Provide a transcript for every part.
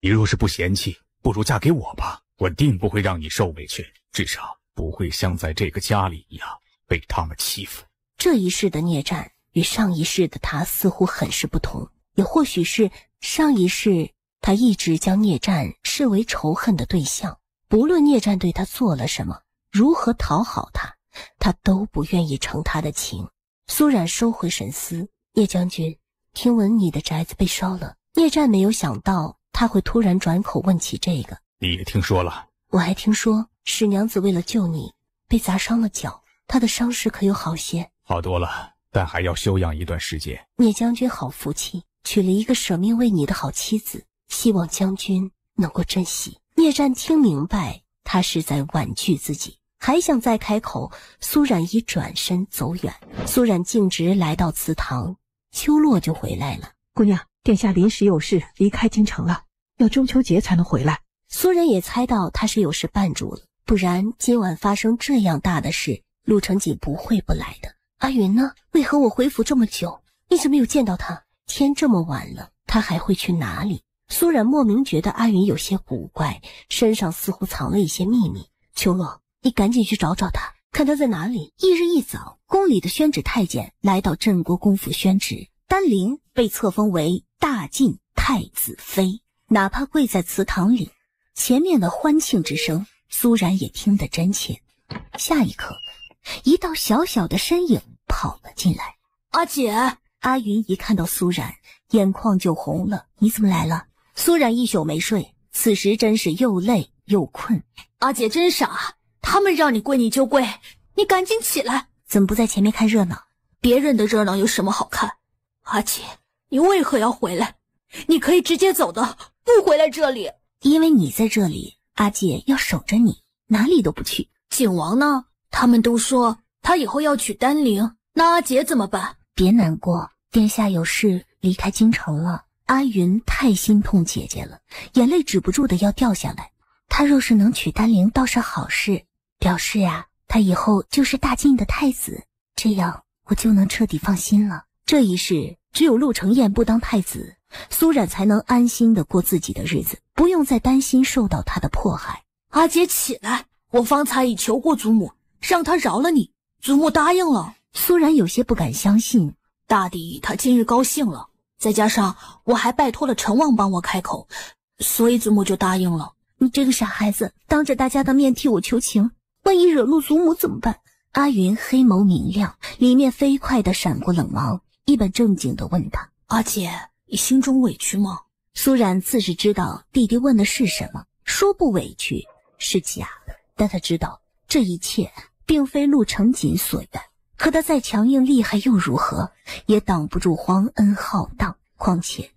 你若是不嫌弃，不如嫁给我吧，我定不会让你受委屈，至少不会像在这个家里一样被他们欺负。这一世的孽战与上一世的他似乎很是不同，也或许是上一世他一直将孽战视为仇恨的对象，不论孽战对他做了什么，如何讨好他，他都不愿意成他的情。苏冉收回神思，叶将军，听闻你的宅子被烧了。聂战没有想到他会突然转口问起这个。你也听说了？我还听说史娘子为了救你被砸伤了脚，她的伤势可有好些？好多了，但还要休养一段时间。聂将军好福气，娶了一个舍命为你的好妻子，希望将军能够珍惜。聂战听明白他是在婉拒自己，还想再开口，苏冉已转身走远。苏冉径直来到祠堂，秋落就回来了。姑娘，殿下临时有事离开京城了，要中秋节才能回来。苏冉也猜到他是有事绊住了，不然今晚发生这样大的事，陆成锦不会不来的。阿云呢？为何我回府这么久一直没有见到他？天这么晚了，他还会去哪里？苏冉莫名觉得阿云有些古怪，身上似乎藏了一些秘密。秋落，你赶紧去找找他，看他在哪里。翌日一早，宫里的宣旨太监来到镇国公府宣旨，丹陵被册封为大晋太子妃。哪怕跪在祠堂里，前面的欢庆之声，苏冉也听得真切。下一刻，一道小小的身影跑了进来。阿姐！阿云一看到苏冉，眼眶就红了。你怎么来了？苏冉一宿没睡，此时真是又累又困。阿姐真傻，他们让你跪你就跪，你赶紧起来。怎么不在前面看热闹？别人的热闹有什么好看？阿姐，你为何要回来？你可以直接走的，不回来这里。因为你在这里，阿姐要守着你，哪里都不去。景王呢？他们都说他以后要娶丹陵，那阿姐怎么办？别难过，殿下有事离开京城了。阿云太心痛姐姐了，眼泪止不住的要掉下来。他若是能娶丹陵倒是好事，表示啊，他以后就是大晋的太子，这样我就能彻底放心了。这一世只有陆承彦不当太子，苏冉才能安心的过自己的日子，不用再担心受到他的迫害。阿姐起来，我方才已求过祖母，让她饶了你，祖母答应了。苏冉有些不敢相信，大抵他今日高兴了，再加上我还拜托了陈王帮我开口，所以祖母就答应了。你这个傻孩子，当着大家的面替我求情，万一惹怒祖母怎么办？阿云黑眸明亮，里面飞快地闪过冷芒，一本正经地问他：阿姐，你心中委屈吗？苏冉自是知道弟弟问的是什么，说不委屈是假的，但他知道这一切并非陆承锦所愿。可他再强硬厉害又如何，也挡不住皇恩浩荡。况且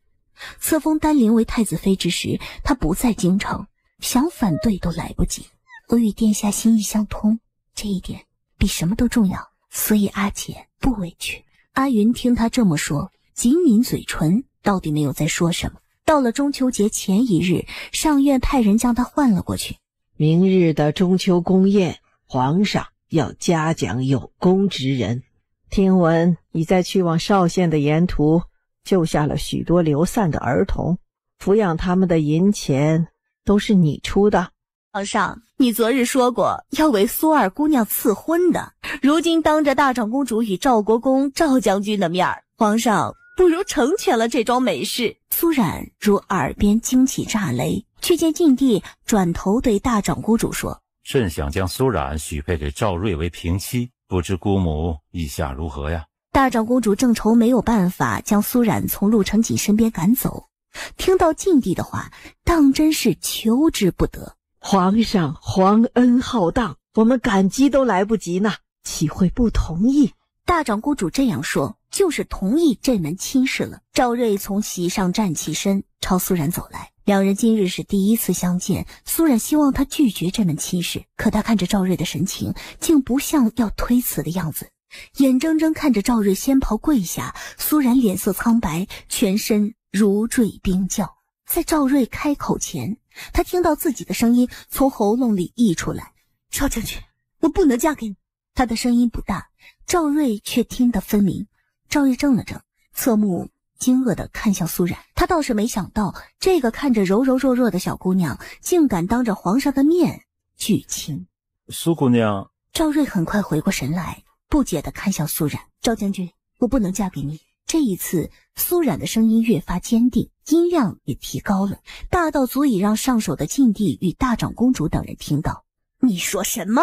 册封丹陵为太子妃之时，他不在京城，想反对都来不及。我与殿下心意相通，这一点比什么都重要，所以阿姐不委屈。阿云听他这么说，紧抿嘴唇，到底没有再说什么。到了中秋节前一日，上院派人将他换了过去。明日的中秋宫宴，皇上要嘉奖有功之人。听闻你在去往邵县的沿途救下了许多流散的儿童，抚养他们的银钱都是你出的。皇上，你昨日说过要为苏二姑娘赐婚的，如今当着大长公主与赵国公赵将军的面，皇上不如成全了这桩美事。苏冉如耳边惊起炸雷，却见晋帝转头对大长公主说：朕想将苏冉许配给赵瑞为平妻，不知姑母意下如何呀？大长公主正愁没有办法将苏冉从陆承锦身边赶走，听到晋帝的话，当真是求之不得。皇上皇恩浩荡，我们感激都来不及呢，岂会不同意？大长公主这样说，就是同意这门亲事了。赵瑞从席上站起身，朝苏冉走来。两人今日是第一次相见，苏冉希望他拒绝这门亲事，可他看着赵瑞的神情，竟不像要推辞的样子。眼睁睁看着赵瑞仙袍跪下，苏冉脸色苍白，全身如坠冰窖。在赵瑞开口前，他听到自己的声音从喉咙里溢出来：赵将军，我不能嫁给你。他的声音不大，赵瑞却听得分明。赵瑞怔了怔，侧目惊愕地看向苏冉。他倒是没想到，这个看着柔柔弱弱的小姑娘，竟敢当着皇上的面拒亲。苏姑娘，赵瑞很快回过神来，不解地看向苏冉。赵将军，我不能嫁给你。这一次，苏冉的声音越发坚定，音量也提高了，大到足以让上首的禁地与大长公主等人听到。你说什么？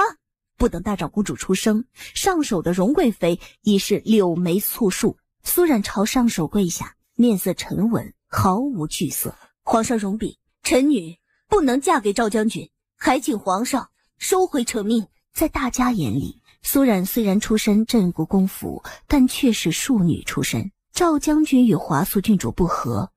不等大长公主出声，上首的荣贵妃已是柳眉蹙竖。苏冉朝上首跪下，面色沉稳，毫无惧色。皇上容禀，臣女不能嫁给赵将军，还请皇上收回成命。在大家眼里，苏冉虽然出身镇国公府，但却是庶女出身。赵将军与华素郡主不和，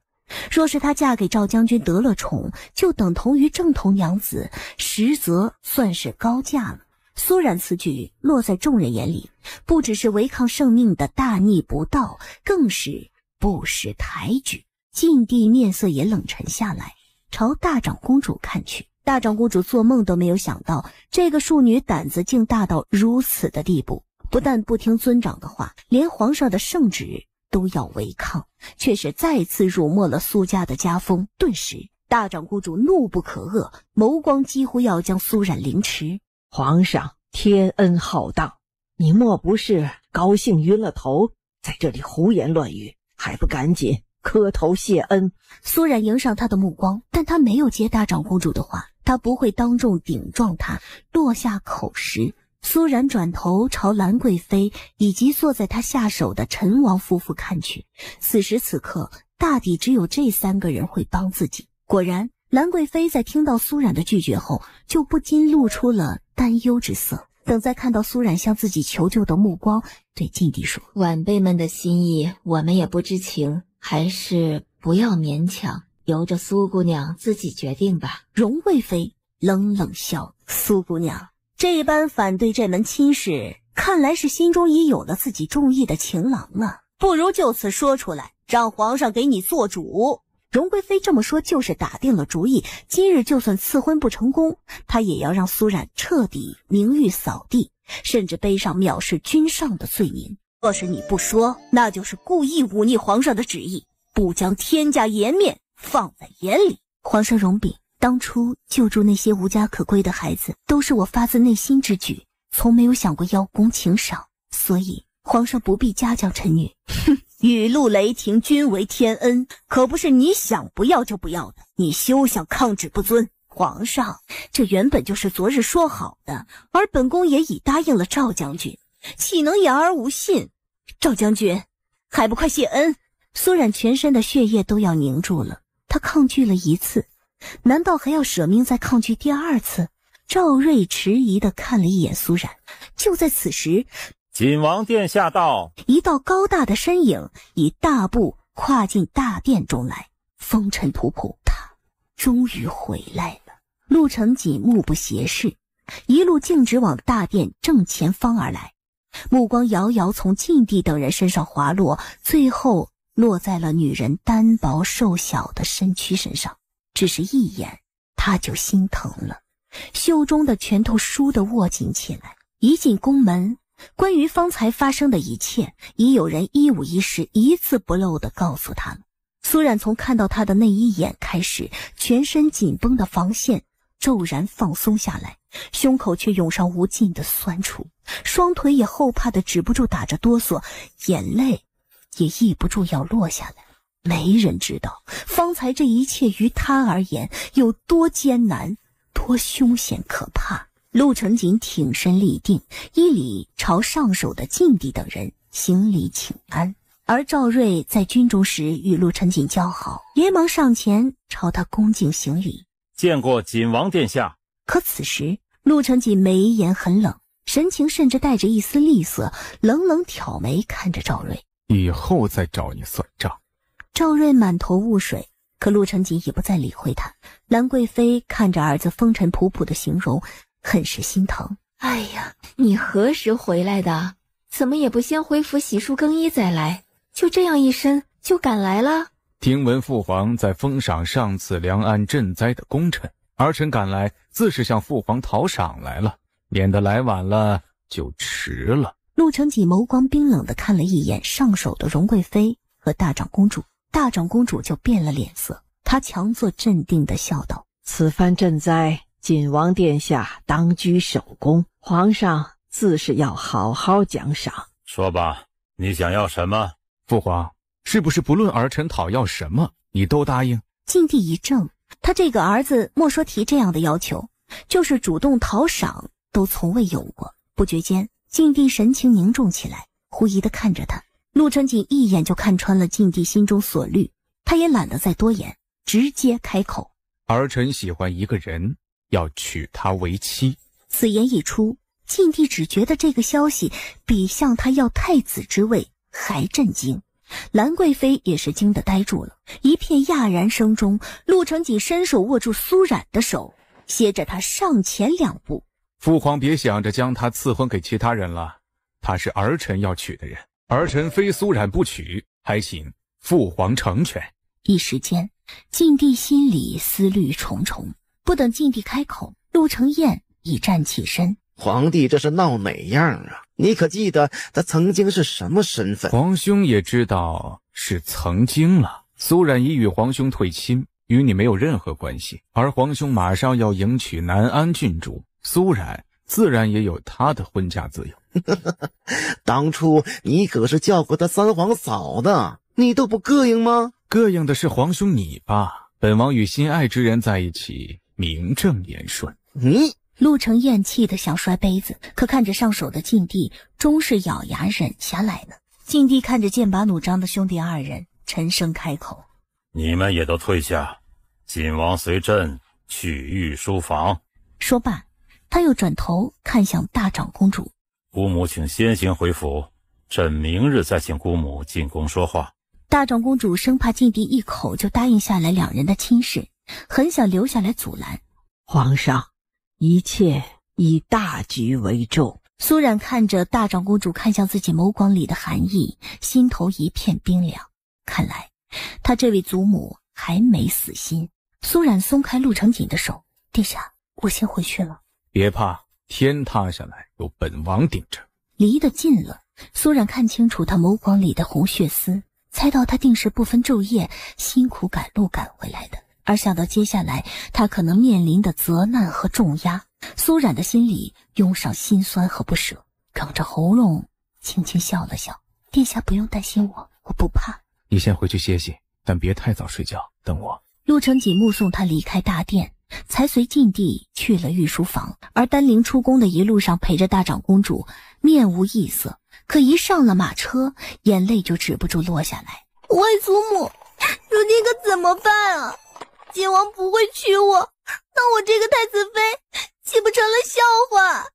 若是她嫁给赵将军得了宠，就等同于正统娘子，实则算是高价了。苏冉此举落在众人眼里，不只是违抗圣命的大逆不道，更是不识抬举。禁地面色也冷沉下来，朝大长公主看去。大长公主做梦都没有想到，这个庶女胆子竟大到如此的地步，不但不听尊长的话，连皇上的圣旨都要违抗，却是再次辱没了苏家的家风。顿时大长公主怒不可遏，眸光几乎要将苏冉凌迟。皇上天恩浩荡，你莫不是高兴晕了头，在这里胡言乱语，还不赶紧磕头谢恩？苏冉迎上他的目光，但他没有接大长公主的话，他不会当众顶撞他，落下口实。苏冉转头朝兰贵妃以及坐在他下手的陈王夫妇看去，此时此刻大抵只有这3个人会帮自己。果然，兰贵妃在听到苏冉的拒绝后，就不禁露出了担忧之色。等再看到苏冉向自己求救的目光，对禁地说：晚辈们的心意我们也不知情，还是不要勉强，由着苏姑娘自己决定吧。荣贵妃冷冷笑：苏姑娘这般反对这门亲事，看来是心中已有了自己中意的情郎了，不如就此说出来，让皇上给你做主。荣贵妃这么说就是打定了主意，今日就算赐婚不成功，她也要让苏冉彻底名誉扫地，甚至背上藐视君上的罪名。若是你不说，那就是故意忤逆皇上的旨意，不将天下颜面放在眼里。皇上容禀，当初救助那些无家可归的孩子，都是我发自内心之举，从没有想过邀功请赏，所以皇上不必嘉奖臣女。哼，雨露雷霆均为天恩，可不是你想不要就不要的，你休想抗旨不遵。皇上，这原本就是昨日说好的，而本宫也已答应了赵将军，岂能言而无信？赵将军，还不快谢恩？苏冉全身的血液都要凝住了，他抗拒了1次，难道还要舍命再抗拒第2次？赵瑞迟疑地看了一眼苏冉。就在此时，谨王殿下到。一道高大的身影以大步跨进大殿中来，风尘仆仆，他终于回来了。陆承锦目不斜视，一路径直往大殿正前方而来，目光遥遥从禁地等人身上滑落，最后落在了女人单薄瘦小的身躯身上。只是一眼，他就心疼了，袖中的拳头倏地握紧起来。一进宫门，关于方才发生的一切，已有人一五一十一字不漏地告诉他了。苏冉从看到他的那一眼开始，全身紧绷的防线骤然放松下来，胸口却涌上无尽的酸楚，双腿也后怕的止不住打着哆嗦，眼泪也抑不住要落下来。没人知道方才这一切于他而言有多艰难，多凶险可怕。陆承锦挺身立定，一礼朝上首的禁地等人行礼请安。而赵瑞在军中时与陆承锦交好，连忙上前朝他恭敬行礼，见过谨王殿下。可此时陆承锦眉眼很冷，神情甚至带着一丝厉色，冷冷挑眉看着赵瑞：以后再找你算账。赵瑞满头雾水，可陆承锦也不再理会他。兰贵妃看着儿子风尘仆仆的形容，很是心疼。哎呀，你何时回来的？怎么也不先恢复洗漱更衣再来，就这样一身就赶来了？听闻父皇在封赏上次梁安赈灾的功臣，儿臣赶来自是向父皇讨赏来了，免得来晚了就迟了。陆承锦眸光冰冷地看了一眼上首的荣贵妃和大长公主，大长公主就变了脸色，她强作镇定地笑道：此番赈灾，锦王殿下当居首功，皇上自是要好好奖赏。说吧，你想要什么？父皇，是不是不论儿臣讨要什么，你都答应？静帝一怔，他这个儿子莫说提这样的要求，就是主动讨赏都从未有过。不觉间，静帝神情凝重起来，狐疑地看着他。陆承锦一眼就看穿了静帝心中所虑，他也懒得再多言，直接开口：儿臣喜欢一个人，要娶她为妻。此言一出，静帝只觉得这个消息比向他要太子之位还震惊。兰贵妃也是惊得呆住了，一片讶然声中，陆承锦伸手握住苏冉的手，携着她上前2步。父皇别想着将她赐婚给其他人了，她是儿臣要娶的人，儿臣非苏冉不娶，还请父皇成全。一时间，静帝心里思虑重重。不等静帝开口，陆承彦已站起身：皇帝这是闹哪样啊？你可记得他曾经是什么身份？皇兄也知道是曾经了。苏冉已与皇兄退亲，与你没有任何关系，而皇兄马上要迎娶南安郡主，苏冉自然也有她的婚嫁自由。当初你可是叫过她三皇嫂的，你都不膈应吗？膈应的是皇兄你吧？本王与心爱之人在一起，名正言顺。你陆承彦气得想摔杯子，可看着上手的静帝，终是咬牙忍下来呢。静帝看着剑拔弩张的兄弟2人，沉声开口：你们也都退下，锦王随朕去御书房。说罢，他又转头看向大长公主：姑母请先行回府，朕明日再请姑母进宫说话。大长公主生怕静帝一口就答应下来2人的亲事，很想留下来阻拦。皇上，一切以大局为重。苏冉看着大长公主看向自己眸光里的寒意，心头一片冰凉。看来她这位祖母还没死心。苏冉松开陆承锦的手：殿下，我先回去了。别怕，天塌下来有本王顶着。离得近了，苏冉看清楚他眸光里的红血丝，猜到他定是不分昼夜辛苦赶路赶回来的。而想到接下来他可能面临的责难和重压，苏冉的心里涌上心酸和不舍，哽着喉咙轻轻笑了笑：殿下不用担心我不怕。你先回去歇息，但别太早睡觉，等我。陆承锦目送他离开大殿，才随静帝去了御书房。而丹陵出宫的一路上陪着大长公主，面无异色，可一上了马车，眼泪就止不住落下来。外祖母，如今可怎么办啊？晋王不会娶我，那我这个太子妃岂不成了笑话？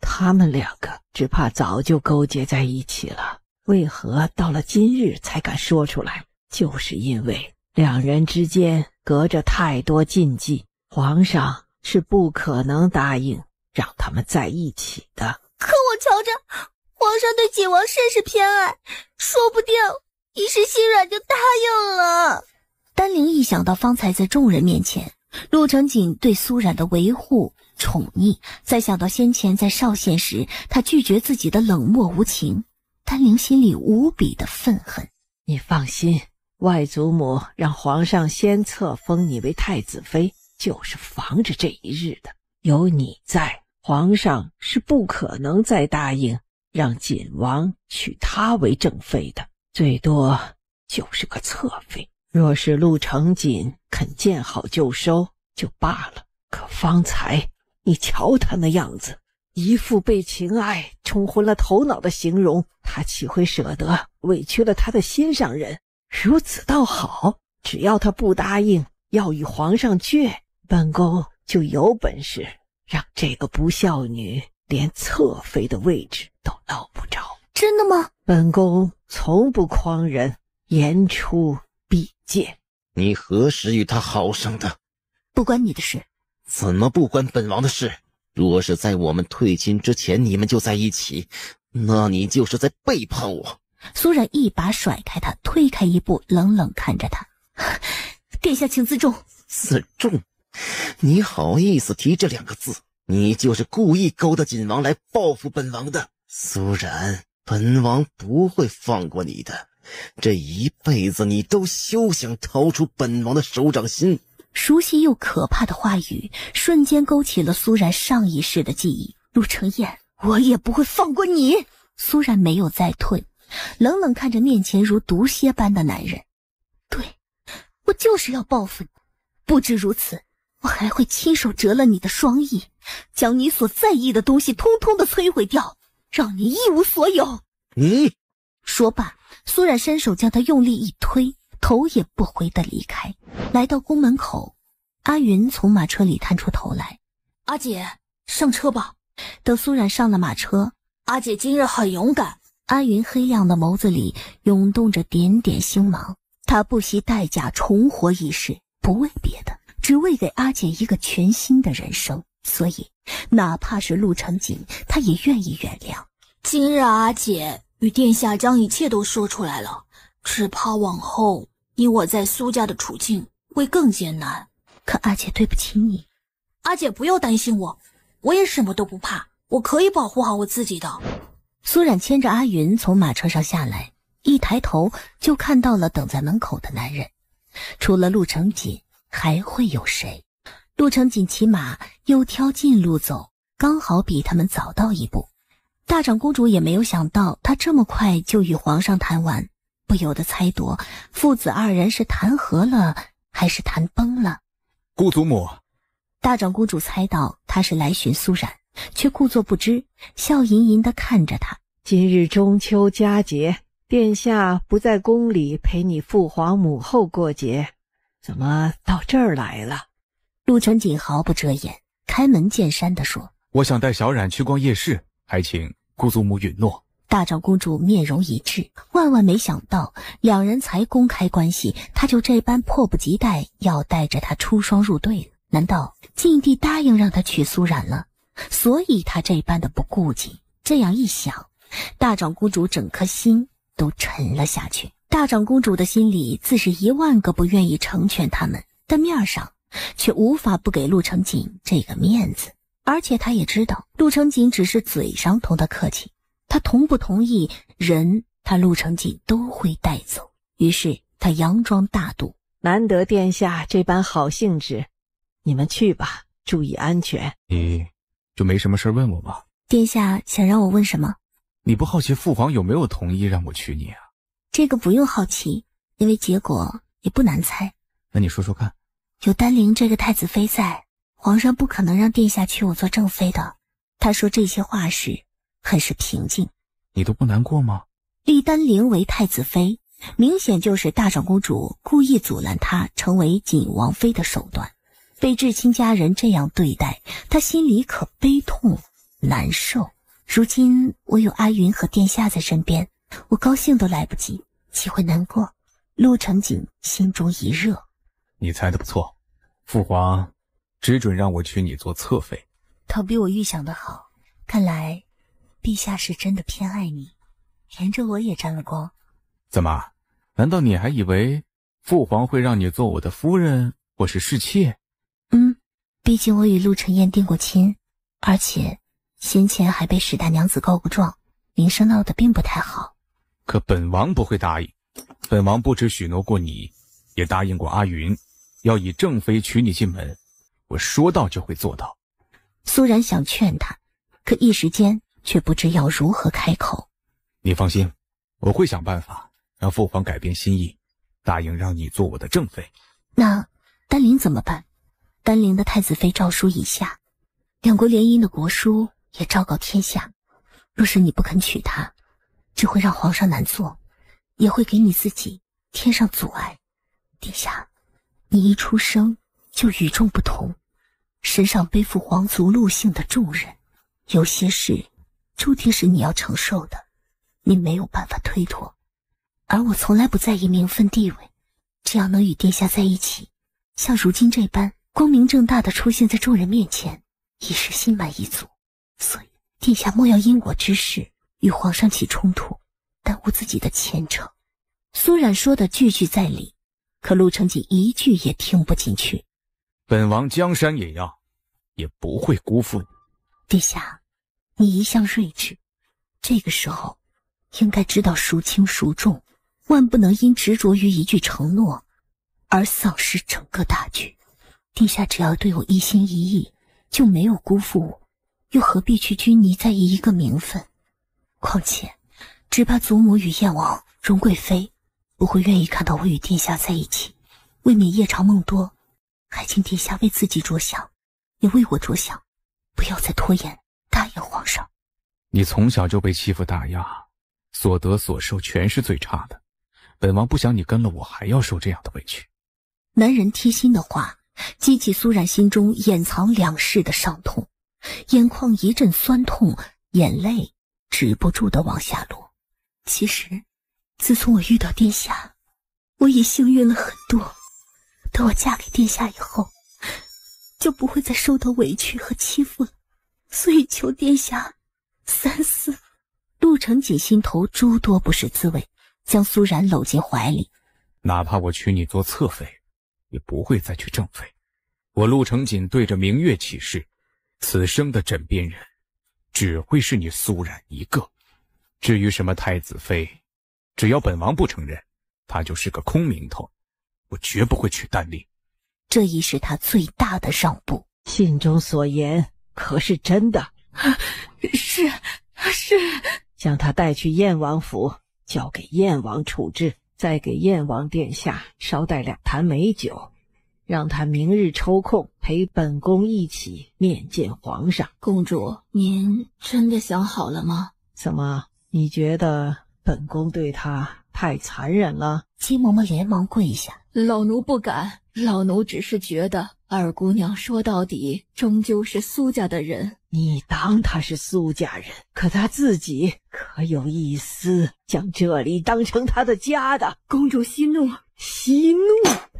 他们2个只怕早就勾结在一起了，为何到了今日才敢说出来？就是因为2人之间隔着太多禁忌，皇上是不可能答应让他们在一起的。可我瞧着皇上对晋王甚是偏爱，说不定一时心软就答应了。丹陵一想到方才在众人面前陆承锦对苏冉的维护宠溺，再想到先前在少县时他拒绝自己的冷漠无情，丹陵心里无比的愤恨。你放心，外祖母让皇上先册封你为太子妃，就是防着这一日的。有你在，皇上是不可能再答应让锦王娶她为正妃的，最多就是个侧妃。若是陆承锦肯见好就收就罢了，可方才你瞧他那样子，一副被情爱冲昏了头脑的形容，他岂会舍得委屈了他的心上人？如此倒好，只要他不答应要与皇上倔，本宫就有本事让这个不孝女连侧妃的位置都捞不着。真的吗？本宫从不诓人，言出必践。你何时与他好上的？不关你的事。怎么不关本王的事？若是在我们退亲之前你们就在一起，那你就是在背叛我。苏冉一把甩开他，推开一步，冷冷看着他：殿下请自重。自重？你好意思提这2个字？你就是故意勾搭锦王来报复本王的。苏冉，本王不会放过你的。这一辈子你都休想逃出本王的手掌心。熟悉又可怕的话语瞬间勾起了苏然上一世的记忆。陆承彦，我也不会放过你！苏然没有再退，冷冷看着面前如毒蝎般的男人。对，我就是要报复你。不止如此，我还会亲手折了你的双翼，将你所在意的东西通通的摧毁掉，让你一无所有。你说罢，苏冉伸手将他用力一推，头也不回地离开。来到宫门口，阿云从马车里探出头来：“阿姐，上车吧。”等苏冉上了马车，阿姐今日很勇敢。阿云黑亮的眸子里涌动着点点星芒，他不惜代价重活一世，不为别的，只为给阿姐一个全新的人生。所以哪怕是陆承锦，他也愿意原谅。今日阿姐与殿下将一切都说出来了，只怕往后以我在苏家的处境会更艰难。可阿姐对不起你。阿姐不要担心我，我也什么都不怕，我可以保护好我自己的。苏冉牵着阿云从马车上下来，一抬头就看到了等在门口的男人。除了陆承锦，还会有谁？陆承锦骑马又挑近路走，刚好比他们早到一步。大长公主也没有想到他这么快就与皇上谈完，不由得猜度父子二人是谈和了还是谈崩了。姑祖母，大长公主猜到他是来寻苏冉，却故作不知，笑吟吟地看着他。今日中秋佳节，殿下不在宫里陪你父皇母后过节，怎么到这儿来了？陆承锦毫不遮掩，开门见山地说：“我想带小冉去逛夜市，还请姑祖母允诺。”大长公主面容一滞，万万没想到两人才公开关系，他就这般迫不及待要带着他出双入对了。难道晋帝答应让他娶苏冉了？所以他这般的不顾忌。这样一想，大长公主整颗心都沉了下去。大长公主的心里自是10000个不愿意成全他们，但面上却无法不给陆承锦这个面子。而且他也知道陆承锦只是嘴上同他客气，他同不同意人，他陆承锦都会带走。于是他佯装大度：“难得殿下这般好兴致，你们去吧，注意安全。”你就没什么事问我吗？殿下想让我问什么？你不好奇父皇有没有同意让我娶你啊？这个不用好奇，因为结果也不难猜。那你说说看。有丹陵这个太子妃在，皇上不可能让殿下娶我做正妃的。他说这些话时很是平静。你都不难过吗？立丹陵为太子妃，明显就是大长公主故意阻拦她成为锦王妃的手段。被至亲家人这样对待，她心里可悲痛难受。如今我有阿云和殿下在身边，我高兴都来不及，岂会难过？陆承锦心中一热。你猜得不错，父皇只准让我娶你做侧妃。他比我预想的好，看来陛下是真的偏爱你，连着我也沾了光。怎么？难道你还以为父皇会让你做我的夫人或是侍妾？毕竟我与陆承彦定过亲，而且先前还被史大娘子告过状，名声闹得并不太好。可本王不会答应。本王不只许诺过你，也答应过阿云，要以正妃娶你进门。我说到就会做到。苏然想劝他，可一时间却不知要如何开口。你放心，我会想办法让父皇改变心意，答应让你做我的正妃。那丹陵怎么办？丹陵的太子妃诏书已下，两国联姻的国书也昭告天下。若是你不肯娶她，只会让皇上难做，也会给你自己添上阻碍。殿下，你一出生就与众不同，身上背负皇族陆姓的重任，有些事注定是你要承受的，你没有办法推脱。而我从来不在意名分地位，只要能与殿下在一起，像如今这般光明正大地出现在众人面前，已是心满意足。所以殿下莫要因我之事与皇上起冲突，耽误自己的前程。苏冉说的句句在理，可陆承锦一句也听不进去。本王江山也要，也不会辜负你。殿下，你一向睿智，这个时候应该知道孰轻孰重。万不能因执着于一句承诺而丧失整个大局。殿下只要对我一心一意，就没有辜负我，又何必去拘泥在意一个名分？况且只怕祖母与燕王荣贵妃不会愿意看到我与殿下在一起，未免夜长梦多，还请殿下为自己着想，也为我着想，不要再拖延，答应皇上。你从小就被欺负打压，所得所受全是最差的，本王不想你跟了我还要受这样的委屈。男人贴心的话激起苏然心中掩藏两世的伤痛，眼眶一阵酸痛，眼泪止不住的往下落。其实自从我遇到殿下，我已幸运了很多，等我嫁给殿下以后，就不会再受到委屈和欺负了，所以求殿下三思。陆承锦心头诸多不是滋味，将苏然搂进怀里。哪怕我娶你做侧妃，也不会再娶正妃。我陆承锦对着明月起誓，此生的枕边人只会是你苏然一个。至于什么太子妃，只要本王不承认，他就是个空名头，我绝不会娶丹丽。这已是他最大的让步。信中所言可是真的？是。将他带去燕王府，交给燕王处置，再给燕王殿下捎带2坛美酒，让他明日抽空陪本宫一起面见皇上。公主，您真的想好了吗？怎么，你觉得本宫对他太残忍了？姬嬷嬷连忙跪下。老奴不敢，老奴只是觉得二姑娘说到底终究是苏家的人。你当她是苏家人，可她自己可有一丝将这里当成她的家的？公主息怒。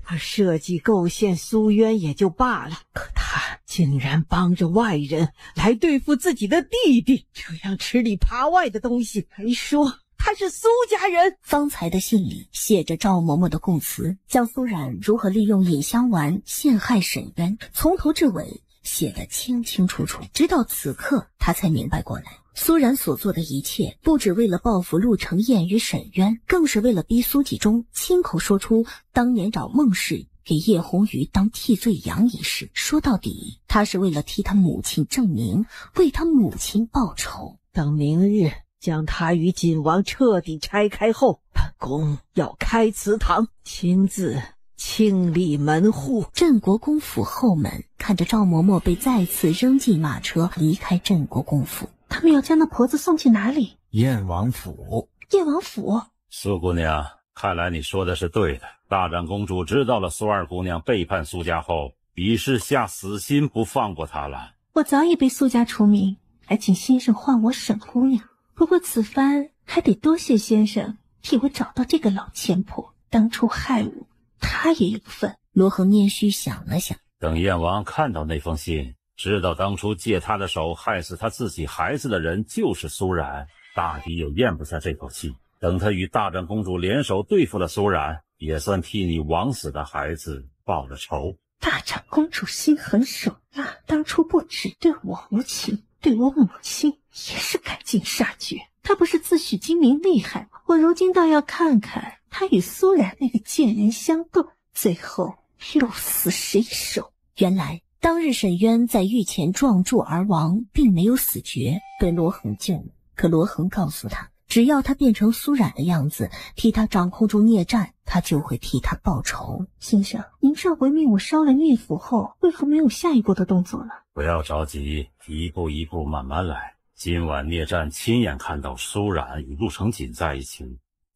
她设计构陷苏渊也就罢了，可她竟然帮着外人来对付自己的弟弟，这样吃里扒外的东西，还说他是苏家人。方才的信里写着赵嬷嬷的供词，将苏冉如何利用尹香丸陷害沈渊，从头至尾写得清清楚楚。直到此刻，他才明白过来，苏冉所做的一切，不只为了报复陆承彦与沈渊，更是为了逼苏纪忠亲口说出当年找孟氏给叶红瑜当替罪羊一事。说到底，他是为了替他母亲证明，为他母亲报仇。等明日将他与锦王彻底拆开后，本宫要开祠堂，亲自清理门户。镇国公府后门，看着赵嬷嬷被再次扔进马车，离开镇国公府。他们要将那婆子送去哪里？燕王府。燕王府？苏姑娘，看来你说的是对的。大长公主知道了苏二姑娘背叛苏家后，彼时下死心不放过她了。我早已被苏家除名，还请先生换我沈姑娘。不过此番还得多谢先生替我找到这个老钱婆，当初害我，她也有份。罗恒念须想了想，等燕王看到那封信，知道当初借他的手害死他自己孩子的人就是苏冉，大抵也咽不下这口气。等他与大长公主联手对付了苏冉，也算替你枉死的孩子报了仇。大长公主心狠手辣，当初不只对我无情，对我母亲也是赶尽杀绝。她不是自诩精明厉害吗？我如今倒要看看她与苏冉那个贱人相斗，最后鹿死谁手。原来当日沈渊在御前撞柱而亡，并没有死绝，被罗恒救了。可罗恒告诉他，只要他变成苏冉的样子，替他掌控住孽战，他就会替他报仇。先生，您上回命我烧了孽府后，为何没有下一步的动作了？不要着急，一步一步慢慢来。今晚聂战亲眼看到苏冉与陆承锦在一起，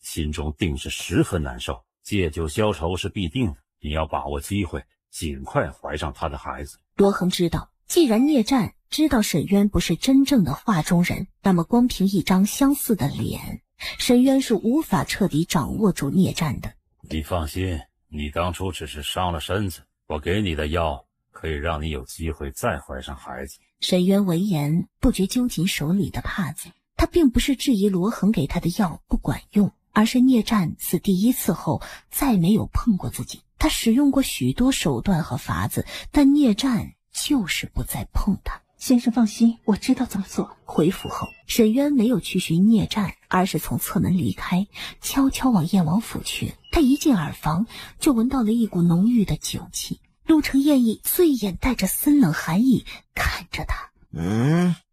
心中定是十分难受。借酒消愁是必定的，你要把握机会，尽快怀上他的孩子。罗恒知道，既然聂战知道沈渊不是真正的画中人，那么光凭一张相似的脸，沈渊是无法彻底掌握住聂战的。你放心，你当初只是伤了身子，我给你的药可以让你有机会再怀上孩子。沈渊闻言不觉揪紧手里的帕子，他并不是质疑罗恒给他的药不管用，而是聂战自第一次后再没有碰过自己。他使用过许多手段和法子，但聂战就是不再碰他。先生放心，我知道怎么做。回府后，沈渊没有去寻聂战，而是从侧门离开，悄悄往燕王府去。他一进耳房，就闻到了一股浓郁的酒气。陆承燕以醉眼带着森冷寒意看着他。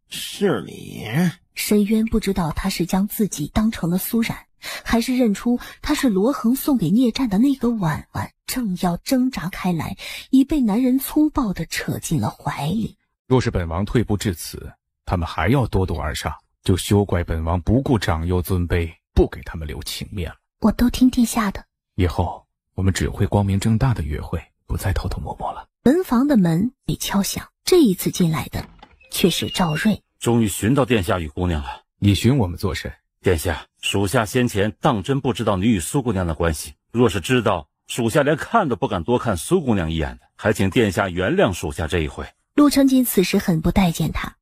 是你？沈渊不知道他是将自己当成了苏冉，还是认出他是罗恒送给聂战的那个婉婉，正要挣扎开来，已被男人粗暴地扯进了怀里。若是本王退步至此，他们还要多夺而上，就休怪本王不顾长幼尊卑，不给他们留情面了。我都听殿下的，以后我们只会光明正大的约会，不再偷偷摸摸了。门房的门被敲响，这一次进来的却是赵瑞。终于寻到殿下与姑娘了。你寻我们做甚？殿下，属下先前当真不知道你与苏姑娘的关系，若是知道，属下连看都不敢多看苏姑娘一眼的，还请殿下原谅属下这一回。陆承锦此时很不待见他。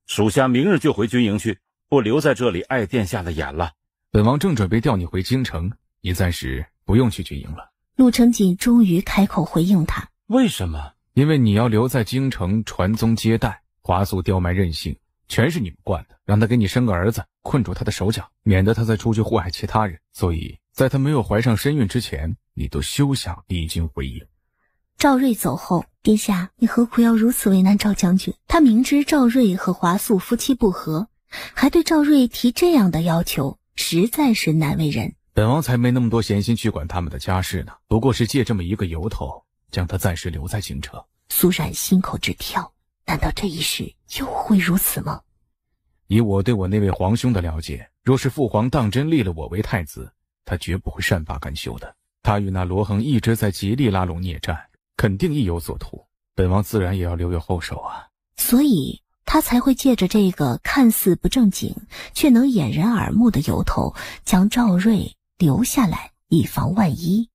属下明日就回军营去，不留在这里碍殿下的眼了。本王正准备调你回京城，你暂时不用去军营了。陆承锦终于开口回应他。为什么？因为你要留在京城传宗接代，华素刁蛮任性，全是你们惯的，让他给你生个儿子，困住他的手脚，免得他再出去祸害其他人。所以在他没有怀上身孕之前，你都休想离京回营。赵瑞走后，殿下，你何苦要如此为难赵将军？他明知赵瑞和华素夫妻不和，还对赵瑞提这样的要求，实在是难为人。本王才没那么多闲心去管他们的家事呢，不过是借这么一个由头，将他暂时留在京城。苏冉心口直跳，难道这一世又会如此吗？以我对我那位皇兄的了解，若是父皇当真立了我为太子，他绝不会善罢甘休的。他与那罗恒一直在极力拉拢聂战，肯定意有所图，本王自然也要留有后手啊。所以他才会借着这个看似不正经却能掩人耳目的由头，将赵瑞留下来，以防万一。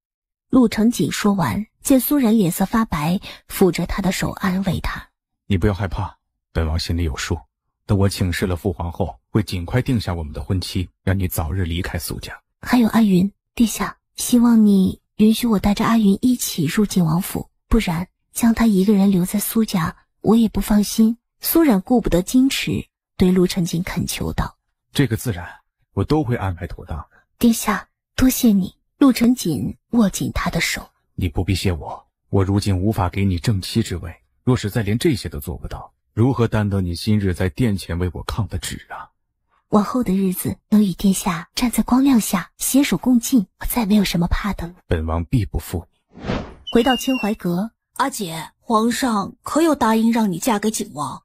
陆承锦说完，见苏冉脸色发白，扶着他的手安慰他。你不要害怕，本王心里有数。等我请示了父皇后，会尽快定下我们的婚期，让你早日离开苏家。还有阿云，殿下，希望你允许我带着阿云一起入晋王府，不然将他一个人留在苏家，我也不放心。苏冉顾不得矜持，对陆承锦恳求道。这个自然，我都会安排妥当。殿下，多谢你。陆承锦握紧他的手。你不必谢我，我如今无法给你正妻之位，若是再连这些都做不到，如何担得你今日在殿前为我抗的旨啊？往后的日子能与殿下站在光亮下携手共进，我再没有什么怕的了。本王必不负你。回到清怀阁，阿姐，皇上可有答应让你嫁给景王？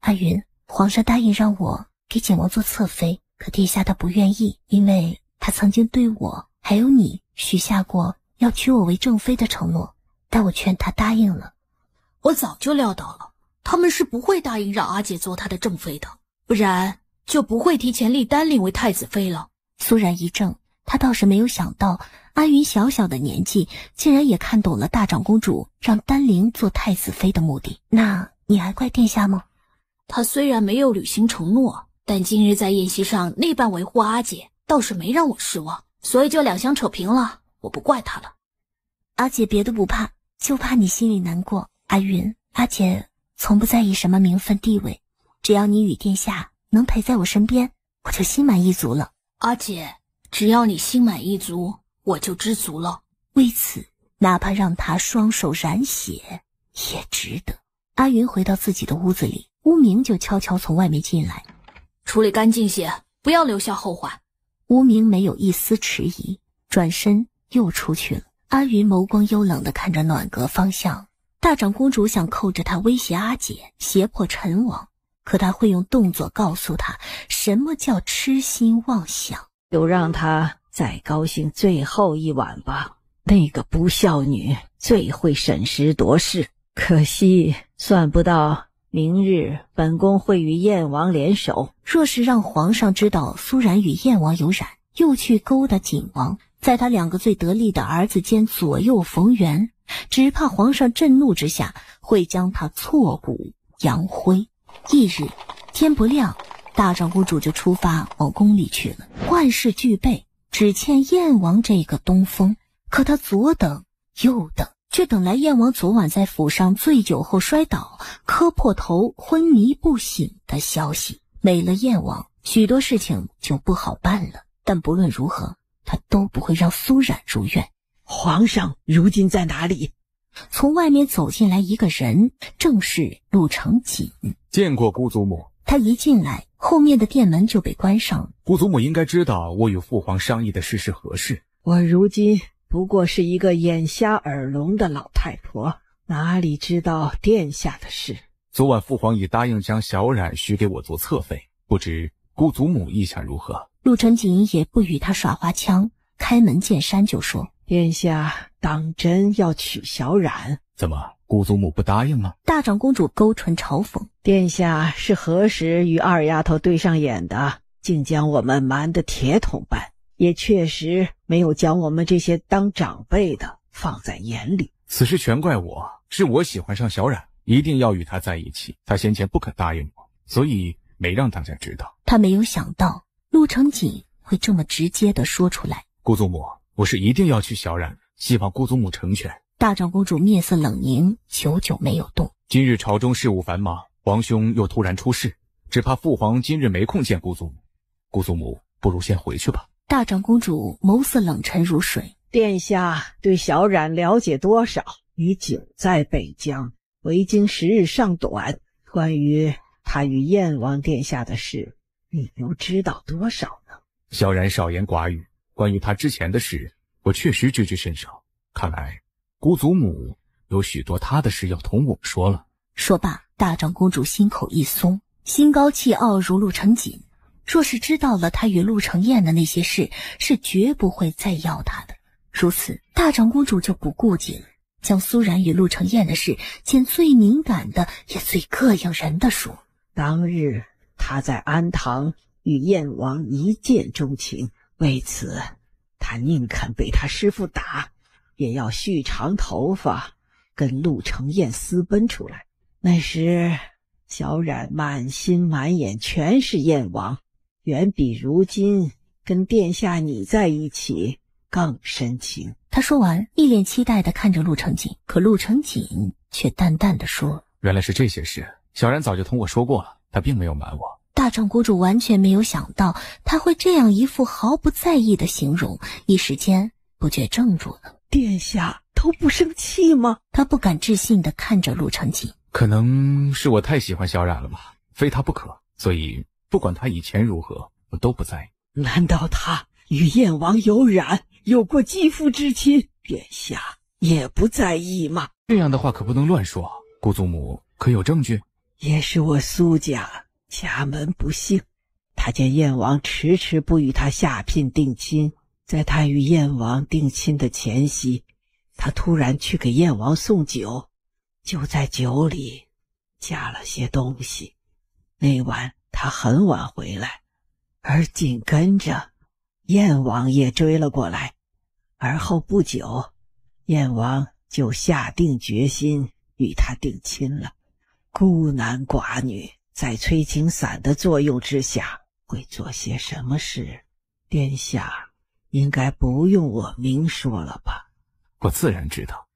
阿云，皇上答应让我给景王做侧妃，可殿下他不愿意，因为他曾经对我还有你许下过要娶我为正妃的承诺，但我劝他答应了。我早就料到了，他们是不会答应让阿姐做他的正妃的，不然就不会提前立丹陵为太子妃了。苏然一怔，他倒是没有想到阿云小小的年纪竟然也看懂了大长公主让丹陵做太子妃的目的。那你还怪殿下吗？他虽然没有履行承诺，但今日在宴席上那般维护阿姐，倒是没让我失望，所以就两相扯平了，我不怪他了。阿姐别的不怕，就怕你心里难过。阿云，阿姐从不在意什么名分地位，只要你与殿下能陪在我身边，我就心满意足了。阿姐，只要你心满意足，我就知足了。为此，哪怕让他双手染血也值得。阿云回到自己的屋子里，乌明就悄悄从外面进来。处理干净些，不要留下后患。乌明没有一丝迟疑，转身又出去了。阿云眸光幽冷地看着暖阁方向，大长公主想扣着他威胁阿姐，胁迫陈王，可他会用动作告诉他什么叫痴心妄想。就让他再高兴最后一晚吧。那个不孝女最会审时度势，可惜算不到明日本宫会与燕王联手。若是让皇上知道苏然与燕王有染，又去勾搭景王，在他两个最得力的儿子间左右逢源，只怕皇上震怒之下会将他挫骨扬灰。翌日天不亮，大长公主就出发往宫里去了。万事俱备，只欠燕王这个东风。可他左等右等，却等来燕王昨晚在府上醉酒后摔倒，磕破头昏迷不醒的消息。没了燕王，许多事情就不好办了。但不论如何，他都不会让苏冉入院。皇上如今在哪里？从外面走进来一个人，正是陆承锦。见过姑祖母。他一进来，后面的殿门就被关上。姑祖母应该知道我与父皇商议的事是何事。我如今不过是一个眼瞎耳聋的老太婆，哪里知道殿下的事？昨晚父皇已答应将小冉许给我做侧妃，不知姑祖母意下如何？陆承锦也不与他耍花枪，开门见山就说：殿下当真要娶小冉？怎么，姑祖母不答应吗？大长公主勾唇嘲讽：殿下是何时与二丫头对上眼的？竟将我们瞒得铁桶般，也确实没有将我们这些当长辈的放在眼里。此事全怪我，是我喜欢上小冉，一定要与她在一起。她先前不肯答应我，所以没让大家知道。他没有想到陆承锦会这么直接地说出来。姑祖母，我是一定要娶小冉，希望姑祖母成全。大长公主面色冷凝，久久没有动。今日朝中事务繁忙，皇兄又突然出事，只怕父皇今日没空见姑祖母。姑祖母不如先回去吧。大长公主眸色冷沉如水。殿下对小冉了解多少？你久在北疆，为京时日尚短，关于他与燕王殿下的事，你又知道多少呢？小冉少言寡语，关于他之前的事，我确实知之甚少。看来姑祖母有许多她的事要同我说了。说罢，大长公主心口一松，心高气傲如陆承锦。若是知道了他与陆承燕的那些事，是绝不会再要他的。如此，大长公主就不顾忌了，将苏冉与陆承燕的事拣最敏感的也最膈应人的说。当日他在安堂与燕王一见钟情，为此他宁肯被他师父打，也要蓄长头发跟陆承燕私奔出来。那时小冉满心满眼全是燕王，远比如今跟殿下你在一起更深情。他说完，一脸期待地看着陆承锦，可陆承锦却淡淡地说：原来是这些事，小冉早就同我说过了，她并没有瞒我。大长公主完全没有想到他会这样一副毫不在意的形容，一时间不觉怔住了。殿下都不生气吗？她不敢置信地看着陆承锦。可能是我太喜欢小冉了吧，非她不可，所以不管她以前如何，我都不在意。难道她与燕王有染，有过肌肤之亲？殿下也不在意吗？这样的话可不能乱说。姑祖母可有证据？也是我苏家门不幸，他见燕王迟迟不与他下聘定亲，在他与燕王定亲的前夕，他突然去给燕王送酒，就在酒里加了些东西。那晚他很晚回来，而紧跟着燕王也追了过来，而后不久，燕王就下定决心与他定亲了。孤男寡女在催情散的作用之下会做些什么事，殿下应该不用我明说了吧？我自然知道，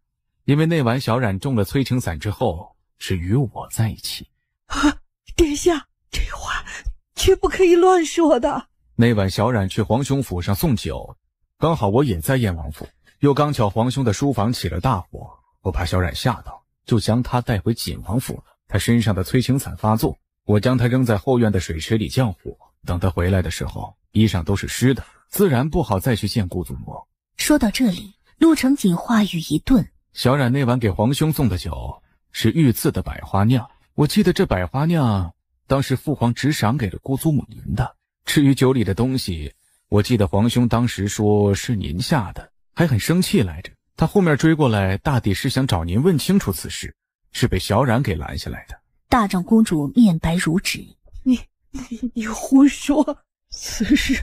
因为那晚小冉中了催情散之后是与我在一起。殿下，这话绝不可以乱说的。那晚小冉去皇兄府上送酒，刚好我也在燕王府，又刚巧皇兄的书房起了大火，我怕小冉吓到，就将她带回锦王府了。他身上的催情散发作，我将他扔在后院的水池里降火，等他回来的时候衣裳都是湿的，自然不好再去见姑祖母。说到这里，陆承锦话语一顿。小冉那晚给皇兄送的酒是御赐的百花酿，我记得这百花酿当时父皇只赏给了姑祖母您的，至于酒里的东西，我记得皇兄当时说是您下的，还很生气来着。他后面追过来，大抵是想找您问清楚此事，是被小冉给拦下来的。大长公主面白如纸。你胡说，此事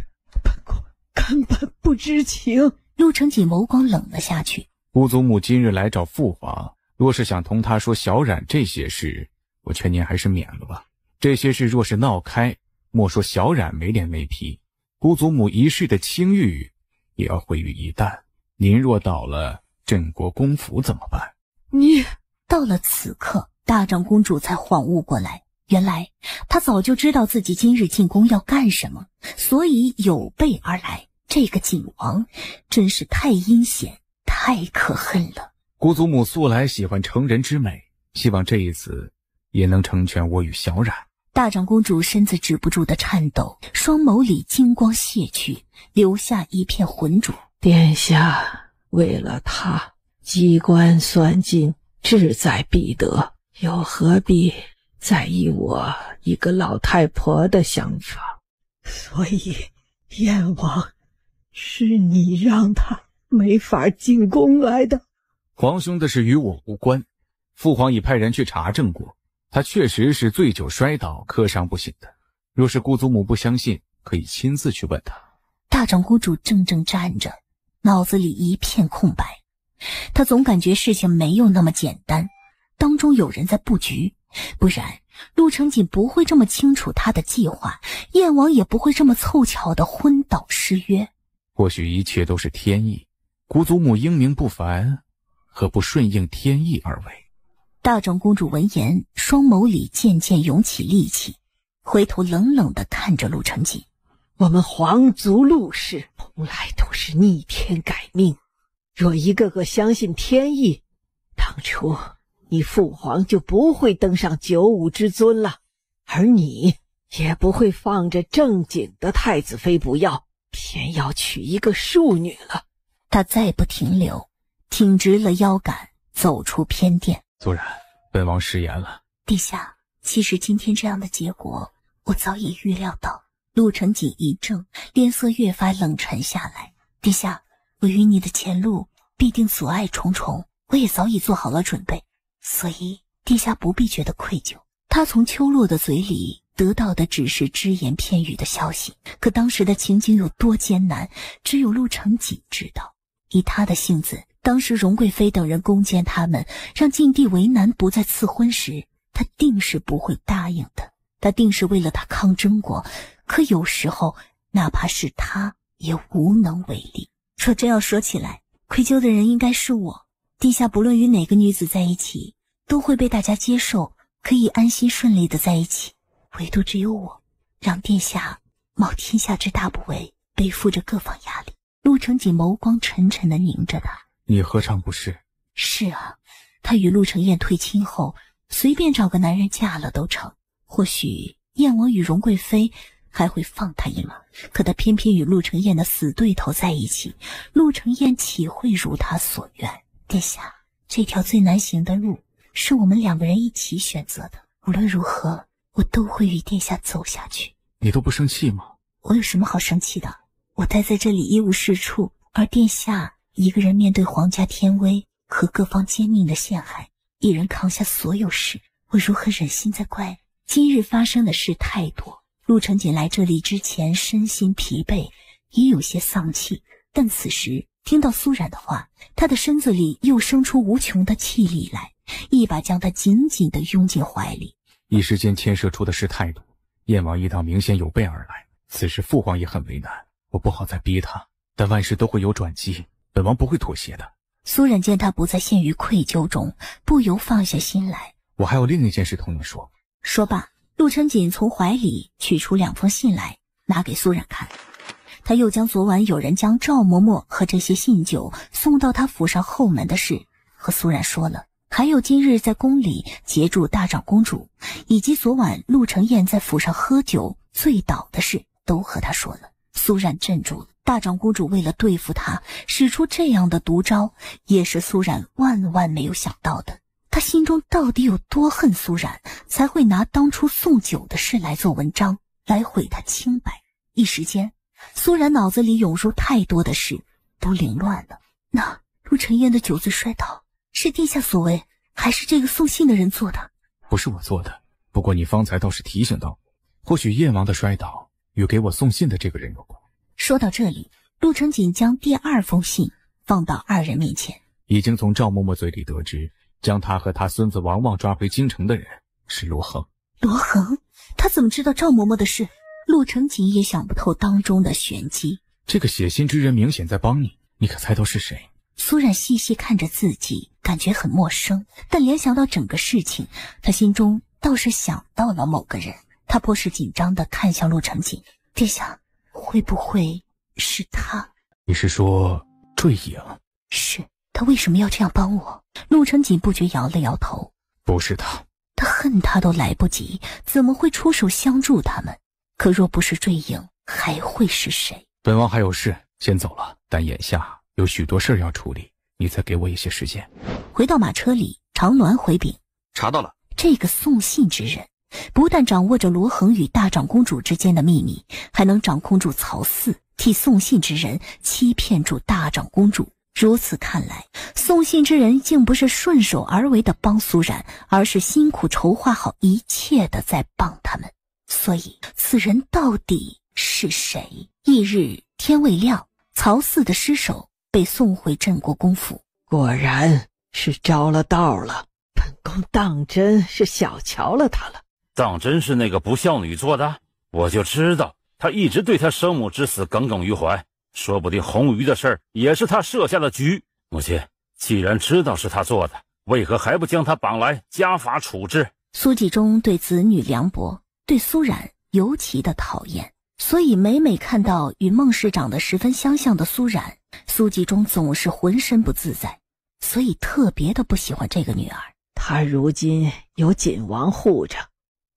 本宫根本不知情。陆承锦眸光冷了下去。姑祖母今日来找父皇，若是想同他说小冉这些事，我劝您还是免了吧。这些事若是闹开，莫说小冉没脸没皮，姑祖母一世的清誉也要毁于一旦。您若倒了，镇国公府怎么办？你到了此刻，大长公主才恍悟过来，原来她早就知道自己今日进宫要干什么，所以有备而来。这个景王真是太阴险，太可恨了。姑祖母素来喜欢成人之美，希望这一次也能成全我与小冉。大长公主身子止不住的颤抖，双眸里金光泄去，留下一片浑浊。殿下为了他机关算尽，志在必得，又何必在意我一个老太婆的想法？所以燕王是你让他没法进宫来的。皇兄的事与我无关，父皇已派人去查证过，他确实是醉酒摔倒，磕伤不醒的。若是姑祖母不相信，可以亲自去问他。大长公主怔怔站着，脑子里一片空白。她总感觉事情没有那么简单，当中有人在布局，不然陆承锦不会这么清楚他的计划，燕王也不会这么凑巧的昏倒失约。或许一切都是天意，姑祖母英明不凡，何不顺应天意而为？大长公主闻言，双眸里渐渐涌起戾气，回头冷冷地看着陆承锦。我们皇族陆氏从来都是逆天改命，若一个个相信天意，当初你父皇就不会登上95之尊了，而你也不会放着正经的太子妃不要，偏要娶一个庶女了。他再不停留，挺直了腰杆，走出偏殿。肃然，本王失言了。陛下，其实今天这样的结果我早已预料到。陆承锦一怔，脸色越发冷沉下来。陛下，我与你的前路必定阻碍重重，我也早已做好了准备，所以陛下不必觉得愧疚。他从秋落的嘴里得到的只是只言片语的消息，可当时的情景有多艰难，只有陆承锦知道。以他的性子，当时荣贵妃等人攻坚他们，让晋帝为难不再赐婚时，他定是不会答应的。他定是为了他抗争过，可有时候哪怕是他也无能为力。若真要说起来，愧疚的人应该是我。陛下不论与哪个女子在一起，都会被大家接受，可以安心顺利的在一起，唯独只有我，让殿下冒天下之大不韪，背负着各方压力。陆承锦眸光沉沉地凝着他。你何尝不是？是啊，他与陆承燕退亲后，随便找个男人嫁了都成。或许燕王与荣贵妃还会放他一马，可他偏偏与陆承燕的死对头在一起，陆承燕岂会如他所愿？殿下，这条最难行的路是我们两个人一起选择的，无论如何我都会与殿下走下去。你都不生气吗？我有什么好生气的？我待在这里一无是处，而殿下一个人面对皇家天威和各方奸佞的陷害，一人扛下所有事，我如何忍心再怪？今日发生的事太多，陆承锦来这里之前身心疲惫，也有些丧气，但此时听到苏冉的话，他的身子里又生出无穷的气力来，一把将他紧紧地拥进怀里。一时间牵涉出的事太多，燕王一道明显有备而来，此时父皇也很为难，我不好再逼他，但万事都会有转机，本王不会妥协的。苏冉见他不再陷于愧疚中，不由放下心来。我还有另一件事同你说。说罢，陆承锦从怀里取出2封信来，拿给苏冉看。他又将昨晚有人将赵嬷嬷和这些信酒送到他府上后门的事和苏冉说了，还有今日在宫里截住大长公主，以及昨晚陆承燕在府上喝酒醉倒的事都和他说了。苏冉镇住了，大长公主为了对付他使出这样的毒招，也是苏冉万万没有想到的。他心中到底有多恨苏冉，才会拿当初送酒的事来做文章，来毁他清白。一时间，苏冉脑子里涌入太多的事，都凌乱了。那陆承燕的酒醉摔倒，是殿下所为，还是这个送信的人做的？不是我做的，不过你方才倒是提醒到，或许燕王的摔倒与给我送信的这个人有关。说到这里，陆承锦将第2封信放到2人面前。已经从赵嬷嬷嘴里得知，将他和他孙子王旺抓回京城的人是罗恒。罗恒？他怎么知道赵嬷嬷的事？陆承锦也想不透当中的玄机。这个写信之人明显在帮你，你可猜到是谁？苏冉细细看着自己，感觉很陌生，但联想到整个事情，他心中倒是想到了某个人。他颇是紧张地看向陆成锦，殿下，会不会是他？你是说坠影？是，他为什么要这样帮我？陆成锦不觉摇了摇头。不是他，他恨他都来不及，怎么会出手相助他们？可若不是坠影，还会是谁？本王还有事先走了，但眼下有许多事要处理，你再给我一些时间。回到马车里，长鸾回禀，查到了。这个送信之人不但掌握着罗恒与大长公主之间的秘密，还能掌控住曹嗣，替送信之人欺骗住大长公主。如此看来，送信之人竟不是顺手而为的帮苏冉，而是辛苦筹划好一切的在帮他们。所以此人到底是谁？翌日天未亮，曹嗣的尸首被送回镇国公府。果然是着了道了，本宫当真是小瞧了他了。当真是那个不孝女做的？我就知道她一直对她生母之死耿耿于怀，说不定红鱼的事儿也是她设下的局。母亲，既然知道是她做的，为何还不将她绑来家法处置？苏继忠对子女凉薄，对苏冉尤其的讨厌，所以每每看到与孟氏长得十分相像的苏冉，苏继忠总是浑身不自在，所以特别的不喜欢这个女儿。他如今有锦王护着，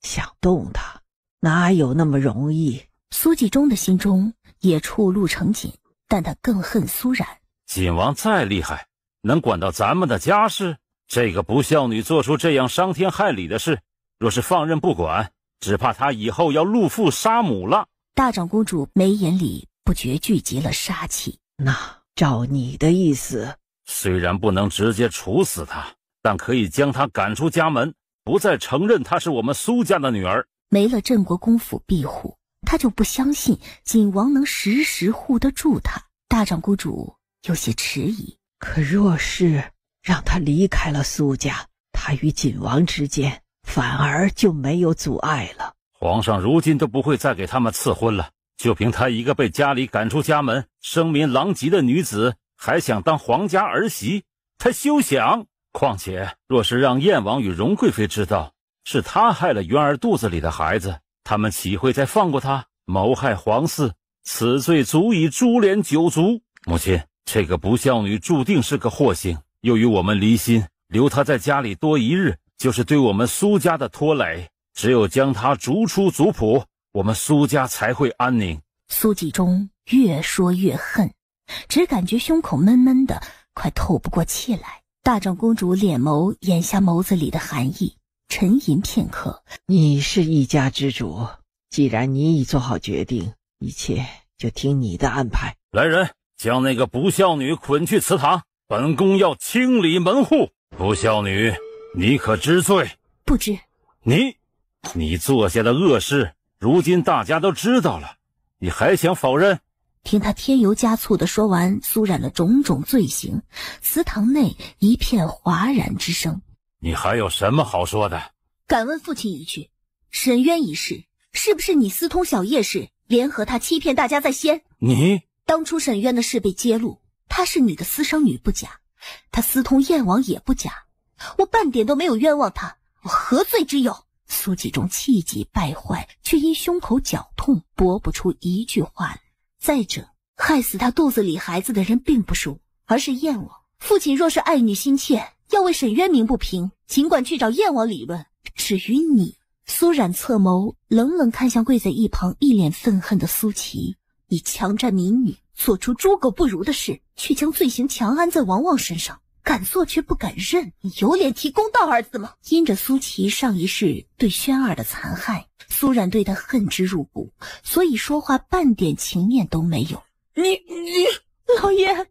想动他哪有那么容易？苏继忠的心中也触陆成锦，但他更恨苏冉。锦王再厉害，能管到咱们的家事？这个不孝女做出这样伤天害理的事，若是放任不管，只怕她以后要入父杀母了。大长公主眉眼里不觉聚集了杀气。那照你的意思，虽然不能直接处死她，但可以将她赶出家门，不再承认她是我们苏家的女儿。没了镇国公府庇护，他就不相信锦王能时时护得住他。大长公主有些迟疑。可若是让他离开了苏家，他与锦王之间反而就没有阻碍了。皇上如今都不会再给他们赐婚了，就凭她一个被家里赶出家门、声名狼藉的女子，还想当皇家儿媳？她休想！况且若是让燕王与荣贵妃知道是她害了元儿肚子里的孩子，他们岂会再放过她？谋害皇嗣，此罪足以株连九族。母亲，这个不孝女注定是个祸星，又与我们离心，留她在家里多一日，就是对我们苏家的拖累。只有将她逐出族谱，我们苏家才会安宁。苏继忠越说越恨，只感觉胸口闷闷的，快透不过气来。大长公主脸眸眼下眸子里的寒意，沉吟片刻。你是一家之主，既然你已做好决定，一切就听你的安排。来人，将那个不孝女捆去祠堂，本宫要清理门户。不孝女，你可知罪？不知。你做下的恶事，如今大家都知道了，你还想否认？听他添油加醋地说完苏冉的种种罪行，祠堂内一片哗然之声。你还有什么好说的？敢问父亲一句，沈渊一事是不是你私通小叶氏，联合他欺骗大家在先？你当初沈渊的事被揭露，她是你的私生女不假，她私通燕王也不假，我半点都没有冤枉她，我何罪之有？苏继忠气急败坏，却因胸口绞痛驳不出一句话来。再者，害死他肚子里孩子的人并不是我，而是燕王。父亲若是爱女心切，要为沈渊鸣不平，尽管去找燕王理论。至于你，苏冉侧眸冷冷看向跪在一旁一脸愤恨的苏琪，你强占民女，做出猪狗不如的事，却将罪行强安在王旺身上，敢做却不敢认，你有脸提公道二字吗？因着苏琪上一世对轩儿的残害，苏冉对他恨之入骨，所以说话半点情面都没有。老爷，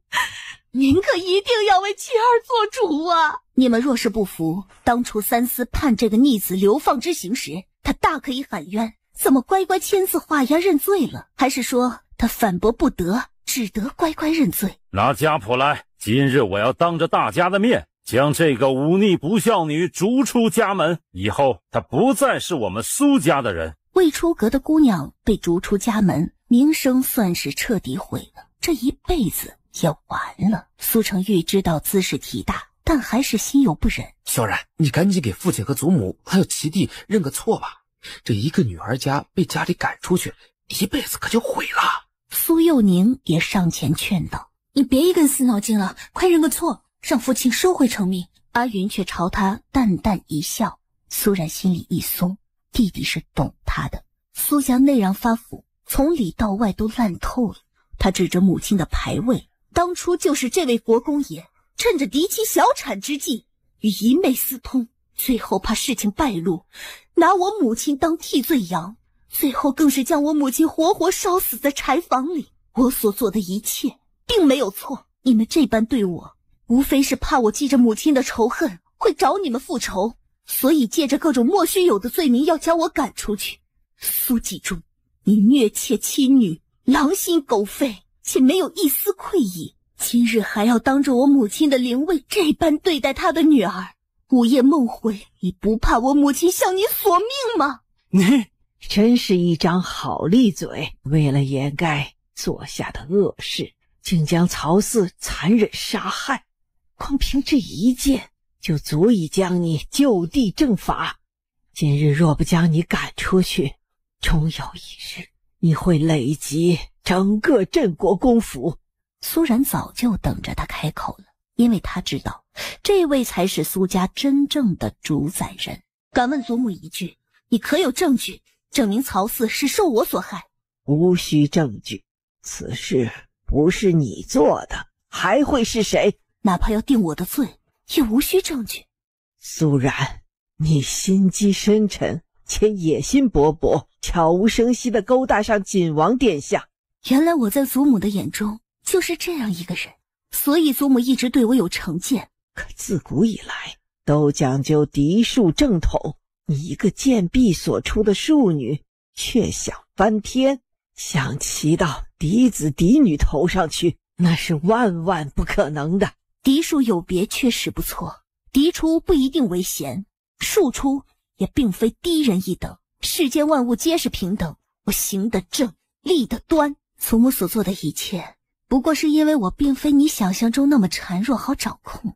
您可一定要为妻儿做主啊！你们若是不服，当初三司判这个逆子流放之刑时，他大可以喊冤，怎么乖乖签字画押认罪了？还是说他反驳不得，只得乖乖认罪？拿家谱来，今日我要当着大家的面，将这个忤逆不孝女逐出家门，以后她不再是我们苏家的人。未出阁的姑娘被逐出家门，名声算是彻底毁了，这一辈子也完了。苏成玉知道姿势体大，但还是心有不忍。萧然，你赶紧给父亲和祖母还有齐弟认个错吧，这一个女儿家被家里赶出去，一辈子可就毁了。苏幼宁也上前劝道：你别一根死脑筋了，快认个错，让父亲收回成命。阿云却朝他淡淡一笑。苏然心里一松，弟弟是懂他的。苏家内禳发福，从里到外都烂透了。他指着母亲的牌位，当初就是这位国公爷趁着嫡妻小产之际与姨妹私通，最后怕事情败露，拿我母亲当替罪羊，最后更是将我母亲活活烧死在柴房里。我所做的一切并没有错，你们这般对我，无非是怕我记着母亲的仇恨会找你们复仇，所以借着各种莫须有的罪名要将我赶出去。苏继忠，你虐妾妻女，狼心狗肺，且没有一丝愧意，今日还要当着我母亲的灵位这般对待她的女儿，午夜梦回，你不怕我母亲向你索命吗？你真是一张好利嘴，为了掩盖做下的恶事，竟将曹四残忍杀害，光凭这一件就足以将你就地正法。今日若不将你赶出去，终有一日你会累及整个镇国公府。苏然早就等着他开口了，因为他知道这位才是苏家真正的主宰人。敢问祖母一句，你可有证据证明曹四是受我所害？无需证据，此事不是你做的，还会是谁？哪怕要定我的罪，也无需证据。苏然，你心机深沉且野心勃勃，悄无声息地勾搭上锦王殿下。原来我在祖母的眼中就是这样一个人，所以祖母一直对我有成见。可自古以来都讲究嫡庶正统，你一个贱婢所出的庶女，却想翻天，想骑到嫡子嫡女头上去，那是万万不可能的。嫡庶有别确实不错，嫡出不一定为贤，庶出也并非低人一等，世间万物皆是平等。我行得正，立得端，祖母所做的一切，不过是因为我并非你想象中那么孱弱好掌控，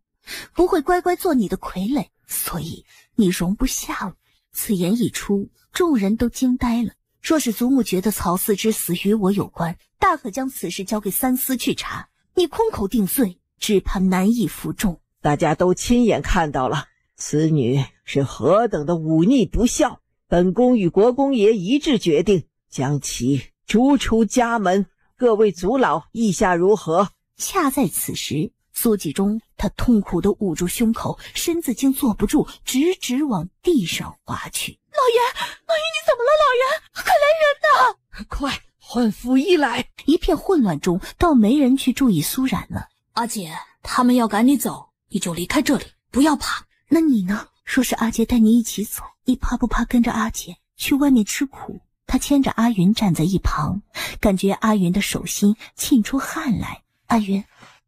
不会乖乖做你的傀儡，所以你容不下我。此言一出，众人都惊呆了。若是祖母觉得曹四之死与我有关，大可将此事交给三司去查，你空口定罪，只怕难以服众。大家都亲眼看到了，此女是何等的忤逆不孝。本宫与国公爷一致决定，将其逐出家门。各位族老意下如何？恰在此时，苏继忠他痛苦地捂住胸口，身子竟坐不住，直直往地上滑去。老爷，你怎么了？老爷，快来人呐！快换府医来！一片混乱中，倒没人去注意苏然了。阿姐，他们要赶你走，你就离开这里，不要怕。那你呢？若是阿杰带你一起走，你怕不怕跟着阿杰去外面吃苦？他牵着阿云站在一旁，感觉阿云的手心沁出汗来。阿云，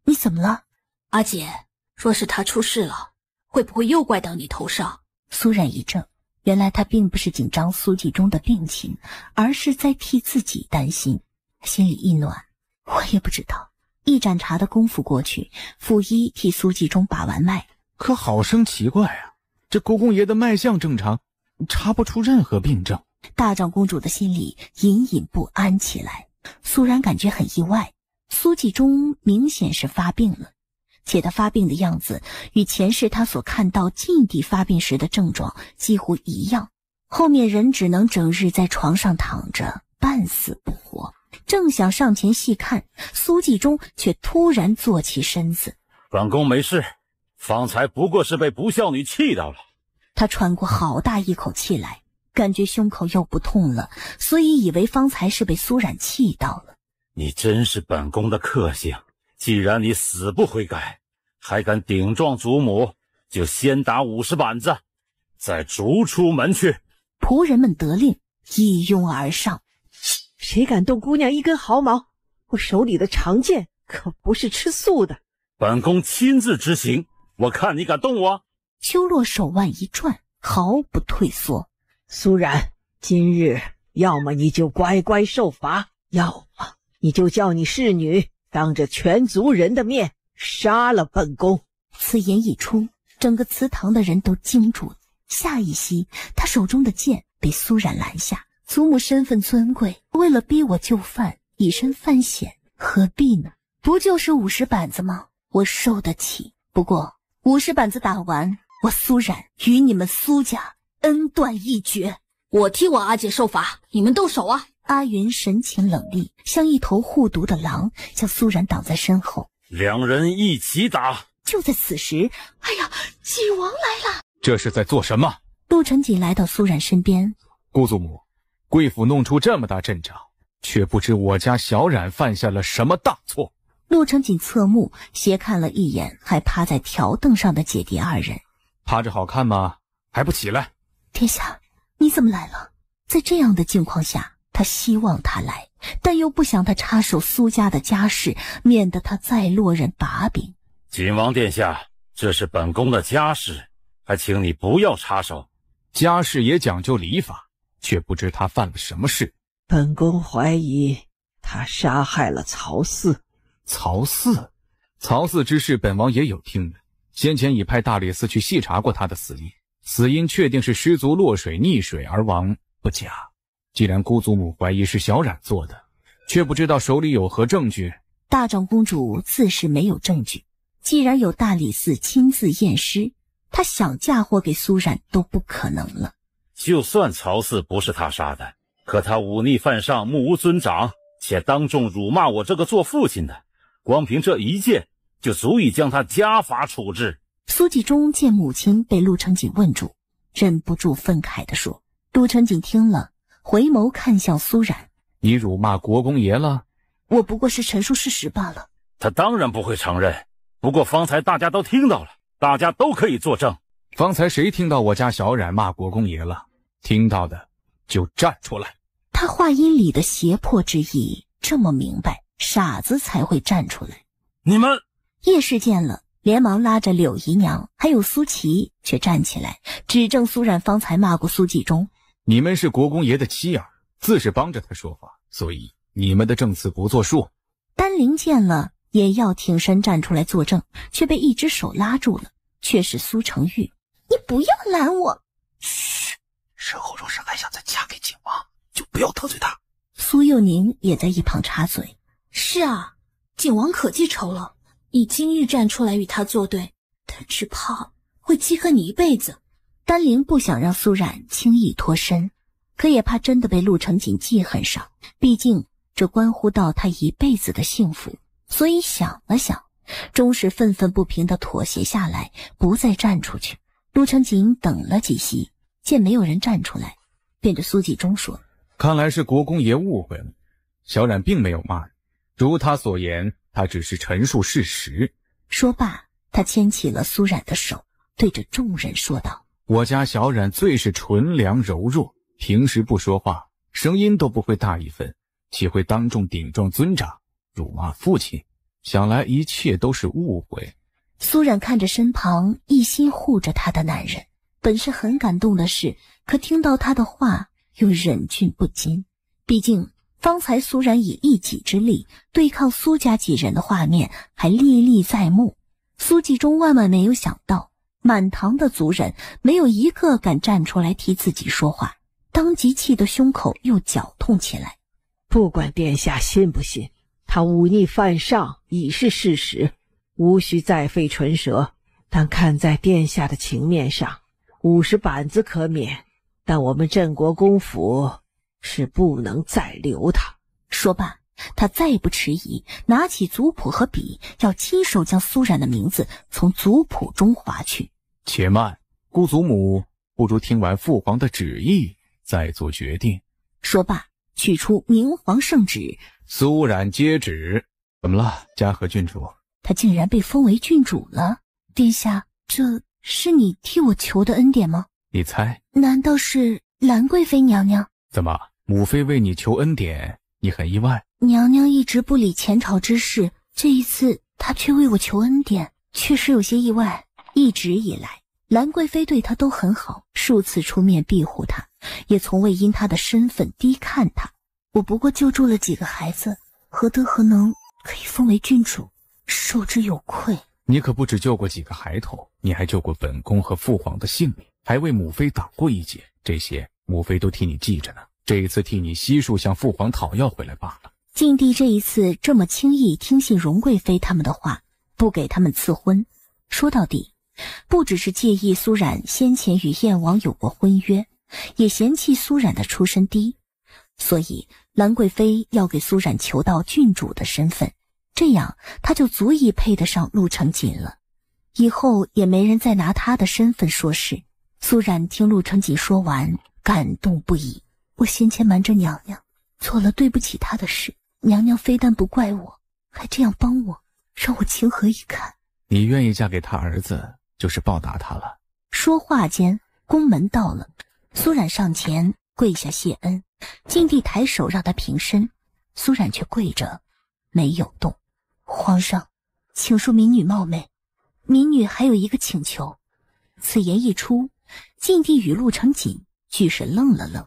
你怎么了？阿姐，若是他出事了，会不会又怪到你头上？苏然一怔，原来他并不是紧张苏继忠的病情，而是在替自己担心。心里一暖，我也不知道。一盏茶的功夫过去，傅医替苏继忠把完脉。可好生奇怪啊，这国公爷的脉象正常，查不出任何病症。大长公主的心里隐隐不安起来。苏然感觉很意外，苏继忠明显是发病了，且他发病的样子与前世他所看到晋帝发病时的症状几乎一样。后面人只能整日在床上躺着，半死不活。正想上前细看，苏继忠却突然坐起身子。本宫没事，方才不过是被不孝女气到了。他喘过好大一口气来，感觉胸口又不痛了，所以以为方才是被苏冉气到了。你真是本宫的克星，既然你死不悔改，还敢顶撞祖母，就先打50板子，再逐出门去。仆人们得令，一拥而上。谁敢动姑娘一根毫毛？我手里的长剑可不是吃素的。本宫亲自执行，我看你敢动我？秋落手腕一转，毫不退缩。苏然，今日要么你就乖乖受罚，要么你就叫你侍女当着全族人的面杀了本宫。此言一出，整个祠堂的人都惊住了。下一息，他手中的剑被苏冉拦下。祖母身份尊贵，为了逼我就范，以身犯险，何必呢？不就是50板子吗？我受得起。不过50板子打完，我苏冉与你们苏家恩断义绝。我替我阿姐受罚，你们动手啊！阿云神情冷厉，像一头护犊的狼，将苏冉挡在身后。两人一起打。就在此时，哎呀，景王来了！这是在做什么？陆承锦来到苏冉身边。姑祖母，贵府弄出这么大阵仗，却不知我家小冉犯下了什么大错。陆承锦侧目斜看了一眼还趴在条凳上的姐弟二人。趴着好看吗？还不起来？殿下，你怎么来了？在这样的境况下，他希望他来，但又不想他插手苏家的家事，免得他再落人把柄。景王殿下，这是本宫的家事，还请你不要插手。家事也讲究礼法，却不知他犯了什么事。本宫怀疑他杀害了曹嗣。曹嗣之事本王也有听闻，先前已派大理寺去细查过他的死因，死因确定是失足落水溺水而亡，不假。既然姑祖母怀疑是小冉做的，却不知道手里有何证据。大长公主自是没有证据，既然有大理寺亲自验尸，她想嫁祸给苏冉都不可能了。就算曹嗣不是他杀的，可他忤逆犯上，目无尊长，且当众辱骂我这个做父亲的，光凭这一件就足以将他家法处置。苏继忠见母亲被陆承锦问住，忍不住愤慨地说。陆承锦听了，回眸看向苏冉。你辱骂国公爷了？我不过是陈述事实罢了。他当然不会承认，不过方才大家都听到了，大家都可以作证。方才谁听到我家小冉骂国公爷了？听到的就站出来。他话音里的胁迫之意这么明白，傻子才会站出来。你们！叶氏见了，连忙拉着柳姨娘还有苏琪却站起来，指证苏冉方才骂过苏继忠。你们是国公爷的妻儿，自是帮着他说话，所以你们的证词不作数。丹玲见了也要挺身站出来作证，却被一只手拉住了，却是苏成玉。你不要拦我！嘘，日后若是还想再嫁给景王，就不要得罪他。苏幼宁也在一旁插嘴。是啊，景王可记仇了，你今日站出来与他作对，他只怕会记恨你一辈子。丹玲不想让苏冉轻易脱身，可也怕真的被陆承锦记恨上，毕竟这关乎到他一辈子的幸福，所以想了想，终是愤愤不平地妥协下来，不再站出去。陆承锦等了几息，见没有人站出来，便对苏继忠说：看来是国公爷误会了，小冉并没有骂你，如他所言，他只是陈述事实。说罢，他牵起了苏冉的手，对着众人说道：我家小冉最是纯良柔弱，平时不说话，声音都不会大一分，岂会当众顶撞尊长，辱骂父亲？想来一切都是误会。苏冉看着身旁一心护着他的男人，本是很感动的事，可听到他的话又忍俊不禁。毕竟方才苏冉以一己之力对抗苏家几人的画面还历历在目。苏继忠万万没有想到，满堂的族人没有一个敢站出来替自己说话，当即气得胸口又绞痛起来。不管殿下信不信，他忤逆犯上已是事实，无需再费唇舌。但看在殿下的情面上，50板子可免，但我们镇国公府是不能再留他。说罢，他再不迟疑，拿起族谱和笔，要亲手将苏冉的名字从族谱中划去。且慢，姑祖母不如听完父皇的旨意再做决定。说罢，取出明皇圣旨，苏冉接旨。怎么了，嘉禾郡主？他竟然被封为郡主了。殿下，这是你替我求的恩典吗？你猜？难道是兰贵妃娘娘？怎么，母妃为你求恩典，你很意外？娘娘一直不理前朝之事，这一次她却为我求恩典，确实有些意外。一直以来，兰贵妃对她都很好，数次出面庇护她，也从未因她的身份低看她。我不过救助了几个孩子，何德何能可以封为郡主，受之有愧。你可不只救过几个孩童，你还救过本宫和父皇的性命，还为母妃挡过一劫，这些母妃都替你记着呢。这一次替你悉数向父皇讨要回来罢了。晋帝这一次这么轻易听信容贵妃他们的话，不给他们赐婚，说到底不只是介意苏冉先前与燕王有过婚约，也嫌弃苏冉的出身低，所以兰贵妃要给苏冉求到郡主的身份，这样他就足以配得上陆承锦了，以后也没人再拿他的身份说事。苏冉听陆承锦说完，感动不已。我先前瞒着娘娘，做了对不起她的事，娘娘非但不怪我，还这样帮我，让我情何以堪。你愿意嫁给他儿子，就是报答他了。说话间，宫门到了，苏冉上前跪下谢恩，晋帝抬手让他平身，苏冉却跪着没有动。皇上，请恕民女冒昧，民女还有一个请求。此言一出，晋帝与陆承锦俱是愣了愣。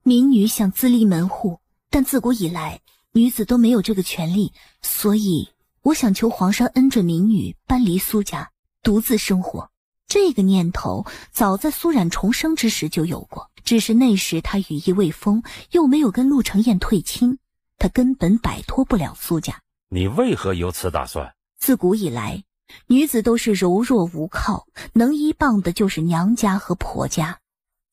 民女想自立门户，但自古以来女子都没有这个权利，所以我想求皇上恩准民女搬离苏家，独自生活。这个念头早在苏冉重生之时就有过，只是那时她羽翼未丰，又没有跟陆承彦退亲，她根本摆脱不了苏家。你为何有此打算？自古以来，女子都是柔弱无靠，能依傍的就是娘家和婆家。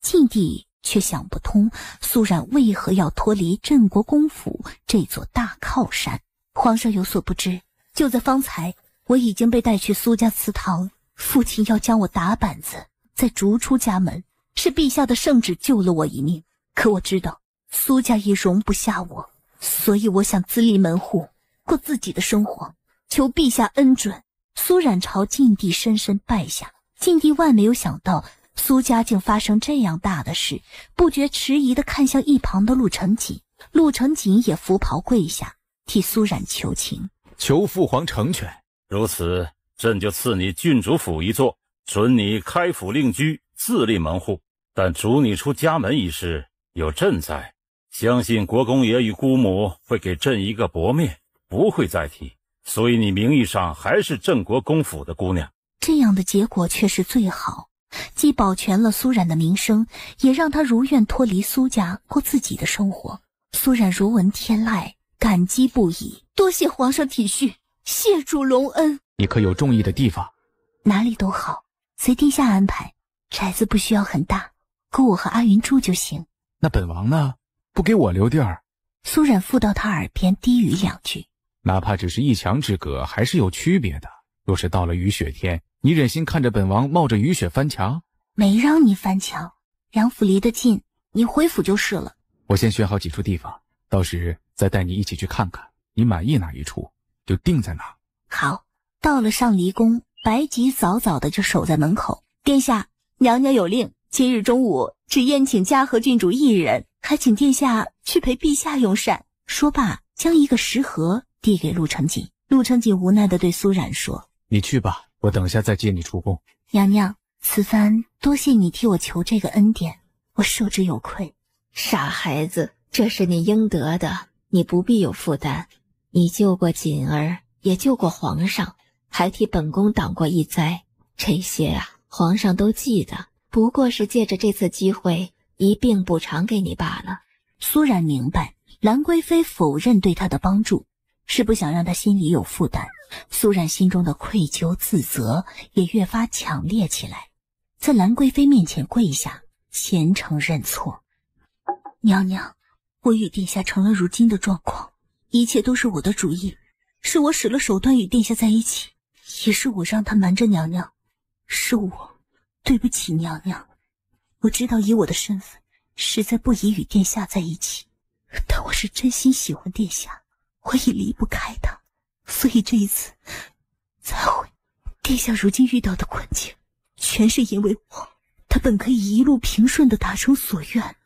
晋帝却想不通，苏冉为何要脱离镇国公府这座大靠山。皇上有所不知，就在方才，我已经被带去苏家祠堂，父亲要将我打板子，再逐出家门。是陛下的圣旨救了我一命，可我知道苏家已容不下我，所以我想自立门户，过自己的生活，求陛下恩准。苏冉朝晋帝深深拜下。晋帝万没有想到苏家竟发生这样大的事，不觉迟疑地看向一旁的陆承锦。陆承锦也扶袍跪下，替苏冉求情，求父皇成全。如此，朕就赐你郡主府一座，准你开府令居，自立门户。但逐你出家门一事，有朕在，相信国公爷与姑母会给朕一个薄面，不会再提。所以你名义上还是镇国公府的姑娘。这样的结果却是最好，既保全了苏冉的名声，也让她如愿脱离苏家，过自己的生活。苏冉如闻天籁，感激不已，多谢皇上体恤，谢主隆恩。你可有中意的地方？哪里都好，随殿下安排。宅子不需要很大，够我和阿云住就行。那本王呢？不给我留地儿？苏冉附到他耳边低语两句。哪怕只是一墙之隔，还是有区别的。若是到了雨雪天，你忍心看着本王冒着雨雪翻墙？没让你翻墙，杨府离得近，你回府就是了。我先选好几处地方，到时再带你一起去看看，你满意哪一处就定在哪。好，到了上离宫，白吉早早的就守在门口。殿下，娘娘有令，今日中午只宴请嘉禾郡主一人，还请殿下去陪陛下用膳。说罢，将一个食盒递给陆承锦。陆承锦无奈地对苏冉说：你去吧，我等下再接你出宫。娘娘，此番多谢你替我求这个恩典，我受之有愧。傻孩子，这是你应得的，你不必有负担。你救过锦儿，也救过皇上，还替本宫挡过一灾，这些啊，皇上都记得，不过是借着这次机会一并补偿给你罢了。苏冉明白，兰贵妃否认对她的帮助，是不想让她心里有负担。苏冉心中的愧疚自责也越发强烈起来，在兰贵妃面前跪下，虔诚认错。娘娘，我与殿下成了如今的状况，一切都是我的主意，是我使了手段与殿下在一起，也是我让他瞒着娘娘，是我对不起娘娘。我知道以我的身份实在不宜与殿下在一起，但我是真心喜欢殿下，我已离不开他，所以这一次才会。殿下如今遇到的困境全是因为我，他本可以一路平顺地达成所愿，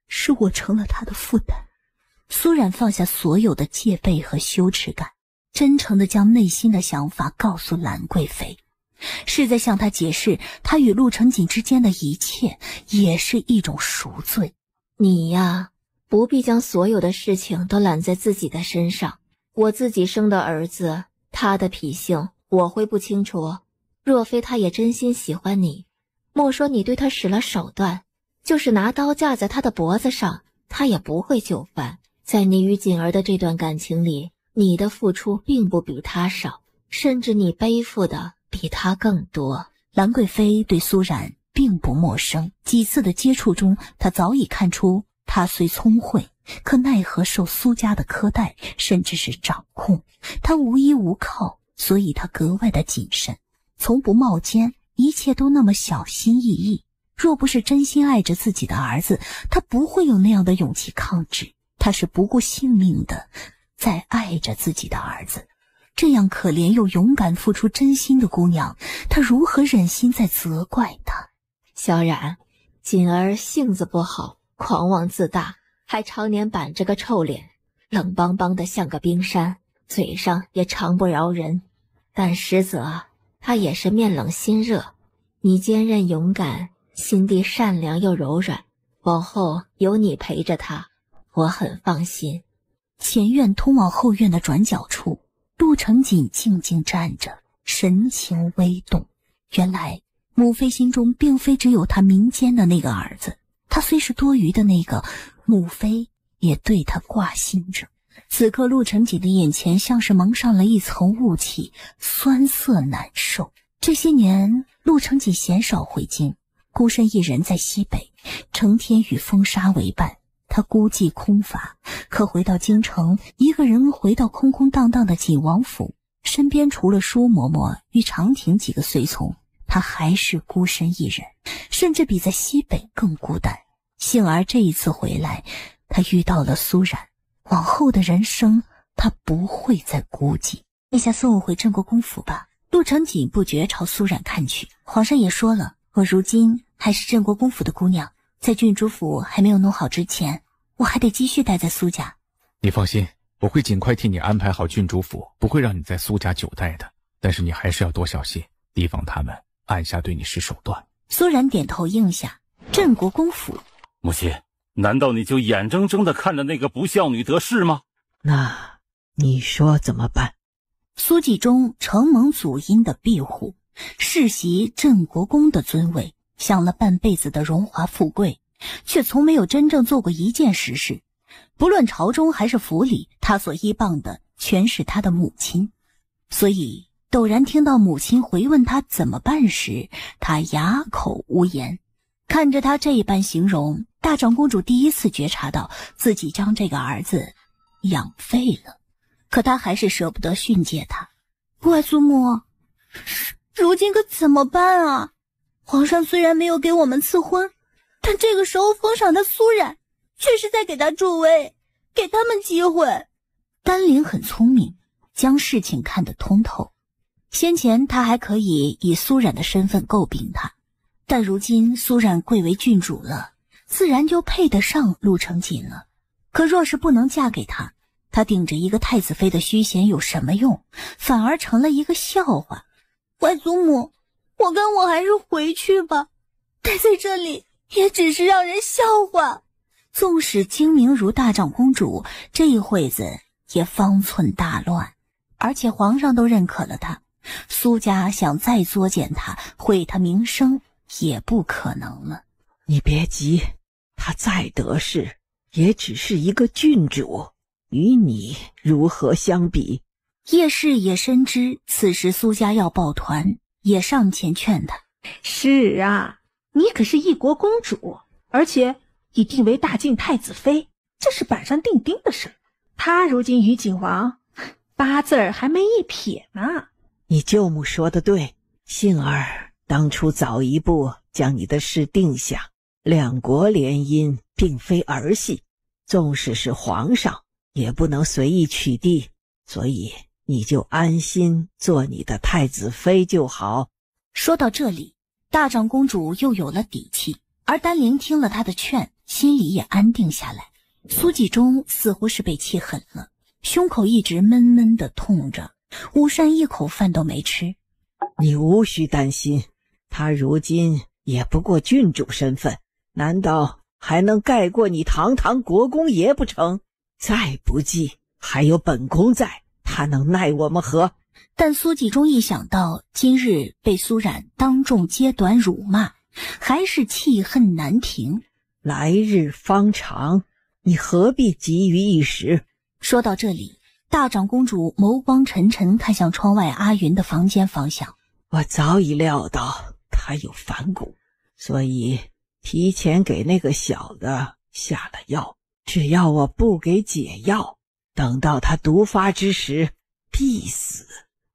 是我成了他的负担。苏冉放下所有的戒备和羞耻感，真诚地将内心的想法告诉兰贵妃，是在向她解释她与陆承锦之间的一切也是一种赎罪。你呀，不必将所有的事情都揽在自己的身上，我自己生的儿子，他的脾性我会不清楚。若非他也真心喜欢你，莫说你对他使了手段，就是拿刀架在他的脖子上，他也不会就范。在你与锦儿的这段感情里，你的付出并不比他少，甚至你背负的比他更多。兰贵妃对苏冉并不陌生，几次的接触中，她早已看出他虽聪慧，可奈何受苏家的苛待，甚至是掌控，他无依无靠，所以他格外的谨慎，从不冒尖，一切都那么小心翼翼。若不是真心爱着自己的儿子，他不会有那样的勇气抗旨。他是不顾性命的在爱着自己的儿子。这样可怜又勇敢付出真心的姑娘，他如何忍心再责怪她？小冉，锦儿性子不好，狂妄自大，还常年板着个臭脸，冷邦邦的像个冰山，嘴上也常不饶人，但实则他也是面冷心热。你坚韧勇敢，心地善良又柔软，往后有你陪着他，我很放心。前院通往后院的转角处，陆成锦静静站着，神情微动。原来母妃心中并非只有他民间的那个儿子，他虽是多余的那个，母妃也对他挂心着。此刻陆成锦的眼前像是蒙上了一层雾气，酸涩难受。这些年陆成锦鲜少回京，孤身一人在西北，成天与风沙为伴。他孤寂空乏，可回到京城，一个人回到空空荡荡的锦王府，身边除了舒嬷嬷与长亭几个随从，他还是孤身一人，甚至比在西北更孤单。幸而这一次回来，他遇到了苏冉，往后的人生他不会再孤寂。陛下送我回镇国公府吧。陆成锦不觉朝苏冉看去，皇上也说了，我如今还是镇国公府的姑娘，在郡主府还没有弄好之前，我还得继续待在苏家。你放心，我会尽快替你安排好郡主府，不会让你在苏家久待的。但是你还是要多小心，提防他们暗下对你使手段。苏冉点头应下。镇国公府，母亲，难道你就眼睁睁地看着那个不孝女得势吗？那你说怎么办？苏纪忠承蒙祖荫的庇护，世袭镇国公的尊位，享了半辈子的荣华富贵，却从没有真正做过一件实事。不论朝中还是府里，他所依傍的全是他的母亲。所以陡然听到母亲回问他怎么办时，他哑口无言。看着他这般形容，大长公主第一次觉察到自己将这个儿子养废了，可他还是舍不得训诫他。外祖母，如今可怎么办啊？皇上虽然没有给我们赐婚，但这个时候封赏的苏冉却是在给他助威，给他们机会。丹陵很聪明，将事情看得通透。先前他还可以以苏冉的身份诟病他，但如今苏冉贵为郡主了，自然就配得上陆成锦了。可若是不能嫁给他，他顶着一个太子妃的虚衔有什么用？反而成了一个笑话。外祖母，我跟我还是回去吧，待在这里也只是让人笑话。纵使精明如大长公主，这一会子也方寸大乱，而且皇上都认可了他，苏家想再作践他，毁他名声也不可能了。你别急，他再得势也只是一个郡主，与你如何相比？叶氏也深知此时苏家要抱团，也上前劝他。是啊，你可是一国公主，而且已定为大晋太子妃，这是板上钉钉的事。他如今与景王八字儿还没一撇呢。你舅母说的对，幸儿当初早一步将你的事定下，两国联姻并非儿戏，纵使是皇上也不能随意取缔，所以你就安心做你的太子妃就好。说到这里，大长公主又有了底气，而丹陵听了她的劝，心里也安定下来。苏纪忠似乎是被气狠了，胸口一直闷闷地痛着，午膳一口饭都没吃。你无需担心，他如今也不过郡主身份，难道还能盖过你堂堂国公爷不成？再不济还有本宫在，他能奈我们何？但苏纪忠一想到今日被苏冉当众揭短辱骂，还是气恨难平。来日方长，你何必急于一时？说到这里，大长公主眸光沉沉看向窗外阿云的房间方向。我早已料到他有反骨，所以提前给那个小的下了药。只要我不给解药，等到他毒发之时，必死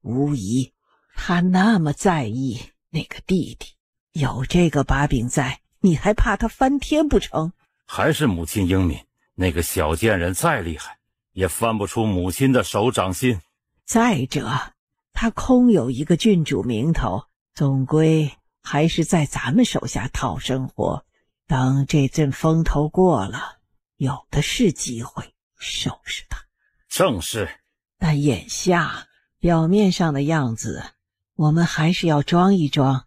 无疑。他那么在意那个弟弟，有这个把柄在，你还怕他翻天不成？还是母亲英明，那个小贱人再厉害，也翻不出母亲的手掌心。再者，他空有一个郡主名头，总归还是在咱们手下讨生活。等这阵风头过了，有的是机会收拾他。正是。但眼下表面上的样子，我们还是要装一装。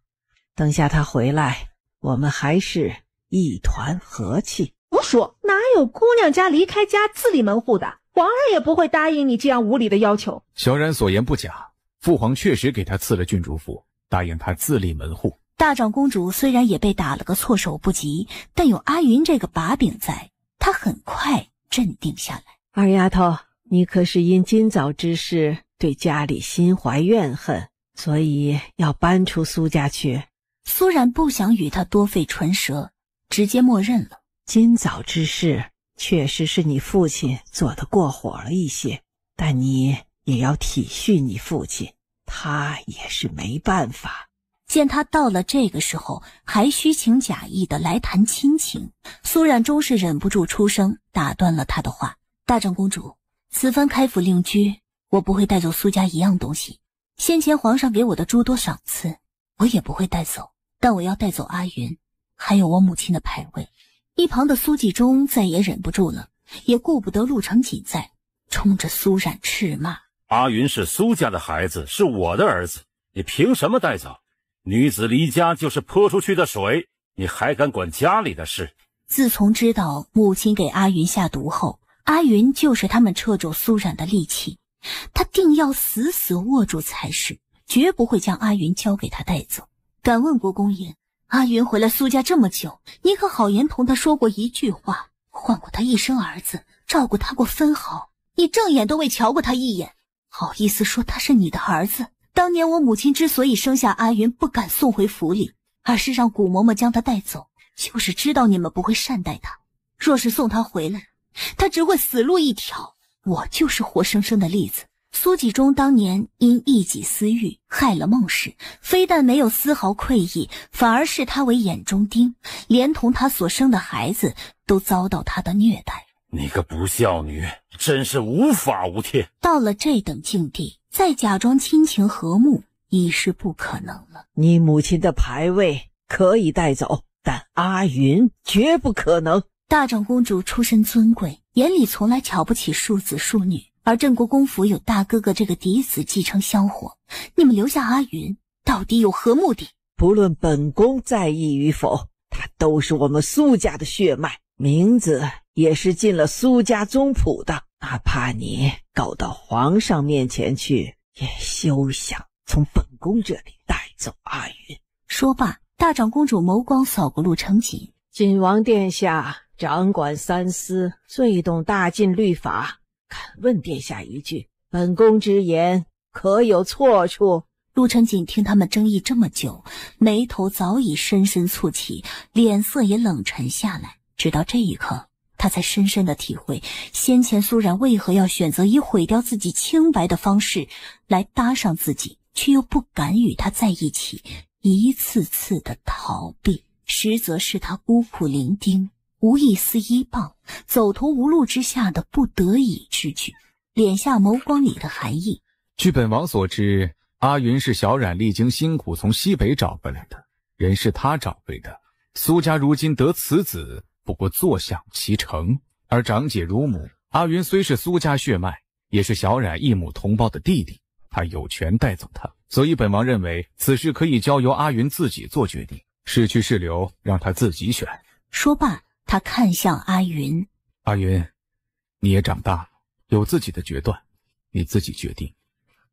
等下他回来，我们还是一团和气。胡说，哪有姑娘家离开家自立门户的？皇上也不会答应你这样无理的要求。小冉所言不假，父皇确实给他赐了郡主府，答应他自立门户。大长公主虽然也被打了个措手不及，但有阿云这个把柄在，她很快镇定下来。二丫头，你可是因今早之事对家里心怀怨恨，所以要搬出苏家去？苏冉不想与他多费唇舌，直接默认了。今早之事确实是你父亲做得过火了一些，但你也要体恤你父亲，他也是没办法。见他到了这个时候还虚情假意的来谈亲情，苏冉终是忍不住出声打断了他的话。大长公主，此番开府令居，我不会带走苏家一样东西。先前皇上给我的诸多赏赐，我也不会带走，但我要带走阿云，还有我母亲的牌位。一旁的苏纪忠再也忍不住了，也顾不得陆成锦在，冲着苏冉斥骂：阿云是苏家的孩子，是我的儿子，你凭什么带走？女子离家就是泼出去的水，你还敢管家里的事？自从知道母亲给阿云下毒后，阿云就是他们掣肘苏冉的利器，他定要死死握住才是，绝不会将阿云交给他带走。敢问国公爷，阿云回来苏家这么久，你可好言同他说过一句话，换过他一生儿子，照顾他过分毫，你正眼都未瞧过他一眼，好意思说他是你的儿子？当年我母亲之所以生下阿云不敢送回府里，而是让古嬷嬷将他带走，就是知道你们不会善待他，若是送他回来，他只会死路一条。我就是活生生的例子。苏纪忠当年因一己私欲害了孟氏，非但没有丝毫愧意，反而视他为眼中钉，连同他所生的孩子都遭到他的虐待。你个不孝女，真是无法无天。到了这等境地，再假装亲情和睦已是不可能了。你母亲的牌位可以带走，但阿云绝不可能。大长公主出身尊贵，眼里从来瞧不起庶子庶女，而镇国公府有大哥哥这个嫡子继承香火，你们留下阿云到底有何目的？不论本宫在意与否，他都是我们苏家的血脉，名字也是进了苏家宗谱的，哪怕你告到皇上面前去，也休想从本宫这里带走阿云。说罢，大长公主眸光扫过陆成锦。谨王殿下掌管三司，最懂大禁律法，敢问殿下一句，本宫之言可有错处？陆成锦听他们争议这么久，眉头早已深深蹙起，脸色也冷沉下来。直到这一刻，他才深深地体会先前苏冉为何要选择以毁掉自己清白的方式来搭上自己，却又不敢与他在一起，一次次的逃避，实则是他孤苦伶仃，无一丝依傍，走投无路之下的不得已之举，脸下眸光里的含义。据本王所知，阿云是小冉历经辛苦从西北找回来的，人是他找回的。苏家如今得此子，不过坐享其成。而长姐如母，阿云虽是苏家血脉，也是小冉一母同胞的弟弟，他有权带走他。所以本王认为此事可以交由阿云自己做决定，是去是留让他自己选。说罢，他看向阿云。阿云，你也长大了，有自己的决断。你自己决定。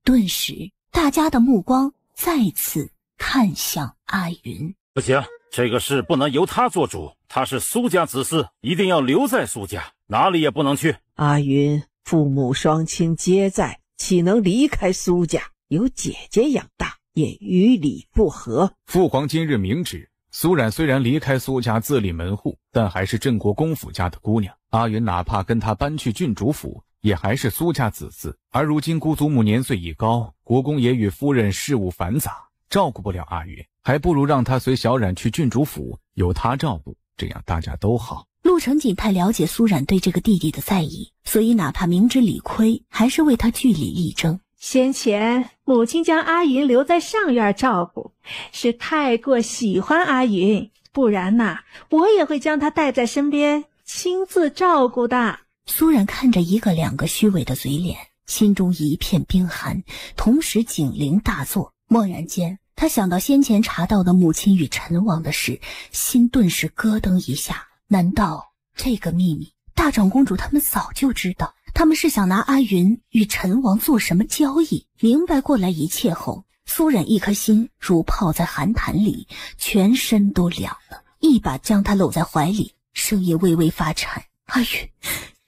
顿时，大家的目光再次看向阿云。不行，这个事不能由他做主，他是苏家子嗣，一定要留在苏家，哪里也不能去。阿云父母双亲皆在，岂能离开苏家？有姐姐养大，也与理不合。父皇今日明旨，苏冉虽然离开苏家自立门户，但还是镇国公府家的姑娘。阿云哪怕跟她搬去郡主府，也还是苏家子嗣。而如今姑祖母年岁已高，国公也与夫人事务繁杂，照顾不了阿云，还不如让她随小冉去郡主府，由她照顾，这样大家都好。陆承锦太了解苏冉对这个弟弟的在意，所以哪怕明知理亏，还是为他据理力争。先前母亲将阿云留在上院照顾，是太过喜欢阿云，不然呐，我也会将她带在身边，亲自照顾的。苏冉看着一个两个虚伪的嘴脸，心中一片冰寒，同时警铃大作。蓦然间，他想到先前查到的母亲与陈王的事，心顿时咯噔一下。难道这个秘密大长公主他们早就知道？他们是想拿阿云与陈王做什么交易？明白过来一切后，苏冉一颗心如泡在寒潭里，全身都凉了，一把将他搂在怀里，声音微微发颤：“阿云，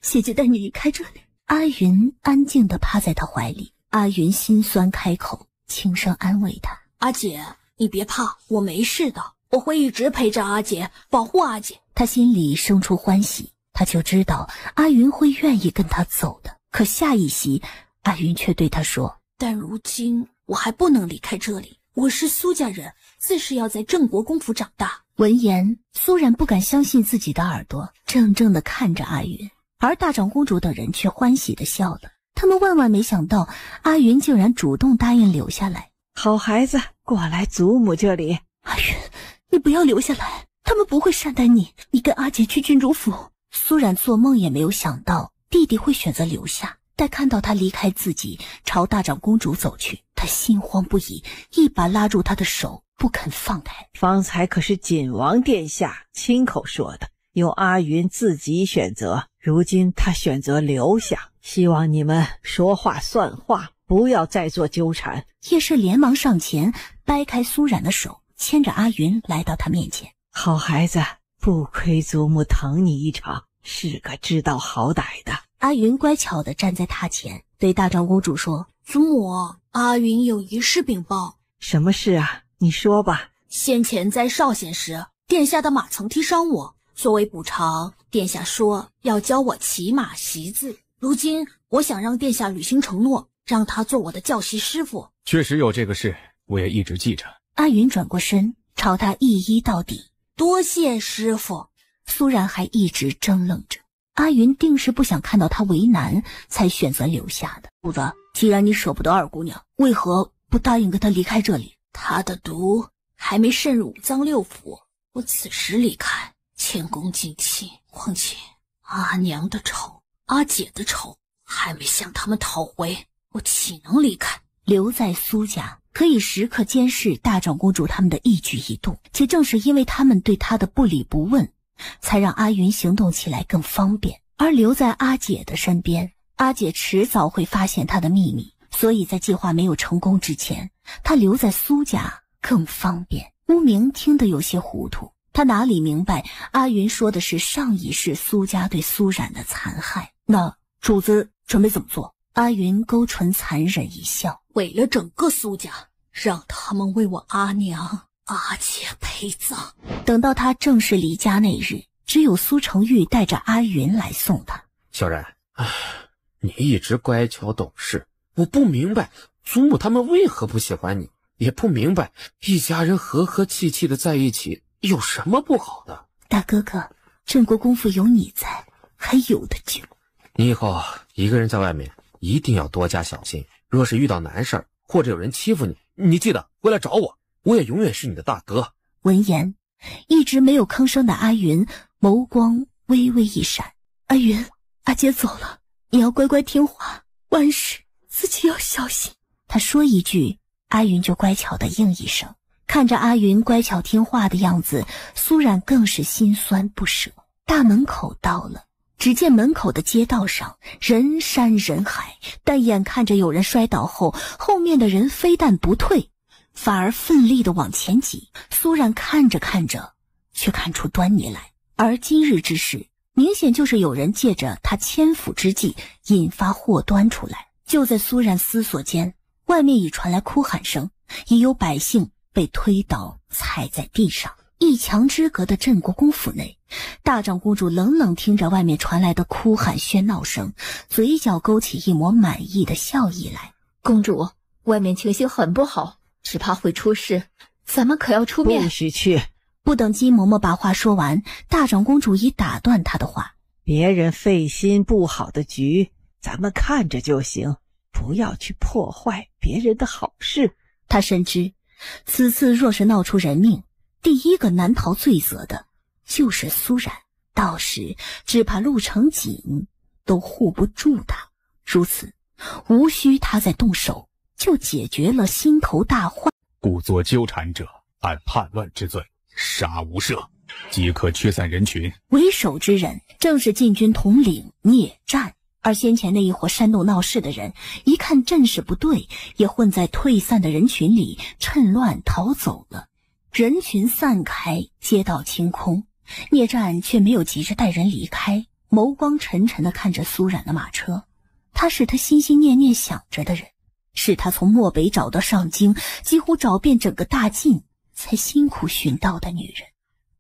姐姐带你离开这里。”阿云安静地趴在他怀里，阿云心酸开口，轻声安慰他：“阿姐，你别怕，我没事的，我会一直陪着阿姐，保护阿姐。”他心里生出欢喜，他就知道阿云会愿意跟他走的。可下一席，阿云却对他说：“但如今我还不能离开这里，我是苏家人，自是要在镇国公府长大。”闻言，苏冉不敢相信自己的耳朵，怔怔地看着阿云，而大长公主等人却欢喜地笑了。他们万万没想到，阿云竟然主动答应留下来。好孩子，过来祖母这里。阿云，你不要留下来，他们不会善待你，你跟阿姐去郡主府。苏冉做梦也没有想到弟弟会选择留下，待看到他离开自己，朝大长公主走去，他心慌不已，一把拉住他的手，不肯放开。方才可是锦王殿下亲口说的，由阿云自己选择，如今他选择留下，希望你们说话算话，不要再做纠缠。叶氏连忙上前掰开苏冉的手，牵着阿云来到他面前。好孩子，不亏祖母疼你一场，是个知道好歹的。阿云乖巧地站在榻前，对大长公主说：“祖母，阿云有一事禀报。”什么事啊？你说吧。先前在少县时，殿下的马曾踢伤我，作为补偿，殿下说要教我骑马习字。如今我想让殿下履行承诺，让他做我的教习师傅。确实有这个事，我也一直记着。阿云转过身，朝他一一到底。多谢师傅。苏冉还一直怔愣着，阿云定是不想看到他为难，才选择留下的。主子，既然你舍不得二姑娘，为何不答应跟她离开这里？她的毒还没渗入五脏六腑，我此时离开，前功尽弃。况且阿娘的仇，阿姐的仇还没向他们讨回，我岂能离开？留在苏家，可以时刻监视大长公主他们的一举一动，且正是因为他们对她的不理不问，才让阿云行动起来更方便。而留在阿姐的身边，阿姐迟早会发现她的秘密，所以在计划没有成功之前，她留在苏家更方便。乌明听得有些糊涂，他哪里明白阿云说的是上一世苏家对苏冉的残害。那主子准备怎么做？阿云勾唇残忍一笑：毁了整个苏家，让他们为我阿娘阿姐陪葬。等到他正式离家那日，只有苏成玉带着阿云来送他。小冉，你一直乖巧懂事，我不明白祖母他们为何不喜欢你，也不明白一家人和和气气的在一起有什么不好的。大哥哥，镇国公府有你在，还有的救。你以后一个人在外面一定要多加小心，若是遇到难事儿或者有人欺负你，你记得回来找我，我也永远是你的大哥。闻言，一直没有吭声的阿云眸光微微一闪：阿云，阿姐走了，你要乖乖听话，万事自己要小心。他说一句，阿云就乖巧的应一声。看着阿云乖巧听话的样子，苏冉更是心酸不舍。大门口到了，只见门口的街道上人山人海，但眼看着有人摔倒后，后面的人非但不退，反而奋力地往前挤。苏冉看着看着，却看出端倪来。而今日之事，明显就是有人借着他千府之计，引发祸端出来。就在苏冉思索间，外面已传来哭喊声，已有百姓被推倒踩在地上。一墙之隔的镇国公府内，大长公主冷冷听着外面传来的哭喊喧闹声，嘴角勾起一抹满意的笑意来。公主，外面情形很不好，只怕会出事，咱们可要出面。不许去！不等金嬷嬷把话说完，大长公主已打断她的话。别人费心布好的局，咱们看着就行，不要去破坏别人的好事。她深知，此次若是闹出人命，第一个难逃罪责的就是苏冉，到时只怕陆成锦都护不住他。如此，无需他再动手，就解决了心头大患。故作纠缠者，按叛乱之罪杀无赦，即可驱散人群。为首之人正是禁军统领聂战，而先前那一伙煽动闹事的人，一看阵势不对，也混在退散的人群里，趁乱逃走了。人群散开，街道清空，聂战却没有急着带人离开，眸光沉沉地看着苏冉的马车。他是他心心念念想着的人，是他从漠北找到上京，几乎找遍整个大晋，才辛苦寻到的女人。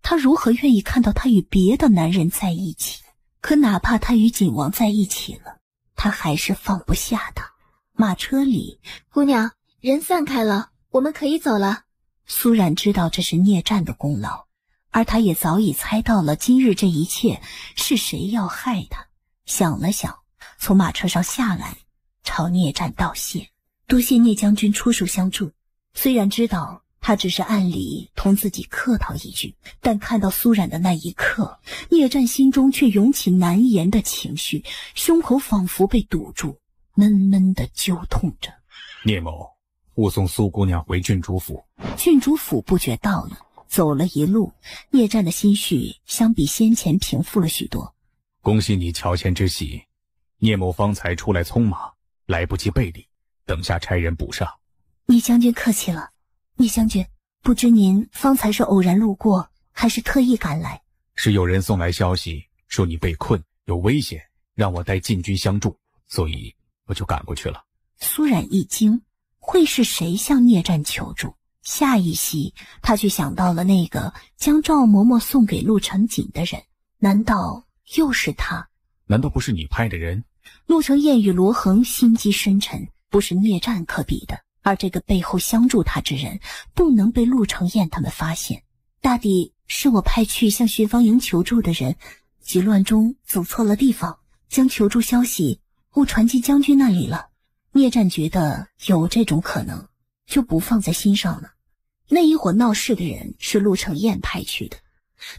他如何愿意看到她与别的男人在一起？可哪怕他与景王在一起了，他还是放不下他。马车里，姑娘，人散开了，我们可以走了。苏冉知道这是聂战的功劳，而他也早已猜到了今日这一切是谁要害他。想了想，从马车上下来，朝聂战道谢。多谢聂将军出手相助。虽然知道他只是暗里同自己客套一句，但看到苏冉的那一刻，聂战心中却涌起难言的情绪，胸口仿佛被堵住，闷闷地揪痛着。聂某护送苏姑娘回郡主府。郡主府不觉到了，走了一路，聂战的心绪相比先前平复了许多。恭喜你乔迁之喜，聂某方才出来匆忙，来不及备礼，等下差人补上。聂将军客气了。聂将军，不知您方才是偶然路过，还是特意赶来？是有人送来消息，说你被困有危险，让我带禁军相助，所以我就赶过去了。苏冉一惊，会是谁向聂战求助？下一息，他却想到了那个将赵嬷嬷送给陆成锦的人，难道又是他？难道不是你派的人？陆成燕与罗恒心机深沉，不是聂战可比的，而这个背后相助他之人，不能被陆成燕他们发现。大抵是我派去向巡防营求助的人，急乱中走错了地方，将求助消息误传进将军那里了。聂战觉得有这种可能，就不放在心上了。那一伙闹事的人是陆成燕派去的，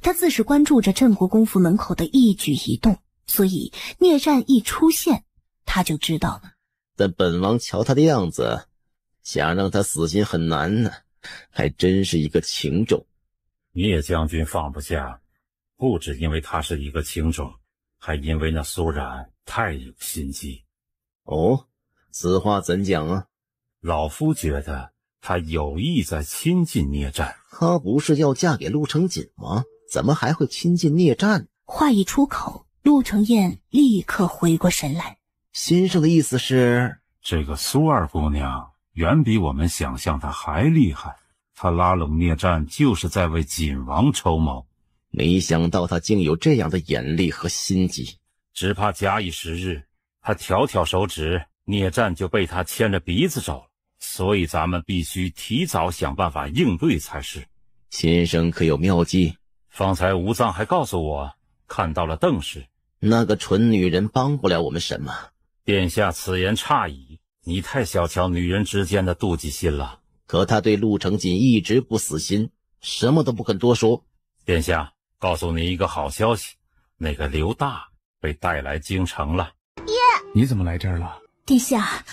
他自是关注着镇国公府门口的一举一动，所以聂战一出现，他就知道了。但本王瞧他的样子，想让他死心很难呢，还真是一个情种。聂将军放不下，不只因为他是一个情种，还因为那苏冉太有心机。哦，此话怎讲啊？老夫觉得他有意在亲近聂战。她不是要嫁给陆成锦吗？怎么还会亲近聂战？话一出口，陆成燕立刻回过神来。先生的意思是，这个苏二姑娘远比我们想象的还厉害，她拉拢聂战就是在为锦王筹谋。没想到她竟有这样的眼力和心机。只怕假以时日，她挑挑手指，聂战就被她牵着鼻子走了。所以咱们必须提早想办法应对才是。先生可有妙计？方才吴藏还告诉我看到了邓氏。那个蠢女人帮不了我们什么。殿下此言差矣，你太小瞧女人之间的妒忌心了。可他对陆成锦一直不死心，什么都不肯多说。殿下，告诉你一个好消息，那个刘大被带来京城了。爷，你怎么来这儿了？殿下，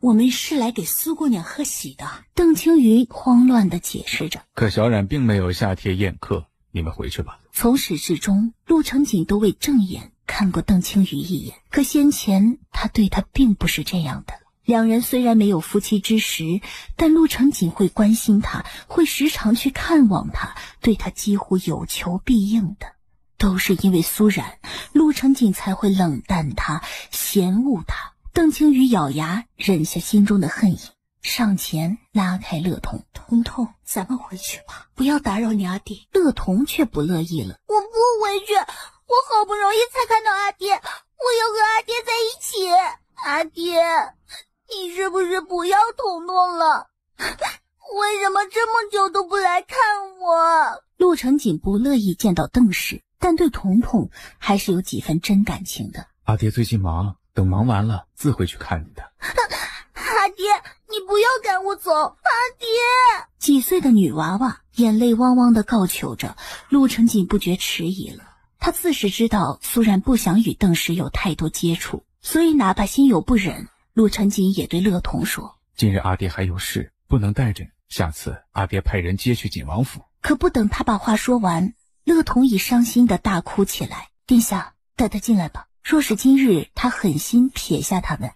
我们是来给苏姑娘贺喜的。邓青云慌乱地解释着。可小冉并没有下帖宴客，你们回去吧。从始至终，陆成锦都为正眼看过邓青雨一眼，可先前他对她并不是这样的。两人虽然没有夫妻之实，但陆成锦会关心她，会时常去看望她，对她几乎有求必应的。都是因为苏冉，陆成锦才会冷淡她，嫌恶她。邓青雨咬牙忍下心中的恨意，上前拉开乐童：“彤彤，咱们回去吧，不要打扰你阿爹。”乐童却不乐意了：“我不回去，我好不容易才看到阿爹，我要和阿爹在一起。阿爹，你是不是不要彤彤了？为什么这么久都不来看我？”陆成锦不乐意见到邓氏，但对彤彤还是有几分真感情的。阿爹最近忙，等忙完了自会去看你的。阿爹，你不要赶我走，阿爹！几岁的女娃娃眼泪汪汪地告求着，陆成锦不觉迟疑了。他自是知道苏冉不想与邓氏有太多接触，所以哪怕心有不忍，陆成锦也对乐童说：“今日阿爹还有事，不能带着你，下次阿爹派人接去锦王府。”可不等他把话说完，乐童已伤心地大哭起来：“殿下，带他进来吧。若是今日他狠心撇下他们，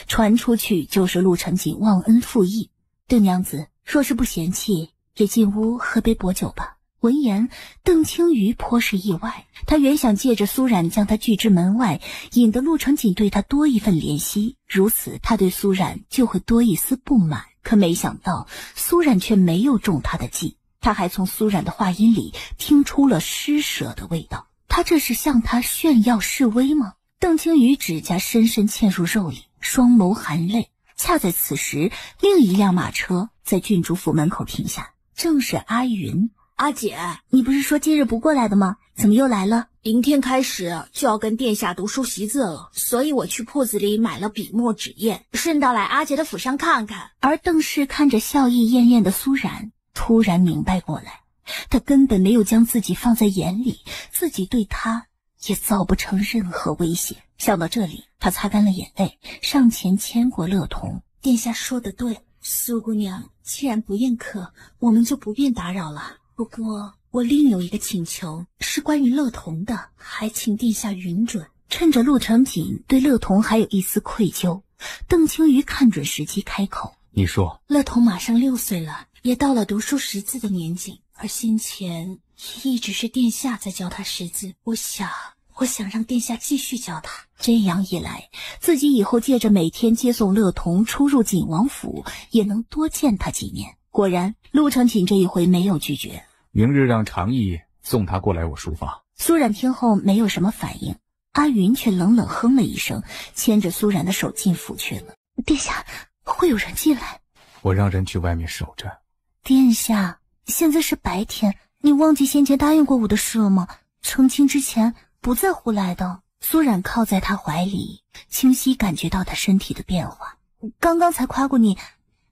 传出去就是陆成锦忘恩负义。邓娘子若是不嫌弃，也进屋喝杯薄酒吧。”闻言，邓青瑜颇是意外，他原想借着苏冉将他拒之门外，引得陆成锦对他多一份怜惜，如此他对苏冉就会多一丝不满。可没想到苏冉却没有中他的计，他还从苏冉的话音里听出了施舍的味道。他这是向他炫耀示威吗？邓青瑜指甲深深嵌入肉里，双眸含泪。恰在此时，另一辆马车在郡主府门口停下，正是阿云。阿姐，你不是说今日不过来的吗？怎么又来了？明天开始就要跟殿下读书习字了，所以我去铺子里买了笔墨纸砚，顺道来阿姐的府上看看。而邓氏看着笑意艳艳的苏冉，突然明白过来，他根本没有将自己放在眼里，自己对他也造不成任何威胁。想到这里，他擦干了眼泪，上前牵过乐童：“殿下说得对，苏姑娘既然不宴客，我们就不便打扰了。不过我另有一个请求，是关于乐童的，还请殿下允准。”趁着陆成锦对乐童还有一丝愧疚，邓青瑜看准时机开口：“你说。”乐童马上6岁了，也到了读书识字的年纪，而先前也一直是殿下在教他识字，我想让殿下继续教他。这样一来，自己以后借着每天接送乐童出入锦王府，也能多见他几面。果然，陆成锦这一回没有拒绝。明日让常毅送他过来我书房。苏冉听后没有什么反应，阿云却冷冷哼了一声，牵着苏冉的手进府去了。殿下，会有人进来。我让人去外面守着。殿下，现在是白天，你忘记先前答应过我的事了吗？成亲之前不在乎来的。苏冉靠在他怀里，清晰感觉到他身体的变化。刚刚才夸过你，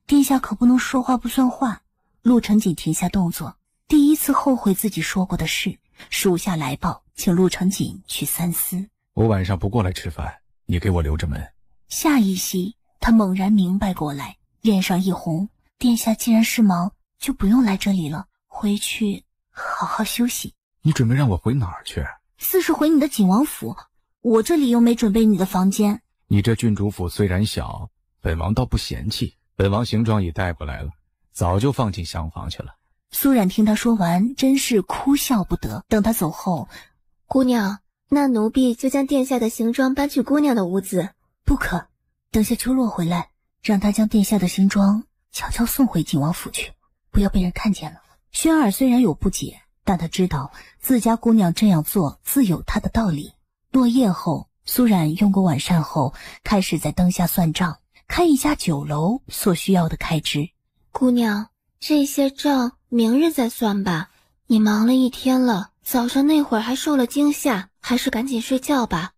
殿下可不能说话不算话。陆成锦停下动作，第一次后悔自己说过的事，属下来报，请陆成锦去三思。我晚上不过来吃饭，你给我留着门。下一息，他猛然明白过来，脸上一红。殿下既然是忙，就不用来这里了，回去好好休息。你准备让我回哪儿去？自是回你的锦王府，我这里又没准备你的房间。你这郡主府虽然小，本王倒不嫌弃。本王行装也带过来了，早就放进厢房去了。苏冉听他说完，真是哭笑不得。等他走后，姑娘，那奴婢就将殿下的行装搬去姑娘的屋子。不可，等下秋落回来，让他将殿下的行装悄悄送回锦王府去，不要被人看见了。轩儿虽然有不解，但他知道自家姑娘这样做自有她的道理。落夜后，苏冉用过晚膳后，开始在灯下算账，看一家酒楼所需要的开支。姑娘，这些账明日再算吧。你忙了一天了，早上那会儿还受了惊吓，还是赶紧睡觉吧。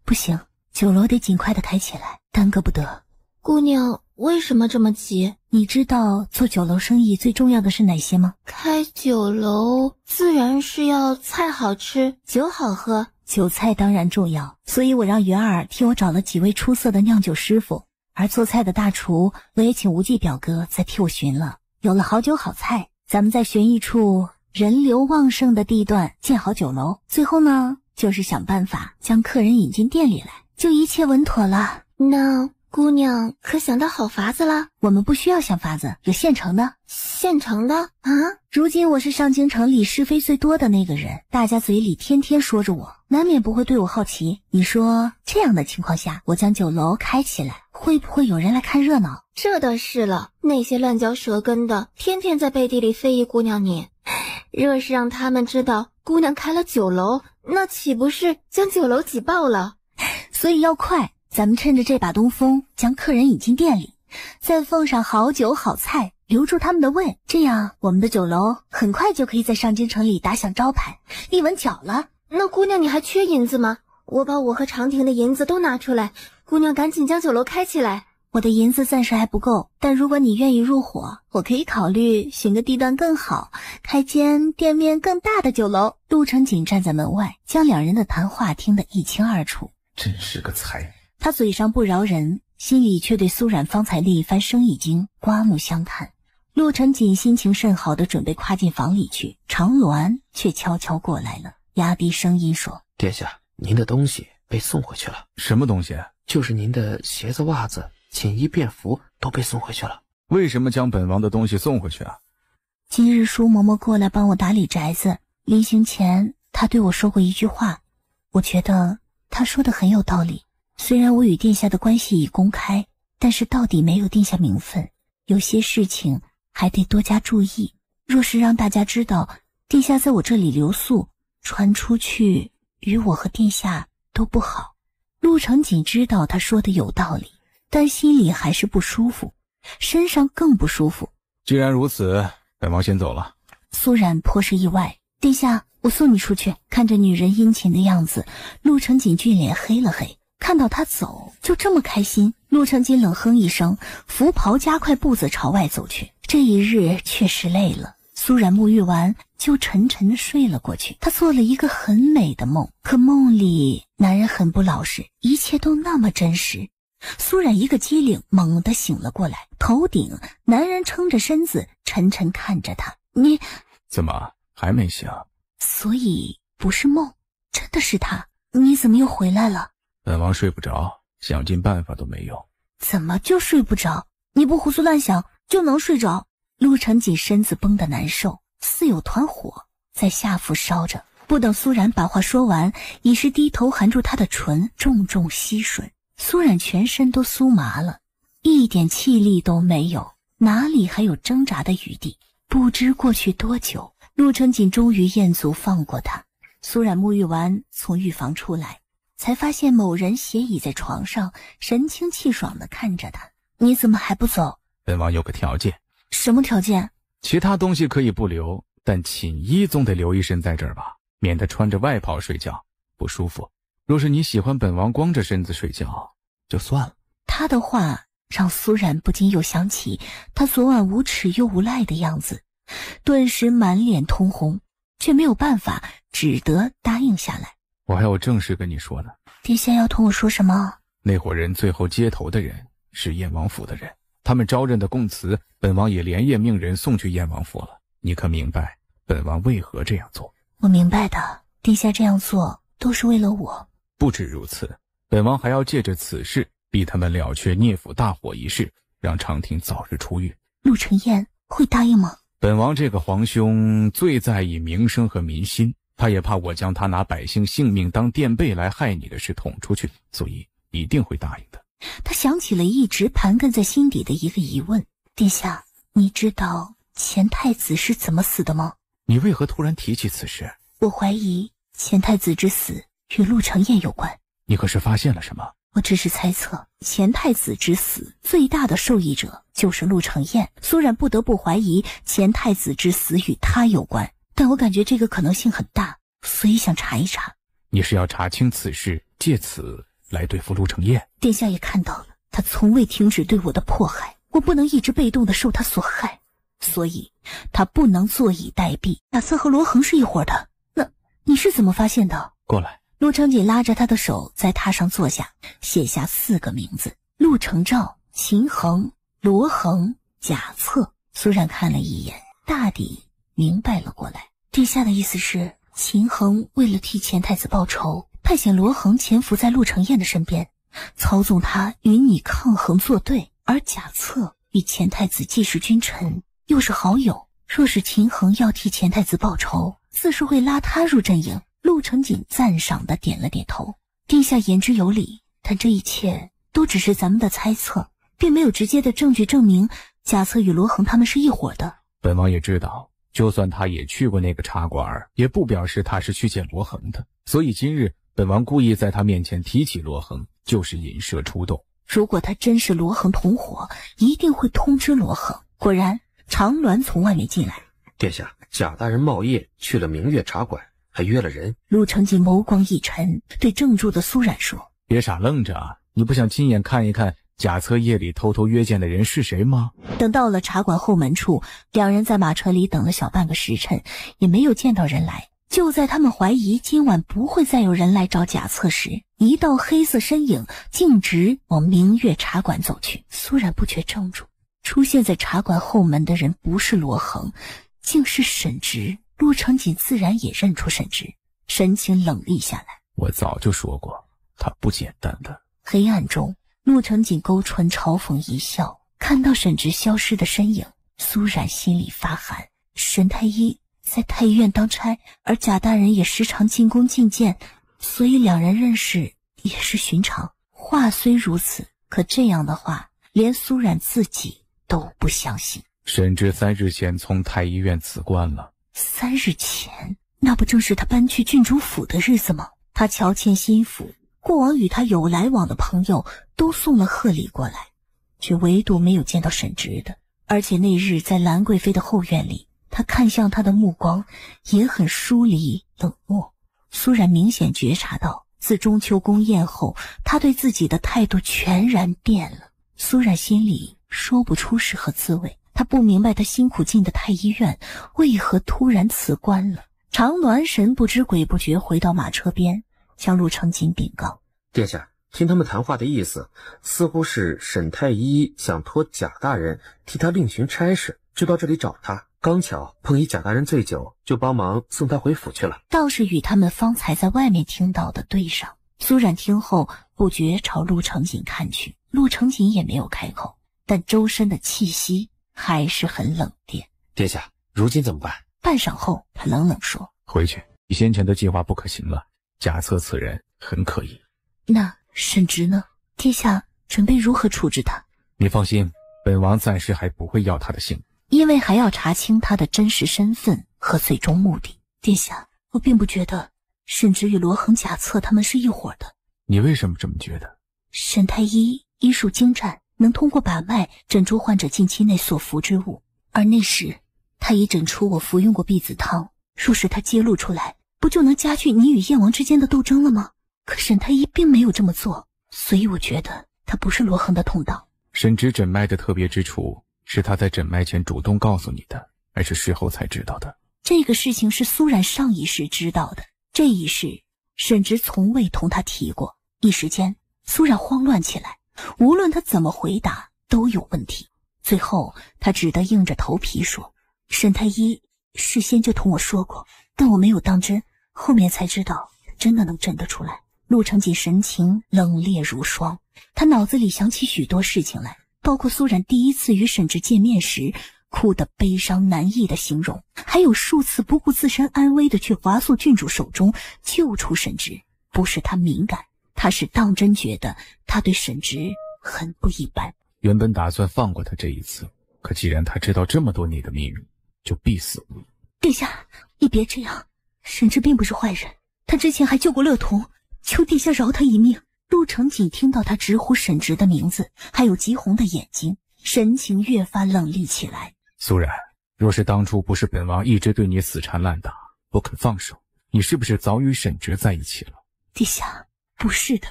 不行，酒楼得尽快的开起来，耽搁不得。姑娘，为什么这么急？你知道做酒楼生意最重要的是哪些吗？开酒楼自然是要菜好吃，酒好喝。酒菜当然重要，所以我让元儿替我找了几位出色的酿酒师傅，而做菜的大厨我也请无忌表哥再替我寻了。有了好酒好菜，咱们再寻一处人流旺盛的地段建好酒楼，最后呢就是想办法将客人引进店里来，就一切稳妥了。那姑娘可想到好法子了？我们不需要想法子，有现成的。现成的啊？如今我是上京城里是非最多的那个人，大家嘴里天天说着我，难免不会对我好奇。你说这样的情况下，我将酒楼开起来，会不会有人来看热闹？这倒是了，那些乱嚼舌根的，天天在背地里非议姑娘你。若是让他们知道姑娘开了酒楼，那岂不是将酒楼挤爆了？所以要快，咱们趁着这把东风，将客人引进店里，再奉上好酒好菜，留住他们的胃，这样我们的酒楼很快就可以在上京城里打响招牌，立稳脚了。那姑娘你还缺银子吗？我把我和长亭的银子都拿出来，姑娘赶紧将酒楼开起来。我的银子暂时还不够，但如果你愿意入伙，我可以考虑寻个地段更好，开间店面更大的酒楼。陆成锦站在门外，将两人的谈话听得一清二楚。真是个才！他嘴上不饶人，心里却对苏冉方才那一番生意经刮目相看。陆成锦心情甚好的准备跨进房里去，常鸾却悄悄过来了，压低声音说：殿下，您的东西被送回去了。什么东西？就是您的鞋子、袜子、锦衣便服都被送回去了。为什么将本王的东西送回去啊？今日舒嬷嬷过来帮我打理宅子，临行前她对我说过一句话，我觉得她说的很有道理。虽然我与殿下的关系已公开，但是到底没有定下名分，有些事情还得多加注意。若是让大家知道殿下在我这里留宿，传出去与我和殿下都不好。陆成锦知道他说的有道理，但心里还是不舒服，身上更不舒服。既然如此，本王先走了。苏冉颇是意外，殿下，我送你出去。看着女人殷勤的样子，陆成锦俊脸黑了黑，看到他走就这么开心。陆成锦冷哼一声，拂袍加快步子朝外走去。这一日确实累了，苏冉沐浴完就沉沉地睡了过去。她做了一个很美的梦，可梦里男人很不老实，一切都那么真实。苏冉一个机灵，猛地醒了过来，头顶男人撑着身子沉沉看着她。你怎么还没醒？所以不是梦，真的是他。你怎么又回来了？本王睡不着，想尽办法都没用。怎么就睡不着？你不胡思乱想就能睡着？陆成锦身子绷得难受，似有团火在下腹烧着。不等苏冉把话说完，已是低头含住他的唇，重重吸吮。苏冉全身都酥麻了，一点气力都没有，哪里还有挣扎的余地？不知过去多久，陆成锦终于咽足放过他。苏冉沐浴完从浴房出来，才发现某人斜倚在床上，神清气爽地看着他。你怎么还不走？本王有个条件。什么条件？其他东西可以不留，但寝衣总得留一身在这儿吧，免得穿着外袍睡觉不舒服。若是你喜欢本王光着身子睡觉，就算了。他的话让苏冉不禁又想起他昨晚无耻又无赖的样子，顿时满脸通红，却没有办法，只得答应下来。我还有正事跟你说呢。殿下要同我说什么？那伙人最后接头的人是燕王府的人，他们招认的供词，本王也连夜命人送去燕王府了。你可明白本王为何这样做？我明白的，殿下这样做都是为了我。不止如此，本王还要借着此事逼他们了却聂府大火一事，让长亭早日出狱。陆承彦会答应吗？本王这个皇兄最在意民生和民心，他也怕我将他拿百姓性命当垫背来害你的事捅出去，所以一定会答应的。他想起了一直盘根在心底的一个疑问。殿下，你知道前太子是怎么死的吗？你为何突然提起此事？我怀疑前太子之死与陆承彦有关。你可是发现了什么？我只是猜测，前太子之死最大的受益者就是陆承彦。苏冉不得不怀疑前太子之死与他有关，但我感觉这个可能性很大，所以想查一查。你是要查清此事，借此来对付陆承彦？殿下也看到了，他从未停止对我的迫害，我不能一直被动地受他所害，所以他不能坐以待毙。亚瑟和罗恒是一伙的，那你是怎么发现的？过来。陆成锦拉着他的手在榻上坐下，写下4个名字：陆承照、秦恒、罗恒、贾策。苏冉看了一眼，大抵明白了过来。殿下的意思是，秦衡为了替前太子报仇，派遣罗衡潜伏在陆承彦的身边，操纵他与你抗衡作对。而贾策与前太子既是君臣，又是好友，若是秦衡要替前太子报仇，自是会拉他入阵营。陆承锦赞赏地点了点头，殿下言之有理，但这一切都只是咱们的猜测，并没有直接的证据证明贾策与罗衡他们是一伙的。本王也知道，就算他也去过那个茶馆，也不表示他是去见罗衡的。所以今日本王故意在他面前提起罗衡，就是引蛇出洞。如果他真是罗衡同伙，一定会通知罗衡。果然，长鸾从外面进来。殿下，贾大人冒夜去了明月茶馆，还约了人。陆承锦眸光一沉，对正住的苏冉说：别傻愣着啊，你不想亲眼看一看贾策夜里偷偷约见的人是谁吗？等到了茶馆后门处，两人在马车里等了小半个时辰，也没有见到人来。就在他们怀疑今晚不会再有人来找贾策时，一道黑色身影径直往明月茶馆走去。苏冉不觉怔住，出现在茶馆后门的人不是罗衡，竟是沈直。陆承锦自然也认出沈直，神情冷厉下来。我早就说过，他不简单的。黑暗中，陆承锦勾唇嘲讽一笑，看到沈直消失的身影，苏冉心里发寒。沈太医在太医院当差，而贾大人也时常进宫觐见，所以两人认识也是寻常。话虽如此，可这样的话连苏冉自己都不相信。沈直3日前从太医院辞官了。3日前，那不正是他搬去郡主府的日子吗？他乔迁新府，过往与他有来往的朋友都送了贺礼过来，却唯独没有见到沈直的。而且那日在兰贵妃的后院里，他看向他的目光也很疏离冷漠。苏冉明显觉察到，自中秋宫宴后，他对自己的态度全然变了。苏冉心里说不出是何滋味，他不明白他辛苦进的太医院为何突然辞官了。长鸾神不知鬼不觉回到马车边，向陆承锦禀告：殿下，听他们谈话的意思，似乎是沈太医想托贾大人替他另寻差事，就到这里找他。刚巧碰一贾大人醉酒，就帮忙送他回府去了。倒是与他们方才在外面听到的对上。苏冉听后不觉朝陆承锦看去，陆承锦也没有开口，但周身的气息还是很冷冽。殿下，如今怎么办？半晌后，他冷冷说：回去，你先前的计划不可行了。贾策此人很可疑。那沈直呢？殿下准备如何处置他？你放心，本王暂时还不会要他的性，因为还要查清他的真实身份和最终目的。殿下，我并不觉得沈直与罗衡、贾策他们是一伙的。你为什么这么觉得？沈太医医术精湛，能通过把脉诊出患者近期内所服之物，而那时他已诊出我服用过避子汤，若是他揭露出来，不就能加剧你与燕王之间的斗争了吗？可沈太医并没有这么做，所以我觉得他不是罗衡的同道。沈直诊脉的特别之处，是他在诊脉前主动告诉你的，还是事后才知道的？这个事情是苏冉上一世知道的，这一世沈直从未同他提过。一时间苏冉慌乱起来，无论他怎么回答都有问题。最后他只得硬着头皮说：沈太医事先就同我说过，但我没有当真，后面才知道真的能诊得出来。陆承锦神情冷冽如霜，他脑子里想起许多事情来，包括苏冉第一次与沈直见面时哭得悲伤难抑的形容，还有数次不顾自身安危的去华素郡主手中救出沈直。不是他敏感，他是当真觉得他对沈直很不一般。原本打算放过他这一次，可既然他知道这么多你的秘密，就必死无疑。殿下，你别这样，沈直并不是坏人，他之前还救过乐童，求殿下饶他一命。陆承锦听到他直呼沈直的名字，还有急红的眼睛，神情越发冷厉起来。苏冉，若是当初不是本王一直对你死缠烂打，不肯放手，你是不是早与沈直在一起了？殿下，不是的，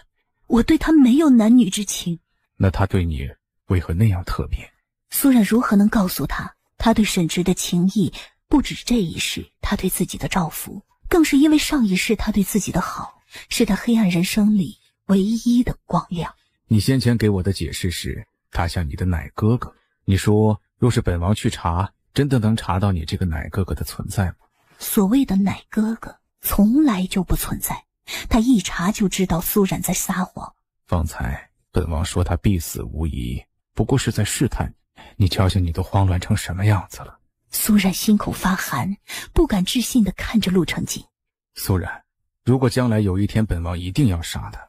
我对他没有男女之情。那他对你为何那样特别？苏冉如何能告诉他，他对沈直的情谊不止这一世他对自己的照拂，更是因为上一世他对自己的好，是他黑暗人生里唯一的光亮。你先前给我的解释是，他像你的奶哥哥。你说，若是本王去查，真的能查到你这个奶哥哥的存在吗？所谓的奶哥哥，从来就不存在。他一查就知道苏冉在撒谎。方才本王说他必死无疑，不过是在试探你。瞧瞧你都慌乱成什么样子了。苏冉心口发寒，不敢置信地看着陆成锦。苏冉，如果将来有一天本王一定要杀他，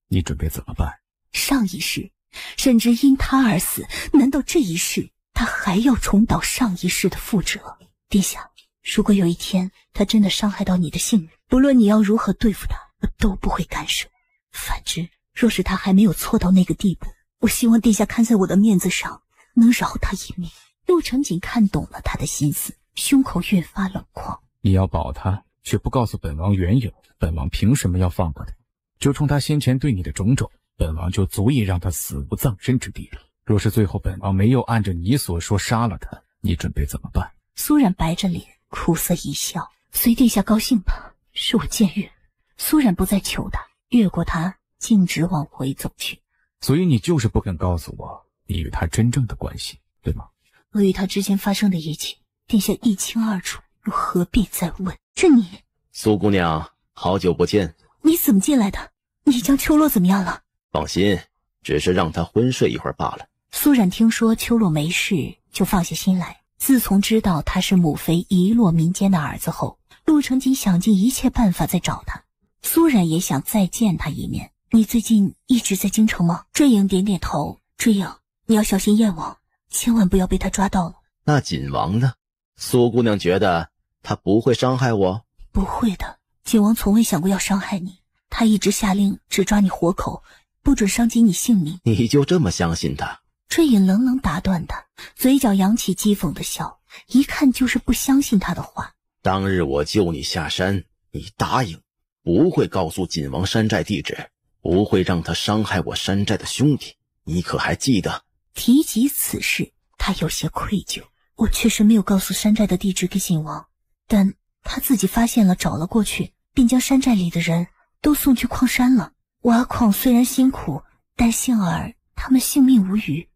你准备怎么办？上一世，甚至因他而死，难道这一世他还要重蹈上一世的覆辙？殿下，如果有一天他真的伤害到你的性命，不论你要如何对付他，我都不会干涉。反之，若是他还没有错到那个地步，我希望殿下看在我的面子上，能饶他一命。陆成锦看懂了他的心思，胸口越发冷旷。你要保他，却不告诉本王缘由，本王凭什么要放过他？就冲他先前对你的种种，本王就足以让他死无葬身之地了。若是最后本王没有按着你所说杀了他，你准备怎么办？苏冉白着脸，苦涩一笑，随殿下高兴吧，是我僭越。苏冉不再求他，越过他，径直往回走去。所以你就是不肯告诉我你与他真正的关系，对吗？我与他之间发生的一切，殿下一清二楚，又何必再问？这你……苏姑娘，好久不见。你怎么进来的？你将秋落怎么样了？放心，只是让他昏睡一会儿罢了。苏冉听说秋落没事，就放下心来。自从知道他是母妃遗落民间的儿子后，陆成锦想尽一切办法在找他。苏冉也想再见他一面。你最近一直在京城吗？坠影点点头。坠影，你要小心燕王，千万不要被他抓到了。那锦王呢？苏姑娘觉得他不会伤害我？不会的，锦王从未想过要伤害你，他一直下令只抓你活口，不准伤及你性命。你就这么相信他？坠影冷冷打断他，嘴角扬起讥讽的笑，一看就是不相信他的话。当日我救你下山，你答应不会告诉锦王山寨地址，不会让他伤害我山寨的兄弟，你可还记得？提及此事，他有些愧疚。我确实没有告诉山寨的地址给锦王，但他自己发现了，找了过去，并将山寨里的人都送去矿山了。挖矿虽然辛苦，但幸而他们性命无虞。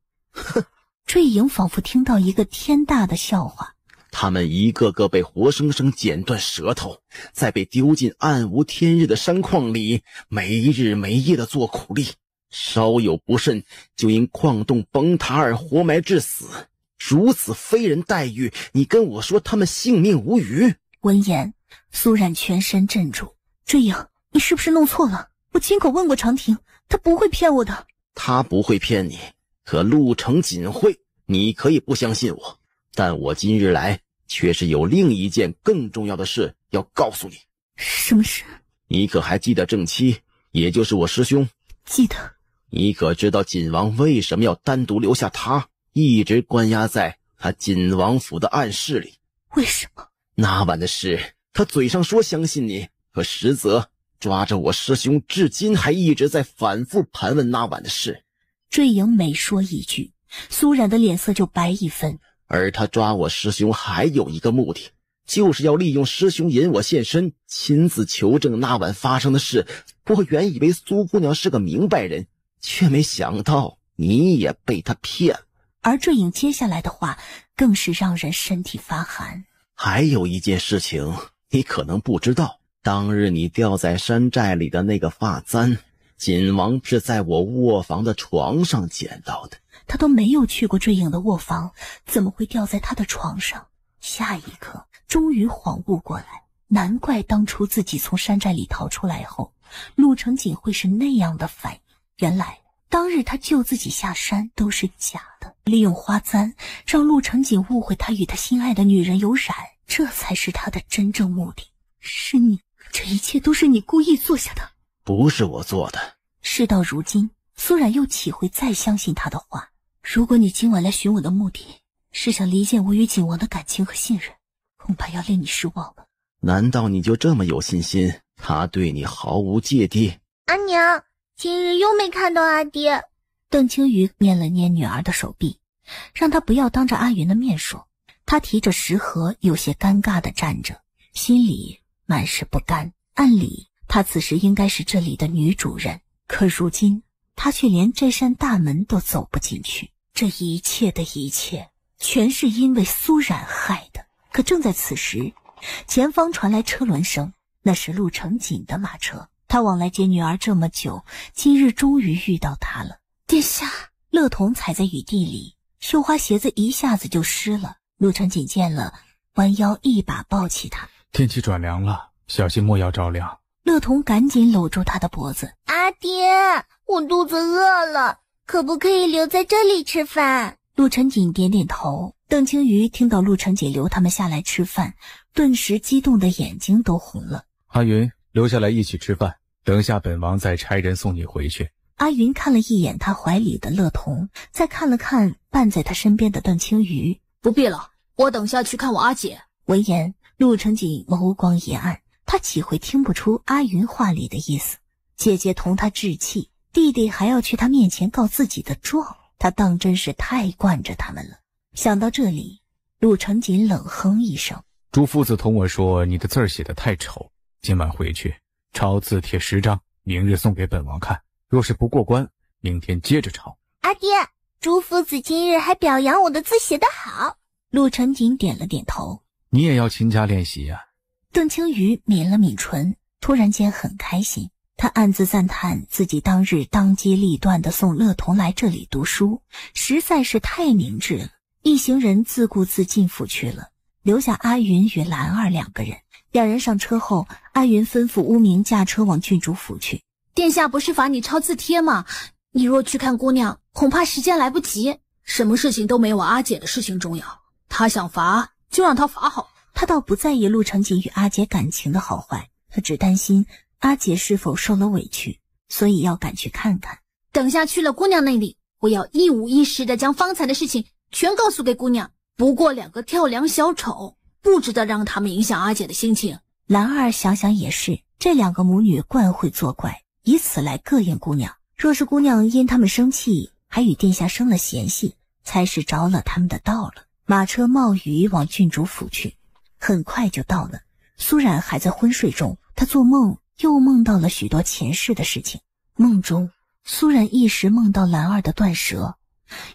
坠影仿佛听到一个天大的笑话。他们一个个被活生生剪断舌头，再被丢进暗无天日的山矿里，没日没夜的做苦力，稍有不慎就因矿洞崩塌而活埋致死。如此非人待遇，你跟我说他们性命无虞？闻言，苏冉全身震住。坠影，你是不是弄错了？我亲口问过长亭，他不会骗我的。他不会骗你，可陆成锦会。你可以不相信我，但我今日来却是有另一件更重要的事要告诉你。什么事？你可还记得正妻，也就是我师兄？记得。你可知道锦王为什么要单独留下他，一直关押在他锦王府的暗室里？为什么？那晚的事，他嘴上说相信你，可实则抓着我师兄，至今还一直在反复盘问那晚的事。坠影每说一句，苏冉的脸色就白一分。而他抓我师兄还有一个目的，就是要利用师兄引我现身，亲自求证那晚发生的事。我原以为苏姑娘是个明白人，却没想到你也被他骗。而坠影接下来的话更是让人身体发寒。还有一件事情你可能不知道，当日你掉在山寨里的那个发簪，锦王是在我卧房的床上捡到的。他都没有去过坠影的卧房，怎么会掉在他的床上？下一刻终于恍悟过来，难怪当初自己从山寨里逃出来后，陆成锦会是那样的反应。原来当日他救自己下山都是假的，利用花簪让陆成锦误会他与他心爱的女人有染，这才是他的真正目的。是你，这一切都是你故意做下的。不是我做的。事到如今，苏冉又岂会再相信他的话？如果你今晚来寻我的目的是想离间我与景王的感情和信任，恐怕要令你失望了。难道你就这么有信心他对你毫无芥蒂？阿娘，今日又没看到阿爹。邓青瑜捏了捏女儿的手臂，让她不要当着阿云的面说。她提着食盒，有些尴尬地站着，心里满是不甘。按理她此时应该是这里的女主人，可如今她却连这扇大门都走不进去。这一切的一切全是因为苏冉害的。可正在此时，前方传来车轮声，那是陆成锦的马车。他往来接女儿这么久，今日终于遇到他了。殿下，乐童踩在雨地里，绣花鞋子一下子就湿了。陆成锦见了，弯腰一把抱起他。天气转凉了，小心莫要着凉。乐童赶紧搂住他的脖子。阿爹，我肚子饿了，可不可以留在这里吃饭？陆成锦点点头。邓青瑜听到陆成锦留他们下来吃饭，顿时激动的眼睛都红了。阿云，留下来一起吃饭，等下本王再差人送你回去。阿云看了一眼他怀里的乐童，再看了看伴在他身边的邓青瑜。不必了，我等下去看我阿姐。闻言，陆成锦眸光一暗，他岂会听不出阿云话里的意思？姐姐同他置气，弟弟还要去他面前告自己的状，他当真是太惯着他们了。想到这里，陆成锦冷哼一声。朱夫子同我说你的字儿写得太丑，今晚回去抄字帖10张，明日送给本王看，若是不过关，明天接着抄。阿爹，朱夫子今日还表扬我的字写得好。陆成锦点了点头。你也要勤加练习呀。邓青瑜抿了抿唇，突然间很开心。他暗自赞叹自己当日当机立断地送乐童来这里读书，实在是太明智了。一行人自顾自进府去了，留下阿云与兰儿2个人。两人上车后，阿云吩咐乌明驾车往郡主府去。殿下不是罚你抄字帖吗？你若去看姑娘，恐怕时间来不及。什么事情都没我阿姐的事情重要，她想罚就让她罚好。他倒不在意陆成锦与阿姐感情的好坏，他只担心阿姐是否受了委屈，所以要赶去看看。等下去了姑娘那里，我要一五一十的将方才的事情全告诉给姑娘。不过2个跳梁小丑，不值得让他们影响阿姐的心情。兰儿想想也是，这2个母女惯会作怪，以此来膈应姑娘。若是姑娘因他们生气，还与殿下生了嫌隙，才是着了他们的道了。马车冒雨往郡主府去，很快就到了。苏冉还在昏睡中，她做梦又梦到了许多前世的事情。梦中，苏冉一时梦到兰儿的断舌，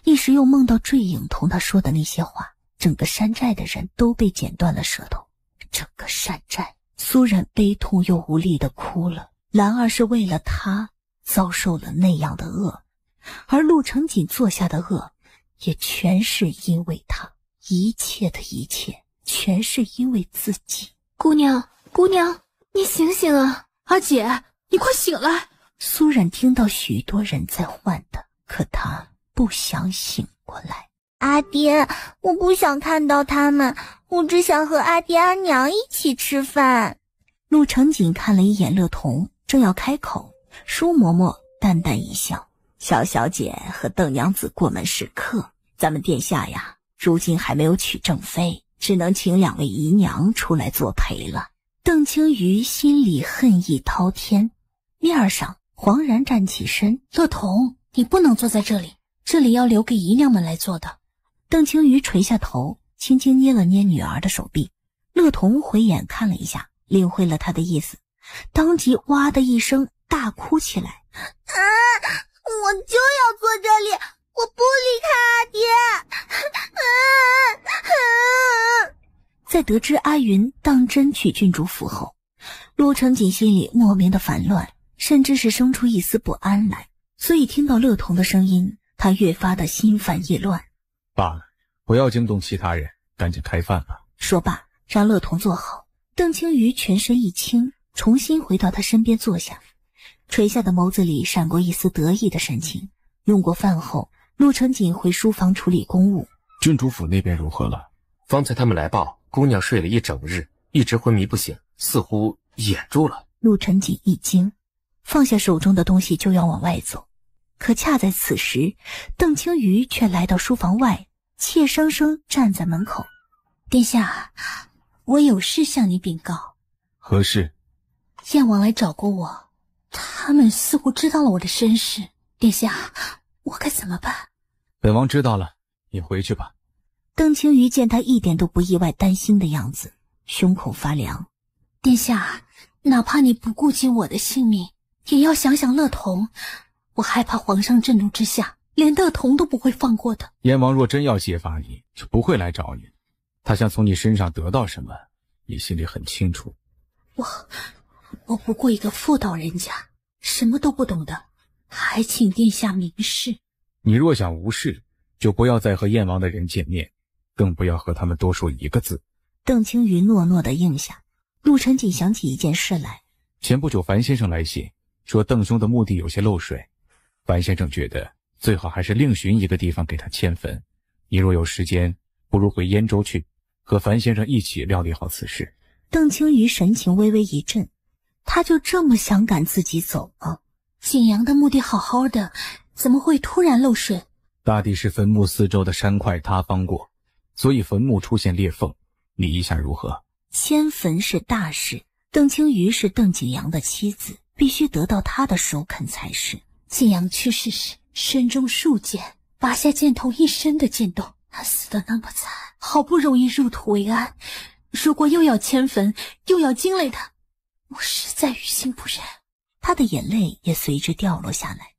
一时又梦到坠影同她说的那些话。整个山寨的人都被剪断了舌头，整个山寨。苏冉悲痛又无力地哭了。兰儿是为了她遭受了那样的恶，而陆成锦做下的恶也全是因为他，一切的一切全是因为自己。姑娘，姑娘，你醒醒啊！阿姐，你快醒来！苏冉听到许多人在唤他，可他不想醒过来。阿爹，我不想看到他们，我只想和阿爹阿娘一起吃饭。陆成锦看了一眼乐童，正要开口，舒嬷嬷淡淡一笑：小小姐和邓娘子过门是客，咱们殿下呀，如今还没有娶正妃，只能请2位姨娘出来作陪了。邓青瑜心里恨意滔天，面上惶然站起身：乐童，你不能坐在这里，这里要留给姨娘们来坐的。邓青瑜垂下头，轻轻捏了捏女儿的手臂。乐童回眼看了一下，领会了他的意思，当即哇的一声大哭起来。啊！我就要坐这里，我不离开阿爹。在得知阿云当真去郡主府后，陆成锦心里莫名的烦乱，甚至是生出一丝不安来，所以听到乐童的声音，他越发的心烦意乱。罢了，不要惊动其他人，赶紧开饭吧。说罢，让乐童坐好。邓青瑜全身一轻，重新回到他身边坐下，垂下的眸子里闪过一丝得意的神情。用过饭后，陆成锦回书房处理公务。郡主府那边如何了？方才他们来报，姑娘睡了一整日，一直昏迷不醒，似乎噎住了。陆成锦一惊，放下手中的东西就要往外走，可恰在此时，邓青瑜却来到书房外，怯生生站在门口。殿下，我有事向你禀告。何事？燕王来找过我，他们似乎知道了我的身世。殿下，我该怎么办？本王知道了，你回去吧。邓青瑜见他一点都不意外担心的样子，胸口发凉。殿下，哪怕你不顾及我的性命，也要想想乐童。我害怕皇上震怒之下，连乐童都不会放过的。燕王若真要揭发你，就不会来找你。他想从你身上得到什么，你心里很清楚。我不过一个妇道人家，什么都不懂的，还请殿下明示。你若想无事，就不要再和燕王的人见面，更不要和他们多说一个字。邓青瑜诺诺地应下。陆晨锦想起一件事来，前不久樊先生来信，说邓兄的墓地有些漏水，樊先生觉得最好还是另寻一个地方给他迁坟。你若有时间，不如回燕州去，和樊先生一起料理好此事。邓青瑜神情微微一震，他就这么想赶自己走吗？景阳的墓地好好的，怎么会突然漏水？大抵是坟墓四周的山块塌方过，所以坟墓出现裂缝。你意下如何？迁坟是大事，邓青瑜是邓景阳的妻子，必须得到他的首肯才是。景阳去世时身中数箭，拔下箭头一身的箭洞，他死得那么惨，好不容易入土为安，如果又要迁坟，又要惊累他，我实在于心不忍。他的眼泪也随之掉落下来。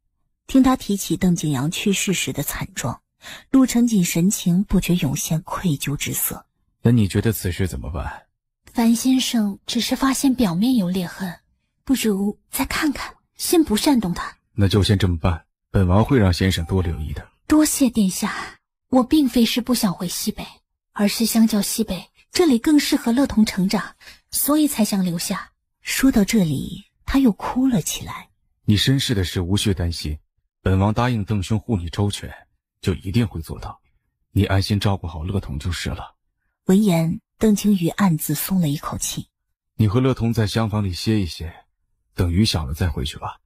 听他提起邓景阳去世时的惨状，陆晨锦神情不觉涌现愧疚之色。那你觉得此事怎么办？樊先生只是发现表面有裂痕，不如再看看，先不煽动他。那就先这么办，本王会让先生多留意的。多谢殿下，我并非是不想回西北，而是相较西北，这里更适合乐童成长，所以才想留下。说到这里，他又哭了起来。你身世的事无需担心，本王答应邓兄护你周全，就一定会做到。你安心照顾好乐童就是了。闻言，邓青瑜暗自松了一口气。你和乐童在厢房里歇一歇，等雨小了再回去吧。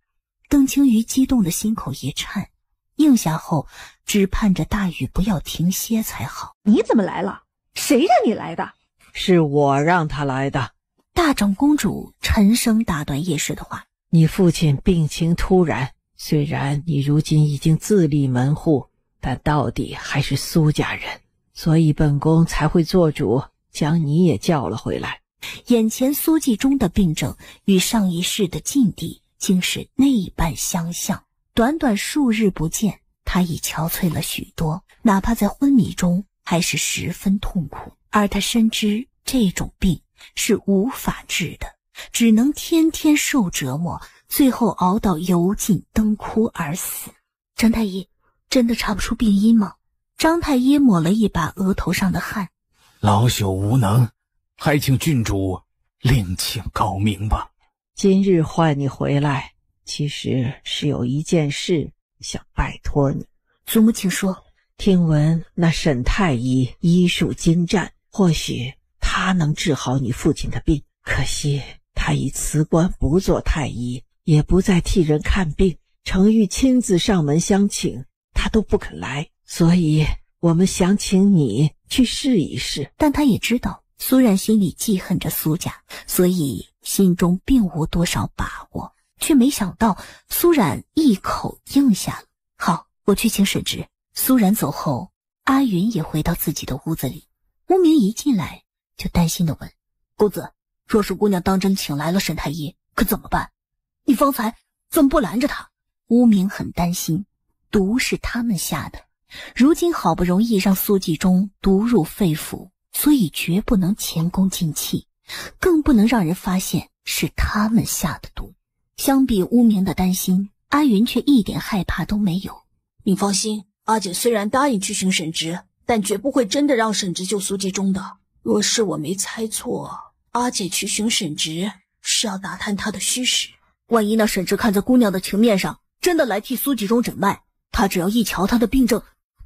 邓青瑜激动的心口一颤，应下后只盼着大雨不要停歇才好。你怎么来了？谁让你来的？是我让他来的。大长公主沉声打断叶氏的话。你父亲病情突然，虽然你如今已经自立门户，但到底还是苏家人，所以本宫才会做主将你也叫了回来。眼前苏继忠的病症与上一世的境地竟是那般相像，短短数日不见，他已憔悴了许多，哪怕在昏迷中还是十分痛苦。而他深知这种病是无法治的，只能天天受折磨，最后熬到油尽灯枯而死。张太医，真的查不出病因吗？张太医抹了一把额头上的汗。老朽无能，还请郡主另请高明吧。今日唤你回来，其实是有一件事想拜托你。祖母请说。听闻那沈太医医术精湛，或许他能治好你父亲的病，可惜他已辞官不做太医，也不再替人看病，程昱亲自上门相请，他都不肯来，所以我们想请你去试一试。但他也知道苏冉心里记恨着苏家，所以心中并无多少把握，却没想到苏冉一口应下了。好，我去请沈直。苏冉走后，阿云也回到自己的屋子里。乌明一进来就担心地问：公子，若是姑娘当真请来了沈太医，可怎么办？你方才怎么不拦着他？乌明很担心，毒是他们下的，如今好不容易让苏继忠毒入肺腑，所以绝不能前功尽弃，更不能让人发现是他们下的毒。相比乌明的担心，阿云却一点害怕都没有。你放心，阿姐虽然答应去寻沈直，但绝不会真的让沈直救苏继忠的。若是我没猜错，阿姐去寻沈直是要打探他的虚实。万一那沈直看在姑娘的情面上，真的来替苏继忠诊脉，他只要一瞧他的病症，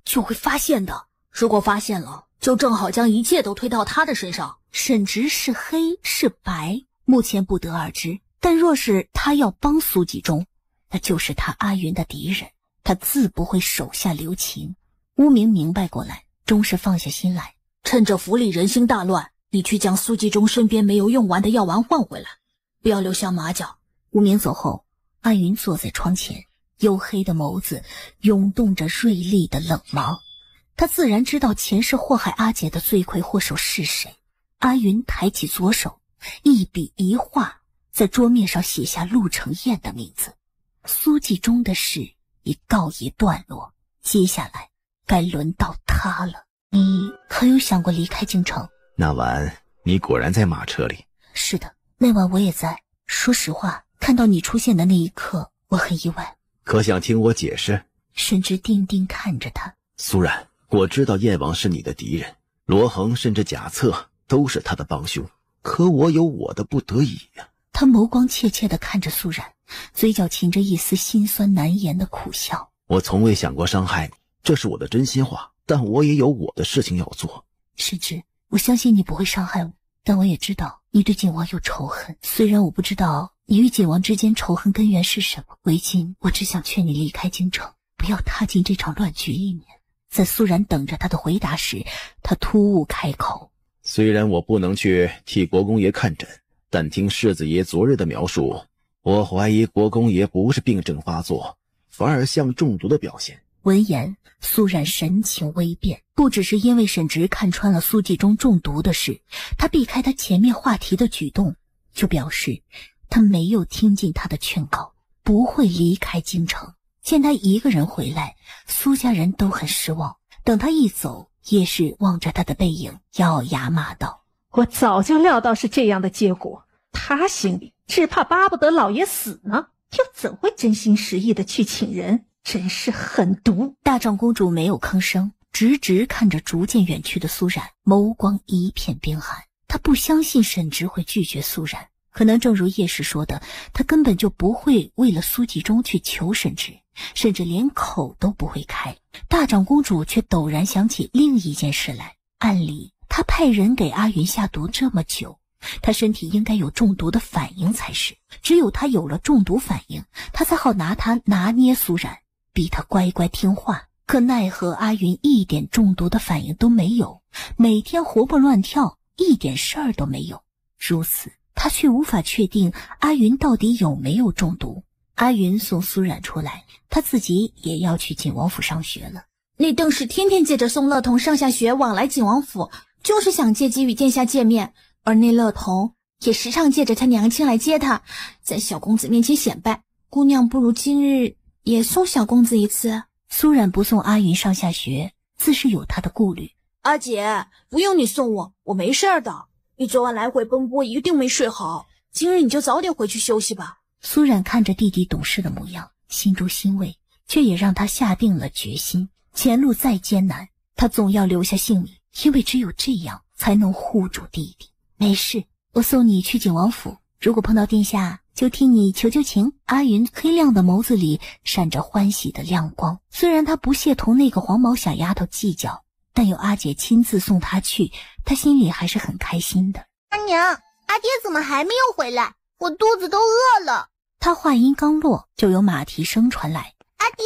就会发现的。如果发现了，就正好将一切都推到他的身上。沈直是黑是白，目前不得而知，但若是他要帮苏继忠，那就是他阿云的敌人，他自不会手下留情。乌明明白过来，终是放下心来。趁着府里人心大乱，你去将苏继忠身边没有用完的药丸换回来，不要留下马脚。乌明走后，阿云坐在窗前，黝黑的眸子涌动着锐利的冷芒。他自然知道前世祸害阿姐的罪魁祸首是谁。阿云抬起左手，一笔一画在桌面上写下陆承彦的名字。苏继忠的事已告一段落，接下来该轮到他了。你可有想过离开京城？那晚你果然在马车里？是的，那晚我也在。说实话，看到你出现的那一刻，我很意外。可想听我解释？沈直定定看着他。苏然，我知道燕王是你的敌人，罗恒甚至贾策都是他的帮凶，可我有我的不得已呀。他眸光怯怯地看着苏然，嘴角噙着一丝心酸难言的苦笑。我从未想过伤害你，这是我的真心话，但我也有我的事情要做。沈直，我相信你不会伤害我，但我也知道你对景王有仇恨。虽然我不知道你与景王之间仇恨根源是什么，为今我只想劝你离开京城，不要踏进这场乱局一年。在苏然等着他的回答时，他突兀开口：虽然我不能去替国公爷看诊，但听世子爷昨日的描述，我怀疑国公爷不是病症发作，反而像中毒的表现。闻言，苏然神情微变，不只是因为沈直看穿了苏继忠中毒的事，他避开他前面话题的举动，就表示他没有听进他的劝告，不会离开京城。见他一个人回来，苏家人都很失望。等他一走，叶氏望着他的背影，咬牙骂道：我早就料到是这样的结果，他心里只怕巴不得老爷死呢，又怎会真心实意的去请人，真是狠毒。大长公主没有吭声，直直看着逐渐远去的苏然，眸光一片冰寒。她不相信沈直会拒绝苏然，可能正如叶氏说的，他根本就不会为了苏继忠去求沈直，甚至连口都不会开。大长公主却陡然想起另一件事来，按理她派人给阿云下毒这么久，她身体应该有中毒的反应才是，只有她有了中毒反应，她才好拿她拿捏苏然，逼她乖乖听话。可奈何阿云一点中毒的反应都没有，每天活蹦乱跳，一点事儿都没有。如此，他却无法确定阿云到底有没有中毒。阿云送苏冉出来，他自己也要去景王府上学了。那邓氏天天借着宋乐童上下学往来景王府，就是想借机与殿下见面，而那乐童也时常借着他娘亲来接他，在小公子面前显摆。姑娘不如今日也送小公子一次。苏冉不送阿云上下学，自是有他的顾虑。阿姐，不用你送我，我没事儿的。你昨晚来回奔波，一定没睡好。今日你就早点回去休息吧。苏冉看着弟弟懂事的模样，心中欣慰，却也让他下定了决心。前路再艰难，他总要留下性命，因为只有这样才能护住弟弟。没事，我送你去景王府，如果碰到殿下，就替你求求情。阿云黑亮的眸子里闪着欢喜的亮光，虽然他不屑同那个黄毛小丫头计较，但有阿姐亲自送他去，他心里还是很开心的。阿娘，阿爹怎么还没有回来？我肚子都饿了。他话音刚落，就有马蹄声传来。阿爹，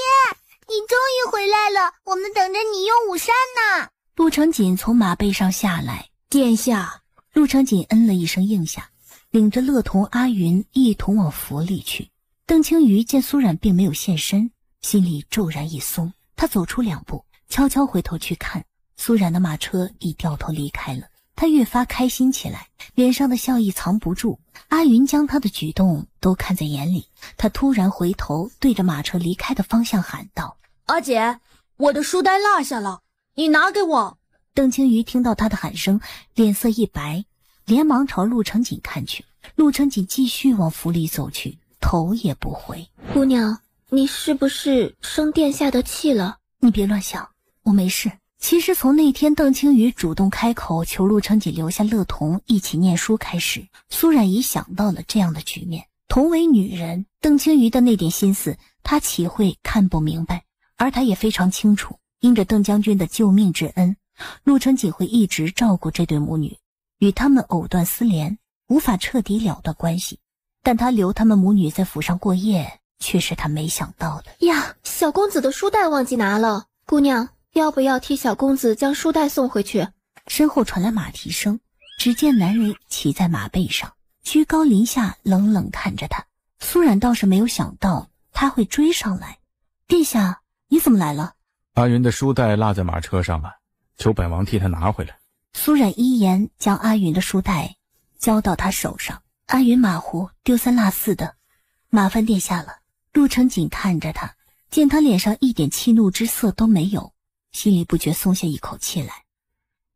你终于回来了，我们等着你用午膳呢。陆承锦从马背上下来。殿下。陆承锦嗯了一声应下，领着乐童、阿云一同往府里去。邓青瑜见苏冉并没有现身，心里骤然一松，他走出2步，悄悄回头去看，苏冉的马车已掉头离开了。他越发开心起来，脸上的笑意藏不住。阿云将他的举动都看在眼里，他突然回头对着马车离开的方向喊道：阿姐，我的书袋落下了，你拿给我。邓青瑜听到他的喊声，脸色一白，连忙朝陆承锦看去。陆承锦继续往府里走去，头也不回。姑娘，你是不是生殿下的气了？你别乱想，我没事。其实从那天邓青瑜主动开口求陆承锦留下乐童一起念书开始，苏冉已想到了这样的局面。同为女人，邓青瑜的那点心思她岂会看不明白？而她也非常清楚，因着邓将军的救命之恩，陆承锦会一直照顾这对母女，与他们藕断丝连，无法彻底了断关系。但他留他们母女在府上过夜，却是他没想到的。呀，小公子的书袋忘记拿了，姑娘要不要替小公子将书袋送回去？身后传来马蹄声，只见男人骑在马背上，居高临下冷冷看着他。苏冉倒是没有想到他会追上来。殿下，你怎么来了？阿云的书袋落在马车上了，求本王替他拿回来。苏冉依言将阿云的书袋交到他手上。阿云马虎丢三落四的，麻烦殿下了。陆承锦看着他，见他脸上一点气怒之色都没有，心里不觉松下一口气来。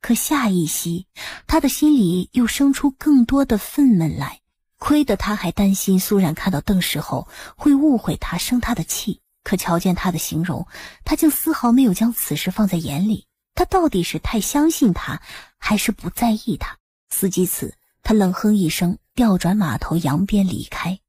可下一息，他的心里又生出更多的愤懑来。亏得他还担心苏冉看到邓氏后会误会他生他的气，可瞧见他的形容，他竟丝毫没有将此事放在眼里。他到底是太相信他，还是不在意他？思及此，他冷哼一声，调转马头扬鞭离开。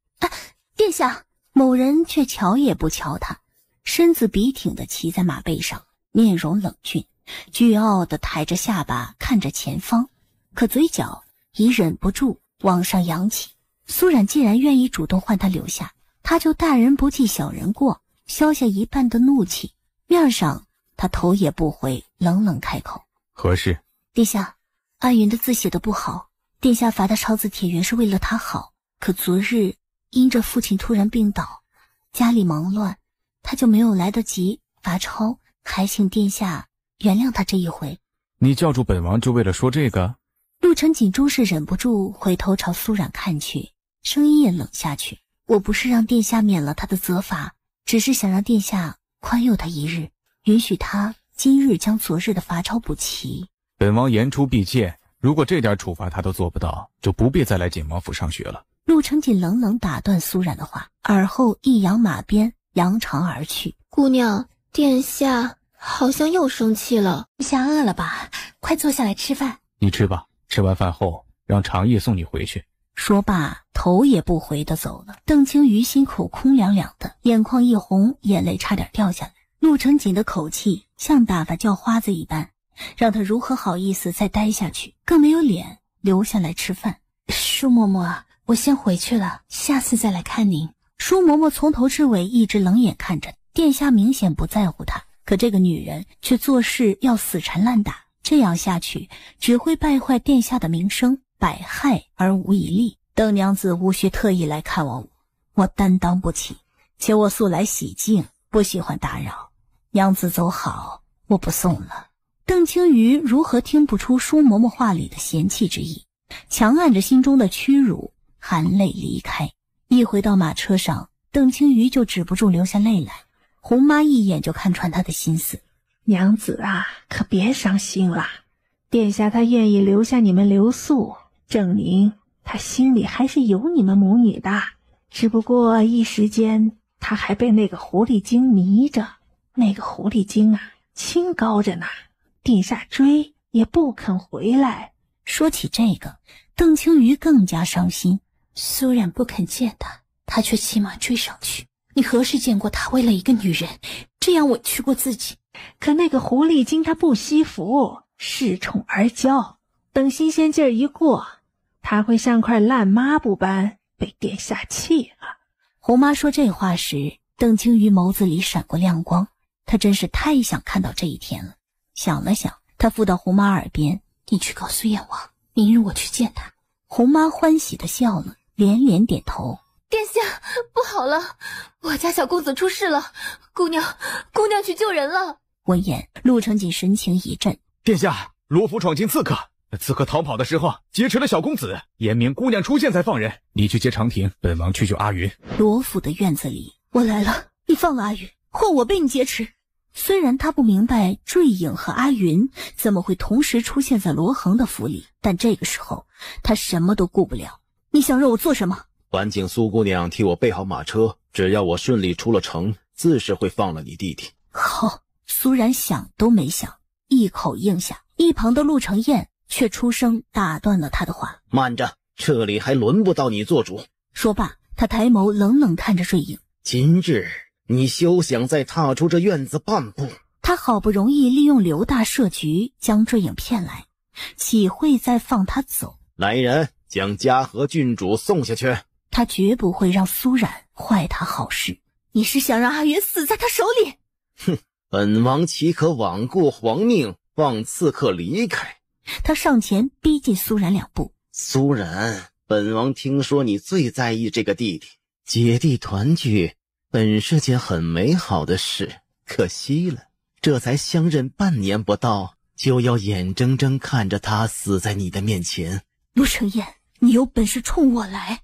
殿下！某人却瞧也不瞧他，身子笔挺地骑在马背上，面容冷峻，倨傲地抬着下巴看着前方，可嘴角已忍不住往上扬起。苏冉既然愿意主动唤他留下，他就大人不计小人过，消下一半的怒气。面上他头也不回，冷冷开口：何事？殿下，阿云的字写得不好，殿下罚他抄字帖原是为了他好，可昨日因着父亲突然病倒，家里忙乱，他就没有来得及罚抄，还请殿下原谅他这一回。你叫住本王就为了说这个？陆晨锦终是忍不住回头朝苏冉看去，声音也冷下去。我不是让殿下免了他的责罚，只是想让殿下宽宥他一日，允许他今日将昨日的罚抄补齐。本王言出必践，如果这点处罚他都做不到，就不必再来景王府上学了。陆承锦冷冷打断苏冉的话，而后一扬马鞭，扬长而去。姑娘，殿下好像又生气了。殿下饿了吧？快坐下来吃饭。你吃吧，吃完饭后让长夜送你回去。说罢，头也不回地走了。邓青瑜心口空凉凉的，眼眶一红，眼泪差点掉下来。陆承锦的口气像打发叫花子一般，让他如何好意思再待下去，更没有脸留下来吃饭。舒嬷嬷，我先回去了，下次再来看您。舒嬷嬷从头至尾一直冷眼看着殿下，明显不在乎她，可这个女人却做事要死缠烂打，这样下去只会败坏殿下的名声，百害而无一利。邓娘子无需特意来看望我，我担当不起，且我素来喜静，不喜欢打扰。娘子走好，我不送了。邓青瑜如何听不出舒嬷嬷话里的嫌弃之意，强按着心中的屈辱，含泪离开。一回到马车上，邓青瑜就止不住流下泪来。红妈一眼就看穿她的心思：娘子啊，可别伤心了，殿下他愿意留下你们留宿，证明他心里还是有你们母女的，只不过一时间他还被那个狐狸精迷着。那个狐狸精啊，清高着呢，殿下追也不肯回来。说起这个，邓青瑜更加伤心。苏冉不肯见他，他却骑马追上去。你何时见过他为了一个女人这样委屈过自己？可那个狐狸精他不惜福，恃宠而骄，等新鲜劲儿一过，他会像块烂抹布般被殿下弃了。红妈说这话时，邓青瑜眸子里闪过亮光，她真是太想看到这一天了。想了想，她附到红妈耳边：你去告诉燕王，明日我去见他。红妈欢喜地笑了，连连点头。殿下，不好了，我家小公子出事了，姑娘去救人了。闻言，陆承锦神情一震：殿下，罗府闯进刺客，刺客逃跑的时候劫持了小公子，严明姑娘出现才放人。你去接长亭，本王去救阿云。罗府的院子里，我来了，你放了阿云，或我被你劫持。虽然他不明白坠影和阿云怎么会同时出现在罗恒的府里，但这个时候他什么都顾不了。你想让我做什么？晚景苏姑娘替我备好马车，只要我顺利出了城，自是会放了你弟弟。好，苏然想都没想，一口应下。一旁的陆承彦却出声打断了他的话：慢着，这里还轮不到你做主。说罢，他抬眸冷冷看着坠影：今日你休想再踏出这院子半步。他好不容易利用刘大设局将坠影骗来，岂会再放他走？来人，将嘉禾郡主送下去。他绝不会让苏冉坏他好事。你是想让阿云死在他手里？哼，本王岂可罔顾皇命，放刺客离开？他上前逼近苏冉两步。苏冉，本王听说你最在意这个弟弟，姐弟团聚本是件很美好的事，可惜了，这才相认半年不到，就要眼睁睁看着他死在你的面前。陆承彦，你有本事冲我来，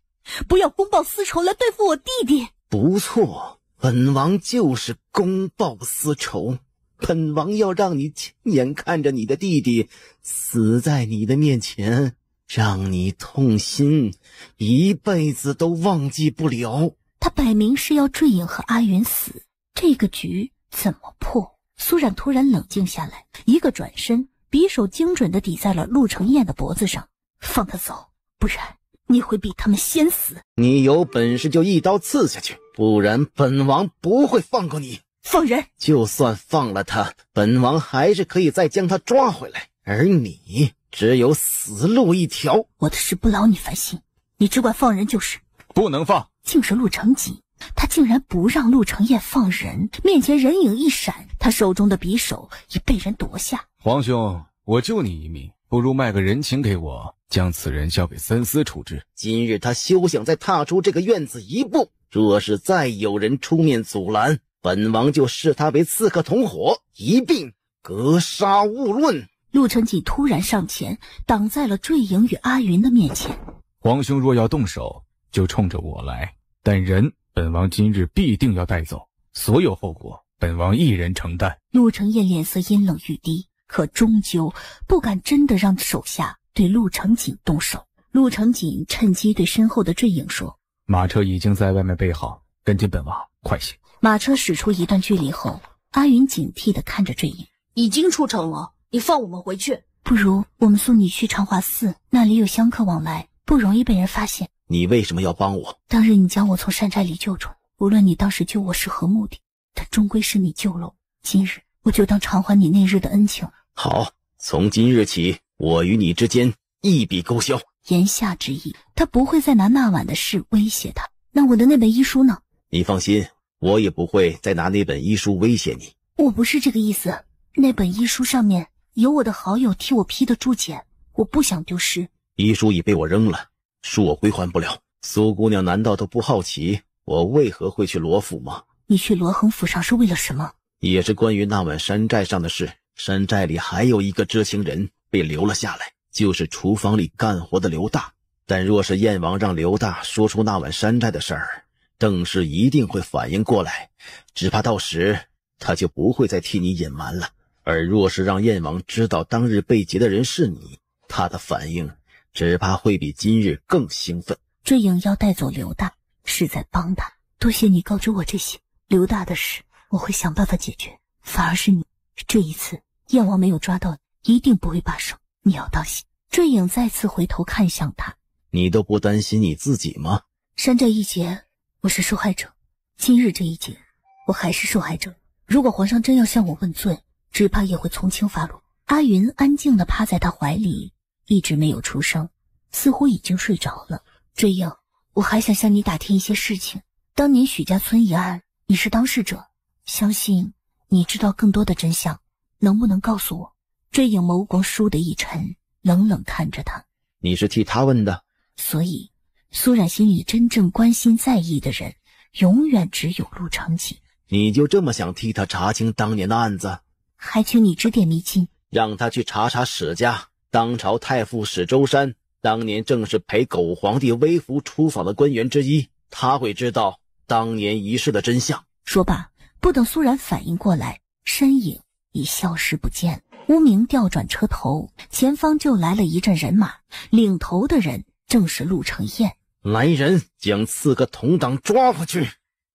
不要公报私仇来对付我弟弟。不错，本王就是公报私仇，本王要让你亲眼看着你的弟弟死在你的面前，让你痛心，一辈子都忘记不了。他摆明是要坠影和阿云死，这个局怎么破？苏冉突然冷静下来，一个转身，匕首精准地抵在了陆承彦的脖子上。放他走，不然你会比他们先死。你有本事就一刀刺下去，不然本王不会放过你。放人！就算放了他，本王还是可以再将他抓回来，而你只有死路一条。我的事不劳你烦心，你只管放人就是。不能放！竟是陆承己，他竟然不让陆承彦放人。面前人影一闪，他手中的匕首已被人夺下。皇兄，我救你一命，不如卖个人情给我，将此人交给三司处置。今日他休想再踏出这个院子一步，若是再有人出面阻拦，本王就视他为刺客同伙，一并格杀勿论。陆承己突然上前，挡在了坠影与阿云的面前。皇兄若要动手，就冲着我来，但人本王今日必定要带走，所有后果本王一人承担。陆承彦脸色阴冷欲滴，可终究不敢真的让手下对陆承锦动手。陆承锦趁机对身后的坠影说：马车已经在外面备好，跟进本王，快些。马车驶出一段距离后，阿云警惕地看着坠影。已经出城了，你放我们回去。不如我们送你去长华寺，那里有香客往来，不容易被人发现。你为什么要帮我？当日你将我从山寨里救出，无论你当时救我是何目的，但终归是你救了我。今日我就当偿还你那日的恩情。好，从今日起，我与你之间一笔勾销。言下之意，他不会再拿那晚的事威胁他。那我的那本医书呢？你放心，我也不会再拿那本医书威胁你。我不是这个意思，那本医书上面有我的好友替我批的注解，我不想丢失。医书已被我扔了，书我归还不了。苏姑娘难道都不好奇我为何会去罗府吗？你去罗恒府上是为了什么？也是关于那晚山寨上的事。山寨里还有一个知情人被留了下来，就是厨房里干活的刘大。但若是燕王让刘大说出那晚山寨的事儿，邓氏一定会反应过来，只怕到时他就不会再替你隐瞒了。而若是让燕王知道当日被劫的人是你，他的反应只怕会比今日更兴奋。坠影要带走刘大，是在帮他。多谢你告知我这些，刘大的事我会想办法解决。反而是你，这一次燕王没有抓到你，一定不会罢手，你要当心。坠影再次回头看向他。你都不担心你自己吗？山寨一劫，我是受害者，今日这一劫，我还是受害者。如果皇上真要向我问罪，只怕也会从轻发落。阿云安静地趴在他怀里，一直没有出声，似乎已经睡着了。坠影，我还想向你打听一些事情。当年许家村一案，你是当事者，相信你知道更多的真相，能不能告诉我？坠影眸光倏地一沉，冷冷看着他。你是替他问的？所以苏冉心里真正关心在意的人，永远只有陆承己。你就这么想替他查清当年的案子？还请你指点迷津。让他去查查史家。当朝太傅史周山当年正是陪狗皇帝微服出访的官员之一，他会知道当年一事的真相。说罢，不等苏冉反应过来，身影已消失不见。乌明调转车头，前方就来了一阵人马，领头的人正是陆承彦。来人，将刺客同党抓回去。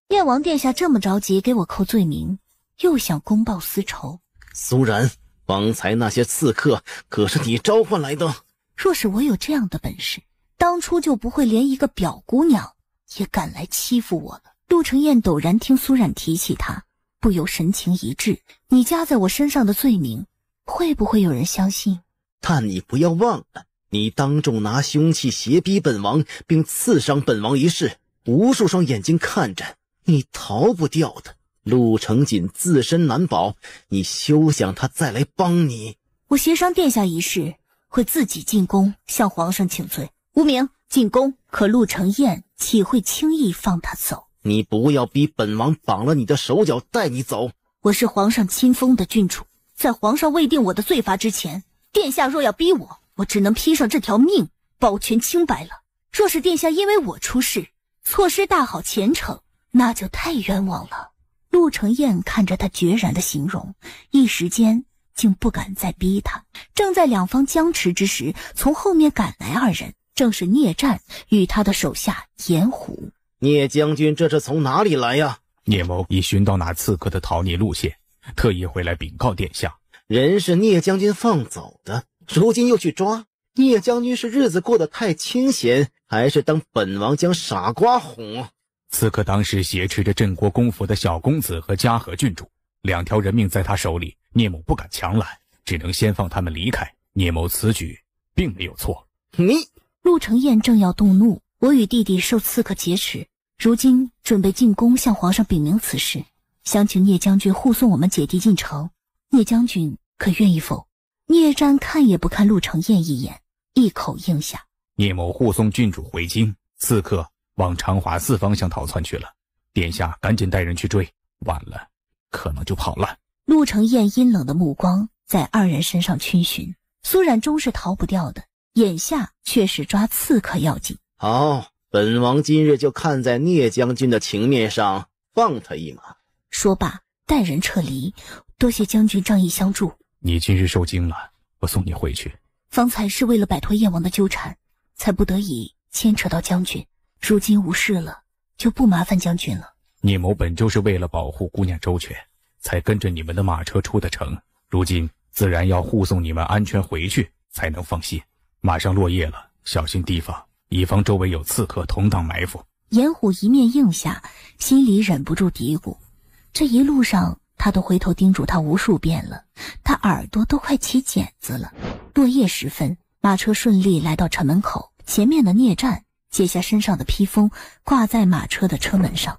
燕王殿下这么着急给我扣罪名，又想公报私仇。苏冉，方才那些刺客可是你召唤来的？若是我有这样的本事，当初就不会连一个表姑娘也敢来欺负我了。陆承彦陡然听苏冉提起他，不由神情一滞。你加在我身上的罪名，会不会有人相信？但你不要忘了，你当众拿凶器胁逼本王并刺伤本王一事，无数双眼睛看着，你逃不掉的。陆承锦自身难保，你休想他再来帮你。我协商殿下一事，会自己进宫向皇上请罪。无名进宫，可陆承彦岂会轻易放他走？你不要逼本王绑了你的手脚带你走。我是皇上亲封的郡主，在皇上未定我的罪罚之前，殿下若要逼我，我只能披上这条命，保全清白了。若是殿下因为我出事，错失大好前程，那就太冤枉了。陆承彦看着他决然的形容，一时间竟不敢再逼他。正在两方僵持之时，从后面赶来二人，正是聂战与他的手下严虎。聂将军这是从哪里来呀？聂某已寻到那刺客的逃匿路线，特意回来禀告殿下。人是聂将军放走的，如今又去抓。聂将军是日子过得太清闲，还是当本王将傻瓜哄？刺客当时挟持着镇国公府的小公子和嘉禾郡主，2条人命在他手里，聂某不敢强揽，只能先放他们离开。聂某此举并没有错。你陆承彦正要动怒，我与弟弟受刺客劫持，如今准备进宫向皇上禀明此事，想请聂将军护送我们姐弟进城，聂将军可愿意否？聂战看也不看陆承彦一眼，一口应下。聂某护送郡主回京，刺客往长华寺方向逃窜去了，殿下赶紧带人去追，晚了可能就跑了。陆承彦阴冷的目光在二人身上逡巡，苏冉终是逃不掉的，眼下却是抓刺客要紧。好，本王今日就看在聂将军的情面上放他一马。说罢带人撤离，多谢将军仗义相助。你今日受惊了，我送你回去。方才是为了摆脱燕王的纠缠，才不得已牵扯到将军，如今无事了，就不麻烦将军了。聂某本就是为了保护姑娘周全，才跟着你们的马车出的城，如今自然要护送你们安全回去，才能放心。马上落叶了，小心提防，以防周围有刺客同党埋伏。严虎一面应下，心里忍不住嘀咕，这一路上他都回头叮嘱他无数遍了，他耳朵都快起茧子了。落叶时分，马车顺利来到城门口，前面的聂战解下身上的披风，挂在马车的车门上。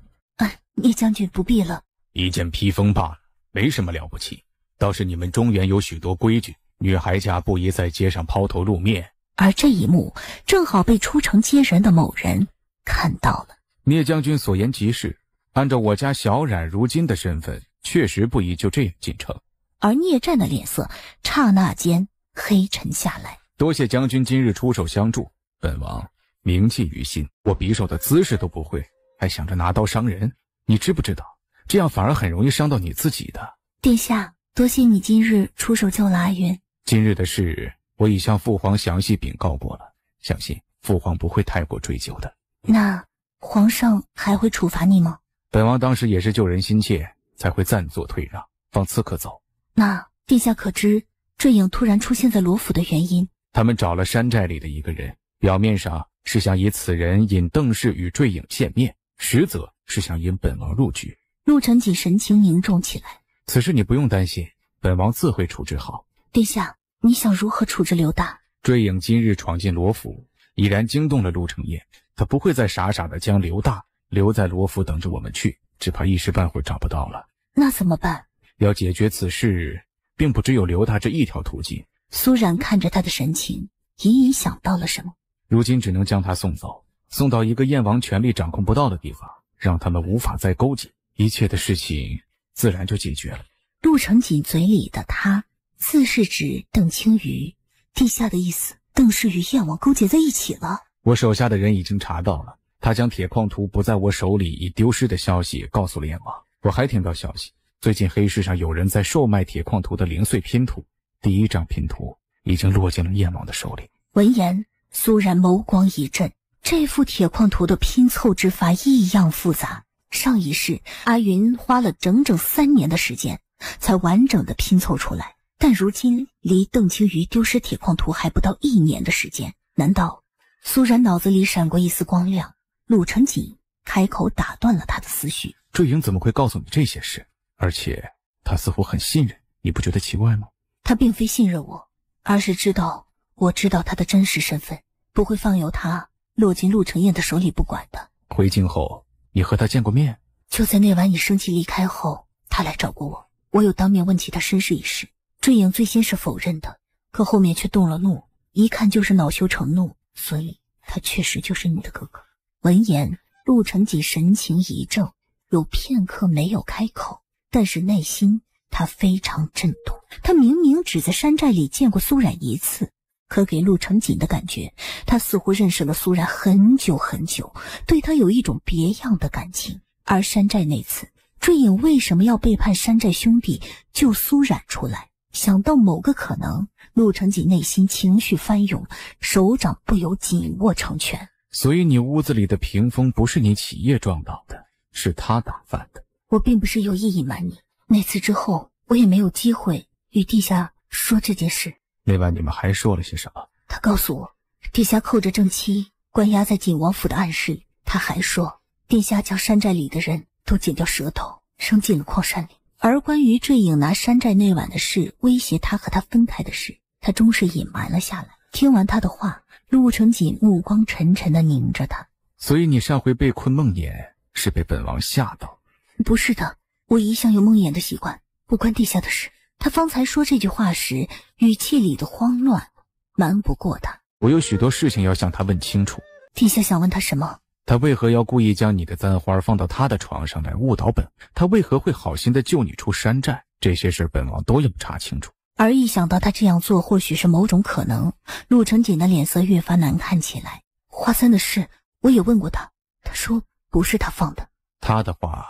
聂将军不必了。一件披风罢了，没什么了不起，倒是你们中原有许多规矩，女孩家不宜在街上抛头露面。而这一幕正好被出城接人的某人看到了。聂将军所言极是，按照我家小冉如今的身份，确实不宜就这样进城。而聂战的脸色刹那间黑沉下来。多谢将军今日出手相助，本王铭记于心。我匕首的姿势都不会，还想着拿刀伤人，你知不知道，这样反而很容易伤到你自己的。殿下，多谢你今日出手救了阿云。今日的事我已向父皇详细禀告过了，相信父皇不会太过追究的。那皇上还会处罚你吗？本王当时也是救人心切，才会暂作退让，放刺客走。那殿下可知坠影突然出现在罗府的原因？他们找了山寨里的一个人，表面上是想以此人引邓氏与坠影见面，实则是想引本王入局。陆承锦神情凝重起来。此事你不用担心，本王自会处置好。殿下，你想如何处置刘大？坠影今日闯进罗府，已然惊动了陆承彦，他不会再傻傻的将刘大留在罗府等着我们去，只怕一时半会儿找不到了。那怎么办？要解决此事，并不只有刘大这一条途径。苏冉看着他的神情，隐隐想到了什么。如今只能将他送走，送到一个燕王权力掌控不到的地方，让他们无法再勾结，一切的事情自然就解决了。陆承锦嘴里的他，自是指邓青瑜。殿下的意思，邓氏与燕王勾结在一起了？我手下的人已经查到了，他将铁矿图不在我手里已丢失的消息告诉了燕王。我还听到消息，最近黑市上有人在售卖铁矿图的零碎拼图，第一张拼图已经落进了燕王的手里。闻言，苏然眸光一震，这幅铁矿图的拼凑之法异样复杂。上一世阿云花了整整3年的时间才完整的拼凑出来，但如今离邓青瑜丢失铁矿图还不到1年的时间。难道？苏然脑子里闪过一丝光亮，陆承锦开口打断了他的思绪。坠影怎么会告诉你这些事？而且他似乎很信任你，不觉得奇怪吗？他并非信任我，而是知道我知道他的真实身份，不会放由他落进陆承彦的手里不管的。回京后你和他见过面？就在那晚你生气离开后，他来找过我，我有当面问起他身世一事。坠影最先是否认的，可后面却动了怒，一看就是恼羞成怒，所以他确实就是你的哥哥。闻言，陆承锦神情一怔，有片刻没有开口，但是内心他非常震动。他明明只在山寨里见过苏冉一次，可给陆承锦的感觉，他似乎认识了苏冉很久很久，对他有一种别样的感情。而山寨那次，坠影为什么要背叛山寨兄弟救苏冉出来？想到某个可能，陆成锦内心情绪翻涌，手掌不由紧握成拳。所以你屋子里的屏风不是你起夜撞倒的，是他打翻的。我并不是有意隐瞒你，那次之后我也没有机会与地下说这件事。那晚你们还说了些什么？他告诉我，地下扣着正妻关押在景王府的暗室里。他还说，殿下将山寨里的人都剪掉舌头扔进了矿山里。而关于坠影拿山寨那晚的事威胁他和他分开的事，他终是隐瞒了下来。听完他的话，陆成锦目光沉沉地凝着他。所以你上回被困梦魇是被本王吓到？不是的，我一向有梦魇的习惯，不关地下的事。他方才说这句话时语气里的慌乱瞒不过他。我有许多事情要向他问清楚。地下想问他什么？他为何要故意将你的簪花放到他的床上来误导本？他为何会好心的救你出山寨？这些事本王都要查清楚。而一想到他这样做或许是某种可能，陆成锦的脸色越发难看起来。花簪的事我也问过他，他说不是他放的。他的话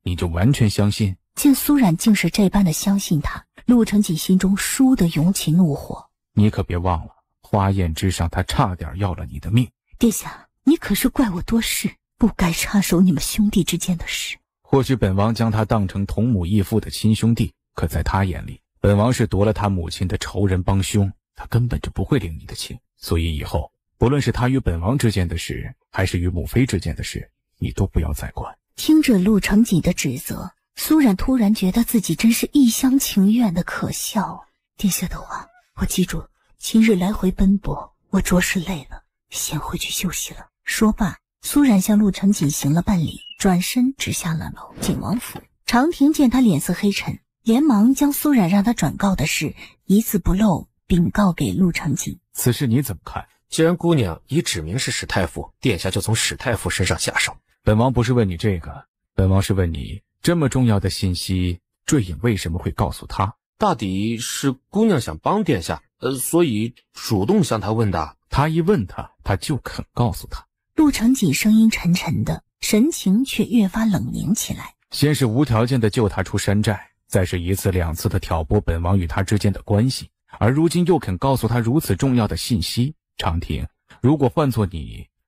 你就完全相信？见苏冉竟是这般的相信他，陆成锦心中倏地涌起怒火。你可别忘了，花宴之上他差点要了你的命。殿下，你可是怪我多事，不该插手你们兄弟之间的事。或许本王将他当成同母异父的亲兄弟，可在他眼里，本王是夺了他母亲的仇人帮凶，他根本就不会领你的情。所以以后不论是他与本王之间的事，还是与母妃之间的事，你都不要再管。听着陆成锦的指责，苏冉突然觉得自己真是一厢情愿的可笑。殿下的话我记住了，今日来回奔波，我着实累了，先回去休息了。说罢，苏冉向陆成锦行了半礼，转身直下了楼。景王府，常婷见他脸色黑沉，连忙将苏冉让他转告的事一字不漏禀告给陆成锦。此事你怎么看？既然姑娘已指明是史太傅，殿下就从史太傅身上下手。本王不是问你这个，本王是问你，这么重要的信息，坠影为什么会告诉他？大抵是姑娘想帮殿下，所以主动向他问的。他一问他就肯告诉他。陆成锦声音沉沉的，神情却越发冷凝起来。先是无条件的救他出山寨，再是一次两次的挑拨本王与他之间的关系，而如今又肯告诉他如此重要的信息。常婷，如果换做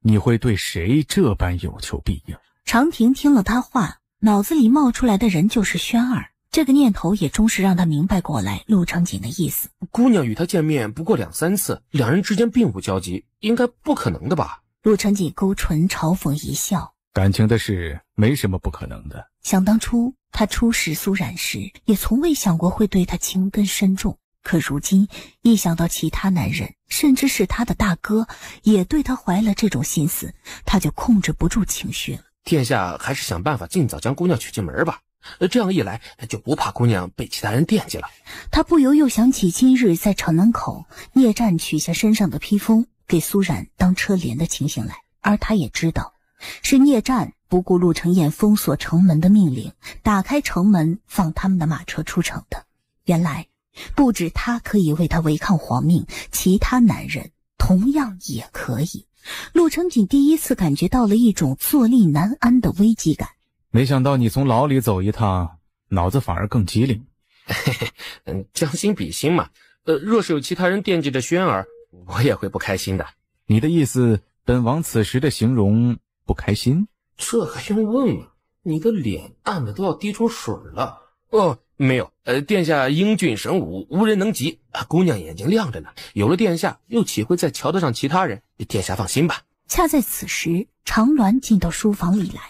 你会对谁这般有求必应？常婷听了他话，脑子里冒出来的人就是轩儿。这个念头也终是让他明白过来陆成锦的意思。姑娘与他见面不过2、3次，两人之间并无交集，应该不可能的吧？陆成锦勾唇嘲讽一笑，感情的事没什么不可能的。想当初他初识苏冉时，也从未想过会对他情根深重，可如今一想到其他男人，甚至是他的大哥也对他怀了这种心思，他就控制不住情绪了。殿下还是想办法尽早将姑娘娶进门吧，这样一来就不怕姑娘被其他人惦记了。他不由又想起今日在城门口聂战取下身上的披风给苏冉当车帘的情形来，而他也知道是聂战不顾陆承彦封锁城门的命令，打开城门放他们的马车出城的。原来不止他可以为他违抗皇命，其他男人同样也可以。陆成锦第一次感觉到了一种坐立难安的危机感。没想到你从牢里走一趟，脑子反而更机灵。将心比心嘛，若是有其他人惦记着轩儿，我也会不开心的。你的意思，本王此时的形容不开心？这还用问吗？你的脸暗的都要滴出水了。哦，没有，殿下英俊神武，无人能及，姑娘眼睛亮着呢。有了殿下，又岂会再瞧得上其他人？殿下放心吧。恰在此时，长鸾进到书房里来。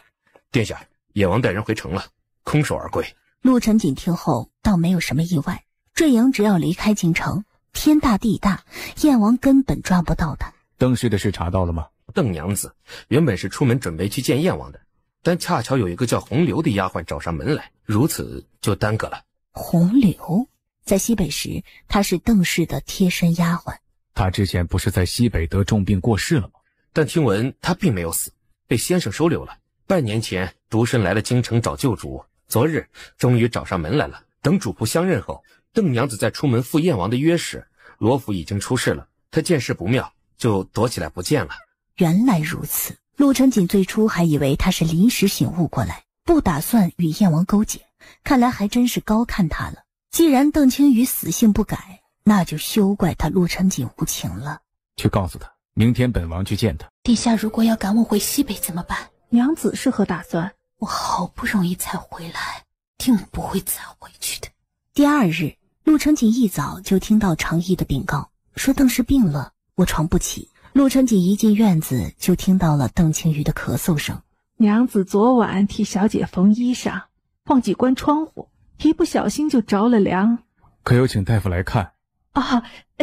殿下，燕王带人回城了，空手而归。陆成锦听后倒没有什么意外，坠影只要离开京城，天大地大，燕王根本抓不到他。邓氏的事查到了吗？邓娘子原本是出门准备去见燕王的，但恰巧有一个叫红流的丫鬟找上门来，如此就耽搁了。红流在西北时，她是邓氏的贴身丫鬟。她之前不是在西北得重病过世了吗？但听闻她并没有死，被先生收留了。半年前独身来了京城找救主，昨日终于找上门来了。等主仆相认后，邓娘子在出门赴燕王的约时，罗府已经出事了，她见势不妙，就躲起来不见了。原来如此，陆成锦最初还以为他是临时醒悟过来，不打算与燕王勾结，看来还真是高看他了。既然邓青瑜死性不改，那就休怪他陆成锦无情了。去告诉他，明天本王去见他。殿下如果要赶我回西北怎么办？娘子是何打算？我好不容易才回来，定不会再回去的。第二日，陆成锦一早就听到常毅的禀告，说邓氏病了，卧床不起。陆成锦一进院子，就听到了邓青瑜的咳嗽声。娘子昨晚替小姐缝衣裳，忘记关窗户，一不小心就着了凉。可有请大夫来看？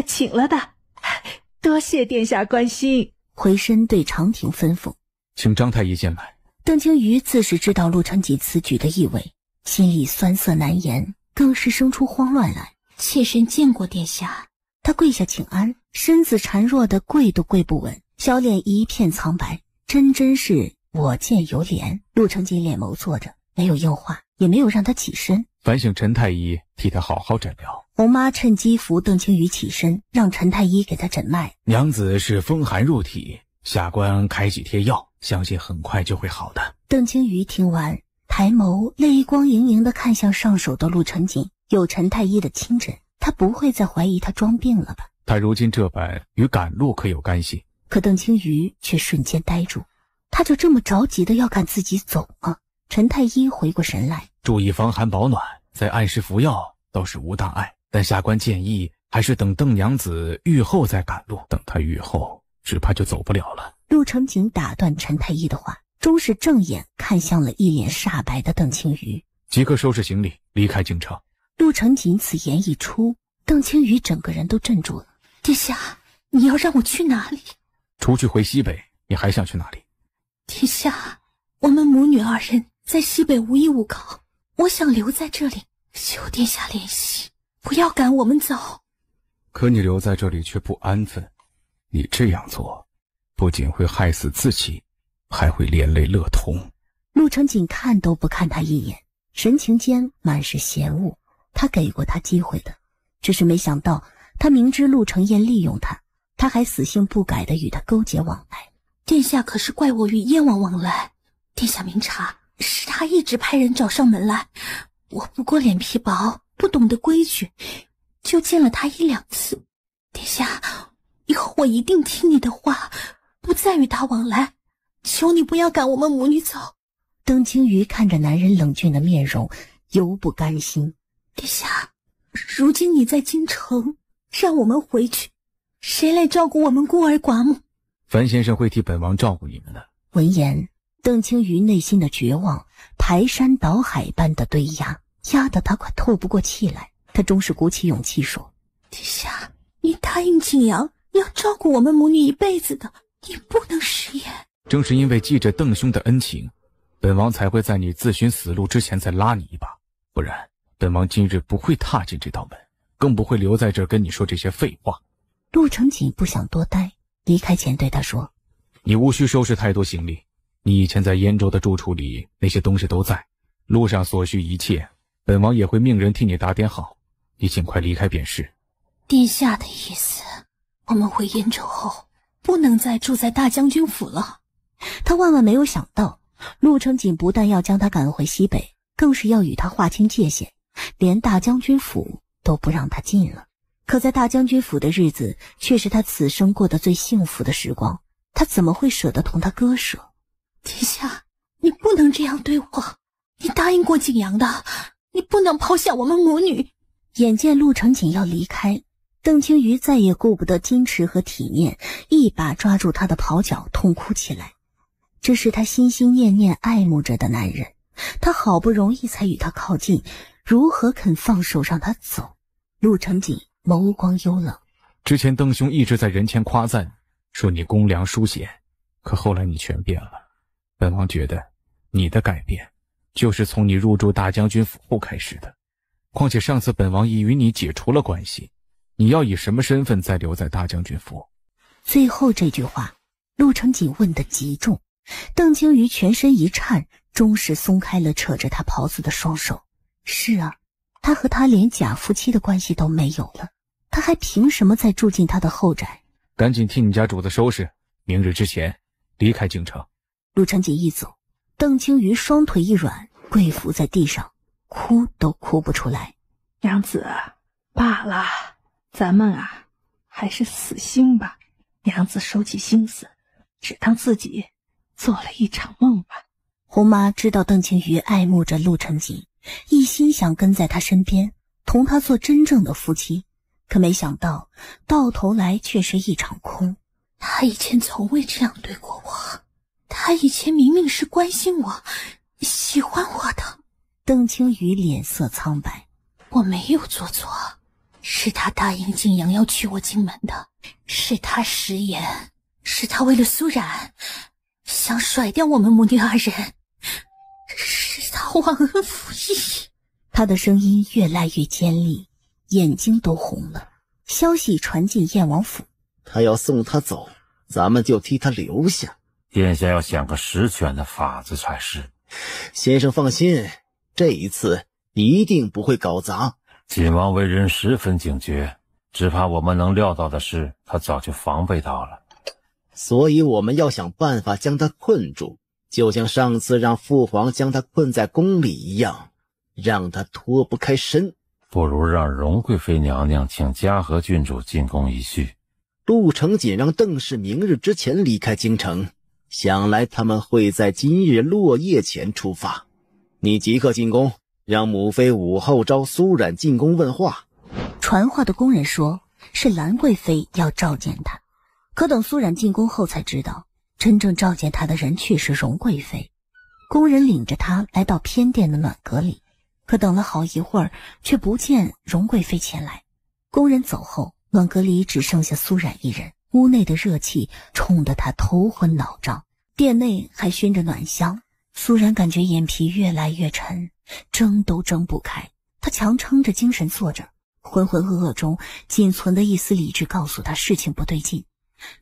请了的，多谢殿下关心。回身对常婷吩咐，请张太医进来。邓青瑜自是知道陆成锦此举的意味，心里酸涩难言，更是生出慌乱来。妾身见过殿下。他跪下请安，身子孱弱的跪都跪不稳，小脸一片苍白，真是我见犹怜。陆成锦脸眸坐着，没有应话，也没有让他起身。反省陈太医替他好好诊疗。红妈趁机扶邓青瑜起身，让陈太医给他诊脉。娘子是风寒入体，下官开几贴药，相信很快就会好的。邓青瑜听完，抬眸泪光盈盈地看向上手的陆成锦，有陈太医的亲诊，他不会再怀疑他装病了吧？他如今这般与赶路可有干系？可邓青瑜却瞬间呆住，他就这么着急的要赶自己走吗？陈太医回过神来，注意防寒保暖，再按时服药倒是无大碍，但下官建议还是等邓娘子愈后再赶路，等她愈后只怕就走不了了。陆成锦打断陈太医的话，终是正眼看向了一脸煞白的邓青瑜，即刻收拾行李离开京城。陆成锦此言一出，邓青瑜整个人都镇住了。殿下，你要让我去哪里？除去回西北，你还想去哪里？殿下，我们母女二人在西北无依无靠，我想留在这里，求殿下怜惜，不要赶我们走。可你留在这里却不安分，你这样做不仅会害死自己，还会连累乐童。陆成锦看都不看他一眼，神情间满是嫌恶。他给过他机会的，只是没想到他明知陆承彦利用他，他还死性不改地与他勾结往来。殿下可是怪我与燕王往来，殿下明察，是他一直派人找上门来，我不过脸皮薄，不懂得规矩，就见了他1-2次。殿下，以后我一定听你的话，不再与他往来，求你不要赶我们母女走。邓青瑜看着男人冷峻的面容，犹不甘心。殿下，如今你在京城，让我们回去，谁来照顾我们孤儿寡母？樊先生会替本王照顾你们的。闻言，邓青瑜内心的绝望排山倒海般的堆压，压得他快透不过气来。他终是鼓起勇气说：殿下，你答应景阳要照顾我们母女一辈子的，你不能食言。正是因为记着邓兄的恩情，本王才会在你自寻死路之前再拉你一把，不然本王今日不会踏进这道门，更不会留在这儿跟你说这些废话。陆成锦不想多待，离开前对他说：你无需收拾太多行李，你以前在燕州的住处里那些东西都在，路上所需一切本王也会命人替你打点好，你尽快离开便是。殿下的意思，我们回燕州后不能再住在大将军府了。他万万没有想到，陆成锦不但要将他赶回西北，更是要与他划清界限，连大将军府都不让他进了。可在大将军府的日子却是他此生过得最幸福的时光，他怎么会舍得同他割舍？殿下，你不能这样对我，你答应过景阳的，你不能抛下我们母女。眼见陆成锦要离开，邓青瑜再也顾不得矜持和体面，一把抓住他的袍角痛哭起来。这是他心心念念爱慕着的男人，他好不容易才与他靠近，如何肯放手让他走？陆成锦眸光幽冷。之前邓兄一直在人前夸赞，说你公良淑贤，可后来你全变了。本王觉得你的改变就是从你入住大将军府后开始的。况且上次本王已与你解除了关系，你要以什么身份再留在大将军府？最后这句话陆成锦问得极重，邓青瑜全身一颤，终是松开了扯着他袍子的双手。是啊，他和他连假夫妻的关系都没有了，他还凭什么再住进他的后宅？赶紧替你家主子收拾，明日之前离开京城。陆成锦一走，邓青瑜双腿一软，跪伏在地上，哭都哭不出来。娘子，罢了，咱们还是死心吧。娘子收起心思，只当自己做了一场梦吧。胡妈知道邓青瑜爱慕着陆成锦，一心想跟在他身边，同他做真正的夫妻，可没想到到头来却是一场空。他以前从未这样对过我，他以前明明是关心我、喜欢我的。邓青瑜脸色苍白，我没有做错，是他答应景阳要娶我进门的，是他食言，是他为了苏冉想甩掉我们母女二人，是他忘恩负义。他的声音越来越尖利，眼睛都红了。消息传进燕王府，他要送他走，咱们就替他留下。殿下要想个十全的法子才是。先生放心，这一次一定不会搞砸。锦王为人十分警觉，只怕我们能料到的事，他早就防备到了。所以我们要想办法将他困住，就像上次让父皇将他困在宫里一样，让他脱不开身。不如让荣贵妃娘娘请嘉禾郡主进宫一叙。陆成锦让邓氏明日之前离开京城，想来他们会在今日落夜前出发。你即刻进宫，让母妃午后召苏冉进宫问话。传话的工人说是兰贵妃要召见他，可等苏冉进宫后才知道，真正召见他的人却是荣贵妃。工人领着他来到偏殿的暖阁里，可等了好一会儿，却不见荣贵妃前来。工人走后，暖阁里只剩下苏冉一人，屋内的热气冲得他头昏脑胀，殿内还熏着暖香。苏冉感觉眼皮越来越沉，睁都睁不开。他强撑着精神坐着，浑浑噩噩中仅存的一丝理智告诉他事情不对劲。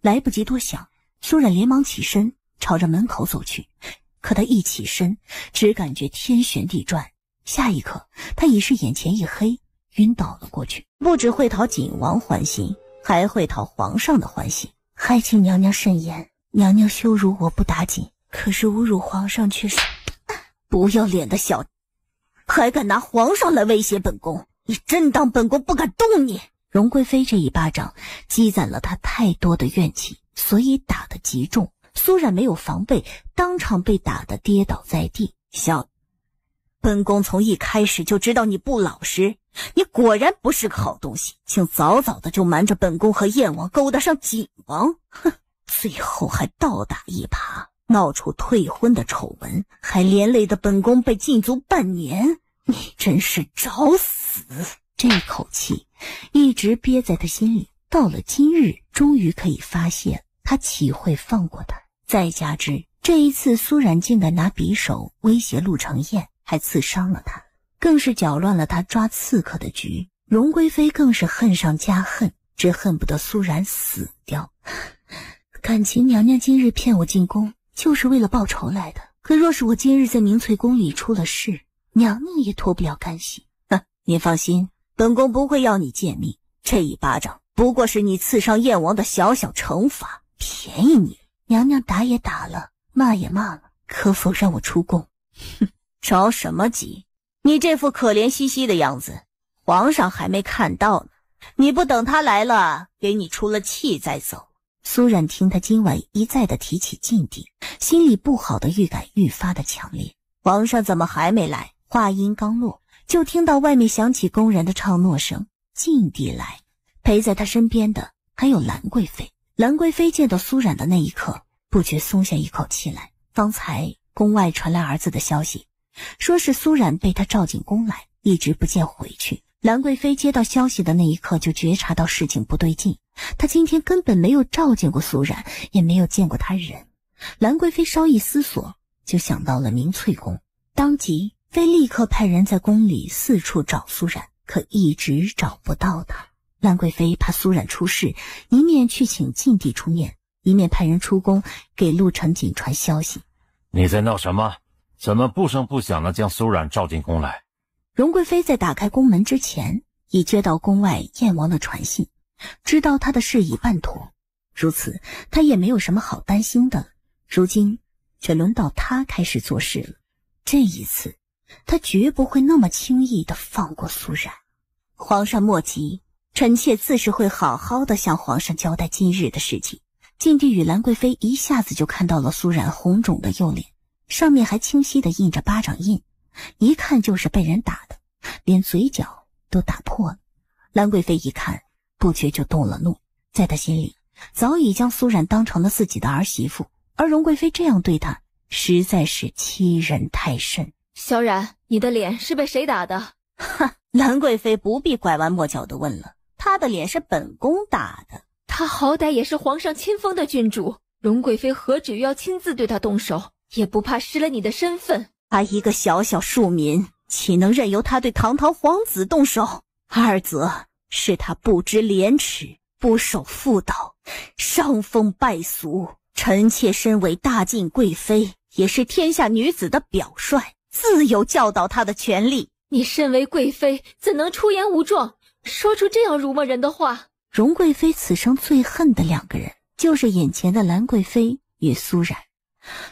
来不及多想，苏冉连忙起身朝着门口走去，可他一起身，只感觉天旋地转，下一刻他已是眼前一黑，晕倒了过去。不只会讨景王欢心，还会讨皇上的欢心。还请娘娘慎言，娘娘羞辱我不打紧，可是侮辱皇上却是不要脸的小，还敢拿皇上来威胁本宫，你真当本宫不敢动你？荣贵妃这一巴掌积攒了她太多的怨气，所以打得极重。苏冉没有防备，当场被打得跌倒在地。小，本宫从一开始就知道你不老实，你果然不是个好东西，请早早的就瞒着本宫和燕王勾搭上景王，哼，最后还倒打一耙，闹出退婚的丑闻，还连累的本宫被禁足半年，你真是找死！这口气一直憋在他心里，到了今日终于可以发泄，他岂会放过他？再加之这一次苏冉竟敢拿匕首威胁陆承彦，还刺伤了他，更是搅乱了他抓刺客的局。荣贵妃更是恨上加恨，只恨不得苏冉死掉。感情娘娘今日骗我进宫，就是为了报仇来的。可若是我今日在明翠宫里出了事，娘娘也脱不了干系。您放心，本宫不会要你诫命，这一巴掌不过是你刺伤燕王的小小惩罚，便宜你。娘娘打也打了，骂也骂了，可否让我出宫？哼，着什么急？你这副可怜兮兮的样子，皇上还没看到呢，你不等他来了，给你出了气再走。苏冉听他今晚一再的提起禁地，心里不好的预感愈发的强烈。皇上怎么还没来？话音刚落，就听到外面响起工人的唱诺声，禁地来。陪在他身边的还有兰贵妃。兰贵妃见到苏冉的那一刻，不觉松下一口气来。方才宫外传来儿子的消息，说是苏冉被他召进宫来，一直不见回去。兰贵妃接到消息的那一刻就觉察到事情不对劲，她今天根本没有召见过苏冉，也没有见过他人。兰贵妃稍一思索，就想到了明翠宫，当即妃立刻派人在宫里四处找苏冉，可一直找不到他。兰贵妃怕苏冉出事，一面去请禁地出面，一面派人出宫给陆承锦传消息。你在闹什么？怎么不声不响地将苏冉召进宫来？荣贵妃在打开宫门之前，已接到宫外燕王的传信，知道他的事已办妥，如此他也没有什么好担心的了。如今却轮到他开始做事了，这一次他绝不会那么轻易地放过苏冉。皇上莫急，臣妾自是会好好的向皇上交代今日的事情。静帝与兰贵妃一下子就看到了苏冉红肿的右脸，上面还清晰的印着巴掌印，一看就是被人打的，连嘴角都打破了。兰贵妃一看，不觉就动了怒，在她心里早已将苏冉当成了自己的儿媳妇，而容贵妃这样对她，实在是欺人太甚。小冉，你的脸是被谁打的？哈，兰贵妃不必拐弯抹角的问了，她的脸是本宫打的。她好歹也是皇上亲封的君主，容贵妃何止于要亲自对她动手，也不怕失了你的身份。她一个小小庶民，岂能任由她对堂堂皇子动手？二则是她不知廉耻，不守妇道，伤风败俗。臣妾身为大晋贵妃，也是天下女子的表率，自有教导她的权利。你身为贵妃，怎能出言无状，说出这样辱没人的话？容贵妃此生最恨的两个人，就是眼前的兰贵妃与苏冉，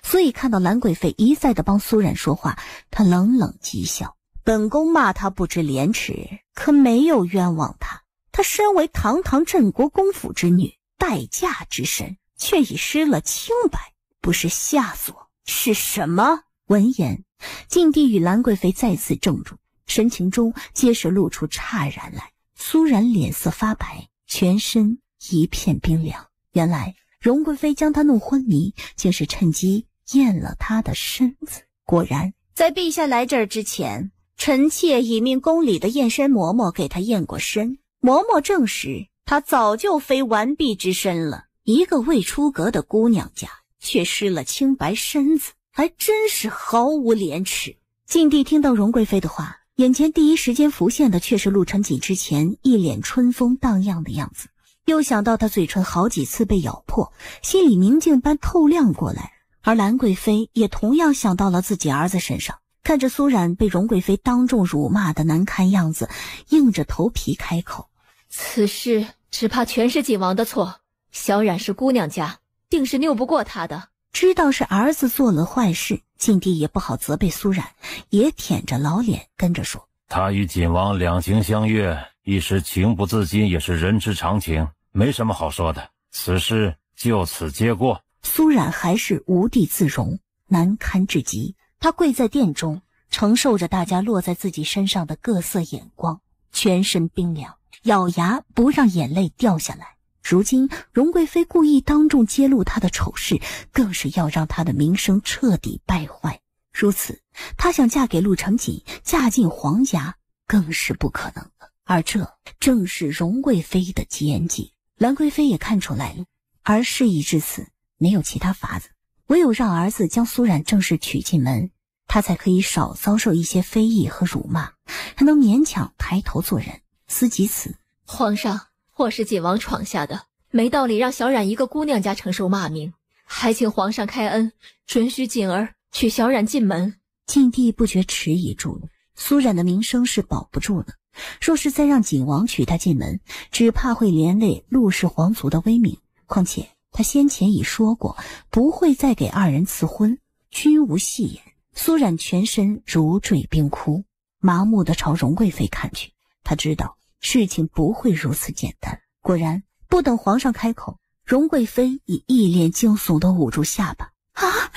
所以看到兰贵妃一再的帮苏冉说话，她冷冷讥笑。本宫骂她不知廉耻，可没有冤枉她。她身为堂堂镇国公府之女，待嫁之身，却已失了清白，不是下作是什么？闻言，静帝与兰贵妃再次怔住，神情中皆是露出诧然来。苏冉脸色发白，全身一片冰凉。原来容贵妃将她弄昏迷，竟是趁机验了她的身子。果然，在陛下来这儿之前，臣妾已命宫里的验身嬷嬷给她验过身，嬷嬷证实她早就非完璧之身了。一个未出阁的姑娘家，却失了清白身子，还真是毫无廉耻。静帝听到容贵妃的话，眼前第一时间浮现的却是陆承锦之前一脸春风荡漾的样子，又想到他嘴唇好几次被咬破，心里明镜般透亮过来。而兰贵妃也同样想到了自己儿子身上，看着苏冉被容贵妃当众辱骂的难堪样子，硬着头皮开口：此事只怕全是锦王的错，小冉是姑娘家，定是拗不过他的。知道是儿子做了坏事，静帝也不好责备苏冉，也舔着老脸跟着说：他与锦王两情相悦，一时情不自禁也是人之常情，没什么好说的，此事就此接过。苏冉还是无地自容，难堪至极。他跪在殿中，承受着大家落在自己身上的各色眼光，全身冰凉，咬牙不让眼泪掉下来。如今容贵妃故意当众揭露她的丑事，更是要让她的名声彻底败坏。如此，她想嫁给陆承锦，嫁进皇家，更是不可能的。而这正是容贵妃的奸计。兰贵妃也看出来了，而事已至此，没有其他法子，唯有让儿子将苏冉正式娶进门，她才可以少遭受一些非议和辱骂，还能勉强抬头做人。思及此，皇上，或是锦王闯下的，没道理让小冉一个姑娘家承受骂名，还请皇上开恩，准许锦儿娶小冉进门。静帝不觉迟疑住了，苏冉的名声是保不住的，若是再让锦王娶她进门，只怕会连累陆氏皇族的威名。况且他先前已说过，不会再给二人赐婚，均无戏言。苏冉全身如坠冰窟，麻木地朝容贵妃看去。他知道事情不会如此简单。果然，不等皇上开口，容贵妃已一脸惊悚地捂住下巴。啊，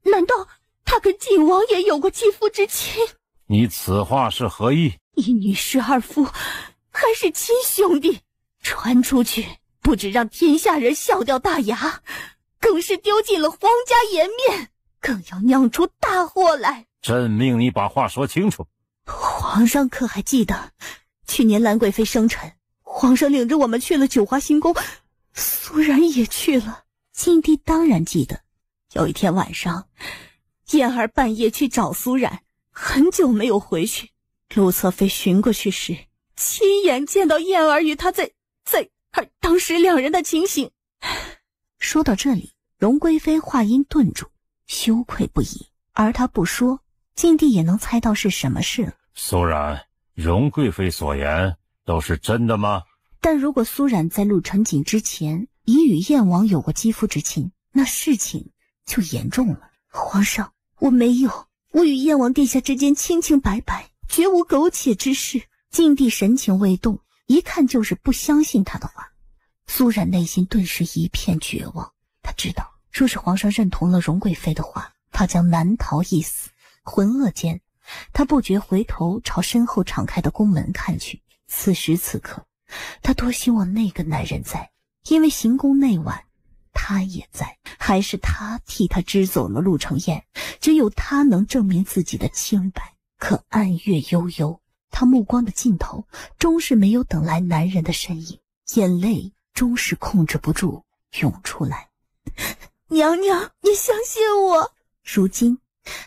难道他跟晋王也有过肌肤之亲？你此话是何意？一女侍二夫，还是亲兄弟，传出去，不止让天下人笑掉大牙，更是丢尽了皇家颜面，更要酿出大祸来。朕命你把话说清楚。皇上可还记得，去年兰贵妃生辰，皇上领着我们去了九华新宫，苏冉也去了。静帝当然记得，有一天晚上，燕儿半夜去找苏冉，很久没有回去。陆侧妃寻过去时，亲眼见到燕儿与他在而当时两人的情形。说到这里，容贵妃话音顿住，羞愧不已。而她不说，静帝也能猜到是什么事了。苏冉，容贵妃所言都是真的吗？但如果苏冉在陆承锦之前已与燕王有过肌肤之亲，那事情就严重了。皇上，我没有，我与燕王殿下之间清清白白，绝无苟且之事。静帝神情未动，一看就是不相信他的话。苏冉内心顿时一片绝望，他知道若是皇上认同了荣贵妃的话，他将难逃一死。浑噩间，他不觉回头朝身后敞开的宫门看去。此时此刻，他多希望那个男人在，因为行宫那晚他也在，还是他替他支走了陆承彦，只有他能证明自己的清白。可暗月悠悠，他目光的尽头终是没有等来男人的身影，眼泪终是控制不住涌出来。娘娘，你相信我。如今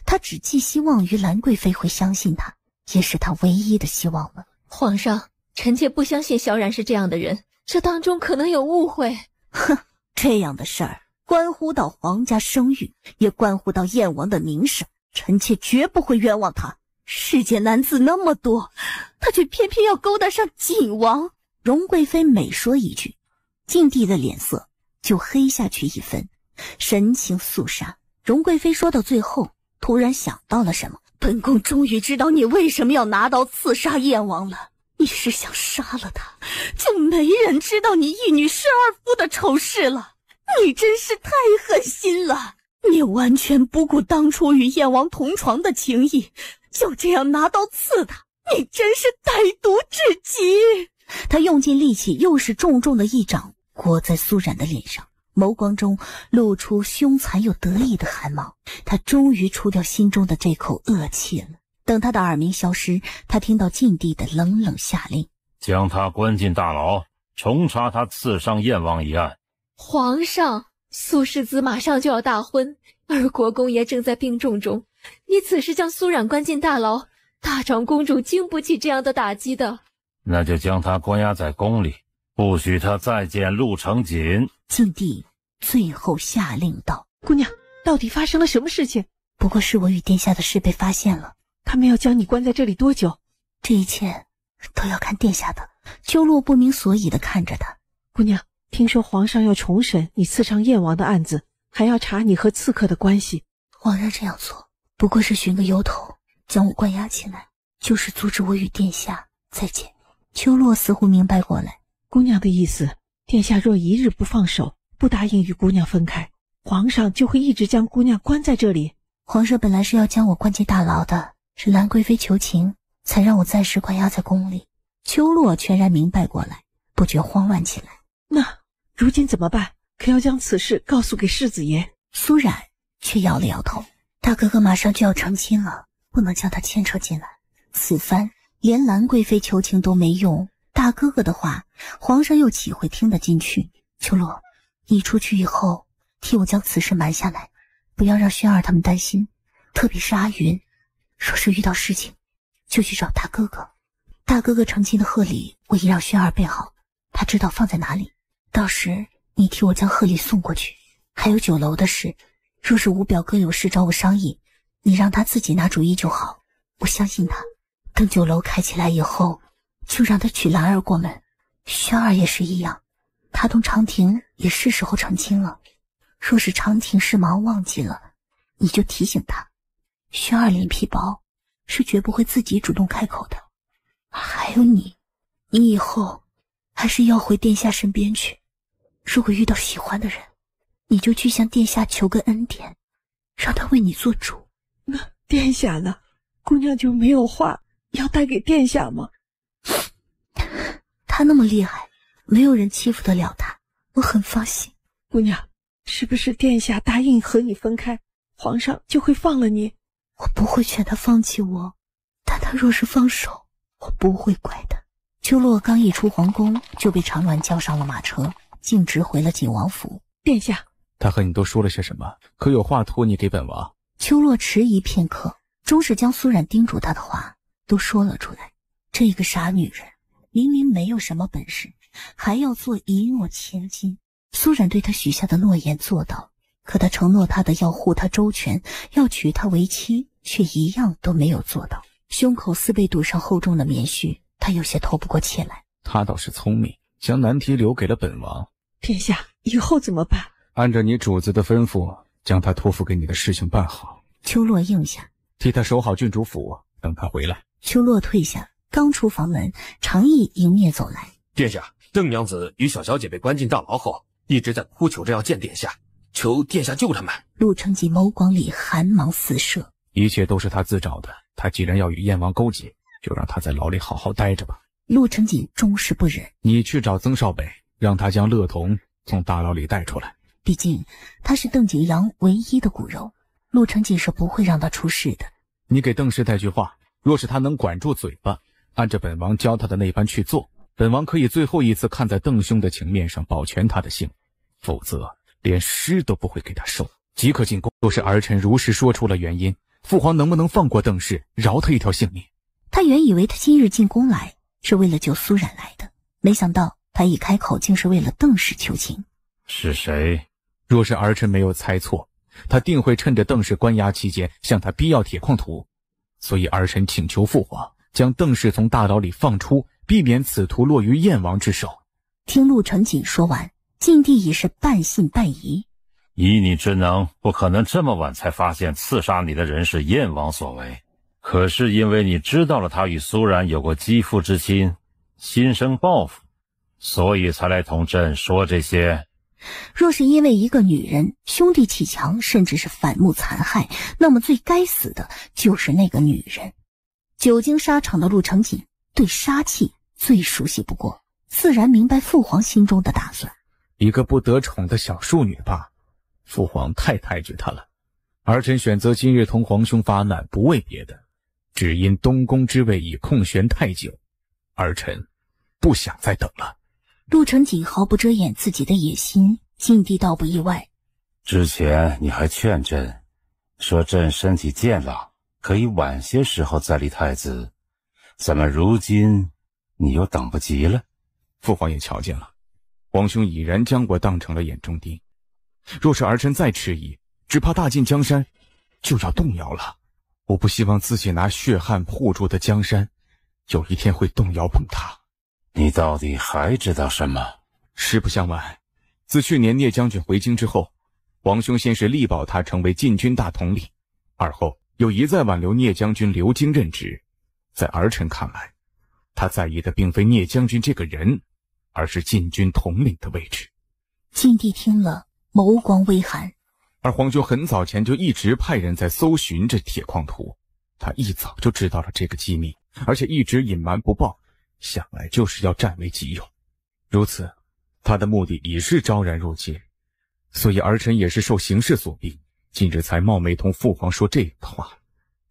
他只寄希望于兰贵妃会相信他，也是他唯一的希望了。皇上，臣妾不相信萧然是这样的人，这当中可能有误会。哼，这样的事儿关乎到皇家声誉，也关乎到燕王的名声，臣妾绝不会冤枉他。世间男子那么多，他却偏偏要勾搭上景王。荣贵妃每说一句，静帝的脸色就黑下去一分，神情肃杀。荣贵妃说到最后，突然想到了什么，本宫终于知道你为什么要拿刀刺杀燕王了。你是想杀了他，就没人知道你一女侍二夫的丑事了。你真是太狠心了，你完全不顾当初与燕王同床的情谊，就这样拿刀刺他，你真是歹毒至极。他用尽力气，又是重重的一掌掴在苏冉的脸上，眸光中露出凶残又得意的汗毛。他终于除掉心中的这口恶气了。等他的耳鸣消失，他听到静帝的冷冷下令：将他关进大牢，重查他刺伤燕王一案。皇上，苏世子马上就要大婚，而国公爷正在病重中，你此时将苏冉关进大牢，大长公主经不起这样的打击的。那就将他关押在宫里，不许他再见陆承锦。静帝最后下令道：姑娘，到底发生了什么事情？不过是我与殿下的事被发现了。他们要将你关在这里多久？这一切都要看殿下的。秋落不明所以地看着他。姑娘，听说皇上要重审你刺伤燕王的案子，还要查你和刺客的关系。皇上这样做不过是寻个由头，将我关押起来，就是阻止我与殿下再见面。秋落似乎明白过来，姑娘的意思，殿下若一日不放手，不答应与姑娘分开，皇上就会一直将姑娘关在这里。皇上本来是要将我关进大牢的，是兰贵妃求情，才让我暂时关押在宫里。秋落全然明白过来，不觉慌乱起来。那如今怎么办？可要将此事告诉给世子爷。苏冉却摇了摇头，大哥哥马上就要成亲了，不能将他牵扯进来。此番连兰贵妃求情都没用，大哥哥的话皇上又岂会听得进去？秋落，你出去以后替我将此事瞒下来，不要让轩儿他们担心，特别是阿云，若是遇到事情就去找大哥哥。大哥哥成亲的贺礼我已让轩儿备好，他知道放在哪里，到时你替我将贺礼送过去。还有酒楼的事，若是吴表哥有事找我商议，你让他自己拿主意就好，我相信他。等酒楼开起来以后，就让他娶兰儿过门。轩儿也是一样，他同长亭也是时候成亲了，若是长亭事忙忘记了，你就提醒他，轩儿脸皮薄，是绝不会自己主动开口的。还有你以后还是要回殿下身边去，如果遇到喜欢的人，你就去向殿下求个恩典，让他为你做主。那殿下呢？姑娘就没有话要带给殿下吗？他那么厉害，没有人欺负得了他，我很放心。姑娘，是不是殿下答应和你分开，皇上就会放了你？我不会劝他放弃我，但他若是放手，我不会怪他。秋落刚一出皇宫，就被长鸾叫上了马车，径直回了景王府。殿下，他和你都说了些什么？可有话托你给本王？秋落迟疑片刻，终是将苏冉叮嘱他的话都说了出来。这个傻女人明明没有什么本事，还要做一诺千金。苏冉对他许下的诺言做到，可他承诺他的要护他周全，要娶她为妻，却一样都没有做到。胸口似被堵上厚重的棉絮，他有些透不过气来。他倒是聪明，将难题留给了本王。殿下，以后怎么办？按照你主子的吩咐，将他托付给你的事情办好。秋落应下，替他守好郡主府，等他回来。秋落退下，刚出房门，常毅迎面走来。殿下，邓娘子与小小姐被关进大牢后，一直在哭求着要见殿下，求殿下救他们。陆承锦眸光里寒芒四射，一切都是他自找的。他既然要与燕王勾结，就让他在牢里好好待着吧。陆承锦终是不忍。你去找曾少北，让他将乐童从大牢里带出来。毕竟他是邓景阳唯一的骨肉，陆承锦是不会让他出事的。你给邓氏带句话，若是他能管住嘴巴，按着本王教他的那般去做，本王可以最后一次看在邓兄的情面上保全他的性，否则连尸都不会给他收，即刻进宫。若是儿臣如实说出了原因，父皇能不能放过邓氏，饶他一条性命？他原以为他今日进宫来是为了救苏冉来的，没想到他一开口竟是为了邓氏求情。是谁？若是儿臣没有猜错，他定会趁着邓氏关押期间向他逼要铁矿图，所以儿臣请求父皇将邓氏从大牢里放出，避免此图落于燕王之手。听陆承锦说完，晋帝已是半信半疑。以你之能，不可能这么晚才发现刺杀你的人是燕王所为。可是因为你知道了他与苏冉有过肌肤之亲，心生报复，所以才来同朕说这些。若是因为一个女人兄弟气强，甚至是反目残害，那么最该死的就是那个女人。久经沙场的陆承锦对杀气最熟悉不过，自然明白父皇心中的打算。一个不得宠的小庶女吧，父皇太抬举她了。儿臣选择今日同皇兄发难，不为别的，只因东宫之位已空悬太久，儿臣不想再等了。陆承锦毫不遮掩自己的野心，晋帝倒不意外。之前你还劝朕，说朕身体健朗，可以晚些时候再立太子，怎么如今你又等不及了？父皇也瞧见了，皇兄已然将我当成了眼中钉。若是儿臣再迟疑，只怕大晋江山就要动摇了。我不希望自己拿血汗护住的江山，有一天会动摇崩塌。你到底还知道什么？实不相瞒，自去年聂将军回京之后，皇兄先是力保他成为禁军大统领，而后又一再挽留聂将军留京任职。在儿臣看来，他在意的并非聂将军这个人，而是禁军统领的位置。晋帝听了，眸光微寒。而皇兄很早前就一直派人在搜寻这铁矿图，他一早就知道了这个机密，而且一直隐瞒不报，想来就是要占为己有。如此，他的目的已是昭然若揭，所以儿臣也是受形势所逼，今日才冒昧同父皇说这样的话。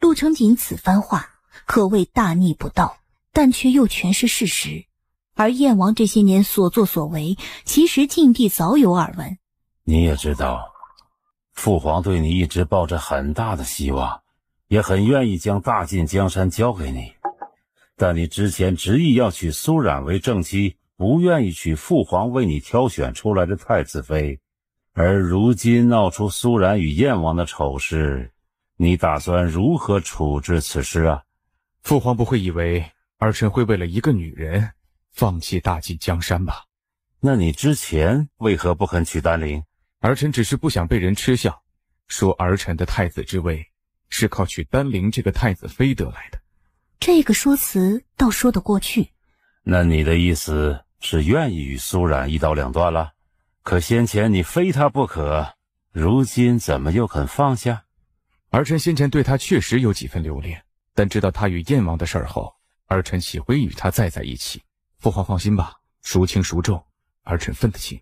陆承锦此番话可谓大逆不道，但却又全是事实。而燕王这些年所作所为，其实晋帝早有耳闻。你也知道，父皇对你一直抱着很大的希望，也很愿意将大晋江山交给你。但你之前执意要娶苏冉为正妻，不愿意娶父皇为你挑选出来的太子妃，而如今闹出苏冉与燕王的丑事，你打算如何处置此事啊？父皇不会以为儿臣会为了一个女人放弃大晋江山吧？那你之前为何不肯娶丹陵？儿臣只是不想被人嗤笑，说儿臣的太子之位是靠娶丹陵这个太子妃得来的。这个说辞倒说得过去。那你的意思是愿意与苏冉一刀两断了？可先前你非他不可，如今怎么又肯放下？儿臣先前对他确实有几分留恋，但知道他与燕王的事后，儿臣岂会与他再在一起？父皇放心吧，孰轻孰重，儿臣分得清。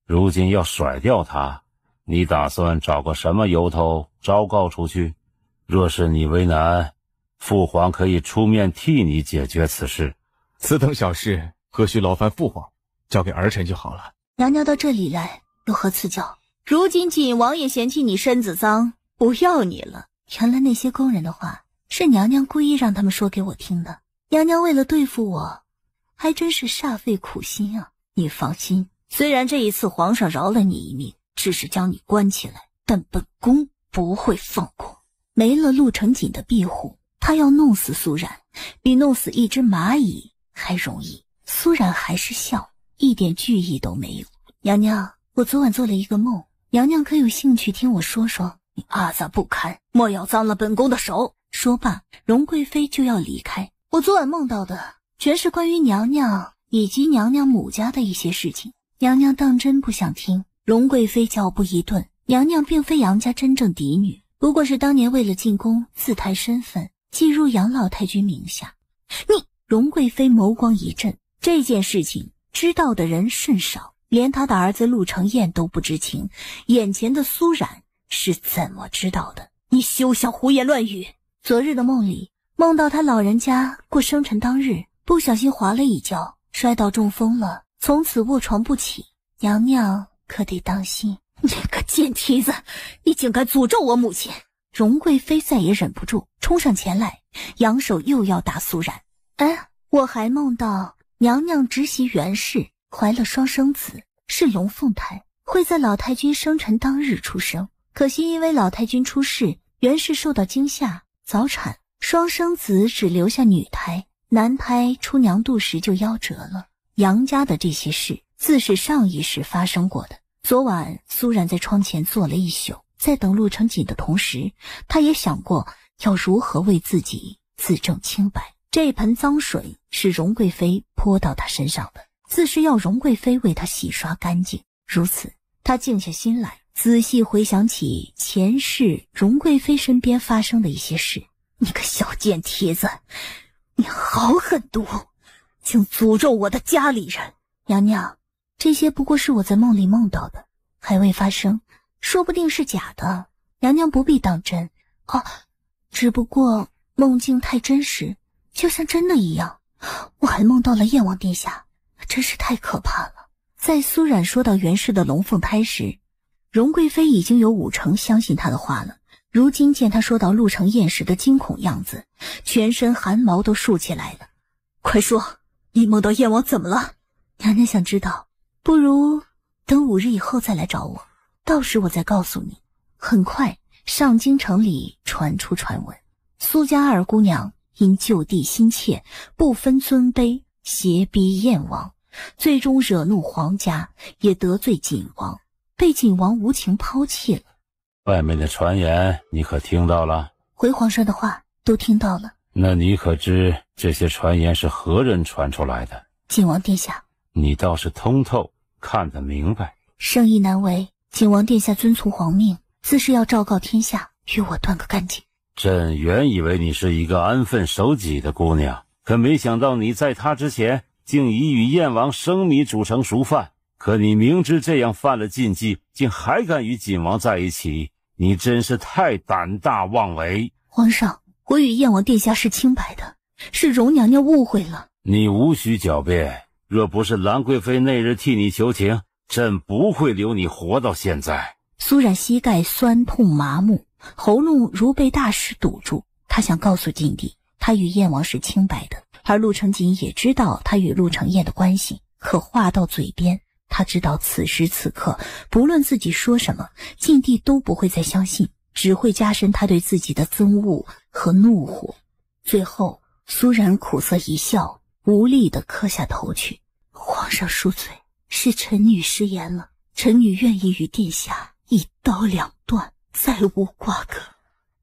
如今要甩掉他，你打算找个什么由头昭告出去？若是你为难，父皇可以出面替你解决此事。此等小事何须劳烦父皇，交给儿臣就好了。娘娘到这里来有何赐教？如今锦王爷嫌弃你身子脏，不要你了。原来那些工人的话是娘娘故意让他们说给我听的。娘娘为了对付我，还真是煞费苦心啊。你放心，虽然这一次皇上饶了你一命，只是将你关起来，但本宫不会放过。没了陆承锦的庇护，他要弄死苏冉，比弄死一只蚂蚁还容易。苏冉还是笑，一点惧意都没有。娘娘，我昨晚做了一个梦，娘娘可有兴趣听我说说？你阿杂不堪，莫要脏了本宫的手。说罢，荣贵妃就要离开，我昨晚梦到的全是关于娘娘以及娘娘母家的一些事情。娘娘当真不想听。龙贵妃脚步一顿，娘娘并非杨家真正嫡女，不过是当年为了进宫自抬身份，记入杨老太君名下。你！龙贵妃眸光一震，这件事情知道的人甚少，连她的儿子陆承彦都不知情，眼前的苏冉是怎么知道的？你休想胡言乱语！昨日的梦里，梦到他老人家过生辰当日，不小心滑了一跤，摔倒中风了，从此卧床不起。娘娘可得当心。你个贱蹄子，你竟敢诅咒我母亲！荣贵妃再也忍不住，冲上前来，扬手又要打苏冉。我还梦到娘娘直袭袁氏，怀了双生子，是龙凤胎，会在老太君生辰当日出生。可惜因为老太君出事，袁氏受到惊吓，早产，双生子只留下女胎，男胎出娘肚时就夭折了。杨家的这些事自是上一世发生过的。昨晚苏冉在窗前坐了一宿，在等陆承锦的同时，她也想过要如何为自己自证清白。这盆脏水是荣贵妃泼到她身上的，自是要荣贵妃为她洗刷干净。如此，她静下心来，仔细回想起前世荣贵妃身边发生的一些事。你个小贱蹄子，你好狠毒，竟诅咒我的家里人！娘娘，这些不过是我在梦里梦到的，还未发生，说不定是假的，娘娘不必当真。只不过梦境太真实，就像真的一样。我还梦到了燕王殿下，真是太可怕了。在苏冉说到袁氏的龙凤胎时，荣贵妃已经有50%相信他的话了。如今见他说到陆承彦时的惊恐样子，全身汗毛都竖起来了。快说，你梦到燕王怎么了？娘娘想知道，不如等5日以后再来找我，到时我再告诉你。很快，上京城里传出传闻，苏家二姑娘因就地心切，不分尊卑，胁逼燕王，最终惹怒皇家，也得罪锦王，被锦王无情抛弃了。外面的传言你可听到了？回皇上的话都听到了。那你可知这些传言是何人传出来的？锦王殿下。你倒是通透，看得明白。圣意难违，锦王殿下遵从皇命，自是要昭告天下，与我断个干净。朕原以为你是一个安分守己的姑娘，可没想到你在他之前竟已与燕王生米煮成熟饭。可你明知这样犯了禁忌，竟还敢与锦王在一起，你真是太胆大妄为。皇上，我与燕王殿下是清白的，是荣娘娘误会了。你无需狡辩，若不是兰贵妃那日替你求情，朕不会留你活到现在。苏冉膝盖酸痛麻木，喉咙如被大石堵住。他想告诉禁地，他与燕王是清白的，而陆承锦也知道他与陆承彦的关系，可话到嘴边，他知道此时此刻不论自己说什么，禁地都不会再相信，只会加深他对自己的憎恶和怒火。最后苏冉苦涩一笑，无力地磕下头去。皇上恕罪，是臣女失言了，臣女愿意与殿下一刀两断，再无瓜葛。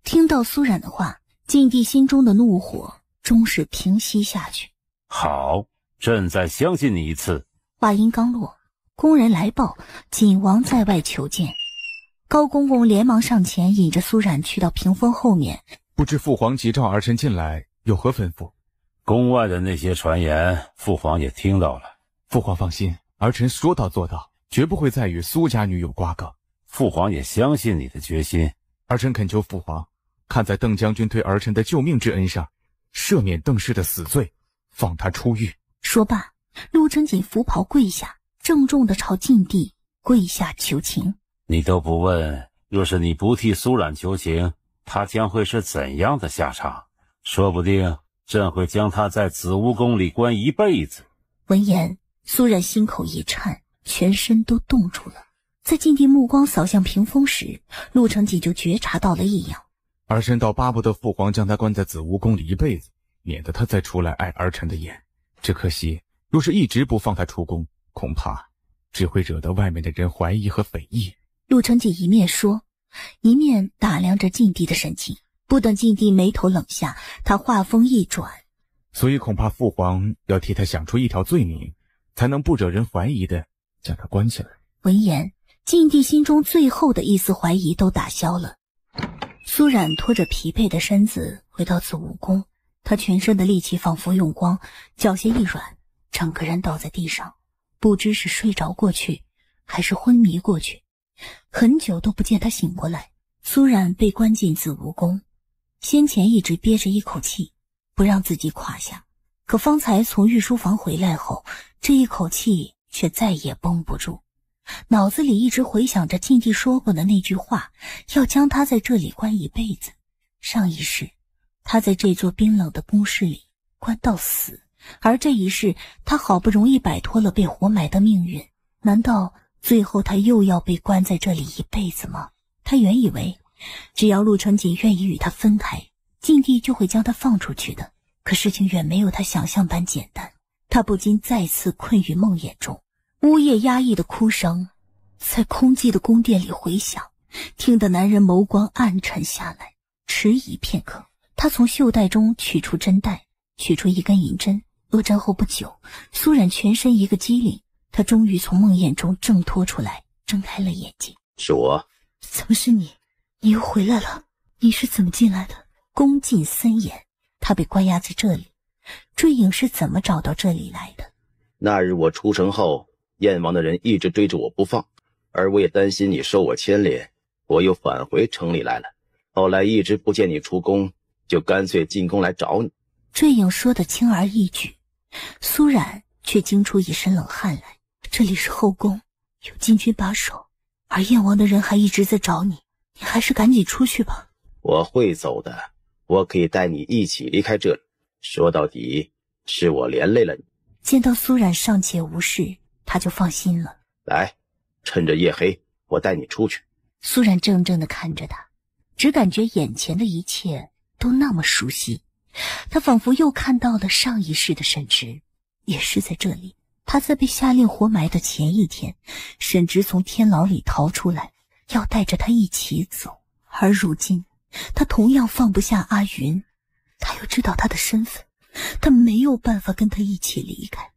听到苏冉的话，禁地心中的怒火终是平息下去。好，朕再相信你一次。话音刚落，宫人来报，锦王在外求见。高公公连忙上前，引着苏冉去到屏风后面。不知父皇急召儿臣进来，有何吩咐？宫外的那些传言，父皇也听到了。父皇放心，儿臣说到做到，绝不会再与苏家女有瓜葛。父皇也相信你的决心。儿臣恳求父皇，看在邓将军对儿臣的救命之恩上，赦免邓氏的死罪，放他出狱。说罢，陆承锦拂袍跪下，郑重地朝禁地跪下求情。你都不问，若是你不替苏冉求情，他将会是怎样的下场？说不定朕会将他在紫乌宫里关一辈子。闻言，苏冉心口一颤，全身都冻住了。在禁地目光扫向屏风时，陆承锦就觉察到了异样。儿臣倒巴不得父皇将他关在紫乌宫里一辈子，免得他再出来碍儿臣的眼。只可惜，若是一直不放他出宫，恐怕只会惹得外面的人怀疑和非议。陆承锦一面说，一面打量着禁地的神情。不等禁地眉头冷下，他话锋一转，所以恐怕父皇要替他想出一条罪名，才能不惹人怀疑的将他关起来。闻言，晋帝心中最后的一丝怀疑都打消了。苏冉拖着疲惫的身子回到子午宫，他全身的力气仿佛用光，脚些一软，整个人倒在地上，不知是睡着过去还是昏迷过去，很久都不见他醒过来。苏冉被关进子午宫，先前一直憋着一口气不让自己垮下，可方才从御书房回来后，这一口气却再也绷不住。脑子里一直回想着晋帝说过的那句话，要将他在这里关一辈子。上一世他在这座冰冷的宫室里关到死，而这一世他好不容易摆脱了被活埋的命运，难道最后他又要被关在这里一辈子吗？他原以为只要陆承锦愿意与他分开，晋帝就会将他放出去的，可事情远没有他想象般简单。他不禁再次困于梦魇中，呜咽压抑的哭声在空寂的宫殿里回响，听得男人眸光暗沉下来。迟疑片刻，他从袖带中取出针带，取出一根银针。落针后不久，苏冉全身一个机灵，他终于从梦魇中挣脱出来，睁开了眼睛。是我。怎么是你？你又回来了？你是怎么进来的？宫禁森严，他被关押在这里。坠影是怎么找到这里来的？那日我出城后，燕王的人一直追着我不放，而我也担心你受我牵连，我又返回城里来了。后来一直不见你出宫，就干脆进宫来找你。坠影说得轻而易举，苏冉却惊出一身冷汗来。这里是后宫，有禁军把守，而燕王的人还一直在找你，你还是赶紧出去吧。我会走的，我可以带你一起离开这里。说到底，是我连累了你。见到苏冉尚且无事，他就放心了。来，趁着夜黑，我带你出去。苏冉怔怔地看着他，只感觉眼前的一切都那么熟悉。他仿佛又看到了上一世的沈直，也是在这里。他在被下令活埋的前一天，沈直从天牢里逃出来，要带着他一起走。而如今，他同样放不下阿云，他又知道他的身份，他没有办法跟他一起离开。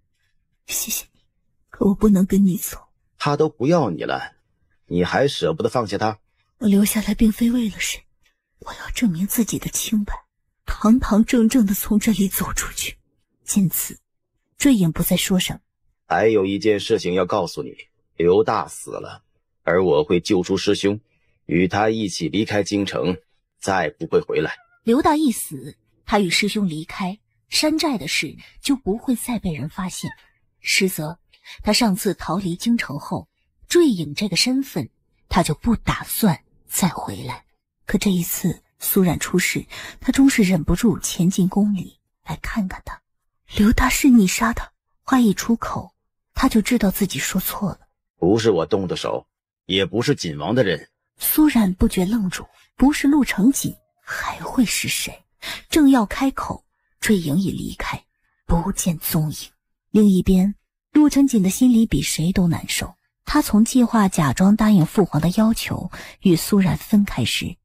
谢谢你，可我不能跟你走。他都不要你了，你还舍不得放下他？我留下来并非为了谁，我要证明自己的清白，堂堂正正地从这里走出去。见此，坠影不再说什么。还有一件事情要告诉你，刘大死了，而我会救出师兄，与他一起离开京城，再不会回来。刘大一死，他与师兄离开山寨的事就不会再被人发现。实则他上次逃离京城后，坠影这个身份他就不打算再回来。可这一次苏冉出事，他终是忍不住前进宫里来看看他。刘大是你杀的？话一出口，他就知道自己说错了。不是我动的手，也不是锦王的人。苏冉不觉愣住，不是陆承锦还会是谁？正要开口，坠影已离开，不见踪影。另一边，陆承锦的心里比谁都难受。他从计划假装答应父皇的要求与苏冉分开时，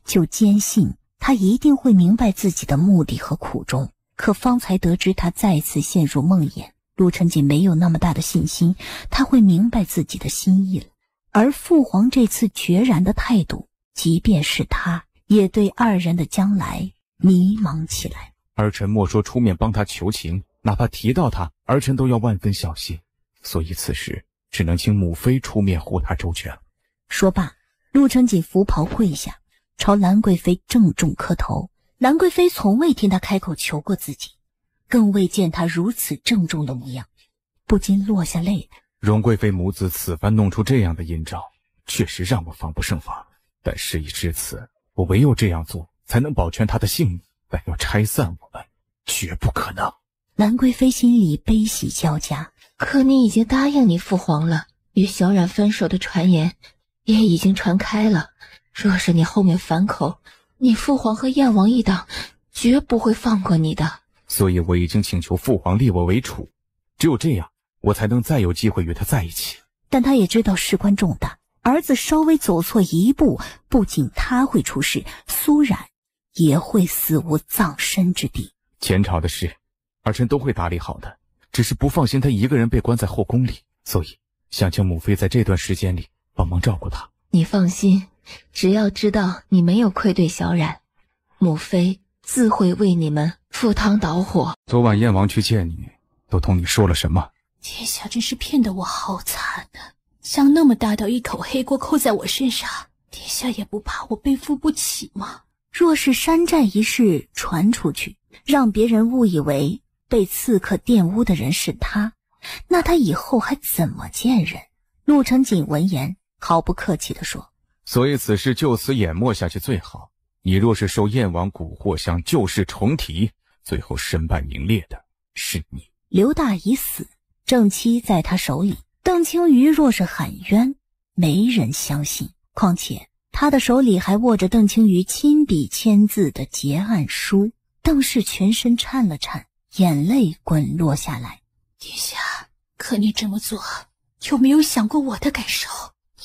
就坚信他一定会明白自己的目的和苦衷。可方才得知他再次陷入梦魇，陆承锦没有那么大的信心他会明白自己的心意了。而父皇这次决然的态度，即便是他也对二人的将来迷茫起来。儿臣莫说出面帮他求情，哪怕提到他，儿臣都要万分小心，所以此时只能请母妃出面护他周全。说罢，陆承锦拂袍跪下，朝兰贵妃郑重磕头。兰贵妃从未听他开口求过自己，更未见他如此郑重的模样，不禁落下泪来。荣贵妃母子此番弄出这样的阴招，确实让我防不胜防。但事已至此，我唯有这样做，才能保全他的性命。但要拆散我们，绝不可能。兰贵妃心里悲喜交加。可你已经答应你父皇了，与小冉分手的传言也已经传开了。若是你后面反口，你父皇和燕王一党绝不会放过你的。所以我已经请求父皇立我为储，只有这样，我才能再有机会与他在一起。但他也知道事关重大，儿子稍微走错一步，不仅他会出事，苏冉也会死无葬身之地。前朝的事儿臣都会打理好的，只是不放心他一个人被关在后宫里，所以想请母妃在这段时间里帮忙照顾他。你放心，只要知道你没有愧对小冉，母妃自会为你们赴汤蹈火。昨晚燕王去见你，都同你说了什么？殿下真是骗得我好惨啊！想那么大的一口黑锅扣在我身上，殿下也不怕我背负不起吗？若是山寨一事传出去，让别人误以为被刺客玷污的人是他，那他以后还怎么见人？陆承锦闻言毫不客气地说：所以此事就此淹没下去最好。你若是受燕王蛊惑，想旧事重提，最后身败名裂的是你。刘大已死，正妻在他手里，邓青瑜若是喊冤，没人相信。况且他的手里还握着邓青瑜亲笔签字的结案书。邓氏全身颤了颤，眼泪滚落下来。殿下，可你这么做，有没有想过我的感受？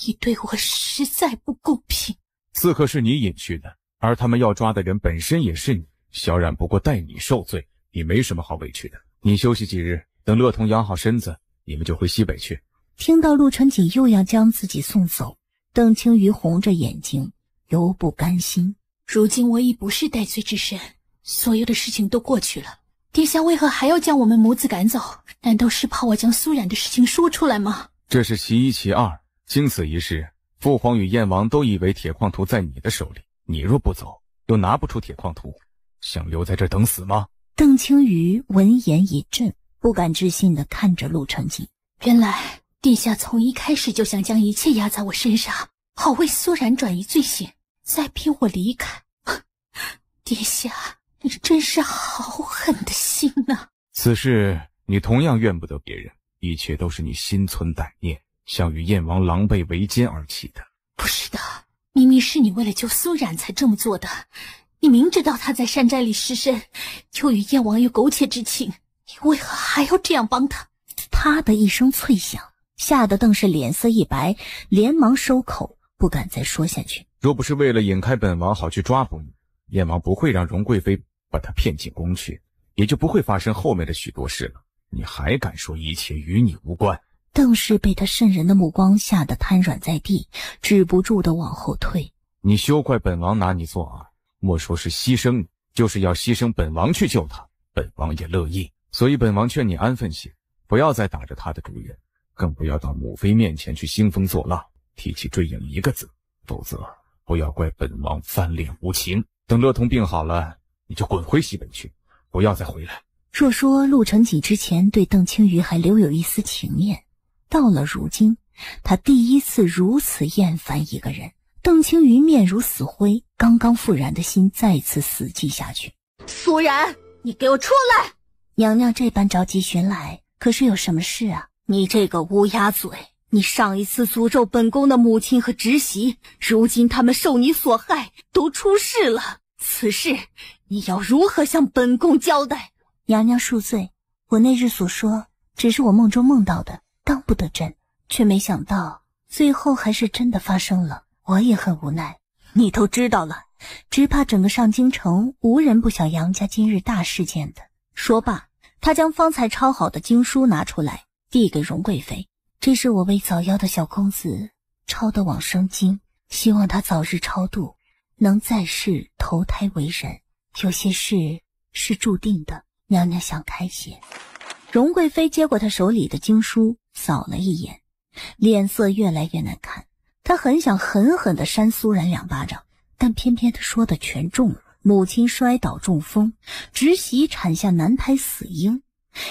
你对我实在不公平。刺客是你引去的，而他们要抓的人本身也是你。小冉不过代你受罪，你没什么好委屈的。你休息几日，等乐童养好身子，你们就回西北去。听到陆承锦又要将自己送走，邓青瑜红着眼睛，犹不甘心。如今我已不是戴罪之身，所有的事情都过去了，殿下为何还要将我们母子赶走？难道是怕我将苏冉的事情说出来吗？这是其一其二，经此一事，父皇与燕王都以为铁矿图在你的手里，你若不走，又拿不出铁矿图，想留在这等死吗？邓青瑜闻言一震，不敢置信地看着陆承锦。原来殿下从一开始就想将一切压在我身上，好为苏冉转移罪行，再逼我离开。殿下，你真是好狠的心啊！此事你同样怨不得别人，一切都是你心存歹念，想与燕王狼狈为奸而起的。不是的，明明是你为了救苏冉才这么做的。你明知道他在山寨里失身，又与燕王有苟且之情，你为何还要这样帮他？啪的一声脆响，吓得邓氏脸色一白，连忙收口，不敢再说下去。若不是为了引开本王好去抓捕你，燕王不会让荣贵妃把他骗进宫去，也就不会发生后面的许多事了。你还敢说一切与你无关？邓氏被他渗人的目光吓得瘫软在地，止不住地往后退。你休怪本王拿你做饵，莫说是牺牲你，就是要牺牲本王去救他，本王也乐意。所以本王劝你安分些，不要再打着他的主意，更不要到母妃面前去兴风作浪，提起坠影一个字，否则不要怪本王翻脸无情。等乐童病好了，你就滚回西北去，不要再回来。若说陆承锦之前对邓青瑜还留有一丝情念，到了如今，他第一次如此厌烦一个人。邓青瑜面如死灰，刚刚复燃的心再次死寂下去。苏冉，你给我出来！娘娘这般着急寻来，可是有什么事啊？你这个乌鸦嘴！你上一次诅咒本宫的母亲和侄媳，如今他们受你所害，都出事了。此事你要如何向本宫交代？娘娘恕罪，我那日所说只是我梦中梦到的，当不得真，却没想到最后还是真的发生了。我也很无奈。你都知道了，只怕整个上京城无人不晓杨家今日大事件的。说罢，他将方才抄好的经书拿出来，递给荣贵妃。这是我为早夭的小公子抄的往生经，希望他早日超度，能在世投胎为人。有些事是注定的，娘娘想开些。荣贵妃接过他手里的经书，扫了一眼，脸色越来越难看。他很想狠狠地扇苏冉2巴掌，但偏偏他说的全中了。母亲摔倒中风，侄媳产下男胎死婴，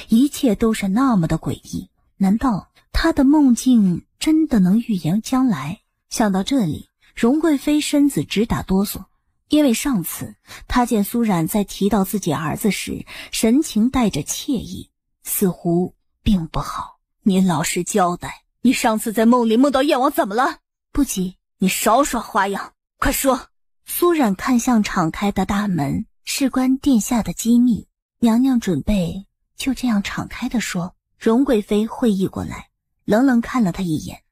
一切都是那么的诡异。难道他的梦境真的能预言将来？想到这里，荣贵妃身子直打哆嗦，因为上次他见苏冉在提到自己儿子时，神情带着惬意，似乎并不好。你老实交代，你上次在梦里梦到燕王怎么了？不急，你少耍花样，快说。苏冉看向敞开的大门，事关殿下的机密，娘娘准备就这样敞开地说。荣贵妃会意过来，冷冷看了他一眼，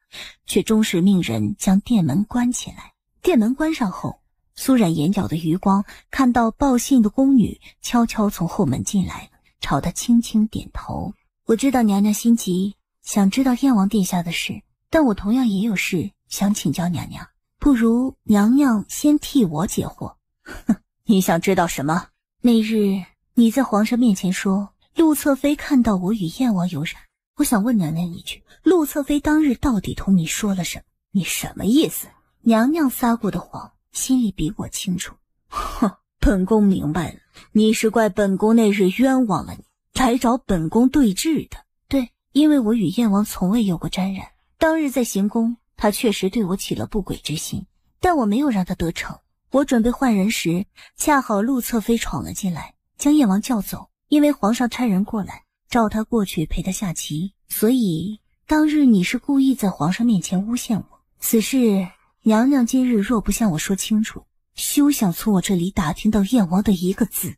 却终是命人将殿门关起来。殿门关上后，苏冉眼角的余光看到报信的宫女悄悄从后门进来了，朝他轻轻点头。我知道娘娘心急，想知道燕王殿下的事，但我同样也有事想请教娘娘，不如娘娘先替我解惑。哼，你想知道什么？那日你在皇上面前说陆侧妃看到我与燕王有染，我想问娘娘一句，陆侧妃当日到底同你说了什么？你什么意思？娘娘撒过的谎，心里比我清楚。哼，本宫明白了，你是怪本宫那日冤枉了你，来找本宫对质的。对，因为我与燕王从未有过沾染，当日在行宫，他确实对我起了不轨之心，但我没有让他得逞。我准备换人时，恰好陆侧妃闯了进来，将燕王叫走。因为皇上差人过来，召他过去陪他下棋，所以当日你是故意在皇上面前诬陷我。此事娘娘今日若不向我说清楚，休想从我这里打听到燕王的一个字。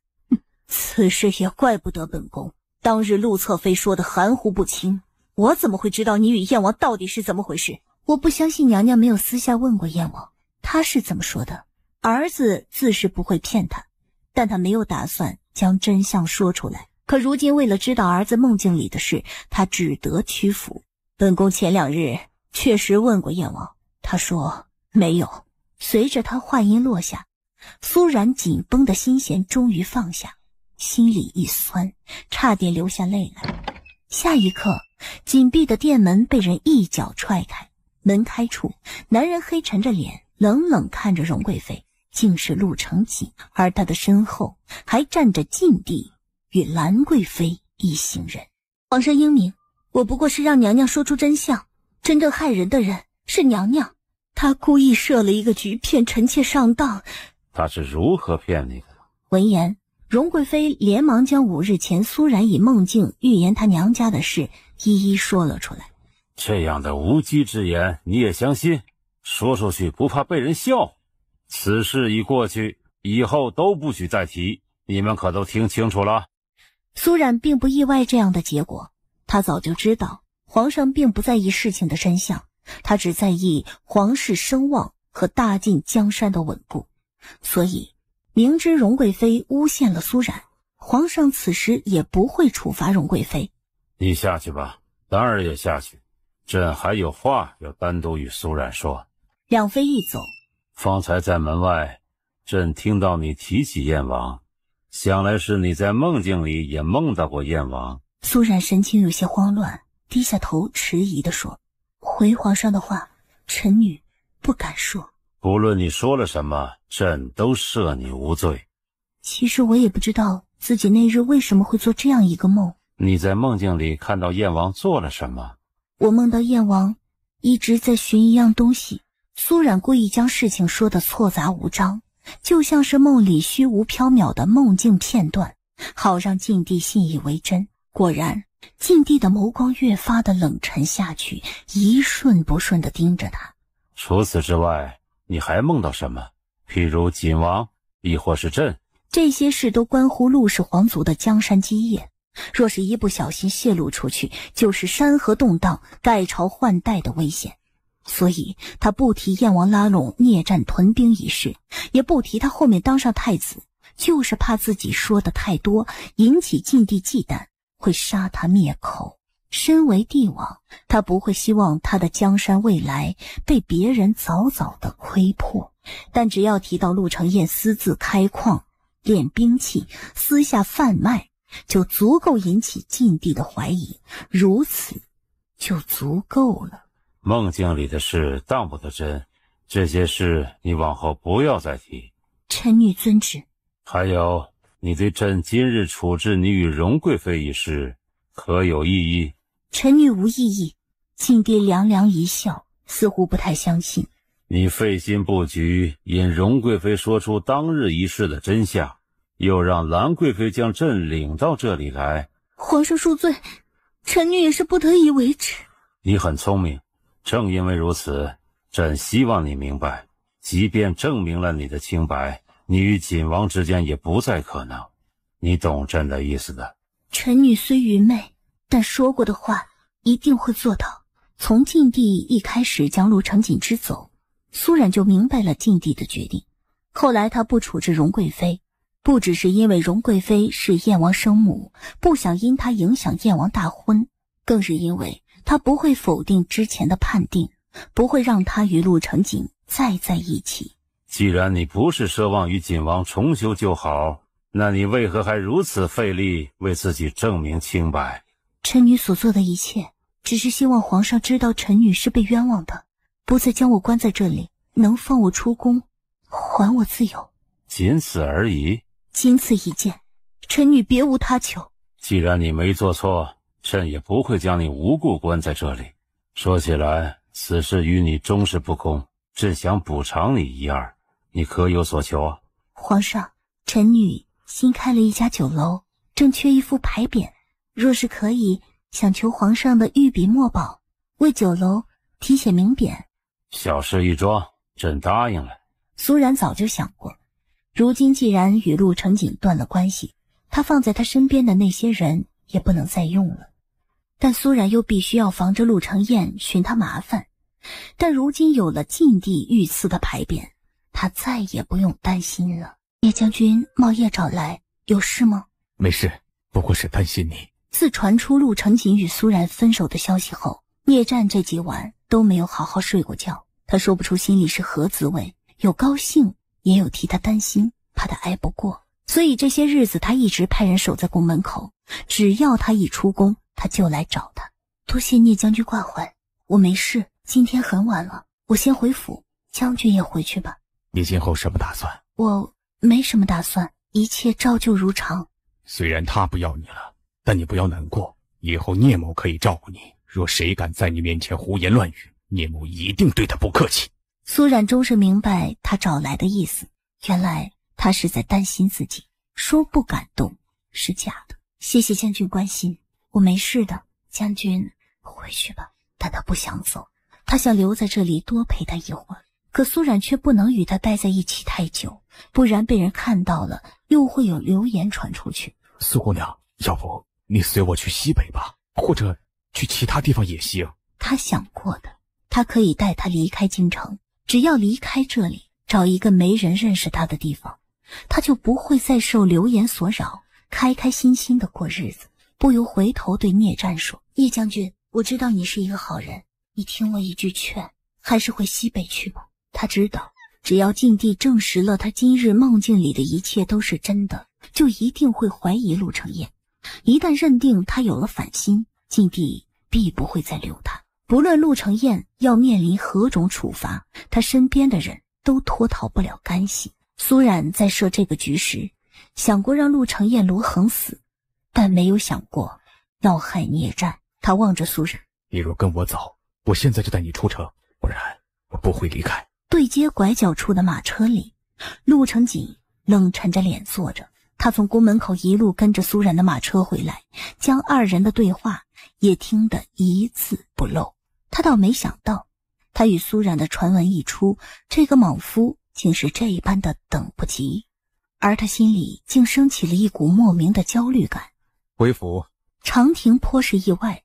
此事也怪不得本宫，当日陆侧妃说的含糊不清，我怎么会知道你与燕王到底是怎么回事？我不相信娘娘没有私下问过燕王，他是怎么说的？儿子自是不会骗他，但他没有打算将真相说出来。可如今为了知道儿子梦境里的事，他只得屈服。本宫前2日确实问过燕王，他说没有。随着他话音落下，苏然紧绷的心弦终于放下，心里一酸，差点流下泪来。下一刻，紧闭的殿门被人一脚踹开，门开处，男人黑沉着脸，冷冷看着荣贵妃，竟是陆承锦，而他的身后还站着禁地与兰贵妃一行人。皇上英明，我不过是让娘娘说出真相，真正害人的人是娘娘，她故意设了一个局骗臣妾上当。她是如何骗你的？闻言，荣贵妃连忙将5日前苏然以梦境预言她娘家的事一一说了出来。这样的无稽之言你也相信？说出去不怕被人笑？此事已过去，以后都不许再提，你们可都听清楚了。苏然并不意外这样的结果，他早就知道皇上并不在意事情的真相，他只在意皇室声望和大晋江山的稳固。所以明知荣贵妃诬陷了苏然，皇上此时也不会处罚荣贵妃。你下去吧，当然也下去，朕还有话要单独与苏然说。两妃一走，方才在门外，朕听到你提起燕王，想来是你在梦境里也梦到过燕王。苏然神情有些慌乱，低下头迟疑地说：回皇上的话，臣女不敢说。不论你说了什么，朕都赦你无罪。其实我也不知道自己那日为什么会做这样一个梦。你在梦境里看到燕王做了什么？我梦到燕王一直在寻一样东西。苏冉故意将事情说得错杂无章，就像是梦里虚无缥缈的梦境片段，好让禁地信以为真。果然，禁地的眸光越发的冷沉下去，一瞬不瞬地盯着他。除此之外，你还梦到什么？譬如锦王，亦或是朕？这些事都关乎陆氏皇族的江山基业，若是一不小心泄露出去，就是山河动荡、盖朝换代的危险。所以他不提燕王拉拢孽战屯兵一事，也不提他后面当上太子，就是怕自己说的太多，引起禁地忌惮，会杀他灭口。身为帝王，他不会希望他的江山未来被别人早早的窥破。但只要提到陆承彦私自开矿、炼兵器、私下贩卖，就足够引起禁地的怀疑，如此就足够了。梦境里的事当不得真，这些事你往后不要再提。臣女遵旨。还有，你对朕今日处置你与荣贵妃一事，可有异议？臣女无异议。禁地凉凉一笑，似乎不太相信。你费心布局，引荣贵妃说出当日一事的真相，又让兰贵妃将朕领到这里来。皇上恕罪，臣女也是不得已为之。你很聪明，正因为如此，朕希望你明白，即便证明了你的清白，你与锦王之间也不再可能。你懂朕的意思的。臣女虽愚昧，但说过的话一定会做到。从禁地一开始将陆承锦支走，苏冉就明白了禁地的决定。后来他不处置荣贵妃，不只是因为荣贵妃是燕王生母，不想因她影响燕王大婚，更是因为他不会否定之前的判定，不会让他与陆成锦再在一起。既然你不是奢望与锦王重修旧好，那你为何还如此费力为自己证明清白？臣女所做的一切，只是希望皇上知道臣女是被冤枉的，不再将我关在这里，能放我出宫，还我自由。仅此而已？仅此一件，臣女别无他求。既然你没做错，朕也不会将你无故关在这里。说起来，此事与你终是不公，朕想补偿你一二，你可有所求啊？皇上，臣女新开了一家酒楼，正缺一副牌匾，若是可以，想求皇上的御笔墨宝，为酒楼题写名匾。小事一桩，朕答应了。苏然早就想过，如今既然与陆成锦断了关系，他放在他身边的那些人也不能再用了。但苏然又必须要防着陆承彦寻他麻烦，但如今有了禁地御赐的牌匾，他再也不用担心了。叶将军冒夜找来，有事吗？没事，不过是担心你。自传出陆成锦与苏然分手的消息后，聂战这几晚都没有好好睡过觉。他说不出心里是何滋味，有高兴，也有替他担心，怕他挨不过。所以这些日子他一直派人守在宫门口，只要他一出宫，他就来找他。多谢聂将军挂怀，我没事。今天很晚了，我先回府，将军也回去吧。你今后什么打算？我没什么打算，一切照旧如常。虽然他不要你了，但你不要难过，以后聂某可以照顾你。若谁敢在你面前胡言乱语，聂某一定对他不客气。苏冉终是明白他找来的意思，原来他是在担心自己，说不感动是假的。谢谢将军关心，我没事的，将军回去吧。但他不想走，他想留在这里多陪他一会儿。可苏冉却不能与他待在一起太久，不然被人看到了，又会有流言传出去。苏姑娘，要不你随我去西北吧，或者去其他地方也行。他想过的，他可以带他离开京城，只要离开这里，找一个没人认识他的地方，他就不会再受流言所扰，开开心心的过日子。不由回头对聂战说：叶将军，我知道你是一个好人，你听我一句劝，还是回西北去吧。他知道，只要禁地证实了他今日梦境里的一切都是真的，就一定会怀疑陆承彦。一旦认定他有了反心，禁地必不会再留他。不论陆承彦要面临何种处罚，他身边的人都脱逃不了干系。苏冉在设这个局时，想过让陆承彦罗横死，但没有想过要害聂战。他望着苏冉：你若跟我走，我现在就带你出城，不然我不会离开。对街拐角处的马车里，陆成锦冷沉着脸坐着。他从宫门口一路跟着苏冉的马车回来，将二人的对话也听得一字不漏。他倒没想到，他与苏冉的传闻一出，这个莽夫竟是这般的等不及，而他心里竟升起了一股莫名的焦虑感。回府。长亭颇是意外，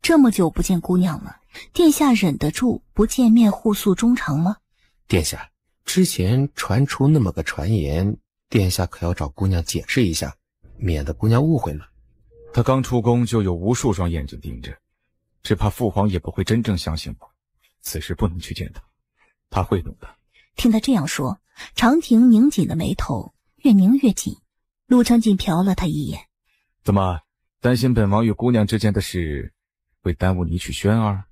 这么久不见姑娘了，殿下忍得住不见面互诉衷肠吗？殿下，之前传出那么个传言，殿下可要找姑娘解释一下，免得姑娘误会了。他刚出宫就有无数双眼睛盯着，只怕父皇也不会真正相信我。此事不能去见他，他会懂的。听他这样说，长亭拧紧的眉头越拧越紧。陆承锦瞟了他一眼：怎么，担心本王与姑娘之间的事会耽误你娶轩儿？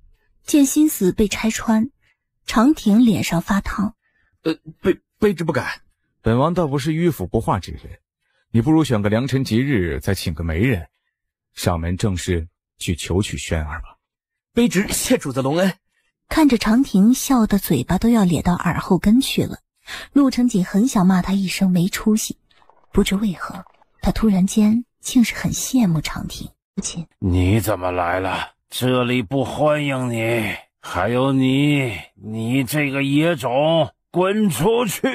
见心思被拆穿，长亭脸上发烫。卑职不敢。本王倒不是迂腐不化之人，你不如选个良辰吉日，再请个媒人上门正式去求娶轩儿吧。卑职谢主子隆恩。看着长亭笑得嘴巴都要咧到耳后根去了，陆承锦很想骂他一声没出息，不知为何他突然间竟是很羡慕长亭。父亲，你怎么来了？这里不欢迎你。还有你这个野种，滚出去！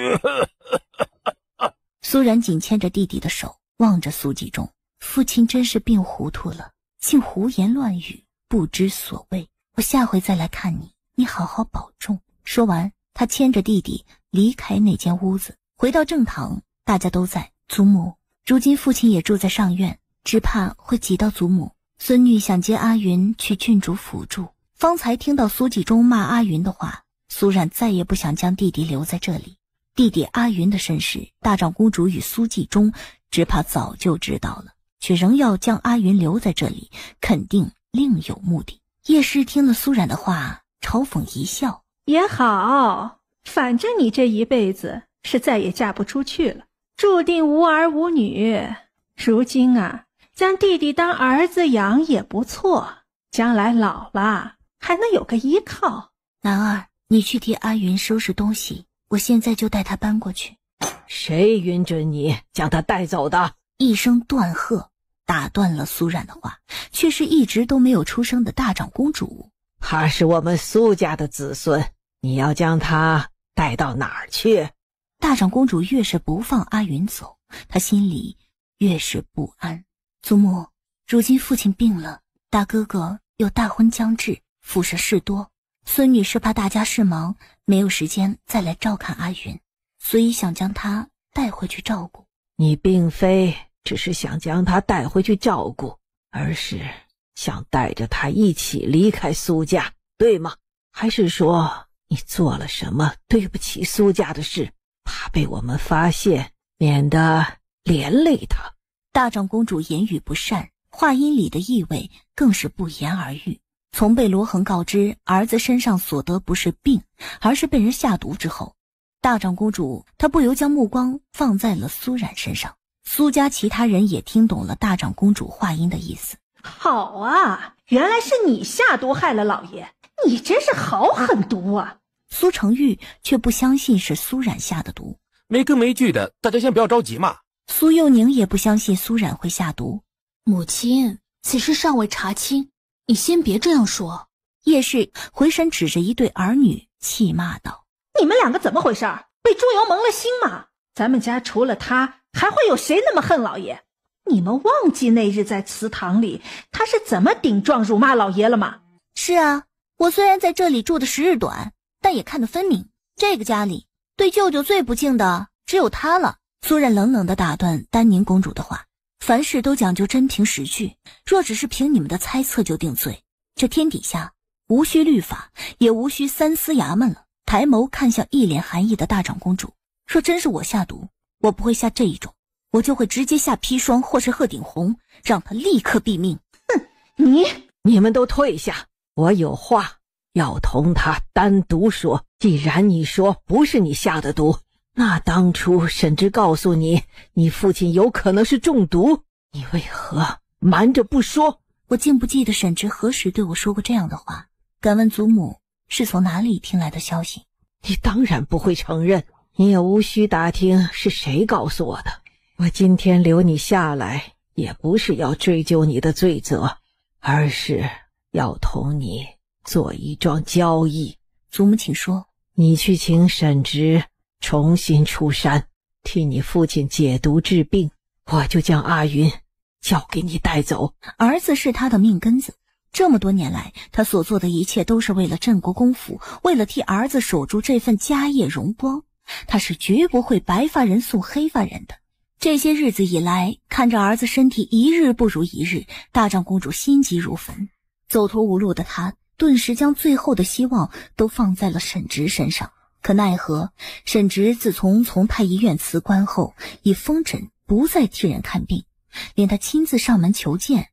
苏冉紧牵着弟弟的手，望着苏继忠。父亲真是病糊涂了，竟胡言乱语，不知所谓。我下回再来看你，你好好保重。说完，他牵着弟弟离开那间屋子，回到正堂，大家都在，祖母，如今父亲也住在上院，只怕会急到祖母。孙女想接阿云去郡主府住。方才听到苏继忠骂阿云的话，苏冉再也不想将弟弟留在这里。弟弟阿云的身世，大长公主与苏继忠只怕早就知道了，却仍要将阿云留在这里，肯定另有目的。叶氏听了苏冉的话，嘲讽一笑：也好，反正你这一辈子是再也嫁不出去了，注定无儿无女。如今啊，将弟弟当儿子养也不错，将来老了还能有个依靠。男儿，你去替阿云收拾东西，我现在就带他搬过去。谁允准你将他带走的？一声断喝打断了苏冉的话，却是一直都没有出声的大长公主。他是我们苏家的子孙，你要将他带到哪儿去？大长公主越是不放阿云走，她心里越是不安。祖母，如今父亲病了，大哥哥又大婚将至，府上事多，孙女是怕大家事忙，没有时间再来照看阿云，所以想将她带回去照顾。你并非只是想将她带回去照顾，而是想带着她一起离开苏家，对吗？还是说你做了什么对不起苏家的事，怕被我们发现，免得连累她？大长公主言语不善，话音里的意味更是不言而喻。从被罗恒告知儿子身上所得不是病，而是被人下毒之后，大长公主她不由将目光放在了苏冉身上。苏家其他人也听懂了大长公主话音的意思。好啊，原来是你下毒害了老爷，你真是好狠毒啊！苏成玉却不相信是苏冉下的毒。没根没据的，大家先不要着急嘛。苏幼宁也不相信苏冉会下毒。母亲，此事尚未查清，你先别这样说。叶氏回身指着一对儿女气骂道：你们两个怎么回事？被猪油蒙了心吗？咱们家除了他，还会有谁那么恨老爷？你们忘记那日在祠堂里他是怎么顶撞辱骂老爷了吗？是啊，我虽然在这里住的时日短，但也看得分明，这个家里对舅舅最不敬的只有他了。苏冉冷冷地打断丹宁公主的话：凡事都讲究真凭实据，若只是凭你们的猜测就定罪，这天底下无需律法，也无需三司衙门了。抬眸看向一脸寒意的大长公主，若真是我下毒，我不会下这一种，我就会直接下砒霜或是鹤顶红，让他立刻毙命。哼，你们都退下，我有话要同他单独说。既然你说不是你下的毒，那当初沈之告诉你，你父亲有可能是中毒，你为何瞒着不说？我竟不记得沈之何时对我说过这样的话。敢问祖母是从哪里听来的消息？你当然不会承认，你也无需打听是谁告诉我的。我今天留你下来，也不是要追究你的罪责，而是要同你做一桩交易。祖母请说。你去请沈直重新出山，替你父亲解毒治病，我就将阿云交给你带走。儿子是他的命根子，这么多年来他所做的一切都是为了镇国公府，为了替儿子守住这份家业荣光，他是绝不会白发人送黑发人的。这些日子以来，看着儿子身体一日不如一日，大长公主心急如焚，走投无路的她顿时将最后的希望都放在了沈直身上。可奈何沈直自从太医院辞官后，已封诊，不再替人看病，连他亲自上门求见，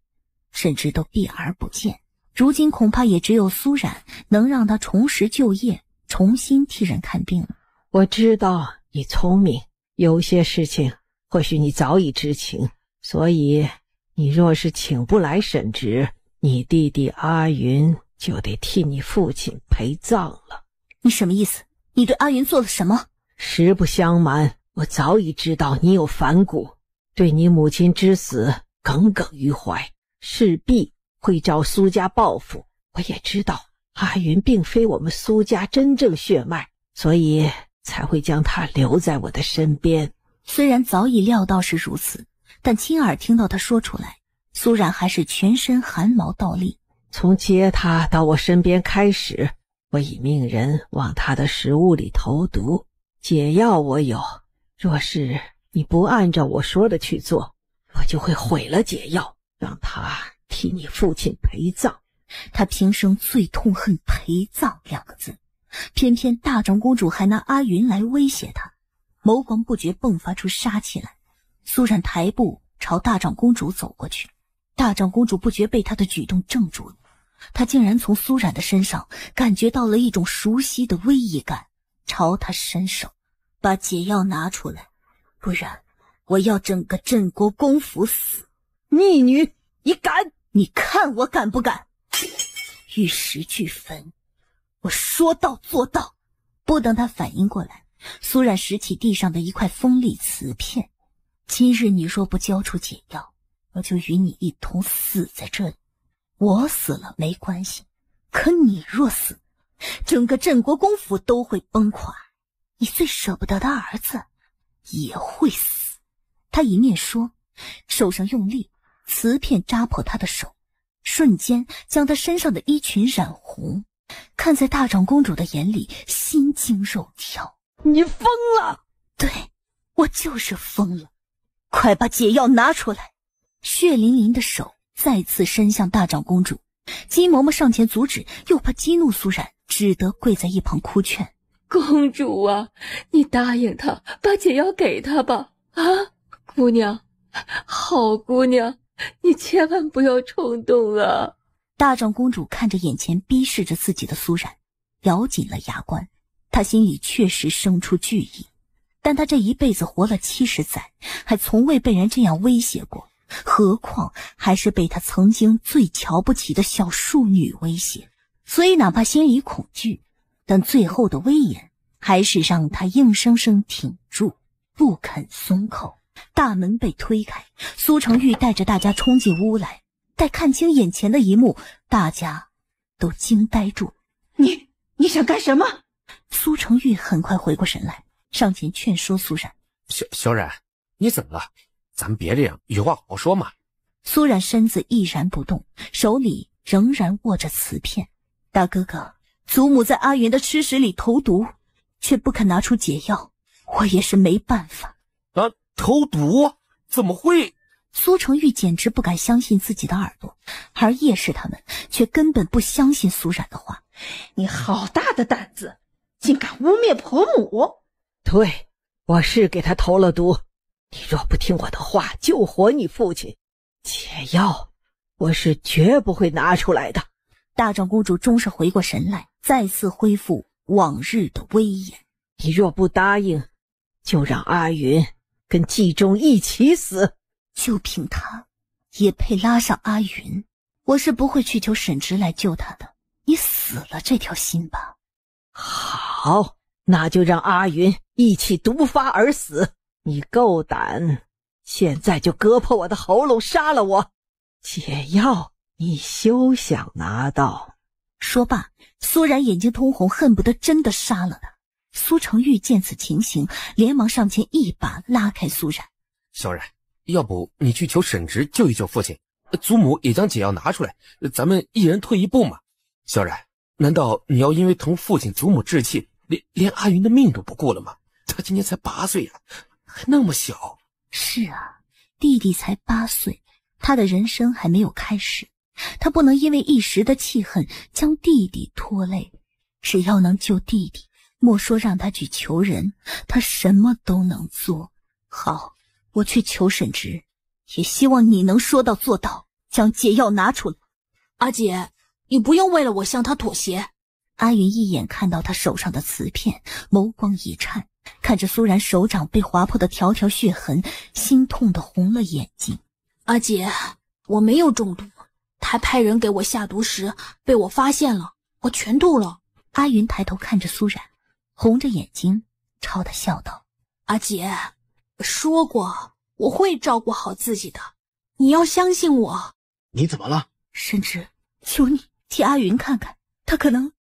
沈直都避而不见。如今恐怕也只有苏冉能让他重拾旧业，重新替人看病了。我知道你聪明，有些事情或许你早已知情，所以你若是请不来沈直，你弟弟阿云就得替你父亲陪葬了。你什么意思？你对阿云做了什么？实不相瞒，我早已知道你有反骨，对你母亲之死耿耿于怀，势必会找苏家报复。我也知道阿云并非我们苏家真正血脉，所以才会将他留在我的身边。虽然早已料到是如此，但亲耳听到他说出来，苏冉还是全身汗毛倒立。从接他到我身边开始，我已命人往他的食物里投毒，解药我有，若是你不按照我说的去做，我就会毁了解药，让他替你父亲陪葬。他平生最痛恨陪葬2个字，偏偏大长公主还拿阿云来威胁他，眸光不觉迸发出杀气来。苏冉抬步朝大长公主走过去，大长公主不觉被他的举动怔住了，她竟然从苏冉的身上感觉到了一种熟悉的威仪感，朝他伸手，把解药拿出来，不然我要整个镇国公府死。逆女，你敢？你看我敢不敢？玉石俱焚，我说到做到。不等他反应过来，苏冉拾起地上的一块锋利瓷片，今日你若不交出解药，我就与你一同死在这里。我死了没关系，可你若死，整个镇国公府都会崩垮，你最舍不得的儿子也会死。他一面说，手上用力，瓷片扎破他的手，瞬间将他身上的衣裙染红。看在大长公主的眼里，心惊肉跳。你疯了！对，我就是疯了。快把解药拿出来！血淋淋的手再次伸向大长公主，金嬷嬷上前阻止，又怕激怒苏冉，只得跪在一旁哭劝：公主啊，你答应他，把解药给他吧。啊，姑娘，好姑娘，你千万不要冲动啊。大长公主看着眼前逼视着自己的苏冉，咬紧了牙关。她心里确实生出惧意，但她这一辈子活了70载，还从未被人这样威胁过，何况还是被她曾经最瞧不起的小庶女威胁。所以哪怕心里恐惧，但最后的威严还是让她硬生生挺住，不肯松口。大门被推开，苏成玉带着大家冲进屋来。待看清眼前的一幕，大家都惊呆住。你想干什么？苏成玉很快回过神来，上前劝说苏冉：小冉，你怎么了？咱们别这样，有话好说嘛。苏冉身子毅然不动，手里仍然握着瓷片。大哥哥，祖母在阿云的吃食里投毒，却不肯拿出解药，我也是没办法。啊，投毒？怎么会？苏成玉简直不敢相信自己的耳朵，而叶氏他们却根本不相信苏冉的话。你好大的胆子，竟敢污蔑婆母！对，我是给他投了毒，你若不听我的话，救活你父亲，解药我是绝不会拿出来的。大长公主终是回过神来，再次恢复往日的威严。你若不答应，就让阿云跟季忠一起死。就凭他也配拉上阿云？我是不会去求沈直来救他的，你死了这条心吧。好，那就让阿云一起毒发而死。你够胆，现在就割破我的喉咙，杀了我。解药你休想拿到。说罢，苏冉眼睛通红，恨不得真的杀了他。苏成玉见此情形，连忙上前一把拉开苏冉。小冉，要不你去求沈直救一救父亲，祖母也将解药拿出来，咱们一人退一步嘛。小冉，难道你要因为同父亲祖母置气，连阿云的命都不顾了吗？他今年才8岁呀，还那么小。是啊，弟弟才8岁，他的人生还没有开始，他不能因为一时的气恨将弟弟拖累。只要能救弟弟，莫说让他去求人，他什么都能做。好，我去求沈直，也希望你能说到做到，将解药拿出来。阿姐，你不用为了我向他妥协。阿云一眼看到他手上的瓷片，眸光一颤，看着苏然手掌被划破的条条血痕，心痛的红了眼睛。阿姐，我没有中毒，他派人给我下毒时被我发现了，我全吐了。阿云抬头看着苏然，红着眼睛朝他笑道：阿姐，说过我会照顾好自己的，你要相信我。你怎么了？沈直，求你替阿云看看，他可能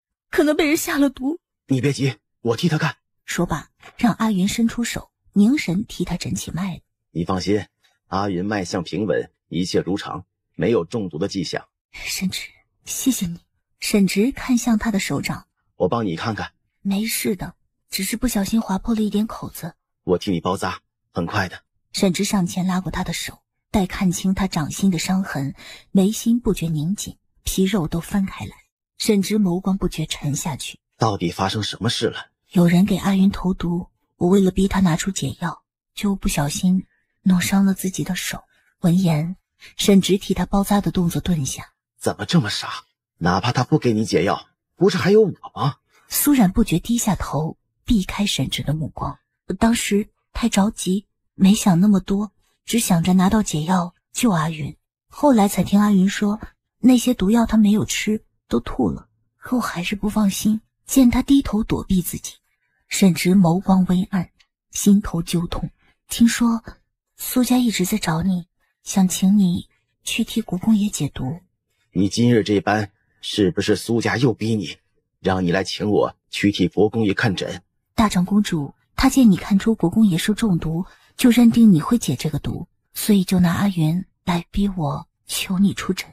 被人下了毒。你别急，我替他看。说罢，让阿云伸出手，凝神替他诊起脉来。你放心，阿云脉象平稳，一切如常，没有中毒的迹象。沈直，谢谢你。沈直看向他的手掌，我帮你看看。没事的，只是不小心划破了一点口子。我替你包扎，很快的。沈直上前拉过他的手，待看清他掌心的伤痕，眉心不觉拧紧，皮肉都翻开来。沈直眸光不觉沉下去。到底发生什么事了？有人给阿云投毒，我为了逼他拿出解药，就不小心弄伤了自己的手。闻言，沈直替他包扎的动作顿下。怎么这么傻？哪怕他不给你解药，不是还有我吗？苏冉不觉低下头，避开沈直的目光。当时太着急，没想那么多，只想着拿到解药救阿云。后来才听阿云说，那些毒药他没有吃，都吐了。可我还是不放心，见他低头躲避自己。沈直眸光微暗，心头揪痛。听说苏家一直在找你，想请你去替国公爷解毒。你今日这般，是不是苏家又逼你，让你来请我去替国公爷看诊？大长公主她见你看出国公爷是中毒，就认定你会解这个毒，所以就拿阿云来逼我求你出诊。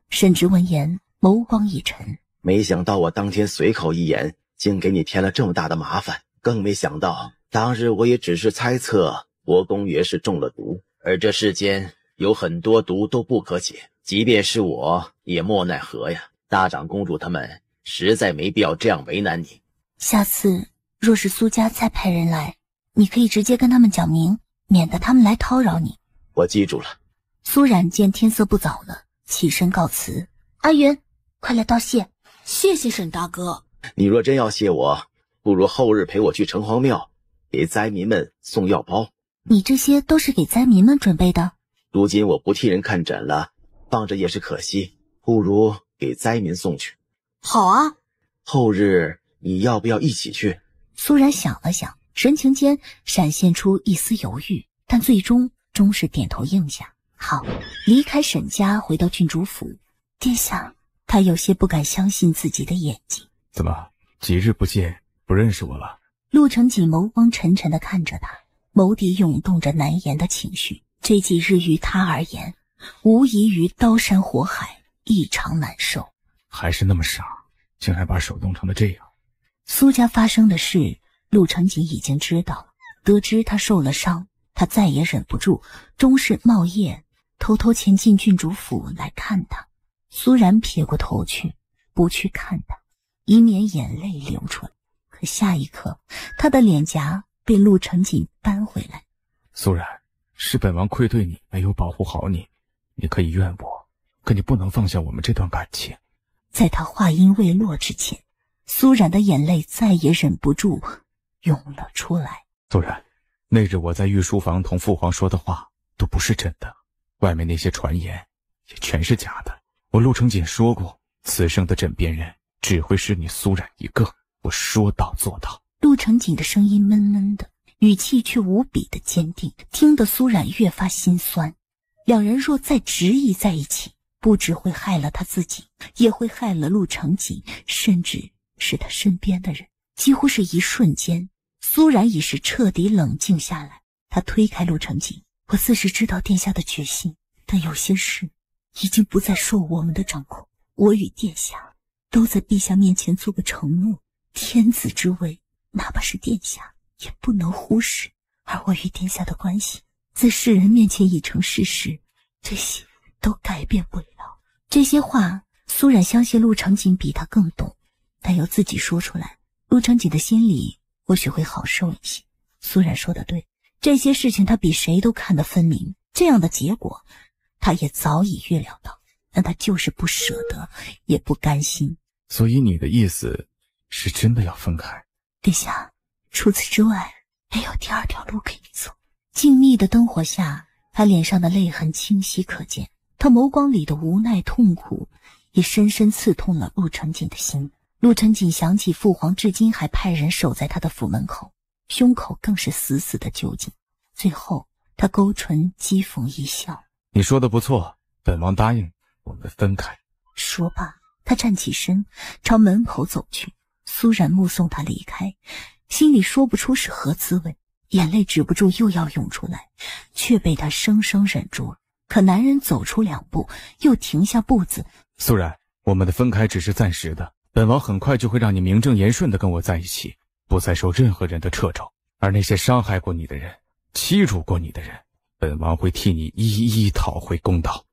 沈直闻言眸光一沉，没想到我当天随口一言，竟给你添了这么大的麻烦。更没想到当日我也只是猜测国公爷是中了毒，而这世间有很多毒都不可解，即便是我也莫奈何呀。大长公主他们实在没必要这样为难你。下次若是苏家再派人来，你可以直接跟他们讲明，免得他们来叨扰你。我记住了。苏冉见天色不早了，起身告辞。阿云，快来道谢。谢谢沈大哥。你若真要谢我，不如后日陪我去城隍庙，给灾民们送药包。你这些都是给灾民们准备的？如今我不替人看诊了，放着也是可惜，不如给灾民送去。好啊。后日你要不要一起去？苏冉想了想，神情间闪现出一丝犹豫，但最终终是点头应下。好，离开沈家回到郡主府。殿下，他有些不敢相信自己的眼睛。怎么几日不见，不认识我了？陆承锦眸光沉沉地看着他，眸底涌动着难言的情绪。这几日于他而言，无异于刀山火海，异常难受。还是那么傻，竟然把手冻成了这样。苏家发生的事，陆承锦已经知道了。得知他受了伤，他再也忍不住，终是冒夜偷偷前进郡主府来看他。苏然撇过头去，不去看他，以免眼泪流出来。可下一刻，他的脸颊被陆承锦扳回来。苏然，是本王愧对你，没有保护好你，你可以怨我，可你不能放下我们这段感情。在他话音未落之前，苏然的眼泪再也忍不住涌了出来。苏然，那日我在御书房同父皇说的话都不是真的，外面那些传言也全是假的。我陆承锦说过，此生的枕边人只会是你苏然一个，我说到做到。陆承锦的声音闷闷的，语气却无比的坚定，听得苏然越发心酸。两人若再执意在一起，不只会害了他自己，也会害了陆承锦，甚至是他身边的人。几乎是一瞬间，苏然已是彻底冷静下来。他推开陆承锦，我自是知道殿下的决心，但有些事已经不再受我们的掌控。我与殿下都在陛下面前做个承诺，天子之位，哪怕是殿下也不能忽视。而我与殿下的关系，在世人面前已成事实，这些都改变不了。这些话，苏冉相信陆承锦比他更懂，但又自己说出来，陆承锦的心里或许会好受一些。苏冉说的对，这些事情他比谁都看得分明，这样的结果他也早已预料到，但他就是不舍得，也不甘心。所以你的意思是真的要分开？殿下，除此之外没有第二条路可以走。静谧的灯火下，他脸上的泪痕清晰可见，他眸光里的无奈痛苦也深深刺痛了陆承锦的心。陆承锦想起父皇至今还派人守在他的府门口，胸口更是死死的揪紧。最后他勾唇讥讽一笑，你说的不错，本王答应我们分开。说罢，他站起身朝门口走去。苏然目送他离开，心里说不出是何滋味，眼泪止不住又要涌出来，却被他生生忍住了。可男人走出2步又停下步子。苏然，我们的分开只是暂时的，本王很快就会让你名正言顺地跟我在一起，不再受任何人的掣肘。而那些伤害过你的人，欺辱过你的人，本王会替你一一讨回公道。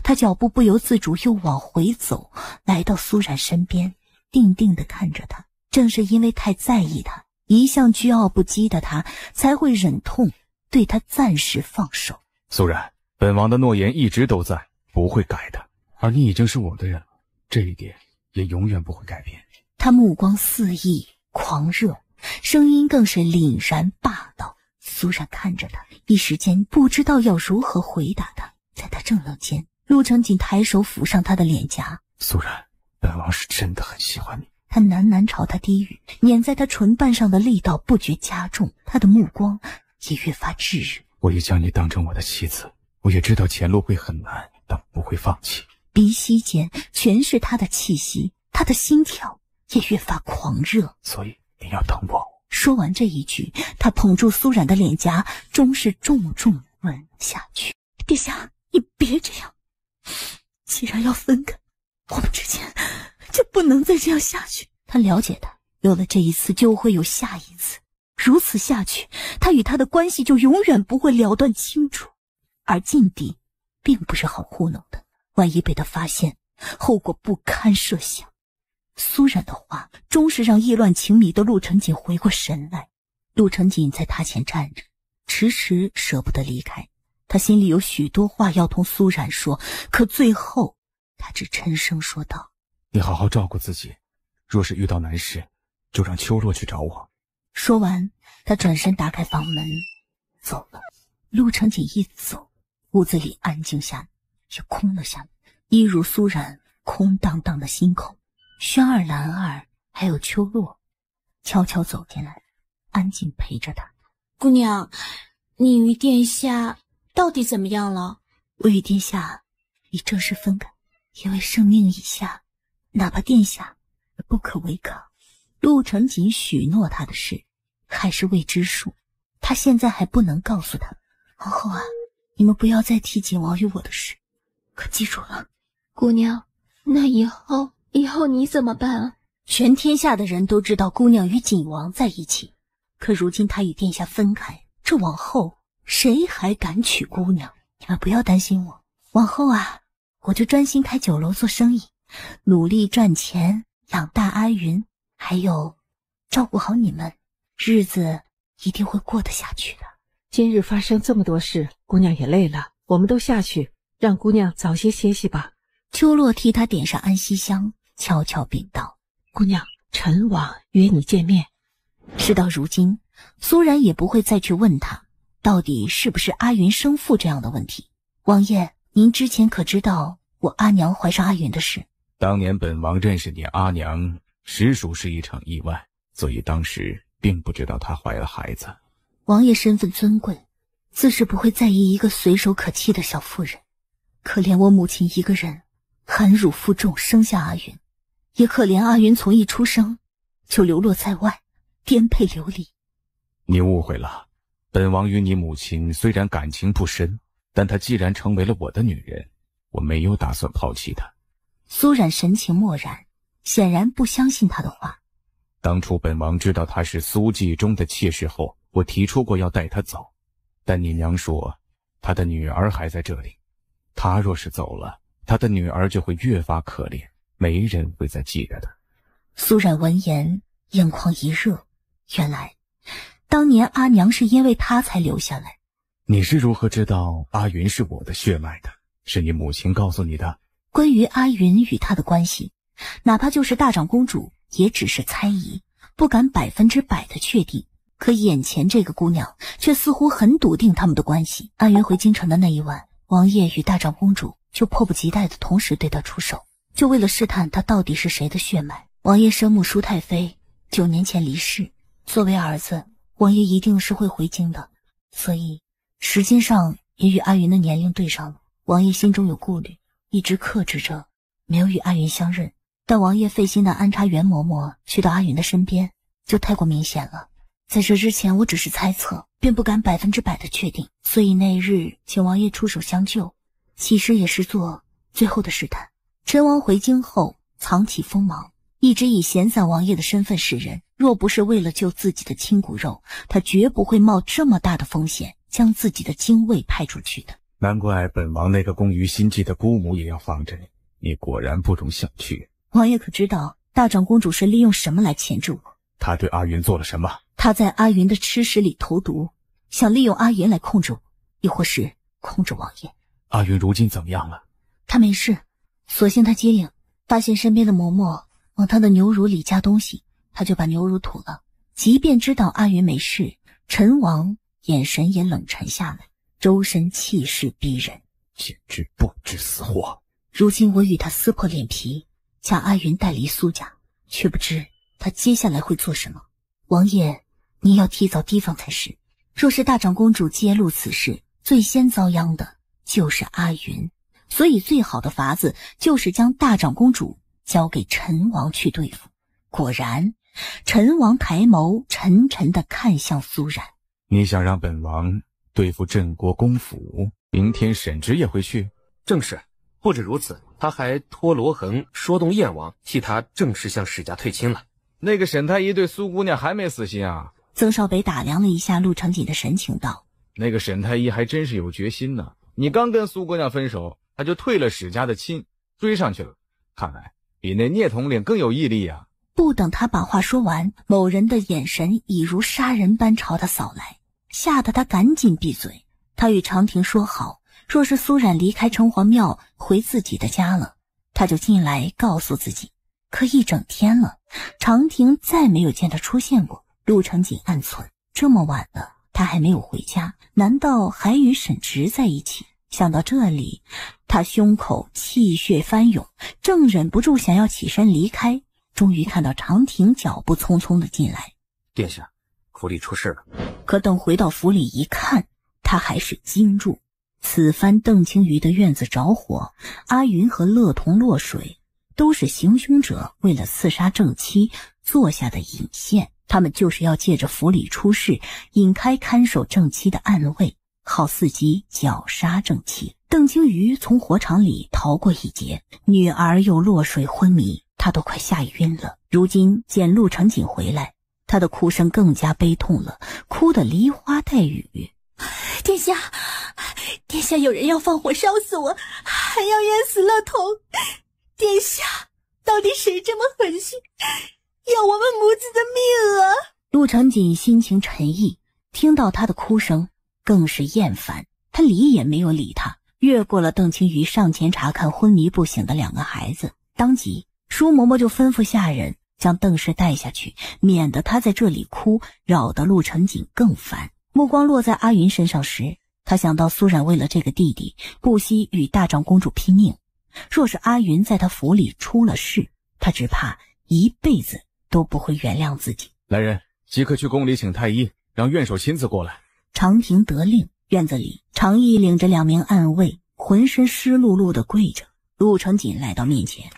他脚步不由自主又往回走，来到苏冉身边，定定地看着他。正是因为太在意他，一向倨傲不羁的他才会忍痛对他暂时放手。苏冉，本王的诺言一直都在，不会改的。而你已经是我的人了，这一点也永远不会改变。他目光肆意狂热，声音更是凛然霸道。苏冉看着他，一时间不知道要如何回答他。在他正愣间，陆成锦抬手抚上他的脸颊。苏冉，本王是真的很喜欢你。他喃喃朝他低语，捻在他唇瓣上的力道不觉加重，他的目光也越发炙热。我也将你当成我的妻子，我也知道前路会很难，但不会放弃。鼻息间全是他的气息，他的心跳也越发狂热。所以你要等我。说完这一句，他捧住苏冉的脸颊，终是重重吻下去。殿下，你别这样，既然要分开，我们之间就不能再这样下去。他了解他，有了这一次就会有下一次，如此下去，他与他的关系就永远不会了断清楚。而禁地并不是好糊弄的，万一被他发现，后果不堪设想。苏冉的话终是让意乱情迷的陆成锦回过神来。陆成锦在他前站着，迟迟舍不得离开。他心里有许多话要同苏冉说，可最后他只沉声说道：你好好照顾自己，若是遇到难事，就让秋落去找我。说完，他转身打开房门走了。陆成锦一走，屋子里安静下来，也空了下来，一如苏冉空荡荡的心口。轩儿、兰儿还有秋落悄悄走进来，安静陪着他。姑娘，你与殿下到底怎么样了？我与殿下已正式分开，因为圣命已下，哪怕殿下也不可违抗。陆成锦许诺他的事还是未知数，他现在还不能告诉他。皇后啊，你们不要再提景王与我的事，可记住了。姑娘，那以后你怎么办啊？全天下的人都知道姑娘与景王在一起，可如今他与殿下分开，这往后谁还敢娶姑娘？你们不要担心我，往后啊，我就专心开酒楼做生意，努力赚钱，养大阿云，还有照顾好你们，日子一定会过得下去的。今日发生这么多事，姑娘也累了，我们都下去，让姑娘早些歇息吧。秋落替他点上安息香，悄悄禀道：姑娘，陈王约你见面。事到如今，苏冉也不会再去问他到底是不是阿云生父这样的问题。王爷，您之前可知道我阿娘怀上阿云的事？当年本王认识你阿娘，实属是一场意外，所以当时并不知道她怀了孩子。王爷身份尊贵，自是不会在意一个随手可弃的小妇人。可怜我母亲一个人含乳负重生下阿云，也可怜阿云从一出生就流落在外，颠沛流离。你误会了，本王与你母亲虽然感情不深，但她既然成为了我的女人，我没有打算抛弃她。苏冉神情漠然，显然不相信他的话。当初本王知道她是苏继忠的妾室后，我提出过要带她走，但你娘说她的女儿还在这里，她若是走了，她的女儿就会越发可怜，没人会再记得她。苏冉闻言眼眶一热，原来当年阿娘是因为他才留下来。你是如何知道阿云是我的血脉的？是你母亲告诉你的？关于阿云与他的关系，哪怕就是大长公主也只是猜疑，不敢100%的确定。可眼前这个姑娘却似乎很笃定他们的关系。阿云回京城的那一晚，王爷与大长公主就迫不及待的同时对他出手，就为了试探他到底是谁的血脉。王爷生母舒太妃9年前离世，作为儿子，王爷一定是会回京的，所以时间上也与阿云的年龄对上了。王爷心中有顾虑，一直克制着没有与阿云相认，但王爷费心的安插袁嬷嬷去到阿云的身边就太过明显了。在这之前我只是猜测，并不敢100%的确定，所以那日请王爷出手相救，其实也是做最后的试探。陈王回京后藏起锋芒，一直以闲散王爷的身份示人，若不是为了救自己的亲骨肉，他绝不会冒这么大的风险将自己的精卫派出去的。难怪本王那个工于心计的姑母也要放着你，你果然不容小觑。王爷可知道大长公主是利用什么来钳制我？她对阿云做了什么？她在阿云的吃食里投毒，想利用阿云来控制我，亦或是控制王爷。阿云如今怎么样了？她没事，所幸她机灵，发现身边的嬷嬷往她的牛乳里加东西，她就把牛乳吐了。即便知道阿云没事，陈王眼神也冷沉下来，周身气势逼人，简直不知死活。如今我与他撕破脸皮，将阿云带离苏家，却不知他接下来会做什么。王爷，你要提早提防才是。若是大长公主揭露此事，最先遭殃的就是阿云，所以最好的法子就是将大长公主交给陈王去对付。果然，陈王抬眸沉沉地看向苏冉。你想让本王对付镇国公府，明天沈直也会去？正是。不止如此，他还托罗恒说动燕王，替他正式向史家退亲了。那个沈太医对苏姑娘还没死心啊？曾少北打量了一下陆长锦的神情，道：那个沈太医还真是有决心呢。你刚跟苏姑娘分手，他就退了史家的亲，追上去了。看来比那聂统领更有毅力啊！不等他把话说完，某人的眼神已如杀人般朝他扫来，吓得他赶紧闭嘴。他与长亭说好，若是苏冉离开城隍庙回自己的家了，他就进来告诉自己。可一整天了，长亭再没有见他出现过。陆长锦暗忖，这么晚了他还没有回家，难道还与沈直在一起？想到这里，他胸口气血翻涌，正忍不住想要起身离开，终于看到长亭脚步匆匆的进来。殿下，府里出事了。可等回到府里一看，他还是惊住。此番邓青瑜的院子着火，阿云和乐童落水，都是行凶者为了刺杀正妻做下的引线。他们就是要借着府里出事，引开看守正妻的暗卫，好伺机绞杀正妻。邓青瑜从火场里逃过一劫，女儿又落水昏迷，他都快吓晕了。如今见陆长锦回来，他的哭声更加悲痛了，哭得梨花带雨。殿下，殿下，有人要放火烧死我，还要淹死乐童。殿下，到底谁这么狠心，要我们母子的命啊！陆长锦心情沉郁，听到他的哭声更是厌烦，他理也没有理他，越过了邓青瑜，上前查看昏迷不醒的两个孩子。当即舒嬷嬷就吩咐下人将邓氏带下去，免得他在这里哭，扰得陆长锦更烦。目光落在阿云身上时，他想到苏冉为了这个弟弟不惜与大长公主拼命，若是阿云在他府里出了事，他只怕一辈子都不会原谅自己。来人，即刻去宫里请太医，让院守亲自过来。长亭得令，院子里常毅领着两名暗卫，浑身湿漉漉的跪着。陆长锦来到面前，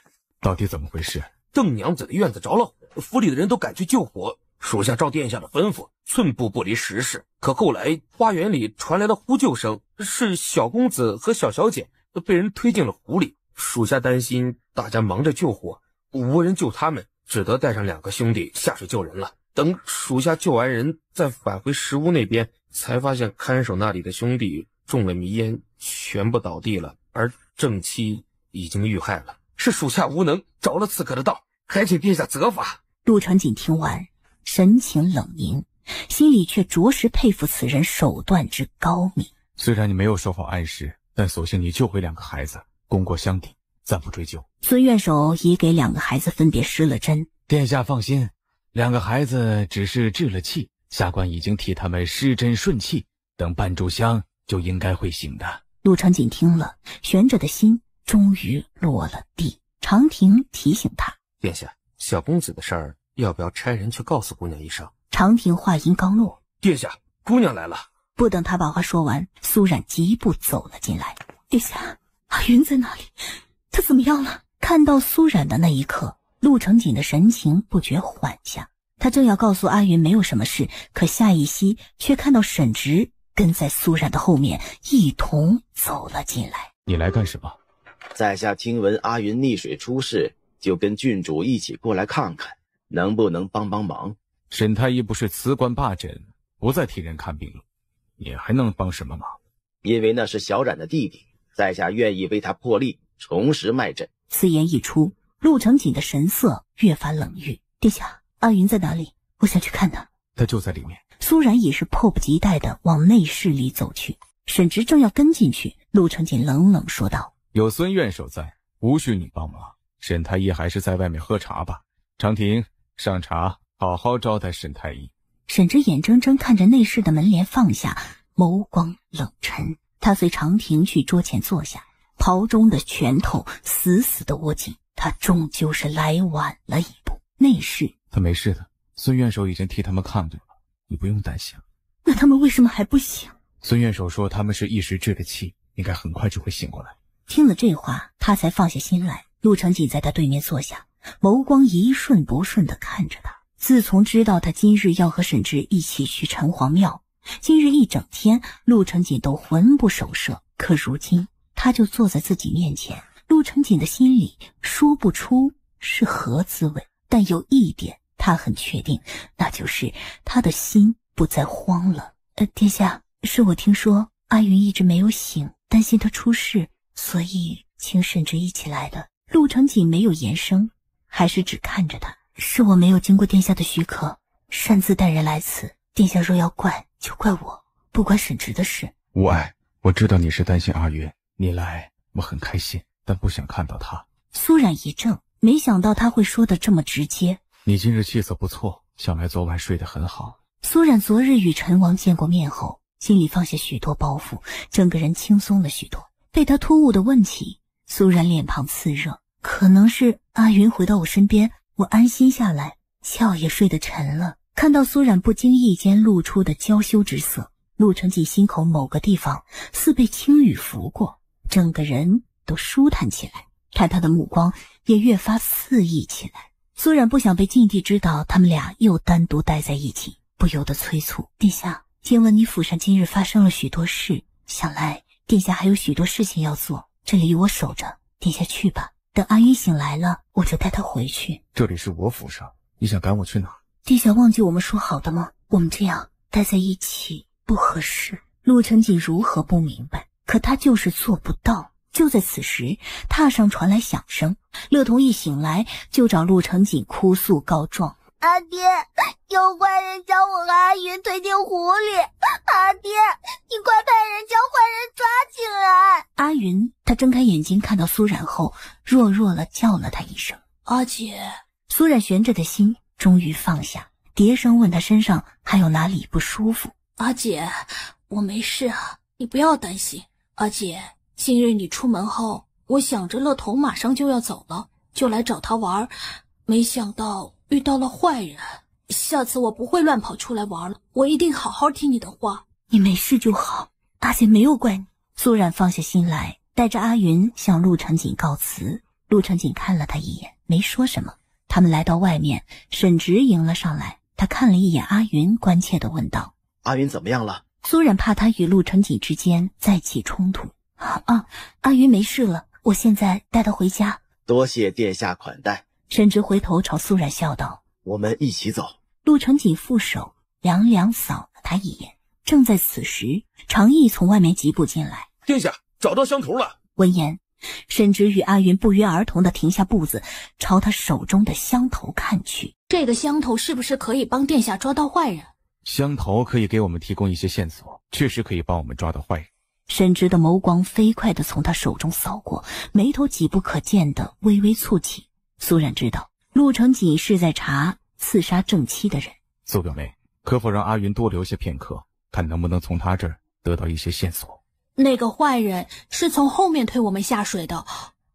到底怎么回事？邓娘子的院子着了火，府里的人都赶去救火，属下照殿下的吩咐，寸步不离实事。可后来花园里传来了呼救声，是小公子和小小姐被人推进了湖里。属下担心大家忙着救火，无人救他们，只得带上两个兄弟下水救人了。等属下救完人，再返回石屋那边，才发现看守那里的兄弟中了迷烟，全部倒地了，而正妻已经遇害了。是属下无能，着了刺客的道，还请殿下责罚。陆长锦听完，神情冷凝，心里却着实佩服此人手段之高明。虽然你没有守好暗室，但所幸你救回两个孩子，功过相抵，暂不追究。孙院守已给两个孩子分别施了针。殿下放心，两个孩子只是滞了气，下官已经替他们施针顺气，等半炷香就应该会醒的。陆长锦听了，悬着的心终于落了地。长亭提醒他，殿下，小公子的事儿要不要差人去告诉姑娘一声？长亭话音刚落，殿下，姑娘来了。不等他把话说完，苏冉疾步走了进来。殿下，阿云在哪里？他怎么样了？看到苏冉的那一刻，陆长锦的神情不觉缓下。他正要告诉阿云没有什么事，可下一息却看到沈直跟在苏冉的后面一同走了进来。你来干什么？在下听闻阿云溺水出事，就跟郡主一起过来看看，能不能帮帮忙。沈太医不是辞官罢诊，不再替人看病了？你还能帮什么忙？因为那是小冉的弟弟，在下愿意为他破例，重拾脉诊。此言一出，陆成锦的神色越发冷郁。殿下，阿云在哪里？我想去看他。他就在里面。苏然也是迫不及待地往内室里走去。沈直正要跟进去，陆成锦冷冷说道：有孙院守在，无需你帮忙。沈太医还是在外面喝茶吧。长亭，上茶，好好招待沈太医。沈直眼睁睁看着内室的门帘放下，眸光冷沉。他随长亭去桌前坐下，袍中的拳头死死地握紧。他终究是来晚了一步。内室，他没事的，孙院守已经替他们看着了，你不用担心。那他们为什么还不醒？孙院守说他们是一时滞的气，应该很快就会醒过来。听了这话，他才放下心来。陆成锦在他对面坐下，眸光一瞬不瞬地看着他。自从知道他今日要和沈直一起去城隍庙，今日一整天陆成锦都魂不守舍，可如今他就坐在自己面前，陆成锦的心里说不出是何滋味，但有一点他很确定，那就是他的心不再慌了。殿下，是我听说阿云一直没有醒，担心他出事，所以请沈直一起来的。陆成锦没有言声，还是只看着他。是我没有经过殿下的许可，擅自带人来此。殿下若要怪，就怪我，不关沈直的事。无碍，我知道你是担心阿云，你来我很开心，但不想看到他。苏冉一怔，没想到他会说得这么直接。你今日气色不错，想来昨晚睡得很好。苏冉昨日与陈王见过面后，心里放下许多包袱，整个人轻松了许多。被他突兀的问起，苏冉脸庞刺热，可能是阿云回到我身边，我安心下来，觉也睡得沉了。看到苏冉不经意间露出的娇羞之色，陆成锦心口某个地方似被轻雨拂过，整个人都舒坦起来，看他的目光也越发肆意起来。苏冉不想被禁地知道他们俩又单独待在一起，不由得催促：殿下，听闻你府上今日发生了许多事，想来殿下还有许多事情要做，这里我守着，殿下去吧。等阿云醒来了，我就带他回去。这里是我府上，你想赶我去哪？殿下忘记我们说好的吗？我们这样待在一起不合适。陆成锦如何不明白，可他就是做不到。就在此时，榻上传来响声，乐童一醒来就找陆成锦哭诉告状：阿爹，有坏人将我和阿云推进湖里，阿爹，你快派人将坏人抓起来。阿云，他睁开眼睛看到苏冉后，弱弱了叫了他一声：阿姐。苏冉悬着的心终于放下，叠声问他身上还有哪里不舒服。阿姐，我没事啊，你不要担心。阿姐，今日你出门后，我想着乐童马上就要走了，就来找他玩，没想到遇到了坏人。下次我不会乱跑出来玩了，我一定好好听你的话。你没事就好，阿姐没有怪你。苏冉放下心来，带着阿云向陆成锦告辞。陆成锦看了他一眼，没说什么。他们来到外面，沈直迎了上来，他看了一眼阿云，关切地问道：阿云怎么样了？苏冉怕他与陆成锦之间再起冲突。阿云没事了，我现在带他回家。多谢殿下款待。沈直回头朝苏冉笑道：我们一起走。陆成锦负手凉凉扫了他一眼。正在此时，常毅从外面疾步进来：殿下，找到香头了。闻言，沈直与阿云不约而同地停下步子，朝他手中的香头看去。这个香头是不是可以帮殿下抓到坏人？香头可以给我们提供一些线索，确实可以帮我们抓到坏人。沈直的眸光飞快地从他手中扫过，眉头几不可见地微微蹙起。苏冉知道陆成锦是在查刺杀正妻的人。苏表妹，可否让阿云多留些片刻，看能不能从他这儿得到一些线索？那个坏人是从后面推我们下水的，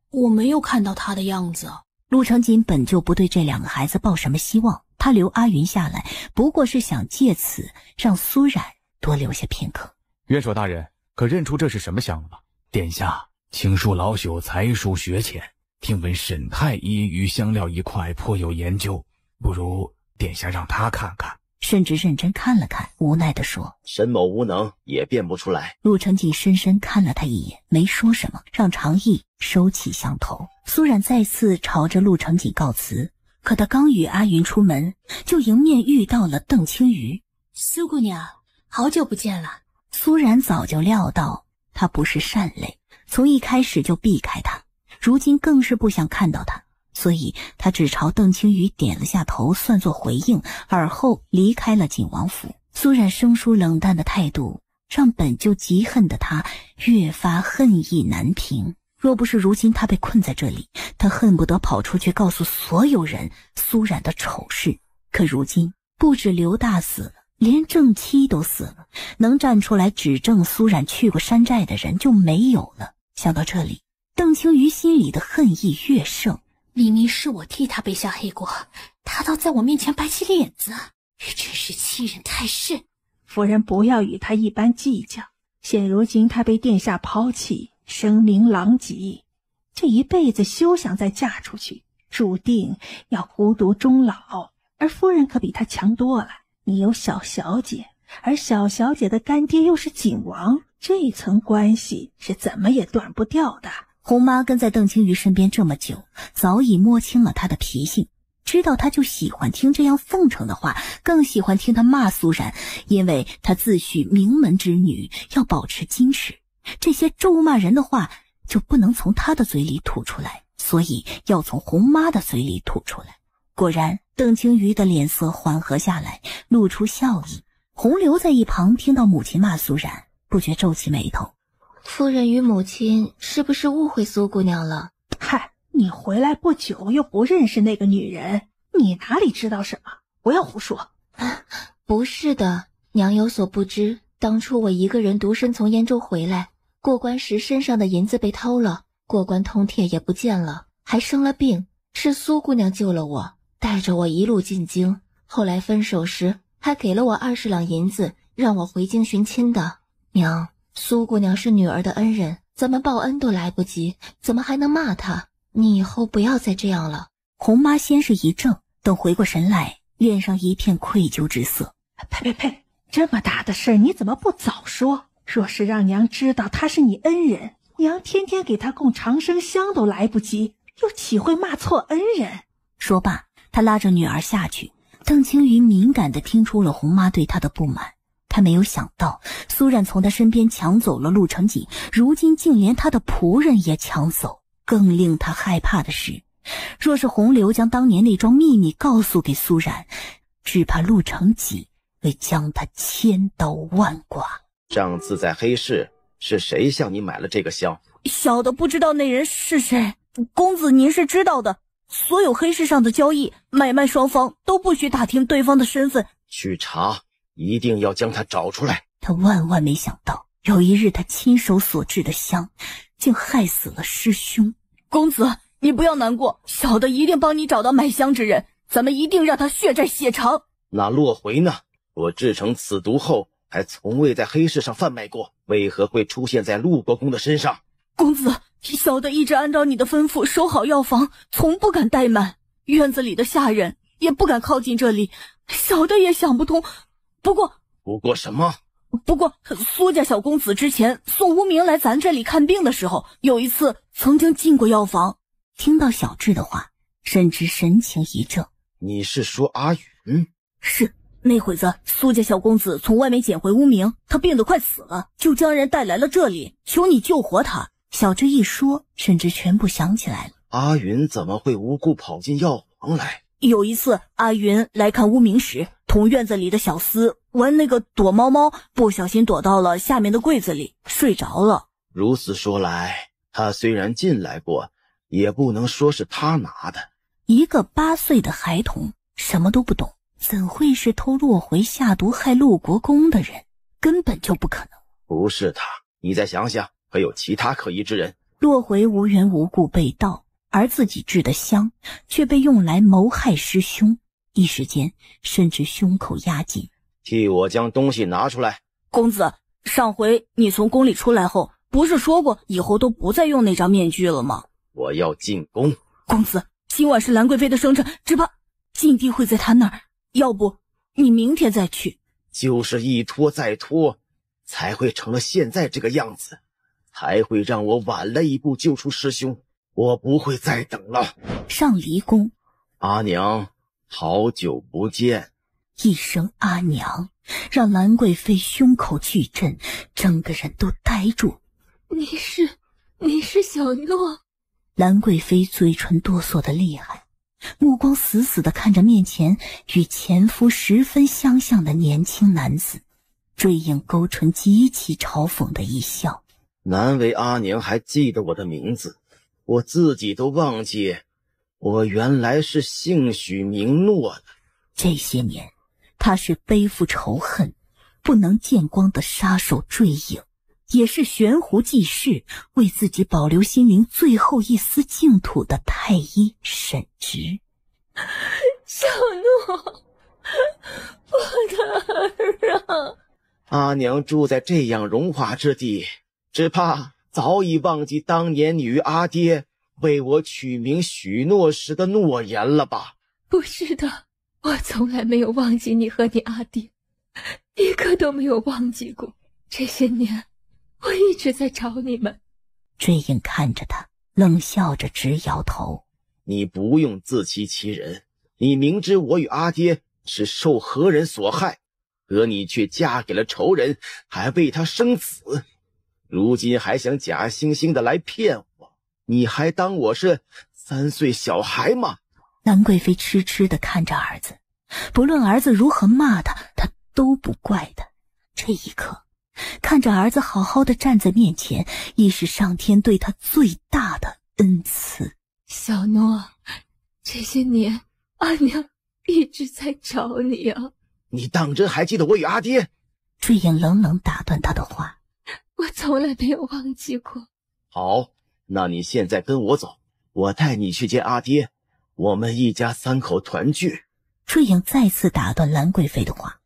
我没有看到他的样子。陆成锦本就不对这两个孩子抱什么希望，他留阿云下来不过是想借此让苏冉多留些片刻。院守大人，可认出这是什么香了吗？殿下，青树老朽才疏学浅，听闻沈太医与香料一块颇有研究，不如殿下让他看看。甚至认真看了看，无奈地说：沈某无能，也辨不出来。陆成锦深深看了他一眼，没说什么，让常毅收起香头。苏冉再次朝着陆成锦告辞，可他刚与阿云出门，就迎面遇到了邓青瑜。苏姑娘，好久不见了。苏然早就料到他不是善类，从一开始就避开他，如今更是不想看到他，所以他只朝邓青雨点了下头，算作回应，而后离开了景王府。苏然生疏冷淡的态度让本就极恨的他越发恨意难平。若不是如今他被困在这里，他恨不得跑出去告诉所有人苏然的丑事。可如今不止刘大死了，连正妻都死了，能站出来指证苏冉去过山寨的人就没有了。想到这里，邓青瑜心里的恨意越盛。明明是我替他背下黑锅，他倒在我面前摆起脸子，真是欺人太甚。夫人不要与他一般计较，现如今他被殿下抛弃，声名狼藉，这一辈子休想再嫁出去，注定要孤独终老。而夫人可比他强多了，你有小小姐，而小小姐的干爹又是景王，这一层关系是怎么也断不掉的。红妈跟在邓青瑜身边这么久，早已摸清了他的脾性，知道他就喜欢听这样奉承的话，更喜欢听他骂苏冉，因为他自诩名门之女，要保持矜持，这些咒骂人的话就不能从他的嘴里吐出来，所以要从红妈的嘴里吐出来。果然，邓青瑜的脸色缓和下来，露出笑意。红流在一旁听到母亲骂苏冉，不觉皱起眉头。夫人与母亲是不是误会苏姑娘了？嗨，你回来不久又不认识那个女人，你哪里知道什么？不要胡说。不是的，娘有所不知，当初我一个人独身从燕州回来，过关时身上的银子被偷了，过关通帖也不见了，还生了病，是苏姑娘救了我，带着我一路进京，后来分手时还给了我20两银子，让我回京寻亲的。娘，苏姑娘是女儿的恩人，咱们报恩都来不及，怎么还能骂她？你以后不要再这样了。红妈先是一怔，等回过神来，脸上一片愧疚之色。呸！这么大的事你怎么不早说？若是让娘知道他是你恩人，娘天天给他供长生香都来不及，又岂会骂错恩人？说罢，他拉着女儿下去。邓青瑜敏感地听出了红妈对他的不满，他没有想到苏冉从他身边抢走了陆成锦，如今竟连他的仆人也抢走。更令他害怕的是，若是洪流将当年那桩秘密告诉给苏冉，只怕陆成锦会将他千刀万剐。上次在黑市是谁向你买了这个香？小的不知道那人是谁，公子您是知道的，所有黑市上的交易买卖双方都不许打听对方的身份。去查，一定要将他找出来。他万万没想到，有一日他亲手所制的香竟害死了师兄。公子你不要难过，小的一定帮你找到买香之人，咱们一定让他血债血偿。那洛回呢？我制成此毒后还从未在黑市上贩卖过，为何会出现在陆国公的身上？公子，小的一直按照你的吩咐守好药房，从不敢怠慢，院子里的下人也不敢靠近这里，小的也想不通。不过什么？不过苏家小公子之前送无名来咱这里看病的时候，有一次曾经进过药房。听到小智的话，沈直神情一怔。你是说阿云？是，那会子苏家小公子从外面捡回无名，他病得快死了，就将人带来了这里，求你救活他。小智一说，沈直全部想起来了。阿云怎么会无故跑进药房来？有一次阿云来看无名时，同院子里的小厮玩那个躲猫猫，不小心躲到了下面的柜子里，睡着了。如此说来，他虽然进来过，也不能说是他拿的。一个8岁的孩童什么都不懂，怎会是偷洛回下毒害陆国公的人？根本就不可能。不是他，你再想想，还有其他可疑之人。洛回无缘无故被盗，而自己制的香却被用来谋害师兄，一时间甚至胸口压紧。替我将东西拿出来。公子，上回你从宫里出来后，不是说过以后都不再用那张面具了吗？我要进宫。公子，今晚是兰贵妃的生辰，只怕禁地会在他那儿，要不你明天再去。就是一拖再拖，才会成了现在这个样子，才会让我晚了一步救出师兄。我不会再等了。上离宫，阿娘，好久不见。一声阿娘，让兰贵妃胸口剧震，整个人都呆住。你是小诺？兰贵妃嘴唇哆嗦的厉害，目光死死地看着面前与前夫十分相像的年轻男子。坠影勾唇极其嘲讽的一笑，难为阿娘还记得我的名字，我自己都忘记我原来是姓许名诺的。这些年他是背负仇恨不能见光的杀手坠影，也是悬壶济世为自己保留心灵最后一丝净土的太医沈直。小诺，我的儿啊！阿娘住在这样荣华之地，只怕早已忘记当年你与阿爹为我取名许诺时的诺言了吧？不是的，我从来没有忘记你和你阿爹，一个都没有忘记过。这些年我一直在找你们。坠影看着他，冷笑着直摇头。你不用自欺欺人，你明知我与阿爹是受何人所害，可你却嫁给了仇人，还为他生子，如今还想假惺惺的来骗我，你还当我是3岁小孩吗？兰贵妃痴痴地看着儿子，不论儿子如何骂他，他都不怪他。这一刻看着儿子好好的站在面前，亦是上天对他最大的恩赐。小诺，这些年阿娘一直在找你啊。你当真还记得我与阿爹？坠影冷冷打断他的话。我从来没有忘记过。好，那你现在跟我走，我带你去见阿爹，我们一家3口团聚。坠影再次打断兰贵妃的话，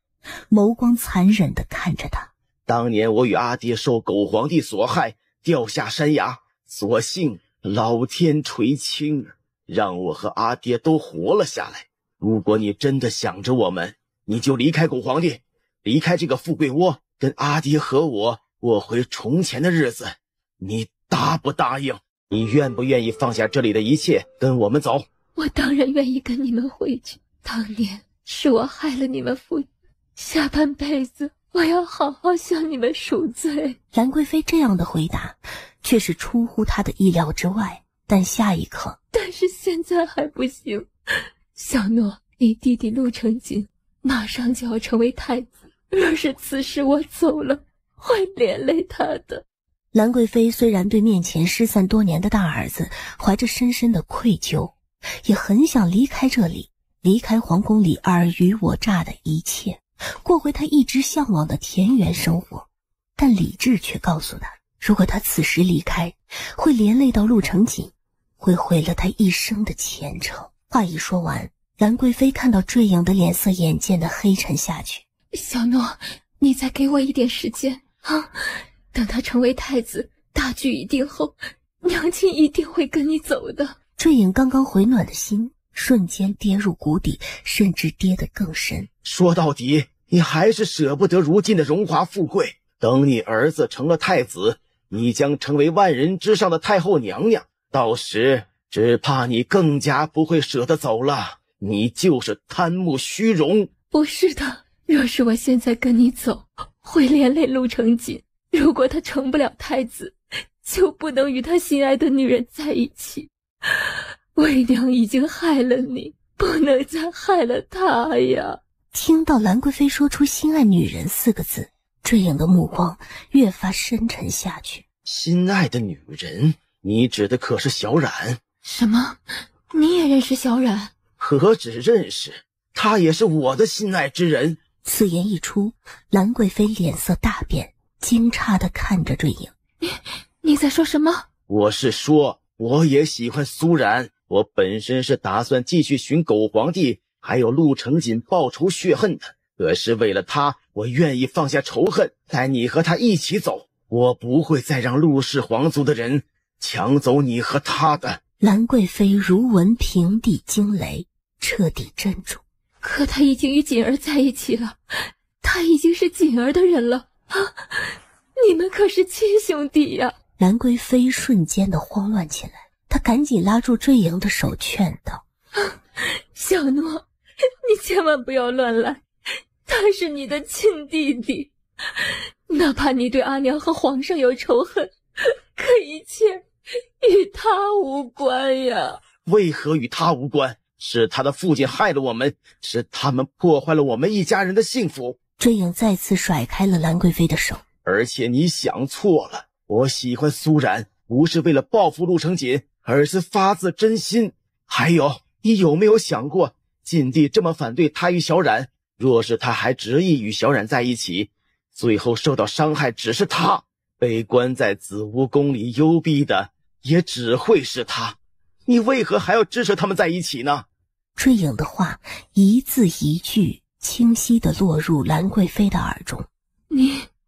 眸光残忍地看着他。当年我与阿爹受狗皇帝所害，掉下山崖，所幸老天垂青，让我和阿爹都活了下来。如果你真的想着我们，你就离开狗皇帝，离开这个富贵窝，跟阿爹和我过回从前的日子。你答不答应？你愿不愿意放下这里的一切，跟我们走？我当然愿意跟你们回去。当年是我害了你们父亲，下半辈子我要好好向你们赎罪。兰贵妃这样的回答却是出乎他的意料之外，但下一刻，但是现在还不行。小诺，你弟弟陆成锦马上就要成为太子，若是此时我走了，会连累他的。兰贵妃虽然对面前失散多年的大儿子怀着深深的愧疚，也很想离开这里，离开皇宫里尔虞我诈的一切，过回他一直向往的田园生活。但理智却告诉他，如果他此时离开，会连累到陆成锦，会毁了他一生的前程。话一说完，兰贵妃看到坠影的脸色眼见的黑沉下去。小诺，你再给我一点时间啊！等他成为太子，大局已定后，娘亲一定会跟你走的。坠影刚刚回暖的心瞬间跌入谷底，甚至跌得更深。说到底，你还是舍不得如今的荣华富贵。等你儿子成了太子，你将成为万人之上的太后娘娘，到时只怕你更加不会舍得走了。你就是贪慕虚荣。不是的，若是我现在跟你走，会连累陆成锦。如果他成不了太子，就不能与他心爱的女人在一起。为娘已经害了你，不能再害了他呀。听到兰贵妃说出心爱女人4个字，坠影的目光越发深沉下去。心爱的女人？你指的可是小冉？什么？你也认识小冉？何止认识，她也是我的心爱之人。此言一出，兰贵妃脸色大变，惊诧地看着坠影。你在说什么？我是说，我也喜欢苏冉。我本身是打算继续寻狗皇帝还有陆成锦报仇雪恨的，可是为了他，我愿意放下仇恨，带你和他一起走。我不会再让陆氏皇族的人抢走你和他的。兰贵妃如闻平地惊雷，彻底镇住。可他已经与锦儿在一起了，他已经是锦儿的人了啊！你们可是亲兄弟呀！兰贵妃瞬间的慌乱起来，她赶紧拉住坠影的手劝道：小诺，你千万不要乱来，他他是你的亲弟弟，哪怕你对阿娘和皇上有仇恨，可一切与他无关呀。为何与他无关？是他的父亲害了我们，是他们破坏了我们一家人的幸福。坠影再次甩开了兰贵妃的手。而且你想错了，我喜欢苏然不是为了报复陆成锦，而是发自真心。还有，你有没有想过，晋帝这么反对他与小冉，若是他还执意与小冉在一起，最后受到伤害只是他，被关在紫梧宫里幽闭的也只会是他。你为何还要支持他们在一起呢？坠影的话一字一句清晰地落入兰贵妃的耳中。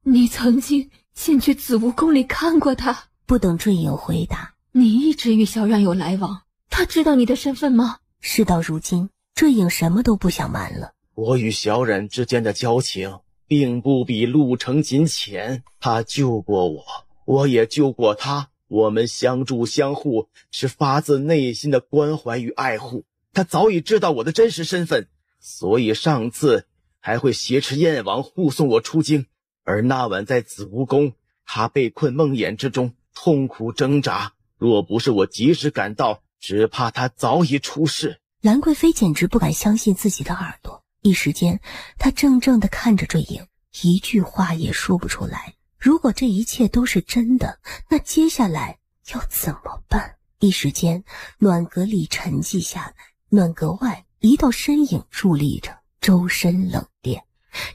你曾经进去紫梧宫里看过他？不等坠影回答，你一直与小冉有来往，他知道你的身份吗？事到如今，坠影什么都不想瞒了。我与小冉之间的交情并不比陆成锦浅，他救过我，我也救过他，我们相助相护，是发自内心的关怀与爱护。他早已知道我的真实身份，所以上次还会挟持燕王护送我出京。而那晚在紫梧宫，他被困梦魇之中，痛苦挣扎，若不是我及时赶到，只怕他早已出事。兰贵妃简直不敢相信自己的耳朵，一时间她怔怔地看着坠影，一句话也说不出来。如果这一切都是真的，那接下来要怎么办？一时间暖阁里沉寂下来，暖阁外一道身影伫立着，周身冷冽，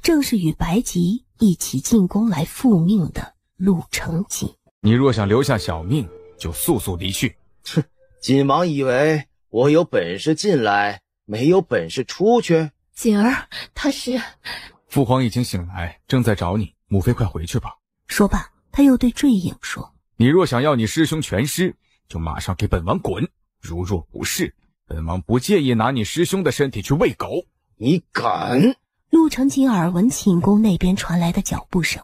正是与白吉一起进宫来复命的陆成锦。你若想留下小命，就速速离去。哼，锦王以为我有本事进来，没有本事出去？锦儿，他是……父皇已经醒来，正在找你，母妃快回去吧。说罢，他又对坠影说：你若想要你师兄全尸，就马上给本王滚！如若不是，本王不介意拿你师兄的身体去喂狗。你敢！陆成锦耳闻寝宫那边传来的脚步声，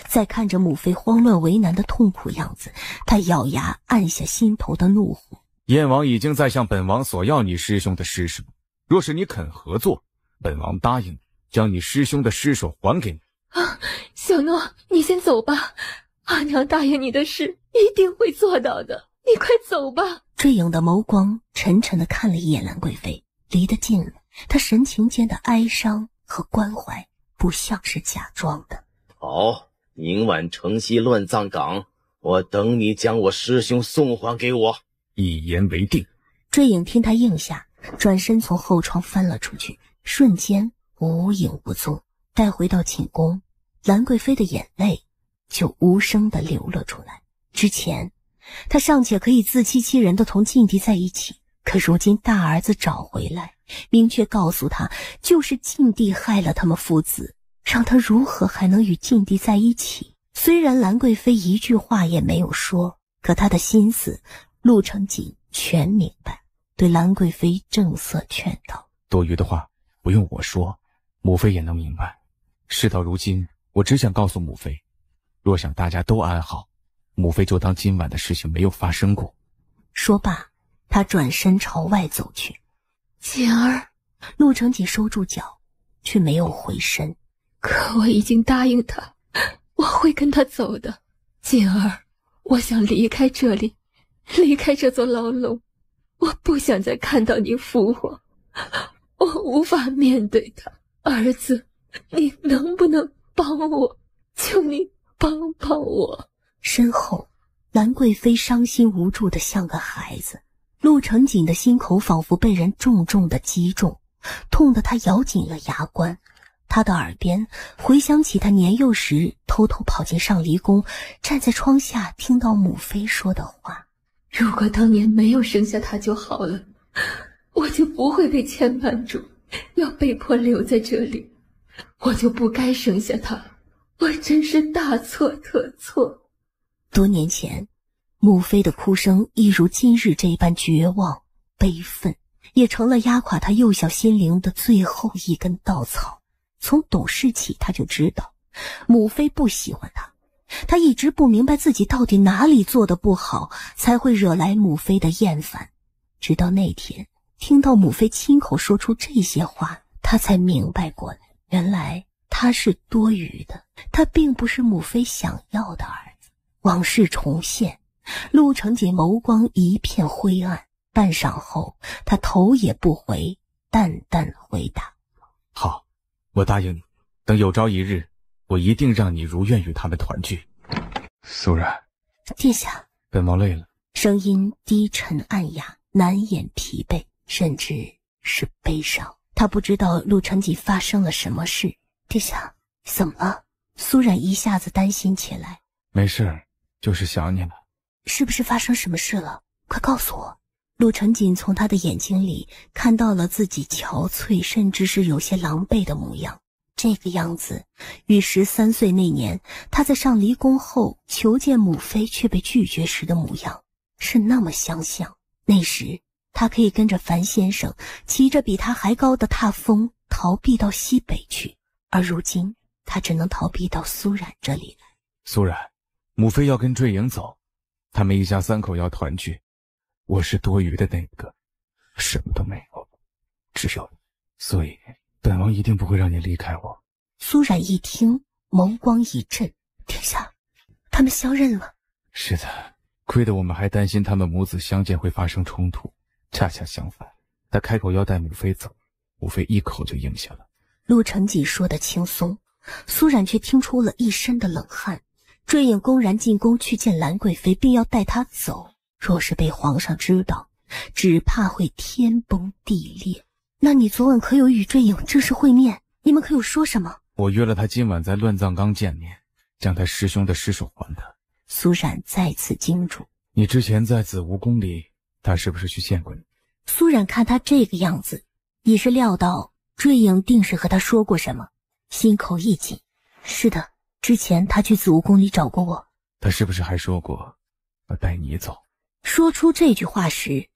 再看着母妃慌乱为难的痛苦样子，他咬牙按下心头的怒火。燕王已经在向本王索要你师兄的尸首，若是你肯合作，本王答应将你师兄的尸首还给你。啊，小诺，你先走吧，阿娘答应你的事一定会做到的，你快走吧。坠影的眸光沉沉地看了一眼兰贵妃，离得近了，他神情间的哀伤和关怀不像是假装的。好，明晚城西乱葬岗，我等你将我师兄送还给我。一言为定。坠影听他应下，转身从后窗翻了出去，瞬间无影无踪。待回到寝宫，兰贵妃的眼泪就无声地流了出来。之前她尚且可以自欺欺人地同晋帝在一起，可如今大儿子找回来，明确告诉他就是晋帝害了他们父子，让他如何还能与晋帝在一起？虽然兰贵妃一句话也没有说，可她的心思陆成锦全明白，对兰贵妃正色劝道：多余的话不用我说，母妃也能明白。事到如今，我只想告诉母妃，若想大家都安好，母妃就当今晚的事情没有发生过。说罢，他转身朝外走去。锦儿，陆成锦收住脚，却没有回身。可我已经答应他，我会跟他走的。锦儿，我想离开这里，离开这座牢笼，我不想再看到你复活，我无法面对他。儿子，你能不能帮我？求你帮帮我。身后，兰贵妃伤心无助地像个孩子，陆成锦的心口仿佛被人重重地击中，痛得他咬紧了牙关。他的耳边回想起他年幼时偷偷跑进上离宫，站在窗下听到母妃说的话：如果当年没有生下他就好了，我就不会被牵绊住，要被迫留在这里，我就不该生下他，我真是大错特错。多年前，母妃的哭声一如今日这般绝望悲愤，也成了压垮他幼小心灵的最后一根稻草。从懂事起，他就知道母妃不喜欢他，他一直不明白自己到底哪里做得不好，才会惹来母妃的厌烦。直到那天听到母妃亲口说出这些话，他才明白过来，原来他是多余的，他并不是母妃想要的儿子。往事重现，陆承锦眸光一片灰暗，半晌后，他头也不回，淡淡回答：好，我答应你，等有朝一日，我一定让你如愿与他们团聚。苏然，殿下。本王累了。声音低沉暗哑，难掩疲惫，甚至是悲伤。他不知道陆承锦发生了什么事。殿下，怎么了？苏冉一下子担心起来。没事，就是想你了。是不是发生什么事了？快告诉我。陆承锦从他的眼睛里看到了自己憔悴，甚至是有些狼狈的模样。这个样子与13岁那年他在上离宫后求见母妃却被拒绝时的模样是那么相像。那时他可以跟着樊先生骑着比他还高的踏风逃避到西北去，而如今他只能逃避到苏冉这里来。苏冉，母妃要跟坠影走，他们一家3口要团聚，我是多余的那个，什么都没有，只有你，所以本王一定不会让你离开我。苏冉一听，眸光一震，殿下，他们相认了。是的，亏得我们还担心他们母子相见会发生冲突，恰恰相反，他开口要带母妃走，母妃一口就应下了。陆承锦说得轻松，苏冉却听出了一身的冷汗。坠影公然进宫去见兰贵妃，并要带她走，若是被皇上知道，只怕会天崩地裂。那你昨晚可有与坠影正式会面？你们可有说什么？我约了他今晚在乱葬岗见面，将他师兄的尸首还他。苏冉再次叮嘱：你之前在紫梧宫里，他是不是去见过你？苏冉看他这个样子，也是料到坠影定是和他说过什么，心口一紧。是的，之前他去紫梧宫里找过我。他是不是还说过要带你走？说出这句话时，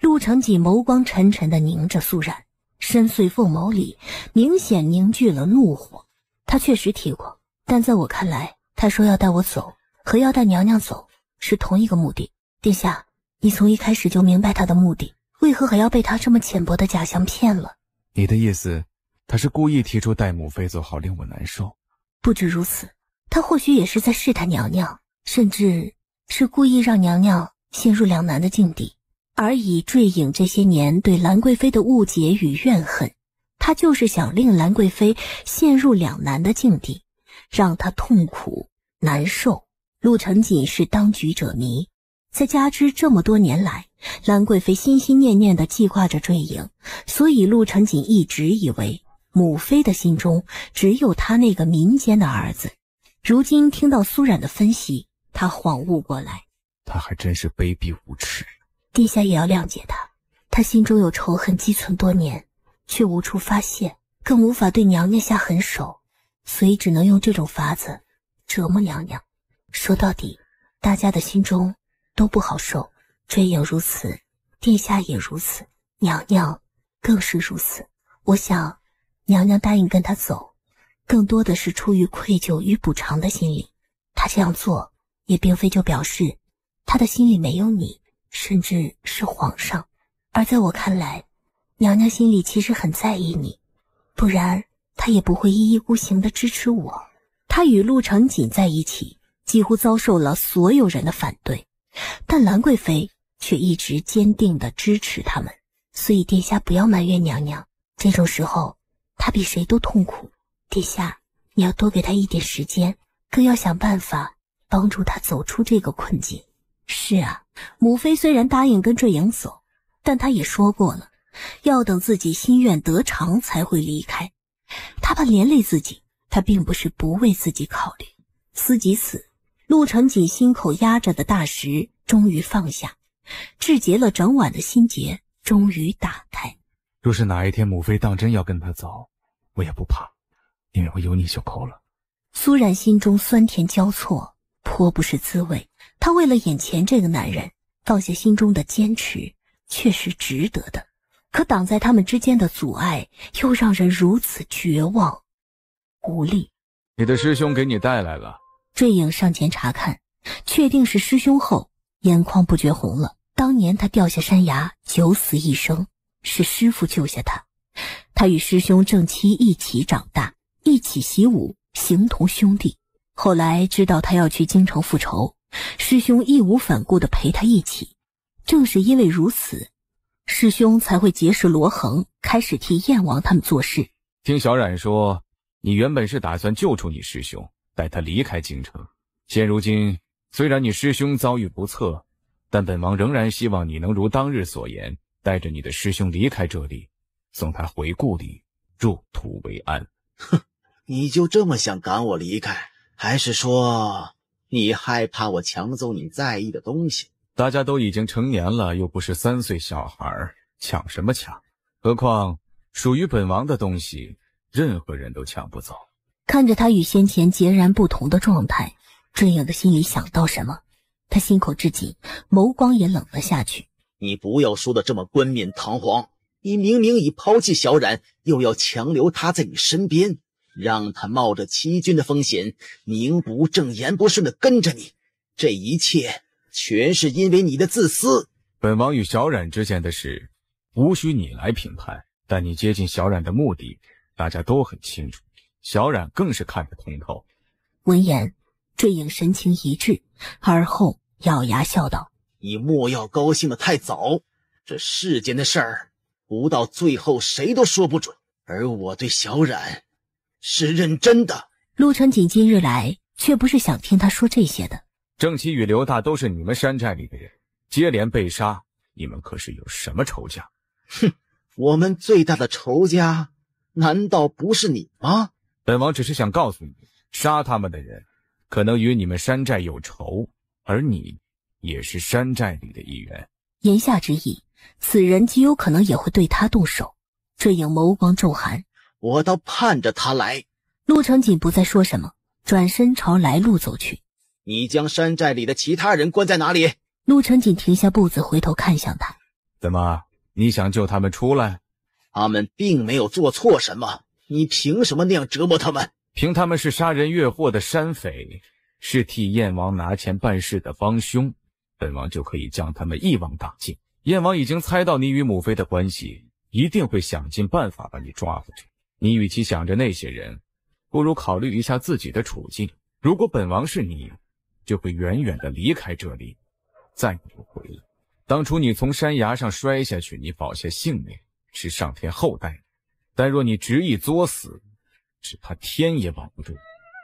陆承锦眸光沉沉地凝着苏冉，深邃凤眸里明显凝聚了怒火。他确实提过，但在我看来，他说要带我走和要带娘娘走是同一个目的。殿下，你从一开始就明白他的目的，为何还要被他这么浅薄的假象骗了？你的意思，他是故意提出带母妃走，好令我难受？不止如此，他或许也是在试探娘娘，甚至是故意让娘娘陷入两难的境地。而以坠影这些年对兰贵妃的误解与怨恨，他就是想令兰贵妃陷入两难的境地，让她痛苦难受。陆承锦是当局者迷，再加之这么多年来兰贵妃心心念念地记挂着坠影，所以陆承锦一直以为母妃的心中只有他那个民间的儿子。如今听到苏冉的分析，他恍悟过来，他还真是卑鄙无耻。殿下也要谅解他，他心中有仇恨积存多年，却无处发泄，更无法对娘娘下狠手，所以只能用这种法子折磨娘娘。说到底，大家的心中都不好受，坠影如此，殿下也如此，娘娘更是如此。我想娘娘答应跟他走，更多的是出于愧疚与补偿的心理。他这样做也并非就表示他的心里没有你，甚至是皇上。而在我看来，娘娘心里其实很在意你，不然她也不会一意孤行地支持我。她与陆承锦在一起，几乎遭受了所有人的反对，但兰贵妃却一直坚定地支持他们。所以殿下不要埋怨娘娘，这种时候她比谁都痛苦。殿下，你要多给她一点时间，更要想办法帮助她走出这个困境。是啊，母妃虽然答应跟坠影走，但她也说过了，要等自己心愿得偿才会离开。她怕连累自己，她并不是不为自己考虑。思及此，陆承锦心口压着的大石终于放下，志结了整晚的心结终于打开。若是哪一天母妃当真要跟他走，我也不怕，因为我有你就够了。苏冉心中酸甜交错，颇不是滋味。她为了眼前这个男人放下心中的坚持，确实值得的。可挡在他们之间的阻碍又让人如此绝望无力。你的师兄给你带来了。坠影上前查看，确定是师兄后，眼眶不觉红了。当年他掉下山崖，九死一生，是师父救下他。他与师兄正妻一起长大，一起习武，形同兄弟。后来知道他要去京城复仇，师兄义无反顾地陪他一起。正是因为如此，师兄才会结识罗恒，开始替燕王他们做事。听小冉说，你原本是打算救出你师兄，带他离开京城。现如今，虽然你师兄遭遇不测，但本王仍然希望你能如当日所言，带着你的师兄离开这里，送他回故里，入土为安。哼，你就这么想赶我离开？还是说你害怕我抢走你在意的东西？大家都已经成年了，又不是3岁小孩，抢什么抢？何况属于本王的东西，任何人都抢不走。看着他与先前截然不同的状态，坠影的心里想到什么，他心口至紧，眸光也冷了下去。你不要说的这么冠冕堂皇，你明明已抛弃小冉，又要强留他在你身边，让他冒着欺君的风险，名不正言不顺的跟着你，这一切全是因为你的自私。本王与小冉之间的事，无需你来评判，但你接近小冉的目的，大家都很清楚，小冉更是看得通透。闻言，坠影神情一滞，而后咬牙笑道：你莫要高兴得太早，这世间的事儿，不到最后谁都说不准，而我对小冉是认真的。陆承锦今日来，却不是想听他说这些的。郑七与刘大都是你们山寨里的人，接连被杀，你们可是有什么仇家？哼，我们最大的仇家，难道不是你吗？本王只是想告诉你，杀他们的人，可能与你们山寨有仇，而你也是山寨里的一员。言下之意，此人极有可能也会对他动手。坠影眸光骤寒，我倒盼着他来。陆承锦不再说什么，转身朝来路走去。你将山寨里的其他人关在哪里？陆承锦停下步子，回头看向他。怎么，你想救他们出来？他们并没有做错什么，你凭什么那样折磨他们？凭他们是杀人越货的山匪，是替燕王拿钱办事的帮凶，本王就可以将他们一网打尽。燕王已经猜到你与母妃的关系，一定会想尽办法把你抓回去。你与其想着那些人，不如考虑一下自己的处境。如果本王是你，就会远远地离开这里，再不回来。当初你从山崖上摔下去，你保下性命，是上天厚待你，但若你执意作死，只怕天也保不住。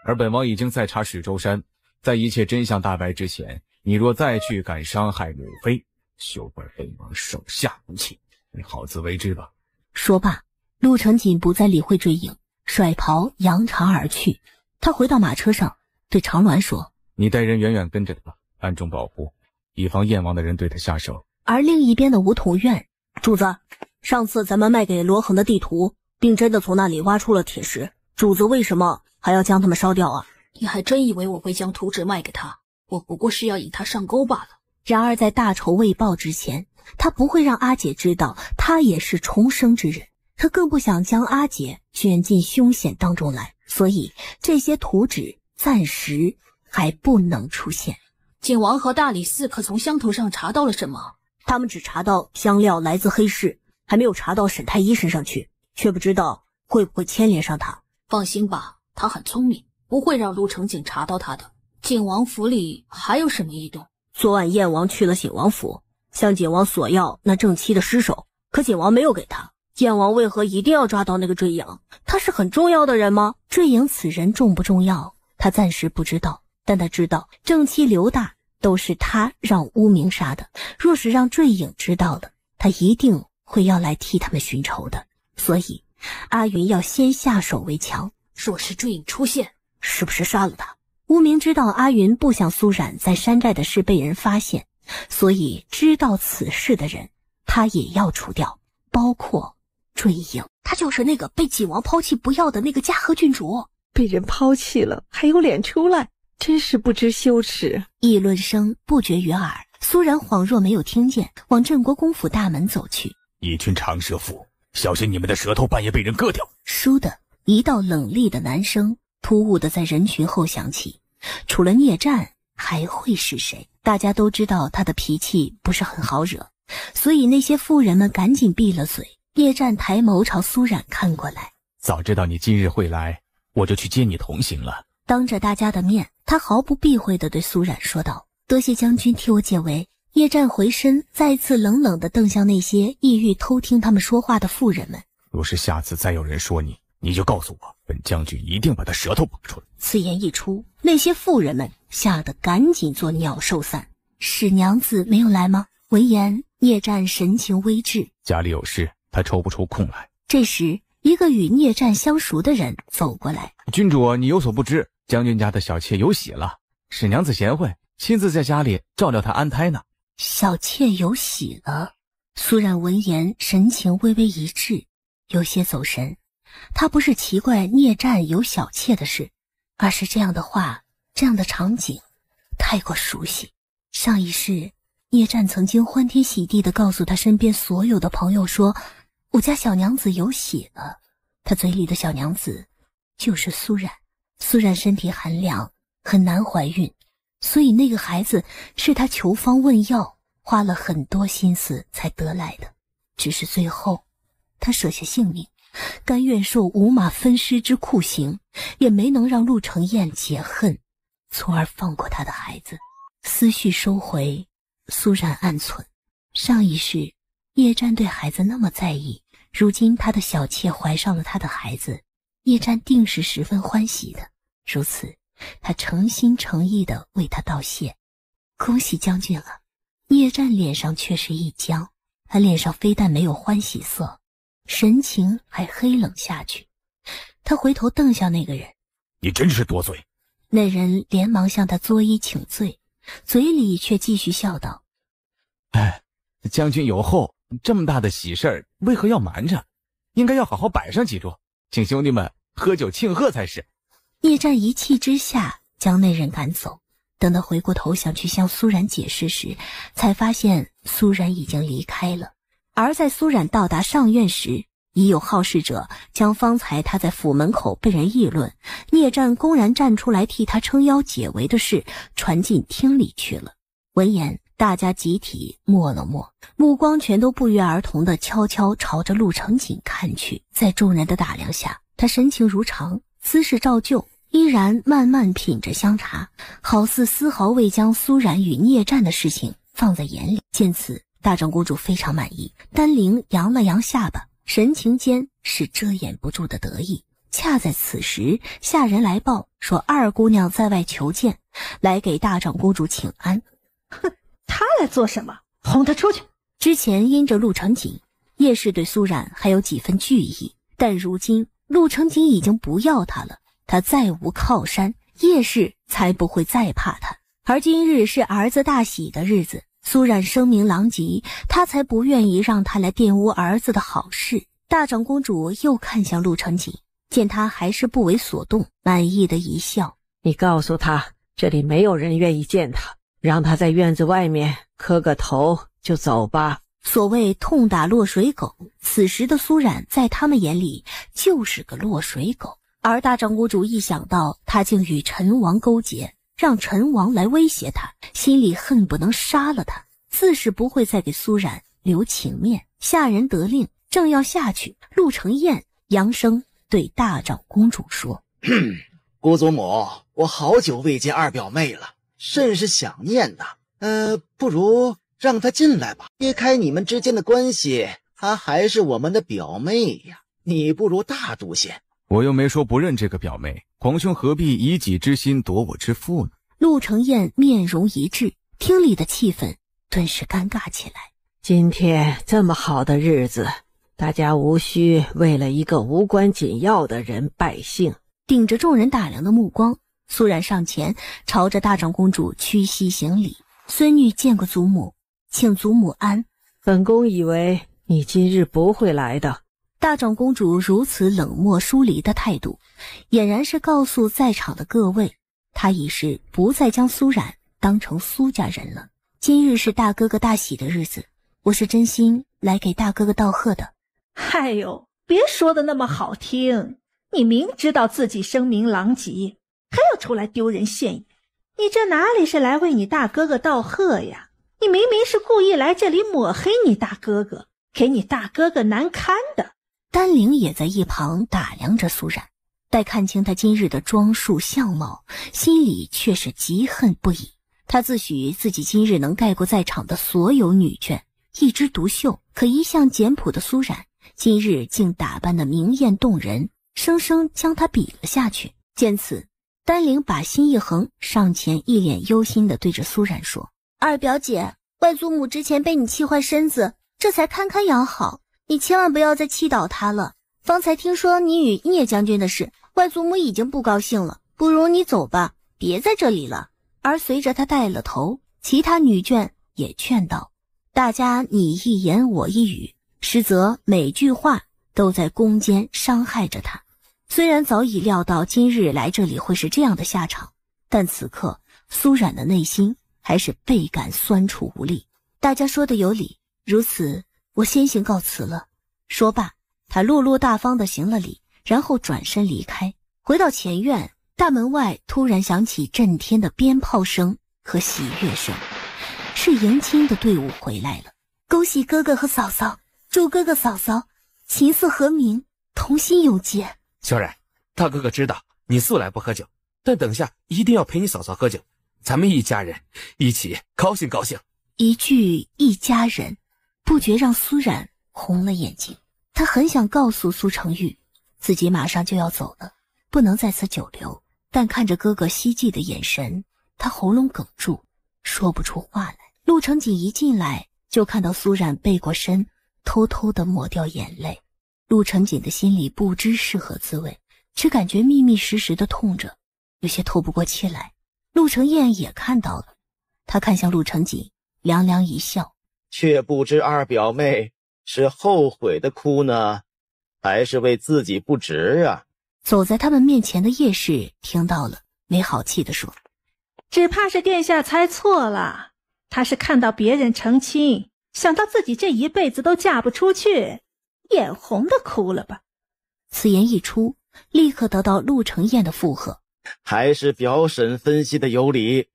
而本王已经在查史州山，在一切真相大白之前，你若再去敢伤害母妃，休怪本王手下无情，你好自为之吧。说罢，陆承锦不再理会坠影，甩袍扬长而去。他回到马车上，对长鸾说：你带人远远跟着他，暗中保护，以防燕王的人对他下手。而另一边的梧桐院，主子，上次咱们卖给罗恒的地图，并真的从那里挖出了铁石，主子为什么还要将它们烧掉啊？你还真以为我会将图纸卖给他？我不过是要引他上钩罢了。然而在大仇未报之前，他不会让阿姐知道他也是重生之人，他更不想将阿姐卷进凶险当中来，所以这些图纸暂时还不能出现。景王和大理寺可从香头上查到了什么？他们只查到香料来自黑市，还没有查到沈太医身上去，却不知道会不会牵连上他。放心吧，他很聪明，不会让陆承景查到他的。景王府里还有什么异动？昨晚燕王去了景王府，向景王索要那正妻的尸首，可景王没有给他。燕王为何一定要抓到那个坠影？他是很重要的人吗？坠影此人重不重要，他暂时不知道，但他知道正妻刘大都是他让乌明杀的，若是让坠影知道了，他一定会要来替他们寻仇的。所以阿云要先下手为强。若是坠影出现，是不是杀了他？乌明知道阿云不想苏冉在山寨的事被人发现，所以知道此事的人他也要除掉，包括坠影。他就是那个被景王抛弃不要的那个嘉禾郡主。被人抛弃了还有脸出来，真是不知羞耻。议论声不绝于耳，苏冉恍若没有听见，往镇国公府大门走去。一群长舌妇，小心你们的舌头半夜被人割掉。倏地一道冷厉的男声突兀地在人群后响起，除了聂战还会是谁？大家都知道他的脾气不是很好惹，所以那些妇人们赶紧闭了嘴。聂战抬眸朝苏冉看过来。早知道你今日会来，我就去接你同行了。当着大家的面，他毫不避讳地对苏冉说道：多谢将军替我解围。叶战回身，再次冷冷地瞪向那些意欲偷听他们说话的妇人们。若是下次再有人说你，你就告诉我，本将军一定把他舌头拔出来。此言一出，那些妇人们吓得赶紧做鸟兽散。史娘子没有来吗？闻言，聂战神情微滞，家里有事，他抽不出空来。这时，一个与聂战相熟的人走过来。郡主，你有所不知，将军家的小妾有喜了，史娘子贤惠，亲自在家里照料她安胎呢。小妾有喜了。苏冉闻言，神情微微一滞，有些走神。他不是奇怪聂战有小妾的事，而是这样的话，这样的场景太过熟悉。上一世，聂战曾经欢天喜地地告诉他身边所有的朋友说，我家小娘子有喜了。他嘴里的小娘子就是苏冉。苏冉身体寒凉，很难怀孕，所以那个孩子是他求方问药，花了很多心思才得来的。只是最后他舍下性命，甘愿受五马分尸之酷刑，也没能让陆承彦解恨，从而放过他的孩子。思绪收回，苏冉暗忖，上一世叶战对孩子那么在意，如今他的小妾怀上了他的孩子，叶战定是十分欢喜的。如此，他诚心诚意地为他道谢。恭喜将军了。叶战脸上却是一僵，他脸上非但没有欢喜色，神情还黑冷下去。他回头瞪向那个人，你真是多嘴。那人连忙向他作揖请罪，嘴里却继续笑道：哎，将军有后，这么大的喜事儿为何要瞒着？应该要好好摆上几桌，请兄弟们喝酒庆贺才是。叶战一气之下将那人赶走。等他回过头想去向苏冉解释时，才发现苏冉已经离开了。而在苏冉到达上院时，已有好事者将方才他在府门口被人议论，聂战公然站出来替他撑腰解围的事传进厅里去了。闻言，大家集体默了默，目光全都不约而同地悄悄朝着陆承锦看去。在众人的打量下，他神情如常，姿势照旧，依然慢慢品着香茶，好似丝毫未将苏冉与聂战的事情放在眼里。见此，大长公主非常满意，丹玲扬了扬下巴，神情间是遮掩不住的得意。恰在此时，下人来报说二姑娘在外求见，来给大长公主请安。哼，她来做什么？轰她出去！之前因着陆承锦，叶氏对苏冉还有几分惧意，但如今陆承锦已经不要她了，她再无靠山，叶氏才不会再怕她。而今日是儿子大喜的日子，苏冉声名狼藉，她才不愿意让他来玷污儿子的好事。大长公主又看向陆承锦，见他还是不为所动，满意的一笑：你告诉他，这里没有人愿意见他，让他在院子外面磕个头就走吧。所谓痛打落水狗，此时的苏冉在他们眼里就是个落水狗。而大长公主一想到他竟与陈王勾结，让陈王来威胁他，心里恨不能杀了他，自是不会再给苏冉留情面。下人得令，正要下去，陆承彦扬声对大长公主说：姑祖母，我好久未见二表妹了，甚是想念呐。不如让她进来吧，撇开你们之间的关系，她还是我们的表妹呀。你不如大度些。我又没说不认这个表妹，皇兄何必以己之心夺我之腹呢？陆承彦面容一滞，厅里的气氛顿时尴尬起来。今天这么好的日子，大家无需为了一个无关紧要的人败兴。顶着众人打量的目光，苏冉上前朝着大长公主屈膝行礼：孙女见过祖母，请祖母安。本宫以为你今日不会来的。大长公主如此冷漠疏离的态度，俨然是告诉在场的各位，她已是不再将苏冉当成苏家人了。今日是大哥哥大喜的日子，我是真心来给大哥哥道贺的。哎呦，别说的那么好听，你明知道自己声名狼藉，还要出来丢人现眼，你这哪里是来为你大哥哥道贺呀？你明明是故意来这里抹黑你大哥哥，给你大哥哥难堪的。丹玲也在一旁打量着苏冉，待看清他今日的装束相貌，心里却是极恨不已。他自诩自己今日能盖过在场的所有女眷，一枝独秀，可一向简朴的苏冉今日竟打扮得明艳动人，生生将他比了下去。见此，丹玲把心一横，上前一脸忧心地对着苏冉说：二表姐，外祖母之前被你气坏身子，这才堪堪养好，你千万不要再气倒她了。方才听说你与聂将军的事，外祖母已经不高兴了，不如你走吧，别在这里了。而随着他带了头，其他女眷也劝道，大家你一言我一语，实则每句话都在攻坚伤害着他。虽然早已料到今日来这里会是这样的下场，但此刻苏冉的内心还是倍感酸楚无力。大家说的有理，如此我先行告辞了。说罢，他落落大方地行了礼，然后转身离开。回到前院，大门外突然响起震天的鞭炮声和喜悦声，是迎亲的队伍回来了。恭喜哥哥和嫂嫂，祝哥哥嫂嫂琴瑟和鸣，同心永结。小冉，大哥哥知道你素来不喝酒，但等下一定要陪你嫂嫂喝酒，咱们一家人一起高兴高兴。一句一家人，不觉让苏冉红了眼睛。他很想告诉苏成玉，自己马上就要走了，不能在此久留，但看着哥哥希冀的眼神，他喉咙哽住，说不出话来。陆成锦一进来就看到苏冉背过身，偷偷地抹掉眼泪。陆成锦的心里不知是何滋味，只感觉密密实实的痛着，有些透不过气来。陆成燕也看到了，他看向陆成锦，凉凉一笑，却不知二表妹是后悔的哭呢，还是为自己不值啊？走在他们面前的叶氏听到了，没好气地说：只怕是殿下猜错了，他是看到别人成亲，想到自己这一辈子都嫁不出去，眼红的哭了吧。此言一出，立刻得到陆成燕的附和，还是表婶分析的有理。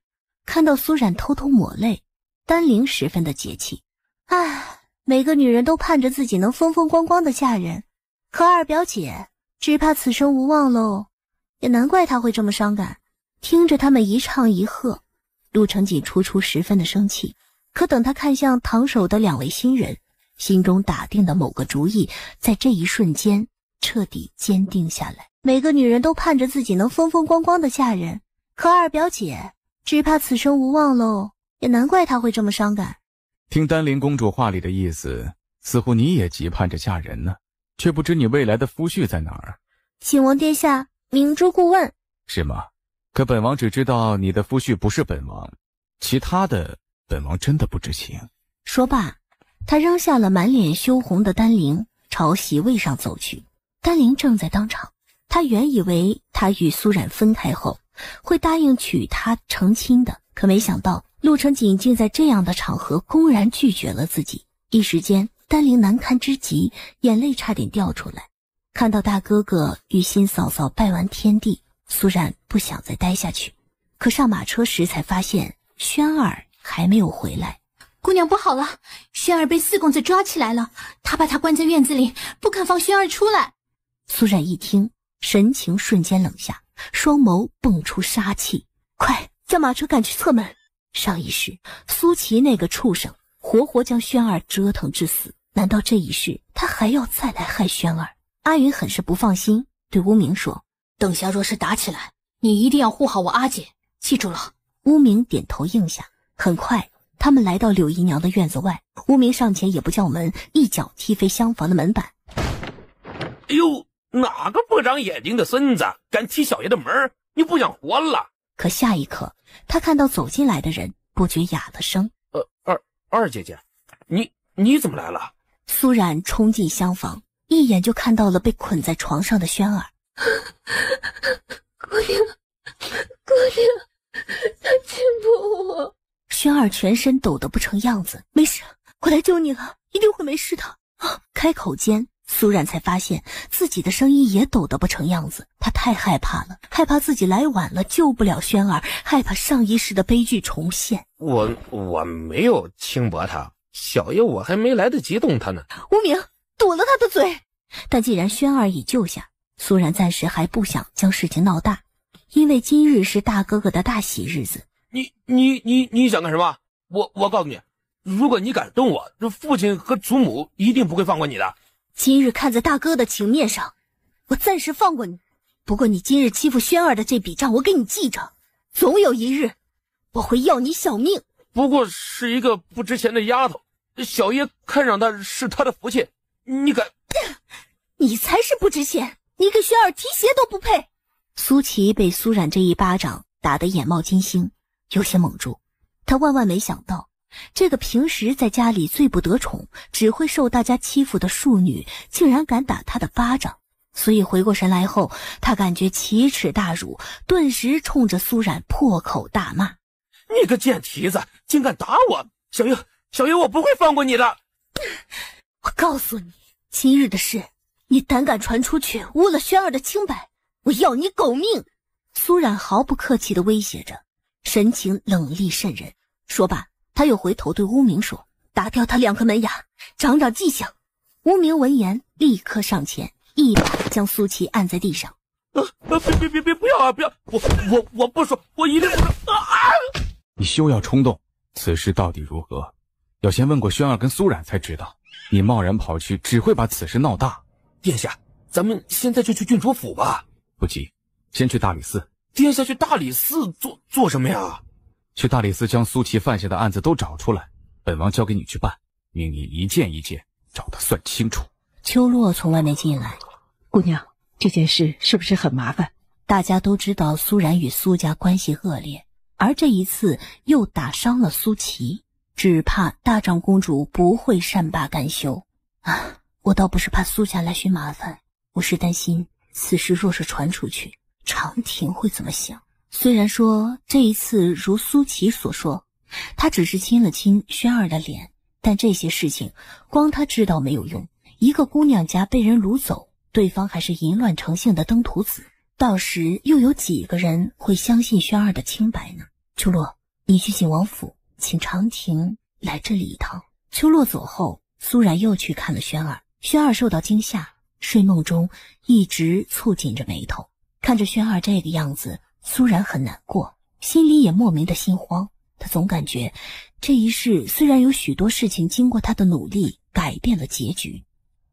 看到苏冉偷偷抹泪，丹玲十分的解气。唉，每个女人都盼着自己能风风光光的嫁人，可二表姐只怕此生无望喽，也难怪她会这么伤感。听着他们一唱一和，陆成锦初十分的生气，可等他看向堂首的两位新人，心中打定的某个主意在这一瞬间彻底坚定下来。每个女人都盼着自己能风风光光的嫁人，可二表姐只怕此生无望喽，也难怪她会这么伤感。听丹玲公主话里的意思，似乎你也急盼着嫁人呢，却不知你未来的夫婿在哪儿。请王殿下明珠顾问。是吗？可本王只知道你的夫婿不是本王，其他的本王真的不知情。说罢，他扔下了满脸羞红的丹玲，朝席位上走去。丹玲正在当场，他原以为他与苏冉分开后会答应娶她成亲的，可没想到陆成锦竟在这样的场合公然拒绝了自己。一时间丹玲难堪之极，眼泪差点掉出来。看到大哥哥与新嫂嫂拜完天地，苏冉不想再待下去，可上马车时才发现轩儿还没有回来。姑娘不好了，轩儿被四公子抓起来了，他把她关在院子里，不肯放轩儿出来。苏冉一听，神情瞬间冷下，双眸迸出杀气，快将马车赶去侧门。上一世苏琪那个畜生活活将轩儿折腾致死，难道这一世他还要再来害轩儿？阿云很是不放心，对乌明说：等下若是打起来，你一定要护好我阿姐，记住了。乌明点头应下。很快他们来到柳姨娘的院子外，乌明上前也不叫门，一脚踢飞厢房的门板。哎呦，哪个不长眼睛的孙子敢踢小爷的门？你不想活了？可下一刻他看到走进来的人，不觉哑了声。二姐姐，你怎么来了？苏冉冲进厢房，一眼就看到了被捆在床上的轩儿。姑娘，他轻薄我。轩儿全身抖得不成样子。没事，我来救你了，一定会没事的。开口间，苏冉才发现自己的声音也抖得不成样子。她太害怕了，害怕自己来晚了救不了轩儿，害怕上一世的悲剧重现。我没有轻薄他，小爷我还没来得及动他呢。无名堵了他的嘴。但既然轩儿已救下，苏然暂时还不想将事情闹大，因为今日是大哥哥的大喜日子。你想干什么？我告诉你，如果你敢动我，这父亲和祖母一定不会放过你的。今日看在大哥的情面上，我暂时放过你。不过你今日欺负轩儿的这笔账我给你记着，总有一日我会要你小命。不过是一个不值钱的丫头，小爷看上她是他的福气，你敢？你才是不值钱，你给轩儿提鞋都不配。苏琪被苏冉这一巴掌打得眼冒金星，有些懵住。他万万没想到，这个平时在家里最不得宠，只会受大家欺负的庶女，竟然敢打他的巴掌。所以回过神来后，他感觉奇耻大辱，顿时冲着苏冉破口大骂：你个贱蹄子，竟敢打我！小爷我不会放过你的。我告诉你，今日的事你胆敢传出去，污了轩儿的清白，我要你狗命！苏冉毫不客气地威胁着，神情冷厉渗人。说罢，他又回头对乌明说：打掉他2颗门牙，长长记性。乌明闻言立刻上前，一把将苏琪按在地上。别不要啊！不要！我不说，我一定不说啊！你休要冲动，此事到底如何，要先问过轩儿跟苏冉才知道。你贸然跑去，只会把此事闹大。殿下，咱们现在就去郡主府吧。不急，先去大理寺。殿下去大理寺做什么呀？去大理寺将苏琪犯下的案子都找出来，本王交给你去办，命你一件一件找他算清楚。秋落从外面进来，姑娘，这件事是不是很麻烦？大家都知道苏冉与苏家关系恶劣，而这一次又打伤了苏琪，只怕大长公主不会善罢甘休啊！我倒不是怕苏家来寻麻烦，我是担心此事若是传出去，长亭会怎么想。虽然说这一次如苏琪所说，他只是亲了亲轩儿的脸，但这些事情光他知道没有用。一个姑娘家被人掳走，对方还是淫乱成性的登徒子，到时又有几个人会相信轩儿的清白呢？秋落，你去景王府，请长亭来这里一趟。秋落走后，苏冉又去看了轩儿。轩儿受到惊吓，睡梦中一直蹙紧着眉头，看着轩儿这个样子，苏冉很难过，心里也莫名的心慌。他总感觉这一世虽然有许多事情经过他的努力改变了结局，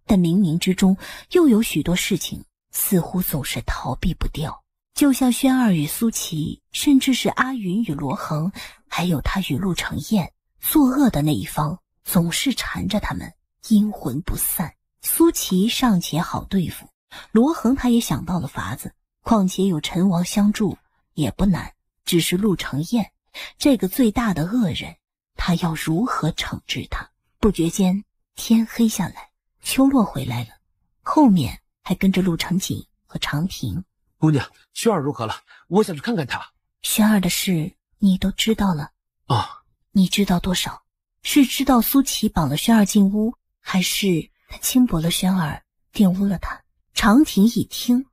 但冥冥之中又有许多事情似乎总是逃避不掉。就像轩儿与苏琪，甚至是阿云与罗恒，还有他与陆承燕，作恶的那一方总是缠着他们，阴魂不散。苏琪尚且好对付，罗恒他也想到了法子，况且有陈王相助也不难，只是陆承燕这个最大的恶人，他要如何惩治他？不觉间天黑下来，秋落回来了，后面还跟着陆承锦和长亭。姑娘，轩儿如何了？我想去看看她。轩儿的事你都知道了啊？你知道多少？是知道苏琪绑了轩儿进屋，还是他轻薄了轩儿，玷污了他？长亭一听，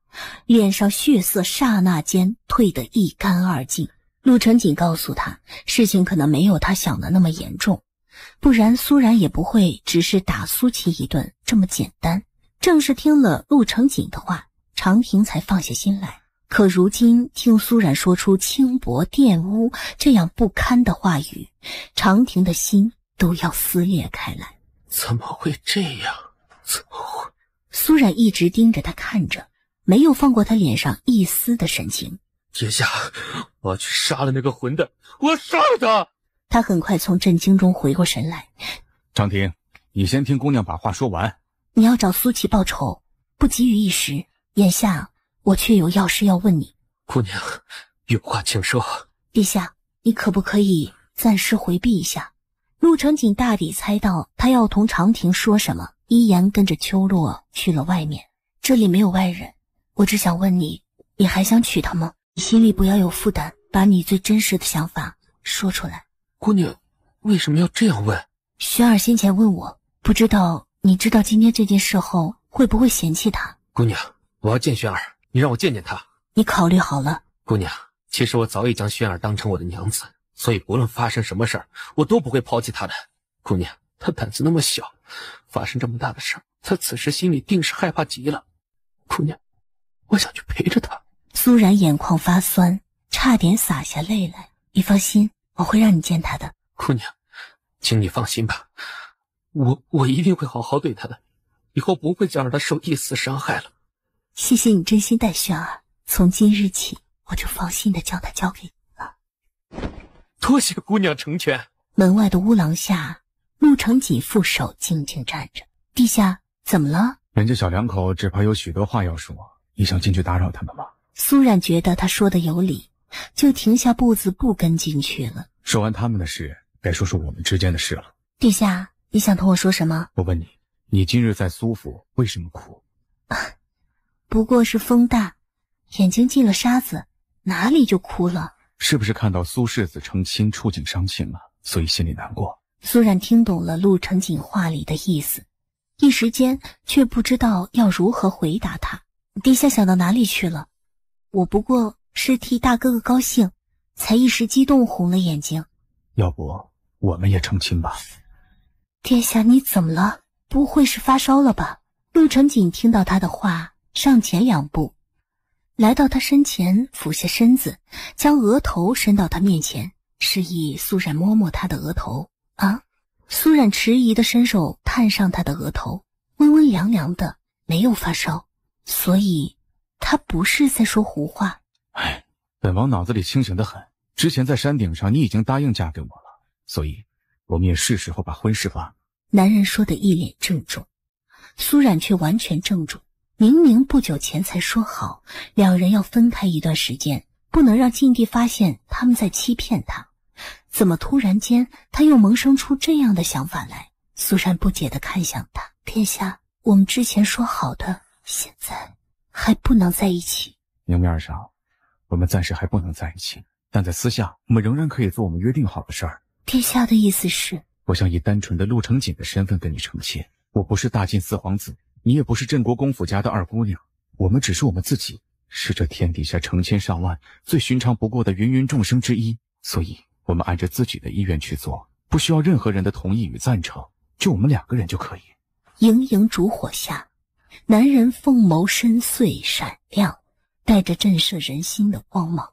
脸上血色刹那间退得一干二净。陆承锦告诉他，事情可能没有他想的那么严重，不然苏然也不会只是打苏琪一顿这么简单。正是听了陆承锦的话，长亭才放下心来。可如今听苏冉说出轻薄玷污这样不堪的话语，长亭的心都要撕裂开来。怎么会这样？怎么会？苏冉一直盯着他看着，没有放过他脸上一丝的神情。殿下，我要去杀了那个混蛋，我要杀了他！他很快从震惊中回过神来。长亭，你先听姑娘把话说完。你要找苏琪报仇，不急于一时，眼下我却有要事要问你。姑娘，有话请说。陛下，你可不可以暂时回避一下？陆承锦大抵猜到他要同长亭说什么，依言跟着秋落去了外面。这里没有外人，我只想问你，你还想娶她吗？你心里不要有负担，把你最真实的想法说出来。姑娘，为什么要这样问？轩儿先前问我，不知道你知道今天这件事后会不会嫌弃他？姑娘，我要见轩儿，你让我见见她。你考虑好了？姑娘，其实我早已将轩儿当成我的娘子，所以不论发生什么事儿，我都不会抛弃她的。姑娘，她胆子那么小，发生这么大的事儿，她此时心里定是害怕极了。姑娘，我想去陪着他。苏然眼眶发酸，差点洒下泪来。你放心，我会让你见他的。姑娘，请你放心吧，我一定会好好对他的，以后不会再让他受一丝伤害了。谢谢你真心待轩儿，从今日起，我就放心的将他交给你了。多谢姑娘成全。门外的屋廊下，陆承锦负手静静站着。陛下，怎么了？人家小两口只怕有许多话要说，你想进去打扰他们吗？苏冉觉得他说的有理，就停下步子不跟进去了。说完他们的事，该说说我们之间的事了。陛下，你想同我说什么？我问你，你今日在苏府为什么哭？不过是风大，眼睛进了沙子，哪里就哭了？是不是看到苏世子成亲触景伤情了，所以心里难过？苏冉听懂了陆承锦话里的意思，一时间却不知道要如何回答他。陛下想到哪里去了？我不过是替大哥哥高兴，才一时激动红了眼睛。要不我们也成亲吧？殿下，你怎么了？不会是发烧了吧？陆承锦听到他的话，上前2步，来到他身前，俯下身子，将额头伸到他面前，示意苏冉摸摸他的额头。啊！苏冉迟疑的伸手探上他的额头，温温凉凉的，没有发烧，所以他不是在说胡话。哎，本王脑子里清醒得很，之前在山顶上你已经答应嫁给我了，所以我们也是时候把婚事办。男人说的一脸郑重，苏冉却完全怔住。明明不久前才说好，两人要分开一段时间，不能让禁地发现他们在欺骗他。怎么突然间他又萌生出这样的想法来？苏冉不解地看向他。殿下，我们之前说好的，现在还不能在一起。明面上我们暂时还不能在一起，但在私下我们仍然可以做我们约定好的事儿。殿下的意思是？我想以单纯的陆承锦的身份跟你成亲，我不是大晋四皇子，你也不是镇国公府家的二姑娘，我们只是我们自己，是这天底下成千上万最寻常不过的芸芸众生之一，所以我们按着自己的意愿去做，不需要任何人的同意与赞成，就我们2个人就可以。盈盈烛火下，男人凤眸深邃闪亮，带着震慑人心的光芒。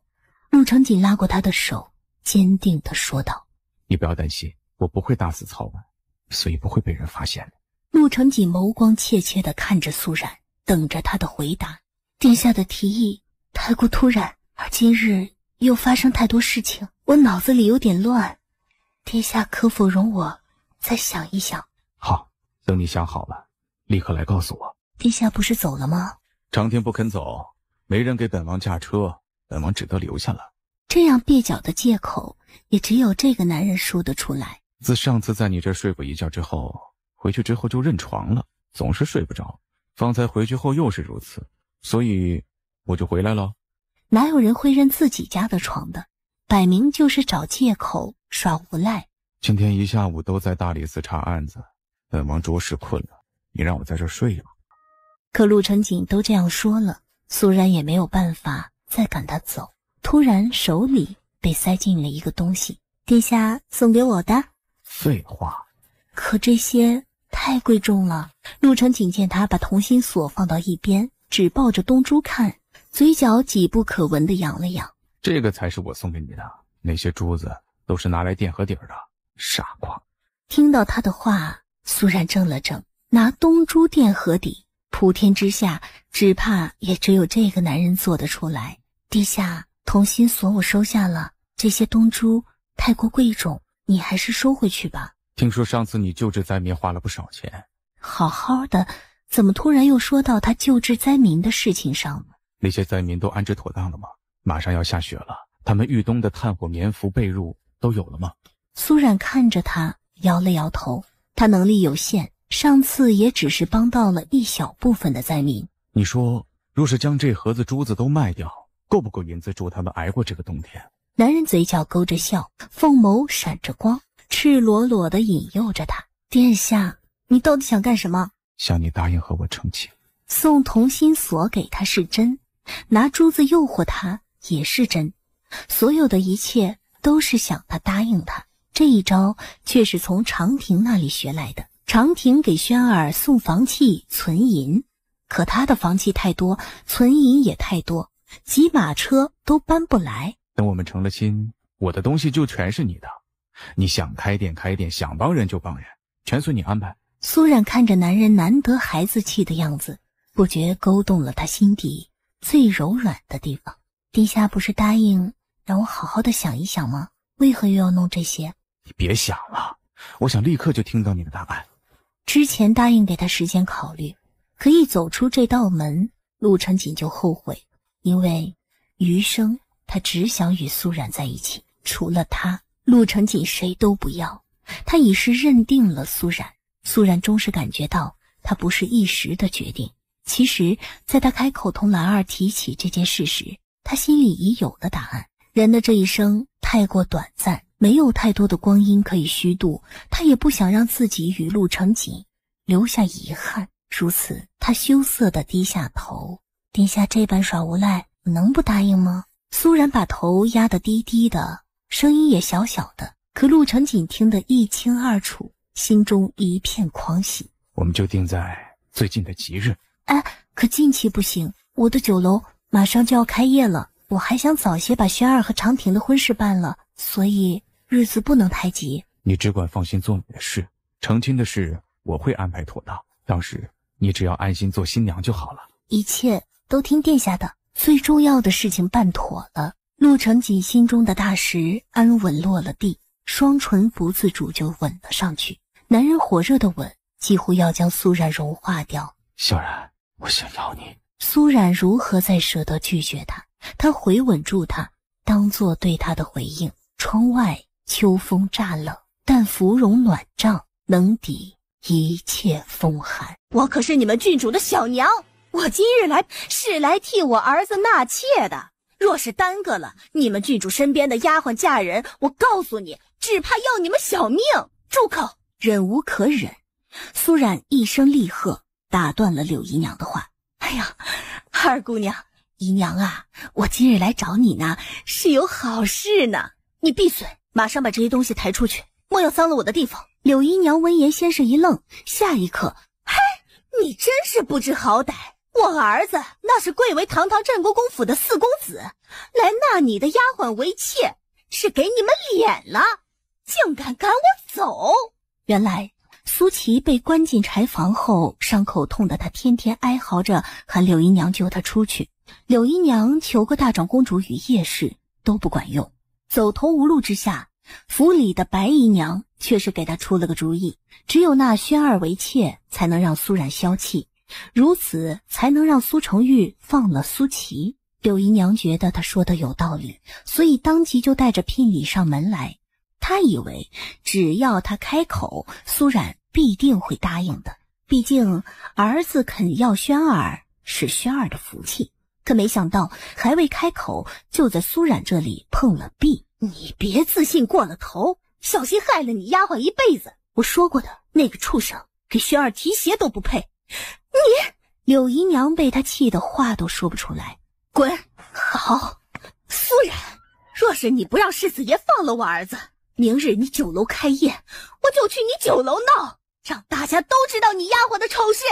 陆承锦拉过他的手，坚定地说道：你不要担心，我不会大肆操办，所以不会被人发现的。陆承锦眸光怯怯地看着苏冉，等着他的回答。殿下的提议太过突然，而今日又发生太多事情，我脑子里有点乱，殿下可否容我再想一想？好，等你想好了，立刻来告诉我。殿下不是走了吗？长天不肯走，没人给本王驾车，本王只得留下了。这样蹩脚的借口，也只有这个男人说得出来。自上次在你这睡过一觉之后，回去之后就认床了，总是睡不着。方才回去后又是如此，所以我就回来了。哪有人会认自己家的床的？摆明就是找借口耍无赖。今天一下午都在大理寺查案子，本王着实困了，你让我在这睡吧。可陆承锦都这样说了，苏然也没有办法再赶他走。突然手里被塞进了一个东西，殿下送给我的。废话，可这些太贵重了。陆承锦见他把同心锁放到一边，只抱着东珠看，嘴角几不可闻地扬了扬。这个才是我送给你的，那些珠子都是拿来垫盒底的，傻瓜。听到他的话，苏然怔了怔，拿东珠垫盒底，普天之下只怕也只有这个男人做得出来。殿下，同心锁我收下了，这些东珠太过贵重，你还是收回去吧。听说上次你救治灾民花了不少钱。好好的，怎么突然又说到他救治灾民的事情上了？那些灾民都安置妥当了吗？马上要下雪了，他们御冬的炭火、棉服、被褥都有了吗？苏冉看着他，摇了摇头。他能力有限，上次也只是帮到了一小部分的灾民。你说，若是将这盒子珠子都卖掉，够不够银子助他们挨过这个冬天？男人嘴角勾着笑，凤眸闪着光，赤裸裸地引诱着他。殿下，你到底想干什么？向你答应和我成亲。送同心锁给他是真，拿珠子诱惑他也是真，所有的一切都是想他答应他。这一招却是从长亭那里学来的。长亭给轩儿送房契存银，可他的房契太多，存银也太多，几马车都搬不来。等我们成了亲，我的东西就全是你的，你想开店开店，想帮人就帮人，全随你安排。苏冉看着男人难得孩子气的样子，不觉勾动了他心底最柔软的地方。殿下不是答应让我好好的想一想吗？为何又要弄这些？你别想了，我想立刻就听到你的答案。之前答应给他时间考虑，可一走出这道门，陆成锦就后悔，因为余生他只想与苏冉在一起，除了他，陆成锦谁都不要。他已是认定了苏冉，苏冉终是感觉到他不是一时的决定。其实在他开口同兰儿提起这件事时，他心里已有了答案。人的这一生太过短暂，没有太多的光阴可以虚度，他也不想让自己与陆成锦留下遗憾。如此，他羞涩地低下头。殿下这般耍无赖，我能不答应吗？苏冉把头压得低低的，声音也小小的，可陆成锦听得一清二楚，心中一片狂喜。我们就定在最近的吉日。哎，可近期不行，我的酒楼马上就要开业了，我还想早些把轩儿和长亭的婚事办了，所以日子不能太急。你只管放心做你的事，成亲的事我会安排妥当，当时你只要安心做新娘就好了。一切都听殿下的，最重要的事情办妥了。陆成锦心中的大石安稳落了地，双唇不自主就吻了上去。男人火热的吻几乎要将苏冉融化掉。小然，我想要你。苏冉如何再舍得拒绝他？他回吻住他，当作对他的回应。窗外秋风乍冷，但芙蓉暖帐能抵一切风寒。我可是你们郡主的小娘，我今日来是来替我儿子纳妾的。若是耽搁了，你们郡主身边的丫鬟嫁人，我告诉你，只怕要你们小命。住口！忍无可忍，苏冉一声厉喝，打断了柳姨娘的话。哎呀，二姑娘，姨娘啊，我今日来找你呢，是有好事呢。你闭嘴，马上把这些东西抬出去，莫要脏了我的地方。柳姨娘闻言先是一愣，下一刻，嘿，你真是不知好歹。我儿子那是贵为堂堂镇国公府的四公子，来纳你的丫鬟为妾，是给你们脸了，竟敢赶我走。原来苏琪被关进柴房后，伤口痛得她天天哀嚎着喊柳姨娘救她出去。柳姨娘求过大长公主与叶氏都不管用，走投无路之下，府里的白姨娘却是给她出了个主意，只有纳轩儿为妾才能让苏冉消气，如此才能让苏成玉放了苏琪。柳姨娘觉得她说的有道理，所以当即就带着聘礼上门来。她以为只要她开口，苏冉必定会答应的，毕竟儿子肯要轩儿是轩儿的福气。可没想到还未开口，就在苏冉这里碰了壁。你别自信过了头，小心害了你丫鬟一辈子。我说过的，那个畜生给轩儿提鞋都不配。你！柳姨娘被他气得话都说不出来。滚！好，苏冉，若是你不让世子爷放了我儿子，明日你酒楼开业，我就去你酒楼闹，让大家都知道你丫鬟的丑事。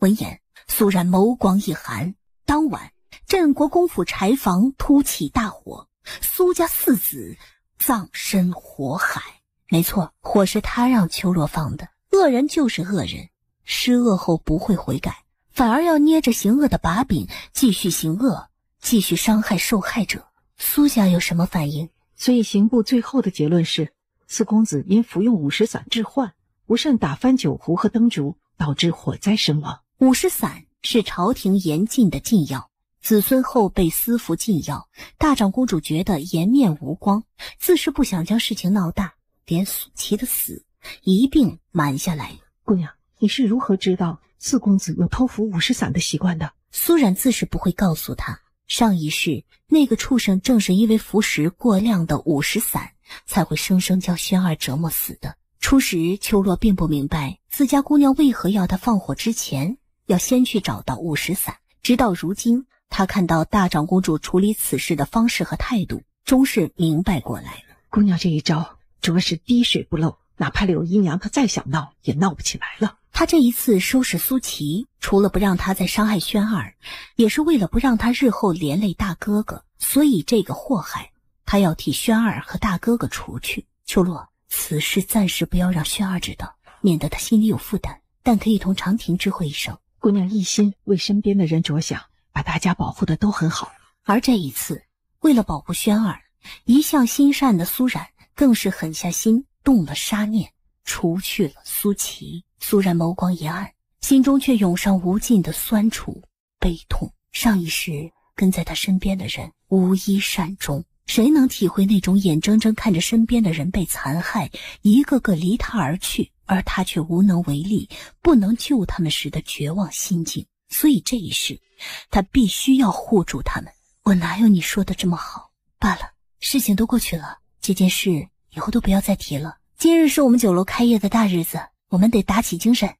闻言，苏冉眸光一寒。当晚，镇国公府柴房突起大火，苏家四子葬身火海。没错，火是他让秋若放的。恶人就是恶人，施恶后不会悔改，反而要捏着行恶的把柄继续行恶，继续伤害受害者。苏家有什么反应？所以刑部最后的结论是，四公子因服用50散致幻，不慎打翻酒壶和灯烛，导致火灾身亡。50散是朝廷严禁的禁药，子孙后被私服禁药，大长公主觉得颜面无光，自是不想将事情闹大，连苏琪的死一并瞒下来。姑娘，你是如何知道四公子有偷服50散的习惯的？苏冉自是不会告诉他，上一世那个畜生正是因为服食过量的50散，才会生生将轩儿折磨死的。初时秋若并不明白自家姑娘为何要他放火之前要先去找到50散，直到如今他看到大长公主处理此事的方式和态度，终是明白过来了。姑娘这一招着实滴水不漏，哪怕柳姨娘她再想闹，也闹不起来了。他这一次收拾苏琪，除了不让他再伤害轩儿，也是为了不让他日后连累大哥哥。所以这个祸害，他要替轩儿和大哥哥除去。秋洛，此事暂时不要让轩儿知道，免得他心里有负担，但可以同长亭知会一声。姑娘一心为身边的人着想，把大家保护的都很好。而这一次，为了保护轩儿，一向心善的苏冉更是狠下心，动了杀念，除去了苏琪。苏冉眸光一暗，心中却涌上无尽的酸楚、悲痛。上一世跟在他身边的人无一善终，谁能体会那种眼睁睁看着身边的人被残害，一个个离他而去，而他却无能为力，不能救他们时的绝望心境。所以这一世，他必须要护住他们。我哪有你说的这么好？罢了，事情都过去了，这件事以后都不要再提了。今日是我们酒楼开业的大日子，我们得打起精神，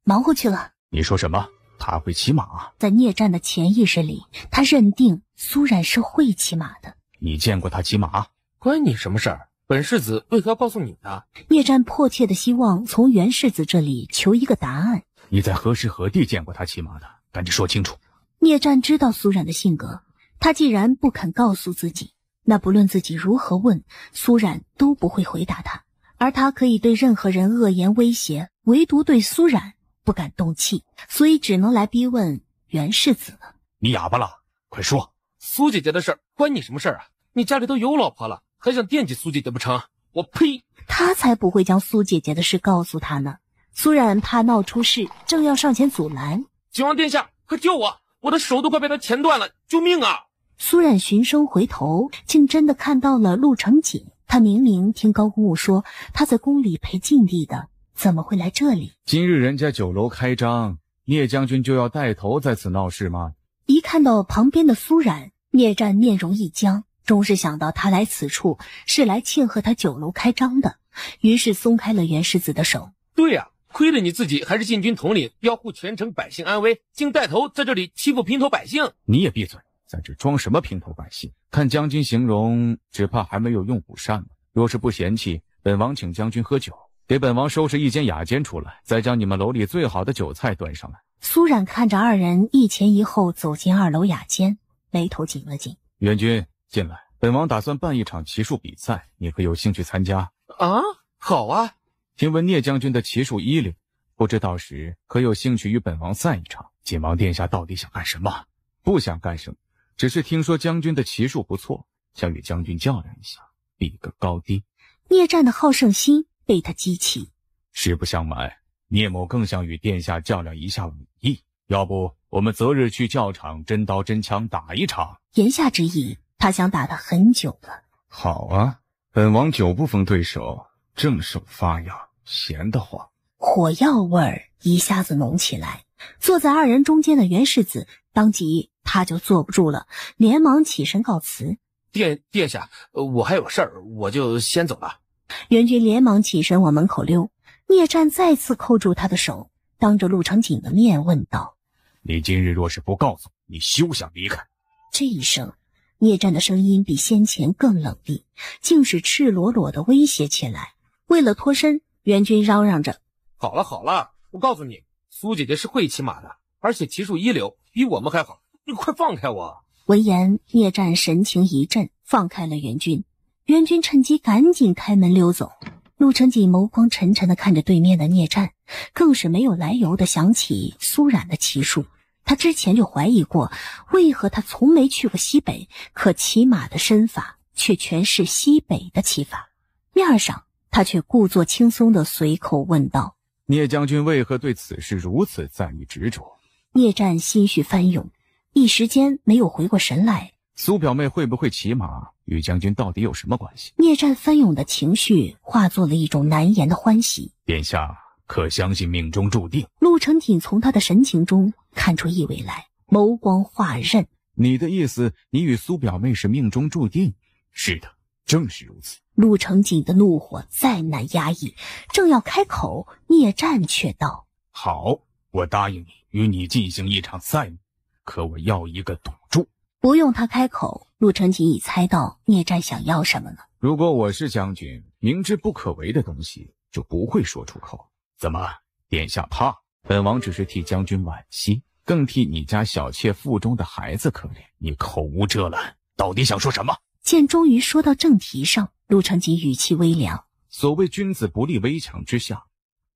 忙活去了。你说什么？他会骑马？在聂战的潜意识里，他认定苏冉是会骑马的。你见过他骑马？关你什么事儿？本世子为何要告诉你呢？聂战迫切的希望从袁世子这里求一个答案。你在何时何地见过他骑马的？赶紧说清楚。聂战知道苏冉的性格，他既然不肯告诉自己，那不论自己如何问，苏冉都不会回答他。而他可以对任何人恶言威胁，唯独对苏冉不敢动气，所以只能来逼问袁世子了。你哑巴了？快说！苏姐姐的事儿关你什么事儿啊？你家里都有老婆了，还想惦记苏姐姐不成？我呸！他才不会将苏姐姐的事告诉他呢。苏冉怕闹出事，正要上前阻拦。景王殿下，快救我！我的手都快被他钳断了，救命啊！苏冉循声回头，竟真的看到了陆成锦。他明明听高公务说他在宫里陪禁地的，怎么会来这里？今日人家酒楼开张，聂将军就要带头在此闹事吗？一看到旁边的苏冉，聂战面容一僵，终是想到他来此处是来庆贺他酒楼开张的，于是松开了袁世子的手。对呀，亏了你自己还是禁军统领，要护全城百姓安危，竟带头在这里欺负平头百姓。你也闭嘴，在这装什么平头百姓？看将军形容，只怕还没有用午膳呢。若是不嫌弃，本王请将军喝酒，给本王收拾一间雅间出来，再将你们楼里最好的酒菜端上来。苏冉看着二人一前一后走进2楼雅间，眉头紧了紧。元军，进来，本王打算办一场骑术比赛，你可有兴趣参加？啊，好啊！听闻聂将军的骑术一流，不知到时可有兴趣与本王赛一场？晋王殿下到底想干什么？不想干什么，只是听说将军的骑术不错，想与将军较量一下，比个高低。聂战的好胜心被他激起。实不相瞒，聂某更想与殿下较量一下武艺，要不我们择日去教场真刀真枪打一场。言下之意，他想打他很久了。好啊，本王久不逢对手，正手发痒，闲得慌。火药味儿一下子浓起来，坐在二人中间的袁世子当即他就坐不住了，连忙起身告辞。殿下，我还有事儿，我就先走了。袁军连忙起身往门口溜，聂战再次扣住他的手，当着陆成锦的面问道：你今日若是不告诉，你休想离开。这一声，聂战的声音比先前更冷厉，竟是赤裸裸的威胁起来。为了脱身，袁军嚷嚷着：好了好了，我告诉你，苏姐姐是会骑马的，而且骑术一流，比我们还好，你快放开我。闻言，聂战神情一震，放开了袁军。袁军趁机赶紧开门溜走。陆成锦眸光沉沉地看着对面的聂战，更是没有来由地想起苏冉的骑术。他之前就怀疑过，为何他从没去过西北，可骑马的身法却全是西北的骑法。面上他却故作轻松地随口问道：聂将军为何对此事如此在意执着？聂战心绪翻涌，一时间没有回过神来。苏表妹会不会骑马，与将军到底有什么关系？聂战翻涌的情绪化作了一种难言的欢喜。殿下可相信命中注定？陆成锦从他的神情中看出意味来，眸光化刃。你的意思，你与苏表妹是命中注定？是的，正是如此。陆成锦的怒火再难压抑，正要开口，聂战却道：好，我答应你，与你进行一场赛马，可我要一个赌注。不用他开口，陆成锦已猜到聂战想要什么了。如果我是将军，明知不可为的东西，就不会说出口。怎么，殿下怕？本王只是替将军惋惜，更替你家小妾腹中的孩子可怜。你口无遮拦，到底想说什么？见终于说到正题上，陆承锦语气微凉。所谓君子不立危墙之下，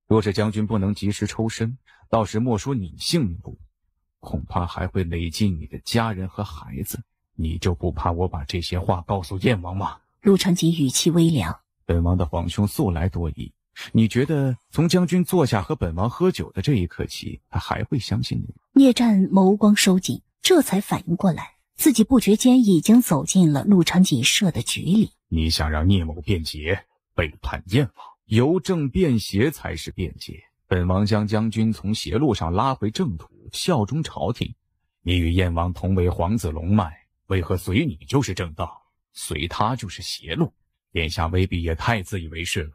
若是将军不能及时抽身，到时莫说你性命不保，恐怕还会累及你的家人和孩子。你就不怕我把这些话告诉燕王吗？陆承锦语气微凉。本王的皇兄素来多疑，你觉得从将军坐下和本王喝酒的这一刻起，他还会相信你？聂战眸光收紧，这才反应过来，自己不觉间已经走进了陆承锦设的局里。你想让聂某变节，背叛燕王，由正变邪才是变节。本王将将军从邪路上拉回正途，效忠朝廷。你与燕王同为皇子龙脉，为何随你就是正道，随他就是邪路？殿下未必也太自以为是了。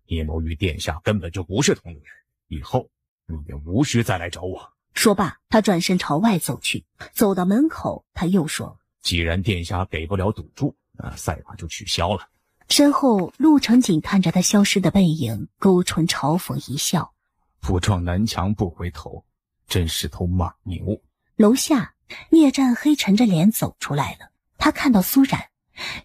聂某与殿下根本就不是同路人，以后你也无需再来找我。说罢，他转身朝外走去。走到门口，他又说：既然殿下给不了赌注，那赛马就取消了。身后陆承锦看着他消失的背影，勾唇嘲讽一笑：不撞南墙不回头，真是头马牛。楼下，聂战黑沉着脸走出来了。他看到苏冉，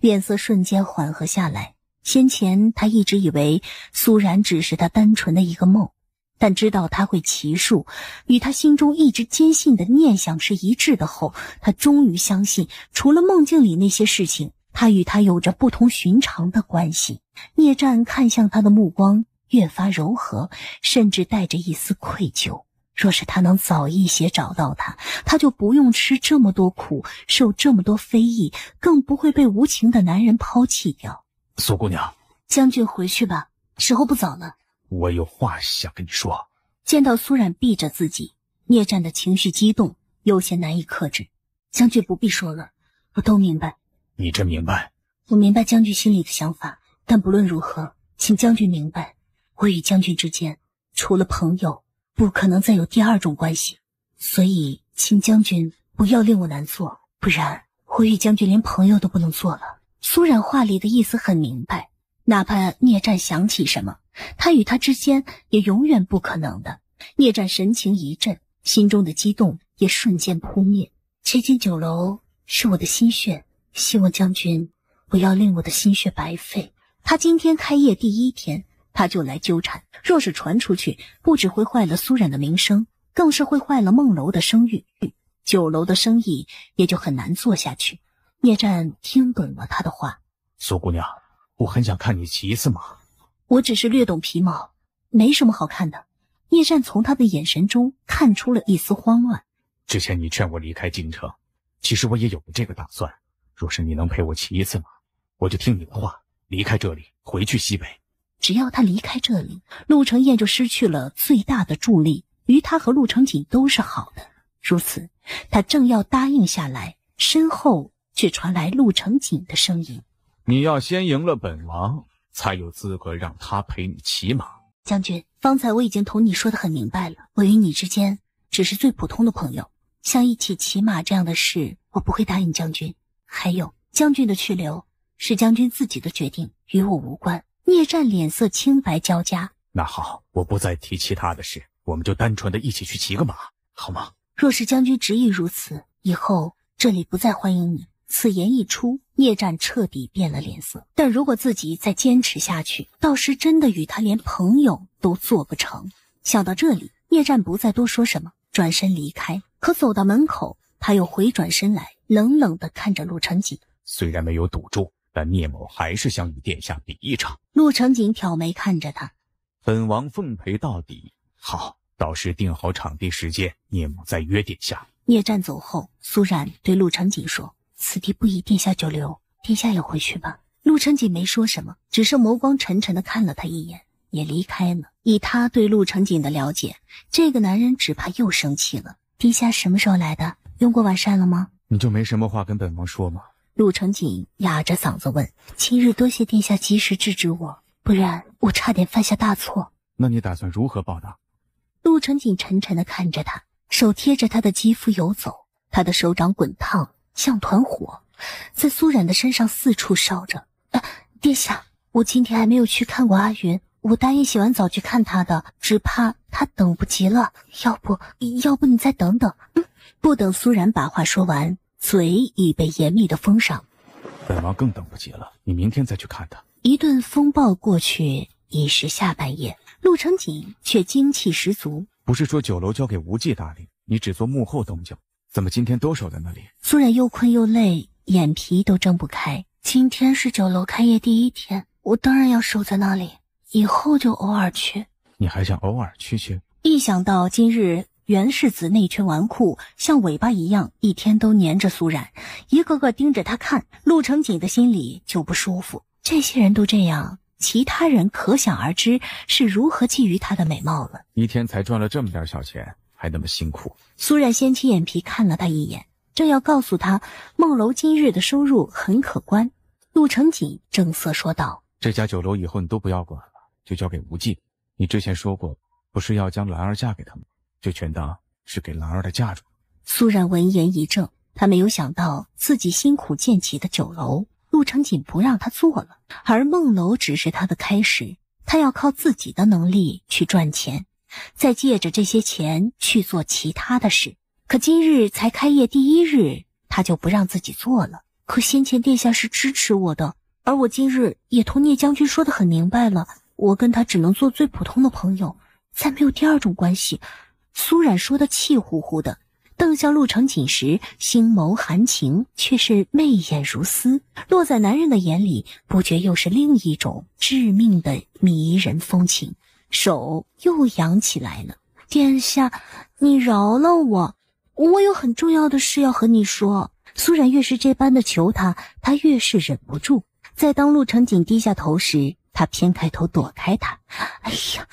脸色瞬间缓和下来。先前他一直以为苏冉只是他单纯的一个梦，但知道他会骑术，与他心中一直坚信的念想是一致的后，他终于相信，除了梦境里那些事情，他与他有着不同寻常的关系。聂战看向他的目光越发柔和，甚至带着一丝愧疚。若是他能早一些找到他，他就不用吃这么多苦，受这么多非议，更不会被无情的男人抛弃掉。苏姑娘，将军回去吧，时候不早了。我有话想跟你说。见到苏冉避着自己，聂战的情绪激动，有些难以克制。将军不必说了，我都明白。你真明白？我明白将军心里的想法，但不论如何，请将军明白，我与将军之间除了朋友，不可能再有第二种关系。所以请将军不要令我难做，不然我与将军连朋友都不能做了。苏冉话里的意思很明白，哪怕聂战想起什么，他与他之间也永远不可能的。聂战神情一震，心中的激动也瞬间扑灭。这间酒楼是我的心血，希望将军不要令我的心血白费。他今天开业第一天，他就来纠缠，若是传出去，不只会坏了苏冉的名声，更是会坏了梦楼的声誉，酒楼的生意也就很难做下去。聂战听懂了他的话。苏姑娘，我很想看你骑一次马。我只是略懂皮毛，没什么好看的。聂战从他的眼神中看出了一丝慌乱。之前你劝我离开京城，其实我也有过这个打算。若是你能陪我骑一次马，我就听你的话，离开这里，回去西北。只要他离开这里，陆承彦就失去了最大的助力，于他和陆承锦都是好的。如此，他正要答应下来，身后却传来陆承锦的声音：你要先赢了本王，才有资格让他陪你骑马。将军，方才我已经同你说得很明白了，我与你之间只是最普通的朋友，像一起骑马这样的事，我不会答应将军。还有，将军的去留是将军自己的决定，与我无关。聂战脸色青白交加。那好，我不再提其他的事，我们就单纯的一起去骑个马，好吗？若是将军执意如此，以后这里不再欢迎你。此言一出，聂战彻底变了脸色。但如果自己再坚持下去，到时真的与他连朋友都做不成。想到这里，聂战不再多说什么，转身离开。可走到门口，他又回转身来，冷冷地看着陆承锦。虽然没有赌注，但聂某还是想与殿下比一场。陆承锦挑眉看着他，本王奉陪到底。好，到时定好场地时间，聂某再约殿下。聂战走后，苏冉对陆承锦说：此地不宜殿下久留，殿下也回去吧。陆承锦没说什么，只是眸光沉沉地看了他一眼，也离开了。以他对陆承锦的了解，这个男人只怕又生气了。殿下什么时候来的？用过晚膳了吗？你就没什么话跟本王说吗？陆承锦哑着嗓子问。今日多谢殿下及时制止我，不然我差点犯下大错。那你打算如何报答？陆承锦沉沉地看着他，手贴着他的肌肤游走，他的手掌滚烫，像团火，在苏冉的身上四处烧着。殿下，我今天还没有去看过阿云，我答应洗完澡去看他的，只怕他等不及了。要不你再等等。不等苏然把话说完，嘴已被严密的封上。本王更等不及了，你明天再去看他。一顿风暴过去，已是下半夜，陆承锦却精气十足。不是说酒楼交给无忌打理，你只做幕后东家，怎么今天都守在那里？苏然又困又累，眼皮都睁不开。今天是酒楼开业第1天，我当然要守在那里，以后就偶尔去。你还想偶尔去？一想到今日袁世子那圈纨绔像尾巴一样一天都黏着苏然，一个个盯着他看，陆承锦的心里就不舒服。这些人都这样，其他人可想而知是如何觊觎他的美貌了。一天才赚了这么点小钱，还那么辛苦。苏然掀起眼皮看了他一眼，正要告诉他梦楼今日的收入很可观，陆承锦正色说道：这家酒楼以后你都不要管了，就交给无忌。你之前说过，不是要将兰儿嫁给他吗？就全当是给兰儿的嫁妆。苏然闻言一怔，他没有想到自己辛苦建起的酒楼，陆承锦不让他做了，而梦楼只是他的开始，他要靠自己的能力去赚钱，再借着这些钱去做其他的事。可今日才开业第1日，他就不让自己做了。可先前殿下是支持我的，而我今日也同聂将军说得很明白了，我跟他只能做最普通的朋友，再没有第二种关系。苏冉说的气呼呼的，瞪向陆承锦时，星眸含情，却是媚眼如丝，落在男人的眼里，不觉又是另一种致命的迷人风情。手又扬起来了。殿下，你饶了我，我有很重要的事要和你说。苏冉越是这般的求他，他越是忍不住。在当陆承锦低下头时，他偏开头躲开他。哎呀，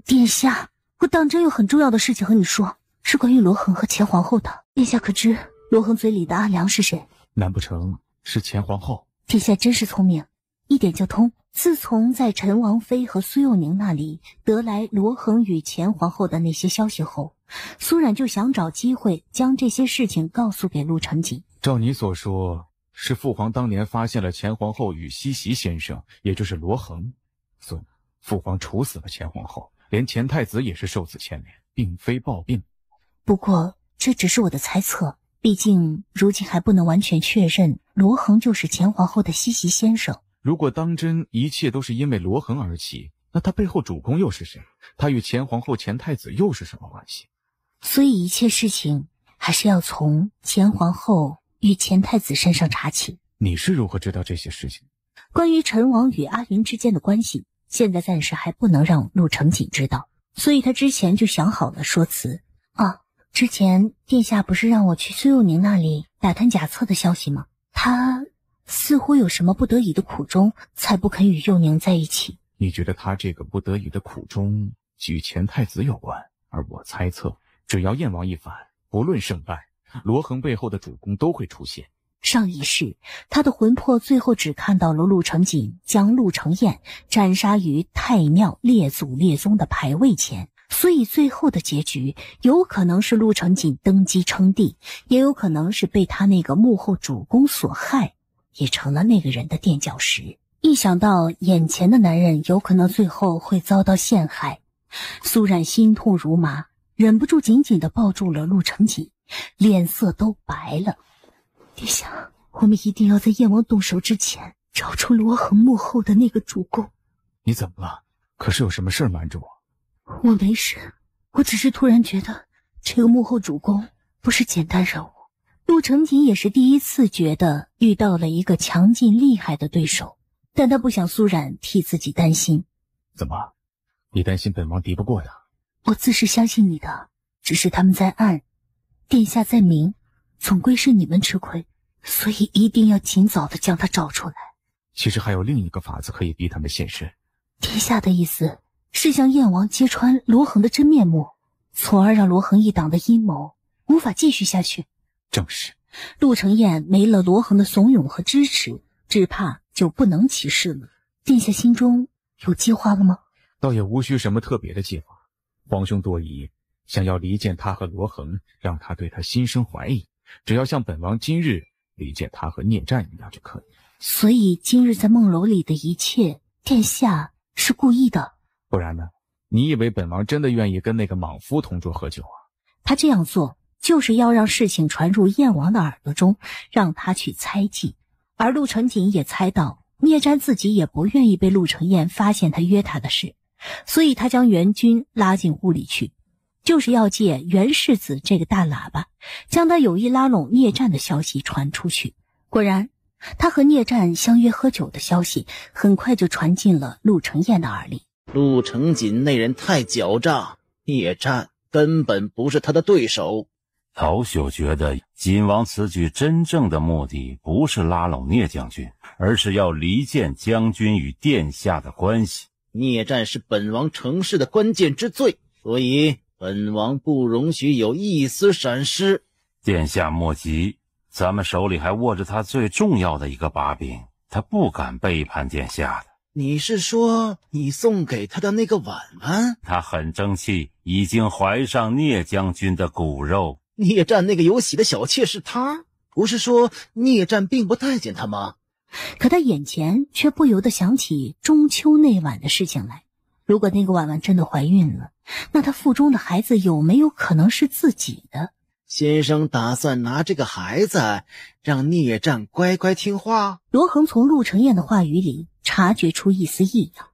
殿下，我当真有很重要的事情和你说，是关于罗恒和前皇后的。殿下可知罗恒嘴里的阿良是谁？难不成是前皇后？殿下真是聪明，一点就通。自从在陈王妃和苏幼宁那里得来罗恒与前皇后的那些消息后，苏冉就想找机会将这些事情告诉给陆承锦。照你所说，是父皇当年发现了前皇后与西袭先生，也就是罗恒，所以父皇处死了前皇后，连前太子也是受此牵连，并非暴病。不过这只是我的猜测，毕竟如今还不能完全确认罗恒就是前皇后的西袭先生。如果当真一切都是因为罗恒而起，那他背后主公又是谁？他与前皇后、前太子又是什么关系？所以一切事情还是要从前皇后与前太子身上查起。你是如何知道这些事情？关于陈王与阿云之间的关系，现在暂时还不能让陆承锦知道，所以他之前就想好了说辞。之前殿下不是让我去苏幼宁那里打探假册的消息吗？他似乎有什么不得已的苦衷，才不肯与幼宁在一起。你觉得他这个不得已的苦衷与前太子有关？而我猜测，只要燕王一反，不论胜败，罗恒背后的主公都会出现。上一世，他的魂魄最后只看到了陆承锦将陆承彦斩杀于太庙列祖列宗的牌位前，所以最后的结局有可能是陆承锦登基称帝，也有可能是被他那个幕后主公所害，也成了那个人的垫脚石。一想到眼前的男人有可能最后会遭到陷害，苏冉心痛如麻，忍不住紧紧地抱住了陆承锦，脸色都白了。殿下，我们一定要在燕王动手之前找出罗恒幕后的那个主公。你怎么了？可是有什么事瞒着我？我没事，我只是突然觉得这个幕后主公不是简单人物。陆承锦也是第一次觉得遇到了一个强劲厉害的对手，但他不想苏冉替自己担心。怎么？你担心本王敌不过他？我自是相信你的，只是他们在暗，殿下在明，总归是你们吃亏，所以一定要尽早的将他找出来。其实还有另一个法子可以逼他们现身。殿下的意思是向燕王揭穿罗恒的真面目，从而让罗恒一党的阴谋无法继续下去。正是。陆承彦没了罗恒的怂恿和支持，只怕就不能起事了。殿下心中有计划了吗？倒也无需什么特别的计划。皇兄多疑，想要离间他和罗恒，让他对他心生怀疑，只要像本王今日离间他和聂战一样就可以。所以今日在梦楼里的一切，殿下是故意的。不然呢？你以为本王真的愿意跟那个莽夫同桌喝酒啊？他这样做就是要让事情传入燕王的耳朵中，让他去猜忌。而陆承锦也猜到聂战自己也不愿意被陆承彦发现他约他的事，所以他将袁军拉进屋里去，就是要借袁世子这个大喇叭，将他有意拉拢聂战的消息传出去。果然，他和聂战相约喝酒的消息很快就传进了陆承彦的耳里。陆承锦那人太狡诈，聂战根本不是他的对手。老朽觉得锦王此举真正的目的不是拉拢聂将军，而是要离间将军与殿下的关系。聂战是本王成事的关键之罪，所以本王不容许有一丝闪失。殿下莫急，咱们手里还握着他最重要的一个把柄，他不敢背叛殿下的。你是说你送给他的那个碗碗？他很争气，已经怀上聂将军的骨肉。聂战那个有喜的小妾是他？不是说聂战并不待见他吗？可他眼前却不由得想起中秋那晚的事情来。如果那个婉婉真的怀孕了，那她腹中的孩子有没有可能是自己的？先生打算拿这个孩子让聂战乖乖听话？罗恒从陆承彦的话语里察觉出一丝异样。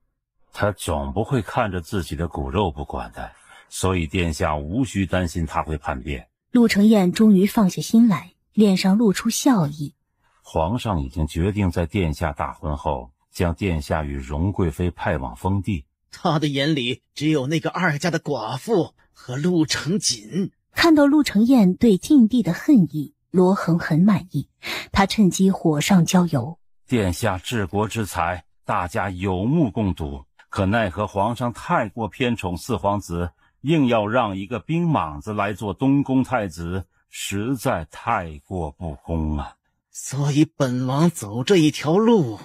他总不会看着自己的骨肉不管的，所以殿下无需担心他会叛变。陆承彦终于放下心来，脸上露出笑意。皇上已经决定在殿下大婚后，将殿下与荣贵妃派往封地。他的眼里只有那个二家的寡妇和陆承锦。看到陆承彦对禁地的恨意，罗恒很满意，他趁机火上浇油。殿下治国之才，大家有目共睹，可奈何皇上太过偏宠四皇子，硬要让一个兵莽子来做东宫太子，实在太过不公啊！所以本王走这一条路，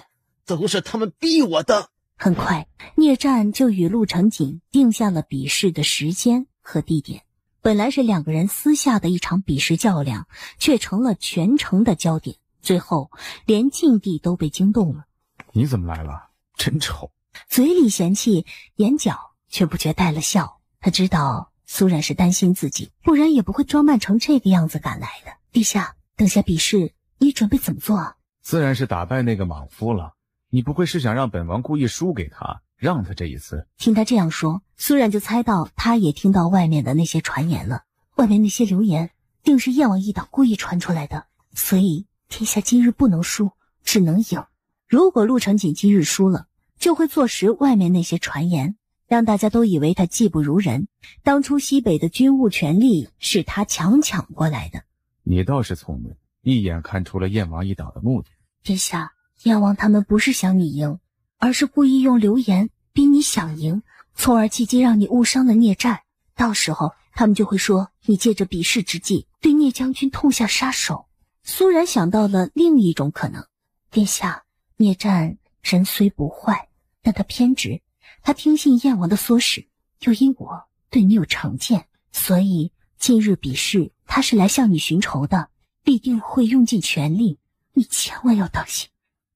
都是他们逼我的。很快，聂战就与陆承锦定下了比试的时间和地点。本来是两个人私下的一场比试较量，却成了全城的焦点。最后，连禁地都被惊动了。你怎么来了？真丑！嘴里嫌弃，眼角却不觉带了笑。他知道苏然是担心自己，不然也不会装扮成这个样子赶来的。陛下，等下比试，你准备怎么做啊？自然是打败那个莽夫了。你不会是想让本王故意输给他，让他这一次？听他这样说，苏然就猜到他也听到外面的那些传言了。外面那些流言定是燕王一党故意传出来的，所以天下今日不能输，只能赢。如果陆承锦今日输了，就会坐实外面那些传言，让大家都以为他技不如人，当初西北的军务权力是他强抢过来的。你倒是聪明，一眼看出了燕王一党的目的。殿下，燕王他们不是想你赢，而是故意用流言逼你想赢，从而借机让你误伤了聂战。到时候他们就会说你借着比试之际对聂将军痛下杀手。苏然想到了另一种可能。殿下，聂战人虽不坏，但他偏执，他听信燕王的唆使，又因我对你有成见，所以今日比试他是来向你寻仇的，必定会用尽全力，你千万要当心。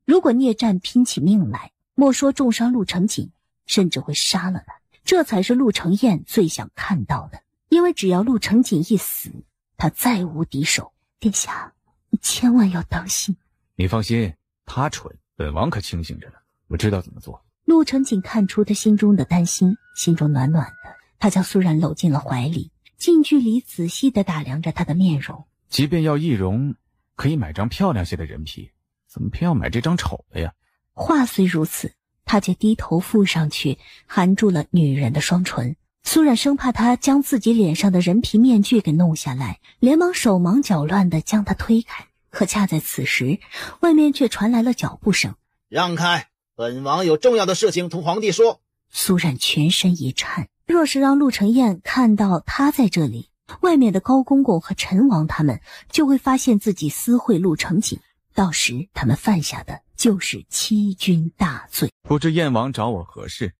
如果聂战拼起命来，莫说重伤陆承锦，甚至会杀了他，这才是陆承彦最想看到的。因为只要陆承锦一死，他再无敌手。殿下，你千万要当心。你放心，他蠢，本王可清醒着呢，我知道怎么做。陆承锦看出他心中的担心，心中暖暖的。他将苏然搂进了怀里，近距离仔细地打量着他的面容。即便要易容，可以买张漂亮些的人皮，怎么偏要买这张丑的呀？话虽如此，他却低头附上去，含住了女人的双唇。苏冉生怕他将自己脸上的人皮面具给弄下来，连忙手忙脚乱地将他推开。可恰在此时，外面却传来了脚步声。让开，本王有重要的事情同皇帝说。苏冉全身一颤，若是让陆承彦看到他在这里，外面的高公公和陈王他们就会发现自己私会陆承锦，到时他们犯下的就是欺君大罪。不知燕王找我何事？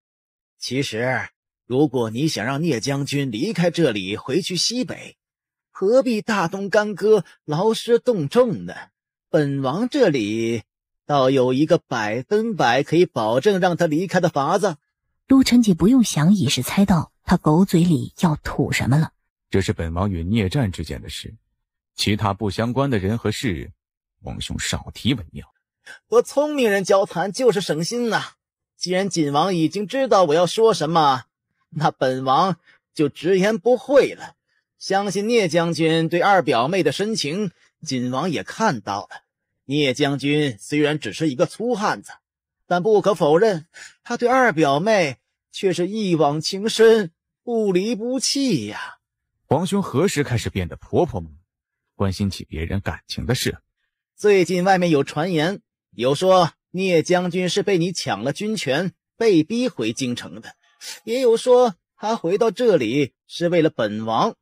其实如果你想让聂将军离开这里回去西北，何必大动干戈劳师动众呢？本王这里倒有一个100%可以保证让他离开的法子。陆成锦不用想已是猜到他狗嘴里要吐什么了。这是本王与聂战之间的事，其他不相关的人和事，王兄少提为妙。和聪明人交谈就是省心呐。既然锦王已经知道我要说什么，那本王就直言不讳了。相信聂将军对二表妹的深情，锦王也看到了。聂将军虽然只是一个粗汉子，但不可否认，他对二表妹却是一往情深，不离不弃呀。皇兄何时开始变得婆婆们，关心起别人感情的事？最近外面有传言，有说聂将军是被你抢了军权，被逼回京城的，也有说他回到这里是为了本王，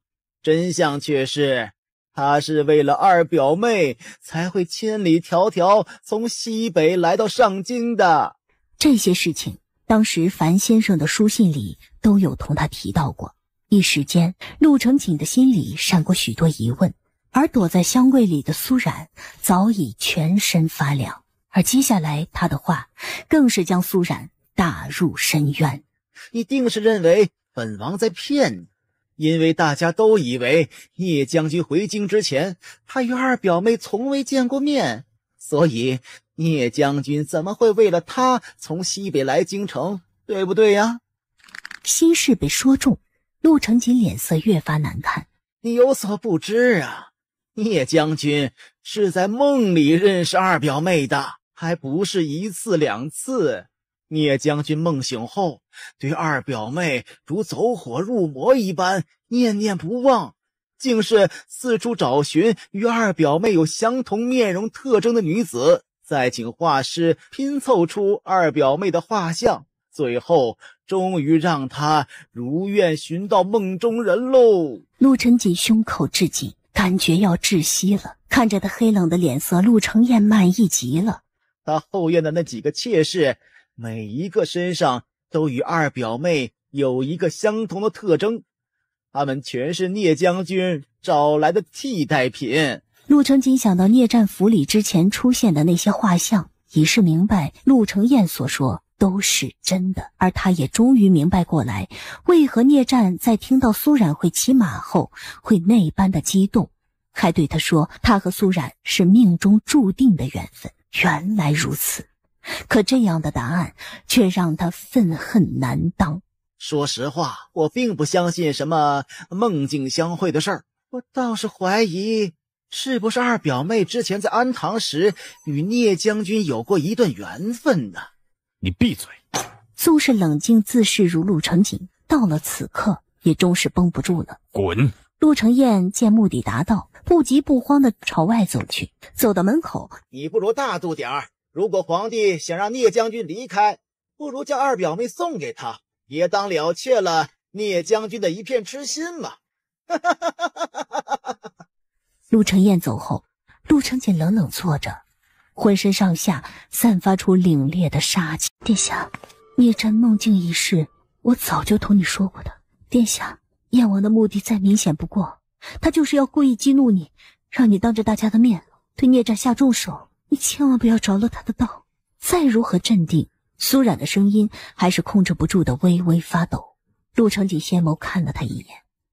真相却是他是为了二表妹才会千里迢迢从西北来到上京的。这些事情当时樊先生的书信里都有同他提到过。一时间陆成锦的心里闪过许多疑问，而躲在香柜里的苏冉早已全身发凉，而接下来他的话更是将苏冉打入深渊。你定是认为本王在骗你，因为大家都以为聂将军回京之前，他与二表妹从未见过面，所以聂将军怎么会为了他从西北来京城，对不对呀？心事被说中，陆成锦脸色越发难看。你有所不知啊，聂将军是在梦里认识二表妹的，还不是一次两次。聂将军梦醒后，对二表妹如走火入魔一般念念不忘，竟是四处找寻与二表妹有相同面容特征的女子，再请画师拼凑出二表妹的画像，最后终于让她如愿寻到梦中人喽。陆成锦胸口至紧，感觉要窒息了。看着他黑冷的脸色，陆承彦满意极了。他后院的那几个妾室，每一个身上都与二表妹有一个相同的特征，他们全是聂将军找来的替代品。陆成锦想到聂战府里之前出现的那些画像，已是明白陆承彦所说都是真的，而他也终于明白过来，为何聂战在听到苏冉会骑马后会那般的激动，还对他说他和苏冉是命中注定的缘分。原来如此，可这样的答案却让他愤恨难当。说实话，我并不相信什么梦境相会的事儿，我倒是怀疑是不是二表妹之前在安堂时与聂将军有过一段缘分呢？你闭嘴！纵是冷静自视如陆成锦，到了此刻也终是绷不住了。滚！陆承彦见目的达到，不急不慌地朝外走去。走到门口，你不如大度点儿，如果皇帝想让聂将军离开，不如将二表妹送给他，也当了却了聂将军的一片痴心嘛。陆承彦走后，陆承锦冷冷坐着，浑身上下散发出凛冽的杀气。殿下，聂战梦境一事，我早就同你说过的。殿下，燕王的目的再明显不过，他就是要故意激怒你，让你当着大家的面对聂战下重手。你千万不要着了他的道。再如何镇定，苏冉的声音还是控制不住的微微发抖。陆承锦仙眸看了他一眼。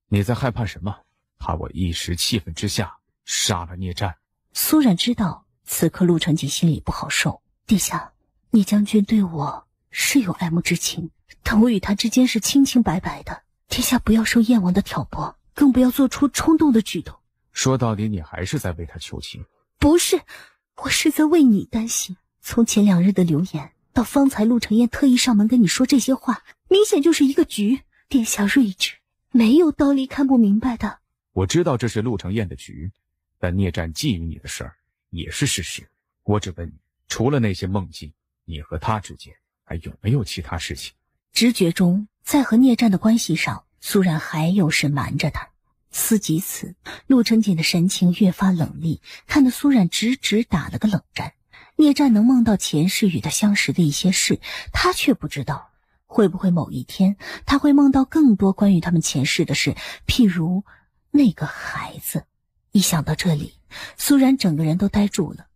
你在害怕什么？怕我一时气愤之下杀了聂战？苏冉知道此刻陆承锦心里不好受。殿下，聂将军对我是有爱慕之情，但我与他之间是清清白白的。殿下不要受燕王的挑拨，更不要做出冲动的举动。说到底，你还是在为他求情。不是，我是在为你担心。从前2日的流言到方才陆承彦特意上门跟你说这些话，明显就是一个局。殿下睿智，没有道理看不明白的。我知道这是陆承彦的局，但聂战觊觎你的事儿也是事实。我只问你，除了那些梦境，你和他之间还有没有其他事情？直觉中，在和聂战的关系上，苏冉还有事瞒着他。思及此，陆承锦的神情越发冷厉，看得苏冉直打了个冷战。聂战能梦到前世与他相识的一些事，他却不知道。会不会某一天他会梦到更多关于他们前世的事，譬如那个孩子。一想到这里，苏冉整个人都呆住了。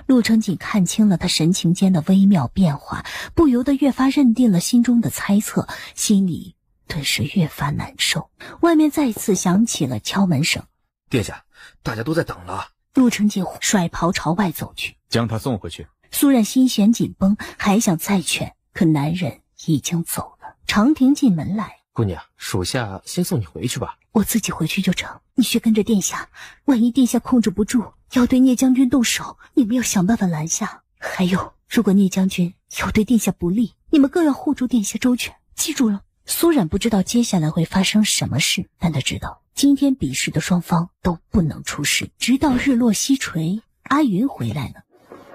陆承锦看清了他神情间的微妙变化，不由得越发认定了心中的猜测，心里顿时越发难受。外面再次响起了敲门声。殿下，大家都在等了。陆承锦甩袍朝外走去，将他送回去。苏冉心弦紧绷，还想再劝，可男人已经走了。长亭进门来，姑娘，属下先送你回去吧。我自己回去就成，你去跟着殿下，万一殿下控制不住，要对聂将军动手，你们要想办法拦下。还有，如果聂将军要对殿下不利，你们更要护住殿下周全，记住了。苏冉不知道接下来会发生什么事，但他知道今天比试的双方都不能出事。直到日落西垂，阿云回来了。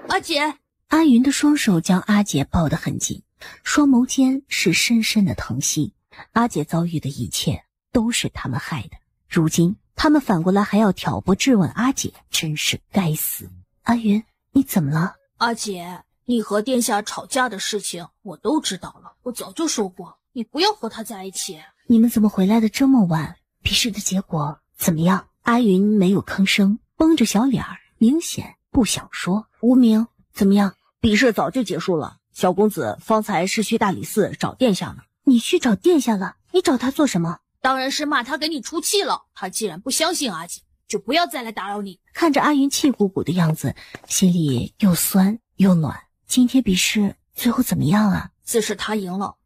阿姐，阿云的双手将阿姐抱得很紧，双眸间是深深的疼惜。阿姐遭遇的一切都是他们害的，如今他们反过来还要挑拨质问阿姐，真是该死。阿云，你怎么了？阿姐，你和殿下吵架的事情我都知道了，我早就说过，你不要和他在一起。你们怎么回来的这么晚？比试的结果怎么样？阿云没有吭声，绷着小脸儿，明显不想说。无名，怎么样？比试早就结束了，小公子方才是去大理寺找殿下呢。你去找殿下了？你找他做什么？当然是骂他给你出气了。他既然不相信阿姐，就不要再来打扰你。看着阿云气鼓鼓的样子，心里又酸又暖。今天比试最后怎么样啊？自是他赢了。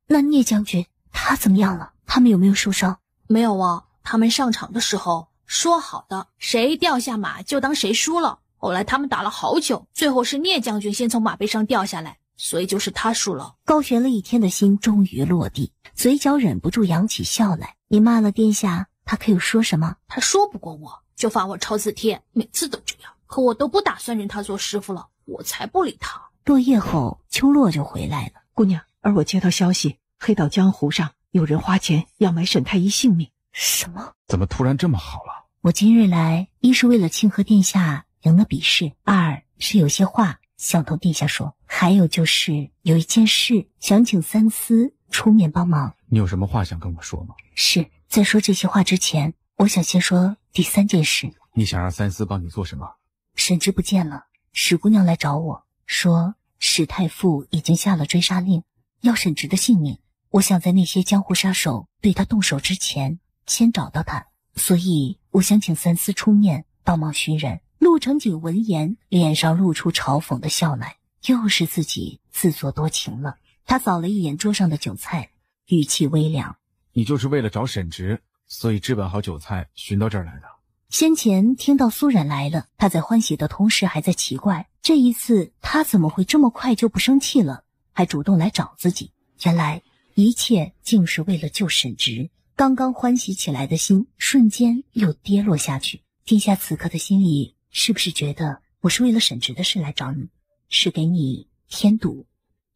那聂将军他怎么样了？他们有没有受伤？没有啊，他们上场的时候说好的，谁掉下马就当谁输了。后来他们打了好久，最后是聂将军先从马背上掉下来，所以就是他输了。高悬了一天的心终于落地，嘴角忍不住扬起笑来。你骂了殿下，他可有说什么？他说不过我，就罚我抄字帖，每次都这样。可我都不打算认他做师傅了，我才不理他。落夜后，秋落就回来了。姑娘，而我接到消息，黑岛江湖上有人花钱要买沈太医性命。什么？怎么突然这么好了？我今日来，一是为了庆贺殿下赢了比试，二是有些话想同殿下说，还有就是有一件事想请三思出面帮忙。你有什么话想跟我说吗？是，在说这些话之前，我想先说第三件事。你想让三思帮你做什么？沈之不见了，史姑娘来找我说史太傅已经下了追杀令，要沈直的性命。我想在那些江湖杀手对他动手之前先找到他，所以我想请三思出面帮忙寻人。陆承锦闻言，脸上露出嘲讽的笑来，又是自己自作多情了。他扫了一眼桌上的酒菜，语气微凉。你就是为了找沈直，所以置办好酒菜寻到这儿来的。先前听到苏冉来了，他在欢喜的同时还在奇怪，这一次他怎么会这么快就不生气了，还主动来找自己。原来一切竟是为了救沈直。刚刚欢喜起来的心瞬间又跌落下去。殿下此刻的心里是不是觉得我是为了沈直的事来找你，是给你添堵，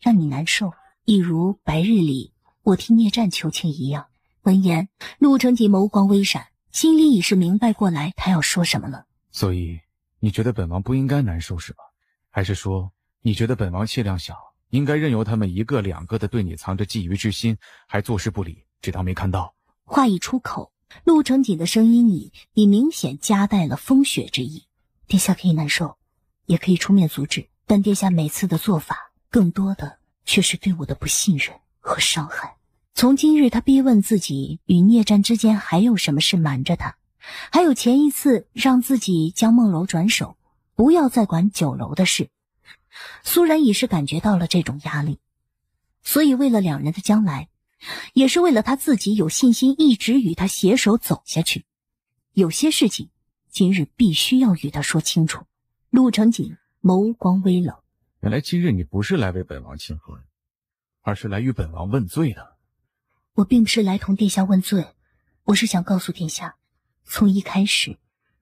让你难受，一如白日里我替聂战求情一样？闻言，陆承锦眸光微闪，心里已是明白过来他要说什么了。所以你觉得本王不应该难受是吧？还是说你觉得本王气量小，应该任由他们一个两个的对你藏着觊觎之心，还坐视不理，只当没看到？话一出口，陆承锦的声音里已明显夹带了风雪之意。殿下可以难受，也可以出面阻止，但殿下每次的做法更多的却是对我的不信任和伤害。从今日他逼问自己与聂战之间还有什么事瞒着他，还有前一次让自己将梦楼转手，不要再管酒楼的事。苏然已是感觉到了这种压力，所以为了两人的将来，也是为了他自己有信心一直与他携手走下去，有些事情今日必须要与他说清楚。陆承锦眸光微冷，原来今日你不是来为本王庆贺，而是来与本王问罪的。我并不是来同殿下问罪，我是想告诉殿下，从一开始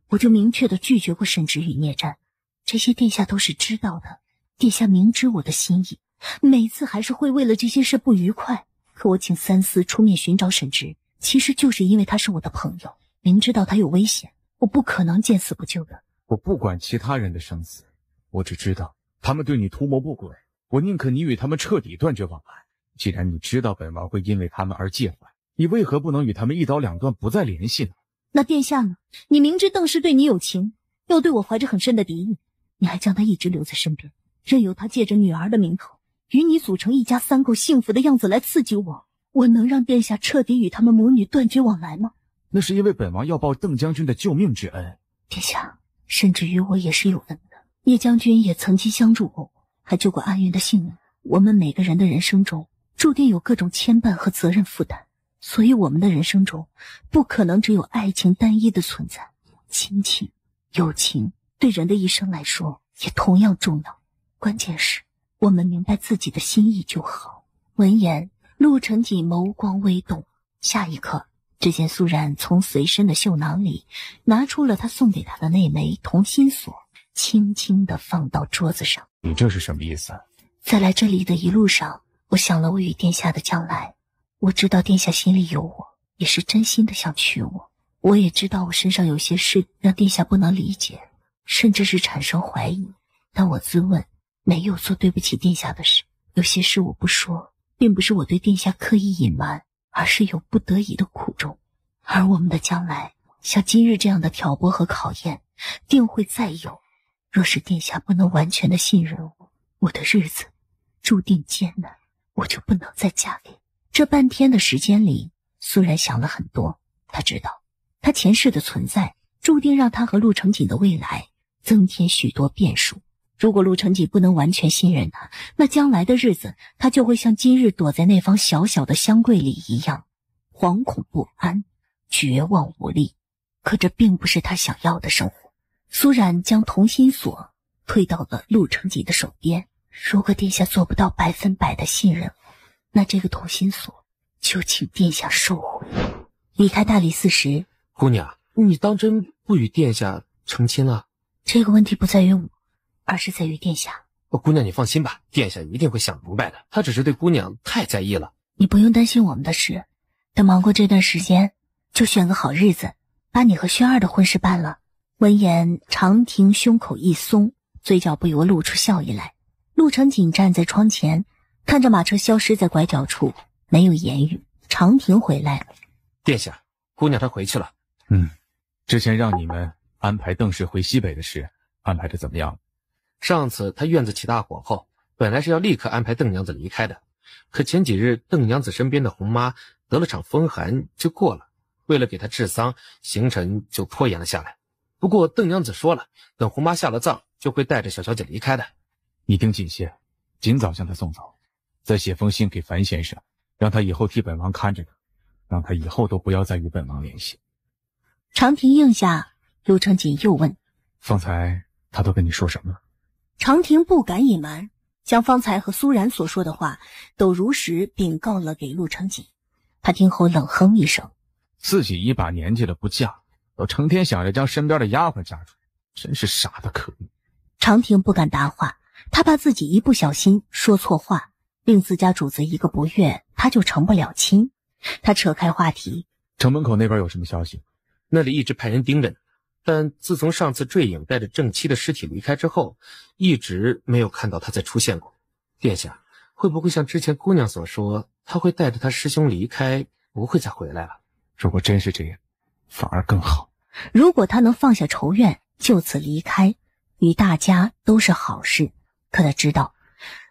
我就明确地拒绝过沈直与聂战，这些殿下都是知道的。殿下明知我的心意，每次还是会为了这些事不愉快。可我请三思出面寻找沈直，其实就是因为他是我的朋友，明知道他有危险，我不可能见死不救的。我不管其他人的生死，我只知道他们对你图谋不轨，我宁可你与他们彻底断绝往来。既然你知道本王会因为他们而介怀，你为何不能与他们一刀两断，不再联系呢？那殿下呢？你明知邓氏对你有情，又对我怀着很深的敌意，你还将他一直留在身边，任由他借着女儿的名头，与你组成一家三口幸福的样子来刺激我。我能让殿下彻底与他们母女断绝往来吗？那是因为本王要报邓将军的救命之恩。殿下，甚至于我也是有恩的。叶将军也曾经相助过我，还救过安云的性命。我们每个人的人生中，注定有各种牵绊和责任负担，所以我们的人生中，不可能只有爱情单一的存在。亲情、友情对人的一生来说也同样重要。关键是我们明白自己的心意就好。闻言，陆承锦眸光微动，下一刻，只见苏然从随身的袖囊里拿出了他送给他的那枚同心锁，轻轻地放到桌子上。你这是什么意思？在来这里的一路上，我想了我与殿下的将来。我知道殿下心里有我，也是真心的想娶我。我也知道我身上有些事让殿下不能理解，甚至是产生怀疑。但我自问，没有做对不起殿下的事。有些事我不说，并不是我对殿下刻意隐瞒，而是有不得已的苦衷。而我们的将来，像今日这样的挑拨和考验，定会再有。若是殿下不能完全的信任我，我的日子注定艰难，我就不能再嫁给。这半天的时间里，苏然想了很多。他知道，他前世的存在，注定让他和陆承锦的未来增添许多变数。如果陆承锦不能完全信任他，那将来的日子，他就会像今日躲在那方小小的箱柜里一样，惶恐不安，绝望无力。可这并不是他想要的生活。苏然将同心锁推到了陆承锦的手边。如果殿下做不到100%的信任我，那这个同心锁就请殿下收回。离开大理寺时，姑娘，你当真不与殿下成亲了？这个问题不在于我，而是在于殿下。姑娘，你放心吧，殿下一定会想明白的。他只是对姑娘太在意了。你不用担心我们的事，等忙过这段时间，就选个好日子，把你和轩儿的婚事办了。闻言，长亭胸口一松，嘴角不由露出笑意来。陆承锦站在窗前，看着马车消失在拐角处，没有言语。长亭回来了。殿下，姑娘她回去了。之前让你们安排邓氏回西北的事，安排的怎么样？上次她院子起大火后，本来是要立刻安排邓娘子离开的，可前几日邓娘子身边的红妈得了场风寒就过了，为了给她治丧，行程就拖延了下来。不过邓娘子说了，等红妈下了葬，就会带着小小姐离开的。你听谨些，尽早将她送走，再写封信给樊先生，让他以后替本王看着她，让他以后都不要再与本王联系。长亭应下，陆承锦又问：方才他都跟你说什么了？长亭不敢隐瞒，将方才和苏然所说的话都如实禀告了给陆承锦。他听后冷哼一声：自己一把年纪了不嫁，都成天想着将身边的丫鬟嫁出来，真是傻得可恶。长亭不敢答话，他怕自己一不小心说错话，令自家主子一个不悦，他就成不了亲。他扯开话题：城门口那边有什么消息？那里一直派人盯着呢，但自从上次坠影带着正妻的尸体离开之后，一直没有看到他再出现过。殿下，会不会像之前姑娘所说，他会带着他师兄离开，不会再回来了？如果真是这样，反而更好。如果他能放下仇怨，就此离开，与大家都是好事。可他知道，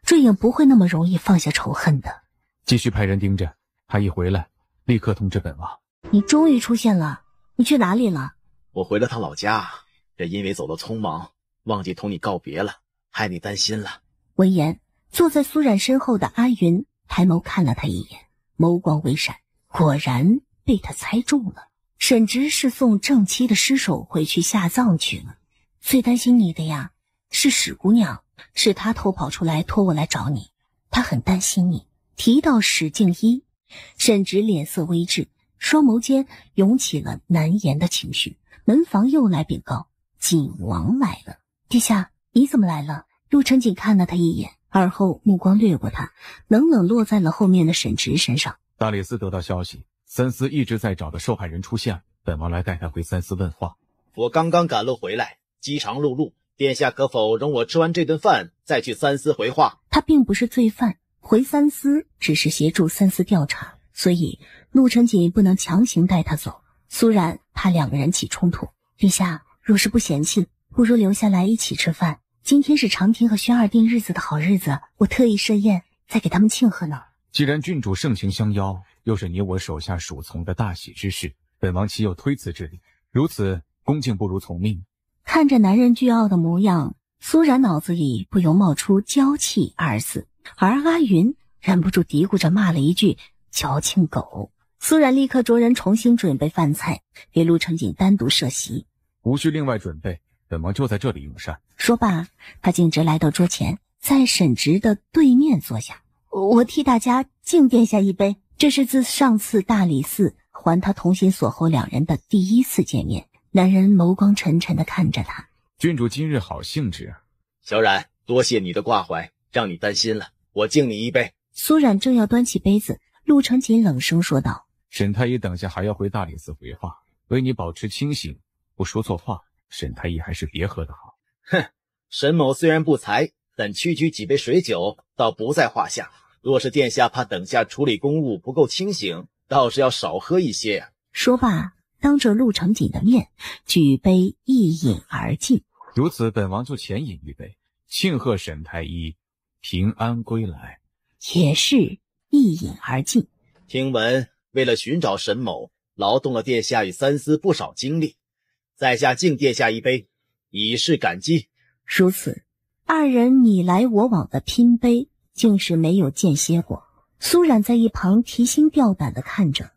坠影不会那么容易放下仇恨的。继续派人盯着，他一回来，立刻通知本王。你终于出现了，你去哪里了？我回了趟老家，这因为走得匆忙，忘记同你告别了，害你担心了。闻言，坐在苏冉身后的阿云抬眸看了他一眼，眸光微闪，果然被他猜中了。沈直是送正妻的尸首回去下葬去了。最担心你的呀，是史姑娘，是她偷跑出来托我来找你，她很担心你。提到史静一，沈直脸色微滞，双眸间涌起了难言的情绪。门房又来禀告，景王来了。殿下，你怎么来了？陆承锦看了他一眼，而后目光掠过他，冷冷落在了后面的沈直身上。大理寺得到消息，三司一直在找的受害人出现，本王来带他回三司问话。我刚刚赶路回来，饥肠辘辘，殿下可否容我吃完这顿饭，再去三司回话？他并不是罪犯，回三司只是协助三司调查，所以陆承锦不能强行带他走。苏然怕两个人起冲突，殿下若是不嫌弃，不如留下来一起吃饭，今天是长亭和轩儿定日子的好日子，我特意设宴，再给他们庆贺呢。既然郡主盛情相邀，又是你我手下属从的大喜之事，本王岂有推辞之理？如此恭敬不如从命。看着男人倨傲的模样，苏然脑子里不由冒出娇气二字，而阿云忍不住嘀咕着骂了一句矫情狗。苏然立刻着人重新准备饭菜，给陆成锦单独设席。无需另外准备，本王就在这里用膳。说罢，他径直来到桌前，在沈直的对面坐下。我替大家敬殿下一杯。这是自上次大理寺还他同心锁后两人的第一次见面。男人眸光沉沉地看着他。郡主今日好兴致啊。小冉，多谢你的挂怀，让你担心了，我敬你一杯。苏冉正要端起杯子，陆成锦冷声说道：沈太医等下还要回大理寺回话，为你保持清醒，不说错话，沈太医还是别喝的好。哼，沈某虽然不才，但区区几杯水酒倒不在话下。若是殿下怕等下处理公务不够清醒，倒是要少喝一些呀。说罢，当着陆成锦的面举杯一饮而尽。如此，本王就浅饮一杯，庆贺沈太医平安归来。也是一饮而尽。听闻为了寻找沈某，劳动了殿下与三司不少精力，在下敬殿下一杯，以示感激。如此，二人你来我往的拼杯，竟是没有间歇过。苏冉在一旁提心吊胆地看着，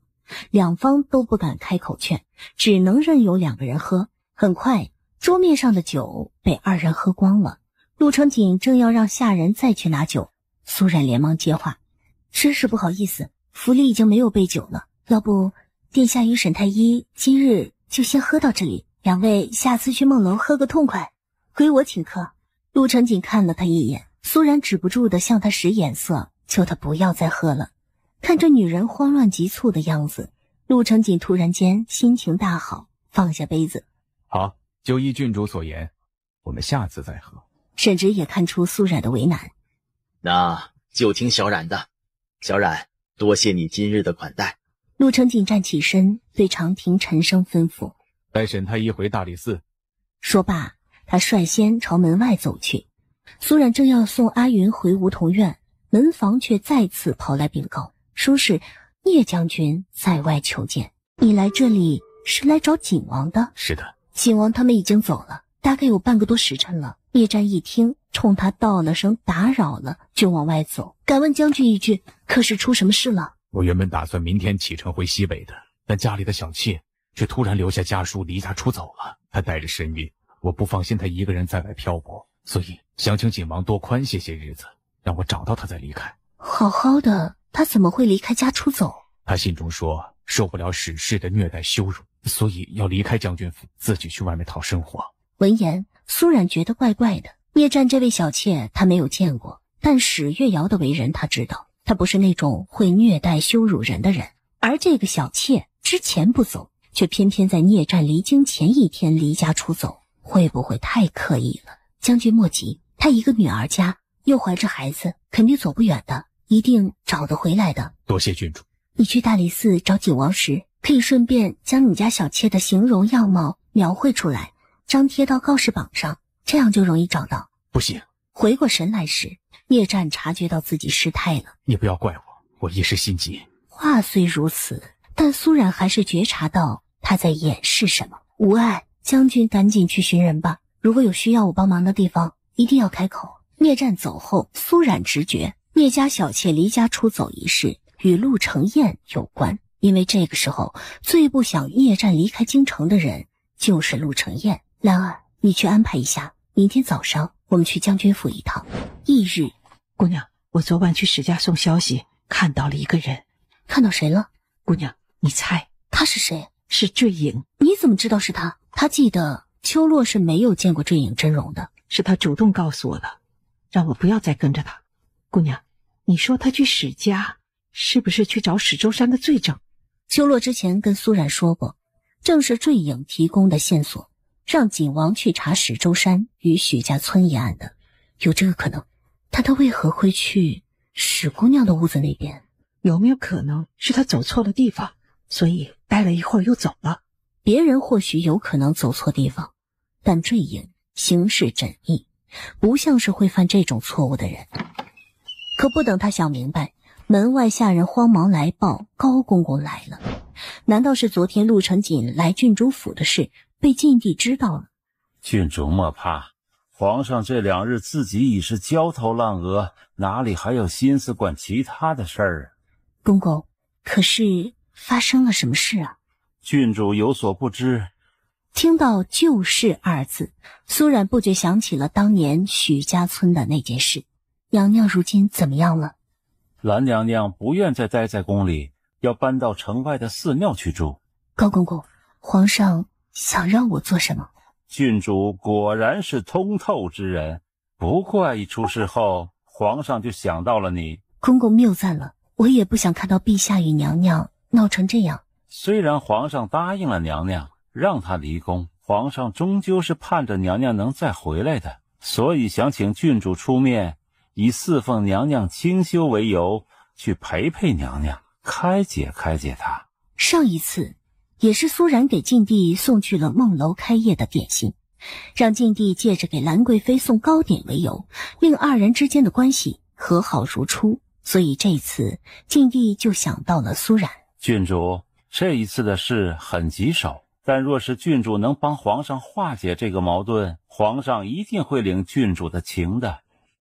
两方都不敢开口劝，只能任由两个人喝。很快，桌面上的酒被二人喝光了。陆成锦正要让下人再去拿酒，苏冉连忙接话：真是不好意思，府里已经没有备酒了，要不殿下与沈太医今日就先喝到这里，两位下次去梦楼喝个痛快，归我请客。陆成锦看了他一眼，苏冉止不住地向他使眼色，求他不要再喝了。看着女人慌乱急促的样子，陆成锦突然间心情大好，放下杯子。好，就依郡主所言，我们下次再喝。沈直也看出苏冉的为难，那就听小冉的。小冉，多谢你今日的款待。陆成锦站起身，对长亭沉声吩咐：带沈太医回大理寺。说罢，他率先朝门外走去。苏冉正要送阿云回梧桐院，门房却再次跑来禀告，说是聂将军在外求见。你来这里是来找景王的？是的。景王他们已经走了，大概有半个多时辰了。聂战一听，冲他道了声打扰了，就往外走。敢问将军一句，可是出什么事了？我原本打算明天启程回西北的，但家里的小妾却突然留下家书离家出走了。她带着身孕，我不放心她一个人在外漂泊，所以想请景王多宽些日子，让我找到她再离开。好好的，她怎么会离开家出走？她信中说受不了史氏的虐待羞辱，所以要离开将军府，自己去外面讨生活。闻言，苏冉觉得怪怪的。聂战这位小妾他没有见过，但史月瑶的为人他知道，他不是那种会虐待羞辱人的人。而这个小妾之前不走，却偏偏在聂战离京前一天离家出走，会不会太刻意了？将军莫急，他一个女儿家，又怀着孩子，肯定走不远的，一定找得回来的。多谢郡主。你去大理寺找景王时，可以顺便将你家小妾的形容样貌描绘出来，张贴到告示榜上，这样就容易找到。不行。回过神来时，聂战察觉到自己失态了。你不要怪我，我一时心急。话虽如此，但苏冉还是觉察到他在掩饰什么。无碍，将军赶紧去寻人吧，如果有需要我帮忙的地方，一定要开口。聂战走后，苏冉直觉聂家小妾离家出走一事与陆承彦有关，因为这个时候最不想聂战离开京城的人就是陆承彦。兰儿，你去安排一下，明天早上我们去将军府一趟。翌日，姑娘，我昨晚去史家送消息，看到了一个人。看到谁了？姑娘，你猜他是谁？是坠影。你怎么知道是他？他记得秋落是没有见过坠影真容的，是他主动告诉我的，让我不要再跟着他。姑娘，你说他去史家，是不是去找史周山的罪证？秋落之前跟苏冉说过，正是坠影提供的线索，让景王去查史周山与许家村一案的，有这个可能。但他为何会去史姑娘的屋子那边？有没有可能是他走错了地方，所以待了一会儿又走了？别人或许有可能走错地方，但坠影行事缜密，不像是会犯这种错误的人。可不等他想明白，门外下人慌忙来报高公公来了。难道是昨天陆承锦来郡主府的事被晋帝知道了？郡主莫怕，皇上这2日自己已是焦头烂额，哪里还有心思管其他的事儿？公公，可是发生了什么事啊？郡主有所不知。听到旧事2字，苏冉不觉想起了当年许家村的那件事。娘娘如今怎么样了？兰娘娘不愿再待在宫里，要搬到城外的寺庙去住。高公公，皇上想让我做什么？郡主果然是通透之人，不怪一出事后，皇上就想到了你。公公谬赞了，我也不想看到陛下与娘娘闹成这样。虽然皇上答应了娘娘，让她离宫，皇上终究是盼着娘娘能再回来的，所以想请郡主出面，以侍奉娘娘清修为由，去陪陪娘娘，开解开解她。上一次也是苏冉给晋帝送去了梦楼开业的点心，让晋帝借着给兰贵妃送糕点为由，令2人之间的关系和好如初。所以这次晋帝就想到了苏冉。郡主，这一次的事很棘手，但若是郡主能帮皇上化解这个矛盾，皇上一定会领郡主的情的。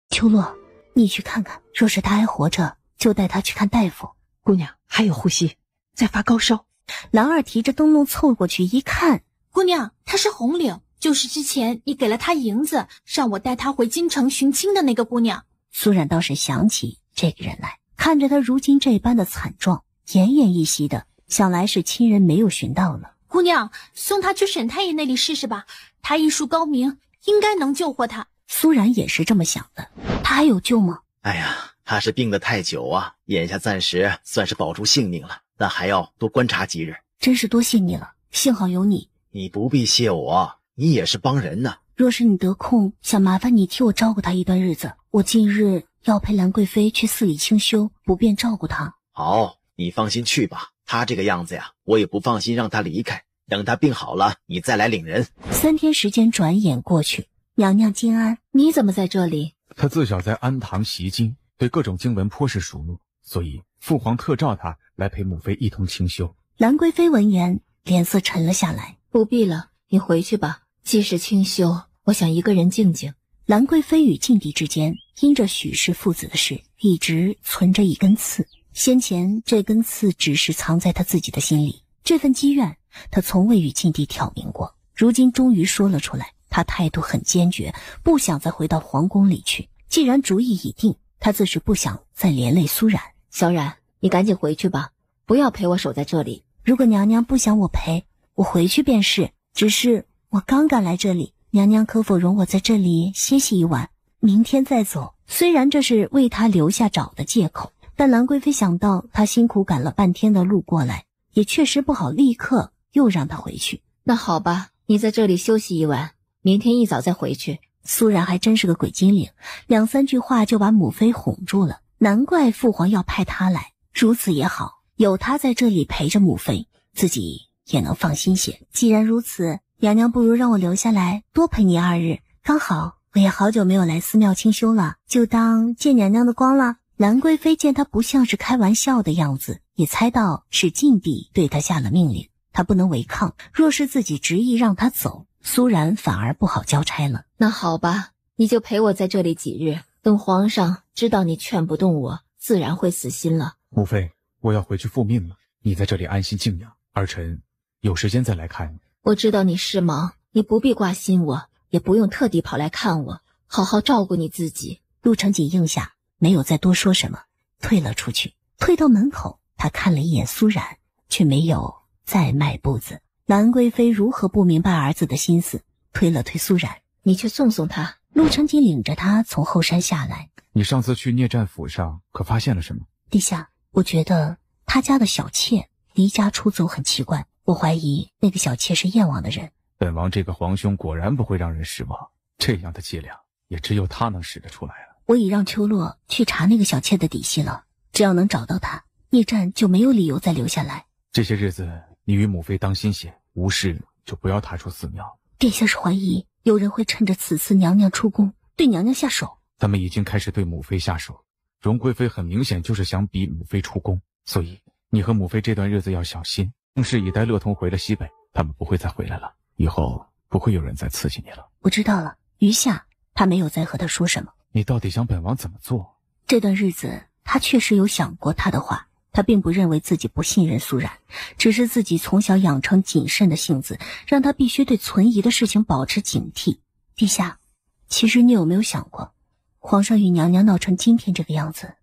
秋洛，你去看看，若是他还活着，就带他去看大夫。姑娘还有呼吸，在发高烧。兰儿提着灯笼凑过去一看，姑娘，她是红领，就是之前你给了她银子，让我带她回京城寻亲的那个姑娘。苏冉倒是想起这个人来，看着他如今这般的惨状，奄奄一息的，想来是亲人没有寻到了。姑娘，送他去沈太医那里试试吧，他医术高明，应该能救活他。苏冉也是这么想的，他还有救吗？哎呀，他是病得太久啊，眼下暂时算是保住性命了，但还要多观察几日。真是多谢你了，幸好有你。你不必谢我，你也是帮人呢。若是你得空，想麻烦你替我照顾他一段日子，我近日要陪兰贵妃去寺里清修，不便照顾她。好，你放心去吧，他这个样子呀，我也不放心让他离开，等他病好了，你再来领人。3天时间转眼过去，娘娘金安，你怎么在这里？他自小在安堂习经，对各种经文颇是熟络，所以父皇特召他来陪母妃一同清修。兰贵妃闻言，脸色沉了下来。不必了，你回去吧。既是清修，我想一个人静静。兰贵妃与晋帝之间，因着许氏父子的事，一直存着一根刺。先前这根刺只是藏在他自己的心里，这份积怨，他从未与晋帝挑明过。如今终于说了出来，他态度很坚决，不想再回到皇宫里去。既然主意已定，他自是不想再连累苏冉。小冉，你赶紧回去吧，不要陪我守在这里。如果娘娘不想我陪，我回去便是。只是我刚赶来这里，娘娘可否容我在这里歇息一晚，明天再走？虽然这是为他留下找的借口，但兰贵妃想到他辛苦赶了半天的路过来，也确实不好立刻又让他回去。那好吧，你在这里休息一晚，明天一早再回去。苏冉还真是个鬼精灵，2、3句话就把母妃哄住了。难怪父皇要派他来，如此也好，有他在这里陪着母妃，自己也能放心些。既然如此，娘娘不如让我留下来多陪你2日，刚好我也好久没有来寺庙清修了，就当见娘娘的光了。兰贵妃见他不像是开玩笑的样子，也猜到是晋帝对他下了命令，他不能违抗。若是自己执意让他走，苏冉反而不好交差了。那好吧，你就陪我在这里几日，等皇上知道你劝不动我，自然会死心了。母妃，我要回去复命了，你在这里安心静养，儿臣有时间再来看你。我知道你事忙，你不必挂心我，也不用特地跑来看我，好好照顾你自己。陆承锦应下，没有再多说什么，退了出去。退到门口，他看了一眼苏冉，却没有再迈步子。兰贵妃如何不明白儿子的心思，推了推苏冉，你去送送他。陆承锦领着他从后山下来。你上次去聂战府上可发现了什么？陛下，我觉得他家的小妾离家出走很奇怪，我怀疑那个小妾是燕王的人。本王这个皇兄果然不会让人失望，这样的伎俩也只有他能使得出来了。我已让秋洛去查那个小妾的底细了，只要能找到他，聂战就没有理由再留下来。这些日子你与母妃当心些，无事就不要踏出寺庙。殿下是怀疑有人会趁着此次娘娘出宫对娘娘下手？他们已经开始对母妃下手。荣贵妃很明显就是想逼母妃出宫，所以你和母妃这段日子要小心。正是以待乐童回了西北，他们不会再回来了，以后不会有人再刺激你了。我知道了。余下他没有再和他说什么。你到底想本王怎么做？这段日子他确实有想过他的话，他并不认为自己不信任苏然，只是自己从小养成谨慎的性子，让他必须对存疑的事情保持警惕。陛下，其实你有没有想过，皇上与娘娘闹成今天这个样子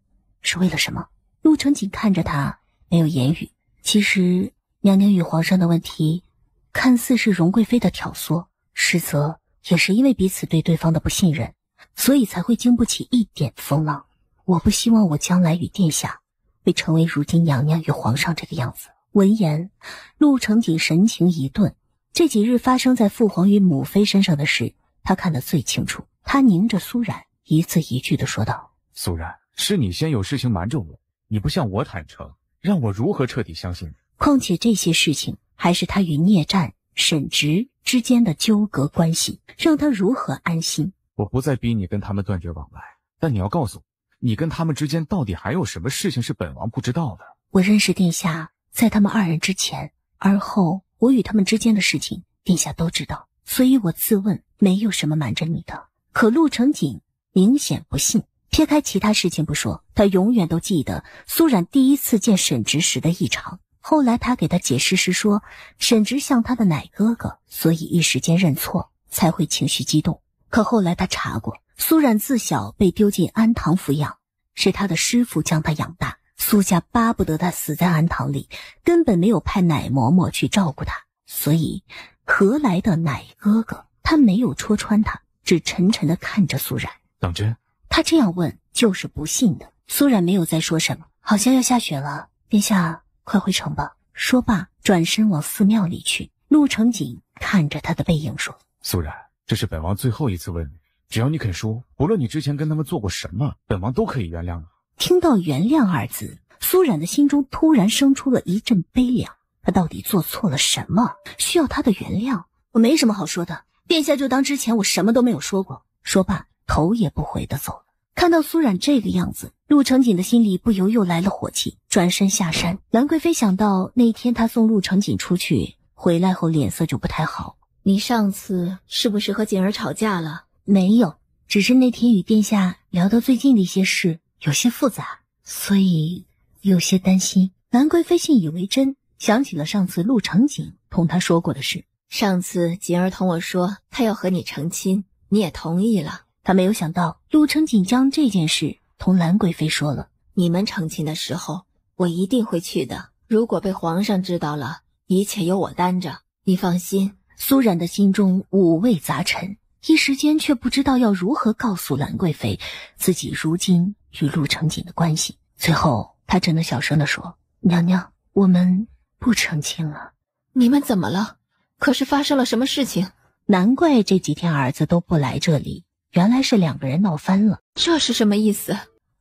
是为了什么？陆承锦看着他没有言语。其实娘娘与皇上的问题看似是荣贵妃的挑唆，实则也是因为彼此对对方的不信任，所以才会经不起一点风浪。我不希望我将来与殿下会成为如今娘娘与皇上这个样子。闻言，陆承锦神情一顿。这几日发生在父皇与母妃身上的事，他看得最清楚。他凝着苏然，一字一句地说道：苏然，是你先有事情瞒着我，你不向我坦诚，让我如何彻底相信你？况且这些事情还是他与聂战、沈直之间的纠葛关系，让他如何安心？我不再逼你跟他们断绝往来，但你要告诉我，你跟他们之间到底还有什么事情是本王不知道的？我认识殿下，在他们二人之前，而后我与他们之间的事情，殿下都知道，所以我自问没有什么瞒着你的。可陆承锦明显不信。撇开其他事情不说，他永远都记得苏冉第一次见沈直时的异常。后来他给他解释时说，沈直像他的奶哥哥，所以一时间认错，才会情绪激动。可后来他查过，苏冉自小被丢进安堂抚养，是他的师傅将他养大，苏家巴不得他死在安堂里，根本没有派奶嬷嬷去照顾他，所以何来的奶哥哥？他没有戳穿他，只沉沉地看着苏冉。当真？他这样问就是不信的。苏冉没有再说什么。好像要下雪了，殿下快回城吧。说罢转身往寺庙里去。陆承锦看着他的背影说：苏冉，这是本王最后一次问你，只要你肯说，不论你之前跟他们做过什么，本王都可以原谅你。听到原谅二字，苏冉的心中突然生出了一阵悲凉。他到底做错了什么，需要他的原谅？我没什么好说的，殿下就当之前我什么都没有说过。说罢头也不回地走了。看到苏冉这个样子，陆承锦的心里不由又来了火气，转身下山。兰贵妃想到那天他送陆承锦出去，回来后脸色就不太好。你上次是不是和锦儿吵架了？没有，只是那天与殿下聊到最近的一些事有些复杂，所以有些担心。兰贵妃信以为真，想起了上次陆承锦同他说过的事。上次锦儿同我说他要和你成亲，你也同意了。他没有想到陆承锦将这件事同兰贵妃说了。你们成亲的时候，我一定会去的。如果被皇上知道了，一切由我担着，你放心。苏冉的心中五味杂陈，一时间却不知道要如何告诉兰贵妃自己如今与陆承锦的关系。最后他只能小声地说：娘娘，我们不成亲了。你们怎么了？可是发生了什么事情？难怪这几天儿子都不来这里，原来是两个人闹翻了。这是什么意思？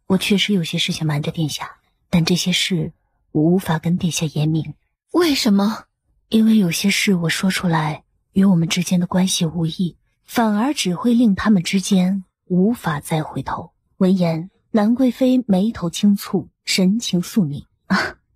我确实有些事情瞒着殿下，但这些事我无法跟殿下言明。为什么？因为有些事我说出来与我们之间的关系无异，反而只会令他们之间无法再回头。闻言，兰贵妃眉头轻蹙，神情肃凝。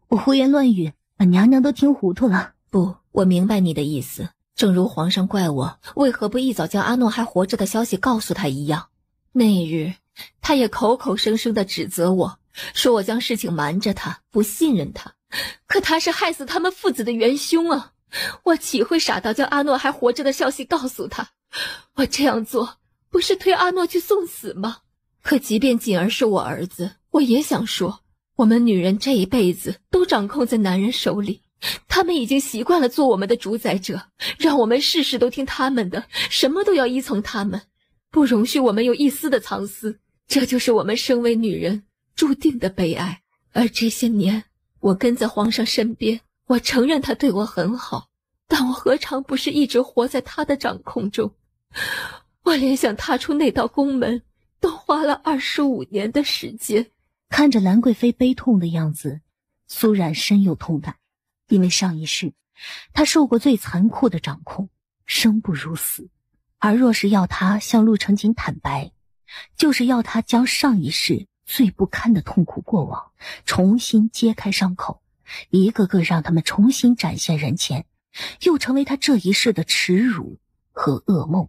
我胡言乱语，把娘娘都听糊涂了。不，我明白你的意思。正如皇上怪我为何不一早将阿诺还活着的消息告诉他一样，那日他也口口声声地指责我，说我将事情瞒着他，不信任他。可他是害死他们父子的元凶啊！我岂会傻到将阿诺还活着的消息告诉他？我这样做不是推阿诺去送死吗？可即便锦儿是我儿子，我也想说，我们女人这一辈子都掌控在男人手里，他们已经习惯了做我们的主宰者，让我们事事都听他们的，什么都要依从他们，不容许我们有一丝的藏私。这就是我们身为女人注定的悲哀。而这些年我跟在皇上身边，我承认他对我很好，但我何尝不是一直活在他的掌控中？我连想踏出那道宫门都花了25年的时间。看着兰贵妃悲痛的样子，苏冉深有同感。因为上一世他受过最残酷的掌控，生不如死。而若是要他向陆承锦坦白，就是要他将上一世最不堪的痛苦过往重新揭开伤口，一个个让他们重新展现人前，又成为他这一世的耻辱和噩梦。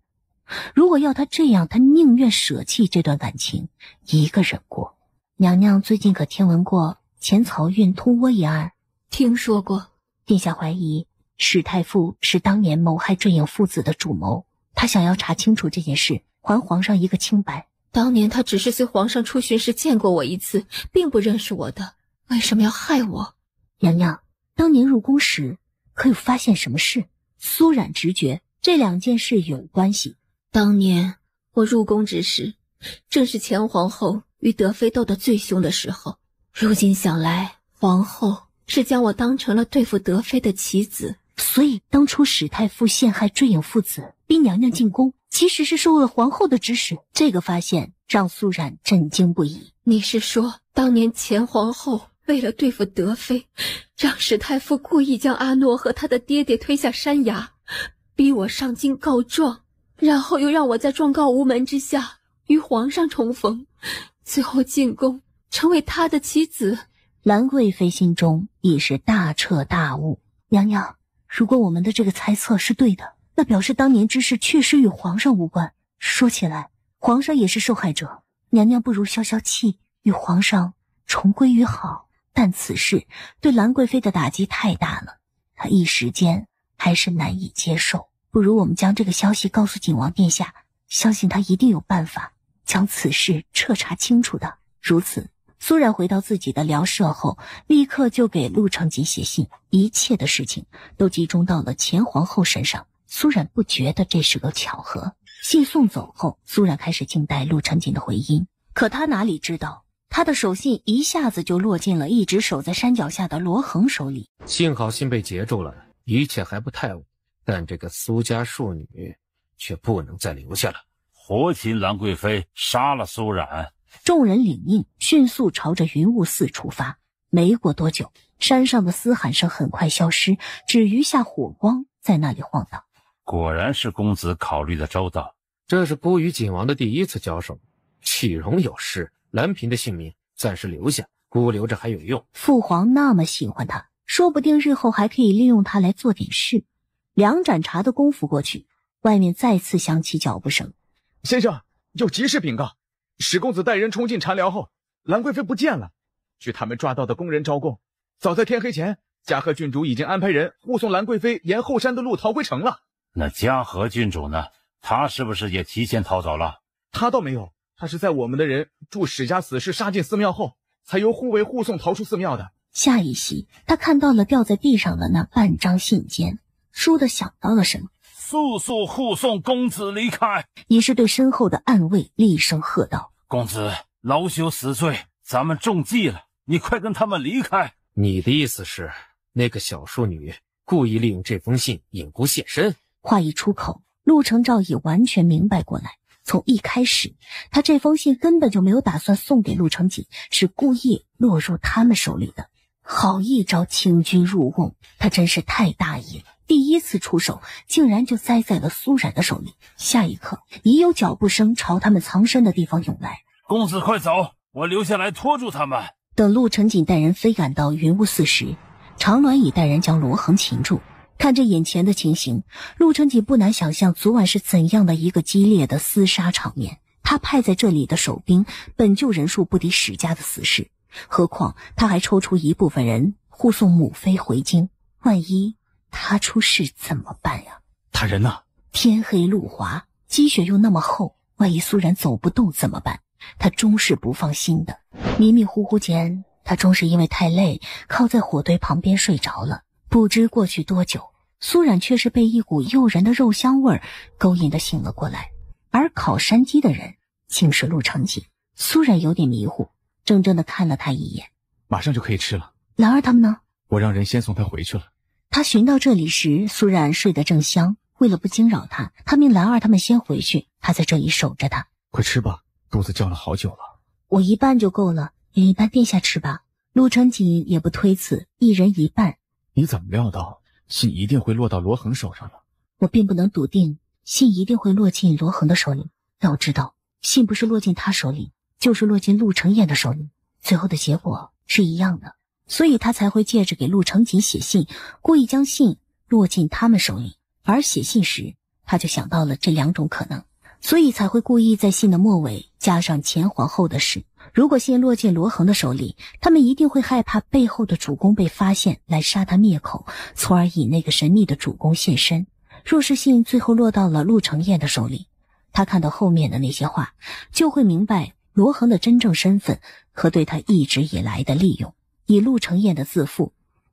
如果要他这样，他宁愿舍弃这段感情，一个人过。娘娘最近可听闻过前漕运通倭一案？听说过。殿下怀疑史太傅是当年谋害坠影父子的主谋，他想要查清楚这件事，还皇上一个清白。当年他只是随皇上出巡时见过我一次，并不认识我的，为什么要害我？娘娘，当年入宫时可有发现什么事？苏冉直觉这两件事有关系。当年我入宫之时，正是前皇后与德妃斗得最凶的时候。如今想来，皇后是将我当成了对付德妃的棋子。所以当初史太傅陷害坠影父子，逼娘娘进宫，其实是受了皇后的指使。这个发现让苏冉震惊不已。你是说，当年前皇后为了对付德妃，让史太傅故意将阿诺和他的爹爹推下山崖，逼我上京告状，然后又让我在状告无门之下与皇上重逢，最后进宫成为他的妻子？兰贵妃心中已是大彻大悟。娘娘，如果我们的这个猜测是对的，那表示当年之事确实与皇上无关。说起来，皇上也是受害者，娘娘不如消消气，与皇上重归于好。但此事对兰贵妃的打击太大了，她一时间还是难以接受。不如我们将这个消息告诉景王殿下，相信他一定有办法将此事彻查清楚的。如此，苏冉回到自己的寮舍后，立刻就给陆承锦写信，一切的事情都集中到了前皇后身上。苏冉不觉得这是个巧合。信送走后，苏冉开始静待陆承锦的回音，可他哪里知道，他的手信一下子就落进了一直守在山脚下的罗恒手里。幸好信被截住了，一切还不太晚，但这个苏家庶女却不能再留下了。活擒兰贵妃，杀了苏冉。众人领命，迅速朝着云雾寺出发。没过多久，山上的嘶喊声很快消失，只余下火光在那里晃荡。果然是公子考虑的周到。这是孤与景王的第一次交手，启荣有事，兰嫔的性命暂时留下，孤留着还有用。父皇那么喜欢他，说不定日后还可以利用他来做点事。2盏茶的功夫过去，外面再次响起脚步声。先生，有急事禀告，史公子带人冲进禅寮后，兰贵妃不见了。据他们抓到的工人招供，早在天黑前，嘉禾郡主已经安排人护送兰贵妃沿后山的路逃回城了。那嘉禾郡主呢？他是不是也提前逃走了？他倒没有，他是在我们的人助史家死士杀进寺庙后，才由护卫护送逃出寺庙的。下一息，他看到了掉在地上的那半张信笺，倏地想到了什么，速速护送公子离开！于是对身后的暗卫厉声喝道：公子老朽死罪，咱们中计了，你快跟他们离开！你的意思是，那个小庶女故意利用这封信引孤现身？话一出口，陆承照已完全明白过来。从一开始，他这封信根本就没有打算送给陆承锦，是故意落入他们手里的。好一招清君入瓮，他真是太大意了。第一次出手，竟然就栽在了苏冉的手里。下一刻，已有脚步声朝他们藏身的地方涌来。公子快走，我留下来拖住他们。等陆承锦带人飞赶到云雾寺时，长鸾已带人将罗恒擒住。看着眼前的情形，陆承锦不难想象昨晚是怎样的一个激烈的厮杀场面。他派在这里的守兵本就人数不敌史家的死士，何况他还抽出一部分人护送母妃回京，万一他出事怎么办呀？他人呢？天黑路滑，积雪又那么厚，万一苏冉走不动怎么办？他终是不放心的。迷迷糊糊间，他终是因为太累，靠在火堆旁边睡着了。不知过去多久，苏冉却是被一股诱人的肉香味勾引得醒了过来，而烤山鸡的人竟是陆承锦。苏冉有点迷糊，怔怔地看了他一眼。马上就可以吃了。兰儿他们呢？我让人先送他回去了。他寻到这里时，苏冉睡得正香，为了不惊扰他，他命兰儿他们先回去，他在这里守着他。快吃吧，肚子叫了好久了。我一半就够了，也一半殿下吃吧。陆承锦也不推辞，一人一半。你怎么料到信一定会落到罗恒手上呢？我并不能笃定信一定会落进罗恒的手里，但我知道信不是落进他手里，就是落进陆承彦的手里，最后的结果是一样的，所以他才会借着给陆承锦写信，故意将信落进他们手里。而写信时，他就想到了这2种可能，所以才会故意在信的末尾加上前皇后的事。如果信落进罗恒的手里，他们一定会害怕背后的主公被发现，来杀他灭口，从而以那个神秘的主公现身。若是信最后落到了陆承彦的手里，他看到后面的那些话，就会明白罗恒的真正身份和对他一直以来的利用，以陆承彦的自负。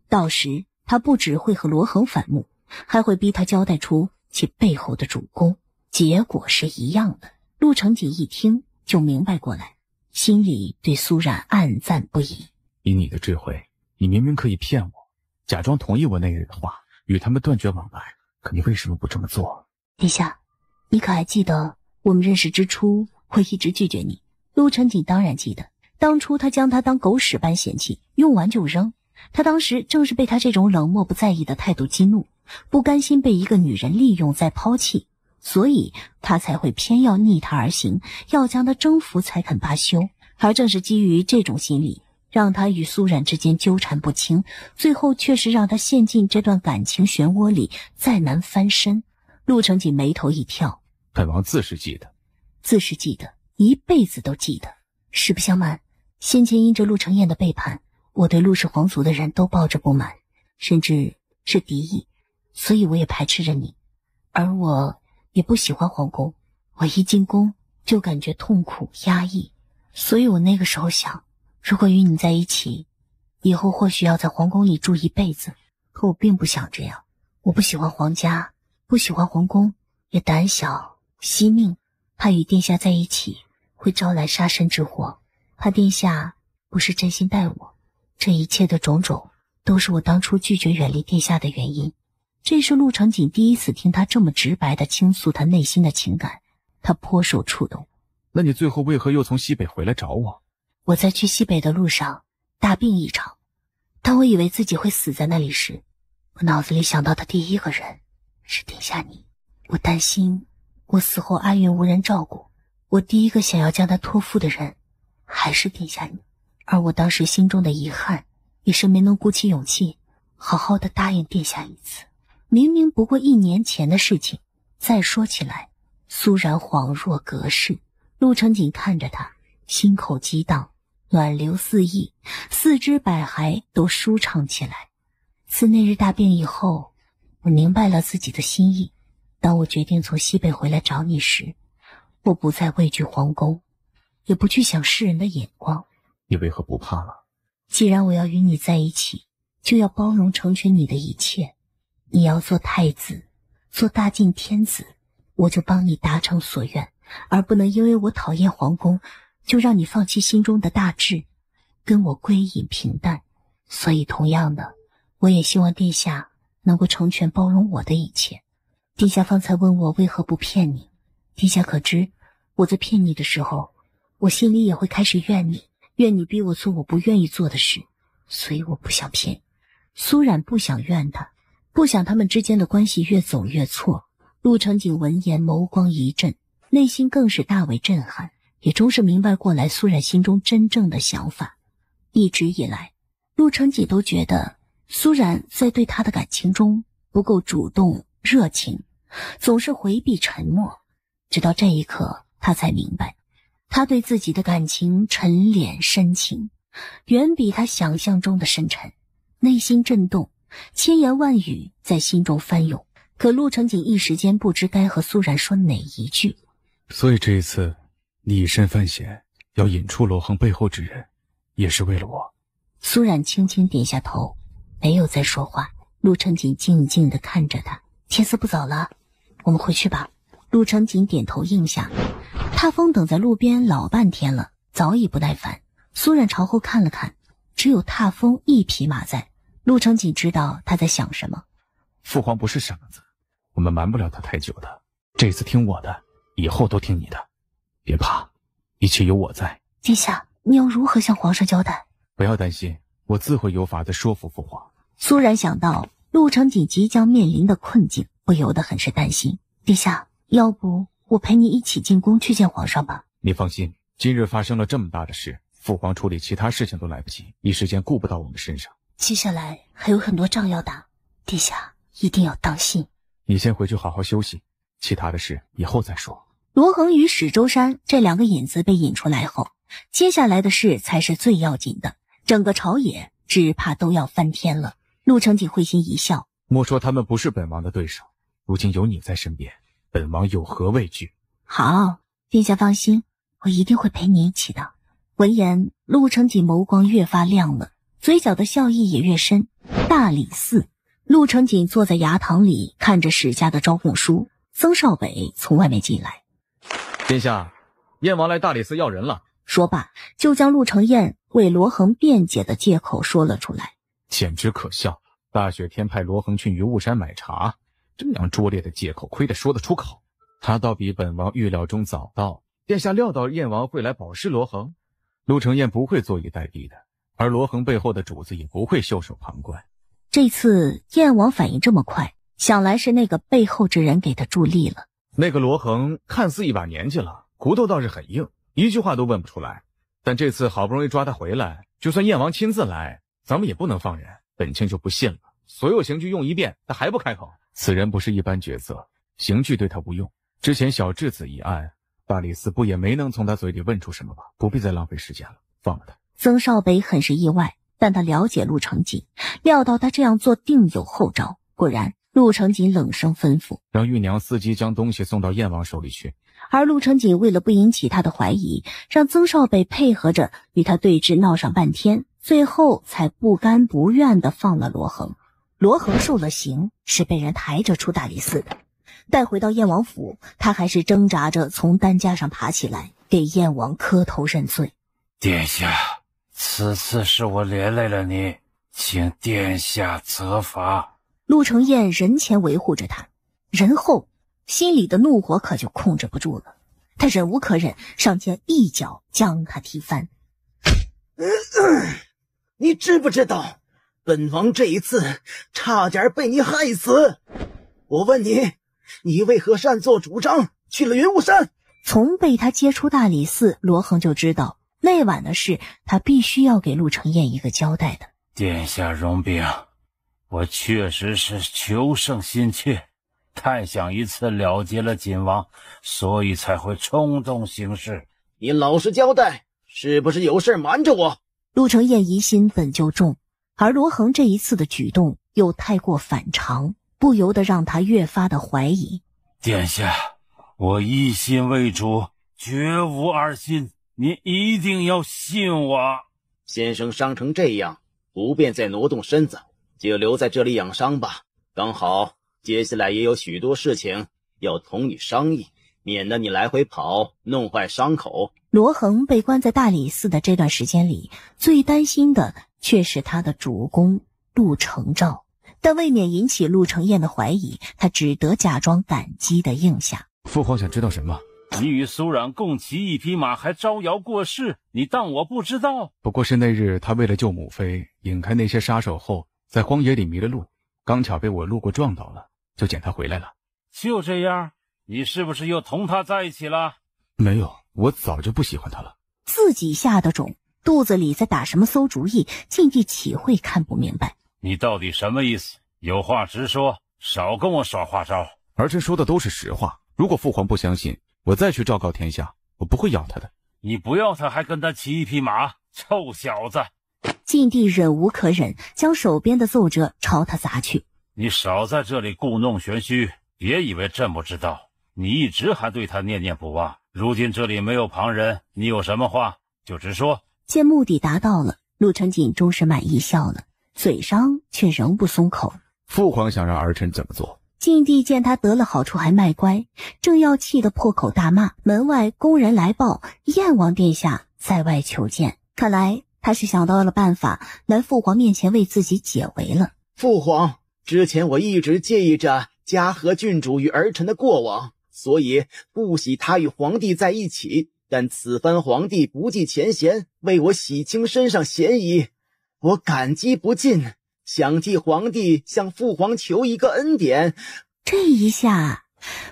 到时他不只会和罗恒反目，还会逼他交代出其背后的主公，结果是一样的。陆承锦一听就明白过来，心里对苏冉暗赞不已。以你的智慧，你明明可以骗我，假装同意我那日的话，与他们断绝往来，可你为什么不这么做？殿下，你可还记得我们认识之初，我一直拒绝你？陆承锦当然记得，当初他将他当狗屎般嫌弃，用完就扔。他当时正是被他这种冷漠不在意的态度激怒，不甘心被一个女人利用再抛弃，所以他才会偏要逆他而行，要将他征服才肯罢休。而正是基于这种心理，让他与苏冉之间纠缠不清，最后却是让他陷进这段感情漩涡里，再难翻身。陆承锦眉头一跳，本王自是记得，自是记得，一辈子都记得。实不相瞒，先前因着陆承彦的背叛，我对陆氏皇族的人都抱着不满，甚至是敌意，所以我也排斥着你。而我也不喜欢皇宫，我一进宫就感觉痛苦压抑，所以我那个时候想，如果与你在一起，以后或许要在皇宫里住一辈子。可我并不想这样，我不喜欢皇家，不喜欢皇宫，也胆小惜命，怕与殿下在一起会招来杀身之祸，怕殿下不是真心待我。这一切的种种都是我当初拒绝远离殿下的原因。这是陆承锦第一次听他这么直白地倾诉他内心的情感，他颇受触动。那你最后为何又从西北回来找我？我在去西北的路上大病一场，当我以为自己会死在那里时，我脑子里想到的第一个人是殿下你。我担心我死后阿云无人照顾，我第一个想要将他托付的人还是殿下你。而我当时心中的遗憾，也是没能鼓起勇气好好的答应殿下一次。明明不过1年前的事情，再说起来，苏然恍若隔世。陆承锦看着他，心口激荡，暖流四溢，四肢百骸都舒畅起来。自那日大病以后，我明白了自己的心意。当我决定从西北回来找你时，我不再畏惧皇宫，也不去想世人的眼光。你为何不怕了？既然我要与你在一起，就要包容成全你的一切。你要做太子，做大晋天子，我就帮你达成所愿，而不能因为我讨厌皇宫，就让你放弃心中的大志，跟我归隐平淡。所以同样的，我也希望殿下能够成全包容我的一切。殿下方才问我为何不骗你，殿下可知我在骗你的时候，我心里也会开始怨你，怨你逼我做我不愿意做的事，所以我不想骗你。苏冉不想怨他，不想他们之间的关系越走越错。陆承锦闻言眸光一震，内心更是大为震撼，也终是明白过来苏冉心中真正的想法。一直以来，陆承锦都觉得苏冉在对他的感情中不够主动热情，总是回避沉默。直到这一刻，他才明白，他对自己的感情沉敛深情，远比他想象中的深沉。内心震动，千言万语在心中翻涌，可陆承锦一时间不知该和苏冉说哪一句。所以这一次你以身犯险，要引出罗恒背后之人，也是为了我。苏冉轻轻点下头，没有再说话。陆承锦静静地看着他。天色不早了，我们回去吧。陆承锦点头应下。踏风等在路边老半天了，早已不耐烦。苏冉朝后看了看，只有踏风一匹马在。陆承锦知道他在想什么。父皇不是傻子，我们瞒不了他太久的。这次听我的，以后都听你的。别怕，一切有我在。殿下，你要如何向皇上交代？不要担心，我自会有法子说服父皇。苏冉想到陆承锦即将面临的困境，不由得很是担心。殿下，要不我陪你一起进宫去见皇上吧？你放心，今日发生了这么大的事，父皇处理其他事情都来不及，一时间顾不到我们身上。接下来还有很多仗要打，殿下一定要当心。你先回去好好休息，其他的事以后再说。罗恒与史周山这2个引子被引出来后，接下来的事才是最要紧的，整个朝野只怕都要翻天了。陆承锦会心一笑，莫说他们不是本王的对手，如今有你在身边，本王有何畏惧？好，殿下放心，我一定会陪你一起的。闻言，陆承锦眸光越发亮了，嘴角的笑意也越深。大理寺，陆承锦坐在衙堂里，看着史家的招供书。曾少北从外面进来，殿下，燕王来大理寺要人了。说罢，就将陆承彦为罗恒辩解的借口说了出来。简直可笑！大雪天派罗恒去云雾山买茶，这样拙劣的借口，亏得说得出口。他倒比本王预料中早到。殿下料到燕王会来保释罗恒，陆承彦不会坐以待毙的，而罗恒背后的主子也不会袖手旁观。这次燕王反应这么快，想来是那个背后之人给他助力了。那个罗恒看似一把年纪了，骨头倒是很硬，一句话都问不出来。但这次好不容易抓他回来，就算燕王亲自来，咱们也不能放人。本卿就不信了，所有刑具用一遍，他还不开口。此人不是一般角色，刑具对他无用。之前小质子一案，大理寺不也没能从他嘴里问出什么吗？不必再浪费时间了，放了他。曾少北很是意外，但他了解陆承锦，料到他这样做定有后招。果然，陆承锦冷声吩咐，让玉娘伺机将东西送到燕王手里去。而陆承锦为了不引起他的怀疑，让曾少北配合着与他对峙闹上半天，最后才不甘不愿地放了罗恒。罗恒受了刑，是被人抬着出大理寺的。带回到燕王府，他还是挣扎着从担架上爬起来，给燕王磕头认罪。殿下，此次是我连累了你，请殿下责罚。陆承彦人前维护着他，人后心里的怒火可就控制不住了。他忍无可忍，上前一脚将他踢翻。你知不知道，本王这一次差点被你害死？我问你，你为何擅作主张去了云雾山？从被他接出大理寺，罗恒就知道那晚的事，他必须要给陆承彦一个交代的。殿下容禀，我确实是求胜心切，太想一次了结了锦王，所以才会冲动行事。你老实交代，是不是有事瞒着我？陆承彦疑心本就重，而罗恒这一次的举动又太过反常，不由得让他越发的怀疑。殿下，我一心为主，绝无二心，您一定要信我。先生伤成这样，不便再挪动身子，就留在这里养伤吧。刚好接下来也有许多事情要同你商议，免得你来回跑，弄坏伤口。罗恒被关在大理寺的这段时间里，最担心的却是他的主公陆承照，但为免引起陆承彦的怀疑，他只得假装感激的应下。父皇想知道什么？你与苏冉共骑一匹马，还招摇过市，你当我不知道？不过是那日他为了救母妃，引开那些杀手后，在荒野里迷了路，刚巧被我路过撞到了，就捡他回来了。就这样？你是不是又同他在一起了？没有，我早就不喜欢他了。自己下的种，肚子里在打什么馊主意，禁忌岂会看不明白？你到底什么意思？有话直说，少跟我耍花招。儿臣说的都是实话，如果父皇不相信，我再去昭告天下，我不会要他的。你不要他，还跟他骑一匹马，臭小子！禁帝忍无可忍，将手边的奏折朝他砸去。你少在这里故弄玄虚，别以为朕不知道，你一直还对他念念不忘。如今这里没有旁人，你有什么话就直说。见目的达到了，陆承锦终是满意笑了，嘴上却仍不松口。父皇想让儿臣怎么做？禁帝见他得了好处还卖乖，正要气得破口大骂，门外宫人来报燕王殿下在外求见。看来他是想到了办法，来父皇面前为自己解围了。父皇，之前我一直介意着嘉禾郡主与儿臣的过往，所以不喜他与皇帝在一起，但此番皇帝不计前嫌，为我洗清身上嫌疑，我感激不尽，想替皇帝向父皇求一个恩典。这一下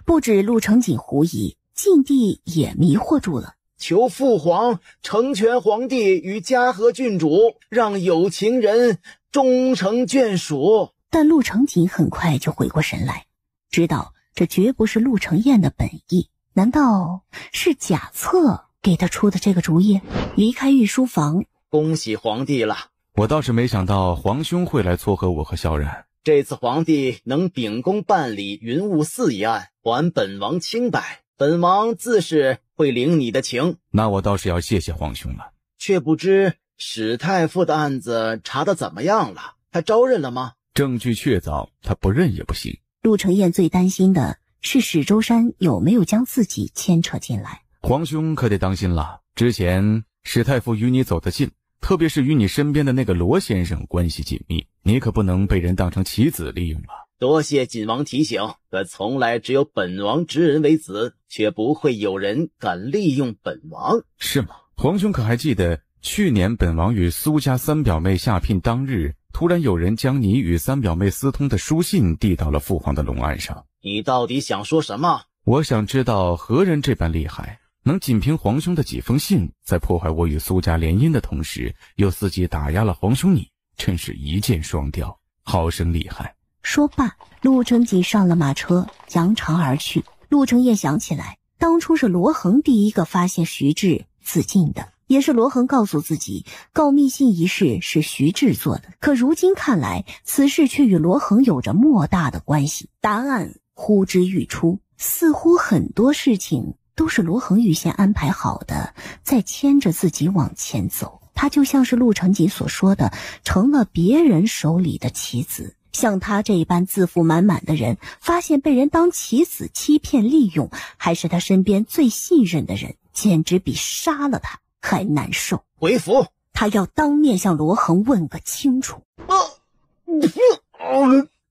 不止陆承锦狐疑，禁帝也迷惑住了。求父皇成全皇帝与嘉禾郡主，让有情人终成眷属。但陆承锦很快就回过神来，知道这绝不是陆承彦的本意。难道是贾策给他出的这个主意？离开御书房，恭喜皇帝了。我倒是没想到皇兄会来撮合我和萧然。这次皇帝能秉公办理云雾寺一案，还本王清白，本王自是会领你的情。那我倒是要谢谢皇兄了。却不知史太傅的案子查得怎么样了？他招认了吗？证据确凿，他不认也不行。陆承彦最担心的是史周山有没有将自己牵扯进来。皇兄可得当心了，之前史太傅与你走得近，特别是与你身边的那个罗先生关系紧密，你可不能被人当成棋子利用了。多谢锦王提醒，可从来只有本王知人为子，却不会有人敢利用本王。是吗？皇兄可还记得去年本王与苏家三表妹下聘当日，突然有人将你与三表妹私通的书信递到了父皇的龙案上。你到底想说什么？我想知道何人这般厉害，能仅凭皇兄的几封信，在破坏我与苏家联姻的同时，又伺机打压了皇兄你，真是一箭双雕，好生厉害。说罢，陆承锦上了马车，扬长而去。陆承彦想起来，当初是罗恒第一个发现徐志自尽的，也是罗恒告诉自己告密信一事是徐志做的。可如今看来，此事却与罗恒有着莫大的关系。答案呼之欲出，似乎很多事情都是罗恒预先安排好的，在牵着自己往前走。他就像是陆承锦所说的，成了别人手里的棋子。像他这般自负满满的人，发现被人当棋子欺骗利用，还是他身边最信任的人，简直比杀了他还难受。回府，他要当面向罗恒问个清楚。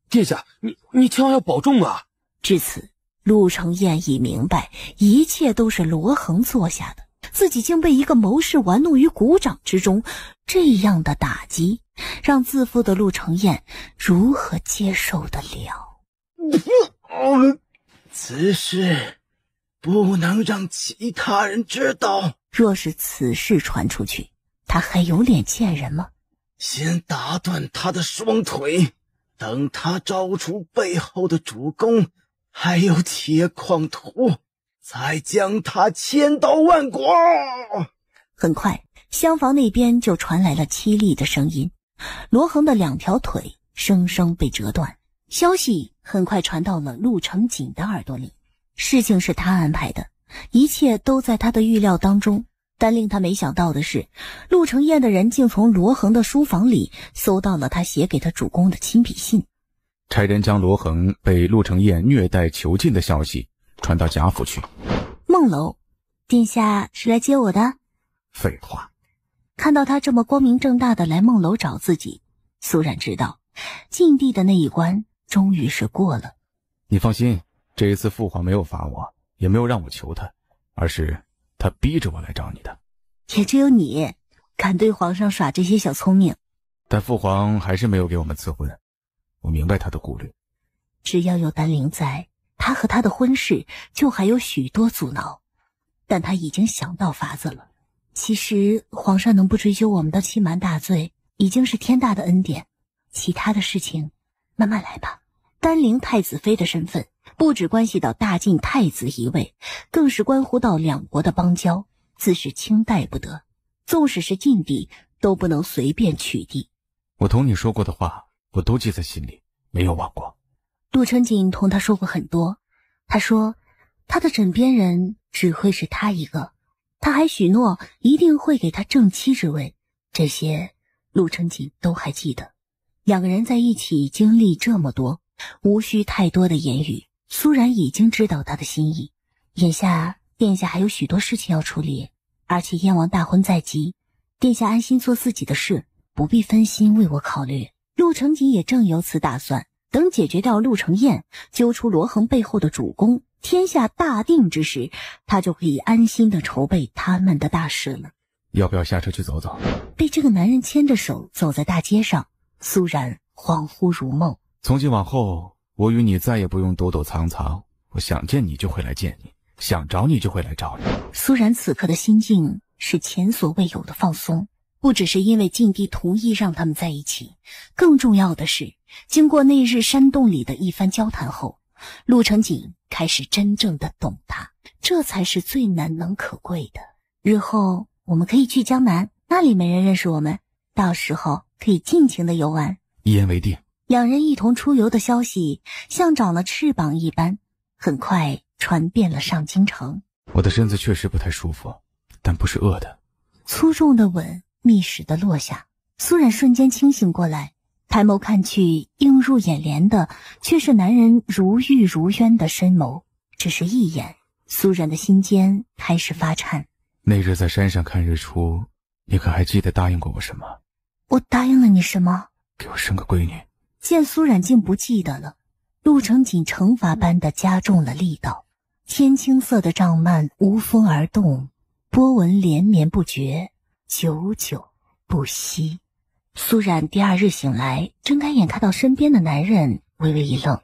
殿下，你千万要保重啊！至此，陆承彦已明白，一切都是罗恒做下的，自己竟被一个谋士玩弄于股掌之中，这样的打击让自负的陆承彦如何接受得了？此事不能让其他人知道。若是此事传出去，他还有脸见人吗？先打断他的双腿，等他招出背后的主公还有铁矿图，再将他千刀万剐。很快，厢房那边就传来了凄厉的声音，罗恒的两条腿生生被折断。消息很快传到了陆承锦的耳朵里，事情是他安排的，一切都在他的预料当中。但令他没想到的是，陆承彦的人竟从罗恒的书房里搜到了他写给他主公的亲笔信，差人将罗恒被陆承彦虐待囚禁的消息传到贾府去。梦楼，殿下是来接我的？废话。看到他这么光明正大的来梦楼找自己，苏冉知道禁地的那一关终于是过了。你放心，这一次父皇没有罚我，也没有让我求他，而是他逼着我来找你的。也只有你敢对皇上耍这些小聪明。但父皇还是没有给我们赐婚，我明白他的顾虑。只要有丹灵在，他和他的婚事就还有许多阻挠，但他已经想到法子了。其实皇上能不追究我们的欺瞒大罪，已经是天大的恩典，其他的事情慢慢来吧。丹灵太子妃的身份不只关系到大晋太子一位，更是关乎到两国的邦交，自是轻待不得。纵使是禁地，都不能随便取缔。我同你说过的话，我都记在心里，没有忘过。陆承锦同他说过很多，他说他的枕边人只会是他一个，他还许诺一定会给他正妻之位，这些陆承锦都还记得。两个人在一起经历这么多，无需太多的言语，苏然已经知道他的心意。眼下殿下还有许多事情要处理，而且燕王大婚在即，殿下安心做自己的事，不必分心为我考虑。陆承锦也正有此打算，等解决掉陆承彦，揪出罗恒背后的主公，天下大定之时，他就可以安心的筹备他们的大事了。要不要下车去走走？被这个男人牵着手走在大街上，苏然恍惚如梦。从今往后，我与你再也不用躲躲藏藏，我想见你就会来见你，想找你就会来找你。苏然此刻的心境是前所未有的放松，不只是因为禁地同意让他们在一起，更重要的是，经过那日山洞里的一番交谈后，陆成锦开始真正的懂他，这才是最难能可贵的。日后我们可以去江南，那里没人认识我们，到时候可以尽情的游玩。一言为定。两人一同出游的消息像长了翅膀一般，很快传遍了上京城。我的身子确实不太舒服，但不是饿的。粗重的吻密实的落下，苏冉瞬间清醒过来，抬眸看去，映入眼帘的却是男人如玉如渊的深眸。只是一眼，苏冉的心间开始发颤。那日在山上看日出，你可还记得答应过我什么？我答应了你什么？给我生个闺女。见苏冉竟不记得了，陆成锦惩罚般的加重了力道，天青色的帐幔无风而动，波纹连绵不绝，久久不息。苏冉第二日醒来，睁开眼看到身边的男人，微微一愣，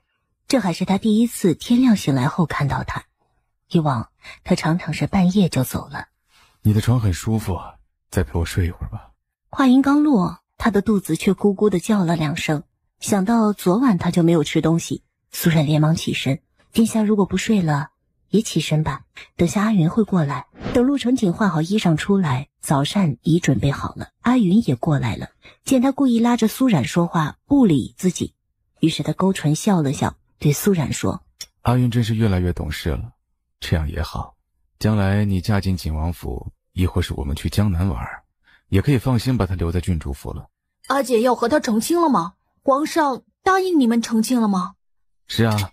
这还是他第一次天亮醒来后看到他，以往他常常是半夜就走了。你的床很舒服，再陪我睡一会儿吧。话音刚落，他的肚子却咕咕地叫了2声。想到昨晚他就没有吃东西，苏冉连忙起身。殿下如果不睡了，也起身吧，等下阿云会过来。等陆成锦换好衣裳出来，早膳已准备好了，阿云也过来了。见他故意拉着苏冉说话，不理自己，于是他勾唇笑了笑，对苏冉说：阿云真是越来越懂事了，这样也好，将来你嫁进景王府，亦或是我们去江南玩，也可以放心把她留在郡主府了。阿姐要和他成亲了吗？皇上答应你们成亲了吗？是啊，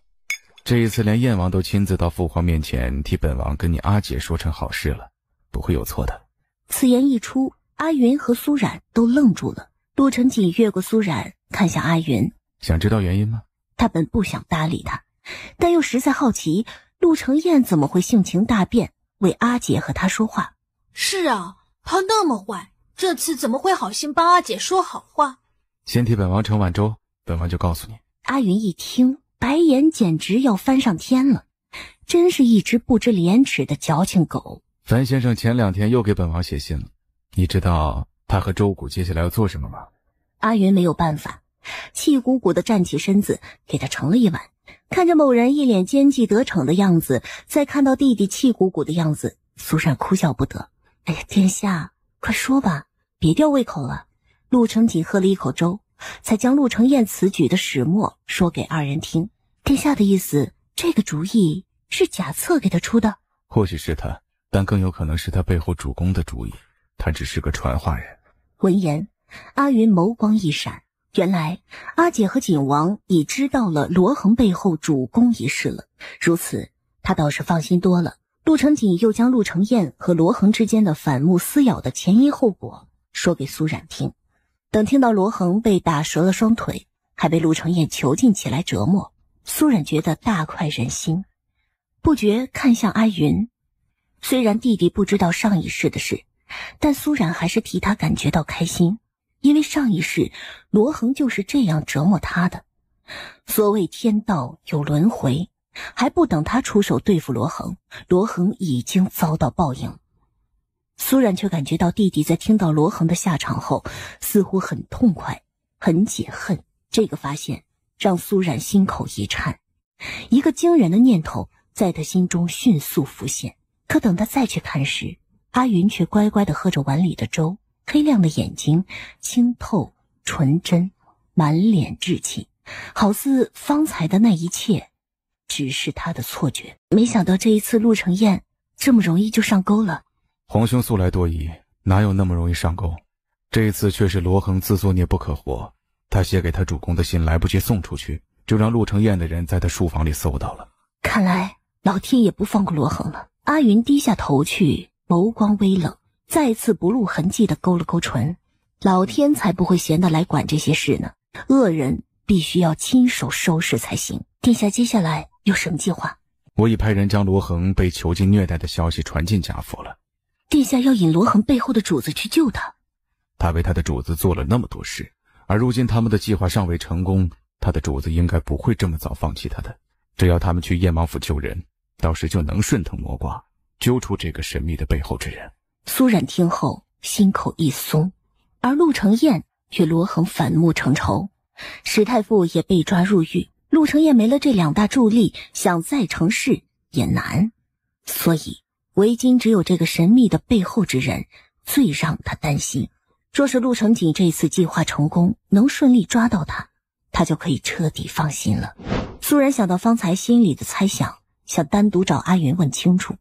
这一次连燕王都亲自到父皇面前替本王跟你阿姐说成好事了，不会有错的。此言一出，阿云和苏冉都愣住了。陆成锦越过苏冉，看向阿云，想知道原因吗？他本不想搭理他，但又实在好奇陆成燕怎么会性情大变，为阿姐和他说话。是啊，他那么坏，这次怎么会好心帮阿姐说好话？先替本王盛碗粥，本王就告诉你。阿云一听，白眼简直要翻上天了，真是一只不知廉耻的矫情狗。樊先生前2天又给本王写信了，你知道他和周谷接下来要做什么吗？阿云没有办法，气鼓鼓地站起身子，给他盛了一碗。看着某人一脸奸计得逞的样子，再看到弟弟气鼓鼓的样子，苏冉哭笑不得。哎呀，殿下，快说吧，别吊胃口了。陆成锦喝了一口粥，才将陆成燕此举的始末说给二人听。殿下的意思，这个主意是贾策给他出的？或许是他，但更有可能是他背后主公的主意，他只是个传话人。闻言，阿云眸光一闪，原来阿姐和景王已知道了罗恒背后主公一事了，如此他倒是放心多了。陆成锦又将陆成燕和罗恒之间的反目撕咬的前因后果说给苏冉听。等听到罗恒被打折了双腿，还被陆成燕囚禁起来折磨，苏冉觉得大快人心，不觉看向阿云。虽然弟弟不知道上一世的事，但苏冉还是替他感觉到开心，因为上一世罗恒就是这样折磨他的。所谓天道有轮回，还不等他出手对付罗恒，罗恒已经遭到报应。苏冉却感觉到弟弟在听到罗恒的下场后，似乎很痛快，很解恨。这个发现让苏冉心口一颤，一个惊人的念头在他心中迅速浮现。可等他再去看时，阿云却乖乖地喝着碗里的粥，黑亮的眼睛清透纯真，满脸稚气，好似方才的那一切只是他的错觉。没想到这一次陆成燕这么容易就上钩了。皇兄素来多疑，哪有那么容易上钩？这一次却是罗恒自作孽不可活，他写给他主公的信来不及送出去，就让陆成燕的人在他书房里搜到了。看来老天也不放过罗恒了。阿云低下头去，眸光微冷，再次不露痕迹地勾了勾唇。老天才不会闲得来管这些事呢，恶人必须要亲手收拾才行。殿下接下来有什么计划？我已派人将罗恒被囚禁虐待的消息传进贾府了。殿下要引罗恒背后的主子去救他？他为他的主子做了那么多事，而如今他们的计划尚未成功，他的主子应该不会这么早放弃他的。只要他们去燕王府救人，到时就能顺藤摸瓜，揪出这个神秘的背后之人。苏冉听后心口一松，而陆承彦与罗恒反目成仇，史太傅也被抓入狱，陆承彦没了这2大助力，想再成事也难。所以唯今只有这个神秘的背后之人最让他担心。若是陆承锦这次计划成功，能顺利抓到他，他就可以彻底放心了。苏冉想到方才心里的猜想，想单独找阿云问清楚，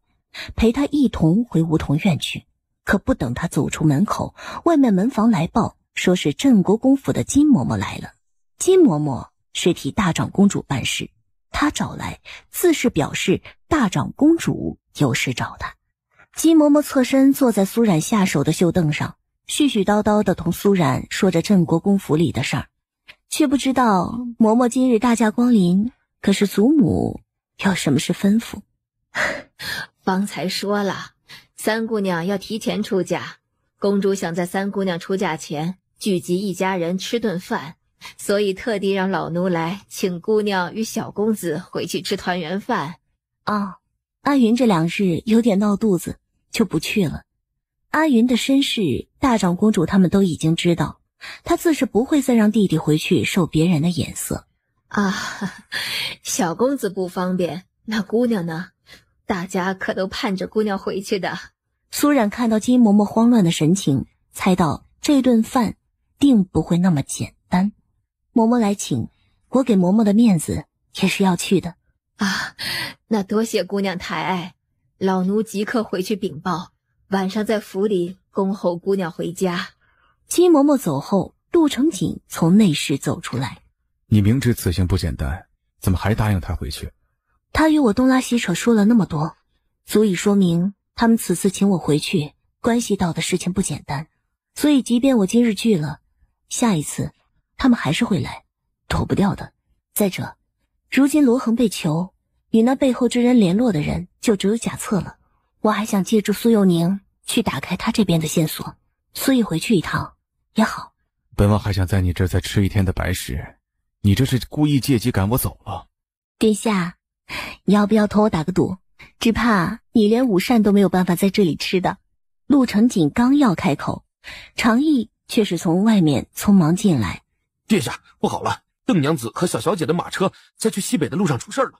陪他一同回梧桐院去。可不等他走出门口，外面门房来报，说是镇国公府的金嬷嬷来了。金嬷嬷是替大长公主办事，她找来自是表示大长公主有事找她。金嬷嬷侧身坐在苏冉下手的绣凳上，絮絮叨叨地同苏冉说着镇国公府里的事儿，却不知道嬷嬷今日大驾光临，可是祖母有什么事吩咐？方才说了，三姑娘要提前出嫁，公主想在三姑娘出嫁前聚集一家人吃顿饭，所以特地让老奴来请姑娘与小公子回去吃团圆饭。阿云这2日有点闹肚子，就不去了。阿云的身世大长公主他们都已经知道，她自是不会再让弟弟回去受别人的眼色。小公子不方便，那姑娘呢？大家可都盼着姑娘回去的。苏冉看到金嬷嬷慌乱的神情，猜到这顿饭定不会那么简单。嬷嬷来请，我给嬷嬷的面子也是要去的。那多谢姑娘抬爱，老奴即刻回去禀报，晚上在府里恭候姑娘回家。金嬷嬷走后，陆承锦从内室走出来。你明知此行不简单，怎么还答应他回去？他与我东拉西扯说了那么多，足以说明他们此次请我回去关系到的事情不简单。所以即便我今日去了，下一次他们还是会来，躲不掉的。再者，如今罗恒被囚，与那背后之人联络的人就只有贾策了。我还想借助苏幼宁去打开他这边的线索，所以回去一趟也好。本王还想在你这儿再吃1天的白食，你这是故意借机赶我走了。殿下，要不要同我打个赌？只怕你连午膳都没有办法在这里吃的。陆承锦刚要开口，常毅却是从外面匆忙进来。殿下，不好了，邓娘子和小小姐的马车在去西北的路上出事了。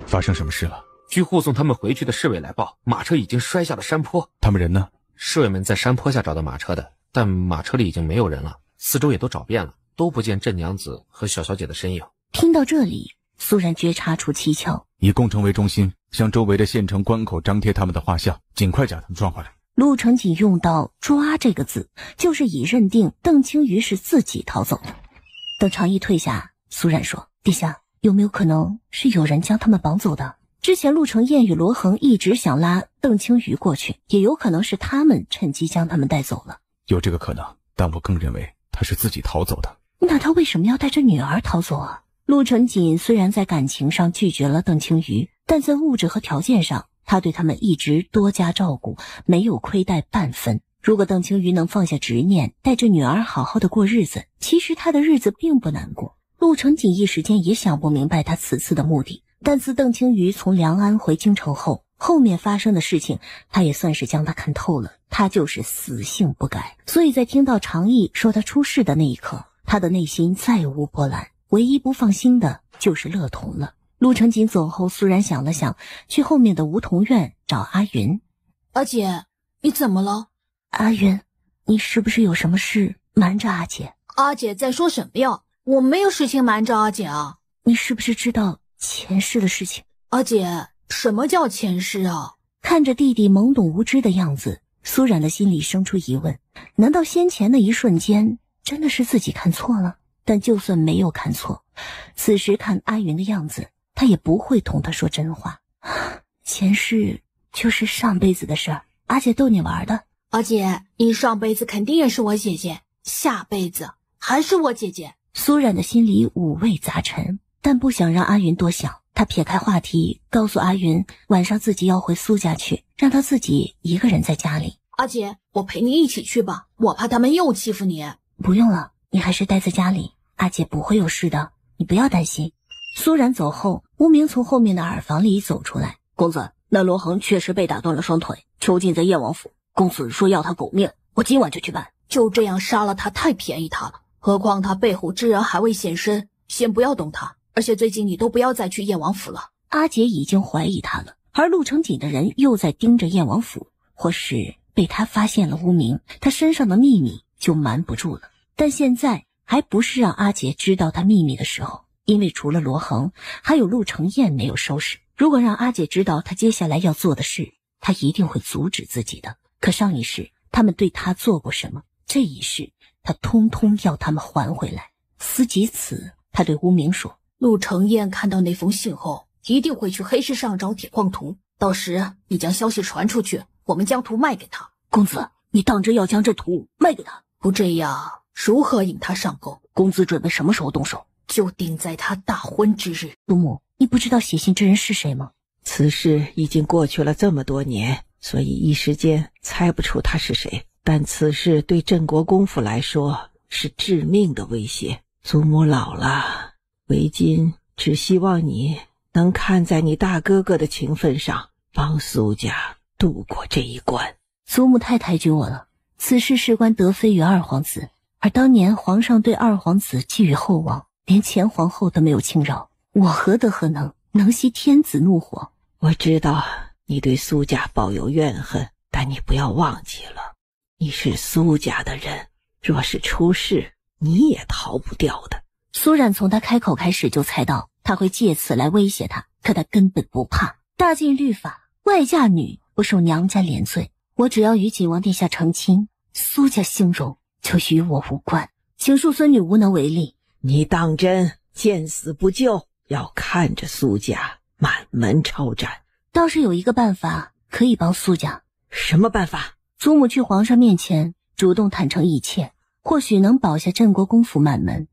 发生什么事了？据护送他们回去的侍卫来报，马车已经摔下了山坡。他们人呢？侍卫们在山坡下找到马车的，但马车里已经没有人了，四周也都找遍了，都不见郑娘子和小小姐的身影。听到这里，苏然觉察出蹊跷。以宫城为中心，向周围的县城关口张贴他们的画像，尽快将他们抓回来。陆承锦用到抓这个字，就是以认定邓青瑜是自己逃走的。等常毅退下，苏然说：殿下，有没有可能是有人将他们绑走的？之前陆承彦与罗恒一直想拉邓青瑜过去，也有可能是他们趁机将他们带走了。有这个可能，但我更认为他是自己逃走的。那他为什么要带着女儿逃走啊？陆承锦虽然在感情上拒绝了邓青瑜，但在物质和条件上，他对他们一直多加照顾，没有亏待半分。如果邓青瑜能放下执念，带着女儿好好的过日子，其实他的日子并不难过。陆承锦一时间也想不明白他此次的目的，但自邓青瑜从梁安回京城后，后面发生的事情他也算是将他看透了，他就是死性不改。所以在听到常毅说他出事的那一刻，他的内心再无波澜，唯一不放心的就是乐童了。陆承锦走后，苏然想了想，去后面的梧桐院找阿云。阿姐，你怎么了？阿云，你是不是有什么事瞒着阿姐？阿姐在说什么呀？我没有事情瞒着阿姐啊。你是不是知道前世的事情？阿姐，什么叫前世啊？看着弟弟懵懂无知的样子，苏冉的心里生出疑问，难道先前的一瞬间真的是自己看错了？但就算没有看错，此时看阿云的样子，他也不会同他说真话。前世就是上辈子的事儿，阿姐逗你玩的。阿姐，你上辈子肯定也是我姐姐，下辈子还是我姐姐。苏冉的心里五味杂陈，但不想让阿云多想，他撇开话题，告诉阿云晚上自己要回苏家去，让他自己一个人在家里。阿姐，我陪你一起去吧，我怕他们又欺负你。不用了，你还是待在家里，阿姐不会有事的，你不要担心。苏冉走后，无名从后面的耳房里走出来，公子，那罗恒确实被打断了双腿，囚禁在燕王府。公子说要他狗命，我今晚就去办。就这样杀了他，太便宜他了。何况他背后之人还未现身，先不要动他。而且最近你都不要再去燕王府了。阿杰已经怀疑他了，而陆成锦的人又在盯着燕王府，或是被他发现了污名，他身上的秘密就瞒不住了。但现在还不是让阿杰知道他秘密的时候，因为除了罗恒，还有陆成燕没有收拾。如果让阿杰知道他接下来要做的事，他一定会阻止自己的。可上一世他们对他做过什么，这一世他通通要他们还回来。思及此，他对乌明说，陆成燕看到那封信后，一定会去黑市上找铁矿图，到时你将消息传出去，我们将图卖给他。公子，你当真要将这图卖给他？不这样如何引他上钩？公子准备什么时候动手？就定在他大婚之日。陆母，你不知道写信之人是谁吗？此事已经过去了这么多年，所以一时间猜不出他是谁。但此事对镇国公府来说是致命的威胁。祖母老了，为今只希望你能看在你大哥哥的情分上，帮苏家度过这一关。祖母太抬举我了，此事事关德妃与二皇子，而当年皇上对二皇子寄予厚望，连前皇后都没有轻饶，我何德何能息天子怒火？我知道你对苏家抱有怨恨，但你不要忘记了，你是苏家的人，若是出事，你也逃不掉的。苏冉从他开口开始就猜到他会借此来威胁他，可他根本不怕。大晋律法，外嫁女不受娘家连罪，我只要与景王殿下成亲，苏家兴荣就与我无关，请恕孙女无能为力。你当真见死不救，要看着苏家满门抄斩？倒是有一个办法可以帮苏家。什么办法？祖母去皇上面前主动坦诚一切，或许能保下镇国公府满门。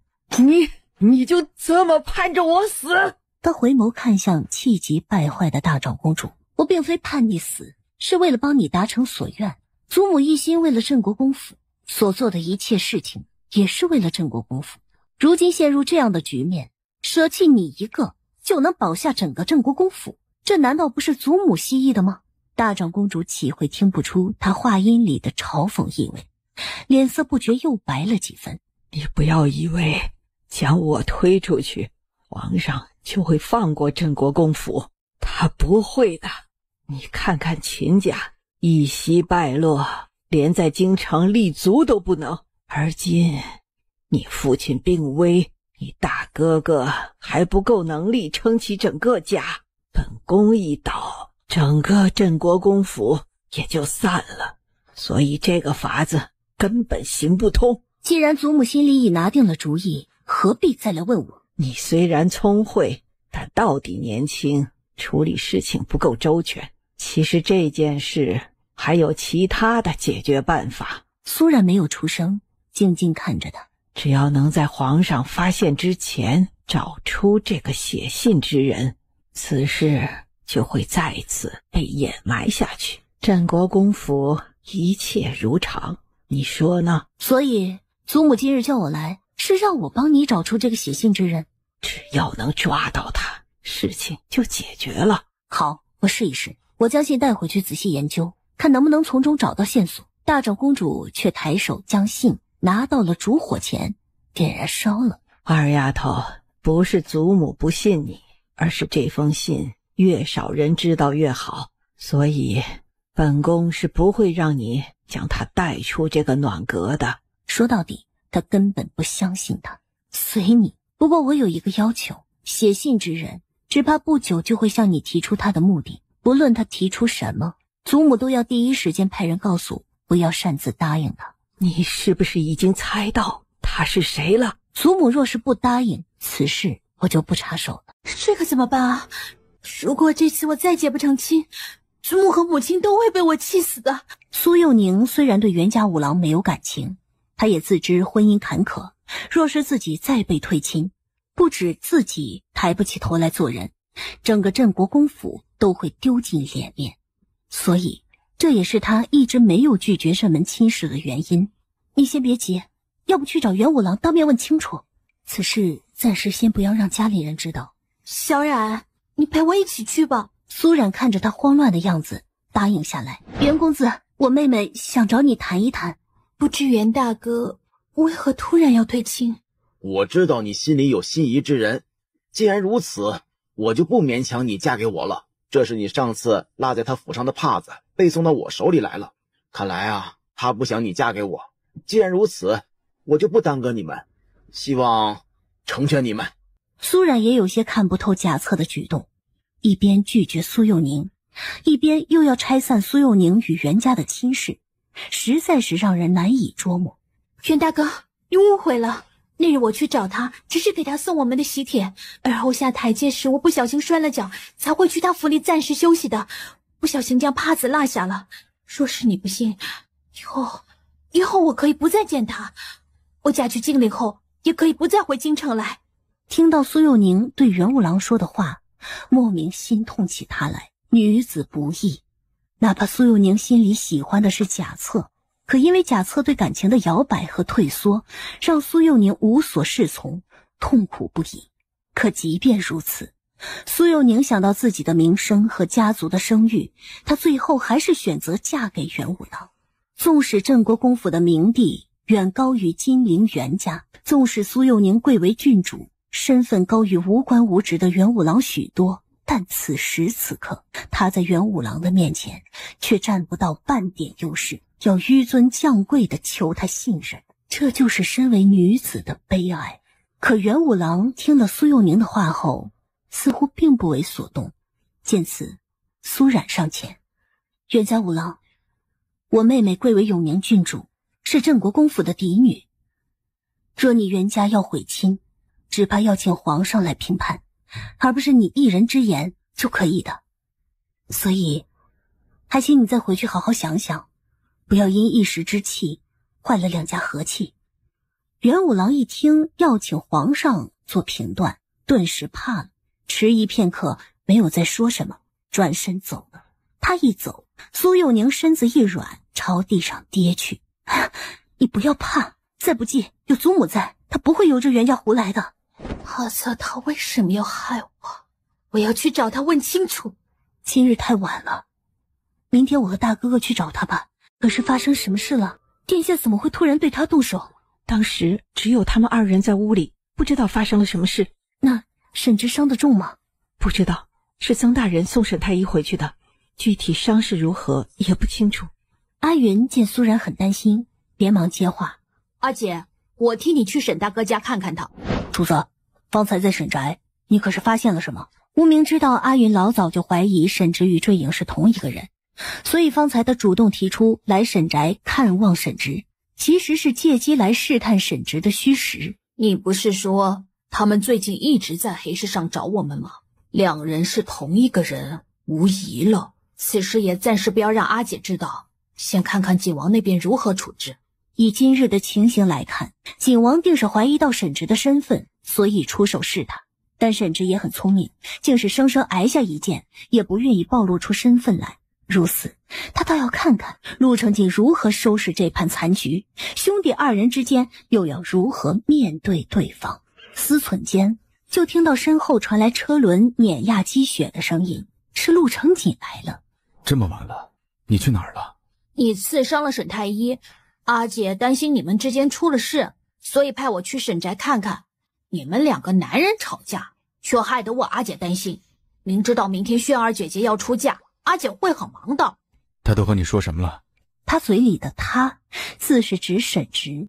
你就这么盼着我死？他回眸看向气急败坏的大长公主，我并非盼你死，是为了帮你达成所愿。祖母一心为了镇国公府，所做的一切事情也是为了镇国公府。如今陷入这样的局面，舍弃你一个就能保下整个镇国公府，这难道不是祖母希意的吗？大长公主岂会听不出他话音里的嘲讽意味，脸色不觉又白了几分。你不要以为将我推出去，皇上就会放过镇国公府，他不会的。你看看秦家一夕败落，连在京城立足都不能，而今你父亲病危，你大哥哥还不够能力撑起整个家，本宫一倒，整个镇国公府也就散了，所以这个法子根本行不通。既然祖母心里已拿定了主意，何必再来问我？你虽然聪慧，但到底年轻，处理事情不够周全。其实这件事还有其他的解决办法。苏冉没有出声，静静看着他。只要能在皇上发现之前找出这个写信之人，此事就会再次被掩埋下去，镇国公府一切如常。你说呢？所以祖母今日叫我来，是让我帮你找出这个写信之人。只要能抓到他，事情就解决了。好，我试一试。我将信带回去仔细研究，看能不能从中找到线索。大长公主却抬手将信拿到了烛火前，点燃烧了。二丫头，不是祖母不信你，而是这封信越少人知道越好，所以本宫是不会让你将他带出这个暖阁的。说到底，他根本不相信他。随你，不过我有一个要求，写信之人只怕不久就会向你提出他的目的，不论他提出什么，祖母都要第一时间派人告诉我，不要擅自答应他。你是不是已经猜到他是谁了？祖母若是不答应，此事我就不插手了。这可怎么办啊？如果这次我再结不成亲，祖母和母亲都会被我气死的。苏幼宁虽然对袁家五郎没有感情，他也自知婚姻坎坷，若是自己再被退亲，不止自己抬不起头来做人，整个镇国公府都会丢尽脸面。所以这也是他一直没有拒绝这门亲事的原因。你先别急，要不去找袁五郎当面问清楚，此事暂时先不要让家里人知道。小冉，你陪我一起去吧。苏冉看着他慌乱的样子，答应下来。袁公子，我妹妹想找你谈一谈。不知袁大哥为何突然要退亲？我知道你心里有心仪之人，既然如此，我就不勉强你嫁给我了。这是你上次落在他府上的帕子，被送到我手里来了。看来啊，他不想你嫁给我。既然如此，我就不耽搁你们，希望成全你们。苏冉也有些看不透贾策的举动，一边拒绝苏幼宁，一边又要拆散苏幼宁与袁家的亲事，实在是让人难以捉摸。袁大哥，你误会了。那日我去找他，只是给他送我们的喜帖，而后下台阶时我不小心摔了跤，才会去他府里暂时休息的，不小心将帕子落下了。若是你不信，以后我可以不再见他，我嫁去金陵后也可以不再回京城来。听到苏幼宁对袁五郎说的话，莫名心痛起他来。女子不易，哪怕苏幼宁心里喜欢的是贾策，可因为贾策对感情的摇摆和退缩，让苏幼宁无所适从，痛苦不已。可即便如此，苏幼宁想到自己的名声和家族的声誉，她最后还是选择嫁给袁五郎。纵使镇国公府的名地远高于金陵袁家，纵使苏幼宁贵为郡主，身份高于无官无职的袁五郎许多，但此时此刻，他在袁五郎的面前却占不到半点优势，要纡尊降贵的求他信任，这就是身为女子的悲哀。可袁五郎听了苏幼宁的话后，似乎并不为所动。见此，苏冉上前：袁家五郎，我妹妹贵为永宁郡主，是镇国公府的嫡女，若你袁家要悔亲，只怕要请皇上来评判，而不是你一人之言就可以的。所以还请你再回去好好想想，不要因一时之气坏了两家和气。袁五郎一听要请皇上做评断，顿时怕了，迟疑片刻没有再说什么，转身走了。他一走，苏幼宁身子一软，朝地上跌去。你不要怕，再不济有祖母在，他不会由着袁家胡来的。阿策他为什么要害我？我要去找他问清楚。今日太晚了，明天我和大哥哥去找他吧。可是发生什么事了？殿下怎么会突然对他动手？当时只有他们二人在屋里，不知道发生了什么事。那沈直伤得重吗？不知道，是曾大人送沈太医回去的，具体伤势如何也不清楚。阿云见苏冉很担心，连忙接话：阿姐，我替你去沈大哥家看看他。主子，方才在沈宅，你可是发现了什么？无名知道阿云老早就怀疑沈直与坠影是同一个人，所以方才他主动提出来沈宅看望沈直，其实是借机来试探沈直的虚实。你不是说他们最近一直在黑市上找我们吗？两人是同一个人，无疑了。此事也暂时不要让阿姐知道，先看看景王那边如何处置。以今日的情形来看，景王定是怀疑到沈直的身份，所以出手试探。但沈直也很聪明，竟是生生挨下一剑，也不愿意暴露出身份来。如此，他倒要看看陆成锦如何收拾这盘残局，兄弟二人之间又要如何面对对方。思忖间，就听到身后传来车轮碾压积雪的声音，是陆成锦来了。这么晚了，你去哪儿了？你刺伤了沈太医，阿姐担心你们之间出了事，所以派我去沈宅看看。你们两个男人吵架，却害得我阿姐担心。明知道明天萱儿姐姐要出嫁，阿姐会很忙的。他都和你说什么了？他嘴里的他，自是指沈直。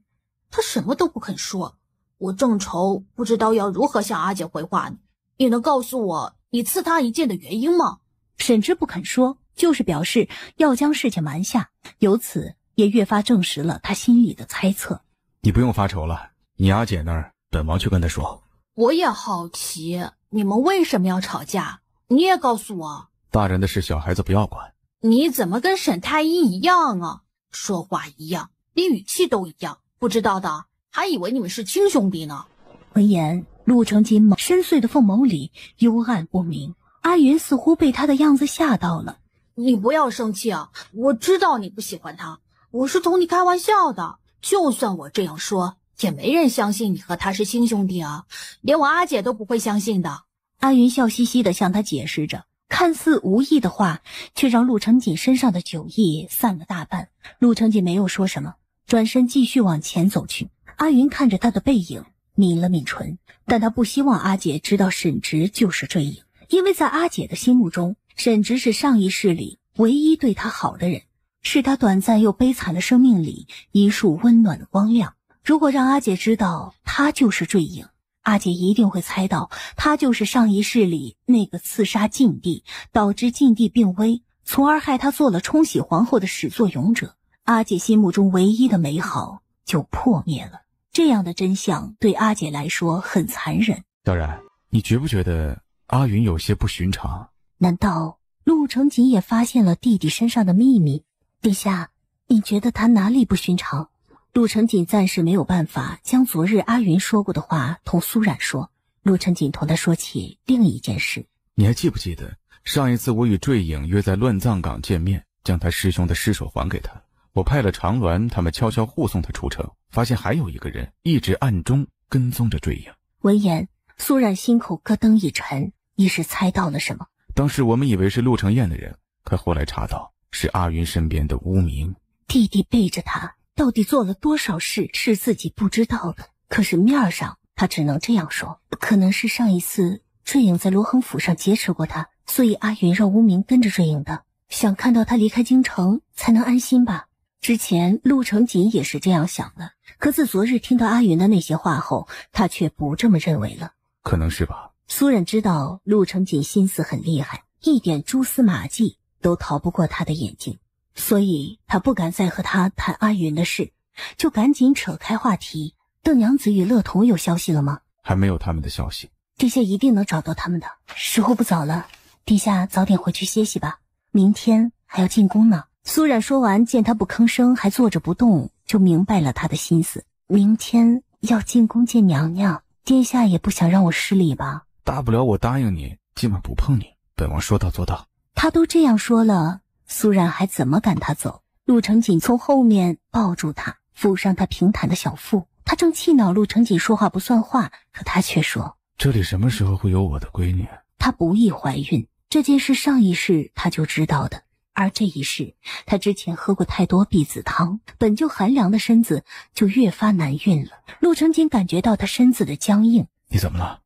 他什么都不肯说，我正愁不知道要如何向阿姐回话呢。你能告诉我你刺他一剑的原因吗？沈直不肯说，就是表示要将事情瞒下，由此也越发证实了他心里的猜测。你不用发愁了，你阿姐那儿，本王去跟她说。我也好奇，你们为什么要吵架？你也告诉我。大人的事，小孩子不要管。你怎么跟沈太医一样啊？说话一样，连语气都一样，不知道的还以为你们是亲兄弟呢。闻言，陆成锦深邃的凤眸里幽暗不明。阿云似乎被他的样子吓到了。你不要生气啊，我知道你不喜欢他，我是同你开玩笑的。就算我这样说，也没人相信你和他是亲兄弟啊，连我阿姐都不会相信的。阿云笑嘻嘻地向他解释着，看似无意的话，却让陆成锦身上的酒意散了大半。陆成锦没有说什么，转身继续往前走去。阿云看着他的背影，抿了抿唇，但他不希望阿姐知道沈直就是坠影，因为在阿姐的心目中，沈直是上一世里唯一对他好的人，是他短暂又悲惨的生命里一束温暖的光亮。如果让阿姐知道他就是坠影，阿姐一定会猜到他就是上一世里那个刺杀禁地，导致禁地病危，从而害他做了冲洗皇后的始作俑者。阿姐心目中唯一的美好就破灭了。这样的真相对阿姐来说很残忍。当然，你觉不觉得阿云有些不寻常？难道陆成锦也发现了弟弟身上的秘密？陛下，你觉得他哪里不寻常？陆成锦暂时没有办法将昨日阿云说过的话同苏冉说。陆成锦同他说起另一件事。你还记不记得上一次我与坠影约在乱葬岗见面，将他师兄的尸首还给他，我派了长鸾他们悄悄护送他出城，发现还有一个人一直暗中跟踪着坠影。闻言，苏冉心口咯噔一沉，一时猜到了什么。当时我们以为是陆成燕的人，可后来查到是阿云身边的污名。弟弟背着他到底做了多少事是自己不知道的，可是面上他只能这样说，可能是上一次坠影在罗恒府上劫持过他，所以阿云让无名跟着坠影的，想看到他离开京城才能安心吧。之前陆成锦也是这样想的，可自昨日听到阿云的那些话后，他却不这么认为了。可能是吧。苏冉知道陆成锦心思很厉害，一点蛛丝马迹都逃不过他的眼睛，所以他不敢再和他谈阿云的事，就赶紧扯开话题。邓娘子与乐童有消息了吗？还没有他们的消息。殿下一定能找到他们的，时候不早了，殿下早点回去歇息吧，明天还要进宫呢。苏冉说完，见他不吭声，还坐着不动，就明白了他的心思。明天要进宫见娘娘，殿下也不想让我失礼吧？大不了我答应你，今晚不碰你，本王说到做到。他都这样说了，苏冉还怎么赶他走？陆成锦从后面抱住他，抚上他平坦的小腹。他正气恼陆成锦说话不算话，可他却说：这里什么时候会有我的闺女？她不易怀孕，这件事上一世他就知道的，而这一世他之前喝过太多避子汤，本就寒凉的身子就越发难孕了。陆成锦感觉到他身子的僵硬。你怎么了？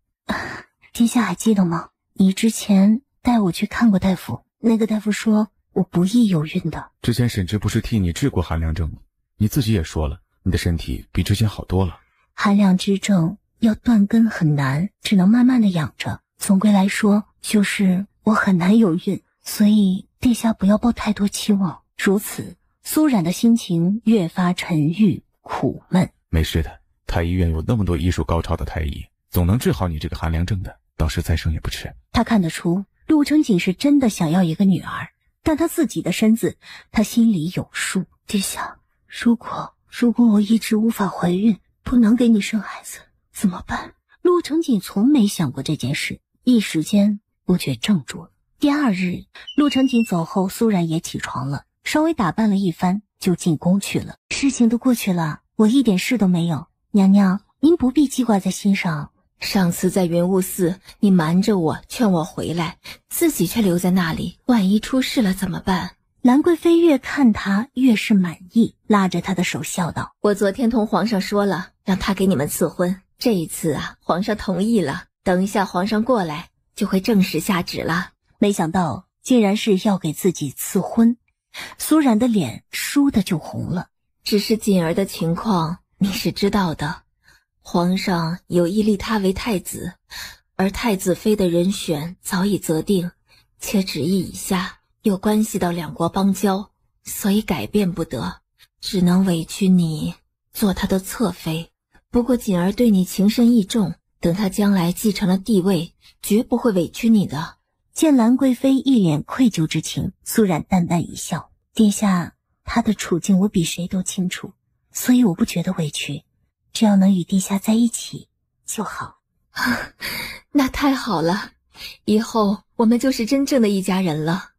殿下还记得吗？你之前带我去看过大夫，那个大夫说我不易有孕的。之前沈直不是替你治过寒凉症吗？你自己也说了，你的身体比之前好多了。寒凉之症要断根很难，只能慢慢的养着。总归来说，就是我很难有孕，所以殿下不要抱太多期望。如此，苏冉的心情越发沉郁苦闷。没事的，太医院有那么多医术高超的太医，总能治好你这个寒凉症的，到时再生也不迟。他看得出陆成锦是真的想要一个女儿，但他自己的身子他心里有数。殿下，如果我一直无法怀孕，不能给你生孩子怎么办？陆成锦从没想过这件事，一时间不觉怔住了。第二日，陆成锦走后，苏冉也起床了，稍微打扮了一番就进宫去了。事情都过去了，我一点事都没有，娘娘您不必记挂在心上。上次在云雾寺，你瞒着我，劝我回来，自己却留在那里，万一出事了怎么办？兰贵妃越看他越是满意，拉着他的手笑道：我昨天同皇上说了，让他给你们赐婚，这一次啊，皇上同意了，等一下皇上过来就会正式下旨了。没想到竟然是要给自己赐婚，苏冉的脸倏地就红了。只是锦儿的情况你是知道的，皇上有意立他为太子，而太子妃的人选早已择定，且旨意已下，又关系到两国邦交，所以改变不得，只能委屈你做他的侧妃。不过锦儿对你情深意重，等他将来继承了帝位，绝不会委屈你的。见兰贵妃一脸愧疚之情，苏冉淡淡一笑：殿下，他的处境我比谁都清楚，所以我不觉得委屈，只要能与殿下在一起就好。那太好了，以后我们就是真正的一家人了。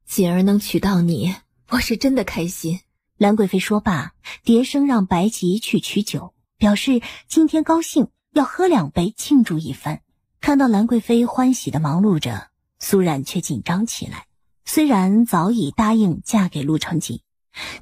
锦儿能娶到你，我是真的开心。兰贵妃说罢，叠声让白吉去取酒，表示今天高兴，要喝2杯庆祝一番。看到兰贵妃欢喜的忙碌着，苏冉却紧张起来。虽然早已答应嫁给陆成锦，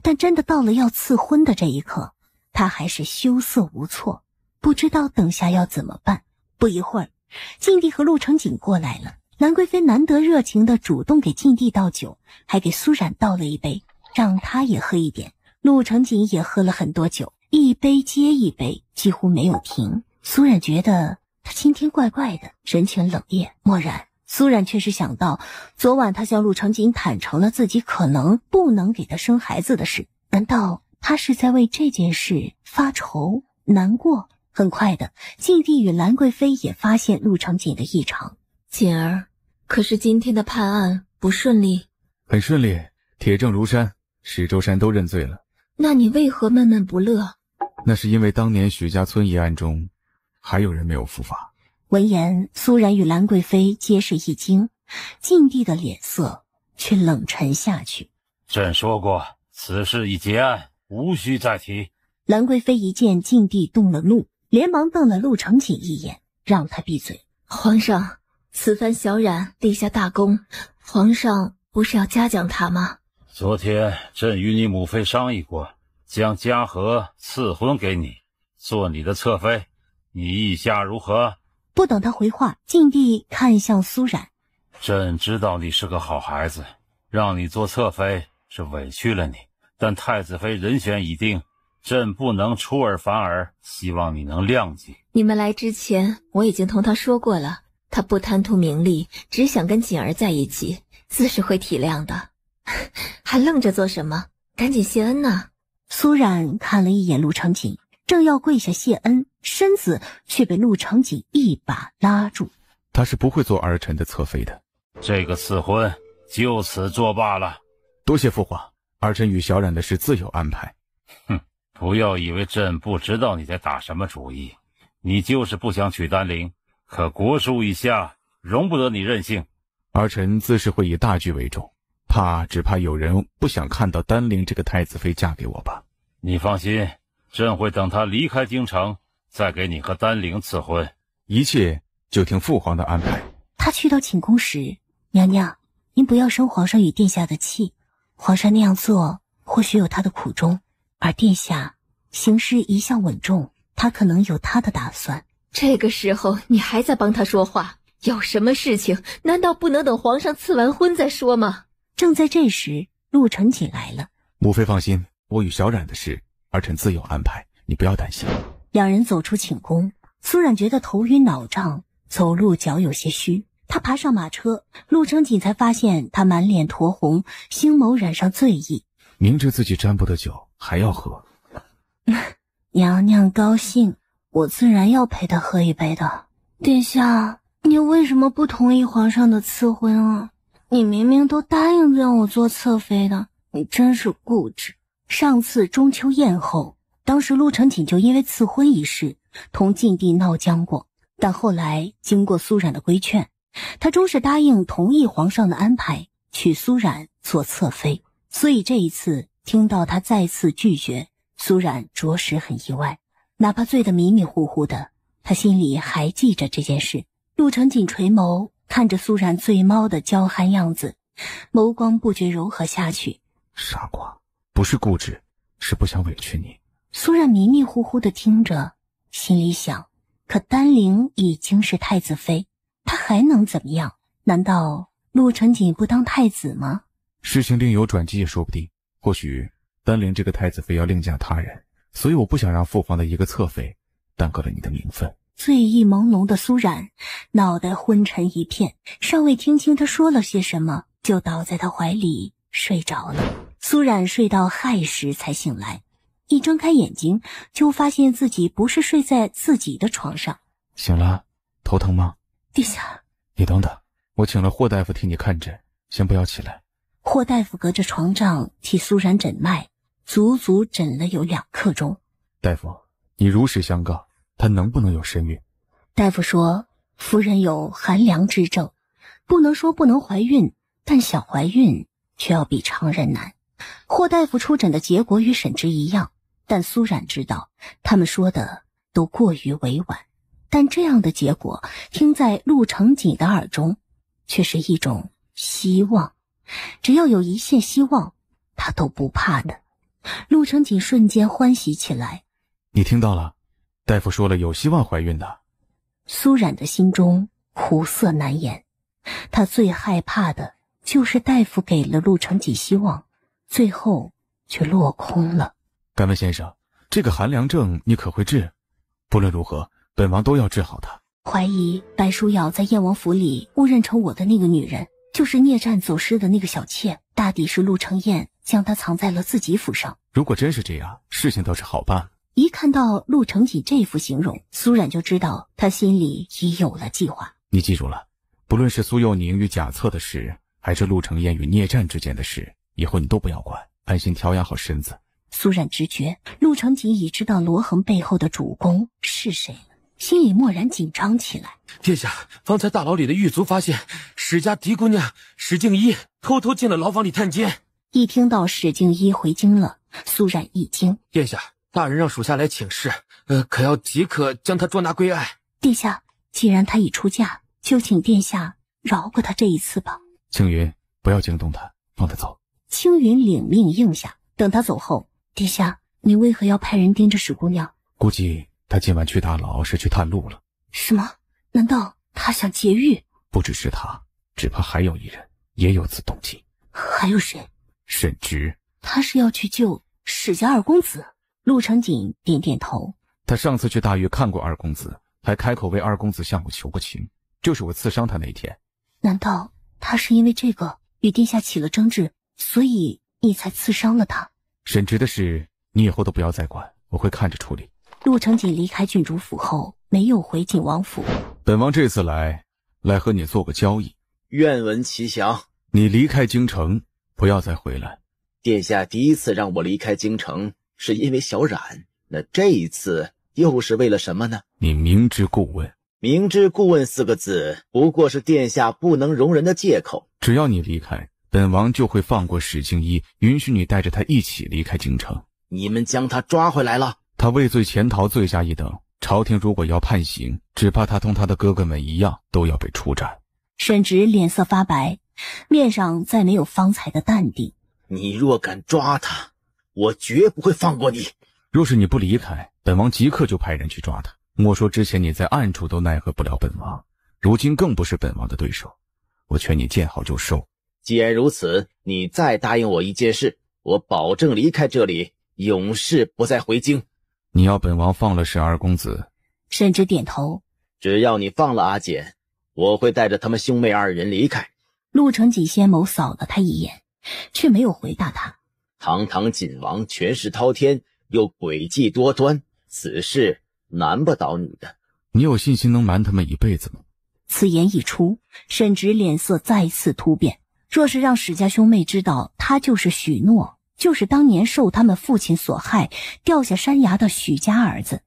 但真的到了要赐婚的这一刻，她还是羞涩无措，不知道等下要怎么办。不一会儿，静帝和陆成锦过来了。兰贵妃难得热情地主动给静帝倒酒，还给苏冉倒了一杯，让他也喝一点。陆成锦也喝了很多酒，一杯接一杯，几乎没有停。苏冉觉得他今天怪怪的，神情冷冽漠然。苏冉却是想到，昨晚他向陆成锦坦诚了自己可能不能给他生孩子的事，难道他是在为这件事发愁难过？很快的，静帝与兰贵妃也发现陆成锦的异常。锦儿，可是今天的判案不顺利？很顺利，铁证如山，史周山都认罪了。那你为何闷闷不乐？那是因为当年许家村一案中，还有人没有伏法。闻言，苏冉与兰贵妃皆是一惊，静帝的脸色却冷沉下去。朕说过，此事已结案，无需再提。兰贵妃一见静帝动了怒，连忙瞪了陆成锦一眼，让他闭嘴。皇上，此番小冉立下大功，皇上不是要嘉奖他吗？昨天朕与你母妃商议过，将嘉禾赐婚给你，做你的侧妃，你意下如何？不等他回话，静帝看向苏冉。朕知道你是个好孩子，让你做侧妃是委屈了你，但太子妃人选已定，朕不能出尔反尔，希望你能谅解。你们来之前，我已经同他说过了，他不贪图名利，只想跟锦儿在一起，自是会体谅的。还愣着做什么？赶紧谢恩呐！苏冉看了一眼陆成锦，正要跪下谢恩，身子却被陆成锦一把拉住。他是不会做儿臣的侧妃的。这个赐婚就此作罢了。多谢父皇，儿臣与小冉的事自有安排。哼，不要以为朕不知道你在打什么主意，你就是不想娶丹陵，可国书以下容不得你任性。儿臣自是会以大局为重，只怕有人不想看到丹陵这个太子妃嫁给我吧。你放心，朕会等她离开京城，再给你和丹陵赐婚。一切就听父皇的安排。他去到寝宫时，娘娘，您不要生皇上与殿下的气。皇上那样做或许有他的苦衷，而殿下行事一向稳重，他可能有他的打算。这个时候你还在帮他说话，有什么事情难道不能等皇上赐完婚再说吗？正在这时，陆成锦来了。母妃放心，我与小冉的事，儿臣自有安排，你不要担心。两人走出寝宫，苏冉觉得头晕脑胀，走路脚有些虚。他爬上马车，陆成锦才发现他满脸酡红，星眸染上醉意。明知自己沾不得酒，还要喝。娘娘高兴，我自然要陪她喝一杯的。殿下，你为什么不同意皇上的赐婚啊？你明明都答应让我做侧妃的，你真是固执。上次中秋宴后，当时陆成锦就因为赐婚一事同静帝闹僵过，但后来经过苏冉的规劝，他终是答应同意皇上的安排，娶苏冉做侧妃。所以这一次听到他再次拒绝，苏冉着实很意外。哪怕醉得迷迷糊糊的，他心里还记着这件事。陆成锦垂眸看着苏冉醉猫的娇憨样子，眸光不觉柔和下去。傻瓜，不是固执，是不想委屈你。苏冉迷迷糊糊的听着，心里想，可丹陵已经是太子妃，他还能怎么样？难道陆成锦不当太子吗？事情另有转机也说不定，或许丹陵这个太子妃要另嫁他人，所以我不想让父皇的一个侧妃耽搁了你的名分。醉意朦胧的苏冉脑袋昏沉一片，尚未听清他说了些什么，就倒在他怀里睡着了。苏冉睡到亥时才醒来，一睁开眼睛就发现自己不是睡在自己的床上。醒了？头疼吗？殿下，你等等，我请了霍大夫替你看诊，先不要起来。霍大夫隔着床帐替苏冉诊脉，足足诊了有2刻钟。大夫，你如实相告，她能不能有身孕？大夫说，夫人有寒凉之症，不能说不能怀孕，但想怀孕却要比常人难。霍大夫出诊的结果与沈直一样，但苏冉知道他们说的都过于委婉。但这样的结果听在陆成锦的耳中，却是一种希望。只要有一线希望，他都不怕的。陆成锦瞬间欢喜起来。你听到了，大夫说了有希望怀孕的。苏冉的心中苦涩难言，他最害怕的就是大夫给了陆成锦希望，最后却落空了。敢问先生，这个寒凉症你可会治？不论如何，本王都要治好他。怀疑白书瑶在燕王府里误认成我的那个女人，就是孽战走失的那个小妾，大抵是陆承彦将她藏在了自己府上。如果真是这样，事情倒是好办。一看到陆成锦这副形容，苏冉就知道他心里已有了计划。你记住了，不论是苏幼宁与贾策的事，还是陆承彦与孽战之间的事，以后你都不要管，安心调养好身子。苏冉直觉陆成锦已知道罗恒背后的主攻是谁了，心里蓦然紧张起来。殿下，方才大牢里的狱卒发现史家嫡姑娘史静一偷偷进了牢房里探监。一听到史静一回京了，苏冉一惊。殿下，大人让属下来请示，可要即刻将她捉拿归案。殿下，既然她已出嫁，就请殿下饶过她这一次吧。青云，不要惊动她，放她走。青云领命应下。等她走后，殿下，你为何要派人盯着史姑娘？估计她今晚去大牢是去探路了。什么？难道她想劫狱？不只是她，只怕还有一人也有此动机。还有谁？沈直。他是要去救史家二公子？陆成锦点点头。他上次去大狱看过二公子，还开口为二公子向我求过情，就是我刺伤他那一天。难道他是因为这个与殿下起了争执，所以你才刺伤了他？沈直的事你以后都不要再管，我会看着处理。陆成锦离开郡主府后，没有回景王府。本王这次来和你做个交易。愿闻其详。你离开京城，不要再回来。殿下第一次让我离开京城是因为小冉，那这一次又是为了什么呢？你明知故问。明知故问4个字，不过是殿下不能容人的借口。只要你离开，本王就会放过史静一，允许你带着他一起离开京城。你们将他抓回来了？他畏罪潜逃，罪加一等。朝廷如果要判刑，只怕他同他的哥哥们一样，都要被处斩。沈直脸色发白，面上再没有方才的淡定。你若敢抓他，我绝不会放过你。若是你不离开，本王即刻就派人去抓他。莫说之前你在暗处都奈何不了本王，如今更不是本王的对手。我劝你见好就收。既然如此，你再答应我一件事，我保证离开这里，永世不再回京。你要本王放了沈二公子？沈直点头。只要你放了阿简，我会带着他们兄妹2人离开。陆成锦先眸扫了他一眼，却没有回答他。堂堂锦王权势滔天，又诡计多端，此事难不倒你的。你有信心能瞒他们一辈子吗？此言一出，沈直脸色再次突变。若是让史家兄妹知道他就是许诺，就是当年受他们父亲所害掉下山崖的许家儿子，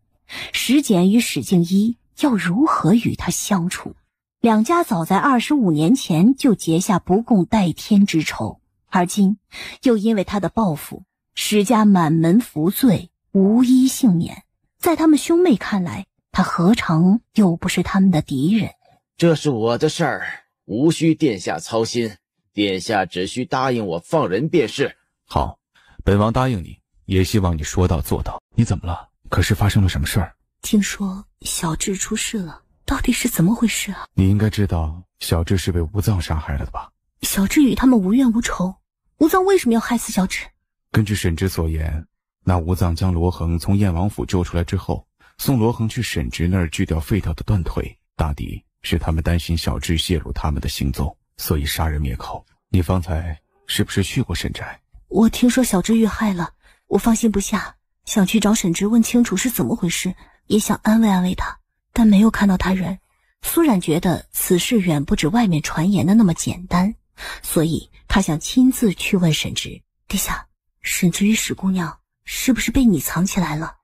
史简与史静一要如何与他相处？两家早在25年前就结下不共戴天之仇，而今又因为他的报复，史家满门服罪，无一幸免。在他们兄妹看来，他何尝又不是他们的敌人？这是我的事儿，无需殿下操心。殿下只需答应我放人便是。好，本王答应你，也希望你说到做到。你怎么了？可是发生了什么事儿？听说小智出事了，到底是怎么回事啊？你应该知道小智是被吴藏杀害了的吧？小智与他们无怨无仇，吴藏为什么要害死小智？根据沈直所言，那吴藏将罗恒从燕王府救出来之后，送罗恒去沈直那儿锯掉废掉的断腿，大抵是他们担心小智泄露他们的行踪，所以杀人灭口。你方才是不是去过沈宅？我听说小智遇害了，我放心不下，想去找沈直问清楚是怎么回事，也想安慰安慰他，但没有看到他人。苏冉觉得此事远不止外面传言的那么简单，所以他想亲自去问沈直。殿下，沈直与史姑娘是不是被你藏起来了？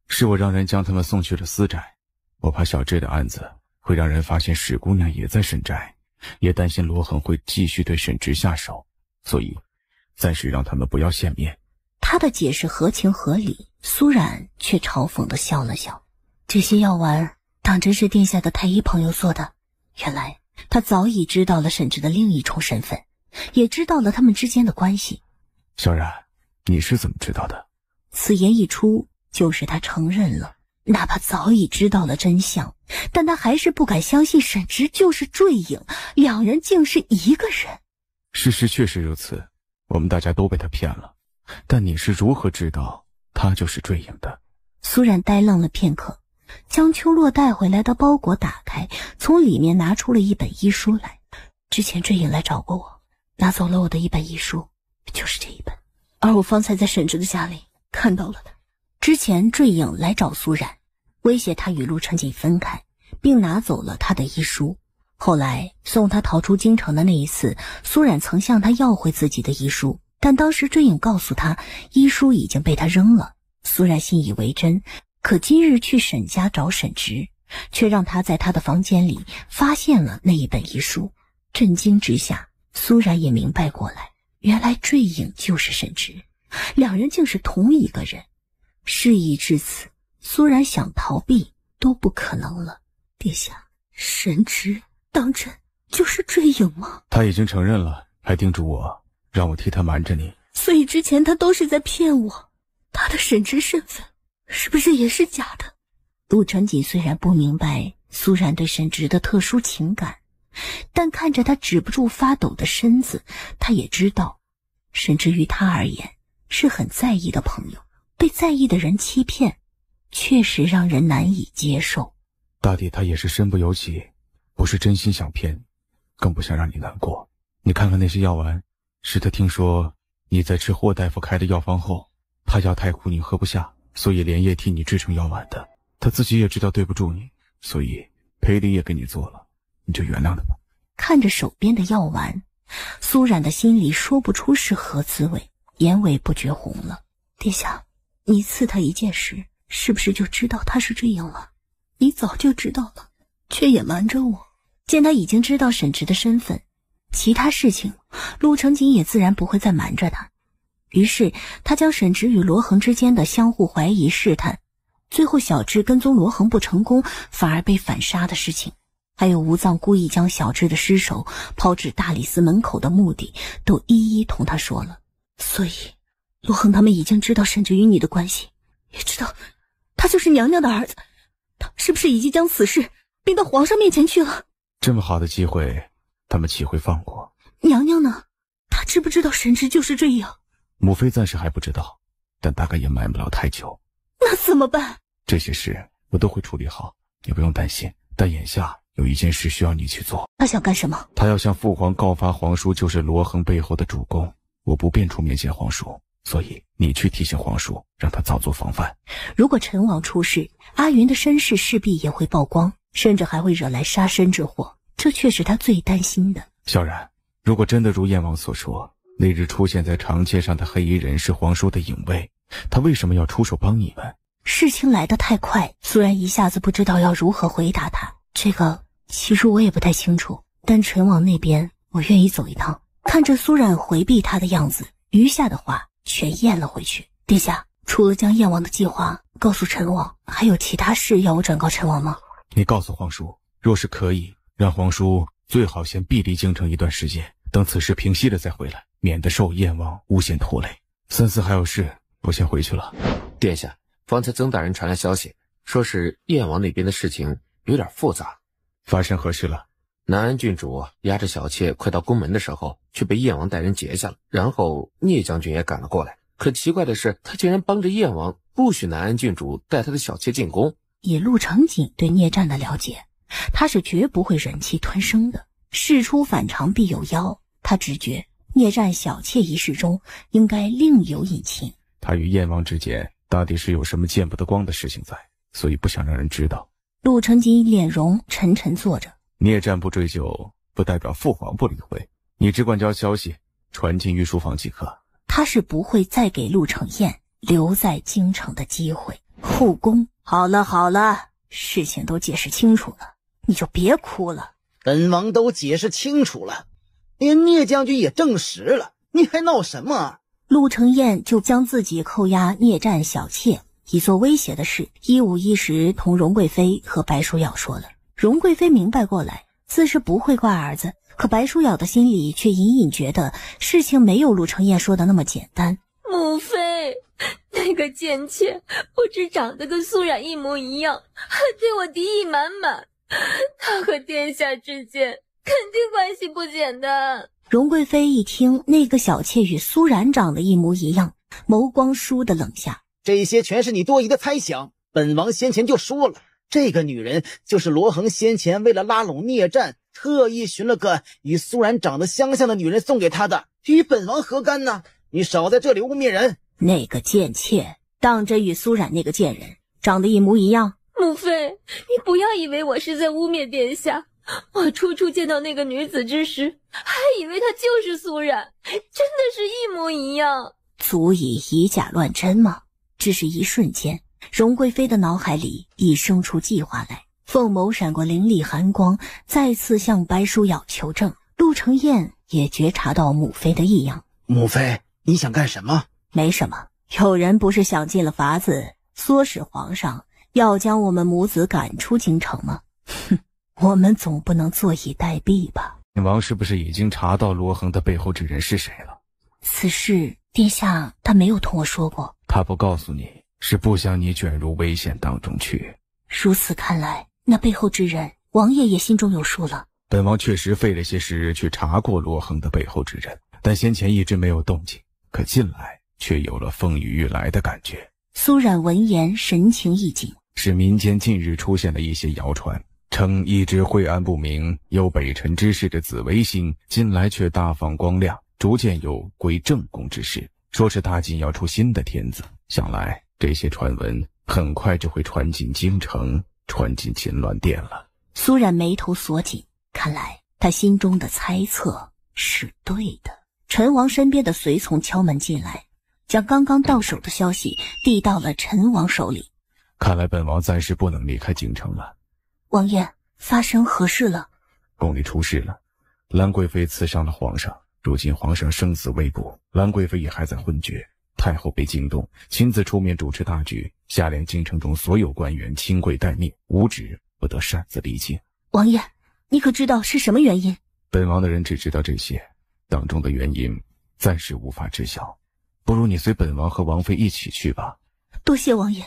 是我让人将他们送去了私宅，我怕小智的案子会让人发现史姑娘也在沈宅，也担心罗恒会继续对沈直下手，所以暂时让他们不要见面。他的解释合情合理，苏冉却嘲讽地笑了笑。这些药丸当真是殿下的太医朋友做的，原来他早已知道了沈直的另一重身份，也知道了他们之间的关系。小冉，你是怎么知道的？此言一出，就是他承认了，哪怕早已知道了真相，但他还是不敢相信沈直就是坠影，两人竟是一个人。事实确实如此，我们大家都被他骗了，但你是如何知道他就是坠影的？苏冉呆愣了片刻，将秋洛带回来的包裹打开，从里面拿出了一本医书来。之前坠影来找过我，拿走了我的一本医书，就是这一本，而我方才在沈直的家里看到了他。之前坠影来找苏冉，威胁他与陆成锦分开，并拿走了他的医书。后来送他逃出京城的那一次，苏冉曾向他要回自己的医书，但当时坠影告诉他医书已经被他扔了。苏冉信以为真，可今日去沈家找沈直，却让他在他的房间里发现了那一本医书。震惊之下，苏冉也明白过来，原来坠影就是沈直，两人竟是同一个人。事已至此，苏冉想逃避都不可能了。殿下，沈直当真就是坠影吗？他已经承认了，还叮嘱我让我替他瞒着你。所以之前他都是在骗我，他的沈直身份是不是也是假的？陆成锦虽然不明白苏冉对沈直的特殊情感，但看着他止不住发抖的身子，他也知道沈直于他而言是很在意的朋友，被在意的人欺骗确实让人难以接受。大抵他也是身不由己，不是真心想骗，更不想让你难过。你看看那些药丸，是他听说你在吃霍大夫开的药方后，怕药太苦你喝不下，所以连夜替你制成药丸的。他自己也知道对不住你，所以赔礼也给你做了，你就原谅他吧。看着手边的药丸，苏冉的心里说不出是何滋味，眼尾不觉红了。殿下，你赐他一件事，是不是就知道他是坠影了？你早就知道了，却也瞒着我。见他已经知道沈直的身份，其他事情陆成锦也自然不会再瞒着他。于是他将沈直与罗恒之间的相互怀疑试探，最后小智跟踪罗恒不成功反而被反杀的事情，还有吴藏故意将小智的尸首抛至大理寺门口的目的，都一一同他说了。所以罗恒他们已经知道沈直与你的关系，也知道他就是娘娘的儿子，他是不是已经将此事禀到皇上面前去了？这么好的机会，他们岂会放过？娘娘呢？她知不知道沈直就是坠影？母妃暂时还不知道，但大概也瞒不了太久。那怎么办？这些事我都会处理好，你不用担心。但眼下有一件事需要你去做。他想干什么？他要向父皇告发皇叔就是罗恒背后的主公，我不便出面见皇叔，所以你去提醒皇叔，让他早做防范。如果陈王出事，阿云的身世势必也会曝光，甚至还会惹来杀身之祸，这却是他最担心的。萧然，如果真的如燕王所说，那日出现在长街上的黑衣人是皇叔的影卫，他为什么要出手帮你们？事情来得太快，苏然一下子不知道要如何回答他。这个其实我也不太清楚，但陈王那边我愿意走一趟。看着苏然回避他的样子，余下的话全咽了回去。殿下，除了将燕王的计划告诉陈王，还有其他事要我转告陈王吗？你告诉皇叔，若是可以，让皇叔最好先避离京城一段时间，等此事平息了再回来，免得受燕王诬陷拖累。三思还有事，我先回去了。殿下，方才曾大人传来消息，说是燕王那边的事情有点复杂。发生何事了？南安郡主押着小妾快到宫门的时候，却被燕王带人截下了，然后聂将军也赶了过来。可奇怪的是，他竟然帮着燕王不许南安郡主带他的小妾进宫。以陆成锦对聂战的了解，他是绝不会忍气吞声的。事出反常必有妖，他直觉聂战小妾一事中应该另有隐情。他与燕王之间大抵是有什么见不得光的事情在，所以不想让人知道。陆成锦脸容沉沉坐着。聂战不追究，不代表父皇不理会，你只管将消息传进御书房即可。他是不会再给陆承彦留在京城的机会。后宫，好了好了，事情都解释清楚了，你就别哭了。本王都解释清楚了，连聂将军也证实了，你还闹什么？陆承彦就将自己扣押聂战小妾以作威胁的事，一五一十同荣贵妃和白书瑶说了。荣贵妃明白过来，自是不会怪儿子，可白书瑶的心里却隐隐觉得事情没有陆承彦说的那么简单。母妃，那个贱妾不只长得跟苏冉一模一样，还对我敌意满满，她和殿下之间肯定关系不简单。荣贵妃一听那个小妾与苏冉长得一模一样，眸光倏地冷下。这些全是你多疑的猜想，本王先前就说了，这个女人就是罗恒先前为了拉拢聂战，特意寻了个与苏冉长得相像的女人送给他的，与本王何干呢？你少在这里污蔑人！那个贱妾当真与苏冉那个贱人长得一模一样？母妃，你不要以为我是在污蔑殿下。我初初见到那个女子之时，还以为她就是苏冉，真的是一模一样。足以以假乱真吗？只是一瞬间，荣贵妃的脑海里已生出计划来，凤眸闪过凌厉寒光，再次向白书瑶求证。陆承彦也觉察到母妃的异样。母妃，你想干什么？没什么，有人不是想尽了法子唆使皇上要将我们母子赶出京城吗？哼，我们总不能坐以待毙吧。靖王是不是已经查到罗恒的背后之人是谁了？此事殿下他没有同我说过。他不告诉你，是不想你卷入危险当中去。如此看来，那背后之人王爷也心中有数了。本王确实费了些时日去查过罗恒的背后之人，但先前一直没有动静，可近来却有了风雨欲来的感觉。苏冉闻言神情一紧，是民间近日出现了一些谣传，称一直晦暗不明有北辰之势的紫微星近来却大放光亮，逐渐有归正宫之势，说是大晋要出新的天子。想来这些传闻很快就会传进京城，传进金銮殿了。苏冉眉头锁紧，看来他心中的猜测是对的。陈王身边的随从敲门进来，将刚刚到手的消息递到了陈王手里。看来本王暂时不能离开京城了。王爷，发生何事了？宫里出事了，兰贵妃刺伤了皇上，如今皇上生死未卜，兰贵妃也还在昏厥。太后被惊动，亲自出面主持大局，下令京城中所有官员清贵待命，无旨不得擅自离京。王爷，你可知道是什么原因？本王的人只知道这些，当中的原因暂时无法知晓。不如你随本王和王妃一起去吧。多谢王爷。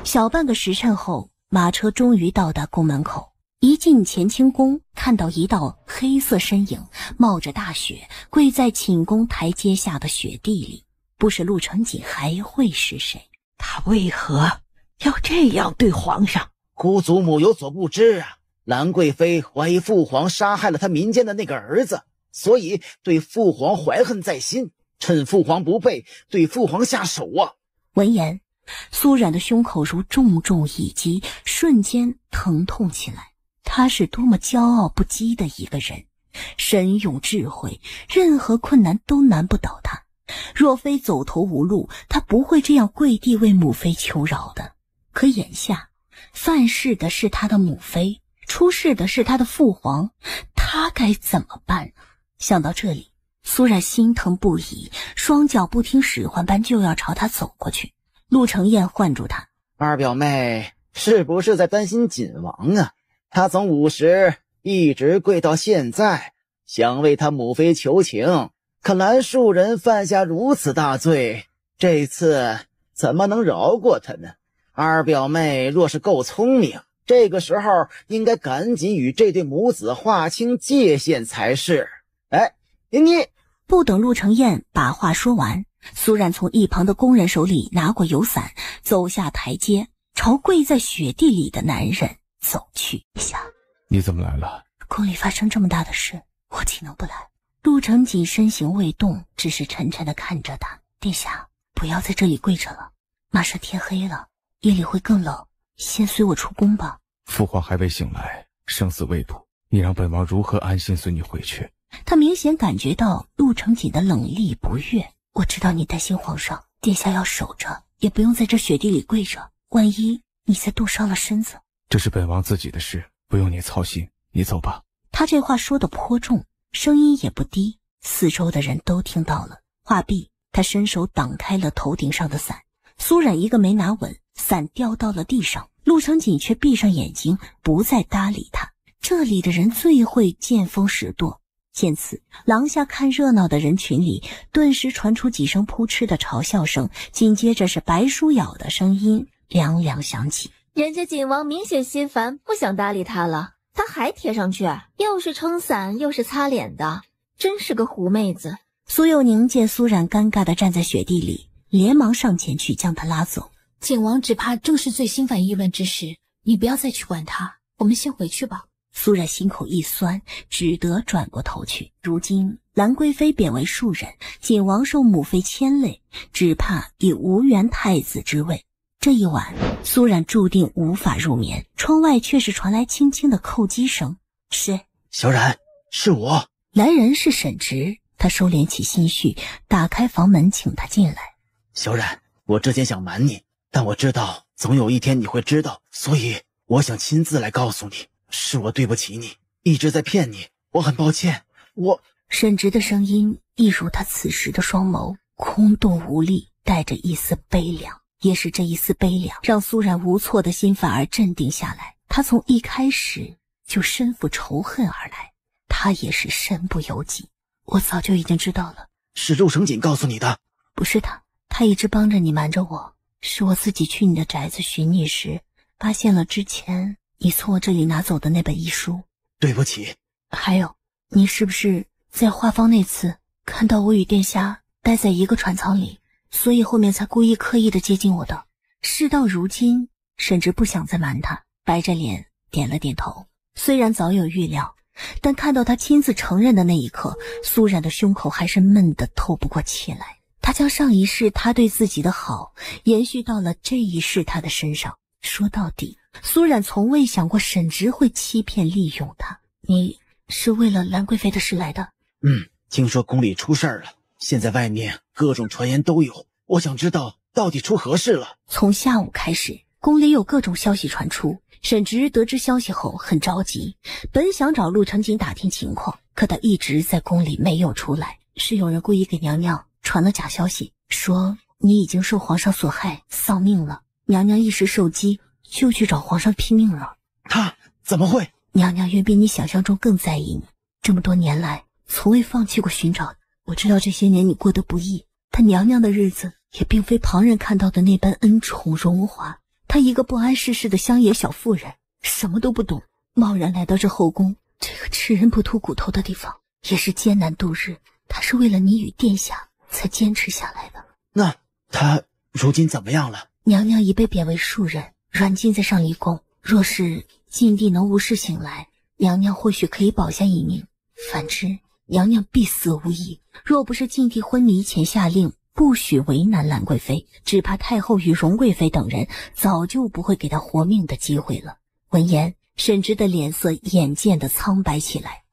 小半个时辰后，马车终于到达宫门口。一进乾清宫，看到一道黑色身影冒着大雪跪在寝宫台阶下的雪地里，不是陆承锦还会是谁？他为何要这样对皇上？姑祖母有所不知啊，兰贵妃怀疑父皇杀害了他民间的那个儿子，所以对父皇怀恨在心，趁父皇不备对父皇下手啊。闻言，苏冉的胸口如重重一击，瞬间疼痛起来。他是多么骄傲不羁的一个人，神勇智慧，任何困难都难不倒他。若非走投无路，他不会这样跪地为母妃求饶的。可眼下犯事的是他的母妃，出事的是他的父皇，他该怎么办？想到这里，苏冉心疼不已，双脚不听使唤般就要朝他走过去。陆承彦唤住他：二表妹是不是在担心锦王啊？他从午时一直跪到现在，想为他母妃求情，可兰庶人犯下如此大罪，这次怎么能饶过他呢？二表妹若是够聪明，这个时候应该赶紧与这对母子划清界限才是。哎，你不等陆承彦把话说完，苏冉从一旁的工人手里拿过油伞，走下台阶，朝跪在雪地里的男人走去。你怎么来了？宫里发生这么大的事，我岂能不来？陆承锦身形未动，只是沉沉地看着他。殿下，不要在这里跪着了，马上天黑了，夜里会更冷，先随我出宫吧。父皇还未醒来，生死未卜，你让本王如何安心随你回去？他明显感觉到陆承锦的冷厉不悦。我知道你担心皇上，殿下要守着，也不用在这雪地里跪着，万一你再冻伤了身子。这是本王自己的事，不用你操心，你走吧。他这话说得颇重，声音也不低，四周的人都听到了。话毕，他伸手挡开了头顶上的伞，苏冉一个没拿稳，伞掉到了地上。陆承锦却闭上眼睛，不再搭理他。这里的人最会见风使舵。见此，廊下看热闹的人群里顿时传出几声扑哧的嘲笑声，紧接着是白书咬的声音凉凉响起。人家景王明显心烦，不想搭理他了，他还贴上去，又是撑伞又是擦脸的，真是个狐妹子。苏幼宁见苏冉尴尬地站在雪地里，连忙上前去将他拉走。景王只怕正是最心烦意乱之时，你不要再去管他，我们先回去吧。苏冉心口一酸，只得转过头去。如今兰贵妃贬为庶人，景王受母妃牵累，只怕已无缘太子之位。这一晚，苏冉注定无法入眠。窗外却是传来轻轻的叩击声。是小冉，是我。来人是沈直，他收敛起心绪，打开房门请他进来。小冉，我之前想瞒你，但我知道总有一天你会知道，所以我想亲自来告诉你，是我对不起你，一直在骗你，我很抱歉。沈直的声音一如他此时的双眸，空洞无力，带着一丝悲凉。也是这一丝悲凉，让苏冉无措的心反而镇定下来。他从一开始就身负仇恨而来，他也是身不由己。我早就已经知道了。是陆成锦告诉你的？不是他，他一直帮着你瞒着我。是我自己去你的宅子寻你时，发现了之前你从我这里拿走的那本遗书。对不起。还有，你是不是在画舫那次看到我与殿下待在一个船舱里，所以后面才故意刻意的接近我的？事到如今，沈直不想再瞒他，白着脸点了点头。虽然早有预料，但看到他亲自承认的那一刻，苏冉的胸口还是闷得透不过气来。他将上一世他对自己的好延续到了这一世他的身上。说到底，苏冉从未想过沈直会欺骗利用他。你是为了兰贵妃的事来的？听说宫里出事儿了，现在外面各种传言都有，我想知道到底出何事了。从下午开始，宫里有各种消息传出，沈直得知消息后很着急，本想找陆成锦打听情况，可他一直在宫里没有出来。是有人故意给娘娘传了假消息，说你已经受皇上所害，丧命了。娘娘一时受激，就去找皇上拼命了。他怎么会？娘娘远比你想象中更在意你，这么多年来从未放弃过寻找。我知道这些年你过得不易，但娘娘的日子也并非旁人看到的那般恩宠荣华。她一个不谙世事的乡野小妇人，什么都不懂，贸然来到这后宫，这个吃人不吐骨头的地方，也是艰难度日。她是为了你与殿下才坚持下来的。那她如今怎么样了？娘娘已被贬为庶人，软禁在上离宫。若是禁地能无事醒来，娘娘或许可以保下一命，反之娘娘必死无疑。若不是禁地昏迷前下令不许为难兰贵妃，只怕太后与荣贵妃等人早就不会给她活命的机会了。闻言，沈直的脸色眼见的苍白起来。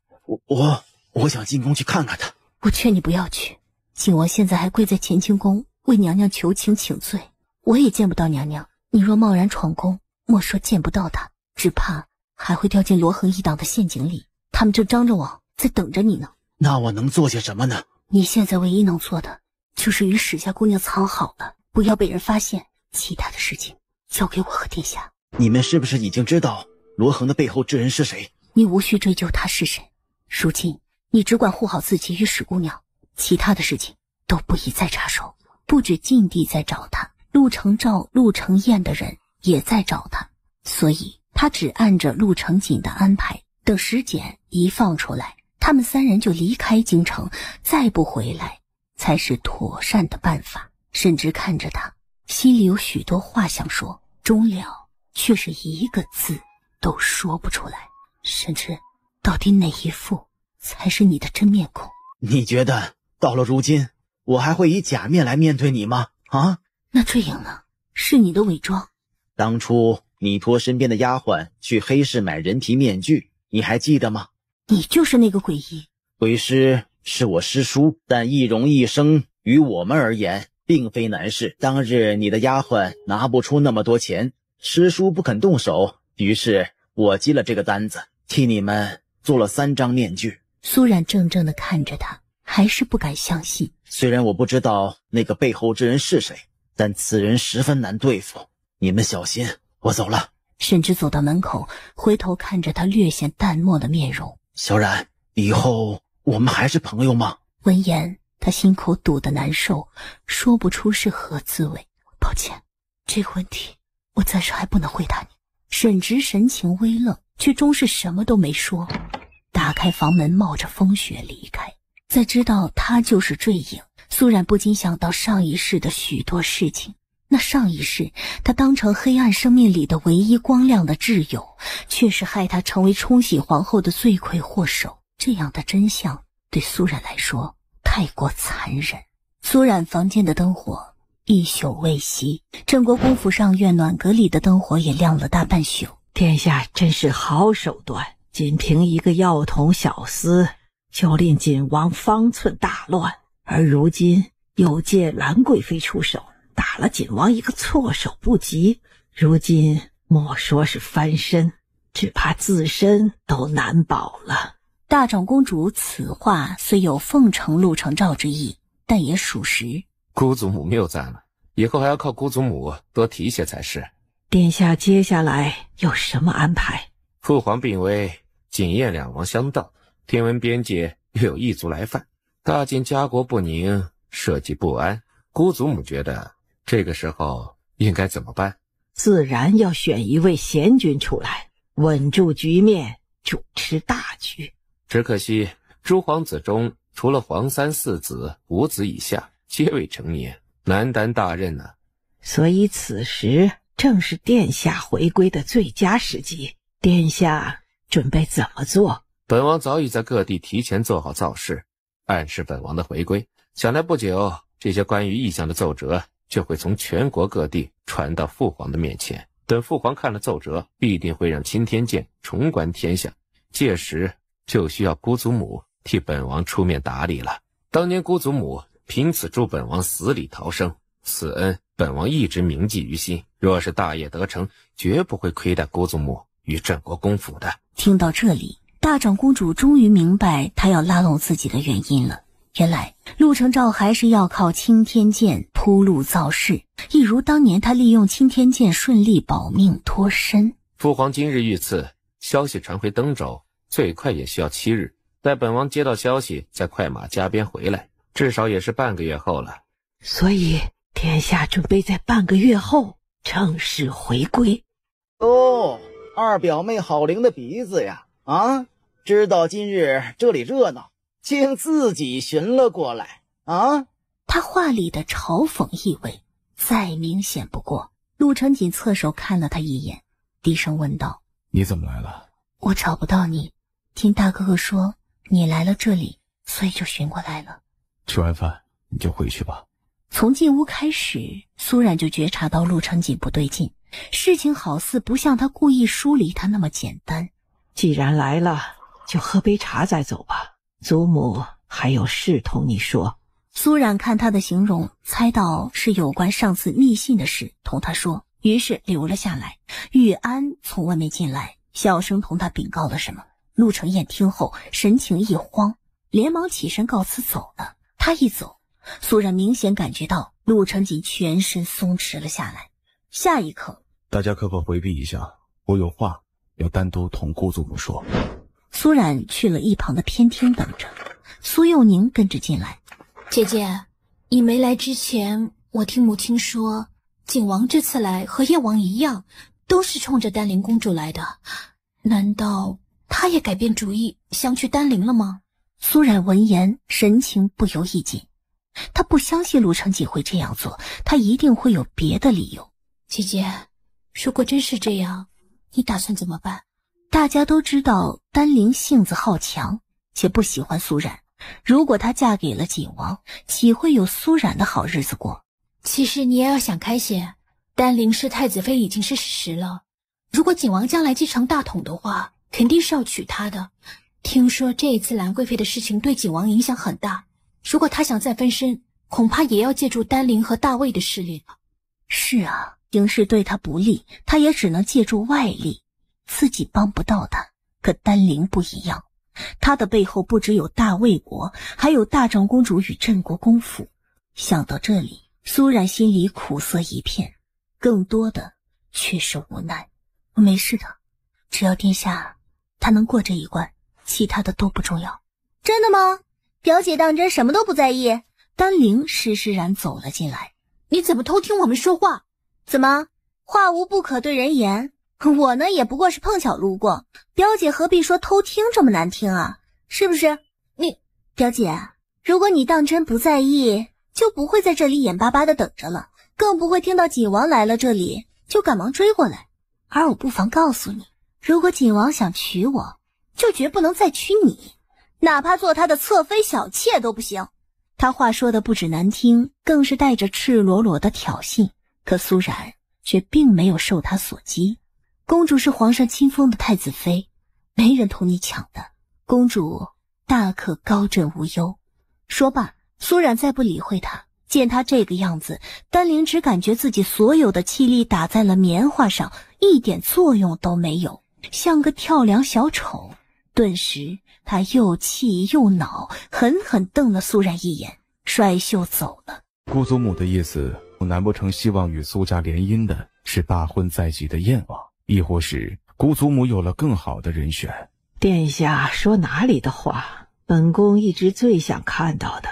我想进宫去看看她。我劝你不要去，景王现在还跪在乾清宫为娘娘求情请罪，我也见不到娘娘。你若贸然闯宫，莫说见不到她，只怕还会掉进罗恒一党的陷阱里，他们正张着网在等着你呢。那我能做些什么呢？你现在唯一能做的就是与史家姑娘藏好了，不要被人发现，其他的事情交给我和殿下。你们是不是已经知道罗恒的背后之人是谁？你无需追究他是谁，如今你只管护好自己与史姑娘，其他的事情都不宜再插手。不止禁地在找他，陆承照、陆承彦的人也在找他，所以他只按着陆承锦的安排，等尸检一放出来，他们三人就离开京城，再不回来才是妥善的办法。沈直看着他，心里有许多话想说，终了却是一个字都说不出来。沈直，到底哪一副才是你的真面孔？你觉得到了如今，我还会以假面来面对你吗？啊？那坠影呢？是你的伪装。当初你托身边的丫鬟去黑市买人皮面具，你还记得吗？你就是那个鬼医。鬼师是我师叔，但易容一生于我们而言并非难事。当日你的丫鬟拿不出那么多钱，师叔不肯动手，于是我接了这个单子，替你们做了3张面具。苏冉怔怔地看着他，还是不敢相信。虽然我不知道那个背后之人是谁，但此人十分难对付，你们小心，我走了。甚至走到门口，回头看着他略显淡漠的面容。小冉，以后我们还是朋友吗？闻言，他心口堵得难受，说不出是何滋味。抱歉，这个问题我暂时还不能回答你。沈直神情微愣，却终是什么都没说，打开房门，冒着风雪离开。在知道他就是坠影，苏冉不禁想到上一世的许多事情。那上一世，他当成黑暗生命里的唯一光亮的挚友，却是害他成为冲喜皇后的罪魁祸首。这样的真相对苏冉来说太过残忍。苏冉房间的灯火一宿未熄，镇国公府上院暖阁里的灯火也亮了大半宿。殿下真是好手段，仅凭一个药童小厮，就令锦王方寸大乱，而如今又借兰贵妃出手，打了锦王一个措手不及。如今莫说是翻身，只怕自身都难保了。大长公主此话虽有奉承陆承照之意，但也属实。姑祖母谬赞了，以后还要靠姑祖母多提些才是。殿下接下来有什么安排？父皇病危，锦燕两王相悼，听闻边界又有异族来犯，大晋家国不宁，社稷不安。姑祖母觉得这个时候应该怎么办？自然要选一位贤君出来，稳住局面，主持大局。只可惜诸皇子中，除了皇三四子5子以下皆未成年，难担大任啊。所以此时正是殿下回归的最佳时机。殿下准备怎么做？本王早已在各地提前做好造势，暗示本王的回归。想来不久，这些关于异象的奏折就会从全国各地传到父皇的面前。等父皇看了奏折，必定会让钦天监重观天下，届时就需要姑祖母替本王出面打理了。当年姑祖母凭此助本王死里逃生，此恩本王一直铭记于心。若是大业得成，绝不会亏待姑祖母与镇国公府的。听到这里，大长公主终于明白她要拉拢自己的原因了。原来陆承照还是要靠钦天监铺路造势，一如当年他利用钦天监顺利保命脱身。父皇今日遇刺，消息传回登州，最快也需要7日。待本王接到消息，再快马加鞭回来，至少也是半个月后了。所以殿下准备在半个月后正式回归。哦，二表妹好灵的鼻子呀！啊，知道今日这里热闹，竟自己寻了过来啊！他话里的嘲讽意味再明显不过。陆承锦侧手看了他一眼，低声问道：你怎么来了？我找不到你，听大哥哥说你来了这里，所以就寻过来了。吃完饭你就回去吧。从进屋开始，苏冉就觉察到陆承锦不对劲，事情好似不像他故意疏离他那么简单。既然来了，就喝杯茶再走吧。祖母还有事同你说。苏冉看他的形容，猜到是有关上次密信的事同他说，于是留了下来。玉安从外面进来，小声同他禀告了什么。陆承彦听后神情一慌，连忙起身告辞走了。他一走，苏冉明显感觉到陆承锦全身松弛了下来。下一刻，大家可否回避一下，我有话要单独同姑祖母说。苏冉去了一旁的偏厅等着，苏幼宁跟着进来。姐姐，你没来之前，我听母亲说，景王这次来和燕王一样，都是冲着丹陵公主来的。难道他也改变主意，想去丹陵了吗？苏冉闻言，神情不由一紧。他不相信陆承锦会这样做，他一定会有别的理由。姐姐，如果真是这样，你打算怎么办？大家都知道丹陵性子好强，且不喜欢苏冉。如果她嫁给了景王，岂会有苏冉的好日子过？其实你也要想开些，丹陵是太子妃已经是事实了。如果景王将来继承大统的话，肯定是要娶她的。听说这一次兰贵妃的事情对景王影响很大，如果他想再分身，恐怕也要借助丹陵和大魏的势力了。是啊，形势对他不利，他也只能借助外力，自己帮不到他。可丹陵不一样，他的背后不只有大魏国，还有大长公主与镇国公府。想到这里，苏冉心里苦涩一片，更多的却是无奈。我没事的，只要殿下他能过这一关，其他的都不重要。真的吗？表姐当真什么都不在意？丹灵施施然走了进来。你怎么偷听我们说话？怎么话无不可对人言？我呢也不过是碰巧路过，表姐何必说偷听这么难听啊？是不是？你表姐，如果你当真不在意，就不会在这里眼巴巴的等着了，更不会听到景王来了这里就赶忙追过来。而我不妨告诉你，如果景王想娶我，就绝不能再娶你，哪怕做他的侧妃小妾都不行。他话说的不止难听，更是带着赤裸裸的挑衅。可苏然却并没有受他所激。公主是皇上亲封的太子妃，没人同你抢的，公主大可高枕无忧。说罢，苏冉再不理会他。见他这个样子，丹灵只感觉自己所有的气力打在了棉花上，一点作用都没有，像个跳梁小丑。顿时他又气又恼，狠狠瞪了苏冉一眼，甩袖走了。姑祖母的意思，难不成希望与苏家联姻的是大婚在即的燕王，亦或是姑祖母有了更好的人选？殿下说哪里的话，本宫一直最想看到的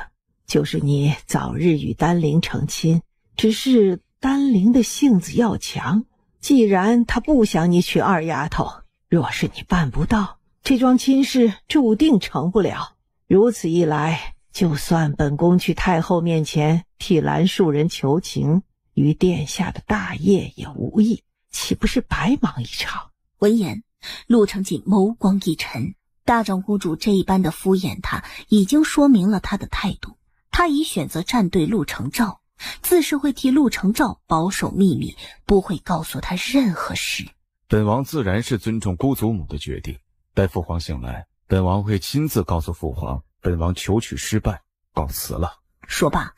就是你早日与丹灵成亲，只是丹灵的性子要强，既然她不想你娶二丫头，若是你办不到，这桩亲事注定成不了。如此一来，就算本宫去太后面前替兰树人求情，与殿下的大业也无益，岂不是白忙一场？闻言，陆承锦眸光一沉，大长公主这一般的敷衍他，已经说明了他的态度。他已选择站队陆承照，自是会替陆承照保守秘密，不会告诉他任何事。本王自然是尊重姑祖母的决定，待父皇醒来，本王会亲自告诉父皇，本王求娶失败，告辞了。说罢，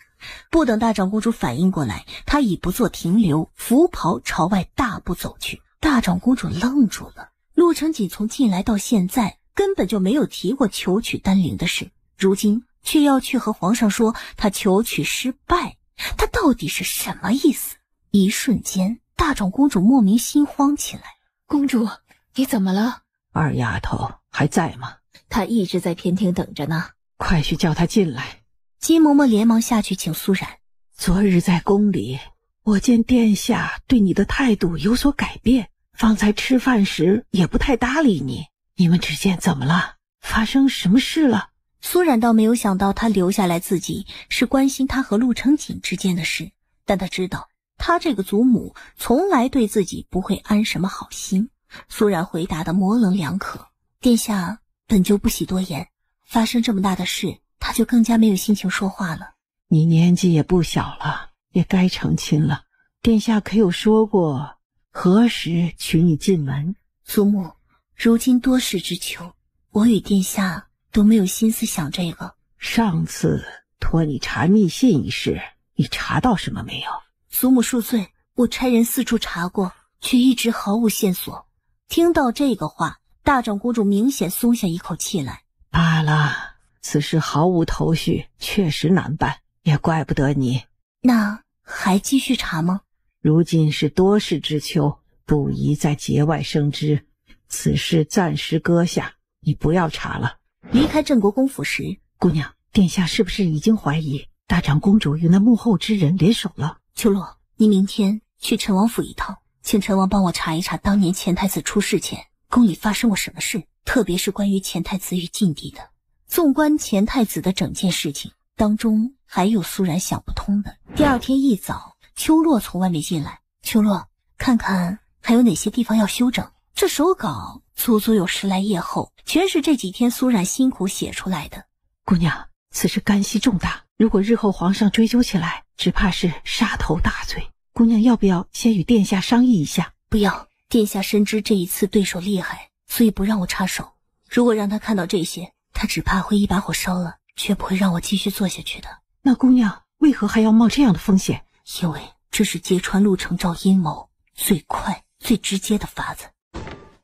不等大长公主反应过来，他已不做停留，拂袍朝外大步走去。大长公主愣住了，陆承锦从进来到现在根本就没有提过求娶丹灵的事，如今却要去和皇上说他求娶失败，他到底是什么意思？一瞬间，大长公主莫名心慌起来。公主，你怎么了？二丫头还在吗？她一直在偏厅等着呢。快去叫她进来。姬嬷嬷连忙下去请苏冉。昨日在宫里，我见殿下对你的态度有所改变，方才吃饭时也不太搭理你，你们之间怎么了？发生什么事了？苏冉倒没有想到他留下来自己是关心他和陆承锦之间的事，但他知道他这个祖母从来对自己不会安什么好心。苏冉回答的模棱两可，殿下本就不喜多言，发生这么大的事，他就更加没有心情说话了。你年纪也不小了，也该成亲了，殿下可有说过何时娶你进门？祖母，如今多事之秋，我与殿下都没有心思想这个。上次托你查密信一事，你查到什么没有？祖母恕罪，我差人四处查过，却一直毫无线索。听到这个话，大长公主明显松下一口气来。罢了，此事毫无头绪，确实难办，也怪不得你。那还继续查吗？如今是多事之秋，不宜在节外生枝，此事暂时搁下，你不要查了。离开镇国公府时，姑娘，殿下是不是已经怀疑大长公主与那幕后之人联手了？秋洛，你明天去陈王府一趟，请陈王帮我查一查当年钱太子出事前宫里发生过什么事，特别是关于钱太子与禁地的。纵观钱太子的整件事情当中，还有苏然想不通的。第二天一早，秋洛从外面进来。秋洛，看看还有哪些地方要修整。这手稿足足有10来页厚，全是这几天苏然辛苦写出来的。姑娘，此事干系重大，如果日后皇上追究起来，只怕是杀头大罪。姑娘要不要先与殿下商议一下？不要，殿下深知这一次对手厉害，所以不让我插手。如果让他看到这些，他只怕会一把火烧了，绝不会让我继续做下去的。那姑娘为何还要冒这样的风险？因为这是揭穿陆承照阴谋最快最直接的法子。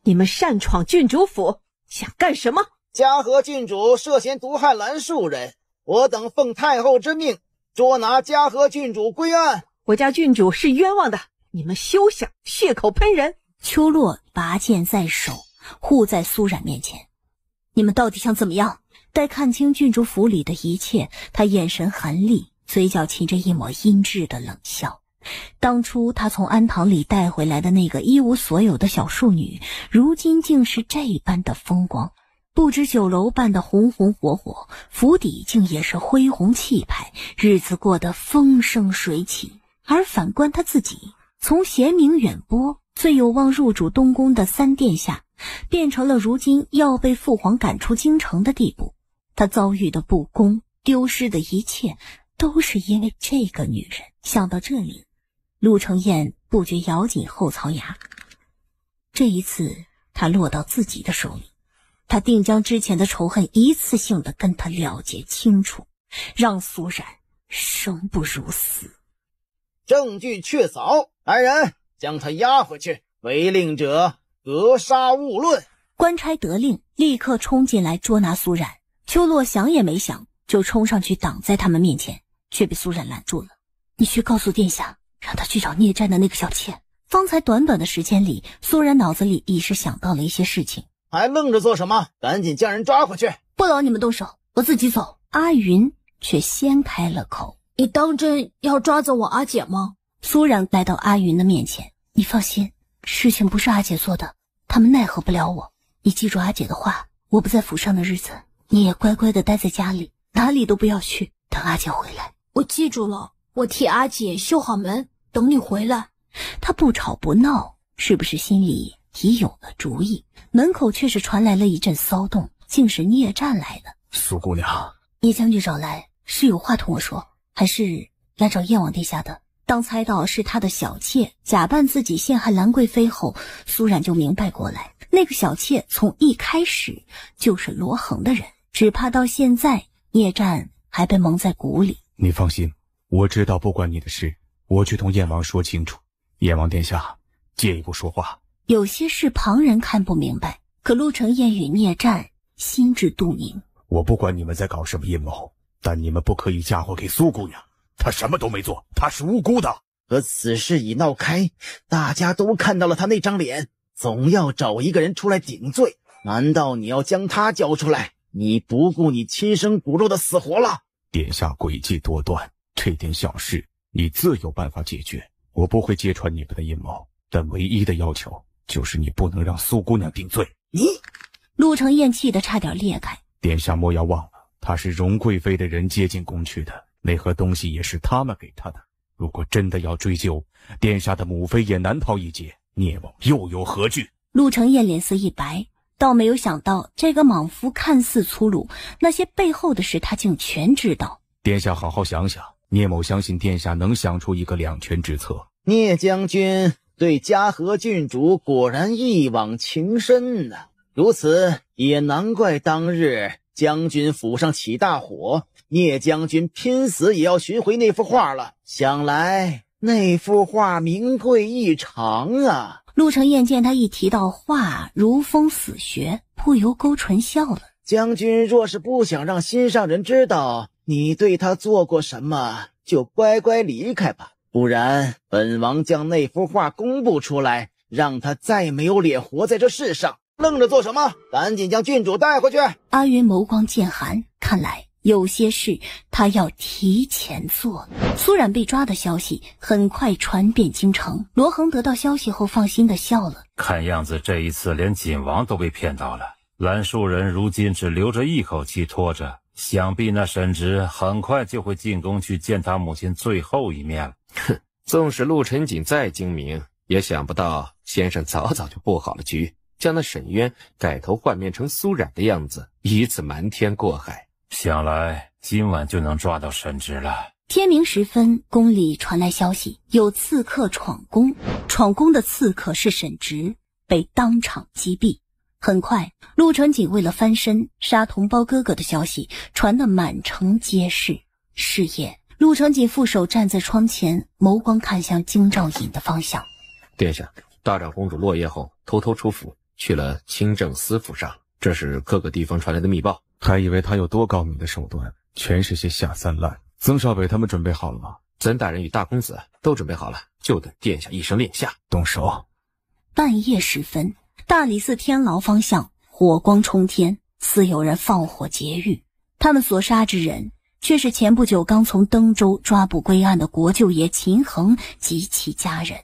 你们擅闯郡主府，想干什么？嘉禾郡主涉嫌毒害兰树人，我等奉太后之命，捉拿嘉禾郡主归案。我家郡主是冤枉的，你们休想血口喷人！秋洛拔剑在手，护在苏冉面前。你们到底想怎么样？待看清郡主府里的一切，他眼神寒厉，嘴角噙着一抹阴鸷的冷笑。当初他从安堂里带回来的那个一无所有的小庶女，如今竟是这般的风光。不知酒楼办得红红火火，府邸竟也是恢宏气派，日子过得风生水起。而反观他自己，从贤明远播、最有望入主东宫的三殿下，变成了如今要被父皇赶出京城的地步。他遭遇的不公、丢失的一切，都是因为这个女人。想到这里，陆承彦不觉咬紧后槽牙。这一次他落到自己的手里，他定将之前的仇恨一次性的跟他了结清楚，让苏冉生不如死。证据确凿，来人，将他押回去，违令者格杀勿论。官差得令，立刻冲进来捉拿苏冉。秋洛想也没想，就冲上去挡在他们面前，却被苏冉拦住了。你去告诉殿下，让他去找聂战的那个小妾。方才短短的时间里，苏冉脑子里已是想到了一些事情。还愣着做什么？赶紧将人抓回去！不劳你们动手，我自己走。阿云却先开了口。你当真要抓走我阿姐吗？苏冉来到阿云的面前，你放心，事情不是阿姐做的，他们奈何不了我。你记住阿姐的话，我不在府上的日子，你也乖乖的待在家里，哪里都不要去，等阿姐回来。我记住了，我替阿姐修好门，等你回来。他不吵不闹，是不是心里已有了主意？门口却是传来了一阵骚动，竟是聂战来了。苏姑娘，聂将军找来是有话同我说，还是来找燕王殿下的？当猜到是他的小妾假扮自己陷害兰贵妃后，苏冉就明白过来，那个小妾从一开始就是罗恒的人，只怕到现在聂战还被蒙在鼓里。你放心，我知道不关你的事，我去同燕王说清楚。燕王殿下，借一步说话。有些事旁人看不明白，可陆承彦与聂战心知肚明。我不管你们在搞什么阴谋，但你们不可以嫁祸给苏姑娘，她什么都没做，她是无辜的。可此事已闹开，大家都看到了他那张脸，总要找一个人出来顶罪。难道你要将他交出来？你不顾你亲生骨肉的死活了？殿下诡计多端，这点小事你自有办法解决。我不会揭穿你们的阴谋，但唯一的要求就是你不能让苏姑娘顶罪。你，陆承彦气得差点裂开。殿下莫要忘了，她是荣贵妃的人接进宫去的，那盒东西也是他们给她的。如果真的要追究，殿下的母妃也难逃一劫，聂王又有何惧？陆承彦脸色一白，倒没有想到这个莽夫看似粗鲁，那些背后的事他竟全知道。殿下好好想想，聂某相信殿下能想出一个两全之策。聂将军对嘉禾郡主果然一往情深呐，如此也难怪当日将军府上起大火，聂将军拼死也要寻回那幅画了。想来那幅画名贵异常啊。陆承彦见他一提到画，如风死穴，不由勾唇笑了。将军若是不想让心上人知道你对他做过什么，就乖乖离开吧，不然本王将那幅画公布出来，让他再没有脸活在这世上。愣着做什么？赶紧将郡主带回去。阿云眸光渐寒，看来有些事他要提前做。苏冉被抓的消息很快传遍京城，罗恒得到消息后放心的笑了。看样子这一次连锦王都被骗到了，兰树人如今只留着一口气拖着，想必那沈直很快就会进宫去见他母亲最后一面了。哼，纵使陆晨锦再精明，也想不到先生早早就布好了局，将那沈渊改头换面成苏冉的样子，以此瞒天过海。想来今晚就能抓到沈直了。天明时分，宫里传来消息，有刺客闯宫，闯宫的刺客是沈直，被当场击毙。很快，陆承锦为了翻身杀同胞哥哥的消息传得满城皆是。是夜，陆承锦负手站在窗前，眸光看向京兆尹的方向。殿下，大长公主落夜后偷偷出府，去了清政司府上，这是各个地方传来的密报。还以为他有多高明的手段，全是些下三滥。曾少北他们准备好了吗？曾大人与大公子都准备好了，就等殿下一声令下。动手。半夜时分，大理寺天牢方向火光冲天，似有人放火劫狱。他们所杀之人，却是前不久刚从登州抓捕归案的国舅爷秦衡及其家人。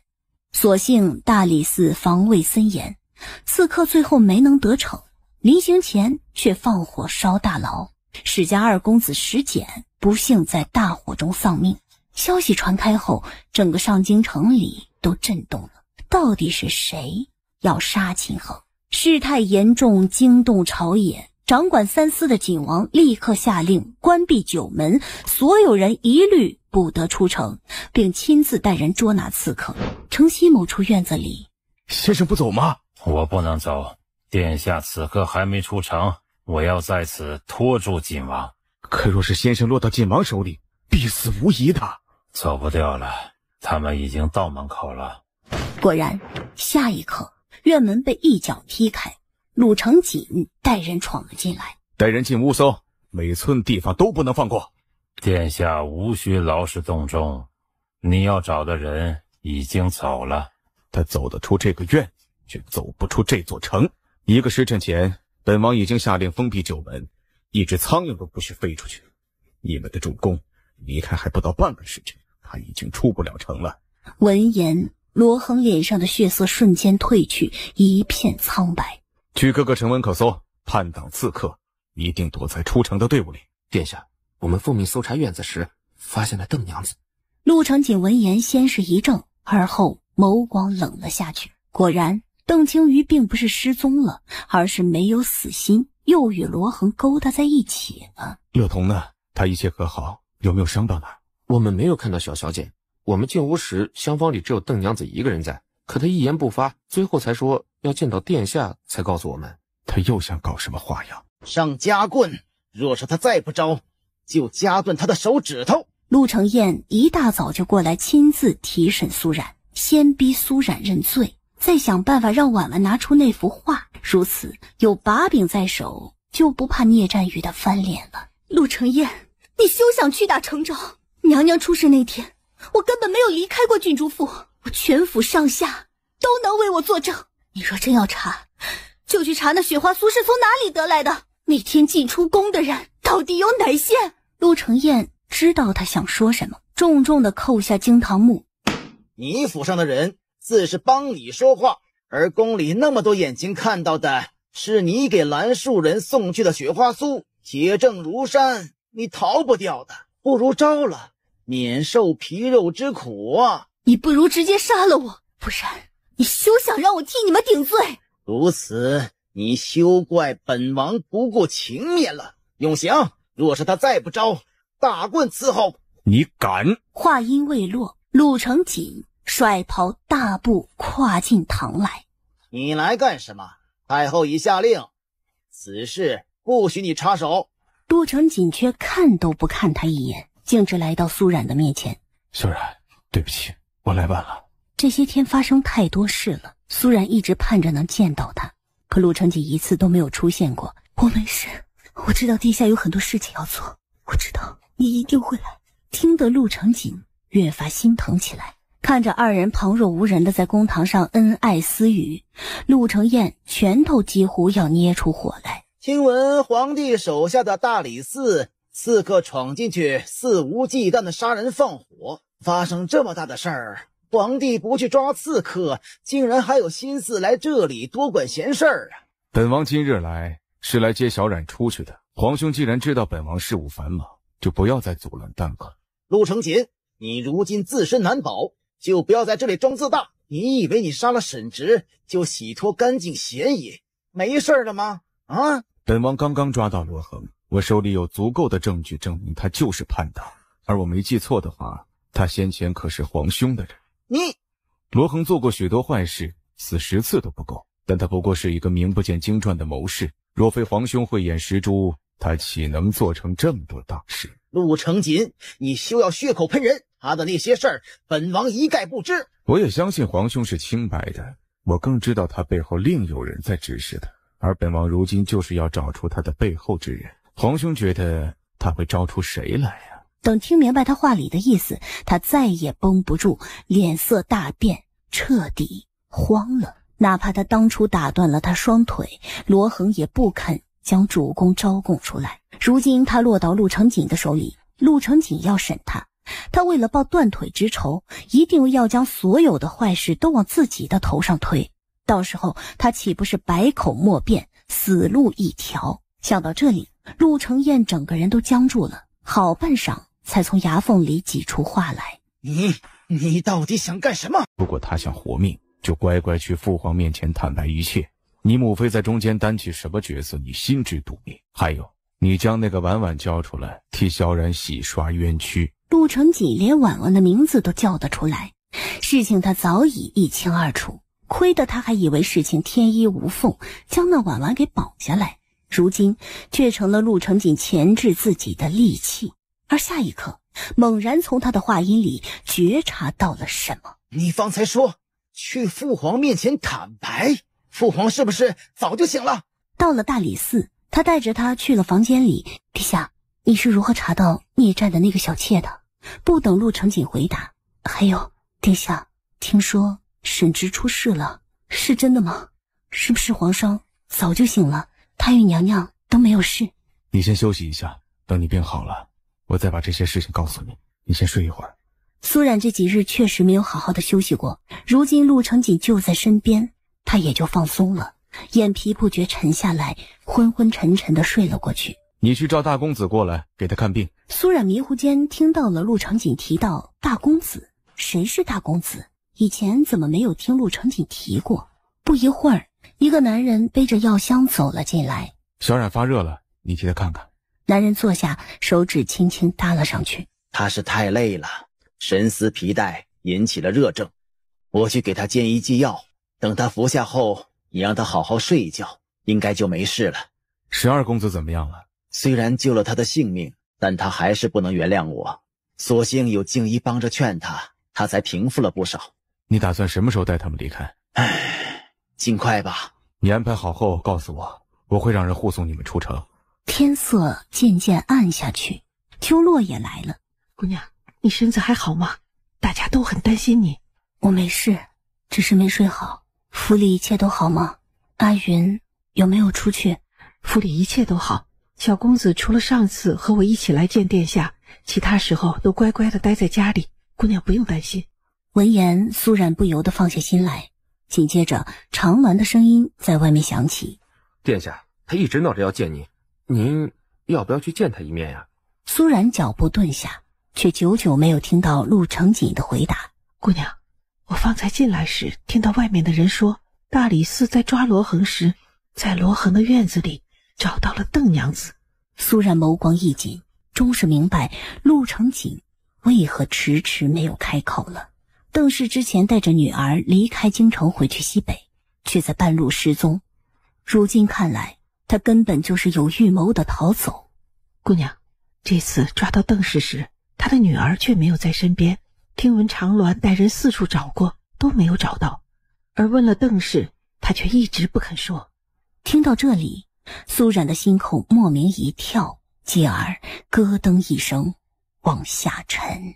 所幸大理寺防卫森严，刺客最后没能得逞，临行前却放火烧大牢。史家二公子石简不幸在大火中丧命。消息传开后，整个上京城里都震动了。到底是谁要杀秦衡？事态严重，惊动朝野。掌管三司的景王立刻下令关闭九门，所有人一律不得出城，并亲自带人捉拿刺客。城西某处院子里，先生不走吗？我不能走，殿下此刻还没出城，我要在此拖住晋王。可若是先生落到晋王手里，必死无疑的。走不掉了，他们已经到门口了。果然，下一刻院门被一脚踢开，陆承锦带人闯了进来。带人进屋搜，每寸地方都不能放过。殿下无需劳师动众，你要找的人已经走了。他走得出这个院，却走不出这座城。1个时辰前，本王已经下令封闭九门，一只苍蝇都不许飞出去。你们的主公离开还不到半个时辰，他已经出不了城了。闻言，罗恒脸上的血色瞬间褪去，一片苍白。去各个城门口搜，叛党刺客一定躲在出城的队伍里。殿下，我们奉命搜查院子时，发现了邓娘子。陆承锦闻言先是一怔，而后眸光冷了下去。果然，邓青瑜并不是失踪了，而是没有死心，又与罗恒勾搭在一起了。乐童呢？他一切和好，有没有伤到哪？我们没有看到小小姐。我们进屋时，厢房里只有邓娘子一个人在，可她一言不发，最后才说要见到殿下才告诉我们。他又想搞什么花样？上夹棍，若是他再不招，就夹断他的手指头。陆承彦一大早就过来亲自提审苏冉，先逼苏冉认罪，再想办法让婉婉拿出那幅画。如此有把柄在手，就不怕聂战宇的翻脸了。陆承彦，你休想屈打成招！娘娘出事那天，我根本没有离开过郡主府，我全府上下都能为我作证。你若真要查，就去查那雪花酥是从哪里得来的，每天进出宫的人到底有哪些？陆承彦知道他想说什么，重重地扣下惊堂木。你府上的人自是帮你说话，而宫里那么多眼睛看到的是你给蓝树人送去的雪花酥，铁证如山，你逃不掉的。不如招了，免受皮肉之苦啊！你不如直接杀了我，不然你休想让我替你们顶罪。如此，你休怪本王不顾情面了。永祥，若是他再不招，大棍伺候。你敢？话音未落，陆承锦甩袍大步跨进堂来。你来干什么？太后已下令，此事不许你插手。陆承锦却看都不看他一眼，径直来到苏冉的面前。秀冉，对不起，我来晚了。这些天发生太多事了，苏冉一直盼着能见到他，可陆承锦一次都没有出现过。我没事，我知道地下有很多事情要做，我知道你一定会来。听得陆承锦越发心疼起来，看着二人旁若无人的在公堂上恩爱私语，陆承彦拳头几乎要捏出火来。听闻皇帝手下的大理寺刺客闯进去，肆无忌惮的杀人放火，发生这么大的事儿，皇帝不去抓刺客，竟然还有心思来这里多管闲事儿啊！本王今日来是来接小冉出去的。皇兄既然知道本王事务繁忙，就不要再阻拦耽搁。陆承锦，你如今自身难保，就不要在这里装自大。你以为你杀了沈直就洗脱干净嫌疑，没事了吗？啊！本王刚刚抓到罗恒，我手里有足够的证据证明他就是叛党，而我没记错的话，他先前可是皇兄的人。罗恒做过许多坏事，死10次都不够，但他不过是一个名不见经传的谋士，若非皇兄慧眼识珠，他岂能做成这么多大事？陆承锦，你休要血口喷人，他的那些事儿，本王一概不知。我也相信皇兄是清白的，我更知道他背后另有人在指使他，而本王如今就是要找出他的背后之人。皇兄觉得他会招出谁来呀？等听明白他话里的意思，他再也绷不住，脸色大变，彻底慌了。哪怕他当初打断了他双腿，罗恒也不肯将主公招供出来。如今他落到陆成锦的手里，陆成锦要审他，他为了报断腿之仇，一定要将所有的坏事都往自己的头上推，到时候他岂不是百口莫辩，死路一条？想到这里，陆承彦整个人都僵住了，好半晌才从牙缝里挤出话来：你到底想干什么？如果他想活命，就乖乖去父皇面前坦白一切。你母妃在中间担起什么角色，你心知肚明。还有，你将那个婉婉交出来，替萧然洗刷冤屈。陆承锦连婉婉的名字都叫得出来，事情他早已一清二楚，亏得他还以为事情天衣无缝，将那婉婉给保下来，如今却成了陆承锦钳制自己的利器。而下一刻，猛然从他的话音里觉察到了什么。你方才说去父皇面前坦白，父皇是不是早就醒了？到了大理寺，他带着他去了房间里。陛下，你是如何查到聂战的那个小妾的？不等陆承锦回答，还有，殿下，听说沈直出事了，是真的吗？是不是皇上早就醒了，他与娘娘都没有事？你先休息一下，等你病好了，我再把这些事情告诉你。你先睡一会儿。苏冉这几日确实没有好好的休息过，如今陆承锦就在身边，他也就放松了，眼皮不觉沉下来，昏昏沉沉的睡了过去。你去召大公子过来，给他看病。苏冉迷糊间听到了陆承锦提到大公子，谁是大公子？以前怎么没有听陆承锦提过？不一会儿，一个男人背着药箱走了进来。小冉发热了，你替他看看。男人坐下，手指轻轻搭了上去。他是太累了，神思疲怠，引起了热症。我去给他煎一剂药，等他服下后，你让他好好睡一觉，应该就没事了。12公子怎么样了？虽然救了他的性命，但他还是不能原谅我。所幸有静怡帮着劝他，他才平复了不少。你打算什么时候带他们离开？尽快吧。你安排好后告诉我，我会让人护送你们出城。天色渐渐暗下去，秋落也来了。姑娘，你身子还好吗？大家都很担心你。我没事，只是没睡好。府里一切都好吗？阿云有没有出去？府里一切都好。小公子除了上次和我一起来见殿下，其他时候都乖乖的待在家里，姑娘不用担心。闻言，苏冉不由得放下心来。紧接着，长鸾的声音在外面响起：殿下，他一直闹着要见您，您要不要去见他一面呀？苏冉脚步顿下，却久久没有听到陆承锦的回答。姑娘，我方才进来时听到外面的人说，大理寺在抓罗恒时，在罗恒的院子里找到了邓娘子。苏冉眸光一紧，终是明白陆承锦为何迟迟没有开口了。邓氏之前带着女儿离开京城回去西北，却在半路失踪，如今看来他根本就是有预谋的逃走。姑娘，这次抓到邓氏时，他的女儿却没有在身边，听闻长鸾带人四处找过，都没有找到，而问了邓氏，他却一直不肯说。听到这里，苏冉的心口莫名一跳，继而咯噔一声往下沉。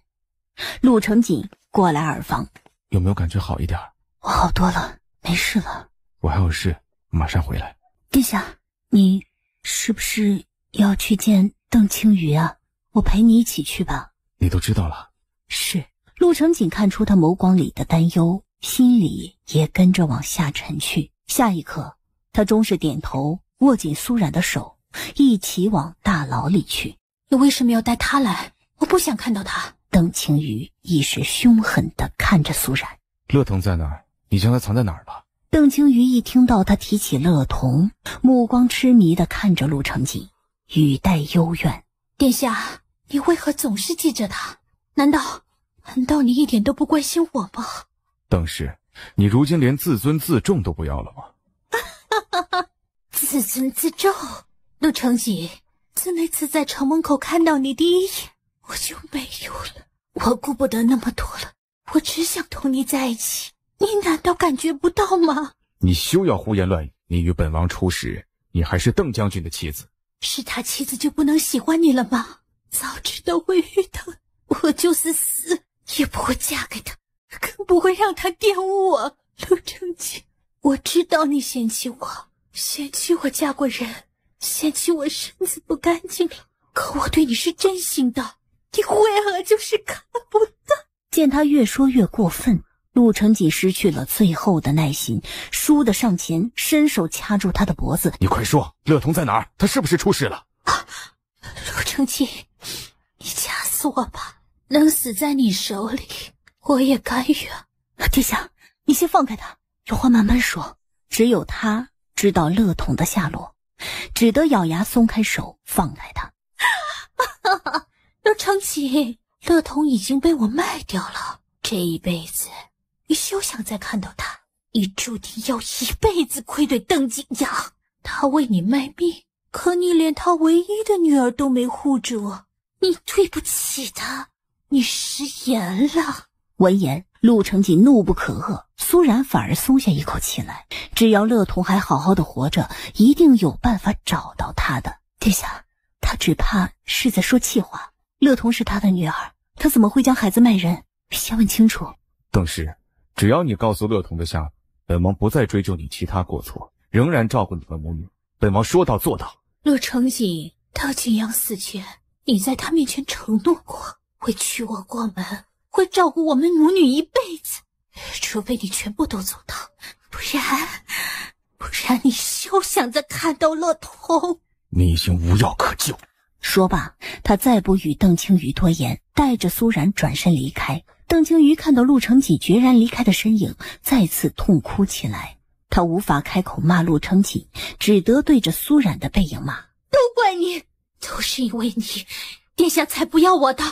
陆承锦过来耳房：有没有感觉好一点？我好多了，没事了。我还有事，马上回来。殿下，你是不是要去见邓青瑜啊？我陪你一起去吧。你都知道了？是。陆承锦看出他眸光里的担忧，心里也跟着往下沉去。下一刻，他终是点头，握紧苏冉的手，一起往大牢里去。你为什么要带他来？我不想看到他。邓青瑜一时凶狠地看着苏冉。乐童在哪儿？你将他藏在哪儿了？邓青瑜一听到他提起乐童，目光痴迷地看着陆承锦，语带幽怨：殿下，你为何总是记着他？难道你一点都不关心我吗？邓氏，你如今连自尊自重都不要了吗？自尊自重？陆承锦，自那次在城门口看到你第一眼，我就没有了。我顾不得那么多了，我只想同你在一起。你难道感觉不到吗？你休要胡言乱语！你与本王初时，你还是邓将军的妻子。是他妻子就不能喜欢你了吗？早知道会遇到，我就是死也不会嫁给他，更不会让他玷污我。陆承锦，我知道你嫌弃我，嫌弃我嫁过人，嫌弃我身子不干净了。可我对你是真心的，你为何就是看不到？见他越说越过分，陆成锦失去了最后的耐心，倏地上前，伸手掐住他的脖子。你快说，乐童在哪儿？他是不是出事了？陆成锦，你掐死我吧，能死在你手里，我也甘愿。殿下，你先放开他，有话慢慢说。只有他知道乐童的下落，只得咬牙松开手，放开他。陆成锦，乐童已经被我卖掉了，这一辈子你休想再看到他，你注定要一辈子愧对邓景阳。他为你卖命，可你连他唯一的女儿都没护住，你对不起他，你食言了。闻言，陆成锦怒不可遏，苏然反而松下一口气来。只要乐童还好好的活着，一定有办法找到他的。殿下，他只怕是在说气话。乐童是他的女儿，他怎么会将孩子卖人？先问清楚。邓氏，只要你告诉乐童的下落，本王不再追究你其他过错，仍然照顾你们母女。本王说到做到。陆成锦，邓景阳死前，你在他面前承诺过，会娶我过门，会照顾我们母女一辈子，除非你全部都做到，不然你休想再看到乐童。你已经无药可救。说罢，他再不与邓青瑜多言，带着苏然转身离开。邓青瑜看到陆成锦决然离开的身影，再次痛哭起来。他无法开口骂陆成锦，只得对着苏然的背影骂：都怪你，都是因为你，殿下才不要我的，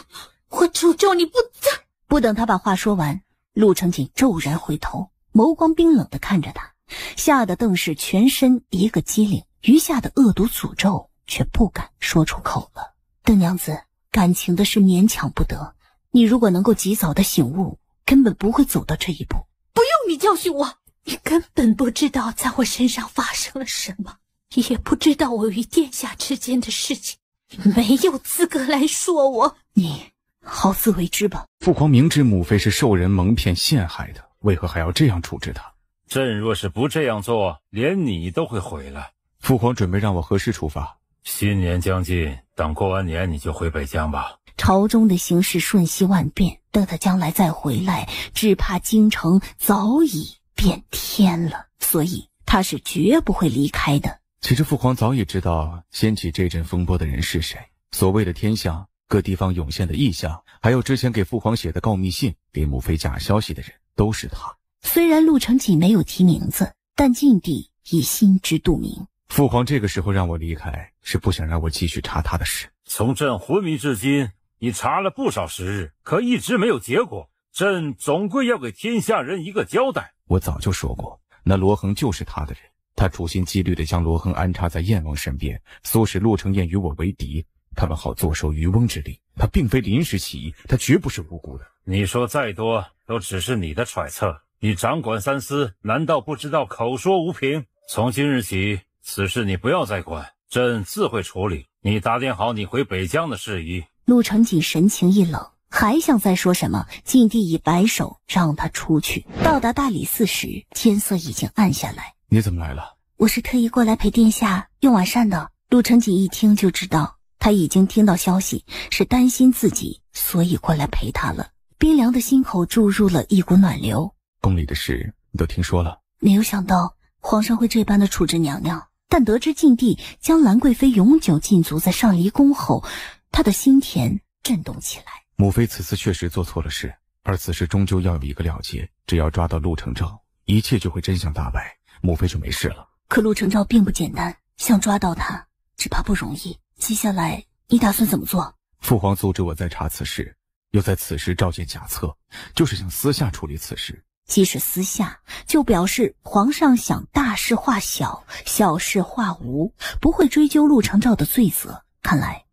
我诅咒你不在。不等他把话说完，陆成锦骤然回头，眸光冰冷地看着他，吓得邓氏全身一个机灵，余下的恶毒诅咒却不敢说出口了。邓娘子，感情的事勉强不得，你如果能够及早的醒悟，根本不会走到这一步。不用你教训我，你根本不知道在我身上发生了什么，也不知道我与殿下之间的事情，你没有资格来说我。你好自为之吧。父皇明知母妃是受人蒙骗陷害的，为何还要这样处置她？朕若是不这样做，连你都会毁了。父皇准备让我何时出发？新年将近，等过完年你就回北疆吧。朝中的形势瞬息万变，等他将来再回来，只怕京城早已变天了，所以他是绝不会离开的。其实父皇早已知道掀起这阵风波的人是谁，所谓的天象，各地方涌现的异象，还有之前给父皇写的告密信，给母妃假消息的人，都是他。虽然陆成锦没有提名字，但禁地已心知肚明。父皇这个时候让我离开，是不想让我继续查他的事。从朕昏迷至今，你查了不少时日，可一直没有结果。朕总归要给天下人一个交代。我早就说过，那罗恒就是他的人，他处心积虑地将罗恒安插在燕王身边，唆使陆承彦与我为敌，他们好坐收渔翁之利。他并非临时起意，他绝不是无辜的。你说再多，都只是你的揣测。你掌管三司，难道不知道口说无凭？从今日起，此事你不要再管，朕自会处理。你打点好你回北疆的事宜。陆成锦神情一冷，还想再说什么，禁地已摆手让他出去。到达大理寺时，天色已经暗下来。你怎么来了？我是特意过来陪殿下用晚膳的。陆成锦一听就知道他已经听到消息，是担心自己，所以过来陪他了。冰凉的心口注入了一股暖流。宫里的事你都听说了？没有想到皇上会这般的处置娘娘，但得知禁地将兰贵妃永久禁足在上离宫后，他的心田震动起来。母妃此次确实做错了事，而此事终究要有一个了结，只要抓到陆承照，一切就会真相大白，母妃就没事了。可陆承照并不简单，想抓到他只怕不容易。接下来你打算怎么做？父皇阻止我再查此事，又在此时召见假册，就是想私下处理此事。即使私下，就表示皇上想大事化小，小事化无，不会追究陆承照的罪责。看来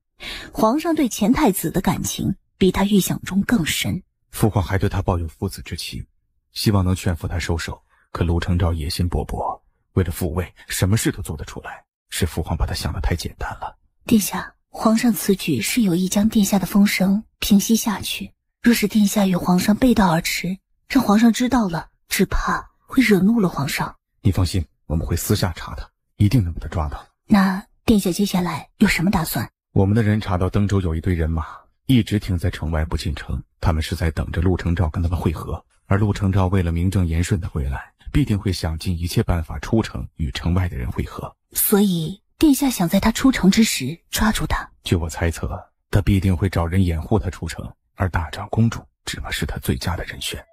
皇上对前太子的感情比他预想中更深。父皇还对他抱有父子之情，希望能劝服他收手。可陆承照野心勃勃，为了复位，什么事都做得出来，是父皇把他想得太简单了。殿下，皇上此举是有意将殿下的风声平息下去。若是殿下与皇上背道而驰，让皇上知道了，只怕会惹怒了皇上。你放心，我们会私下查他，一定能把他抓到。那殿下接下来有什么打算？我们的人查到登州有一堆人马，一直停在城外不进城，他们是在等着陆承昭跟他们会合。而陆承昭为了名正言顺的回来，必定会想尽一切办法出城与城外的人会合。所以殿下想在他出城之时抓住他。据我猜测，他必定会找人掩护他出城，而大长公主只能是他最佳的人选。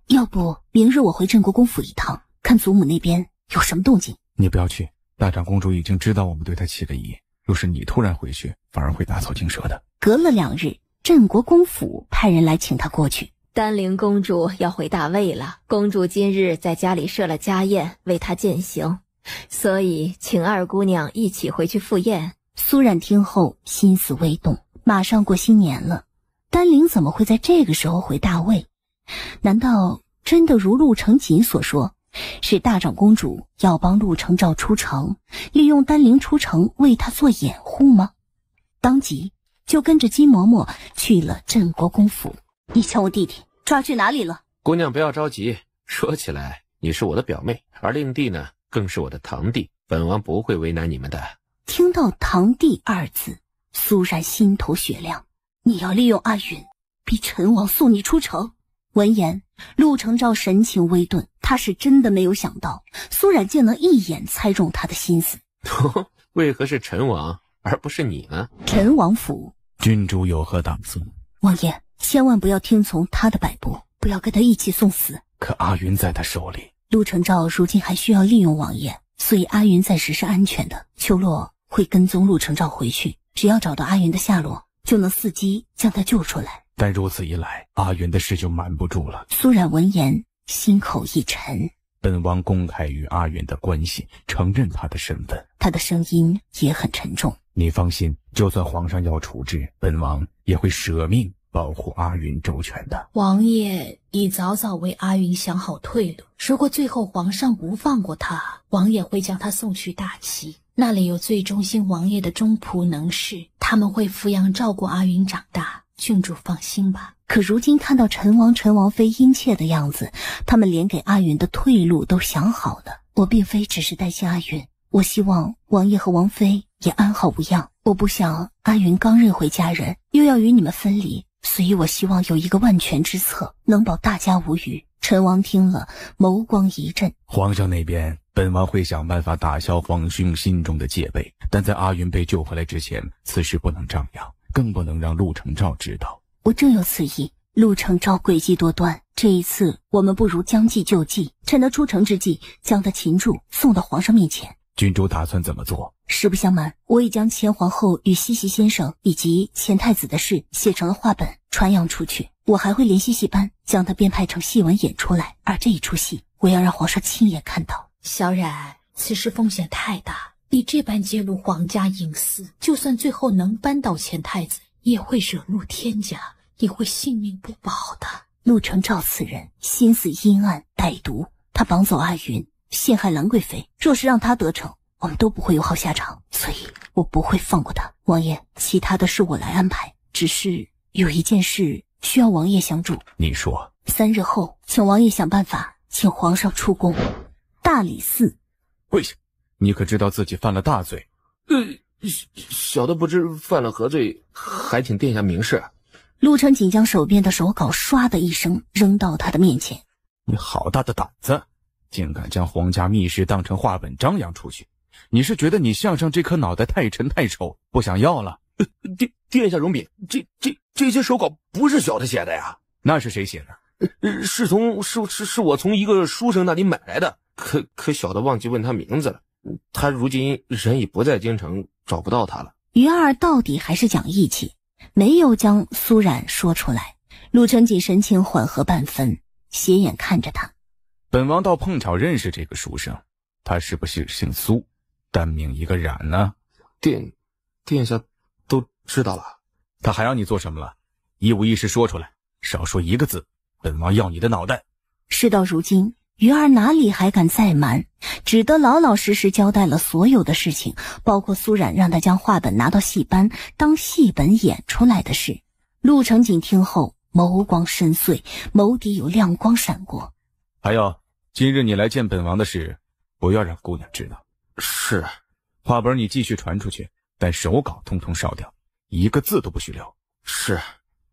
要不明日我回镇国公府一趟，看祖母那边有什么动静。你不要去，大长公主已经知道我们对她起了疑，若是你突然回去，反而会打草惊蛇的。隔了2日，镇国公府派人来请他过去。丹陵公主要回大魏了，公主今日在家里设了家宴为她饯行，所以请二姑娘一起回去赴宴。苏冉听后心思微动，马上过新年了，丹陵怎么会在这个时候回大魏？难道真的如陆承锦所说，是大长公主要帮陆承昭出城，利用丹陵出城为他做掩护吗？当即就跟着金嬷嬷去了镇国公府。你将我弟弟抓去哪里了？姑娘不要着急，说起来你是我的表妹，而令弟呢更是我的堂弟，本王不会为难你们的。听到堂弟2字，苏冉心头雪亮。你要利用阿云逼陈王送你出城？闻言，陆承昭神情微顿，他是真的没有想到苏冉竟能一眼猜中他的心思。为何是陈王而不是你呢？陈王府，君主有何打算？王爷千万不要听从他的摆布，不要跟他一起送死。可阿云在他手里，陆承昭如今还需要利用王爷，所以阿云暂时是安全的。秋落会跟踪陆承昭回去，只要找到阿云的下落，就能伺机将他救出来。但如此一来，阿云的事就瞒不住了。苏冉闻言心口一沉，本王公开与阿云的关系，承认他的身份。他的声音也很沉重。你放心，就算皇上要处置，本王也会舍命保护阿云周全的。王爷已早早为阿云想好退路，如果最后皇上不放过他，王爷会将他送去大齐，那里有最忠心王爷的忠仆能士，他们会抚养照顾阿云长大。郡主放心吧。可如今看到陈王陈王妃殷切的样子，他们连给阿云的退路都想好了。我并非只是担心阿云，我希望王爷和王妃也安好无恙。我不想阿云刚认回家人，又要与你们分离，所以我希望有一个万全之策，能保大家无虞。陈王听了，眸光一震。皇上那边，本王会想办法打消皇兄心中的戒备，但在阿云被救回来之前，此事不能张扬，更不能让陆承昭知道。我正有此意。陆承昭诡计多端，这一次我们不如将计就计，趁他出城之际，将他擒住，送到皇上面前。君主打算怎么做？实不相瞒，我已将前皇后与西西先生以及前太子的事写成了画本，传扬出去。我还会联系戏班，将它编排成戏文演出来。而这一出戏，我要让皇上亲眼看到。小冉，此事风险太大，你这般揭露皇家隐私，就算最后能扳倒前太子，也会惹怒天家，你会性命不保的。陆承昭此人心思阴暗歹毒，他绑走阿云，陷害兰贵妃，若是让他得逞，我们都不会有好下场，所以我不会放过他。王爷，其他的事我来安排，只是有一件事需要王爷相助。你说。3日后，请王爷想办法请皇上出宫。大理寺。跪下！你可知道自己犯了大罪？小的不知犯了何罪，还请殿下明示。陆承锦将手边的手稿唰的一声扔到他的面前。你好大的胆子，竟敢将皇家秘事当成画本张扬出去！你是觉得你项上这颗脑袋太沉太丑，不想要了？殿下容禀，这些手稿不是小的写的呀。那是谁写的？是我从一个书生那里买来的。可小的忘记问他名字了，他如今人已不在京城，找不到他了。于二到底还是讲义气，没有将苏冉说出来。陆承锦神情缓和半分，斜眼看着他。本王倒碰巧认识这个书生，他是不是姓苏，单名一个冉呢？殿下都知道了。他还让你做什么了？一五一十说出来，少说一个字，本王要你的脑袋。事到如今，于二哪里还敢再瞒，只得老老实实交代了所有的事情，包括苏冉让他将画本拿到戏班当戏本演出来的事。陆承锦听后眸光深邃，眸底有亮光闪过。还有今日你来见本王的事，不要让姑娘知道。是。话本你继续传出去，但手稿通通烧掉，一个字都不许留。是。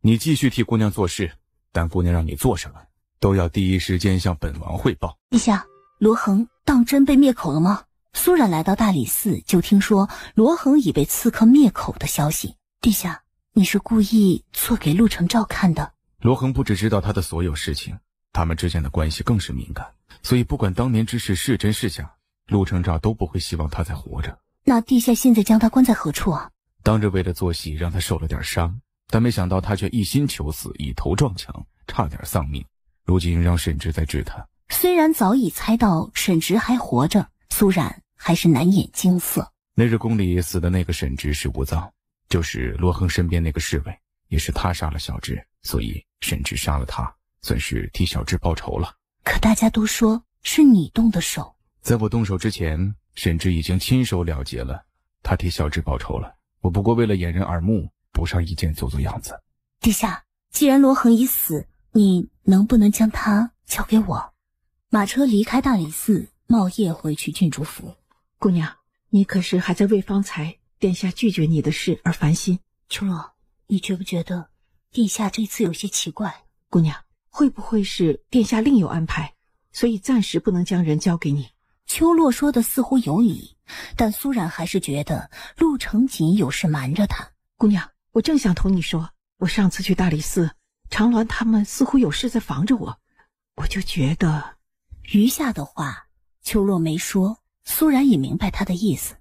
你继续替姑娘做事，但姑娘让你做什么，都要第一时间向本王汇报。陛下，罗恒当真被灭口了吗？苏冉来到大理寺，就听说罗恒已被刺客灭口的消息。陛下，你是故意做给陆承照看的？罗恒不只知道他的所有事情，他们之间的关系更是敏感，所以不管当年之事是真是假，陆承照都不会希望他再活着。那陛下现在将他关在何处啊？当着为了做戏让他受了点伤，但没想到他却一心求死，以头撞墙，差点丧命。如今让沈直在治他。虽然早已猜到沈直还活着，苏冉还是难掩惊色。那日宫里死的那个沈直是吴臧，就是罗恒身边那个侍卫，也是他杀了小智，所以沈直杀了他，算是替小智报仇了。可大家都说是你动的手。在我动手之前，沈直已经亲手了结了，他替小智报仇了，我不过为了掩人耳目，补上一件做做样子。陛下，既然罗恒已死，你能不能将他交给我？马车离开大理寺，茂业回去郡主府。姑娘，你可是还在为方才殿下拒绝你的事而烦心？秋若，你觉不觉得殿下这次有些奇怪？姑娘，会不会是殿下另有安排，所以暂时不能将人交给你？秋洛说的似乎有理，但苏冉还是觉得陆承锦有事瞒着他。姑娘，我正想同你说，我上次去大理寺，长鸾他们似乎有事在防着我，我就觉得……余下的话秋洛没说，苏冉也明白他的意思。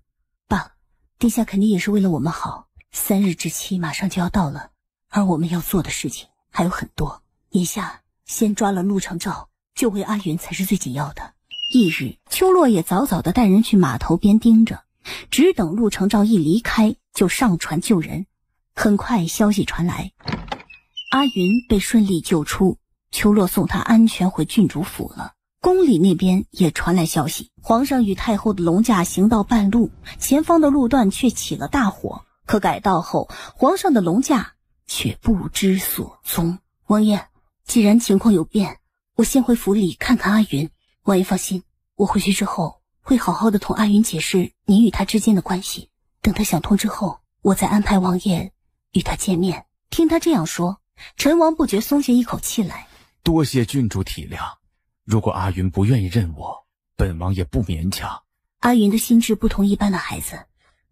罢了，殿下肯定也是为了我们好，3日之期马上就要到了，而我们要做的事情还有很多。眼下先抓了陆承照，救回阿云才是最紧要的。翌日，秋洛也早早地带人去码头边盯着，只等陆承照一离开，就上船救人。很快消息传来，阿云被顺利救出，秋洛送他安全回郡主府了。宫里那边也传来消息，皇上与太后的龙驾行到半路，前方的路段却起了大火，可改道后，皇上的龙驾却不知所踪。王爷，既然情况有变，我先回府里看看阿云。王爷放心，我回去之后会好好的同阿云解释您与他之间的关系，等他想通之后，我再安排王爷与他见面。听他这样说，陈王不觉松下一口气来。多谢郡主体谅，如果阿云不愿意认我，本王也不勉强。阿云的心智不同一般的孩子，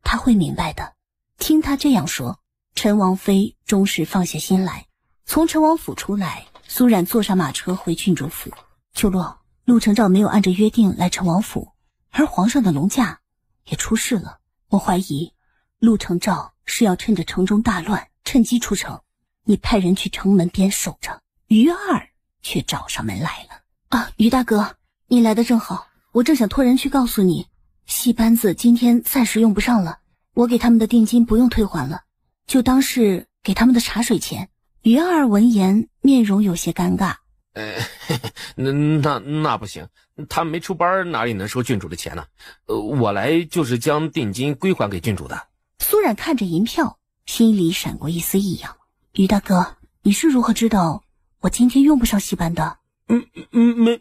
他会明白的。听他这样说，陈王妃终是放下心来。从陈王府出来，苏冉坐上马车回郡主府。秋洛，陆承照没有按着约定来陈王府，而皇上的龙驾也出事了。我怀疑陆承照是要趁着城中大乱，趁机出城。你派人去城门边守着，于二却找上门来了。啊，于大哥，你来的正好，我正想托人去告诉你，戏班子今天暂时用不上了，我给他们的定金不用退还了，就当是给他们的茶水钱。于二闻言，面容有些尴尬。那不行，他没出班，哪里能收郡主的钱呢？我来就是将定金归还给郡主的。苏冉看着银票，心里闪过一丝异样。于大哥，你是如何知道我今天用不上戏班的？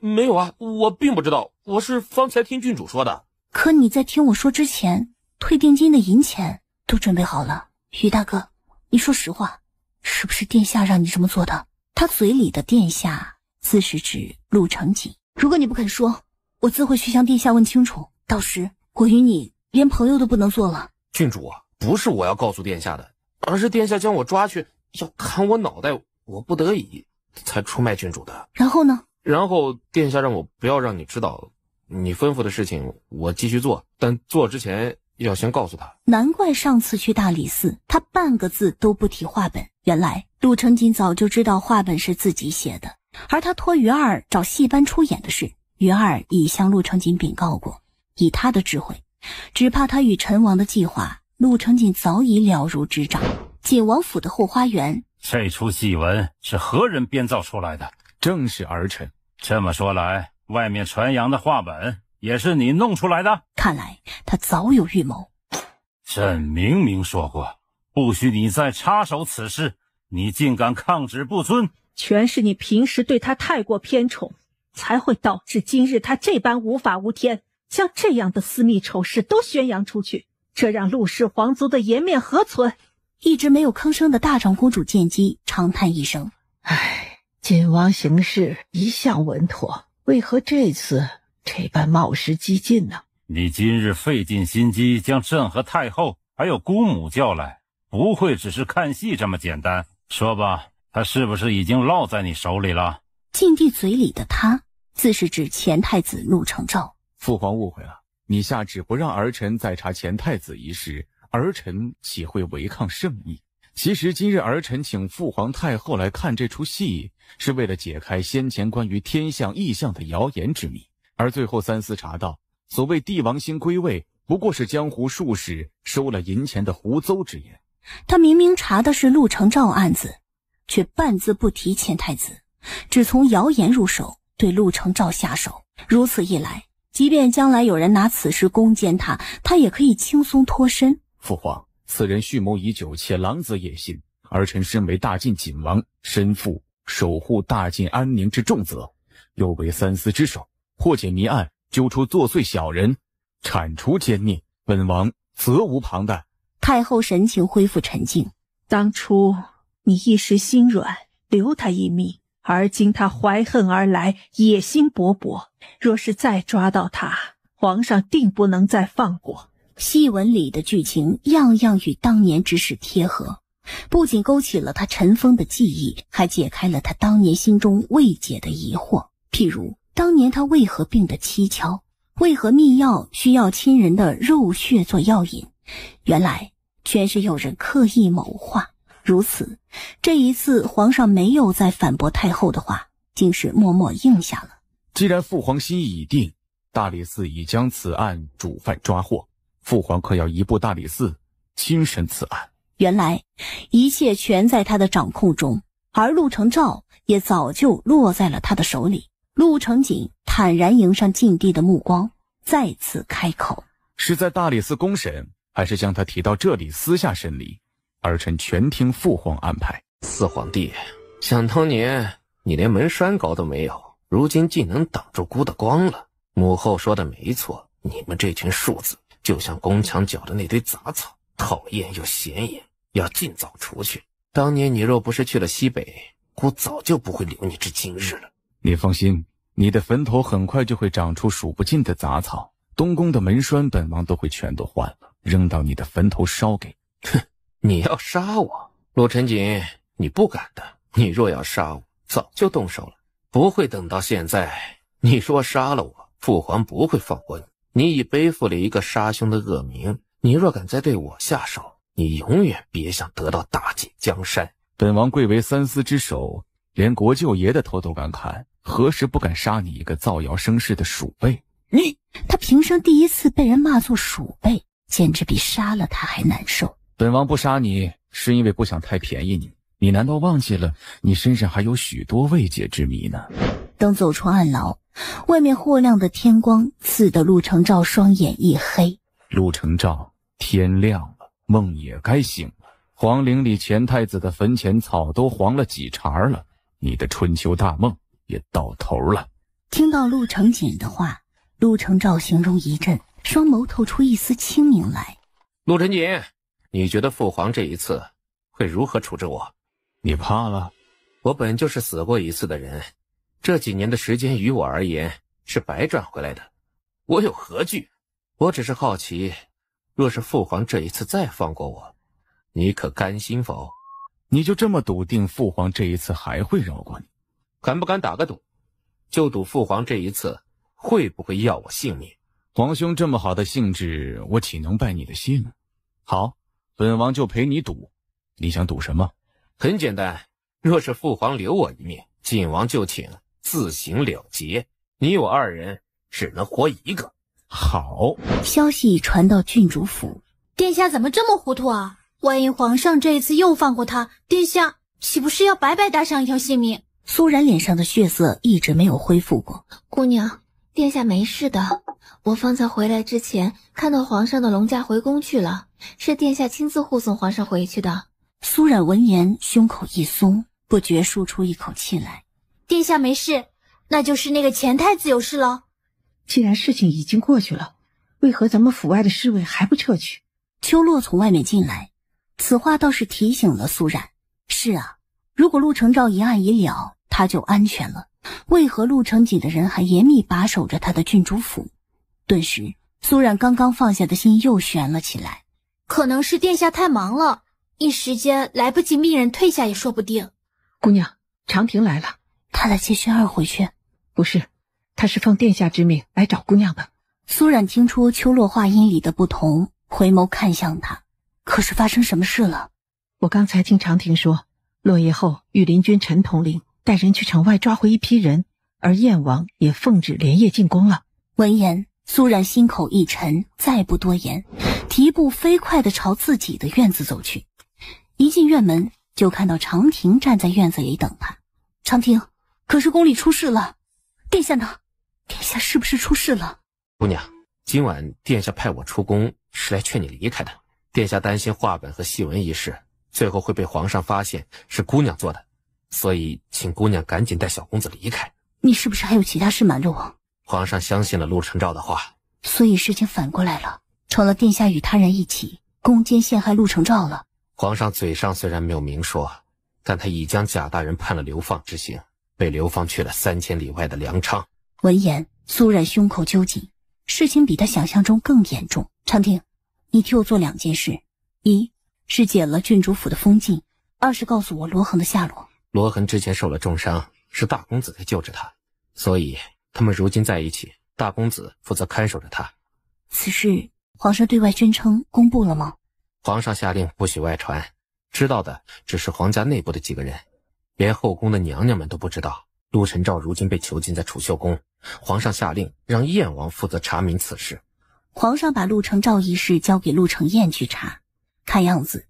没有啊，我并不知道，我是方才听郡主说的。可你在听我说之前，退定金的银钱都准备好了。于大哥，你说实话，是不是殿下让你这么做的？他嘴里的殿下自是指陆承锦。如果你不肯说，我自会去向殿下问清楚，到时我与你连朋友都不能做了。郡主啊，不是我要告诉殿下的，而是殿下将我抓去要砍我脑袋，我不得已才出卖郡主的。然后呢？然后殿下让我不要让你知道，你吩咐的事情我继续做，但做之前要先告诉他。难怪上次去大理寺，他半个字都不提话本。原来陆承锦早就知道话本是自己写的，而他托于二找戏班出演的事，于二已向陆承锦禀告过。以他的智慧，只怕他与陈王的计划，陆承锦早已了如指掌。锦王府的后花园，这出戏文是何人编造出来的？正是儿臣。这么说来，外面传扬的话本也是你弄出来的？看来他早有预谋。朕明明说过，不许你再插手此事，你竟敢抗旨不遵！全是你平时对他太过偏宠，才会导致今日他这般无法无天。将这样的私密丑事都宣扬出去，这让陆氏皇族的颜面何存？一直没有吭声的大长公主见机，长叹一声：唉，晋王行事一向稳妥，为何这次这般冒失激进呢？你今日费尽心机将朕和太后还有姑母叫来，不会只是看戏这么简单。说吧，他是不是已经落在你手里了？晋帝嘴里的他，自是指前太子陆承诏。父皇误会了，你下旨不让儿臣再查前太子一事，儿臣岂会违抗圣意？其实今日儿臣请父皇太后来看这出戏，是为了解开先前关于天象异象的谣言之谜。而最后三司查到，所谓帝王星归位，不过是江湖术士收了银钱的胡诌之言。他明明查的是陆承诏案子，却半字不提前太子，只从谣言入手，对陆承诏下手。如此一来，即便将来有人拿此事攻坚他，他也可以轻松脱身。父皇，此人蓄谋已久，且狼子野心，儿臣身为大晋锦王，身负守护大晋安宁之重责，又为三司之首，破解谜案，揪出作祟小人，铲除奸孽，本王责无旁贷。太后神情恢复沉静。当初你一时心软，留他一命，而今他怀恨而来，野心勃勃，若是再抓到他，皇上定不能再放过。戏文里的剧情样样与当年之事贴合，不仅勾起了他尘封的记忆，还解开了他当年心中未解的疑惑。譬如当年他为何病得蹊跷，为何秘药需要亲人的肉血做药引，原来全是有人刻意谋划。如此，这一次皇上没有再反驳太后的话，竟是默默应下了。既然父皇心意已定，大理寺已将此案主犯抓获，父皇可要移步大理寺亲审此案。原来一切全在他的掌控中，而陆承诏也早就落在了他的手里。陆承瑾坦然迎上晋帝的目光，再次开口：是在大理寺公审，还是将他提到这里私下审理？儿臣全听父皇安排。四皇帝，想当年你连门栓高都没有，如今竟能挡住姑的光了。母后说的没错，你们这群庶子就像宫墙角的那堆杂草，讨厌又显眼，要尽早除去。当年你若不是去了西北，姑早就不会留你至今日了。你放心，你的坟头很快就会长出数不尽的杂草，东宫的门栓本王都会全都换了，扔到你的坟头烧给。哼，你要杀我，陆承瑾，你不敢的。你若要杀我，早就动手了，不会等到现在。你若杀了我，父皇不会放过你。你已背负了一个杀兄的恶名，你若敢再对我下手，你永远别想得到大晋江山。本王贵为三司之首，连国舅爷的头都敢砍，何时不敢杀你一个造谣生事的鼠辈？他平生第一次被人骂作鼠辈，简直比杀了他还难受。本王不杀你，是因为不想太便宜你。你难道忘记了，你身上还有许多未解之谜呢？等走出暗牢，外面豁亮的天光刺得陆承诏双眼一黑。陆承诏，天亮了，梦也该醒了。皇陵里前太子的坟前草都黄了几茬了，你的春秋大梦也到头了。听到陆承瑾的话，陆承诏形容一阵，双眸透出一丝清明来。陆承瑾，你觉得父皇这一次会如何处置我？你怕了？我本就是死过一次的人，这几年的时间于我而言是白赚回来的，我有何惧？我只是好奇，若是父皇这一次再放过我，你可甘心否？你就这么笃定父皇这一次还会饶过你？敢不敢打个赌？就赌父皇这一次会不会要我性命？皇兄这么好的兴致，我岂能败你的兴？好，本王就陪你赌。你想赌什么？很简单，若是父皇留我一命，晋王就请自行了结，你我二人只能活一个。好。消息传到郡主府，殿下怎么这么糊涂啊？万一皇上这一次又放过他，殿下岂不是要白白搭上一条性命？苏然脸上的血色一直没有恢复过。姑娘，殿下没事的，我方才回来之前看到皇上的龙驾回宫去了，是殿下亲自护送皇上回去的。苏冉闻言胸口一松，不觉舒出一口气来。殿下没事，那就是那个前太子有事了。既然事情已经过去了，为何咱们府外的侍卫还不撤去？秋洛从外面进来，此话倒是提醒了苏冉。是啊，如果陆承照一案已了，他就安全了。为何陆承锦的人还严密把守着他的郡主府？顿时，苏冉刚刚放下的心又悬了起来。可能是殿下太忙了，一时间来不及命人退下也说不定。姑娘，长亭来了。他来接轩儿回去？不是，他是奉殿下之命来找姑娘的。苏冉听出秋洛话音里的不同，回眸看向他。可是发生什么事了？我刚才听长亭说，落叶后御林军陈统领带人去城外抓回一批人，而燕王也奉旨连夜进宫了。闻言，苏冉心口一沉，再不多言，提步飞快地朝自己的院子走去。一进院门，就看到长亭站在院子里等他。长亭，可是宫里出事了。殿下呢？殿下是不是出事了？姑娘，今晚殿下派我出宫是来劝你离开的。殿下担心画本和戏文一事最后会被皇上发现是姑娘做的，所以请姑娘赶紧带小公子离开。你是不是还有其他事瞒着我？皇上相信了陆承照的话，所以事情反过来了，成了殿下与他人一起攻坚陷害陆承照了。皇上嘴上虽然没有明说，但他已将贾大人判了流放之刑，被流放去了3000里外的粮仓。闻言，苏冉胸口揪紧，事情比他想象中更严重。长亭，你替我做2件事：一是解了郡主府的封禁；2是告诉我罗恒的下落。罗恒之前受了重伤，是大公子在救着他，所以他们如今在一起，大公子负责看守着他。此事皇上对外宣称公布了吗？皇上下令不许外传，知道的只是皇家内部的几个人，连后宫的娘娘们都不知道陆承照如今被囚禁在储秀宫。皇上下令让燕王负责查明此事。皇上把陆承照一事交给陆承彦去查，看样子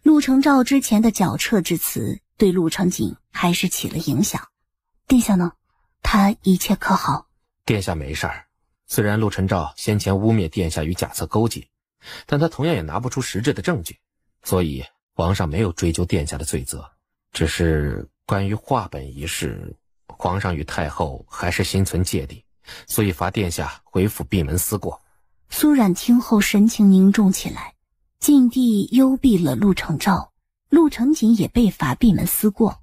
陆承照之前的狡彻之词对陆承锦还是起了影响。殿下呢？他一切可好？殿下没事儿，虽然陆承照先前污蔑殿下与贾策勾结，但他同样也拿不出实质的证据，所以皇上没有追究殿下的罪责。只是关于画本一事，皇上与太后还是心存芥蒂，所以罚殿下回府闭门思过。苏冉听后神情凝重起来，禁地幽闭了陆承照，陆承锦也被罚闭门思过。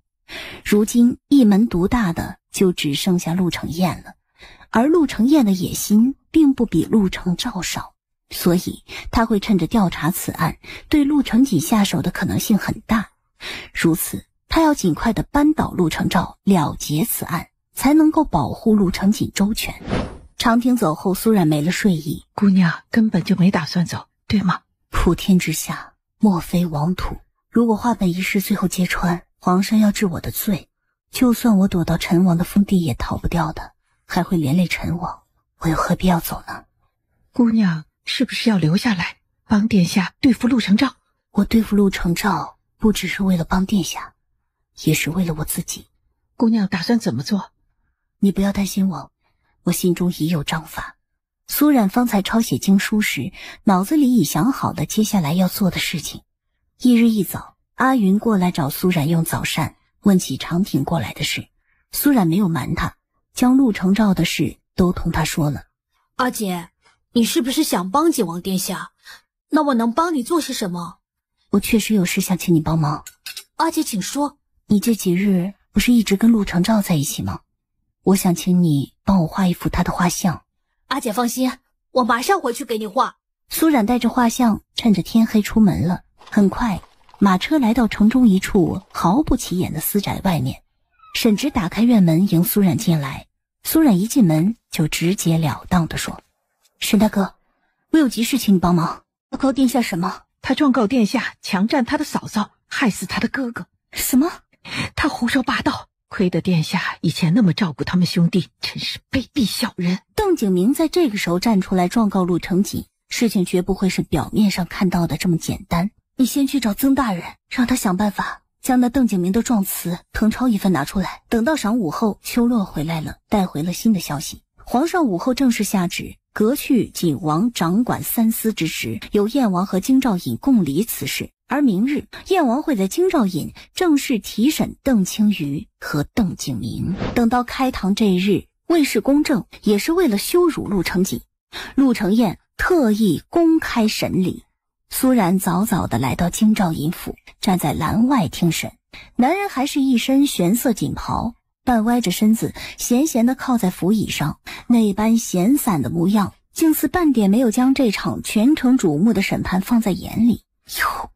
如今一门独大的就只剩下陆承彦了，而陆承彦的野心并不比陆承照少，所以他会趁着调查此案对陆承锦下手的可能性很大。如此，他要尽快的扳倒陆承照，了结此案，才能够保护陆承锦周全。长亭走后，苏冉没了睡意。姑娘根本就没打算走，对吗？普天之下，莫非王土。如果画本一事最后揭穿，皇上要治我的罪，就算我躲到陈王的封地也逃不掉的，还会连累陈王，我又何必要走呢？姑娘是不是要留下来帮殿下对付陆承照？我对付陆承照不只是为了帮殿下，也是为了我自己。姑娘打算怎么做？你不要担心我心中已有章法。苏冉方才抄写经书时，脑子里已想好了接下来要做的事情。一日一早，阿云过来找苏冉用早膳，问起长亭过来的事。苏冉没有瞒他，将陆承照的事都同他说了。阿姐，你是不是想帮景王殿下？那我能帮你做些什么？我确实有事想请你帮忙。阿姐请说。你这几日不是一直跟陆承照在一起吗？我想请你帮我画一幅他的画像。阿姐放心，我马上回去给你画。苏冉带着画像趁着天黑出门了。很快，马车来到城中一处毫不起眼的私宅外面。沈直打开院门迎苏冉进来。苏冉一进门就直截了当地说：沈大哥，我有急事请你帮忙。要告殿下什么？他状告殿下强占他的嫂嫂，害死他的哥哥。什么？他胡说八道，亏得殿下以前那么照顾他们兄弟，真是卑鄙小人。邓景明在这个时候站出来状告陆承锦，事情绝不会是表面上看到的这么简单。你先去找曾大人，让他想办法将那邓景明的状词誊抄一份拿出来。等到晌午后，秋洛回来了，带回了新的消息。皇上午后正式下旨，革去景王掌管三司之职，由燕王和京兆尹共理此事。而明日，燕王会在京兆尹正式提审邓青瑜和邓景明。等到开堂这一日，为示公正，也是为了羞辱陆成锦。陆承彦特意公开审理。苏然早早地来到京兆尹府，站在栏外听审。男人还是一身玄色锦袍，半歪着身子，闲闲地靠在扶椅上，那般闲散的模样，竟似半点没有将这场全城瞩目的审判放在眼里。哟，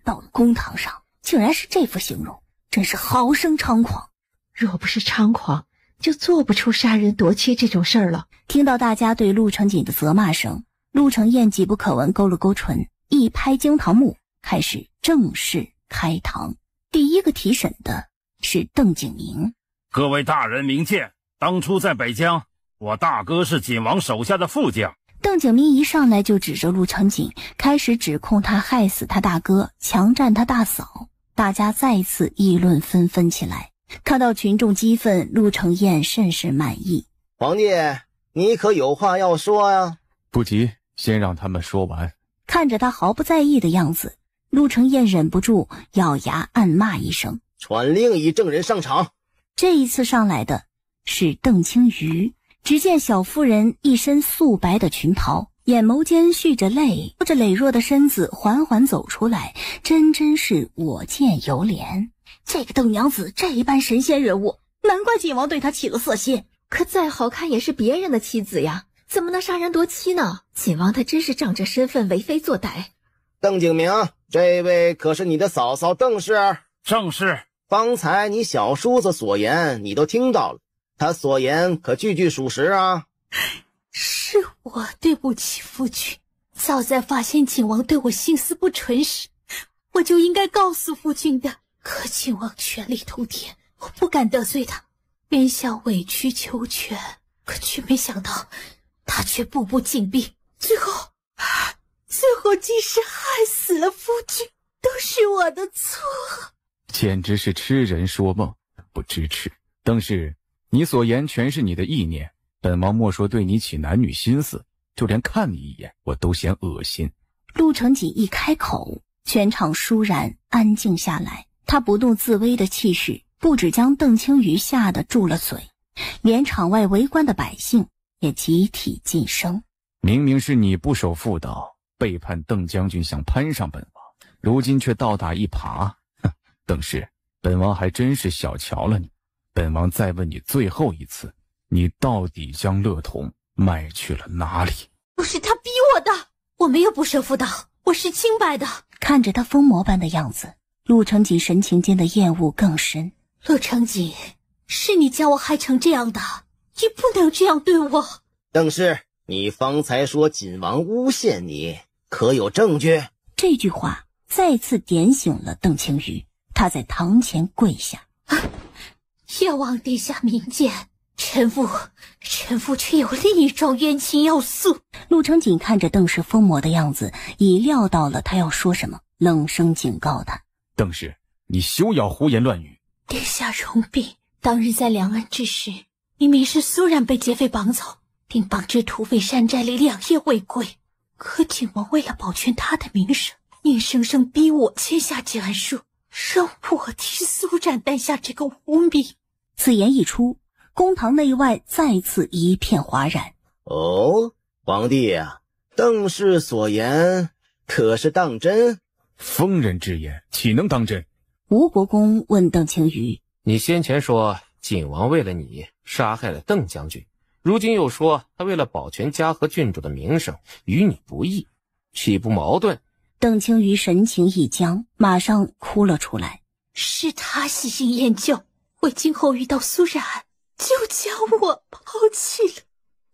到了公堂上，竟然是这副形容，真是好生猖狂。若不是猖狂，就做不出杀人夺妻这种事儿了。听到大家对陆成锦的责骂声，陆承彦急不可闻，勾了勾唇，一拍惊堂木，开始正式开堂。第一个提审的是邓景明。各位大人明鉴，当初在北疆，我大哥是锦王手下的副将。邓景明一上来就指着陆成锦，开始指控他害死他大哥，强占他大嫂。大家再次议论纷纷起来。看到群众激愤，陆承彦甚是满意。皇帝，你可有话要说呀？不急，先让他们说完。看着他毫不在意的样子，陆承彦忍不住咬牙暗骂一声，传另一证人上场。这一次上来的是邓青瑜。只见小夫人一身素白的裙袍，眼眸间蓄着泪，拖着羸弱的身子缓缓走出来，真是我见犹怜。这个邓娘子这一般神仙人物，难怪晋王对她起了色心。可再好看也是别人的妻子呀，怎么能杀人夺妻呢？晋王他真是仗着身份为非作歹。邓景明，这位可是你的嫂嫂邓氏？正是。方才你小叔子所言你都听到了，他所言可句句属实啊？是我对不起夫君，早在发现晋王对我心思不纯时，我就应该告诉夫君的。可晋王权力通天，我不敢得罪他，便想委曲求全，可却没想到他却步步紧逼，最后竟是害死了夫君，都是我的错。简直是痴人说梦，不支持。邓氏，你所言全是你的意念，本王莫说对你起男女心思，就连看你一眼我都嫌恶心。陆成锦一开口，全场倏然安静下来。他不动自威的气势不止将邓青瑜吓得住了嘴，连场外围观的百姓也集体噤声。明明是你不守妇道，背叛邓将军，想攀上本王，如今却倒打一耙。邓氏，本王还真是小瞧了你。本王再问你最后一次，你到底将乐童卖去了哪里？不是他逼我的，我没有不守妇道，我是清白的。看着他疯魔般的样子，陆成锦神情间的厌恶更深。陆成锦，是你将我害成这样的，你不能这样对我。邓氏，你方才说锦王诬陷你，可有证据？这句话再次点醒了邓青瑜，他在堂前跪下。愿王殿下明鉴，臣妇却有另一桩冤情要诉。陆成锦看着邓氏疯魔的样子，已料到了他要说什么，冷声警告他：邓氏，你休要胡言乱语。殿下容禀，当日在梁安之时，明明是苏然被劫匪绑走，并绑至土匪山寨里2夜未归，可景王为了保全他的名声，硬生生逼我签下结案书，让我替苏然担下这个污名。此言一出，公堂内外再次一片哗然。哦，皇帝啊，邓氏所言可是当真？疯人之言，岂能当真？吴国公问邓青瑜：你先前说景王为了你杀害了邓将军，如今又说他为了保全嘉禾郡主的名声与你不义，岂不矛盾？邓青瑜神情一僵，马上哭了出来。是他喜新厌旧，为今后遇到苏然就将我抛弃了。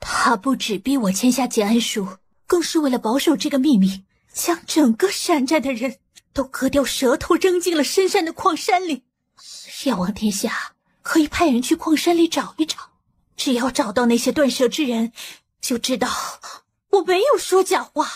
他不止逼我签下结案书，更是为了保守这个秘密，将整个山寨的人都割掉舌头扔进了深山的矿山里。愿王殿下可以派人去矿山里找一找，只要找到那些断舌之人，就知道我没有说假话。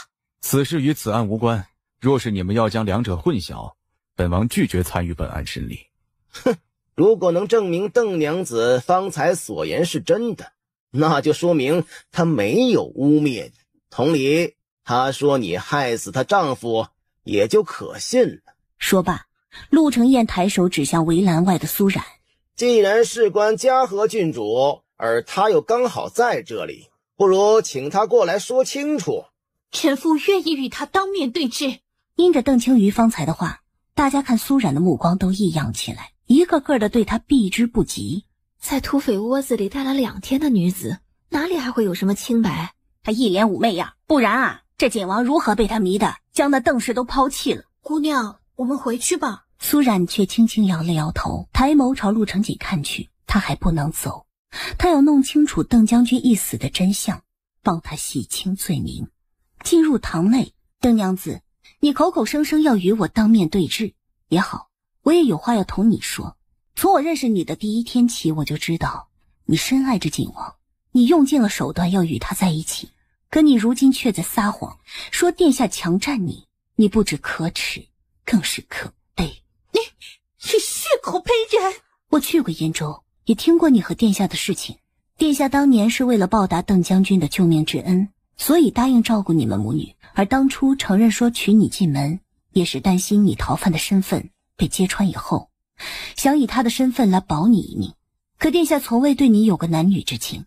此事与此案无关，若是你们要将两者混淆，本王拒绝参与本案审理。哼，如果能证明邓娘子方才所言是真的，那就说明她没有污蔑你。同理，她说你害死她丈夫，也就可信了。说罢，陆承彦抬手指向围栏外的苏冉：既然事关嘉禾郡主，而他又刚好在这里，不如请他过来说清楚。臣妇愿意与他当面对质。因着邓青瑜方才的话，大家看苏冉的目光都异样起来，一个个的对他避之不及。在土匪窝子里待了2天的女子，哪里还会有什么清白？他一脸妩媚呀，不然啊，这景王如何被他迷的，将那邓氏都抛弃了？姑娘，我们回去吧。苏冉却轻轻摇了摇头，抬眸朝陆成锦看去。他还不能走，他要弄清楚邓将军一死的真相，帮他洗清罪名。进入堂内，邓娘子，你口口声声要与我当面对质，也好，我也有话要同你说。从我认识你的第一天起，我就知道你深爱着景王，你用尽了手段要与他在一起，可你如今却在撒谎，说殿下强占你，你不止可耻，更是可悲。你血口喷人！我去过燕州，也听过你和殿下的事情。殿下当年是为了报答邓将军的救命之恩，所以答应照顾你们母女，而当初承认说娶你进门，也是担心你逃犯的身份被揭穿以后，想以他的身份来保你一命。可殿下从未对你有个男女之情，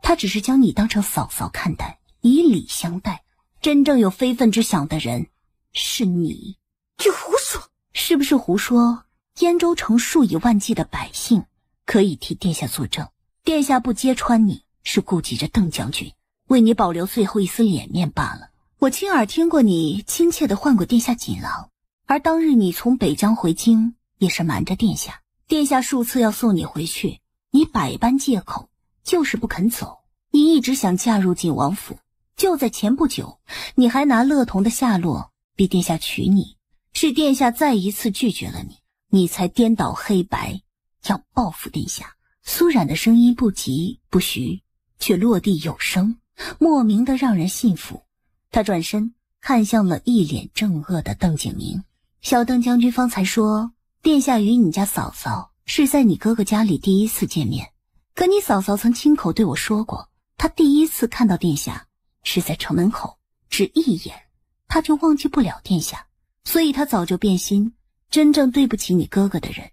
他只是将你当成嫂嫂看待，以礼相待。真正有非分之想的人是你。你胡说！是不是胡说？燕州城数以万计的百姓可以替殿下作证，殿下不揭穿你是顾及着邓将军，为你保留最后一丝脸面罢了。我亲耳听过你亲切地唤过殿下锦郎，而当日你从北疆回京也是瞒着殿下，殿下数次要送你回去，你百般借口就是不肯走。你一直想嫁入锦王府，就在前不久，你还拿乐童的下落逼殿下娶你，是殿下再一次拒绝了你，你才颠倒黑白，要报复殿下。苏冉的声音不急不徐，却落地有声，莫名的让人信服。他转身看向了一脸正恶的邓景明。小邓将军方才说，殿下与你家嫂嫂是在你哥哥家里第一次见面，可你嫂嫂曾亲口对我说过，她第一次看到殿下是在城门口，只一眼她就忘记不了殿下，所以她早就变心，真正对不起你哥哥的人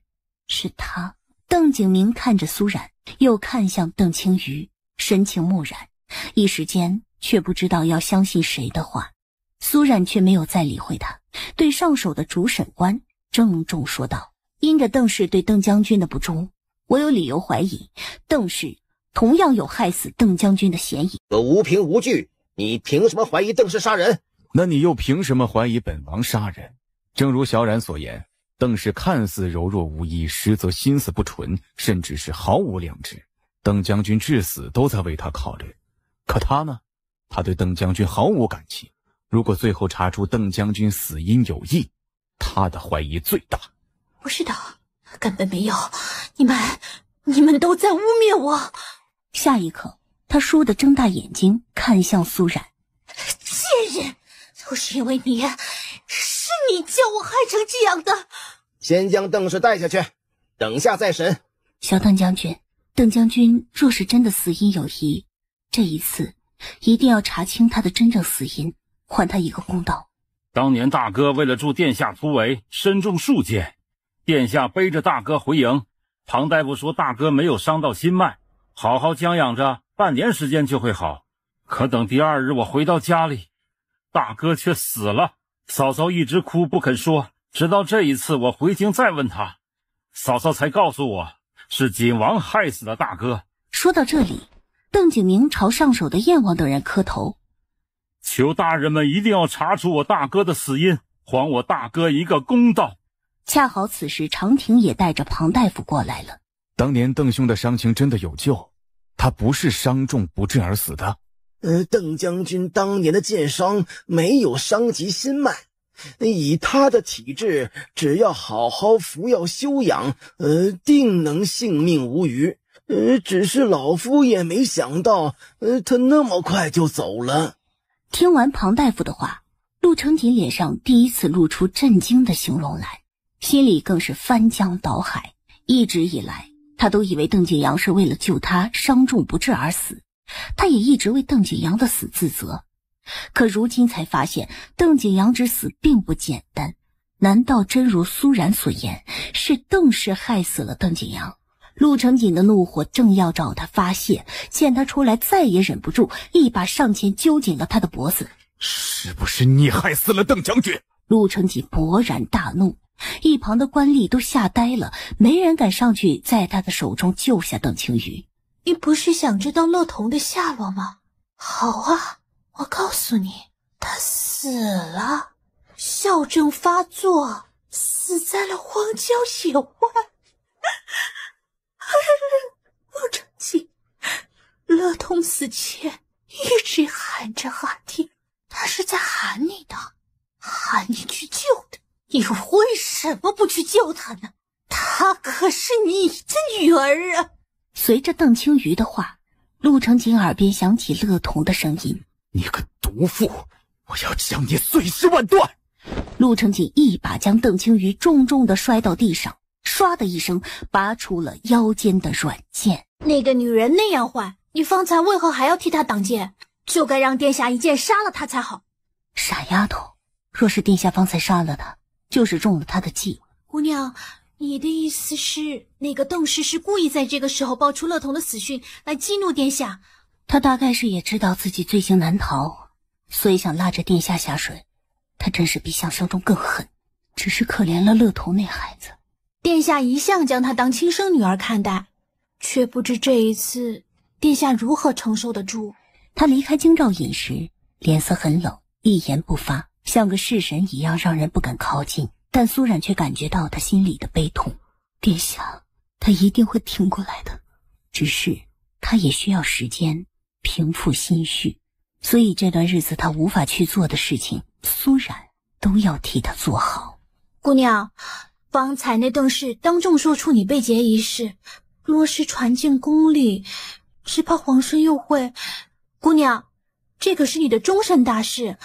是他。邓景明看着苏冉，又看向邓青瑜，神情木然，一时间却不知道要相信谁的话。苏冉却没有再理会他，对上手的主审官郑重说道：因着邓氏对邓将军的不忠，我有理由怀疑邓氏同样有害死邓将军的嫌疑。我无凭无据，你凭什么怀疑邓氏杀人？那你又凭什么怀疑本王杀人？正如小冉所言，邓氏看似柔弱无依，实则心思不纯，甚至是毫无良知。邓将军至死都在为他考虑，可他呢？他对邓将军毫无感情。如果最后查出邓将军死因有异，他的怀疑最大。不是的，根本没有，你们都在污蔑我。下一刻，他倏地睁大眼睛看向苏冉。贱人，都是因为你，是你叫我害成这样的。先将邓氏带下去，等下再审。小邓将军，邓将军若是真的死因有疑，这一次一定要查清他的真正死因，还他一个公道。当年大哥为了助殿下突围，身中数箭，殿下背着大哥回营，庞大夫说大哥没有伤到心脉，好好将养着，半年时间就会好。可等第2日我回到家里，大哥却死了。嫂嫂一直哭不肯说，直到这一次我回京再问他，嫂嫂才告诉我是锦王害死了大哥。说到这里，邓景明朝上手的燕王等人磕头，求大人们一定要查出我大哥的死因，还我大哥一个公道。恰好此时常婷也带着庞大夫过来了。当年邓兄的伤情真的有救，他不是伤重不治而死的。邓将军当年的箭伤没有伤及心脉，以他的体质，只要好好服药休养，定能性命无虞。只是老夫也没想到，他那么快就走了。听完庞大夫的话，陆成锦脸上第一次露出震惊的形容来，心里更是翻江倒海。一直以来，他都以为邓景阳是为了救他伤重不治而死，他也一直为邓景阳的死自责。可如今才发现，邓景阳之死并不简单。难道真如苏冉所言，是邓氏害死了邓景阳？陆成锦的怒火正要找他发泄，见他出来，再也忍不住，一把上前揪紧了他的脖子。是不是你害死了邓将军？陆成锦勃然大怒，一旁的官吏都吓呆了，没人敢上去在他的手中救下邓青瑜。你不是想知道乐童的下落吗？好啊，我告诉你，他死了，校正发作，死在了荒郊野外。陆成锦，乐童死前一直喊着阿爹，他是在喊你的，喊你去救他。你为什么不去救他呢？她可是你的女儿啊！随着邓青瑜的话，陆成锦耳边响起乐童的声音：“你个毒妇，我要将你碎尸万段！”陆成锦一把将邓青瑜重重地摔到地上，唰的一声拔出了腰间的软剑。那个女人那样坏，你方才为何还要替她挡剑？就该让殿下一剑杀了她才好。傻丫头，若是殿下方才杀了她，就是中了她的计。姑娘，你的意思是，那个邓氏是故意在这个时候爆出乐童的死讯，来激怒殿下？他大概是也知道自己罪行难逃，所以想拉着殿下下水。他真是比想象中更狠，只是可怜了乐童那孩子。殿下一向将她当亲生女儿看待，却不知这一次殿下如何承受得住。他离开京兆尹时，脸色很冷，一言不发，像个式神一样让人不敢靠近。但苏冉却感觉到他心里的悲痛。殿下，他一定会挺过来的，只是他也需要时间平复心绪，所以这段日子他无法去做的事情，苏冉都要替他做好。姑娘，方才那邓氏当众说出你被劫一事，若是传进宫里，只怕皇上又会……姑娘，这可是你的终身大事，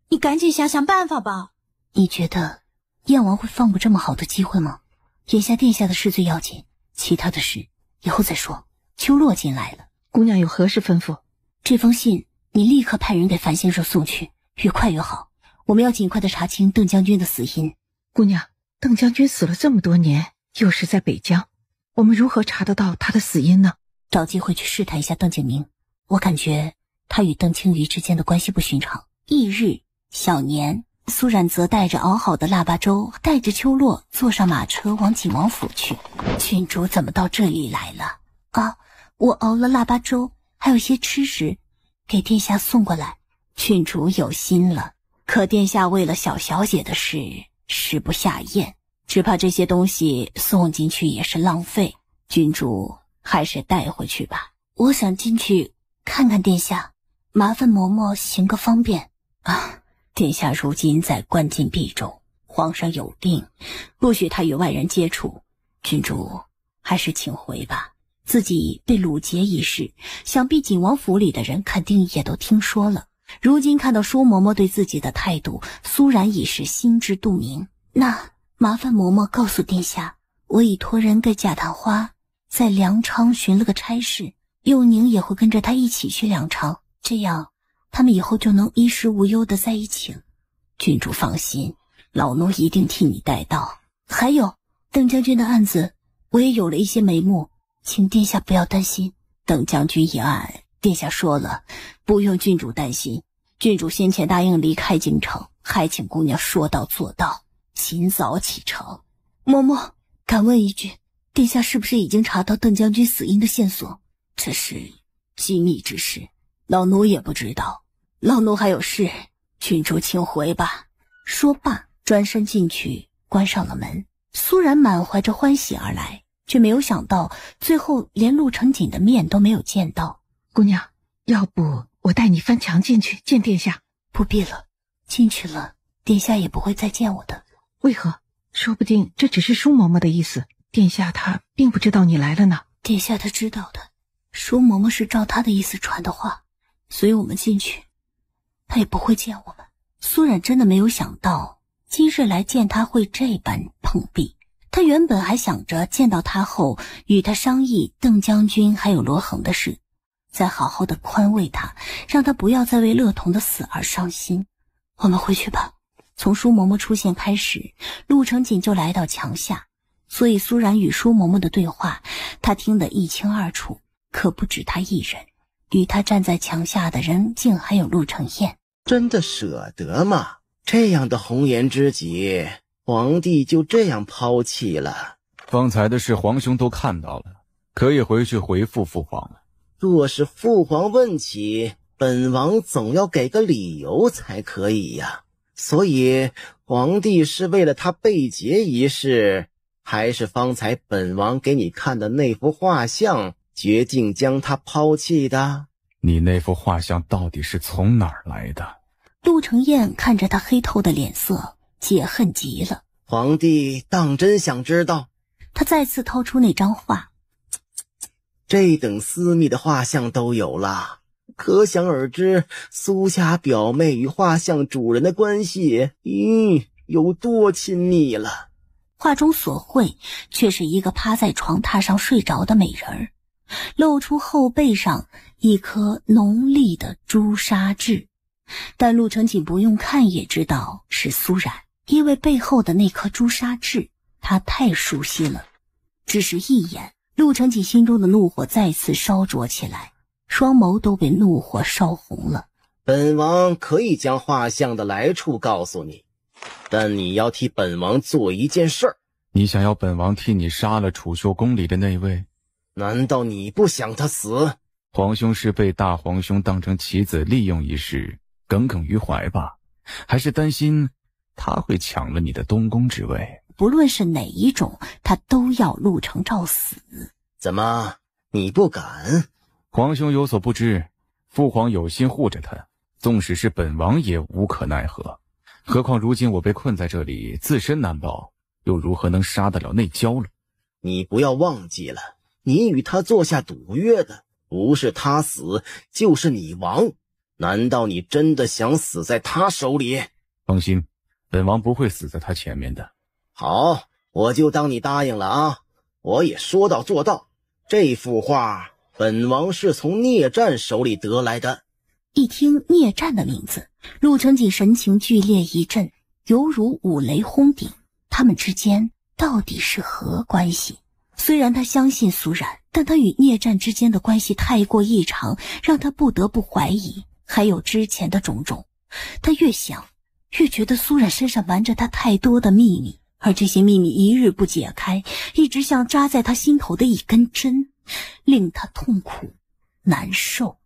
你赶紧想想办法吧。你觉得燕王会放过这么好的机会吗？眼下殿下的事最要紧，其他的事以后再说。秋落进来了，姑娘有何事吩咐？这封信你立刻派人给樊先生送去，越快越好。我们要尽快的查清邓将军的死因。姑娘，邓将军死了这么多年，又是在北疆，我们如何查得到他的死因呢？找机会去试探一下邓景明，我感觉他与邓青瑜之间的关系不寻常。翌日小年，苏冉则带着熬好的腊八粥，带着秋落坐上马车往景王府去。郡主怎么到这里来了？啊，我熬了腊八粥，还有些吃食，给殿下送过来。郡主有心了，可殿下为了小小姐的事食不下咽，只怕这些东西送进去也是浪费。郡主还是带回去吧。我想进去看看殿下，麻烦嬷嬷行个方便啊。殿下如今在关禁闭中，皇上有令，不许他与外人接触。郡主还是请回吧。自己被掳劫一事，想必景王府里的人肯定也都听说了。如今看到舒嬷嬷对自己的态度，苏冉已是心知肚明。那麻烦嬷嬷告诉殿下，我已托人给贾探花在粮仓寻了个差事，幼宁也会跟着他一起去粮仓，这样他们以后就能衣食无忧的在一起了。郡主放心，老奴一定替你带到。还有邓将军的案子，我也有了一些眉目，请殿下不要担心。邓将军一案，殿下说了，不用郡主担心。郡主先前答应离开京城，还请姑娘说到做到，尽早启程。嬷嬷，敢问一句，殿下是不是已经查到邓将军死因的线索？这是机密之事，老奴也不知道。老奴还有事，郡主请回吧。说罢，转身进去，关上了门。苏冉满怀着欢喜而来，却没有想到最后连陆成锦的面都没有见到。姑娘，要不我带你翻墙进去见殿下？不必了，进去了殿下也不会再见我的。为何？说不定这只是舒嬷嬷的意思，殿下他并不知道你来了呢。殿下他知道的，舒嬷嬷是照他的意思传的话，所以我们进去他也不会见我们。苏冉真的没有想到今日来见他会这般碰壁。他原本还想着见到他后与他商议邓将军还有罗恒的事，再好好的宽慰他，让他不要再为乐童的死而伤心。我们回去吧。从舒嬷嬷出现开始，陆成锦就来到墙下，所以苏然与舒嬷嬷的对话他听得一清二楚。可不止他一人，与他站在墙下的人竟还有陆承彦。真的舍得吗？这样的红颜知己，皇帝就这样抛弃了？方才的事皇兄都看到了，可以回去回复父皇了。若是父皇问起，本王总要给个理由才可以呀。所以皇帝是为了他被劫一事，还是方才本王给你看的那幅画像决定将他抛弃的？你那幅画像到底是从哪儿来的？陆承彦看着他黑透的脸色，解恨极了。皇帝当真想知道？他再次掏出那张画，这等私密的画像都有了，可想而知苏家表妹与画像主人的关系有多亲密了。画中所绘却是一个趴在床榻上睡着的美人儿，露出后背上一颗浓丽的朱砂痣，但陆承锦不用看也知道是苏然，因为背后的那颗朱砂痣他太熟悉了。只是一眼，陆承锦心中的怒火再次烧灼起来，双眸都被怒火烧红了。本王可以将画像的来处告诉你，但你要替本王做一件事儿。你想要本王替你杀了储秀宫里的那位？难道你不想他死？皇兄是被大皇兄当成棋子利用一事耿耿于怀吧？还是担心他会抢了你的东宫之位？不论是哪一种，他都要陆承照死。怎么，你不敢？皇兄有所不知，父皇有心护着他，纵使是本王也无可奈何。何况如今我被困在这里，自身难保，又如何能杀得了内娇了？你不要忘记了，你与他做下赌约的，不是他死，就是你亡。难道你真的想死在他手里？放心，本王不会死在他前面的。好，我就当你答应了啊！我也说到做到。这幅画，本王是从聂战手里得来的。一听聂战的名字，陆承锦神情剧烈一震，犹如五雷轰顶。他们之间到底是何关系？虽然他相信苏然，但他与聂战之间的关系太过异常，让他不得不怀疑。还有之前的种种，他越想越觉得苏然身上瞒着他太多的秘密，而这些秘密一日不解开，一直像扎在他心头的一根针，令他痛苦难受。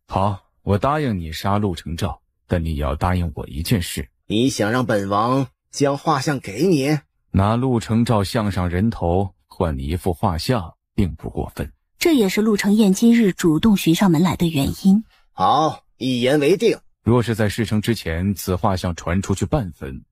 好，我答应你杀陆承照，但你也要答应我一件事。你想让本王将画像给你？拿陆承照像上人头换你一幅画像，并不过分。这也是陆承彦今日主动寻上门来的原因。好，一言为定。若是在事成之前，此画像传出去半分，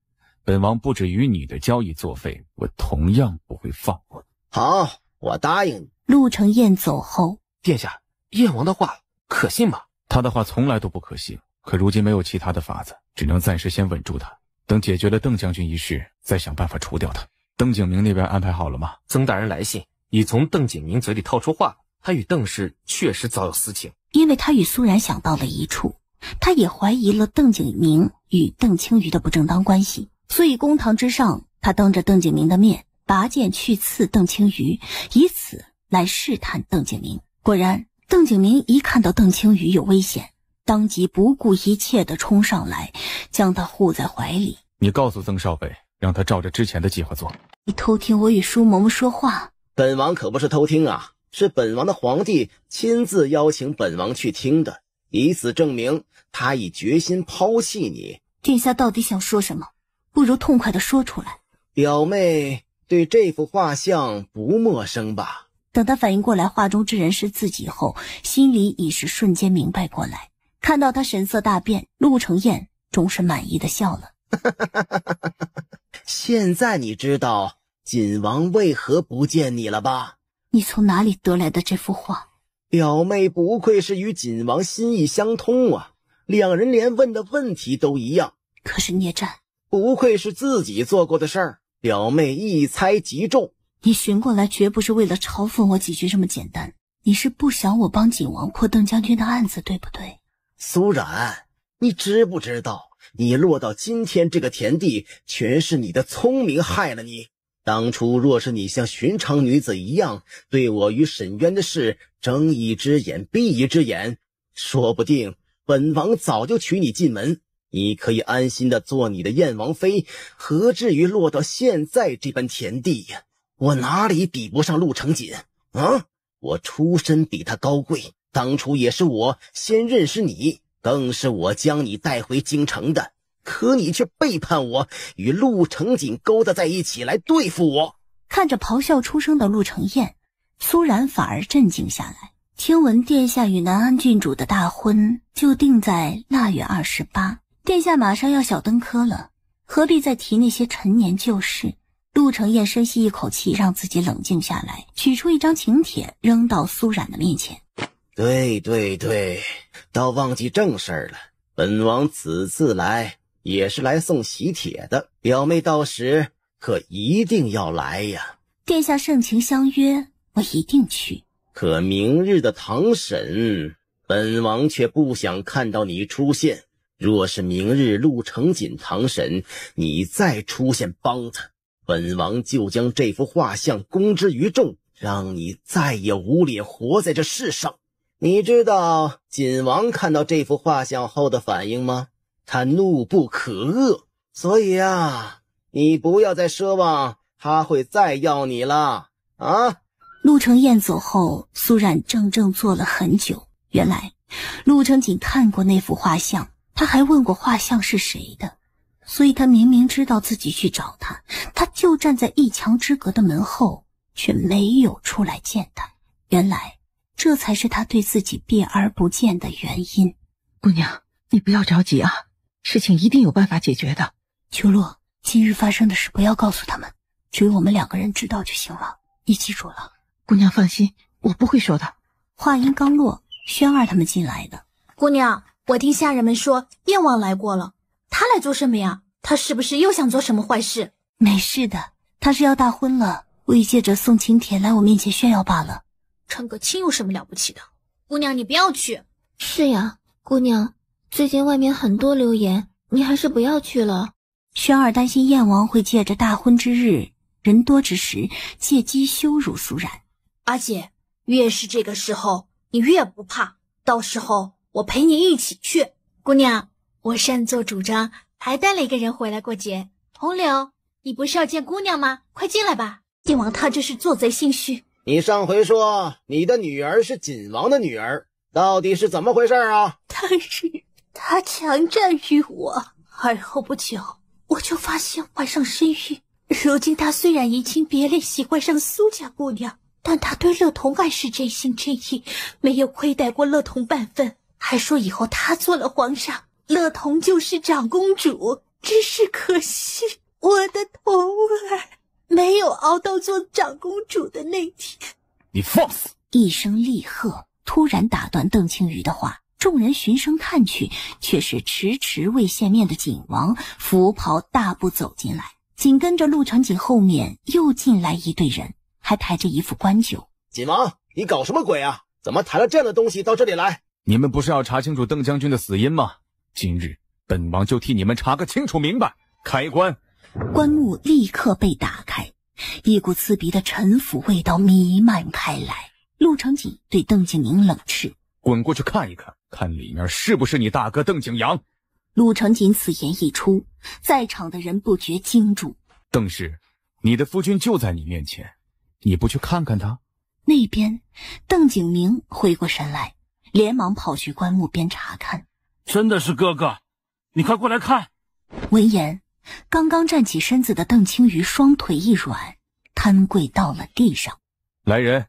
本王不止与你的交易作废，我同样不会放过。好，我答应你。陆承彦走后，殿下，燕王的话可信吗？他的话从来都不可信，可如今没有其他的法子，只能暂时先稳住他，等解决了邓将军一事，再想办法除掉他。邓景明那边安排好了吗？曾大人来信，已从邓景明嘴里套出话，他与邓氏确实早有私情。因为他与苏然想到了一处，他也怀疑了邓景明与邓青瑜的不正当关系，所以公堂之上，他当着邓景明的面拔剑去刺邓青瑜，以此来试探邓景明。果然，邓景明一看到邓青瑜有危险，当即不顾一切地冲上来，将他护在怀里。你告诉曾少尉，让他照着之前的计划做。你偷听我与舒嬷嬷说话？本王可不是偷听啊，是本王的皇帝亲自邀请本王去听的，以此证明他已决心抛弃你。殿下到底想说什么？不如痛快地说出来。表妹对这幅画像不陌生吧？等他反应过来画中之人是自己后，心里已是瞬间明白过来。看到他神色大变，陆承彦终是满意的笑了。现在你知道锦王为何不见你了吧？你从哪里得来的这幅画？表妹不愧是与锦王心意相通啊，两人连问的问题都一样。可是聂战不愧是自己做过的事儿，表妹一猜即中。你寻过来绝不是为了嘲讽我几句这么简单，你是不想我帮景王破邓将军的案子，对不对？苏然，你知不知道你落到今天这个田地，全是你的聪明害了你。当初若是你像寻常女子一样对我与沈渊的事睁一只眼闭一只眼，说不定本王早就娶你进门，你可以安心的做你的燕王妃，何至于落到现在这般田地呀？我哪里比不上陆成锦啊？我出身比他高贵，当初也是我先认识你，更是我将你带回京城的，可你却背叛我，与陆成锦勾搭在一起来对付我。看着咆哮出声的陆成燕，苏然反而镇静下来。听闻殿下与南安郡主的大婚就定在腊月28，殿下马上要小登科了，何必再提那些陈年旧事？陆成燕深吸一口气，让自己冷静下来，取出一张请帖扔到苏冉的面前。对，倒忘记正事了，本王此次来也是来送喜帖的，表妹到时可一定要来呀。殿下盛情相约，我一定去。可明日的堂审，本王却不想看到你出现。若是明日陆成锦堂审，你再出现帮他，本王就将这幅画像公之于众，让你再也无脸活在这世上。你知道锦王看到这幅画像后的反应吗？他怒不可遏，所以啊，你不要再奢望他会再要你了啊！陆成燕走后，苏冉怔怔坐了很久。原来陆成锦看过那幅画像，他还问过画像是谁的，所以他明明知道自己去找他，他就站在一墙之隔的门后，却没有出来见他。原来这才是他对自己避而不见的原因。姑娘，你不要着急啊，事情一定有办法解决的。秋洛，今日发生的事不要告诉他们，只有我们2个人知道就行了，你记住了。姑娘放心，我不会说的。话音刚落，轩儿他们进来的。姑娘，我听下人们说燕王来过了，他来做什么呀？他是不是又想做什么坏事？没事的，他是要大婚了，为借着送请帖来我面前炫耀罢了。称个亲有什么了不起的？姑娘，你不要去。是呀，姑娘，最近外面很多流言，你还是不要去了。轩儿担心燕王会借着大婚之日人多之时，借机羞辱苏然。阿姐，越是这个时候，你越不怕，到时候我陪你一起去。姑娘，我擅作主张，还带了一个人回来过节。红柳，你不是要见姑娘吗？快进来吧，燕王他这是做贼心虚。你上回说你的女儿是锦王的女儿，到底是怎么回事啊？但是他强占于我，而后不久我就发现怀上身孕。如今他虽然移情别恋，喜欢上苏家姑娘，但他对乐童爱是真心真意，没有亏待过乐童半分，还说以后他做了皇上，乐童就是长公主。只是可惜我的童儿没有熬到做长公主的那天。你放肆！一声厉喝突然打断邓青瑜的话，众人循声看去，却是迟迟未见面的锦王拂袍大步走进来，紧跟着陆成锦后面又进来一队人，还抬着一副官酒。锦王，你搞什么鬼啊？怎么抬了这样的东西到这里来？你们不是要查清楚邓将军的死因吗？今日本王就替你们查个清楚明白。开棺！棺木立刻被打开，一股刺鼻的陈腐味道弥漫开来。陆成锦对邓景明冷斥：滚过去看一看，看里面是不是你大哥邓景阳。陆成锦此言一出，在场的人不觉惊住。邓氏，你的夫君就在你面前，你不去看看他？那边邓景明回过神来，连忙跑去棺木边查看。真的是哥哥，你快过来看。闻言，刚刚站起身子的邓青瑜双腿一软，瘫跪到了地上。来人，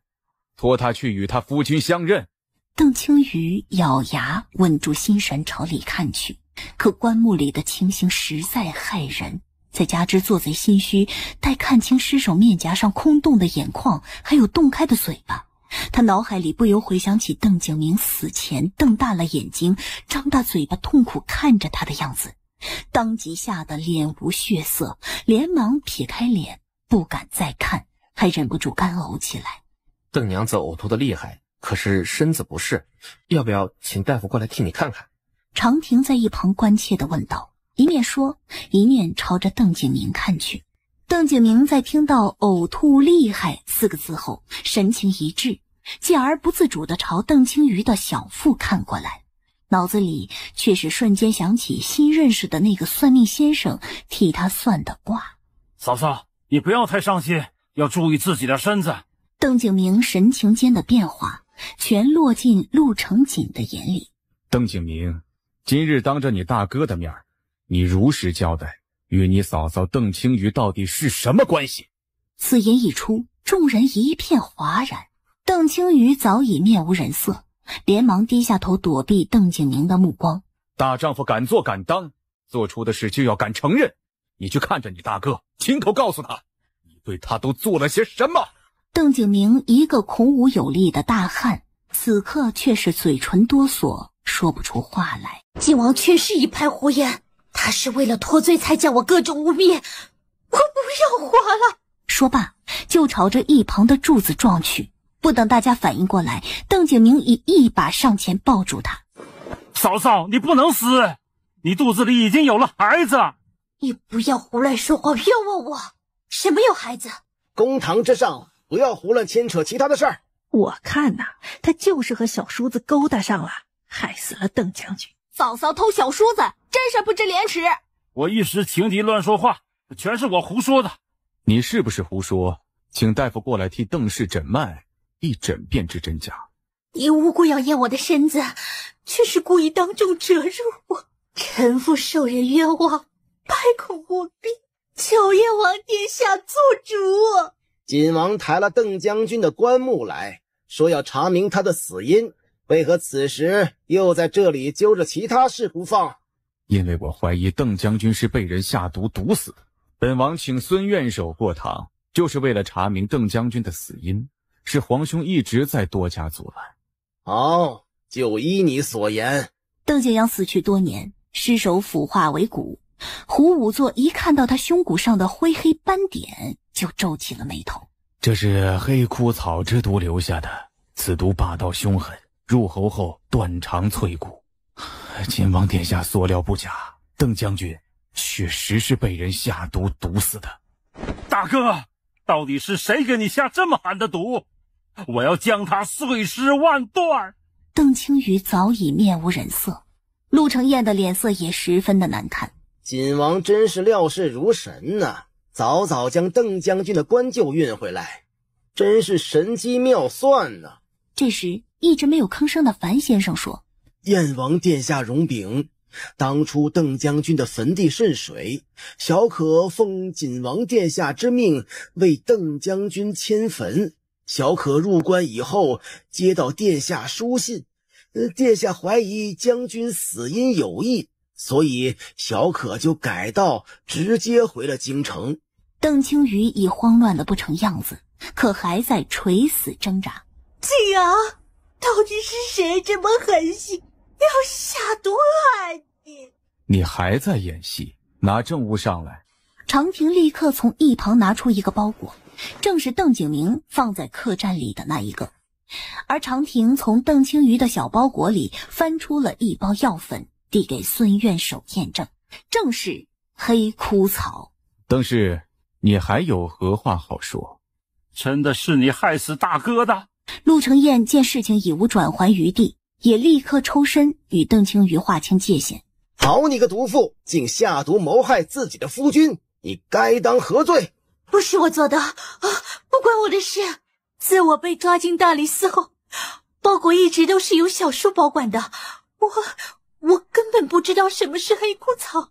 拖他去与他夫君相认。邓青瑜咬牙稳住心神朝里看去，可棺木里的情形实在骇人，再加之做贼心虚，待看清尸首面颊上空洞的眼眶还有洞开的嘴巴，他脑海里不由回想起邓景明死前瞪大了眼睛，张大嘴巴痛苦看着他的样子，当即吓得脸无血色，连忙撇开脸不敢再看，还忍不住干呕起来。邓娘子呕吐的厉害，可是身子不适，要不要请大夫过来替你看看？长亭在一旁关切地问道，一面说一面朝着邓景明看去。邓景明在听到呕吐厉害4个字后，神情一滞，继而不自主地朝邓青瑜的小腹看过来，脑子里却是瞬间想起新认识的那个算命先生替他算的卦。嫂嫂，你不要太伤心，要注意自己的身子。邓景明神情间的变化全落进陆成锦的眼里。邓景明，今日当着你大哥的面，你如实交代，与你嫂嫂邓青瑜到底是什么关系？此言一出，众人一片哗然。邓青瑜早已面无人色，连忙低下头躲避邓景明的目光。大丈夫敢做敢当，做出的事就要敢承认。你去看着你大哥，亲口告诉他，你对他都做了些什么。邓景明一个孔武有力的大汉，此刻却是嘴唇哆嗦，说不出话来。靖王全是一派胡言，他是为了脱罪才将我各种污蔑，我不要活了。说罢就朝着一旁的柱子撞去。不等大家反应过来，邓景明已一把上前抱住他。嫂嫂，你不能死，你肚子里已经有了孩子。你不要胡乱说话，冤枉我。谁没有孩子？公堂之上，不要胡乱牵扯其他的事儿。我看呐，他就是和小叔子勾搭上了，害死了邓将军。嫂嫂偷小叔子，真是不知廉耻。我一时情敌乱说话，全是我胡说的。你是不是胡说？请大夫过来替邓氏诊脉，一诊便知真假。你无故要验我的身子，却是故意当众折辱我，臣妇受人冤枉，百口莫辩，求燕王殿下做主。锦王抬了邓将军的棺木来，说要查明他的死因，为何此时又在这里揪着其他事不放？因为我怀疑邓将军是被人下毒毒死的。本王请孙院守过堂，就是为了查明邓将军的死因，是皇兄一直在多加阻拦。好，就依你所言。邓景阳死去多年，尸首腐化为骨。胡仵作一看到他胸骨上的灰黑斑点，就皱起了眉头。这是黑枯草之毒留下的，此毒霸道凶狠，入喉后断肠淬骨。秦王殿下所料不假，邓将军确实是被人下毒毒死的。大哥，到底是谁给你下这么狠的毒？我要将他碎尸万段。邓青瑜早已面无人色，陆承彦的脸色也十分的难看。锦王真是料事如神呐，早早将邓将军的棺柩运回来，真是神机妙算呐。这时一直没有吭声的樊先生说：燕王殿下容禀，当初邓将军的坟地渗水，小可奉锦王殿下之命为邓将军迁坟。小可入关以后，接到殿下书信，殿下怀疑将军死因有异，所以小可就改道直接回了京城。邓青瑜已慌乱的不成样子，可还在垂死挣扎。靖阳，到底是谁这么狠心，要下毒害你？你还在演戏？拿证物上来。常婷立刻从一旁拿出一个包裹，正是邓景明放在客栈里的那一个。而常婷从邓青瑜的小包裹里翻出了一包药粉，递给孙院守验证，正是黑枯草。邓氏，你还有何话好说？真的是你害死大哥的？陆承彦见事情已无转圜余地，也立刻抽身与邓青瑜划清界限。好你个毒妇，竟下毒谋害自己的夫君，你该当何罪？不是我做的，不关我的事。自我被抓进大理寺后，包裹一直都是由小叔保管的，我根本不知道什么是黑枯草，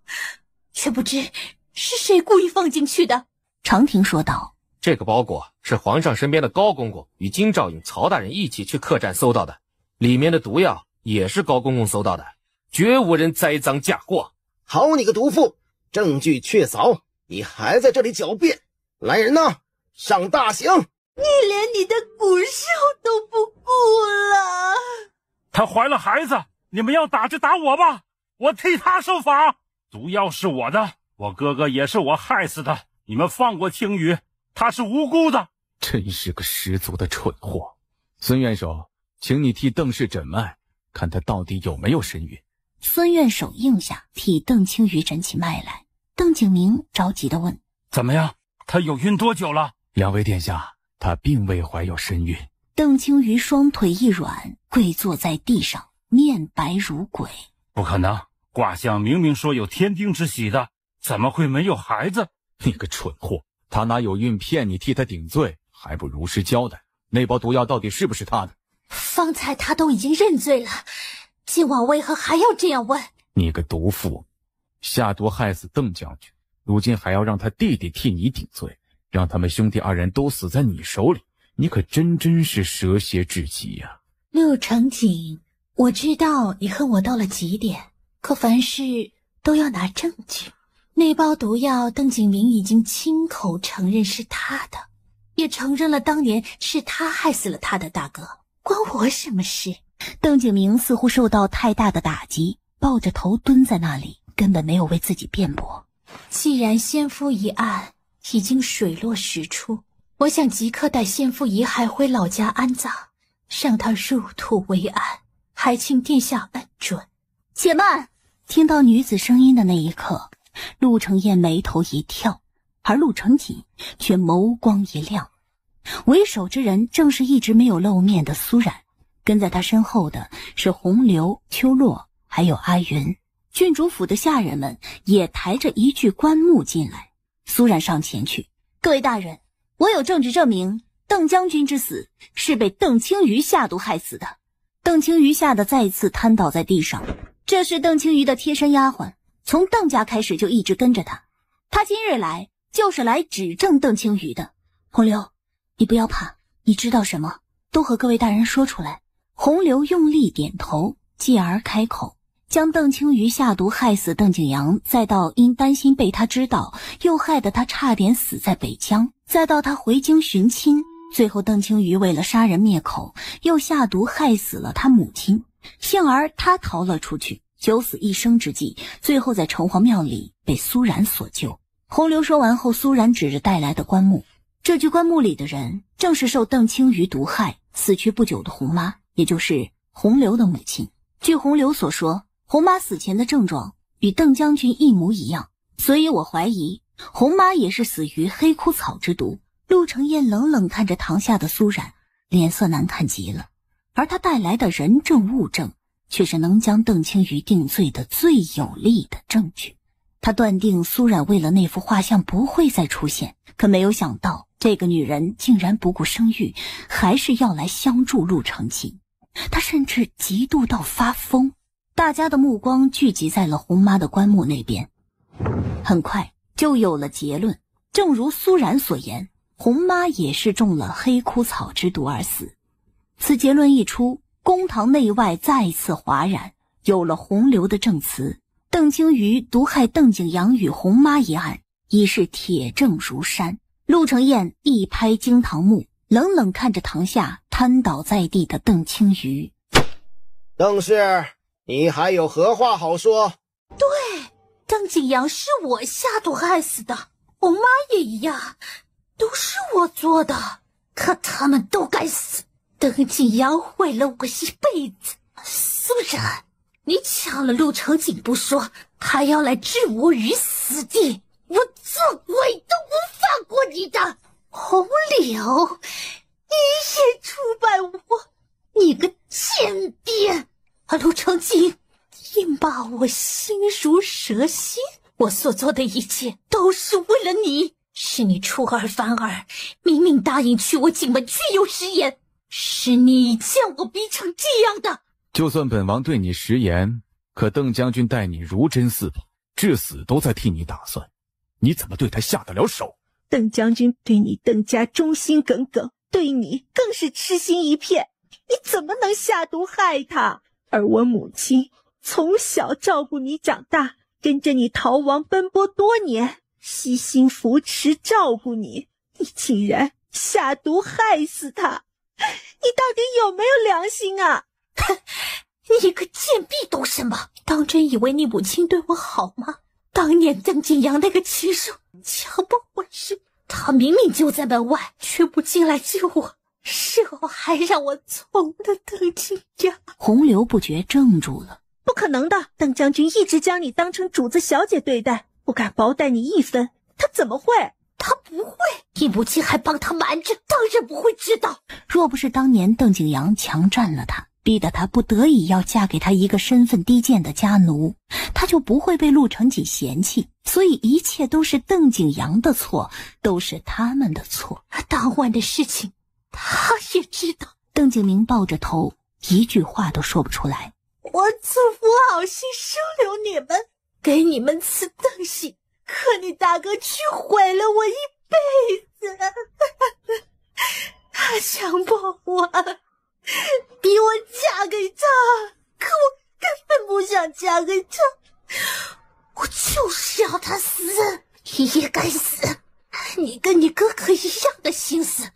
却不知是谁故意放进去的。常婷说道：这个包裹是皇上身边的高公公与金兆尹、曹大人一起去客栈搜到的，里面的毒药也是高公公搜到的，绝无人栽赃嫁祸。好你个毒妇，证据确凿，你还在这里狡辩！来人呐，上大刑！你连你的骨肉都不顾了。她怀了孩子，你们要打就打我吧，我替她受罚。毒药是我的，我哥哥也是我害死的，你们放过青瑜，他是无辜的。真是个十足的蠢货。孙院守，请你替邓氏诊脉，看他到底有没有身孕。孙院守应下，替邓青瑜诊起脉来。邓景明着急地问：怎么样，她有孕多久了？两位殿下，她并未怀有身孕。邓青瑜双腿一软，跪坐在地上，面白如鬼。不可能，卦象明明说有天丁之喜的，怎么会没有孩子？你个蠢货，她哪有孕骗你替她顶罪，还不如实交代，那包毒药到底是不是她的？方才他都已经认罪了，今晚为何还要这样问？你个毒妇，下毒害死邓将军，如今还要让他弟弟替你顶罪，让他们兄弟二人都死在你手里，你可真是蛇蝎至极呀！陆成景，我知道你恨我到了极点，可凡事都要拿证据。那包毒药，邓景明已经亲口承认是他的，也承认了当年是他害死了他的大哥，关我什么事？邓景明似乎受到太大的打击，抱着头蹲在那里，根本没有为自己辩驳。既然先夫一案已经水落石出，我想即刻带先夫遗骸回老家安葬，让他入土为安，还请殿下恩准。且慢！听到女子声音的那一刻，陆承彦眉头一跳，而陆承锦却眸光一亮。为首之人正是一直没有露面的苏冉，跟在他身后的是洪流、秋落还有阿云。郡主府的下人们也抬着一具棺木进来。苏冉上前去：各位大人，我有证据证明邓将军之死是被邓青瑜下毒害死的。邓青瑜吓得再次瘫倒在地上，这是邓青瑜的贴身丫鬟，从邓家开始就一直跟着他，他今日来就是来指证邓青瑜的。洪流，你不要怕，你知道什么都和各位大人说出来。洪流用力点头，继而开口，将邓青瑜下毒害死邓景阳，再到因担心被他知道，又害得他差点死在北疆，再到他回京寻亲，最后邓青瑜为了杀人灭口，又下毒害死了他母亲，幸而他逃了出去，九死一生之际，最后在城隍庙里被苏冉所救。洪流说完后，苏冉指着带来的棺木，这具棺木里的人正是受邓青瑜毒害死去不久的洪妈，也就是洪流的母亲。据洪流所说，洪妈死前的症状与邓将军一模一样，所以我怀疑洪妈也是死于黑枯草之毒。陆承彦冷冷看着堂下的苏冉，脸色难看极了，而他带来的人证物证却是能将邓青瑜定罪的最有力的证据。他断定苏冉为了那幅画像不会再出现，可没有想到这个女人竟然不顾声誉，还是要来相助陆承景。他甚至嫉妒到发疯。大家的目光聚集在了洪妈的棺木那边，很快就有了结论。正如苏冉所言，洪妈也是中了黑枯草之毒而死。此结论一出，公堂内外再次哗然，有了洪流的证词，邓青瑜毒害邓景阳与洪妈一案已是铁证如山。陆承彦一拍惊堂木，冷冷看着堂下瘫倒在地的邓青瑜。邓氏，你还有何话好说？对，邓景阳是我下毒害死的，洪妈也一样，都是我做的，可他们都该死。邓景阳毁了我一辈子，苏冉，你抢了陆承景不说，还要来置我于死地，我做鬼都不放过你的。洪流，你也出卖我，你个贱婢！陆承景，你骂我心如蛇蝎，我所做的一切都是为了你，是你出尔反尔，明明答应娶我景门却又食言，是你将我逼成这样的。就算本王对你食言，可邓将军待你如珍似宝，至死都在替你打算，你怎么对他下得了手？邓将军对你邓家忠心耿耿，对你更是痴心一片，你怎么能下毒害他？而我母亲从小照顾你长大，跟着你逃亡奔波多年，悉心扶持照顾你，你竟然下毒害死他，你到底有没有良心啊？你个贱婢懂什么？当真以为你母亲对我好吗？当年邓景阳那个禽兽强暴我时，他明明就在门外，却不进来救我，事后还让我从了邓景阳。洪流不觉怔住了。不可能的，邓将军一直将你当成主子小姐对待，不敢薄待你一分，他怎么会？他他不会，你母亲还帮他瞒着，当然不会知道。若不是当年邓景阳强占了她，逼得她不得已要嫁给他一个身份低贱的家奴，她就不会被陆成锦嫌弃。所以一切都是邓景阳的错，都是他们的错。当晚的事情他也知道。邓景明抱着头，一句话都说不出来。我祖父好心收留你们，给你们赐邓姓，可你大哥却毁了我一辈子。他强迫我，逼我嫁给他，可我根本不想嫁给他，我就是要他死，你也该死。你跟你哥哥一样的心思，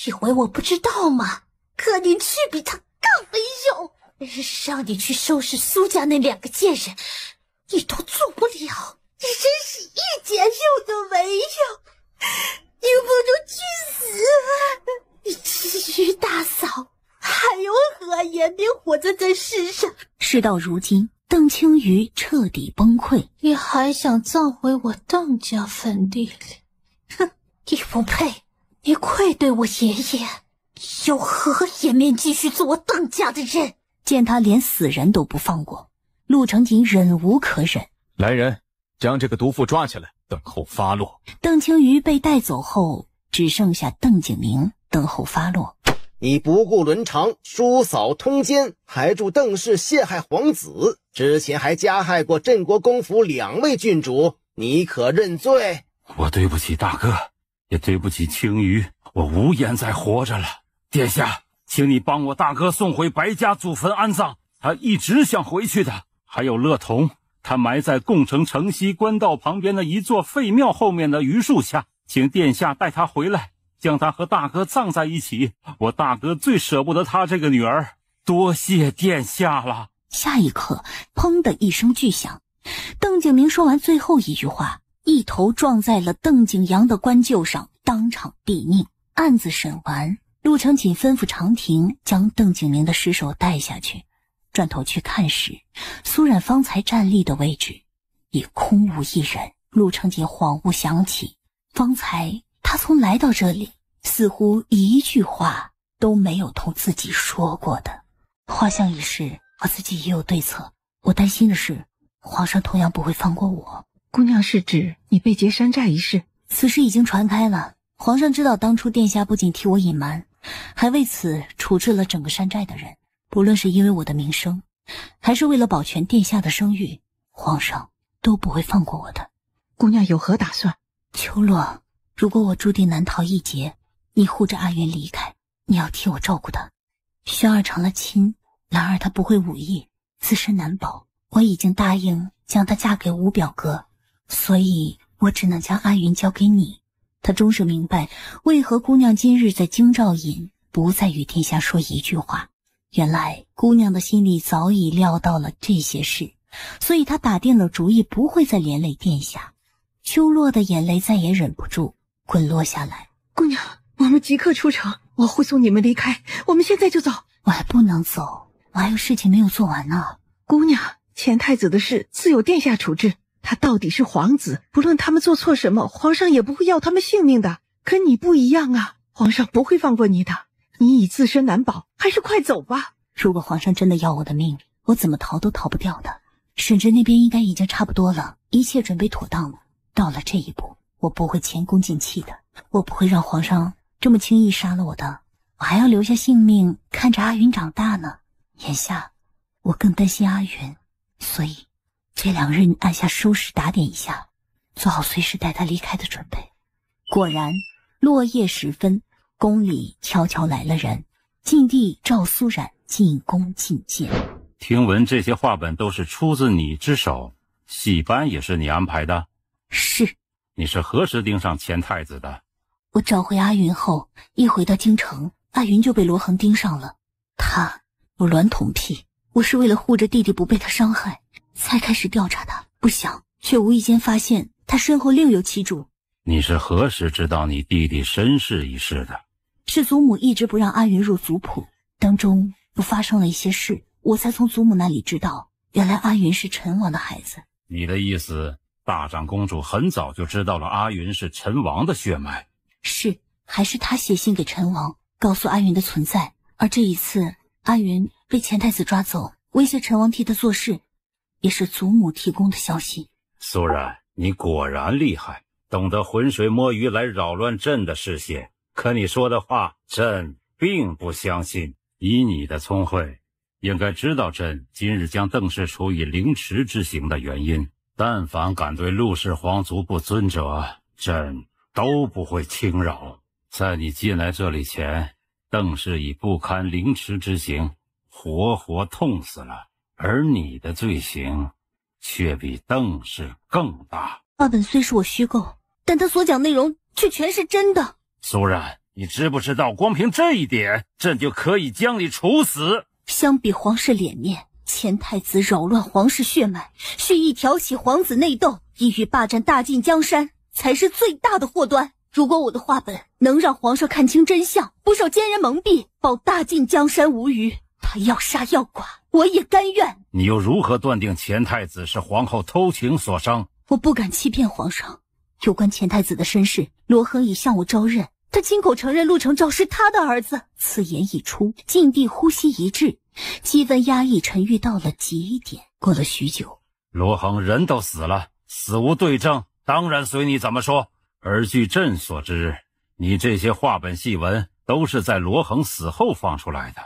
以为我不知道吗？可你却比他更没用。让你去收拾苏家那2个贱人，你都做不了，你真是一点用都没有，你不如去死！你至于大嫂，还有何颜面活在这世上？事到如今，邓青瑜彻底崩溃。你还想葬回我邓家坟地里？哼，你不配，你愧对我爷爷，有何颜面继续做我邓家的人？见他连死人都不放过，陆成锦忍无可忍。来人，将这个毒妇抓起来，等候发落。邓青瑜被带走后，只剩下邓景明等候发落。你不顾伦常，叔嫂通奸，还助邓氏陷害皇子，之前还加害过镇国公府2位郡主，你可认罪？我对不起大哥，也对不起青瑜，我无颜再活着了。殿下，请你帮我大哥送回白家祖坟安葬，他一直想回去的。还有乐童，他埋在贡城城西官道旁边的一座废庙后面的榆树下，请殿下带他回来，将他和大哥葬在一起。我大哥最舍不得他这个女儿，多谢殿下了。下一刻，砰的一声巨响，邓景明说完最后一句话，一头撞在了邓景阳的棺柩上，当场毙命。案子审完，陆成锦吩咐长亭将邓景明的尸首带下去，转头去看时，苏冉方才站立的位置已空无一人。陆成锦恍惚想起，方才他从来到这里，似乎一句话都没有同自己说过的。画像一事，我自己也有对策。我担心的是，皇上同样不会放过我。姑娘是指你被劫山寨一事？此事已经传开了，皇上知道当初殿下不仅替我隐瞒，还为此处置了整个山寨的人。不论是因为我的名声，还是为了保全殿下的声誉，皇上都不会放过我的。姑娘有何打算？秋落，如果我注定难逃一劫，你护着阿云离开，你要替我照顾她。轩儿成了亲，兰儿她不会武艺，自身难保。我已经答应将她嫁给吴表哥，所以我只能将阿云交给你。他终是明白，为何姑娘今日在京兆尹不再与殿下说一句话。原来姑娘的心里早已料到了这些事，所以她打定了主意不会再连累殿下。秋落的眼泪再也忍不住滚落下来。姑娘，我们即刻出城，我会送你们离开，我们现在就走。我还不能走，我还有事情没有做完呢。姑娘，前太子的事自有殿下处置，他到底是皇子，不论他们做错什么，皇上也不会要他们性命的。可你不一样啊，皇上不会放过你的，你已自身难保，还是快走吧。如果皇上真的要我的命，我怎么逃都逃不掉的。沈直那边应该已经差不多了，一切准备妥当了。到了这一步，我不会前功尽弃的，我不会让皇上这么轻易杀了我的，我还要留下性命看着阿云长大呢。眼下我更担心阿云，所以这2日你按下收拾打点一下，做好随时带他离开的准备。果然落叶时分，宫里悄悄来了人，禁地赵苏冉进宫觐见。听闻这些话本都是出自你之手，戏班也是你安排的？是。你是何时盯上前太子的？我找回阿云后，一回到京城，阿云就被罗恒盯上了。他有娈童癖，我是为了护着弟弟不被他伤害，才开始调查他，不想却无意间发现他身后另有其主。你是何时知道你弟弟身世一事的？是祖母一直不让阿云入族谱，当中又发生了一些事，我才从祖母那里知道，原来阿云是陈王的孩子。你的意思，大长公主很早就知道了阿云是陈王的血脉。是，还是他写信给陈王，告诉阿云的存在。而这一次，阿云被钱太子抓走，威胁陈王替他做事，也是祖母提供的消息。苏然，你果然厉害，懂得浑水摸鱼来扰乱朕的视线。可你说的话，朕并不相信。以你的聪慧，应该知道朕今日将邓氏处以凌迟之刑的原因。但凡敢对陆氏皇族不尊者，朕都不会轻饶。在你进来这里前，邓氏已不堪凌迟之刑，活活痛死了，而你的罪行却比邓氏更大。话本虽是我虚构，但他所讲内容却全是真的。苏然，你知不知道光凭这一点，朕就可以将你处死？相比皇室脸面，钱太子扰乱皇室血脉，蓄意挑起皇子内斗，意欲霸占大晋江山，才是最大的祸端。如果我的话本能让皇上看清真相，不受奸人蒙蔽，保大晋江山无虞，他要杀要剐，我也甘愿。你又如何断定钱太子是皇后偷情所生？我不敢欺骗皇上。有关钱太子的身世，罗恒已向我招认，他亲口承认陆承昭是他的儿子。此言一出，晋帝呼吸一滞，气氛压抑沉郁到了极点。过了许久，罗恒人都死了，死无对证，当然随你怎么说。而据朕所知，你这些话本戏文都是在罗恒死后放出来的，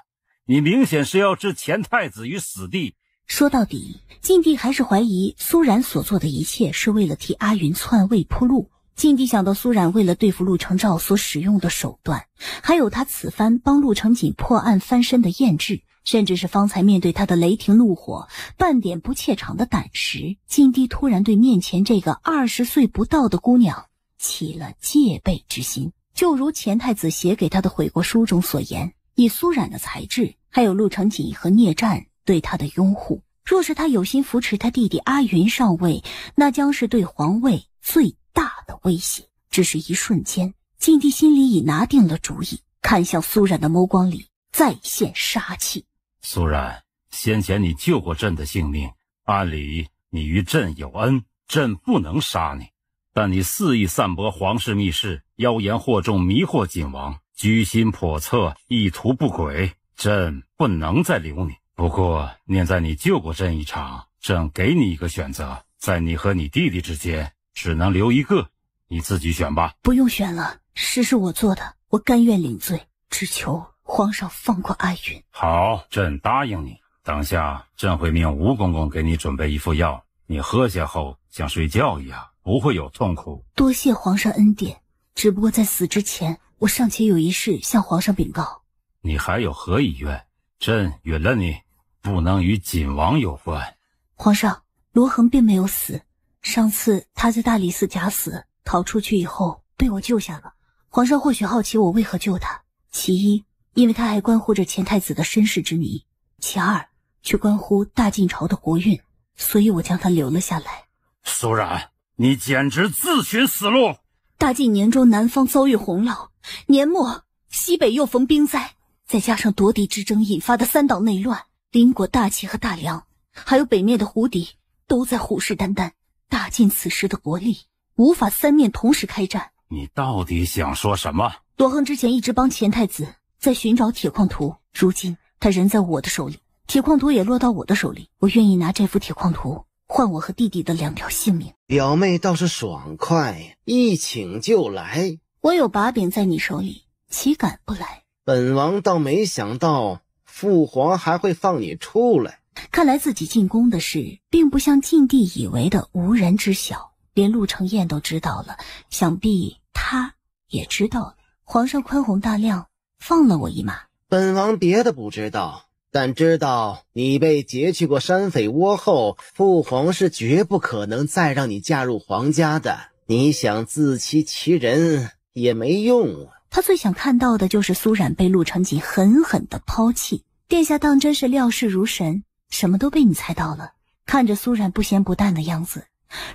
你明显是要置钱太子于死地。说到底，晋帝还是怀疑苏然所做的一切是为了替阿云篡位铺路。晋帝想到苏然为了对付陆承昭所使用的手段，还有他此番帮陆承锦破案翻身的验质，甚至是方才面对他的雷霆怒火半点不怯场的胆识，晋帝突然对面前这个20岁不到的姑娘起了戒备之心。就如钱太子写给他的悔过书中所言，以苏冉的才智，还有陆承锦和聂战对他的拥护，若是他有心扶持他弟弟阿云上位，那将是对皇位最大的威胁。只是一瞬间，晋帝心里已拿定了主意，看向苏冉的眸光里再现杀气。苏冉，先前你救过朕的性命，按理你与朕有恩，朕不能杀你。但你肆意散播皇室密事，妖言惑众，迷惑锦王，居心叵测，意图不轨，朕不能再留你。不过念在你救过朕一场，朕给你一个选择，在你和你弟弟之间只能留一个，你自己选吧。不用选了，事是我做的，我甘愿领罪，只求皇上放过阿云。好，朕答应你。等下朕会命吴公公给你准备一副药，你喝下后像睡觉一样，不会有痛苦。多谢皇上恩典，只不过在死之前，我尚且有一事向皇上禀告。你还有何遗愿？朕允了你，不能与锦王有关。皇上，罗恒并没有死，上次他在大理寺假死，逃出去以后被我救下了。皇上或许好奇我为何救他，其一，因为他还关乎着钱太子的身世之谜；其二，却关乎大晋朝的国运，所以我将他留了下来。苏冉，你简直自寻死路！大晋年中南方遭遇洪涝，年末西北又逢兵灾，再加上夺嫡之争引发的3岛内乱，邻国大齐和大梁，还有北面的胡敌，都在虎视眈眈。大晋此时的国力无法3面同时开战。你到底想说什么？罗恒之前一直帮钱太子在寻找铁矿图，如今他人在我的手里，铁矿图也落到我的手里，我愿意拿这幅铁矿图换我和弟弟的2条性命。表妹倒是爽快，一请就来。我有把柄在你手里，岂敢不来？本王倒没想到父皇还会放你出来。看来自己进宫的事并不像晋帝以为的无人知晓，连陆承彦都知道了，想必他也知道了。皇上宽宏大量，放了我一马。本王别的不知道，但知道你被劫去过山匪窝后，父皇是绝不可能再让你嫁入皇家的。你想自欺欺人也没用啊。他最想看到的就是苏冉被陆承锦狠狠地抛弃。殿下当真是料事如神，什么都被你猜到了。看着苏冉不咸不淡的样子，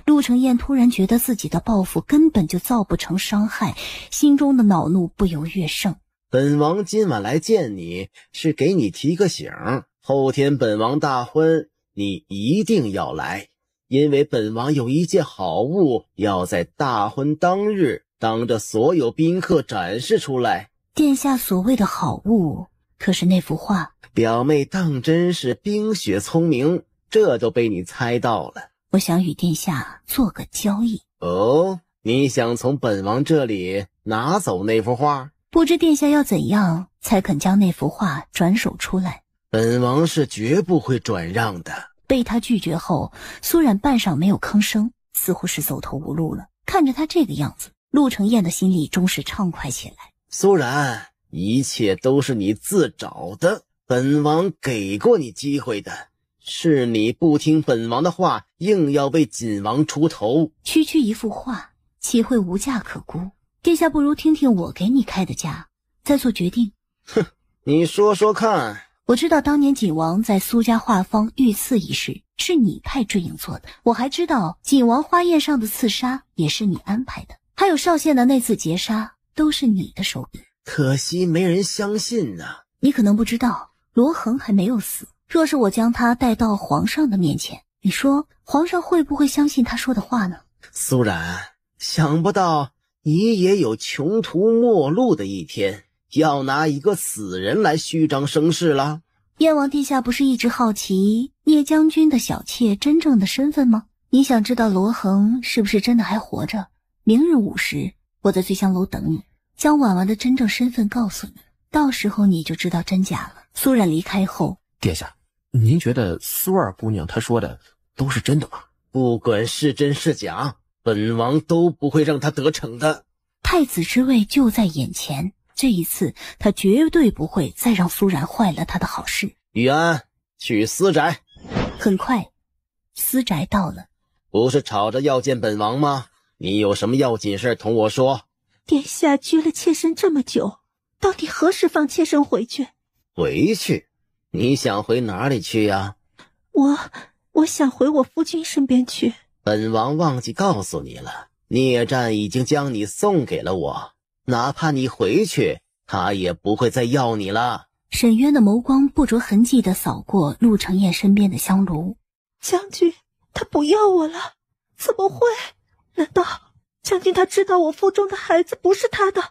陆承彦突然觉得自己的报复根本就造不成伤害，心中的恼怒不由越盛。本王今晚来见你，是给你提个醒，后天本王大婚，你一定要来。因为本王有一件好物要在大婚当日当着所有宾客展示出来。殿下所谓的好物，可是那幅画？表妹当真是冰雪聪明，这都被你猜到了。我想与殿下做个交易。哦，你想从本王这里拿走那幅画？不知殿下要怎样才肯将那幅画转手出来？本王是绝不会转让的。被他拒绝后，苏冉半晌没有吭声，似乎是走投无路了。看着他这个样子，陆承彦的心里终是畅快起来。苏冉，一切都是你自找的，本王给过你机会的，是你不听本王的话，硬要为锦王出头。区区一幅画，岂会无价可估？殿下不如听听我给你开的价，再做决定。哼，你说说看。我知道当年锦王在苏家画坊遇刺一事是你派坠影做的，我还知道锦王花宴上的刺杀也是你安排的，还有少县的那次劫杀都是你的手笔。可惜没人相信啊。你可能不知道，罗恒还没有死，若是我将他带到皇上的面前，你说皇上会不会相信他说的话呢？苏冉，想不到你也有穷途末路的一天，要拿一个死人来虚张声势了。燕王殿下不是一直好奇聂将军的小妾真正的身份吗？你想知道罗恒是不是真的还活着？明日午时，我在醉香楼等你，将婉婉的真正身份告诉你，到时候你就知道真假了。苏冉离开后，殿下，您觉得苏二姑娘她说的都是真的吗？不管是真是假，本王都不会让她得逞的。太子之位就在眼前，这一次他绝对不会再让苏冉坏了他的好事。玉安，去私宅。很快，私宅到了。不是吵着要见本王吗？你有什么要紧事同我说？殿下拘了妾身这么久，到底何时放妾身回去？回去？你想回哪里去呀？我想回我夫君身边去。本王忘记告诉你了，聂战已经将你送给了我，哪怕你回去，他也不会再要你了。沈渊的眸光不着痕迹地扫过陆承彦身边的香炉。将军，他不要我了？怎么会？难道将军他知道我腹中的孩子不是他的？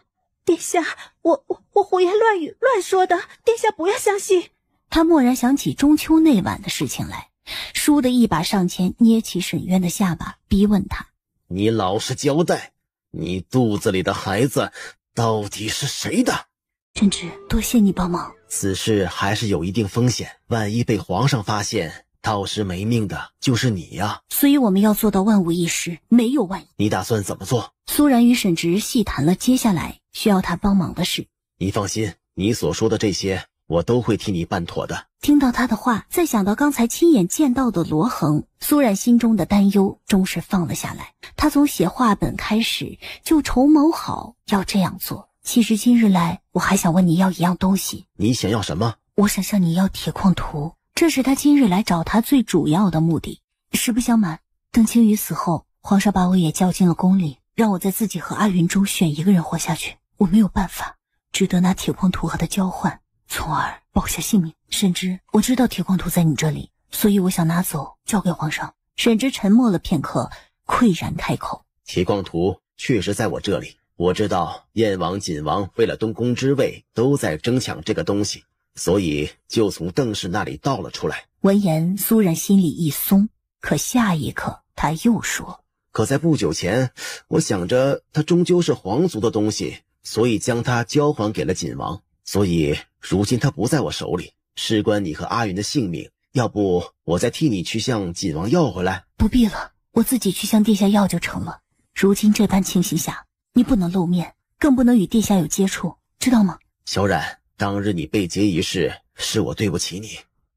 殿下，我胡言乱语乱说的，殿下不要相信。他蓦然想起中秋那晚的事情来，倏地一把上前捏起沈渊的下巴，逼问他：你老实交代，你肚子里的孩子到底是谁的？朕旨，多谢你帮忙。此事还是有一定风险，万一被皇上发现，到时没命的就是你呀。所以我们要做到万无一失，没有万一。你打算怎么做？苏冉与沈直细谈了接下来需要他帮忙的事。你放心，你所说的这些我都会替你办妥的。听到他的话，再想到刚才亲眼见到的罗恒，苏冉心中的担忧终是放了下来。他从写画本开始就筹谋好要这样做。其实今日来，我还想问你要一样东西。你想要什么？我想向你要铁矿图，这是他今日来找他最主要的目的。实不相瞒，邓青雨死后，皇上把我也叫进了宫里，让我在自己和阿云中选一个人活下去。我没有办法，只得拿铁矿图和他交换，从而保下性命。沈之，我知道铁矿图在你这里，所以我想拿走交给皇上。沈之沉默了片刻，喟然开口：铁矿图确实在我这里。我知道燕王、锦王为了东宫之位都在争抢这个东西，所以就从邓氏那里盗了出来。闻言，苏冉心里一松，可下一刻他又说：可在不久前，我想着它终究是皇族的东西，所以将它交还给了锦王。所以如今它不在我手里，事关你和阿云的性命，要不我再替你去向锦王要回来？不必了，我自己去向殿下要就成了。如今这般情形下，你不能露面，更不能与殿下有接触，知道吗？小冉，当日你被劫一事，是我对不起你。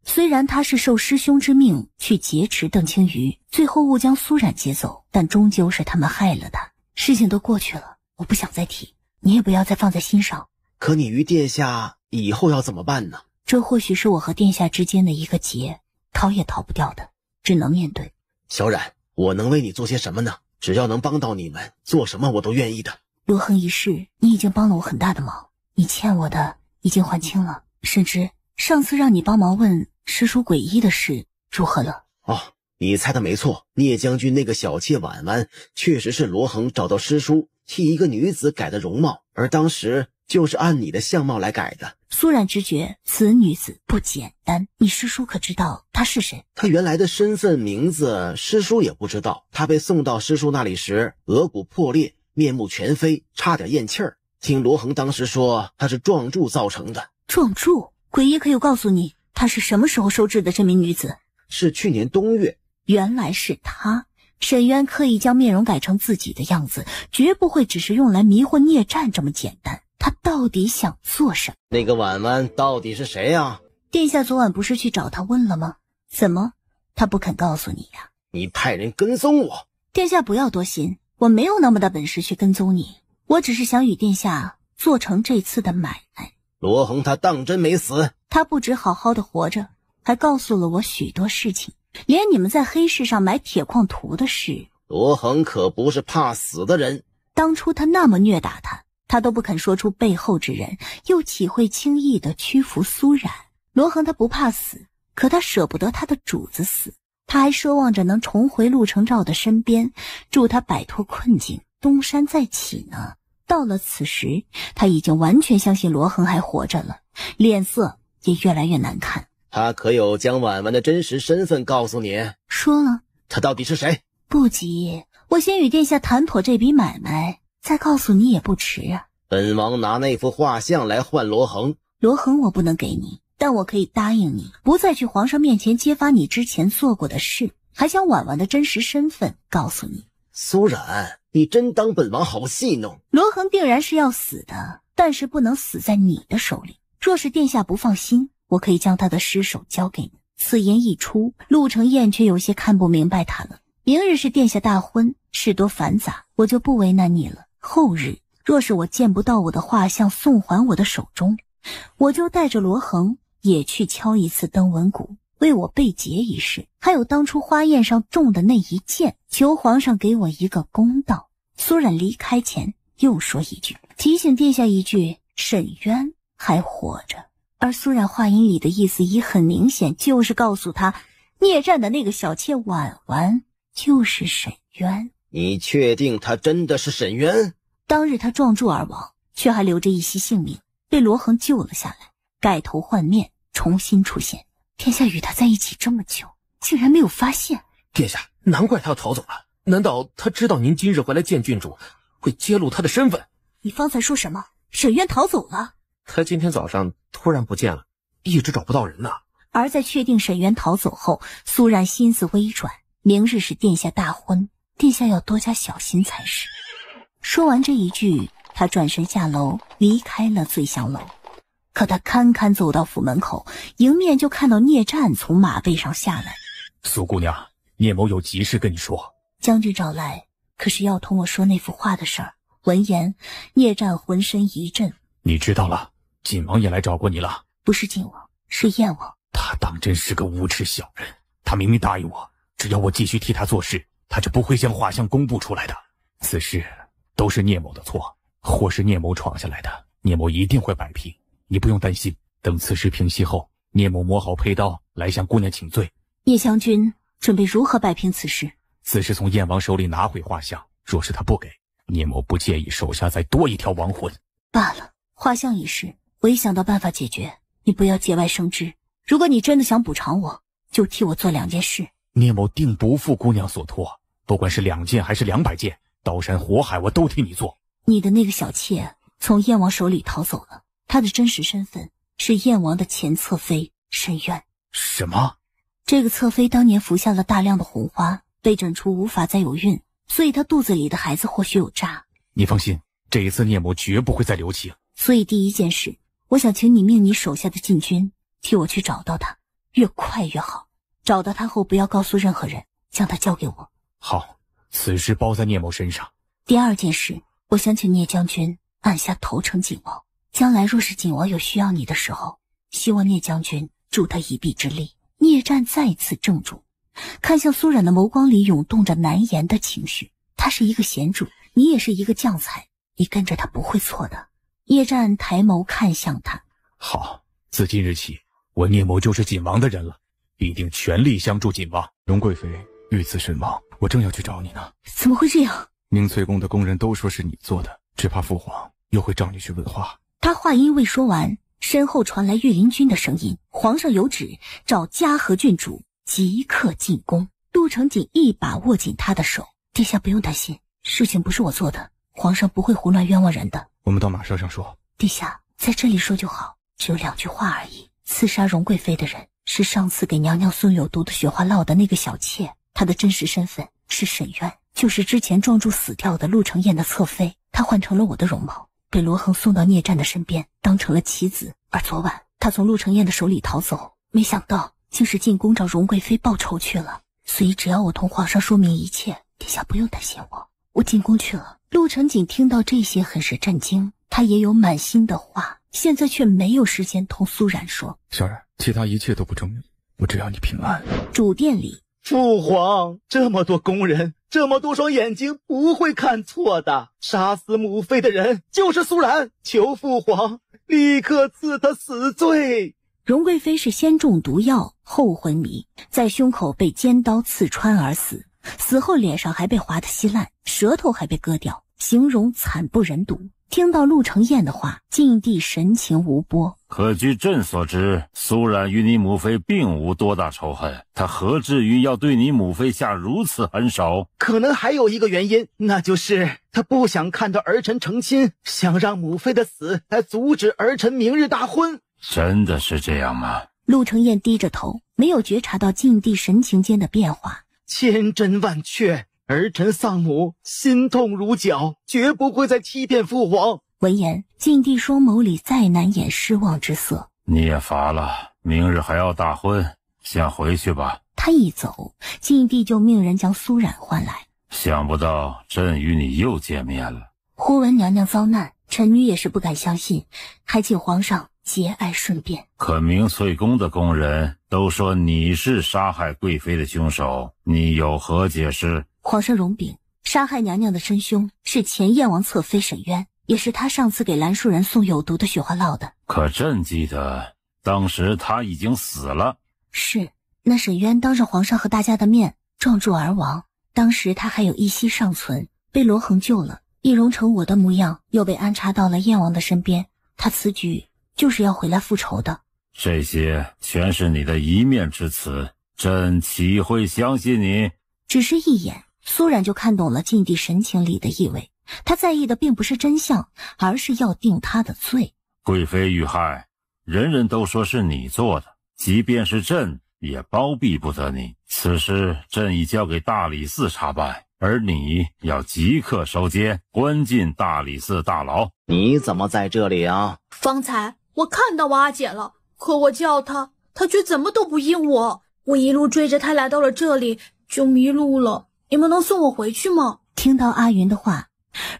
虽然他是受师兄之命去劫持邓青瑜，最后误将苏冉劫走，但终究是他们害了他。事情都过去了，我不想再提，你也不要再放在心上。可你与殿下以后要怎么办呢？这或许是我和殿下之间的一个结，逃也逃不掉的，只能面对。小冉，我能为你做些什么呢？只要能帮到你们，做什么我都愿意的。罗恒一事，你已经帮了我很大的忙，你欠我的已经还清了。甚至上次让你帮忙问师叔鬼医的事如何了？哦，你猜的没错，聂将军那个小妾婉婉确实是罗恒找到师叔替一个女子改的容貌，而当时就是按你的相貌来改的。苏冉直觉此女子不简单，你师叔可知道她是谁？她原来的身份名字师叔也不知道。她被送到师叔那里时，额骨破裂，面目全非，差点咽气儿。听罗恒当时说，她是撞柱造成的。撞柱？鬼爷可有告诉你她是什么时候收治的这名女子？是去年冬月。原来是她。沈渊刻意将面容改成自己的样子，绝不会只是用来迷惑聂战这么简单。他到底想做什么？那个婉婉到底是谁呀？殿下昨晚不是去找他问了吗？怎么，他不肯告诉你呀？你派人跟踪我。殿下不要多心，我没有那么大本事去跟踪你，我只是想与殿下做成这次的买卖。罗恒他当真没死？他不止好好的活着，还告诉了我许多事情，连你们在黑市上买铁矿图的事。罗恒可不是怕死的人，当初他那么虐打他都不肯说出背后之人，又岂会轻易的屈服苏冉？罗恒他不怕死，可他舍不得他的主子死，他还奢望着能重回陆承照的身边，助他摆脱困境，东山再起呢。到了此时，他已经完全相信罗恒还活着了，脸色也越来越难看。他可有将婉婉的真实身份告诉你？说了。他到底是谁？不急，我先与殿下谈妥这笔买卖，再告诉你也不迟啊。本王拿那幅画像来换罗恒。罗恒我不能给你，但我可以答应你，不再去皇上面前揭发你之前做过的事，还将婉婉的真实身份告诉你。苏冉，你真当本王好戏弄？罗恒定然是要死的，但是不能死在你的手里。若是殿下不放心，我可以将他的尸首交给你。此言一出，陆承彦却有些看不明白他了。明日是殿下大婚，事多繁杂，我就不为难你了。后日若是我见不到我的画像送还我的手中，我就带着罗恒也去敲一次登文鼓，为我被劫一事，还有当初花宴上中的那一箭，求皇上给我一个公道。苏冉离开前又说一句，提醒殿下一句，沈渊还活着。而苏冉话音里的意思已很明显，就是告诉他聂战的那个小妾婉婉就是沈渊。你确定他真的是沈渊？当日他撞柱而亡，却还留着一息性命，被罗恒救了下来，改头换面，重新出现。殿下与他在一起这么久，竟然没有发现。殿下，难怪他要逃走了。难道他知道您今日回来见郡主，会揭露他的身份？你方才说什么？沈渊逃走了？他今天早上突然不见了，一直找不到人呢。而在确定沈渊逃走后，苏冉心思微转，明日是殿下大婚，殿下要多加小心才是。说完这一句，他转身下楼，离开了醉香楼。可他堪堪走到府门口，迎面就看到聂战从马背上下来。苏姑娘，聂某有急事跟你说。将军找来，可是要同我说那幅画的事儿。闻言，聂战浑身一震。你知道了，锦王也来找过你了。不是锦王，是燕王。他当真是个无耻小人，他明明答应我，只要我继续替他做事，他就不会将画像公布出来的。此事都是聂某的错，或是聂某闯下来的，聂某一定会摆平，你不用担心。等此事平息后，聂某磨好佩刀来向姑娘请罪。聂将军准备如何摆平此事？此事从燕王手里拿回画像，若是他不给，聂某不介意手下再多一条亡魂。罢了，画像一事我已想到办法解决，你不要节外生枝。如果你真的想补偿我，就替我做2件事。聂某定不负姑娘所托，不管是2件还是200件，刀山火海我都替你做。你的那个小妾从燕王手里逃走了，她的真实身份是燕王的前侧妃沈渊。什么？这个侧妃当年服下了大量的红花，被诊出无法再有孕，所以她肚子里的孩子或许有诈。你放心，这一次聂某绝不会再留情。所以第1件事，我想请你命你手下的禁军替我去找到他，越快越好。找到他后不要告诉任何人，将他交给我。好，此事包在聂某身上。第2件事，我想请聂将军按下投诚锦王，将来若是锦王有需要你的时候，希望聂将军助他一臂之力。聂战再次怔住，看向苏冉的眸光里涌动着难言的情绪。他是一个贤主，你也是一个将才，你跟着他不会错的。聂战抬眸看向他。好，自今日起，我聂某就是锦王的人了，必定全力相助锦王。荣贵妃遇刺身亡，我正要去找你呢。怎么会这样？明翠宫的工人都说是你做的，只怕父皇又会找你去问话。他话音未说完，身后传来御林军的声音：皇上有旨，召嘉禾郡主即刻进宫。陆承锦一把握紧他的手：殿下不用担心，事情不是我做的，皇上不会胡乱冤枉人的。我们到马车上说。殿下在这里说就好，只有2句话而已。刺杀荣贵妃的人是上次给娘娘送有毒的雪花酪的那个小妾，她的真实身份是沈渊，就是之前撞柱死掉的陆承彦的侧妃。她换成了我的容貌，被罗恒送到聂战的身边，当成了棋子。而昨晚她从陆承彦的手里逃走，没想到竟是进宫找荣贵妃报仇去了。所以只要我同皇上说明一切，殿下不用担心我进宫去了。陆承锦听到这些很是震惊，他也有满心的话，现在却没有时间同苏然说。小然，其他一切都不重要，我只要你平安。主殿里，父皇，这么多宫人，这么多双眼睛，不会看错的。杀死母妃的人就是苏然，求父皇立刻赐他死罪。荣贵妃是先中毒药后昏迷，在胸口被尖刀刺穿而死，死后脸上还被划得稀烂，舌头还被割掉，形容惨不忍睹。听到陆承彦的话，晋帝神情无波。可据朕所知，苏然与你母妃并无多大仇恨，他何至于要对你母妃下如此狠手？可能还有一个原因，那就是他不想看到儿臣成亲，想让母妃的死来阻止儿臣明日大婚。真的是这样吗？陆承彦低着头，没有觉察到晋帝神情间的变化。千真万确，儿臣丧母，心痛如绞，绝不会再欺骗父皇。闻言，晋帝双眸里再难掩失望之色。你也乏了，明日还要大婚，先回去吧。他一走，晋帝就命人将苏冉唤来。想不到朕与你又见面了。忽闻娘娘遭难，臣女也是不敢相信，还请皇上节哀顺变。可明翠宫的宫人都说你是杀害贵妃的凶手，你有何解释？皇上容禀，杀害娘娘的真凶是前燕王侧妃沈渊，也是他上次给兰树人送有毒的雪花酪的。可朕记得当时他已经死了。是，那沈渊当着皇上和大家的面撞柱而亡，当时他还有一息尚存，被罗恒救了，易容成我的模样，又被安插到了燕王的身边。他此举就是要回来复仇的。这些全是你的一面之词，朕岂会相信你？只是一眼，苏冉就看懂了晋帝神情里的意味。他在意的并不是真相，而是要定他的罪。贵妃遇害，人人都说是你做的，即便是朕也包庇不得你。此事朕已交给大理寺查办，而你要即刻收监，关进大理寺大牢。你怎么在这里啊？方才我看到阿姐了，可我叫她，她却怎么都不应我。我一路追着她来到了这里，就迷路了。你们能送我回去吗？听到阿云的话，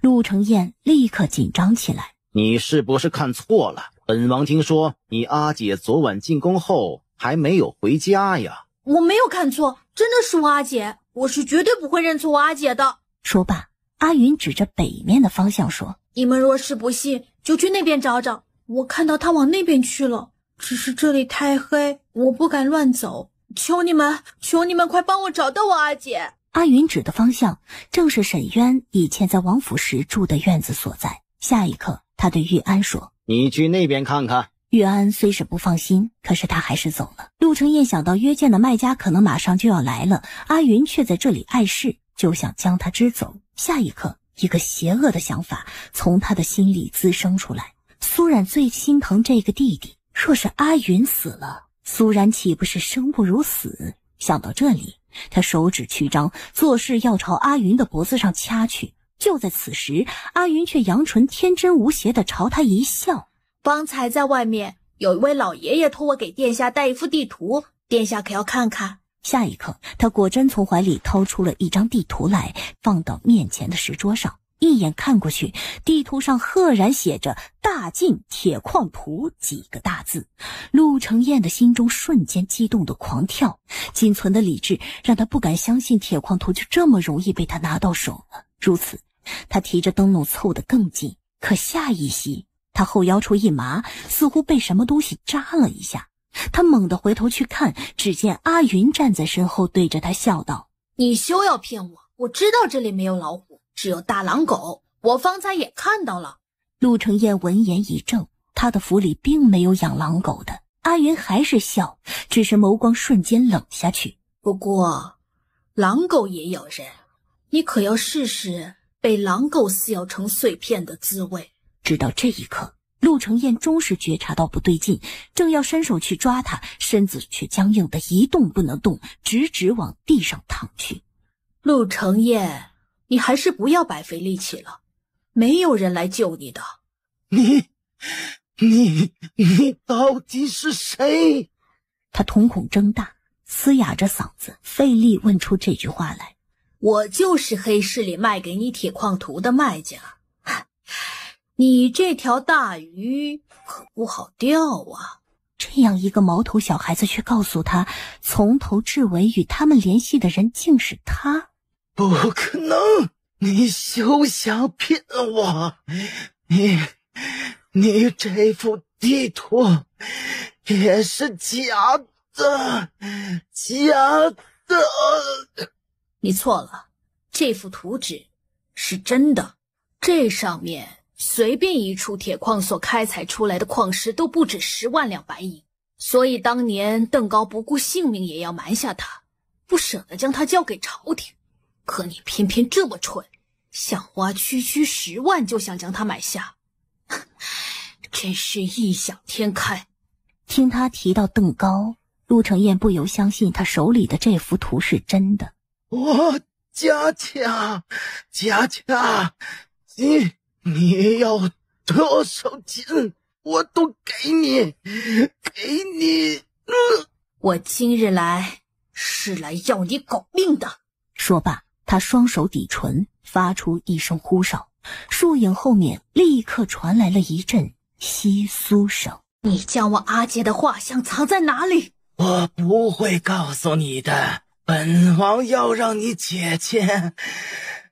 陆承彦立刻紧张起来。你是不是看错了？本王听说你阿姐昨晚进宫后还没有回家呀。我没有看错，真的是我阿姐，我是绝对不会认错我阿姐的。说罢，阿云指着北面的方向说：你们若是不信，就去那边找找，我看到她往那边去了，只是这里太黑，我不敢乱走，求你们快帮我找到我阿姐。阿云指的方向正是沈渊以前在王府时住的院子所在。下一刻，他对玉安说：你去那边看看。玉安虽是不放心，可是他还是走了。陆承彦想到约见的卖家可能马上就要来了，阿云却在这里碍事，就想将他支走。下一刻，一个邪恶的想法从他的心里滋生出来。苏冉最心疼这个弟弟，若是阿云死了，苏冉岂不是生不如死？想到这里，他手指曲张，做事要朝阿云的脖子上掐去。就在此时，阿云却扬唇天真无邪地朝他一笑：方才在外面有一位老爷爷托我给殿下带一幅地图，殿下可要看看。下一刻，他果真从怀里掏出了一张地图来，放到面前的石桌上。一眼看过去，地图上赫然写着大晋铁矿图几个大字。陆承彦的心中瞬间激动的狂跳，仅存的理智让他不敢相信铁矿图就这么容易被他拿到手了。如此，他提着灯笼凑得更近，可下一息，他后腰处一麻，似乎被什么东西扎了一下。他猛地回头去看，只见阿云站在身后，对着他笑道：你休要骗我，我知道这里没有老虎，只有大狼狗，我方才也看到了。陆承彦闻言一怔，他的府里并没有养狼狗的。阿云还是笑，只是眸光瞬间冷下去。不过狼狗也咬人，你可要试试被狼狗撕咬成碎片的滋味。直到这一刻，陆承彦终是觉察到不对劲，正要伸手去抓他，身子却僵硬的一动不能动，直直往地上躺去。陆承彦，你还是不要白费力气了，没有人来救你的。你到底是谁？他瞳孔睁大，嘶哑着嗓子，费力问出这句话来。我就是黑市里卖给你铁矿图的卖家。你这条大鱼可不好钓啊。这样一个毛头小孩子却告诉他，从头至尾与他们联系的人竟是他。不可能，你休想骗我。你这幅地图也是假的。你错了，这幅图纸是真的，这上面随便一处铁矿所开采出来的矿石都不止10万两白银，所以当年邓高不顾性命也要瞒下他，不舍得将他交给朝廷。可你偏偏这么蠢，想花区10万就想将他买下，真是异想天开。听他提到邓高，陆承彦不由相信他手里的这幅图是真的。佳佳，你要多少金我都给你。我今日来是来要你狗命的。说罢，他双手抵唇，发出一声呼哨，树影后面立刻传来了一阵窸窣声。你将我阿姐的画像藏在哪里？我不会告诉你的，本王要让你姐姐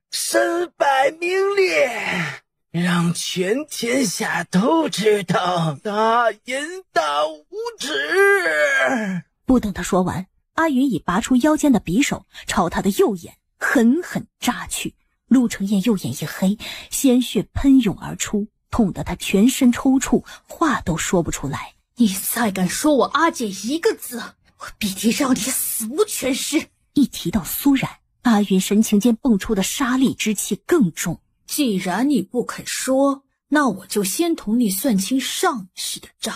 身败名裂，让全天下都知道大淫大无耻。不等他说完，阿云已拔出腰间的匕首，朝他的右眼狠狠扎去。陆承彦右眼一黑，鲜血喷涌而出，痛得他全身抽搐，话都说不出来。你再敢说我阿姐一个字，我必定让你死无全尸。一提到苏冉，阿云神情间蹦出的杀戾之气更重。既然你不肯说，那我就先同你算清上一世的账。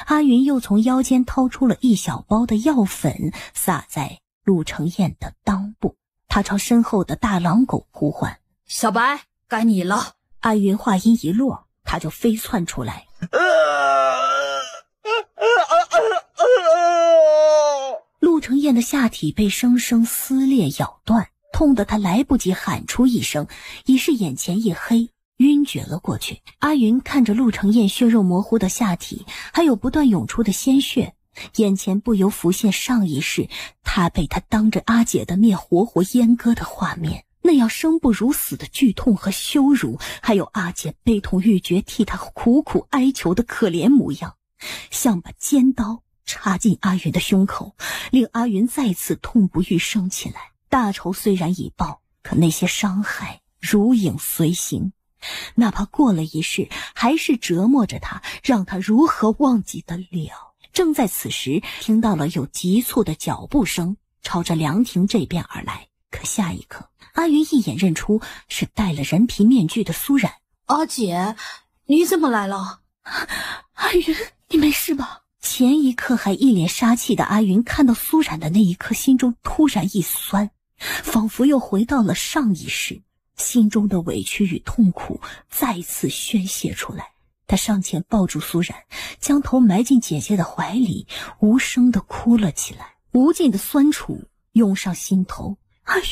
阿云又从腰间掏出了一小包的药粉，撒在陆承彦的裆部。他朝身后的大狼狗呼唤：小白，该你了。阿云话音一落，他就飞窜出来。陆承彦的下体被生生撕裂咬断，痛得他来不及喊出一声，已是眼前一黑，晕厥了过去。阿云看着陆承彦血肉模糊的下体，还有不断涌出的鲜血，眼前不由浮现上一世他被他当着阿姐的面活活阉割的画面，那样生不如死的剧痛和羞辱，还有阿姐悲痛欲绝替他苦苦哀求的可怜模样，像把尖刀插进阿云的胸口，令阿云再次痛不欲生起来。大仇虽然已报，可那些伤害如影随形，哪怕过了一世，还是折磨着他，让他如何忘记得了。正在此时，听到了有急促的脚步声朝着凉亭这边而来，可下一刻，阿云一眼认出是戴了人皮面具的苏冉。阿姐，你怎么来了？阿云，你没事吧？前一刻还一脸杀气的阿云看到苏冉的那一刻，心中突然一酸，仿佛又回到了上一世，心中的委屈与痛苦再次宣泄出来。他上前抱住苏冉，将头埋进姐姐的怀里，无声地哭了起来。无尽的酸楚涌上心头。阿云，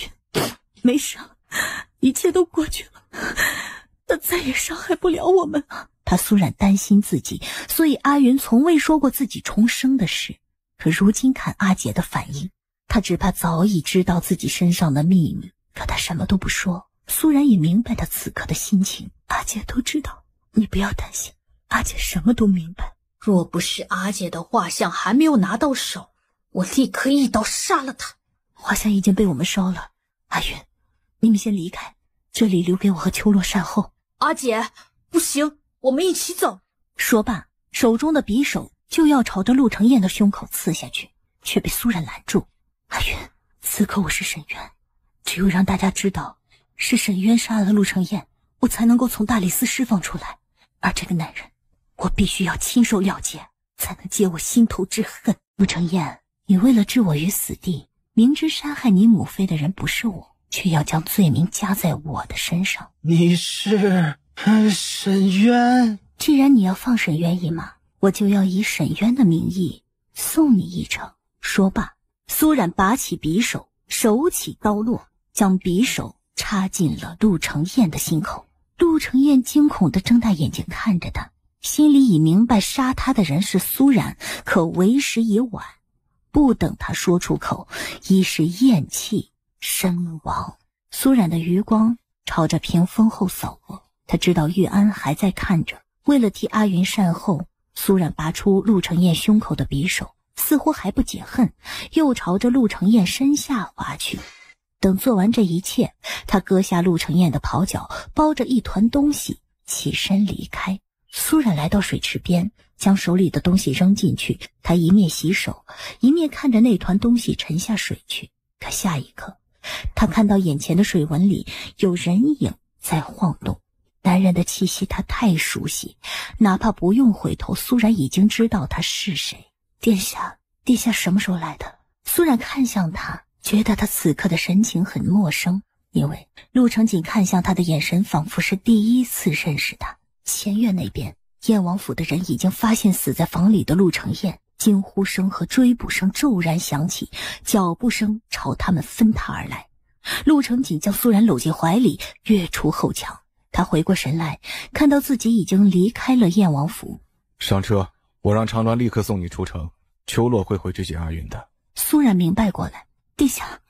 没事了，一切都过去了，他再也伤害不了我们了。他苏冉担心自己，所以阿云从未说过自己重生的事。可如今看阿姐的反应，他只怕早已知道自己身上的秘密，可他什么都不说。苏冉也明白他此刻的心情。阿姐都知道，你不要担心，阿姐什么都明白。若不是阿姐的画像还没有拿到手，我立刻一刀杀了他。花香已经被我们烧了。阿云，你们先离开，这里留给我和秋落善后。阿姐，不行，我们一起走。说罢，手中的匕首就要朝着陆承彦的胸口刺下去，却被苏冉拦住。阿云，此刻我是沈渊，只有让大家知道是沈渊杀了陆承彦，我才能够从大理寺释放出来。而这个男人，我必须要亲手了结，才能解我心头之恨。陆承彦，你为了置我于死地，明知杀害你母妃的人不是我，却要将罪名加在我的身上。你是沈渊？既然你要放沈渊一马，我就要以沈渊的名义送你一程。说罢，苏冉拔起匕首，手起刀落，将匕首插进了陆承彦的心口。陆承彦惊恐地睁大眼睛看着他，心里已明白杀他的人是苏冉，可为时已晚。不等他说出口，已是咽气身亡。苏冉的余光朝着屏风后扫过，他知道玉安还在看着。为了替阿云善后，苏冉拔出陆承彦胸口的匕首，似乎还不解恨，又朝着陆承彦身下划去。等做完这一切，他割下陆承彦的袍角，包着一团东西，起身离开。苏冉来到水池边，将手里的东西扔进去，他一面洗手，一面看着那团东西沉下水去。可下一刻，他看到眼前的水纹里有人影在晃动，男人的气息他太熟悉，哪怕不用回头，苏冉已经知道他是谁。殿下什么时候来的？苏冉看向他，觉得他此刻的神情很陌生，因为陆承锦看向他的眼神仿佛是第一次认识他。前院那边，燕王府的人已经发现死在房里的陆承彦，惊呼声和追捕声骤然响起，脚步声朝他们分踏而来。陆承锦将苏冉搂进怀里，跃出后墙。他回过神来，看到自己已经离开了燕王府。上车，我让长鸾立刻送你出城，秋落会回去接阿云的。苏冉明白过来，殿下，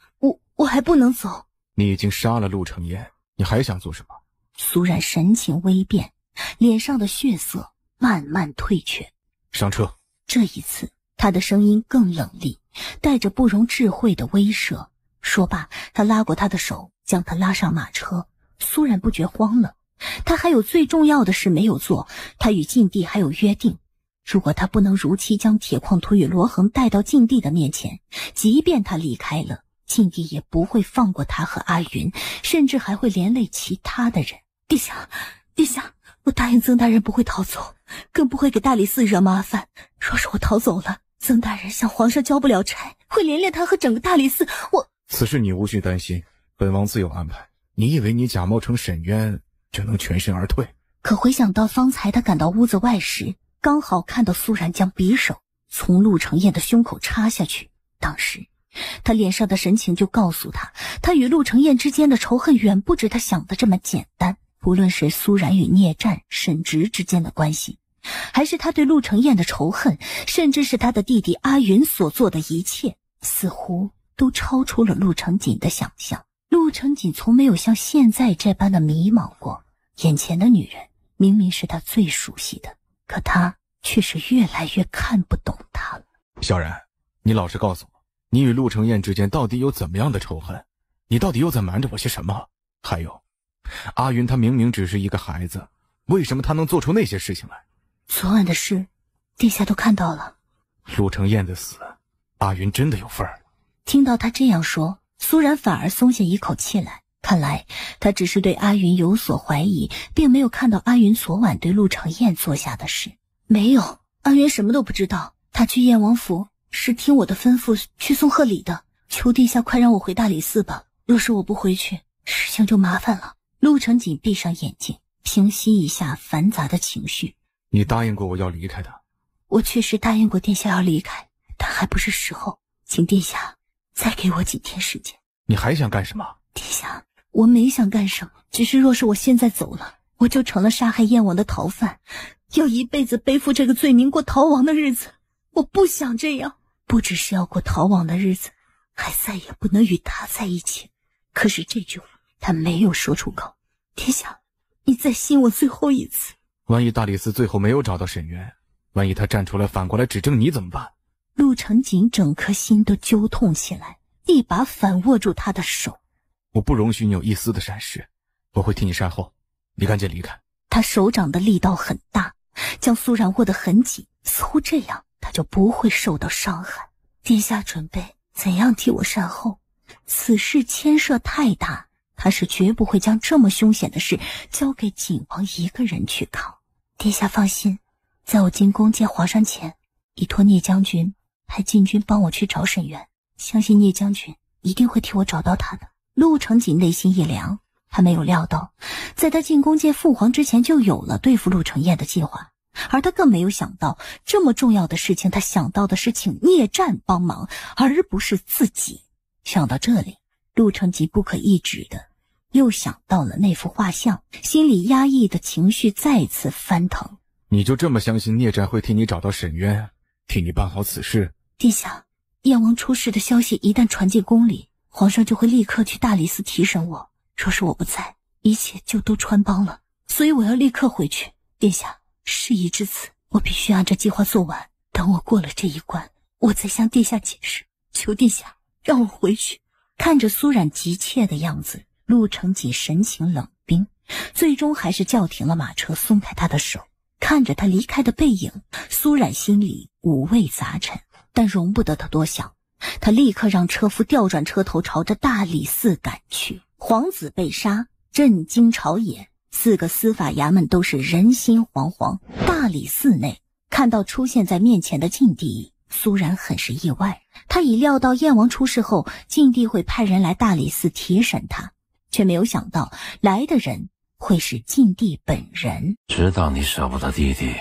我还不能走。你已经杀了陆承彦，你还想做什么？苏冉神情微变，脸上的血色慢慢退却。上车。这一次他的声音更冷厉，带着不容置喙的威慑。说罢，他拉过他的手，将他拉上马车。苏冉不觉慌了，他还有最重要的事没有做，他与禁地还有约定。如果他不能如期将铁矿图与罗恒带到禁地的面前，即便他离开了，禁地也不会放过他和阿云，甚至还会连累其他的人。殿下，我答应曾大人不会逃走，更不会给大理寺惹麻烦。若是我逃走了，曾大人向皇上交不了差，会连累他和整个大理寺。此事你无需担心，本王自有安排。你以为你假冒成沈渊就能全身而退？可回想到方才他赶到屋子外时，刚好看到苏冉将匕首从陆承彦的胸口插下去，当时他脸上的神情就告诉他，他与陆承彦之间的仇恨远不止他想的这么简单。不论是苏冉与聂战、沈直之间的关系，还是他对陆承彦的仇恨，甚至是他的弟弟阿云所做的一切，似乎都超出了陆承锦的想象。陆承锦从没有像现在这般的迷茫过，眼前的女人明明是他最熟悉的，可他却是越来越看不懂她了。萧然，你老实告诉我，你与陆承彦之间到底有怎么样的仇恨？你到底又在瞒着我些什么？还有，阿云他明明只是一个孩子，为什么他能做出那些事情来？昨晚的事，殿下都看到了。陆承彦的死，阿云真的有份儿。听到他这样说，苏冉反而松下一口气来。看来他只是对阿云有所怀疑，并没有看到阿云昨晚对陆承彦做下的事。没有，阿云什么都不知道。他去燕王府是听我的吩咐去送贺礼的。求殿下快让我回大理寺吧，若是我不回去，事情就麻烦了。陆承锦闭上眼睛，平息一下繁杂的情绪。你答应过我要离开的。我确实答应过殿下要离开，但还不是时候，请殿下再给我几天时间。你还想干什么？殿下，我没想干什么，只是若是我现在走了，我就成了杀害燕王的逃犯，要一辈子背负这个罪名过逃亡的日子。我不想这样，不只是要过逃亡的日子，还再也不能与他在一起。可是这句话他没有说出口。殿下，你再信我最后一次。万一大理寺最后没有找到沈渊，万一他站出来反过来指证你怎么办？陆承锦整颗心都揪痛起来，一把反握住他的手。我不容许你有一丝的闪失，我会替你善后，你赶紧离开。他手掌的力道很大，将苏然握得很紧，似乎这样他就不会受到伤害。殿下准备怎样替我善后？此事牵涉太大，他是绝不会将这么凶险的事交给景王一个人去扛。殿下放心，在我进宫见皇上前，已托聂将军派禁军帮我去找沈渊，相信聂将军一定会替我找到他的。陆承锦内心一凉，他没有料到在他进宫见父皇之前就有了对付陆承彦的计划，而他更没有想到这么重要的事情，他想到的是请聂战帮忙，而不是自己。想到这里，陆承吉不可抑制的又想到了那幅画像，心里压抑的情绪再次翻腾。你就这么相信聂战会替你找到沈渊，替你办好此事？殿下，燕王出事的消息一旦传进宫里，皇上就会立刻去大理寺提审我，若是我不在，一切就都穿帮了，所以我要立刻回去。殿下，事已至此，我必须按照计划做完，等我过了这一关，我再向殿下解释，求殿下让我回去。看着苏冉急切的样子，陆承锦神情冷冰，最终还是叫停了马车，松开他的手。看着他离开的背影，苏冉心里五味杂陈，但容不得他多想，他立刻让车夫调转车头，朝着大理寺赶去。皇子被杀，震惊朝野，4个司法衙门都是人心惶惶。大理寺内看到出现在面前的禁地，苏冉很是意外。他已料到燕王出事后，禁地会派人来大理寺提审他，却没有想到来的人会是禁地本人。知道你舍不得弟弟，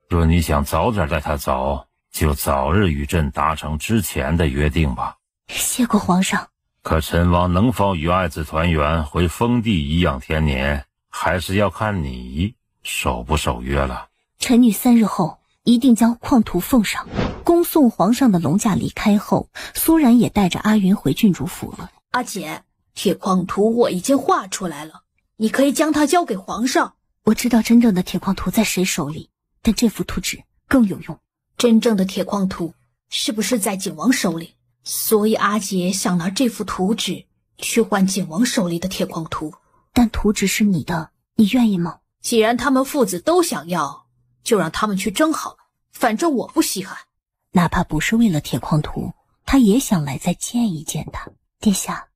若你想早点带他走，就早日与朕达成之前的约定吧。谢过皇上。可陈王能否与爱子团圆，回封地颐养天年，还是要看你守不守约了。臣女3日后一定将矿图奉上。恭送皇上的龙驾离开后，苏冉也带着阿云回郡主府了。阿姐，铁矿图我已经画出来了，你可以将它交给皇上。我知道真正的铁矿图在谁手里，但这幅图纸更有用。真正的铁矿图是不是在景王手里？所以阿姐想拿这幅图纸去换景王手里的铁矿图。但图纸是你的，你愿意吗？既然他们父子都想要，就让他们去争好了，反正我不稀罕。哪怕不是为了铁矿图，他也想来再见一见他。殿下，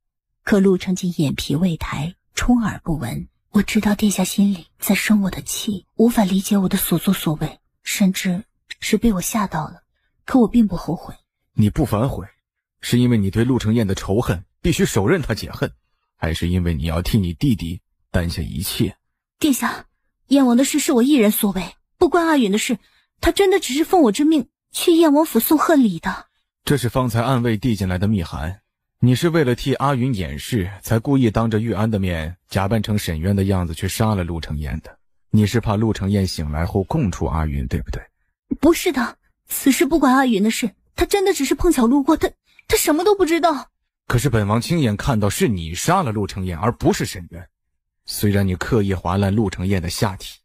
可陆承锦眼皮未抬，充耳不闻。我知道殿下心里在生我的气，无法理解我的所作所为，甚至是被我吓到了。可我并不后悔。你不反悔，是因为你对陆承彦的仇恨必须手刃他解恨，还是因为你要替你弟弟担下一切？殿下，燕王的事是我一人所为，不关阿允的事。他真的只是奉我之命去燕王府送贺礼的。这是方才暗卫递进来的密函，你是为了替阿允掩饰，才故意当着玉安的面假扮成沈渊的样子去杀了陆承彦的。你是怕陆承彦醒来后供出阿允，对不对？不是的，此事不关阿允的事，他真的只是碰巧路过，他什么都不知道。可是本王亲眼看到是你杀了陆承彦，而不是沈渊。虽然你刻意划烂陆承彦的下体，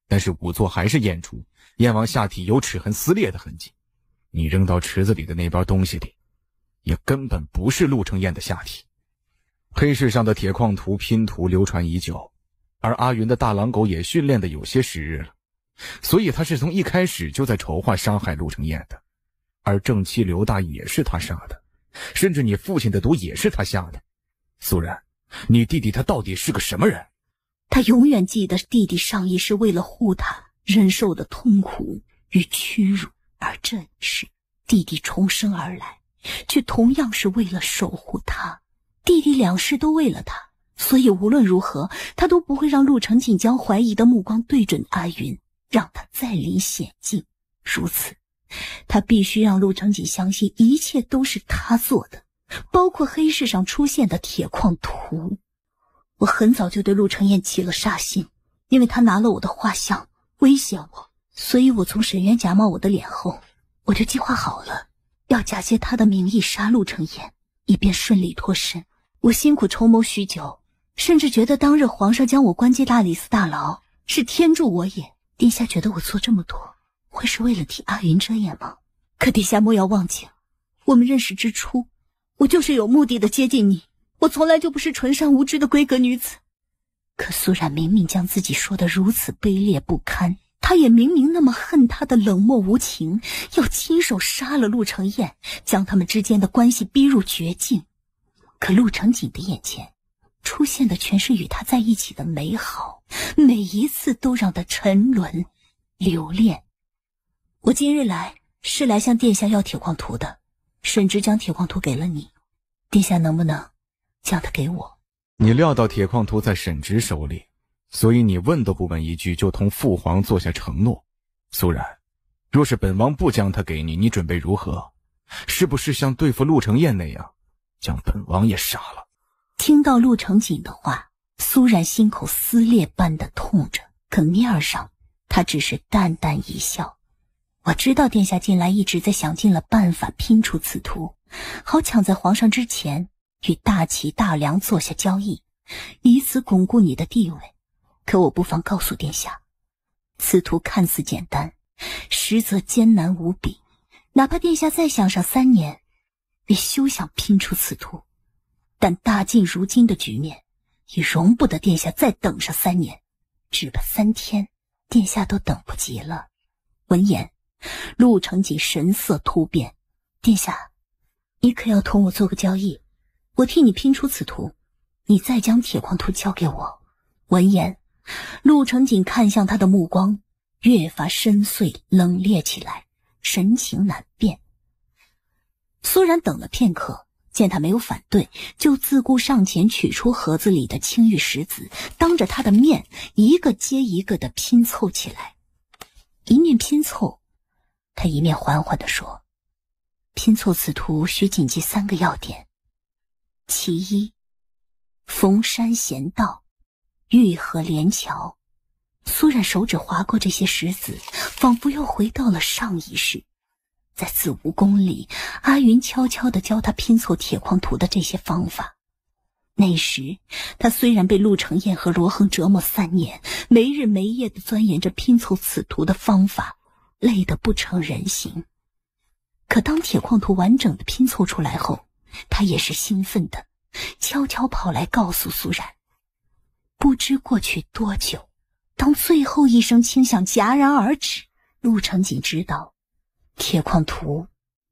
但是仵作还是验出燕王下体有齿痕撕裂的痕迹。你扔到池子里的那包东西里，也根本不是陆承彦的下体。黑市上的铁矿图拼图流传已久，而阿云的大狼狗也训练的有些时日了，所以他是从一开始就在筹划伤害陆承彦的。而正妻刘大也是他杀的，甚至你父亲的毒也是他下的。苏然，你弟弟他到底是个什么人？他永远记得弟弟上一世为了护他忍受的痛苦与屈辱，而这一世弟弟重生而来，却同样是为了守护他。弟弟2世都为了他，所以无论如何他都不会让陆承锦将怀疑的目光对准阿云，让他再临险境。如此，他必须让陆承锦相信一切都是他做的，包括黑市上出现的铁矿图。我很早就对陆承彦起了杀心，因为他拿了我的画像威胁我，所以我从沈渊假冒我的脸后，我就计划好了要假借他的名义杀陆承彦，以便顺利脱身。我辛苦筹谋许久，甚至觉得当日皇上将我关进大理寺大牢是天助我也。殿下觉得我做这么多会是为了替阿云遮掩吗？可殿下莫要忘记，我们认识之初，我就是有目的的接近你，我从来就不是纯善无知的闺阁女子。可苏冉明明将自己说得如此卑劣不堪，她也明明那么恨他的冷漠无情，要亲手杀了陆承彦，将他们之间的关系逼入绝境。可陆承锦的眼前出现的全是与他在一起的美好，每一次都让他沉沦留恋。我今日来是来向殿下要铁矿图的，沈直将铁矿图给了你，殿下能不能将它给我？你料到铁矿图在沈直手里，所以你问都不问一句就同父皇做下承诺。苏然，若是本王不将它给你，你准备如何？是不是像对付陆承彦那样将本王也杀了？听到陆承锦的话，苏然心口撕裂般的痛着，可面上他只是淡淡一笑。我知道殿下近来一直在想尽了办法拼出此图，好抢在皇上之前与大齐大梁做下交易，以此巩固你的地位。可我不妨告诉殿下，此图看似简单，实则艰难无比，哪怕殿下再想上3年，也休想拼出此图。但大晋如今的局面已容不得殿下再等上3年，只怕3天殿下都等不及了。闻言，陆承锦神色突变，殿下，你可要同我做个交易，我替你拼出此图，你再将铁矿图交给我。闻言，陆承锦看向他的目光越发深邃冷冽起来，神情难辨。苏然等了片刻，见他没有反对，就自顾上前取出盒子里的青玉石子，当着他的面一个接一个的拼凑起来。一面拼凑，他一面缓缓地说，拼凑此图需谨记3个要点。其一，逢山衔道，玉河连桥。苏冉手指划过这些石子，仿佛又回到了上一世。在子无宫里，阿云悄悄地教他拼凑铁矿图的这些方法。那时他虽然被陆承彦和罗恒折磨3年，没日没夜地钻研着拼凑此图的方法，累得不成人形。可当铁矿图完整的拼凑出来后，他也是兴奋的，悄悄跑来告诉苏然。不知过去多久，当最后一声轻响戛然而止，陆承锦知道铁矿图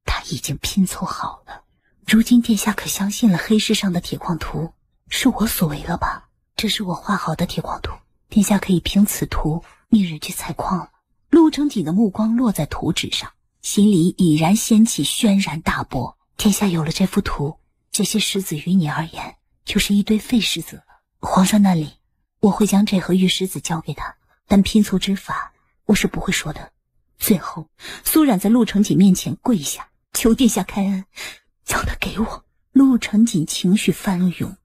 他已经拼凑好了。如今殿下可相信了黑市上的铁矿图是我所为了吧？这是我画好的铁矿图，殿下可以凭此图命人去采矿了。陆承锦的目光落在图纸上，心里已然掀起轩然大波。殿下有了这幅图，这些石子于你而言就是一堆废石子了。皇上那里我会将这盒玉石子交给他，但拼凑之法我是不会说的。最后，苏冉在陆承锦面前跪下，求殿下开恩，将它给我。陆承锦情绪翻涌，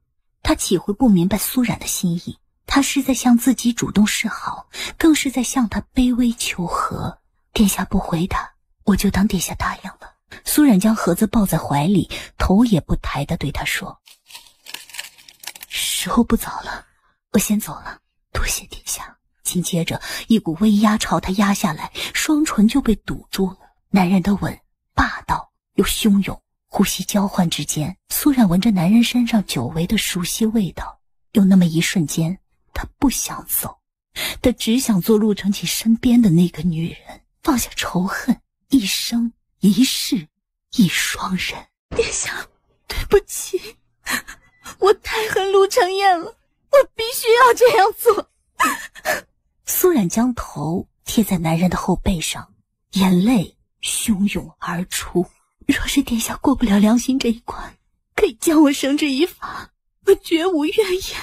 他岂会不明白苏冉的心意？他是在向自己主动示好，更是在向他卑微求和。殿下不回答，我就当殿下答应了。苏冉将盒子抱在怀里，头也不抬地对他说，时候不早了，我先走了，多谢殿下。紧接着一股威压朝他压下来，双唇就被堵住了。男人的吻霸道又汹涌，呼吸交换之间，苏冉闻着男人身上久违的熟悉味道。有那么一瞬间，他不想走，他只想做陆承锦身边的那个女人，放下仇恨，一生一世一双人。殿下，对不起，我太恨陆承彦了，我必须要这样做。苏冉将头贴在男人的后背上，眼泪汹涌而出。若是殿下过不了良心这一关，可以将我绳之以法，我绝无怨言。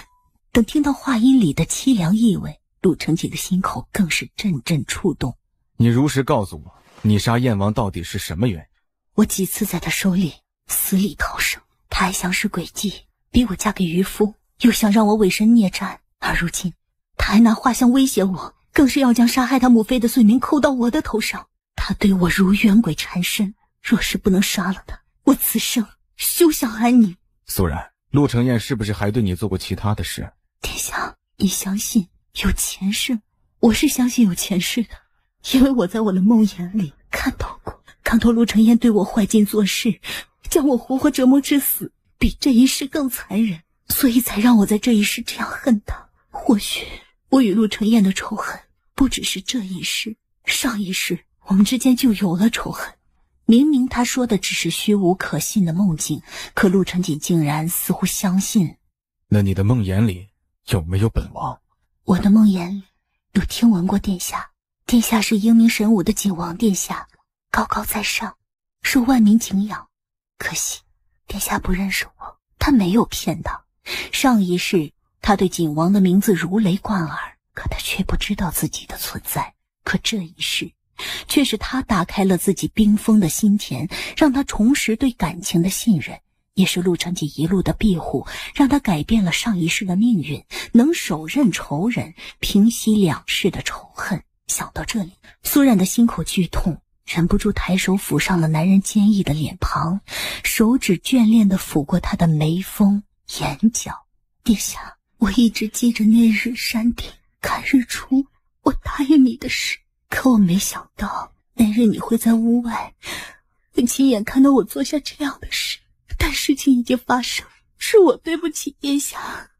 等听到话音里的凄凉意味，陆承锦的心口更是阵阵触动。你如实告诉我，你杀燕王到底是什么原因？我几次在他手里死里逃生，他还想施诡计，逼我嫁给渔夫，又想让我委身孽战，而如今他还拿画像威胁我，更是要将杀害他母妃的罪名扣到我的头上。他对我如冤鬼缠身，若是不能杀了他，我此生休想安宁。苏然，陆承彦是不是还对你做过其他的事？殿下，你相信有前世？我是相信有前世的，因为我在我的梦魇里看到陆承彦对我坏尽做事，将我活活折磨致死，比这一世更残忍，所以才让我在这一世这样恨他。或许我与陆承彦的仇恨不只是这一世，上一世我们之间就有了仇恨。明明他说的只是虚无可信的梦境，可陆承锦竟然似乎相信。那你的梦魇里有没有本王？我的梦魇里有听闻过殿下，殿下是英明神武的景王殿下，高高在上，受万民敬仰。可惜殿下不认识我，他没有骗他。上一世他对景王的名字如雷贯耳，可他却不知道自己的存在。可这一世却是他打开了自己冰封的心田，让他重拾对感情的信任，也是陆承锦一路的庇护，让他改变了上一世的命运，能手刃仇人，平息两世的仇恨。想到这里，苏冉的心口剧痛，忍不住抬手抚上了男人坚毅的脸庞，手指眷恋地抚过他的眉峰眼角。殿下，我一直记着那日山顶看日出，我答应你的事，可我没想到那日你会在屋外会亲眼看到我做下这样的事。但事情已经发生，是我对不起殿下。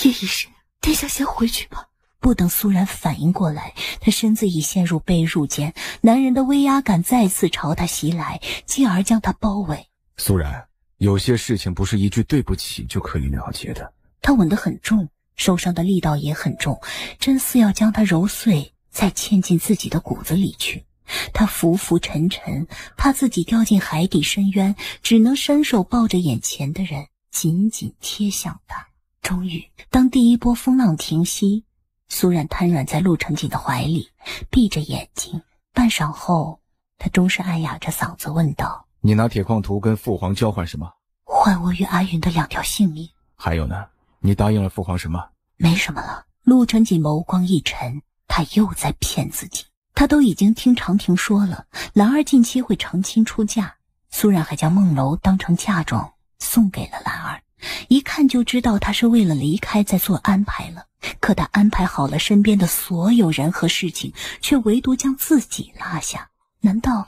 叶医生，殿下先回去吧。不等苏然反应过来，他身子已陷入被褥间，男人的威压感再次朝他袭来，继而将他包围。苏然，有些事情不是一句对不起就可以了结的。他吻得很重，手上的力道也很重，真似要将他揉碎，再嵌进自己的骨子里去。他浮浮沉沉，怕自己掉进海底深渊，只能伸手抱着眼前的人，紧紧贴向他。终于，当第一波风浪停息，苏冉瘫软在陆承锦的怀里，闭着眼睛。半晌后，他终是暗哑着嗓子问道：你拿铁矿图跟父皇交换什么？换我与阿云的2条性命。还有呢？你答应了父皇什么？没什么了。陆承锦眸光一沉，他又在骗自己。他都已经听长亭说了，兰儿近期会成亲出嫁，苏冉还将梦楼当成嫁妆送给了兰儿，一看就知道他是为了离开在做安排了。可他安排好了身边的所有人和事情，却唯独将自己落下。难道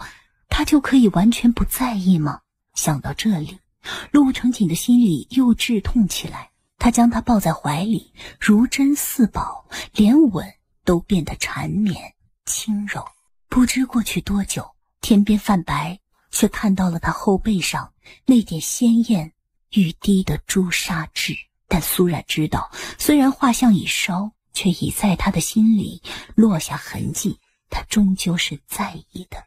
他就可以完全不在意吗？想到这里，陆承锦的心里又剧痛起来。他将他抱在怀里，如珍似宝，连吻都变得缠绵轻柔。不知过去多久，天边泛白，却看到了他后背上那点鲜艳欲滴的朱砂痣。但苏冉知道，虽然画像已烧，却已在他的心里落下痕迹，他终究是在意的。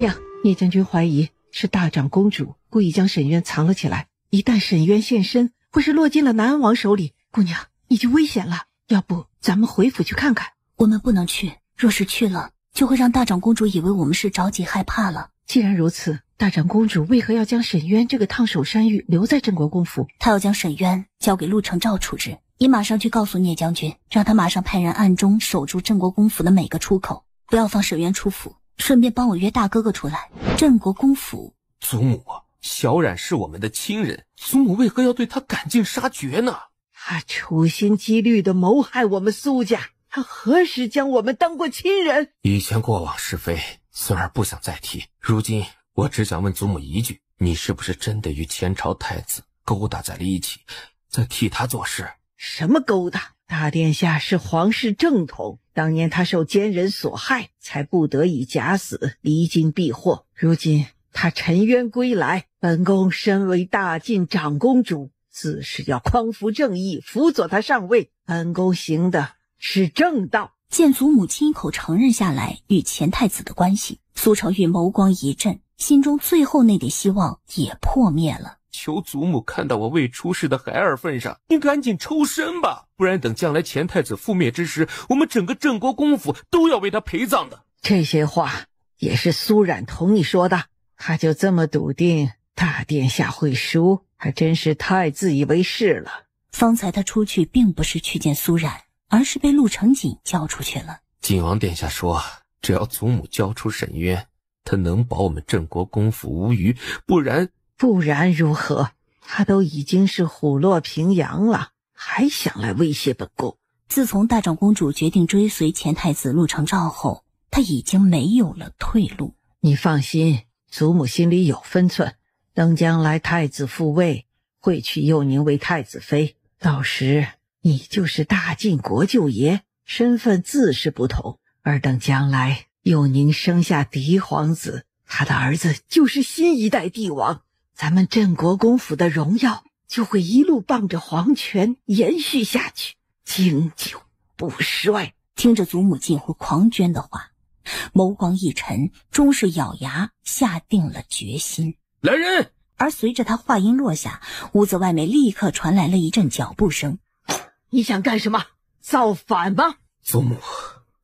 呀，聂将军怀疑是大长公主故意将沈渊藏了起来，一旦沈渊现身，会是落进了南安王手里。姑娘，你就危险了，要不咱们回府去看看？我们不能去，若是去了，就会让大长公主以为我们是着急害怕了。既然如此，大长公主为何要将沈渊这个烫手山芋留在镇国公府？她要将沈渊交给陆承照处置。你马上去告诉聂将军，让他马上派人暗中守住镇国公府的每个出口，不要放沈渊出府，顺便帮我约大哥哥出来。镇国公府。祖母，小冉是我们的亲人，祖母为何要对他赶尽杀绝呢？他处心积虑地谋害我们苏家，他何时将我们当过亲人？以前过往是非，孙儿不想再提。如今我只想问祖母一句，你是不是真的与前朝太子勾搭在了一起，在替他做事？什么勾搭？大殿下是皇室正统，当年他受奸人所害，才不得已假死，离京避祸。如今他沉冤归来，本宫身为大晋长公主，自是要匡扶正义，辅佐他上位。本宫行的是正道。见祖母亲口承认下来与前太子的关系，苏承玉眸光一震，心中最后那点希望也破灭了。求祖母看到我未出世的孩儿份上，你赶紧抽身吧，不然等将来前太子覆灭之时，我们整个镇国公府都要为他陪葬的。这些话也是苏冉同你说的？他就这么笃定大殿下会输，还真是太自以为是了。方才他出去并不是去见苏冉，而是被陆承锦叫出去了。晋王殿下说，只要祖母交出沈渊，他能保我们镇国公府无虞，不然如何？他都已经是虎落平阳了，还想来威胁本宫？自从大长公主决定追随前太子陆承照后，他已经没有了退路。你放心，祖母心里有分寸，等将来太子复位，会娶幼宁为太子妃，到时你就是大晋国舅爷，身份自是不同。而等将来幼宁生下嫡皇子，他的儿子就是新一代帝王，咱们镇国公府的荣耀就会一路傍着皇权延续下去，经久不衰。听着祖母近乎狂狷的话，眸光一沉，终是咬牙下定了决心。来人！而随着他话音落下，屋子外面立刻传来了一阵脚步声。你想干什么？造反吗？祖母，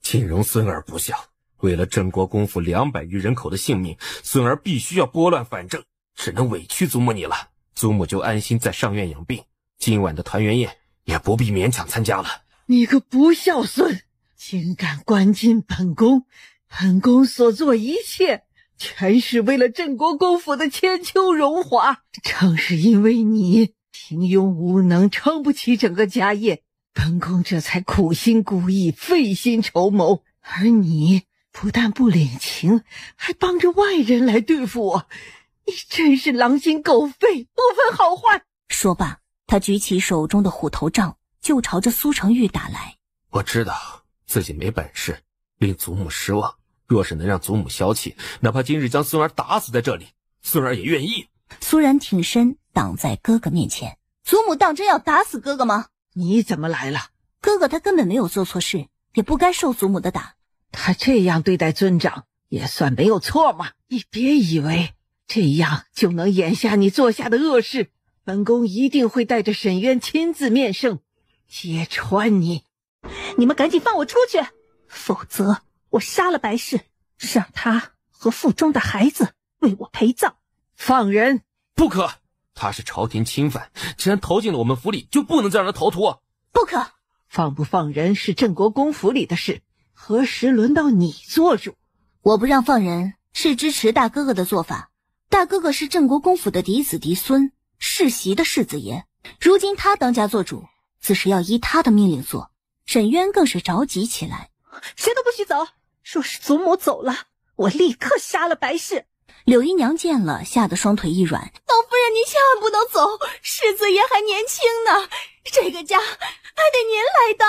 尽容孙儿不孝，为了镇国公府200余人口的性命，孙儿必须要拨乱反正，只能委屈祖母你了。祖母就安心在上院养病，今晚的团圆宴也不必勉强参加了。你个不孝孙，竟敢关进本宫！本宫所做一切全是为了镇国公府的千秋荣华，正是因为你平庸无能，撑不起整个家业，本宫这才苦心孤诣，费心筹谋。而你不但不领情，还帮着外人来对付我，你真是狼心狗肺，不分好坏。说罢，他举起手中的虎头杖，就朝着苏成玉打来。我知道自己没本事，令祖母失望，若是能让祖母消气，哪怕今日将孙儿打死在这里，孙儿也愿意。苏然挺身挡在哥哥面前。祖母当真要打死哥哥吗？你怎么来了？哥哥他根本没有做错事，也不该受祖母的打。他这样对待尊长也算没有错吗？你别以为这样就能眼下你做下的恶事，本宫一定会带着沈渊亲自面圣，揭穿你。你们赶紧放我出去，否则我杀了白氏，让他和腹中的孩子为我陪葬。放人！不可，他是朝廷钦犯，既然投进了我们府里，就不能再让他逃脱。不可！放不放人是镇国公府里的事，何时轮到你做主？我不让放人，是支持大哥哥的做法。大哥哥是镇国公府的嫡子嫡孙，世袭的世子爷，如今他当家做主，自是要依他的命令做。沈渊更是着急起来，谁都不许走！若是祖母走了，我立刻杀了白氏。柳姨娘见了，吓得双腿一软。老夫人，您千万不能走，世子爷还年轻呢，这个家还得您来当。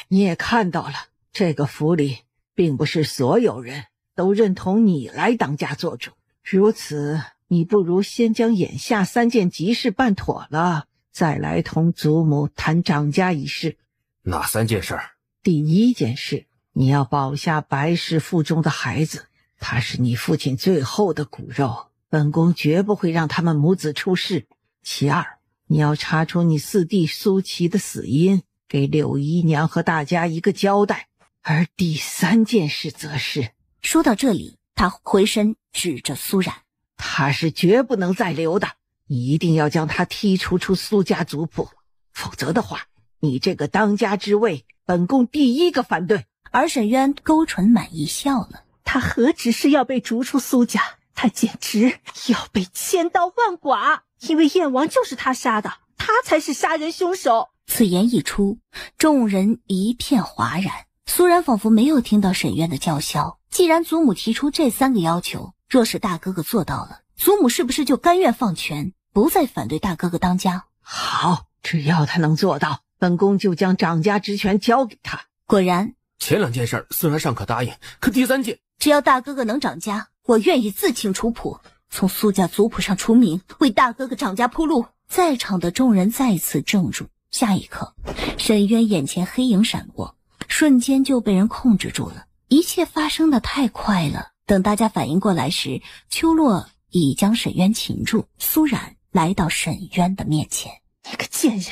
你也看到了，这个府里并不是所有人都认同你来当家做主，如此你不如先将眼下3件急事办妥了，再来同祖母谈掌家一事。哪3件事儿？第1件事，你要保下白氏腹中的孩子，他是你父亲最后的骨肉，本宫绝不会让他们母子出事。其2，你要查出你4弟苏琪的死因，给柳姨娘和大家一个交代。而第3件事则是……说到这里，他回身指着苏冉，他是绝不能再留的，你一定要将他剔除出苏家族谱，否则的话，你这个当家之位，本宫第1个反对。而沈渊勾唇满意笑了，他何止是要被逐出苏家，他简直要被千刀万剐，因为燕王就是他杀的，他才是杀人凶手。此言一出，众人一片哗然。苏然仿佛没有听到沈渊的叫嚣，既然祖母提出这3个要求，若是大哥哥做到了，祖母是不是就甘愿放权，不再反对大哥哥当家？好，只要他能做到，本宫就将掌家之权交给他。果然，前2件事虽然尚可答应，可第3件，只要大哥哥能掌家，我愿意自请出谱，从苏家族谱上除名，为大哥哥掌家铺路。在场的众人再次怔住，下一刻，沈渊眼前黑影闪过，瞬间就被人控制住了。一切发生的太快了，等大家反应过来时，秋落已将沈渊擒住。苏冉来到沈渊的面前，你个贱人，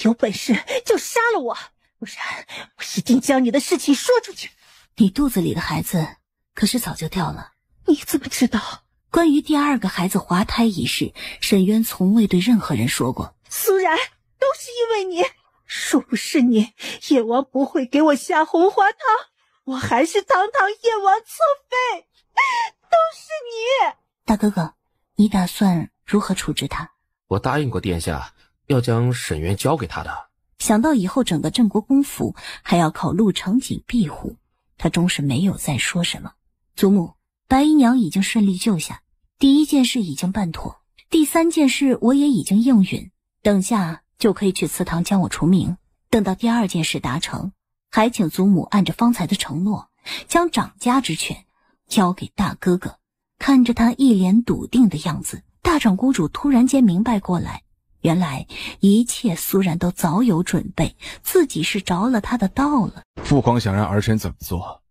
有本事就杀了我，不然我一定将你的事情说出去。你肚子里的孩子可是早就掉了。你怎么知道？关于第2个孩子滑胎一事，沈渊从未对任何人说过。苏然，都是因为你，若不是你，燕王不会给我下红花汤，我还是堂堂燕王侧妃。都是你。大哥哥，你打算如何处置他？我答应过殿下要将沈渊交给他的。想到以后整个镇国公府还要靠陆长锦庇护，他终是没有再说什么。祖母，白姨娘已经顺利救下，第1件事已经办妥，第3件事我也已经应允，等下就可以去祠堂将我除名。等到第2件事达成，还请祖母按着方才的承诺，将掌家之权交给大哥哥。看着他一脸笃定的样子，大长公主突然间明白过来，原来一切苏然都早有准备，自己是着了他的道了。父皇想让儿臣怎么做？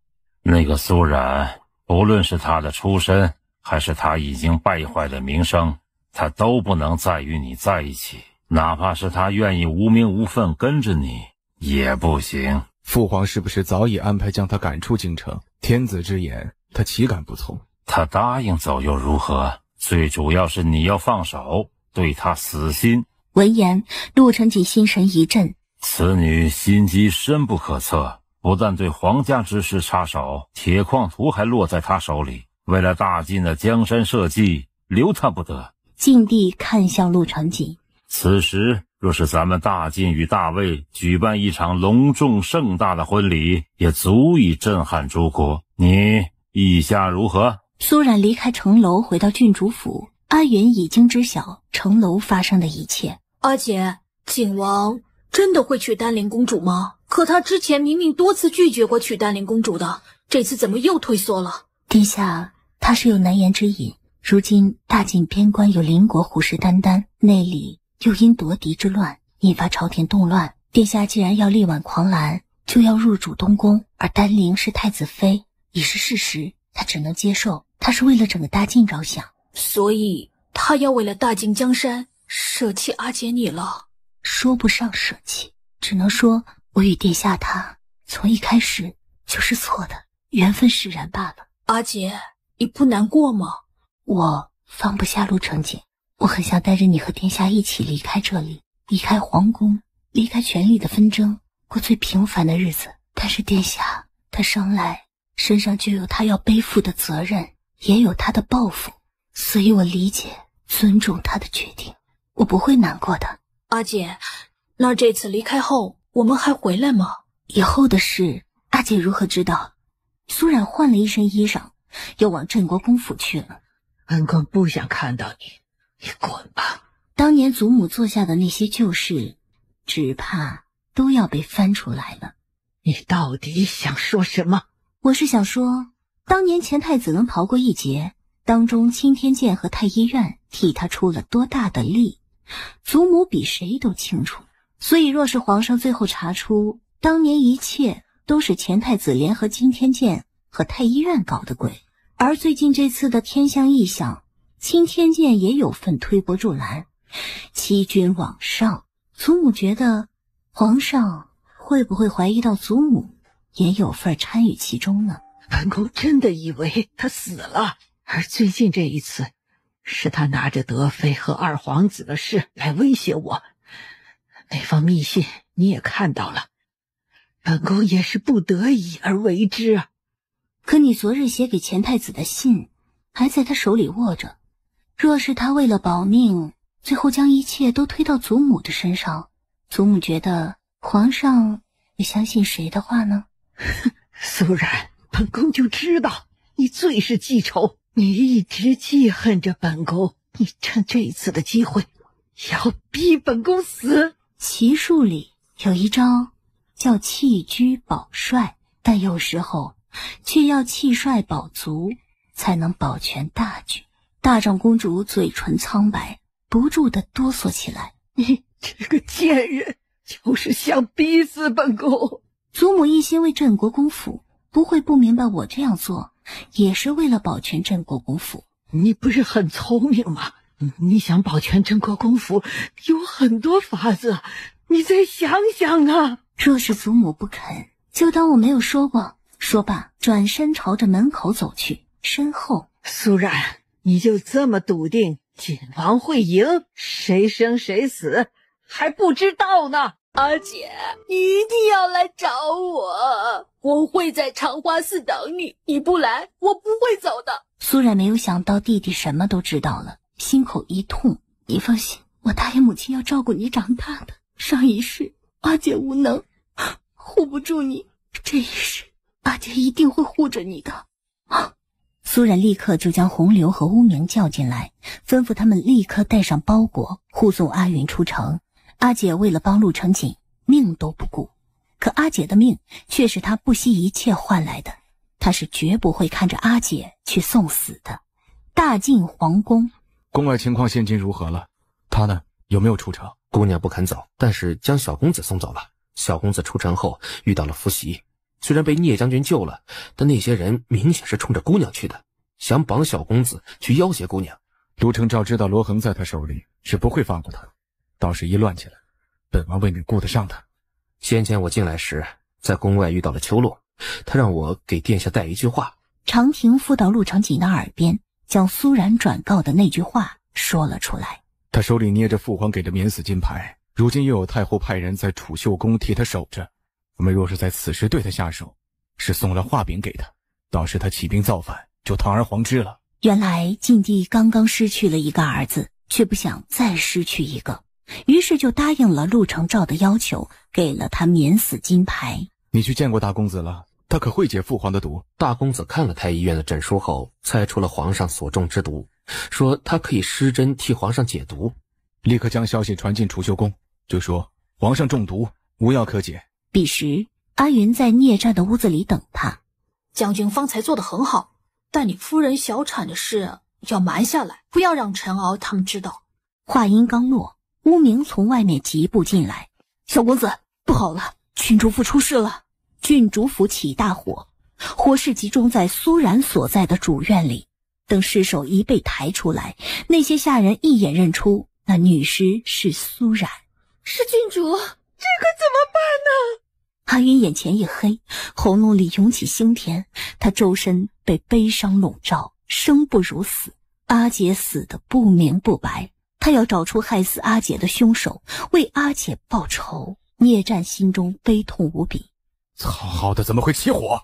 那个苏然，不论是他的出身，还是他已经败坏的名声，他都不能再与你在一起。哪怕是他愿意无名无分跟着你，也不行。父皇是不是早已安排将他赶出京城？天子之言，他岂敢不从？他答应走又如何？最主要是你要放手，对他死心。闻言，陆承锦心神一震，此女心机深不可测，不但对皇家之事插手，铁矿图还落在他手里。为了大晋的江山社稷，留他不得。晋帝看向陆承锦，此时若是咱们大晋与大魏举办一场隆重盛大的婚礼，也足以震撼诸国。你意下如何？苏冉离开城楼回到郡主府，阿云已经知晓城楼发生的一切。阿姐，景王真的会娶丹灵公主吗？可他之前明明多次拒绝过娶丹灵公主的，这次怎么又退缩了？殿下，他是有难言之隐。如今大晋边关有邻国虎视眈眈，内里又因夺嫡之乱引发朝廷动乱。殿下既然要力挽狂澜，就要入主东宫，而丹灵是太子妃，已是事实，他只能接受。他是为了整个大晋着想，所以他要为了大晋江山舍弃阿姐你了。说不上舍弃，只能说我与殿下他从一开始就是错的，缘分使然罢了。阿姐，你不难过吗？我放不下陆承锦，我很想带着你和殿下一起离开这里，离开皇宫，离开权力的纷争，过最平凡的日子。但是殿下他生来身上就有他要背负的责任，也有他的抱负，所以我理解尊重他的决定，我不会难过的。阿姐，那这次离开后我们还回来吗？以后的事阿姐如何知道？苏冉换了一身衣裳，又往镇国公府去了。本宫不想看到你，你滚吧。当年祖母做下的那些旧事，只怕都要被翻出来了。你到底想说什么？我是想说，当年前太子能逃过一劫，当中青天剑和太医院替他出了多大的力，祖母比谁都清楚。所以若是皇上最后查出当年一切都是前太子联合青天剑和太医院搞的鬼，而最近这次的天象异象，青天剑也有份推波助澜，欺君罔上，祖母觉得皇上会不会怀疑到祖母也有份参与其中呢？本宫真的以为他死了，而最近这一次是他拿着德妃和二皇子的事来威胁我。那封密信你也看到了，本宫也是不得已而为之啊。可你昨日写给前太子的信还在他手里握着，若是他为了保命，最后将一切都推到祖母的身上，祖母觉得皇上会相信谁的话呢？苏然，本宫就知道你最是记仇，你一直记恨着本宫，你趁这一次的机会要逼本宫死。骑术里有一招叫弃车保帅，但有时候却要弃帅保足，才能保全大局。大长公主嘴唇苍白，不住地哆嗦起来。你这个贱人，就是想逼死本宫。祖母一心为镇国公府，不会不明白我这样做也是为了保全镇国公府。你不是很聪明吗？你想保全镇国公府有很多法子，你再想想啊。若是祖母不肯，就当我没有说过。说罢，转身朝着门口走去，身后苏然，你就这么笃定锦王会赢？谁生谁死还不知道呢。阿姐，你一定要来找我，我会在长花寺等你，你不来我不会走的。苏然没有想到弟弟什么都知道了，心口一痛。你放心，我答应母亲要照顾你长大的，上一世阿姐无能护不住你，这一世阿姐一定会护着你的。苏冉立刻就将洪流和乌明叫进来，吩咐他们立刻带上包裹，护送阿云出城。阿姐为了帮陆成锦，命都不顾，可阿姐的命却是她不惜一切换来的，她是绝不会看着阿姐去送死的。大晋皇宫，宫外情况现今如何了？他呢，有没有出城？姑娘不肯走，但是将小公子送走了。小公子出城后遇到了伏袭，虽然被聂将军救了，但那些人明显是冲着姑娘去的，想绑小公子去要挟姑娘。陆承照知道罗恒在他手里，是不会放过他。倒是一乱起来，本王未免顾得上他。先前我进来时，在宫外遇到了秋洛，他让我给殿下带一句话。长亭附到陆成锦的耳边，将苏冉转告的那句话说了出来。他手里捏着父皇给的免死金牌，如今又有太后派人在储秀宫替他守着，我们若是在此时对他下手，是送了画饼给他，到时他起兵造反，就堂而皇之了。原来晋帝刚刚失去了一个儿子，却不想再失去一个，于是就答应了陆承照的要求，给了他免死金牌。你去见过大公子了？他可会解父皇的毒？大公子看了太医院的诊书后，猜出了皇上所中之毒，说他可以施针替皇上解毒。立刻将消息传进储秀宫，就说皇上中毒，无药可解。彼时阿云在聂战的屋子里等他。将军方才做得很好，但你夫人小产的事要瞒下来，不要让陈敖他们知道。话音刚落，乌明从外面疾步进来。小公子，不好了，郡主府出事了。郡主府起大火，火势集中在苏冉所在的主院里。等尸首一被抬出来，那些下人一眼认出那女尸是苏冉。是郡主，这可怎么办呢？阿云眼前一黑，喉咙里涌起腥甜，他周身被悲伤笼罩，生不如死。阿姐死得不明不白，他要找出害死阿姐的凶手，为阿姐报仇。聂战心中悲痛无比。好的，怎么会起火？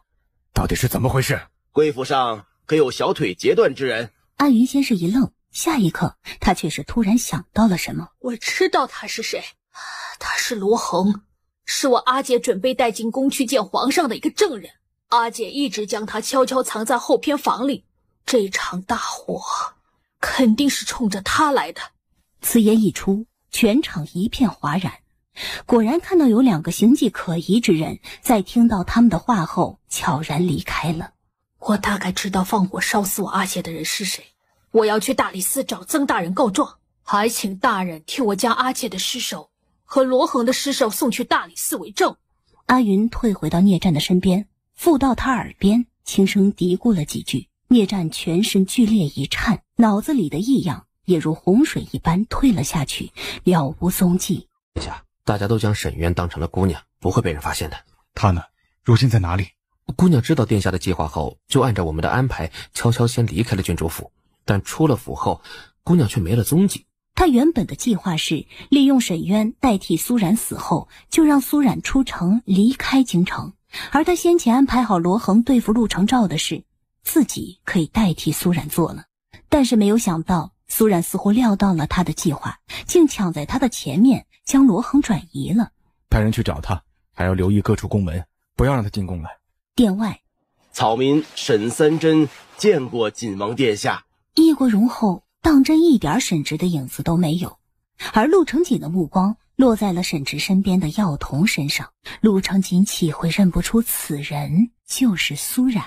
到底是怎么回事？贵府上可有小腿截断之人？阿云先是一愣，下一刻他却是突然想到了什么。我知道他是谁，他是罗恒，是我阿姐准备带进宫去见皇上的一个证人。阿姐一直将他悄悄藏在后偏房里，这场大火肯定是冲着他来的。此言一出，全场一片哗然。果然看到有2个形迹可疑之人，在听到他们的话后悄然离开了。我大概知道放火烧死我阿姐的人是谁，我要去大理寺找曾大人告状，还请大人替我将阿姐的尸首和罗恒的尸首送去大理寺为证。阿云退回到聂战的身边，附到他耳边轻声嘀咕了几句。聂战全身剧烈一颤，脑子里的异样也如洪水一般退了下去，了无踪迹。大家都将沈渊当成了姑娘，不会被人发现的。他呢？如今在哪里？姑娘知道殿下的计划后，就按照我们的安排，悄悄先离开了郡主府。但出了府后，姑娘却没了踪迹。他原本的计划是利用沈渊代替苏冉死后，就让苏冉出城离开京城，而他先前安排好罗恒对付陆承照的事，自己可以代替苏冉做了。但是没有想到，苏冉似乎料到了他的计划，竟抢在他的前面将罗恒转移了。派人去找他，还要留意各处宫门，不要让他进宫来。殿外，草民沈三珍见过晋王殿下。易国荣后，当真一点沈直的影子都没有，而陆承锦的目光落在了沈直身边的药童身上。陆承锦岂会认不出此人就是苏冉？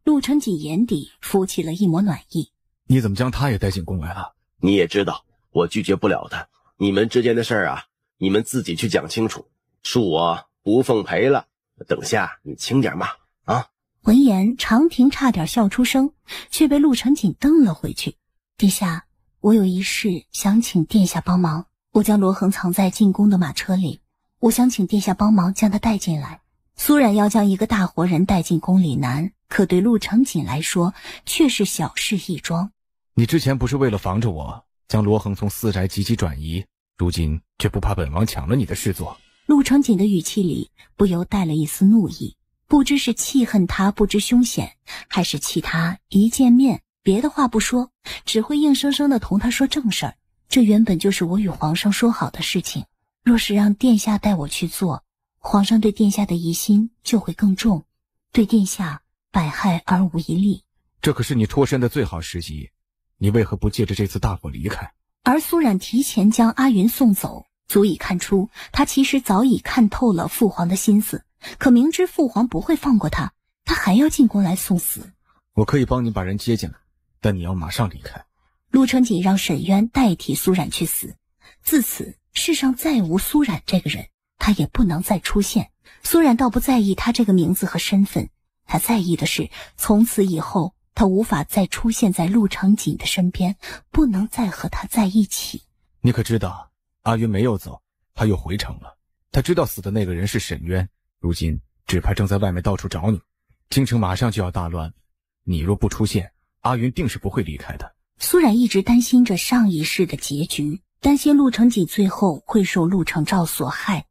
陆承锦眼底浮起了一抹暖意。你怎么将他也带进宫来了？你也知道我拒绝不了他，你们之间的事儿啊，你们自己去讲清楚，恕我不奉陪了。等下你轻点骂啊！闻言，长亭差点笑出声，却被陆承锦瞪了回去。殿下，我有一事想请殿下帮忙。我将罗恒藏在进宫的马车里，我想请殿下帮忙将他带进来。苏冉要将一个大活人带进宫里难，可对陆承锦来说却是小事一桩。你之前不是为了防着我，将罗恒从私宅急急转移，如今却不怕本王抢了你的事做？陆承锦的语气里不由带了一丝怒意，不知是气恨他不知凶险，还是气他一见面别的话不说，只会硬生生地同他说正事儿。这原本就是我与皇上说好的事情，若是让殿下带我去做，皇上对殿下的疑心就会更重，对殿下百害而无一利。这可是你脱身的最好时机，你为何不借着这次大火离开？而苏冉提前将阿云送走，足以看出他其实早已看透了父皇的心思，可明知父皇不会放过他，他还要进宫来送死。我可以帮你把人接进来，但你要马上离开。陆承锦让沈渊代替苏冉去死，自此世上再无苏冉这个人，他也不能再出现。苏冉倒不在意他这个名字和身份，他在意的是从此以后他无法再出现在陆承锦的身边，不能再和他在一起。你可知道阿云没有走，他又回城了。他知道死的那个人是沈渊，如今只怕正在外面到处找你。京城马上就要大乱，你若不出现，阿云定是不会离开的。苏冉一直担心着上一世的结局，担心陆承锦最后会受陆承照所害，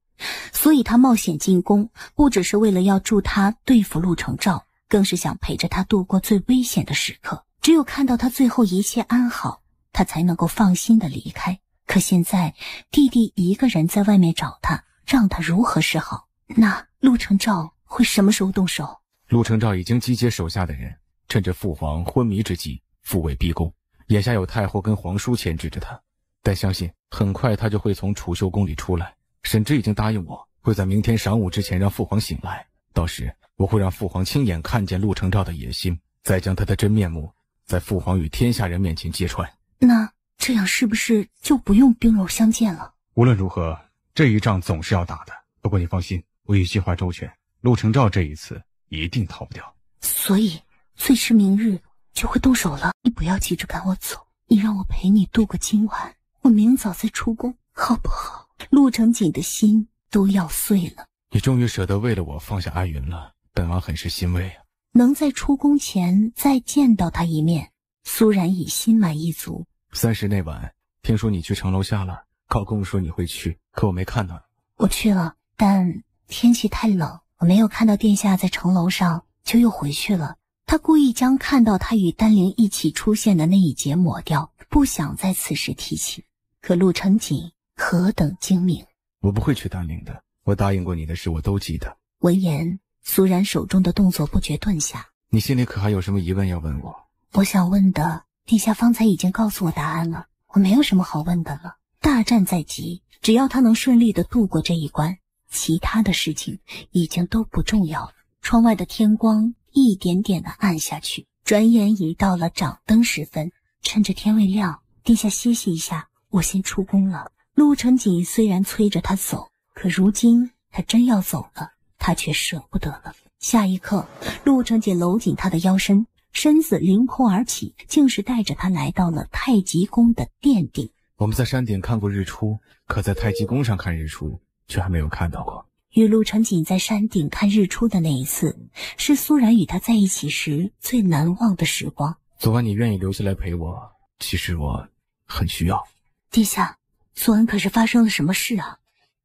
所以他冒险进宫，不只是为了要助他对付陆承照，更是想陪着他度过最危险的时刻。只有看到他最后一切安好，他才能够放心的离开。可现在弟弟一个人在外面找他，让他如何是好？那陆承照会什么时候动手？陆承照已经集结手下的人，趁着父皇昏迷之际复位逼宫，眼下有太后跟皇叔牵制着他，但相信很快他就会从储秀宫里出来。沈之已经答应我，会在明天晌午之前让父皇醒来，到时我会让父皇亲眼看见陆承照的野心，再将他的真面目在父皇与天下人面前揭穿。那这样是不是就不用兵戎相见了？无论如何，这一仗总是要打的。不过你放心，我已计划周全，陆承照这一次一定逃不掉。所以最迟明日就会动手了。你不要急着赶我走，你让我陪你度过今晚，我明早再出宫，好不好？陆承锦的心都要碎了。你终于舍得为了我放下阿云了，本王很是欣慰啊。能在出宫前再见到他一面，苏冉已心满意足。30那晚，听说你去城楼下了，高公说你会去，可我没看到你。我去了，但天气太冷，我没有看到殿下在城楼上，就又回去了。他故意将看到他与丹灵一起出现的那一节抹掉，不想在此时提起。可陆承锦何等精明，我不会去丹灵的，我答应过你的事我都记得。闻言，苏冉手中的动作不觉顿下。你心里可还有什么疑问要问我？我想问的，殿下方才已经告诉我答案了，我没有什么好问的了。大战在即，只要他能顺利的度过这一关，其他的事情已经都不重要了。窗外的天光一点点的暗下去，转眼已到了掌灯时分。趁着天未亮，殿下歇息一下，我先出宫了。陆承锦虽然催着他走，可如今他真要走了，他却舍不得了。下一刻，陆承锦搂紧他的腰身，身子凌空而起，竟是带着他来到了太极宫的殿顶。我们在山顶看过日出，可在太极宫上看日出却还没有看到过。与陆承锦在山顶看日出的那一次，是苏冉与他在一起时最难忘的时光。昨晚你愿意留下来陪我，其实我很需要。殿下，昨晚可是发生了什么事啊？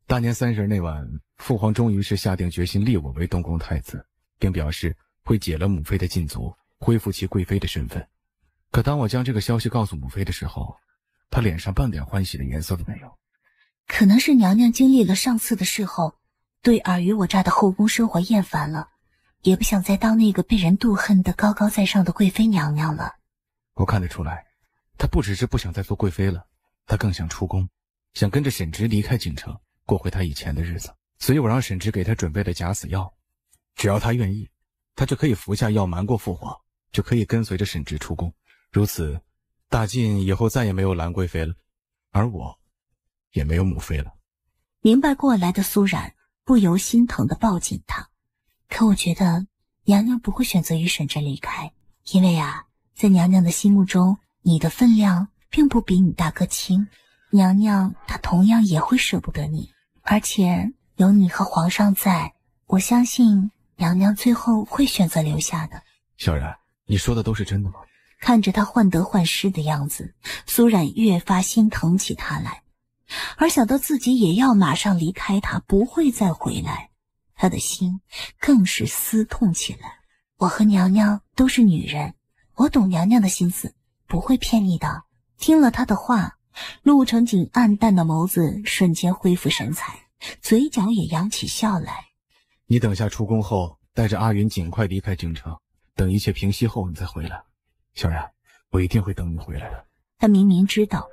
大年30那晚，父皇终于是下定决心立我为东宫太子，并表示会解了母妃的禁足，恢复其贵妃的身份。可当我将这个消息告诉母妃的时候，她脸上半点欢喜的颜色都没有。可能是娘娘经历了上次的事后，对尔虞我诈的后宫生活厌烦了，也不想再当那个被人妒恨的高高在上的贵妃娘娘了。我看得出来，她不只是不想再做贵妃了，她更想出宫，想跟着沈直离开京城，过回她以前的日子。所以我让沈直给她准备了假死药，只要她愿意，她就可以服下药瞒过父皇，就可以跟随着沈直出宫。如此，大晋以后再也没有兰贵妃了，而我也没有母妃了。明白过来的苏冉不由心疼地抱紧他。可我觉得娘娘不会选择与沈直离开，因为在娘娘的心目中，你的分量并不比你大哥轻。娘娘她同样也会舍不得你，而且有你和皇上在，我相信娘娘最后会选择留下的。小冉，你说的都是真的吗？看着他患得患失的样子，苏冉越发心疼起他来，而想到自己也要马上离开他，不会再回来，他的心更是撕痛起来。我和娘娘都是女人，我懂娘娘的心思，不会骗你的。听了他的话，陆承锦暗淡的眸子瞬间恢复神采，嘴角也扬起笑来。你等下出宫后，带着阿云尽快离开京城，等一切平息后你再回来。小然，我一定会等你回来的。他明明知道，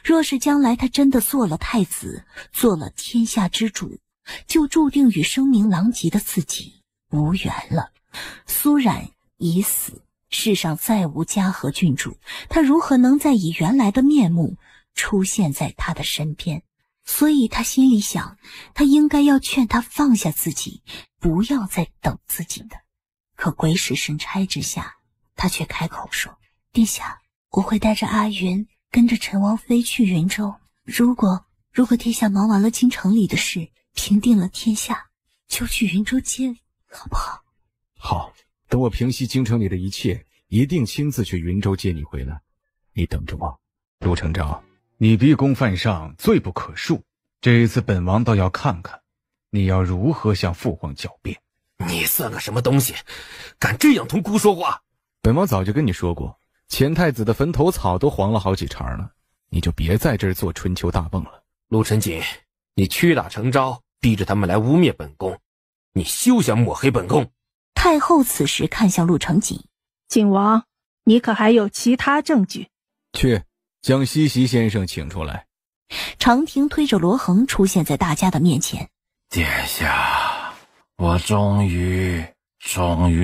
若是将来他真的做了太子，做了天下之主，就注定与声名狼藉的自己无缘了。苏冉已死，世上再无嘉禾郡主，他如何能再以原来的面目出现在他的身边？所以他心里想，他应该要劝他放下自己，不要再等自己的。可鬼使神差之下，他却开口说：殿下，我会带着阿云跟着陈王妃去云州。如果殿下忙完了京城里的事，平定了天下，就去云州接，好不好？好，等我平息京城里的一切，一定亲自去云州接你回来。你等着我。陆承昭，你逼宫犯上，罪不可恕。这一次本王倒要看看，你要如何向父皇狡辩。你算个什么东西，敢这样同姑说话？本王早就跟你说过，前太子的坟头草都黄了好几茬了，你就别在这儿做春秋大梦了。陆晨锦，你屈打成招，逼着他们来污蔑本宫，你休想抹黑本宫。太后此时看向陆承锦：景王，你可还有其他证据？去，将西席先生请出来。长亭推着罗恒出现在大家的面前。殿下，我终于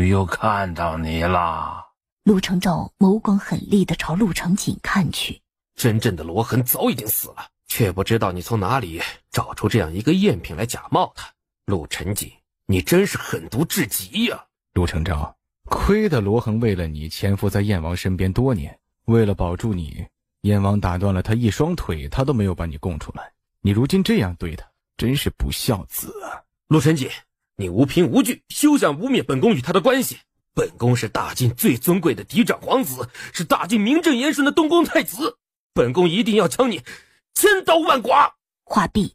又看到你了。陆承昭眸光狠厉地朝陆承锦看去。真正的罗恒早已经死了，却不知道你从哪里找出这样一个赝品来假冒他。陆承锦，你真是狠毒至极呀！陆承昭，亏得罗恒为了你潜伏在燕王身边多年，为了保住你，燕王打断了他一双腿，他都没有把你供出来。你如今这样对他，真是不孝子啊！陆承锦，你无凭无据，休想污蔑本宫与他的关系。本宫是大晋最尊贵的嫡长皇子，是大晋名正言顺的东宫太子，本宫一定要将你千刀万剐。话毕，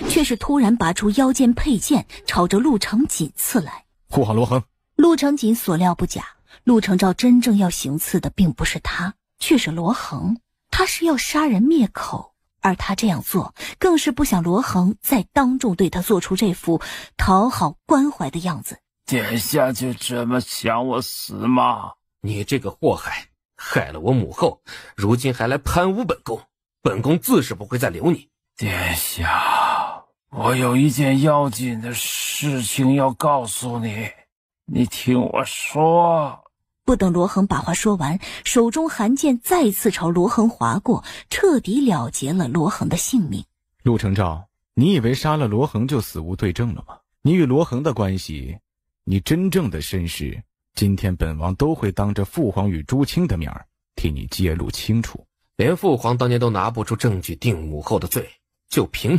却是突然拔出腰间佩剑，朝着陆承锦刺来。护好罗恒。陆承锦所料不假，陆承昭真正要行刺的并不是他，却是罗恒。他是要杀人灭口，而他这样做，更是不想罗恒再当众对他做出这副讨好关怀的样子。殿下就这么想我死吗？你这个祸害，害了我母后，如今还来攀污本宫，本宫自是不会再留你。殿下，我有一件要紧的事情要告诉你，你听我说。不等罗恒把话说完，手中寒剑再次朝罗恒划过，彻底了结了罗恒的性命。陆承昭，你以为杀了罗恒就死无对证了吗？你与罗恒的关系，你真正的身世，今天本王都会当着父皇与朱清的面替你揭露清楚。连父皇当年都拿不出证据定母后的罪，就凭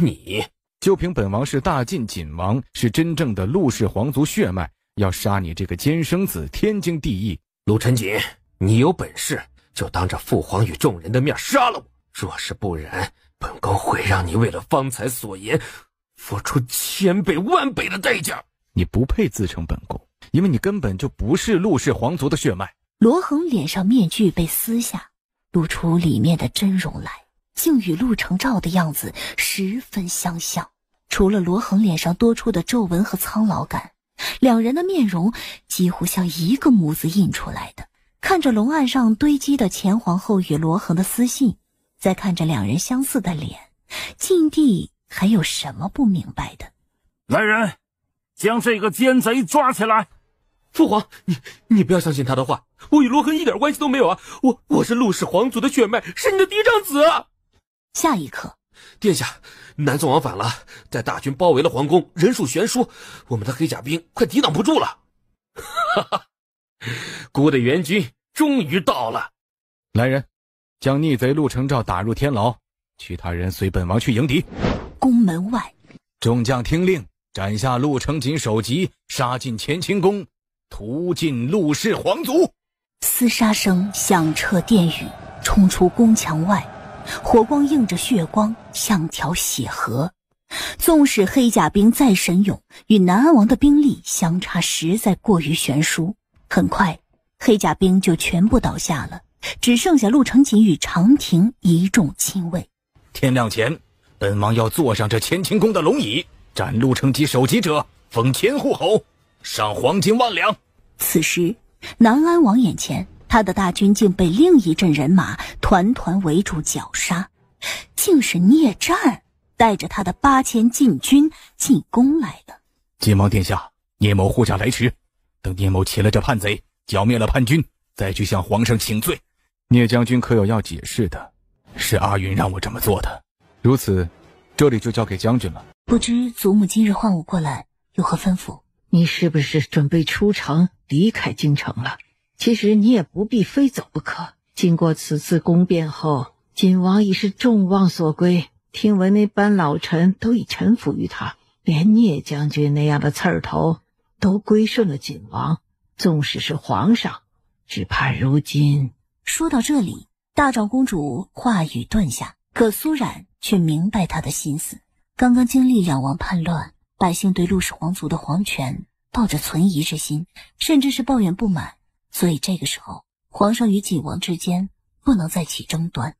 本王是大晋锦王，是真正的陆氏皇族血脉，要杀你这个奸生子，天经地义。陆承锦，你有本事就当着父皇与众人的面杀了我，若是不然，本宫会让你为了方才所言付出千倍万倍的代价。你不配自称本宫，因为你根本就不是陆氏皇族的血脉。罗恒脸上面具被撕下，露出里面的真容来，竟与陆承昭的样子十分相像。除了罗恒脸上多出的皱纹和苍老感，两人的面容几乎像一个模子印出来的。看着龙案上堆积的前皇后与罗恒的私信，再看着两人相似的脸，晋帝还有什么不明白的？来人，将这个奸贼抓起来！父皇，你不要相信他的话，我与罗恒一点关系都没有啊！我是陆氏皇族的血脉，是你的嫡长子啊！下一刻，殿下，南宋王反了，在大军包围了皇宫，人数悬殊，我们的黑甲兵快抵挡不住了。哈哈，孤的援军终于到了。来人，将逆贼陆承昭打入天牢，其他人随本王去迎敌。宫门外，众将听令，斩下陆承锦首级，杀进乾清宫，屠尽陆氏皇族。厮杀声响彻殿宇，冲出宫墙外，火光映着血光，像条血河。纵使黑甲兵再神勇，与南安王的兵力相差实在过于悬殊。很快，黑甲兵就全部倒下了，只剩下陆承锦与长亭一众亲卫。天亮前，本王要坐上这乾清宫的龙椅，斩陆承锦首级者封千户侯，赏黄金1万两。此时南安王眼前，他的大军竟被另一阵人马团团围住绞杀，竟是聂战带着他的8000禁军进攻来的。晋王殿下，聂某护驾来迟，等聂某擒了这叛贼，剿灭了叛军，再去向皇上请罪。聂将军可有要解释的？是阿允让我这么做的。如此，这里就交给将军了。不知祖母今日唤我过来，有何吩咐？你是不是准备出城离开京城了？其实你也不必非走不可。经过此次宫变后，晋王已是众望所归，听闻那班老臣都已臣服于他，连聂将军那样的刺儿头都归顺了晋王。纵使是皇上，只怕如今……说到这里，大长公主话语顿下，可苏冉却明白她的心思。刚刚经历两王叛乱，百姓对陆氏皇族的皇权抱着存疑之心，甚至是抱怨不满，所以这个时候皇上与晋王之间不能再起争端。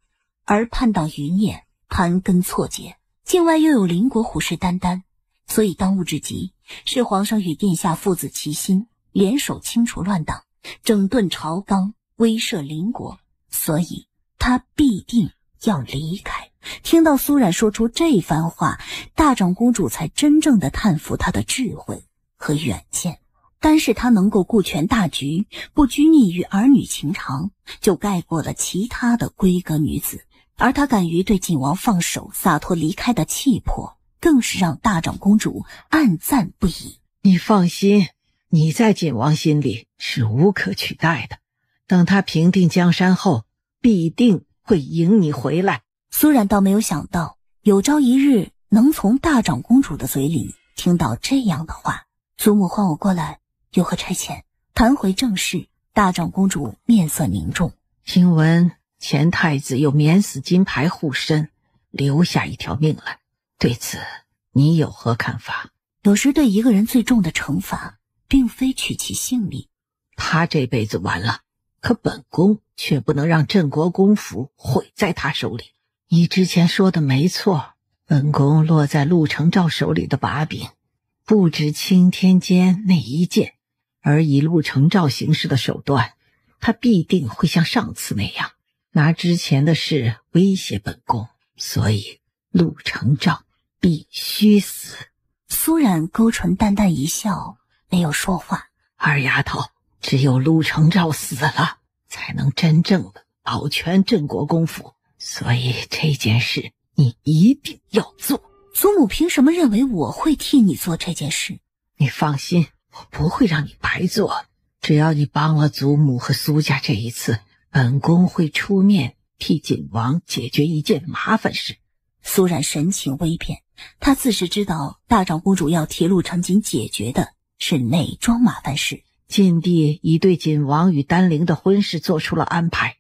而叛党余孽盘根错节，境外又有邻国虎视眈眈，所以当务之急是皇上与殿下父子齐心，联手清除乱党，整顿朝纲，威慑邻国，所以他必定要离开。听到苏冉说出这番话，大长公主才真正的叹服她的智慧和远见。单是她能够顾全大局，不拘泥于儿女情长，就盖过了其他的闺阁女子。而她敢于对晋王放手，洒脱离开的气魄，更是让大长公主暗赞不已。你放心，你在晋王心里是无可取代的，等他平定江山后，必定会迎你回来。苏冉倒没有想到，有朝一日能从大长公主的嘴里听到这样的话。祖母唤我过来，有何差遣？谈回正事，大长公主面色凝重。听闻前太子有免死金牌护身，留下一条命来，对此你有何看法？有时对一个人最重的惩罚，并非取其性命。他这辈子完了，可本宫却不能让镇国公府毁在他手里。你之前说的没错，本宫落在陆承昭手里的把柄，不止青天间那一件，而以陆承昭行事的手段，他必定会像上次那样，拿之前的事威胁本宫，所以陆承昭必须死。苏冉勾唇淡淡一笑，没有说话。二丫头，只有陆承昭死了，才能真正的保全镇国公府，所以这件事你一定要做。祖母凭什么认为我会替你做这件事？你放心，我不会让你白做。只要你帮了祖母和苏家这一次，本宫会出面替晋王解决一件麻烦事。苏冉神情微变，她自是知道大长公主要替陆承锦解决的是哪桩麻烦事。晋帝已对晋王与丹陵的婚事做出了安排，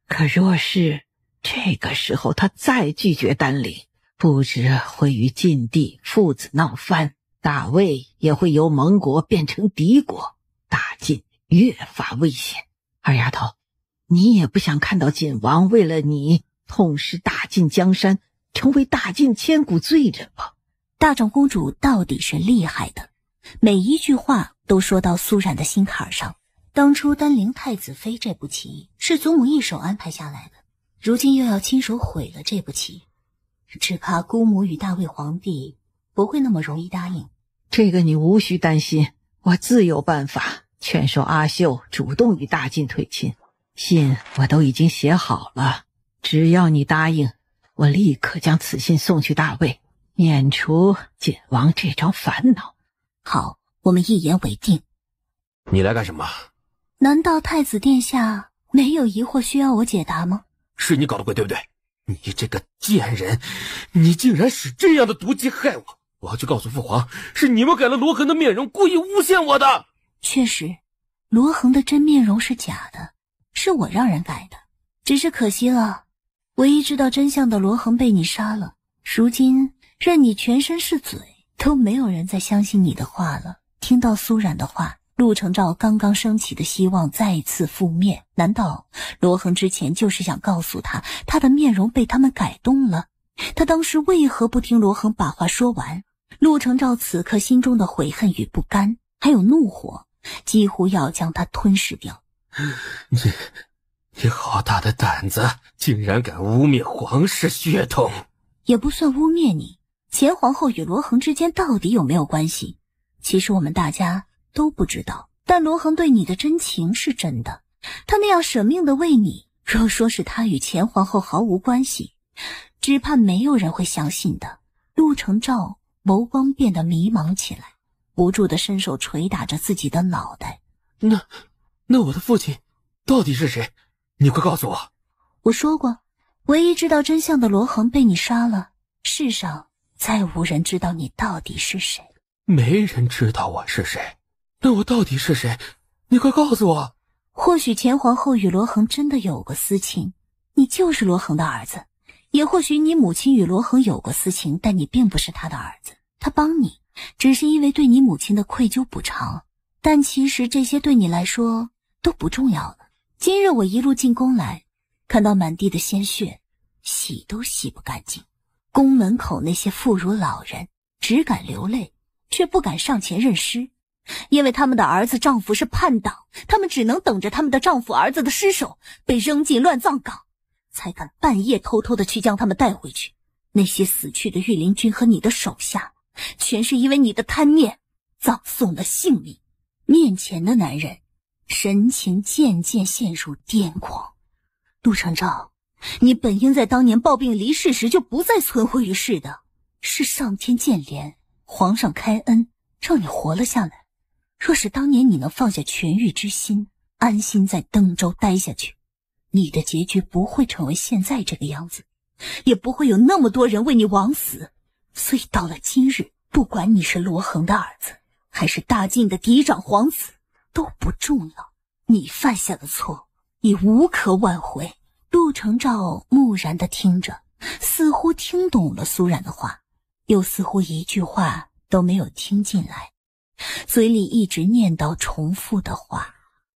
可若是这个时候他再拒绝丹陵，不止会与晋帝父子闹翻，大魏也会由盟国变成敌国，大晋越发危险。二丫头，你也不想看到晋王为了你痛失大晋江山，成为大晋千古罪人吧？大长公主到底是厉害的，每一句话都说到苏冉的心坎上。当初丹陵太子妃这步棋是祖母一手安排下来的，如今又要亲手毁了这步棋，只怕姑母与大魏皇帝不会那么容易答应。这个你无需担心，我自有办法劝说阿秀主动与大晋退亲。信我都已经写好了，只要你答应，我立刻将此信送去大魏，免除晋王这桩烦恼。好，我们一言为定。你来干什么？难道太子殿下没有疑惑需要我解答吗？是你搞的鬼，对不对？你这个贱人，你竟然使这样的毒计害我！我要去告诉父皇，是你们改了罗恒的面容，故意诬陷我的。确实，罗恒的真面容是假的，是我让人改的。只是可惜了，唯一知道真相的罗恒被你杀了，如今任你全身是嘴，都没有人再相信你的话了。听到苏冉的话，陆承昭刚刚升起的希望再次覆灭。难道罗恒之前就是想告诉他，他的面容被他们改动了？他当时为何不听罗恒把话说完？陆承昭此刻心中的悔恨与不甘，还有怒火，几乎要将他吞噬掉。你好大的胆子，竟然敢污蔑皇室血统！也不算污蔑你，前皇后与罗恒之间到底有没有关系？其实我们大家都不知道，但罗恒对你的真情是真的，他那样舍命的为你，若说是他与前皇后毫无关系，只怕没有人会相信的。陆承照眸光变得迷茫起来，不住地伸手捶打着自己的脑袋。那我的父亲到底是谁？你快告诉我。我说过，唯一知道真相的罗恒被你杀了，世上再无人知道你到底是谁。没人知道我是谁，那我到底是谁？你快告诉我。或许前皇后与罗恒真的有过私情，你就是罗恒的儿子；也或许你母亲与罗恒有过私情，但你并不是他的儿子，他帮你只是因为对你母亲的愧疚补偿，但其实这些对你来说都不重要了。今日我一路进宫来，看到满地的鲜血，洗都洗不干净。宫门口那些妇孺老人只敢流泪，却不敢上前认尸，因为他们的儿子丈夫是叛党，他们只能等着他们的丈夫儿子的尸首被扔进乱葬岗，才敢半夜偷偷的去将他们带回去。那些死去的御林军和你的手下，全是因为你的贪念葬送了性命。面前的男人神情渐渐陷入癫狂。陆承照，你本应在当年抱病离世时就不再存活于世的，是上天见怜，皇上开恩，让你活了下来。若是当年你能放下权欲之心，安心在登州待下去，你的结局不会成为现在这个样子，也不会有那么多人为你枉死。所以到了今日，不管你是罗恒的儿子，还是大晋的嫡长皇子，都不重要。你犯下的错已无可挽回。陆承照木然地听着，似乎听懂了苏冉的话，又似乎一句话都没有听进来，嘴里一直念叨重复的话。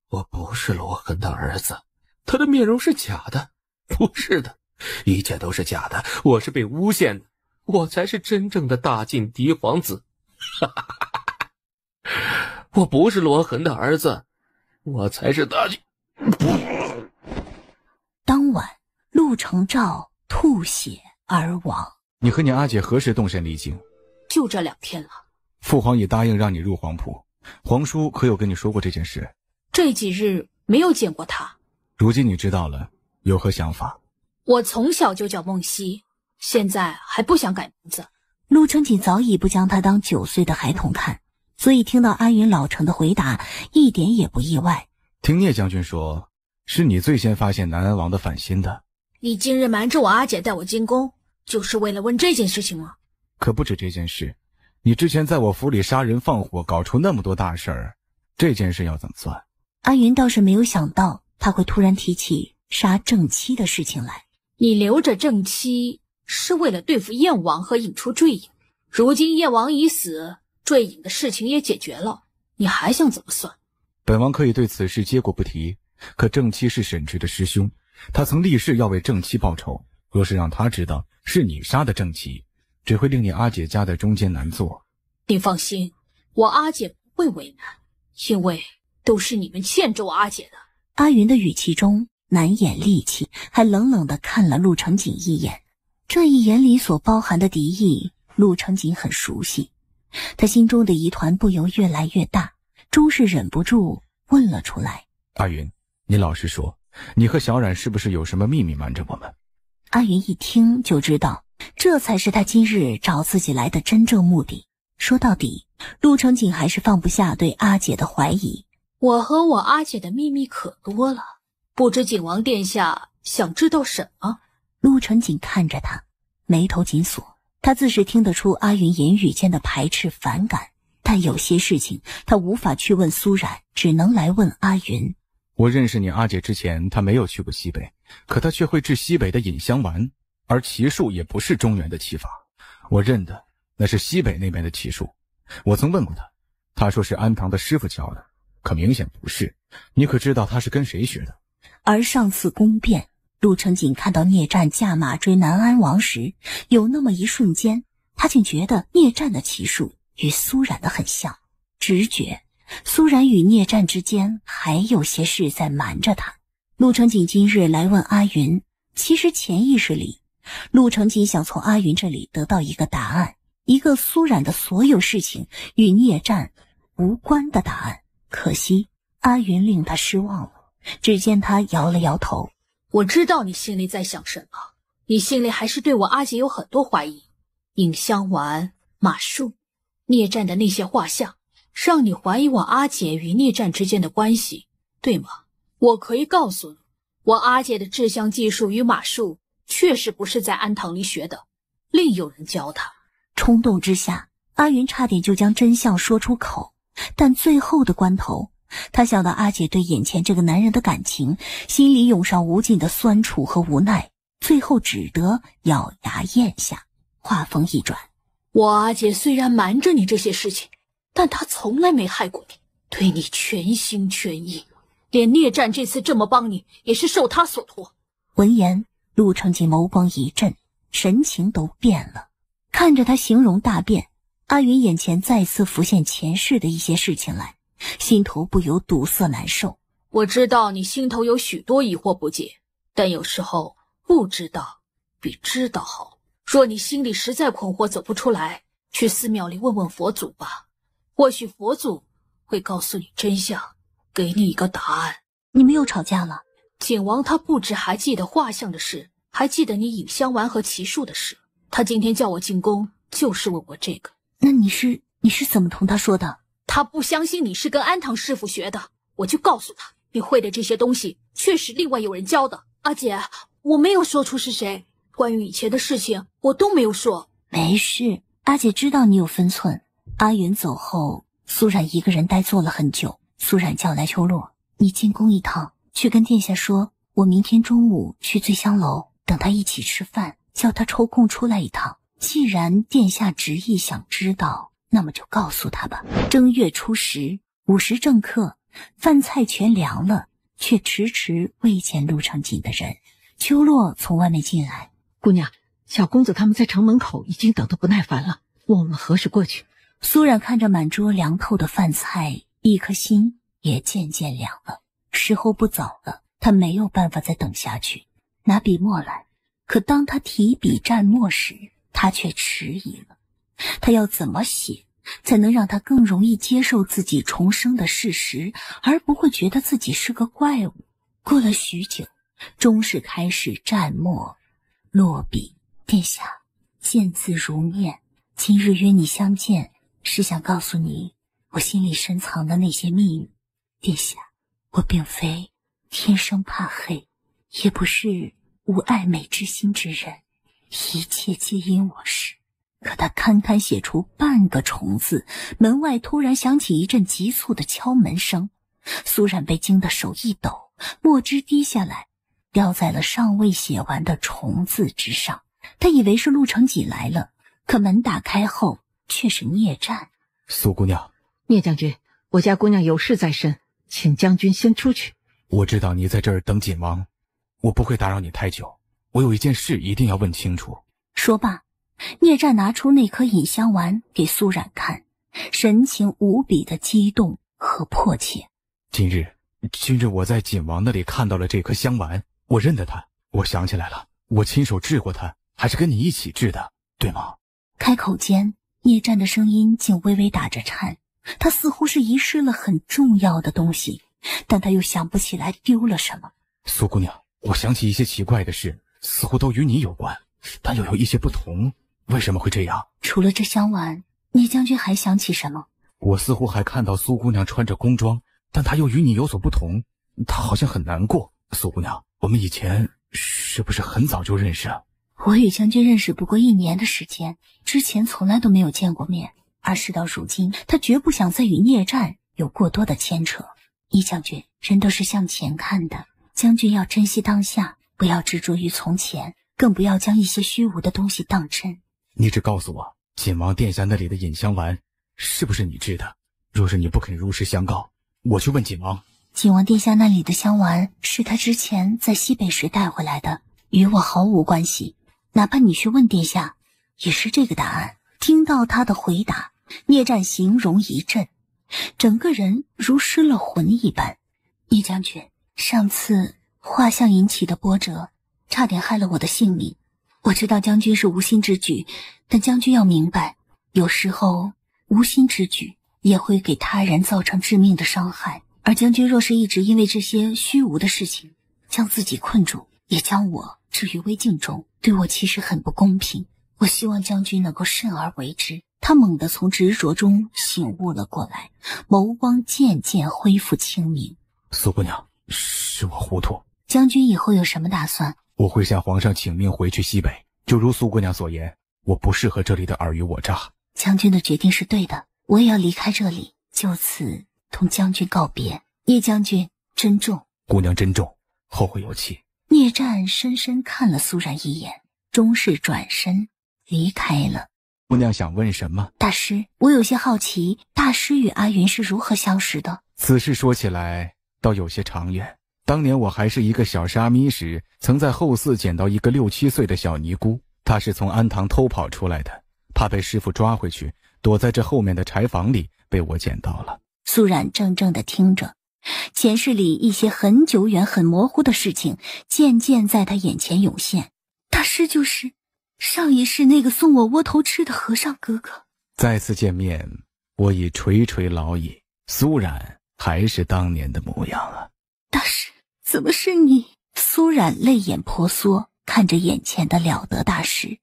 我不是罗恒的儿子，他的面容是假的。不是的，一切都是假的，我是被诬陷的，我才是真正的大晋嫡皇子。我不是罗恒的儿子，我才是大晋。当晚，陆承照吐血而亡。你和你阿姐何时动身离京？就这2天了。父皇已答应让你入皇仆，皇叔可有跟你说过这件事？这几日没有见过他。如今你知道了，有何想法？我从小就叫梦溪，现在还不想改名字。陆承锦早已不将他当9岁的孩童看，所以听到阿云老成的回答，一点也不意外。听聂将军说，是你最先发现南安王的反心的。你今日瞒着我阿姐带我进宫，就是为了问这件事情吗？可不止这件事，你之前在我府里杀人放火，搞出那么多大事儿，这件事要怎么算？阿云倒是没有想到他会突然提起杀正妻的事情来。你留着正妻是为了对付燕王和引出坠影，如今燕王已死，坠影的事情也解决了，你还想怎么算？本王可以对此事接过不提，可正妻是沈直的师兄，他曾立誓要为正妻报仇，若是让他知道是你杀的正妻，只会令你阿姐夹在中间难做。你放心，我阿姐不会为难，因为都是你们欠着我阿姐的。阿云的语气中难掩戾气，还冷冷地看了陆承锦一眼，这一眼里所包含的敌意，陆承锦很熟悉。他心中的疑团不由越来越大，终是忍不住问了出来。阿云，你老实说，你和小冉是不是有什么秘密瞒着我们？阿云一听就知道，这才是他今日找自己来的真正目的。说到底，陆承锦还是放不下对阿姐的怀疑。我和我阿姐的秘密可多了，不知景王殿下想知道什么？陆承锦看着他，眉头紧锁。他自是听得出阿云言语间的排斥反感，但有些事情他无法去问苏冉，只能来问阿云。我认识你阿姐之前，她没有去过西北，可她却会制西北的引香丸，而骑术也不是中原的骑法，我认的那是西北那边的骑术。我曾问过她，她说是安堂的师傅教的，可明显不是。你可知道她是跟谁学的？而上次宫变，陆承锦看到聂战驾马追南安王时，有那么一瞬间，他竟觉得聂战的骑术与苏冉的很像，直觉苏然与聂战之间还有些事在瞒着他。陆承锦今日来问阿云，其实潜意识里，陆承锦想从阿云这里得到一个答案，一个苏冉的所有事情与聂战无关的答案。可惜阿云令他失望了，只见他摇了摇头。我知道你心里在想什么，你心里还是对我阿姐有很多怀疑。尹香丸、马术、聂战的那些画像，让你怀疑我阿姐与聂战之间的关系，对吗？我可以告诉你，我阿姐的制香技术与马术确实不是在安堂里学的，另有人教她。冲动之下，阿云差点就将真相说出口，但最后的关头，他想到阿姐对眼前这个男人的感情，心里涌上无尽的酸楚和无奈，最后只得咬牙咽下。话锋一转，我阿姐虽然瞒着你这些事情，但她从来没害过你，对你全心全意，连聂战这次这么帮你也是受他所托。闻言，陆承锦眸光一震，神情都变了。看着他形容大变，阿云眼前再次浮现前世的一些事情来，心头不由堵塞难受。我知道你心头有许多疑惑不解，但有时候不知道比知道好。若你心里实在困惑走不出来，去寺庙里问问佛祖吧，或许佛祖会告诉你真相，给你一个答案。你们又吵架了？景王他不只还记得画像的事，还记得你尹香丸和奇术的事。他今天叫我进宫，就是问我这个。那你是怎么同他说的？他不相信你是跟安堂师傅学的，我就告诉他，你会的这些东西确实另外有人教的。阿姐，我没有说出是谁，关于以前的事情我都没有说。没事，阿姐知道你有分寸。阿云走后，苏冉一个人呆坐了很久。苏冉叫来秋落，你进宫一趟，去跟殿下说，我明天中午去醉香楼，等他一起吃饭，叫他抽空出来一趟。既然殿下执意想知道，那么就告诉他吧。正月初10，午时正刻，饭菜全凉了，却迟迟未见陆承锦的人。秋落从外面进来，姑娘，小公子他们在城门口已经等得不耐烦了，问我们何时过去。苏冉看着满桌凉透的饭菜，一颗心也渐渐凉了。时候不早了，他没有办法再等下去，拿笔墨来。可当他提笔蘸墨时，他却迟疑了。他要怎么写，才能让他更容易接受自己重生的事实，而不会觉得自己是个怪物？过了许久，终是开始蘸墨落笔。殿下，见字如面，今日约你相见，是想告诉你我心里深藏的那些秘密。殿下，我并非天生怕黑，也不是无爱美之心之人，一切皆因我师。可他堪堪写出半个重字，门外突然响起一阵急促的敲门声。苏冉被惊得手一抖，墨汁滴下来，掉在了尚未写完的重字之上。他以为是陆承锦来了，可门打开后却是聂战。苏姑娘，聂将军，我家姑娘有事在身，请将军先出去。我知道你在这儿等锦王，我不会打扰你太久，我有一件事一定要问清楚。说罢，聂战拿出那颗尹香丸给苏冉看，神情无比的激动和迫切。今日我在锦王那里看到了这颗香丸，我认得它，我想起来了，我亲手治过它，还是跟你一起治的，对吗？开口间，聂战的声音竟微微打着颤，他似乎是遗失了很重要的东西，但他又想不起来丢了什么。苏姑娘，我想起一些奇怪的事，似乎都与你有关，但又有一些不同，为什么会这样？除了这香丸，聂将军还想起什么？我似乎还看到苏姑娘穿着宫装，但她又与你有所不同，她好像很难过。苏姑娘，我们以前是不是很早就认识啊？我与将军认识不过1年的时间，之前从来都没有见过面，而事到如今，他绝不想再与聂战有过多的牵扯。聂将军，人都是向前看的，将军要珍惜当下，不要执着于从前，更不要将一些虚无的东西当真。你只告诉我，锦王殿下那里的尹香丸是不是你制的？若是你不肯如实相告，我去问锦王。锦王殿下那里的香丸是他之前在西北时带回来的，与我毫无关系。哪怕你去问殿下，也是这个答案。听到他的回答，聂战形容一震，整个人如失了魂一般。叶将军，上次画像引起的波折，差点害了我的性命。我知道将军是无心之举，但将军要明白，有时候无心之举也会给他人造成致命的伤害。而将军若是一直因为这些虚无的事情将自己困住，也将我置于危境中，对我其实很不公平。我希望将军能够慎而为之。他猛地从执着中醒悟了过来，眸光渐渐恢复清明。苏姑娘，是我糊涂。将军以后有什么打算？我会向皇上请命回去西北，就如苏姑娘所言，我不适合这里的尔虞我诈。将军的决定是对的，我也要离开这里，就此同将军告别。叶将军珍重。姑娘珍重，后会有期。聂战深深看了苏然一眼，终是转身离开了。姑娘想问什么？大师，我有些好奇，大师与阿云是如何相识的？此事说起来倒有些长远。当年我还是一个小沙弥时，曾在后寺捡到一个6、7岁的小尼姑，她是从安堂偷跑出来的，怕被师父抓回去，躲在这后面的柴房里，被我捡到了。苏冉怔怔地听着，前世里一些很久远很模糊的事情渐渐在他眼前涌现。大师就是上一世那个送我窝头吃的和尚哥哥。再次见面，我已垂垂老矣，苏冉还是当年的模样啊。大师，怎么是你？苏冉泪眼婆娑，看着眼前的了得大师。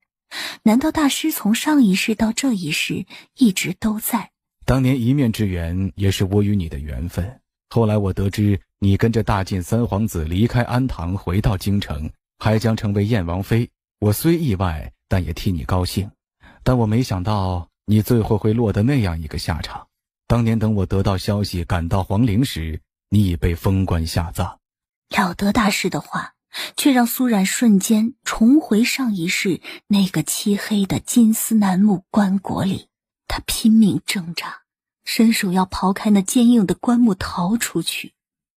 难道大师从上一世到这一世一直都在？当年一面之缘也是我与你的缘分。后来我得知你跟着大晋三皇子离开安堂回到京城，还将成为燕王妃，我虽意外，但也替你高兴。但我没想到你最后会落得那样一个下场。当年等我得到消息赶到皇陵时，你已被封官下葬。了得大师的话却让苏冉瞬间重回上一世那个漆黑的金丝楠木棺椁里。他拼命挣扎，伸手要刨开那坚硬的棺木逃出去，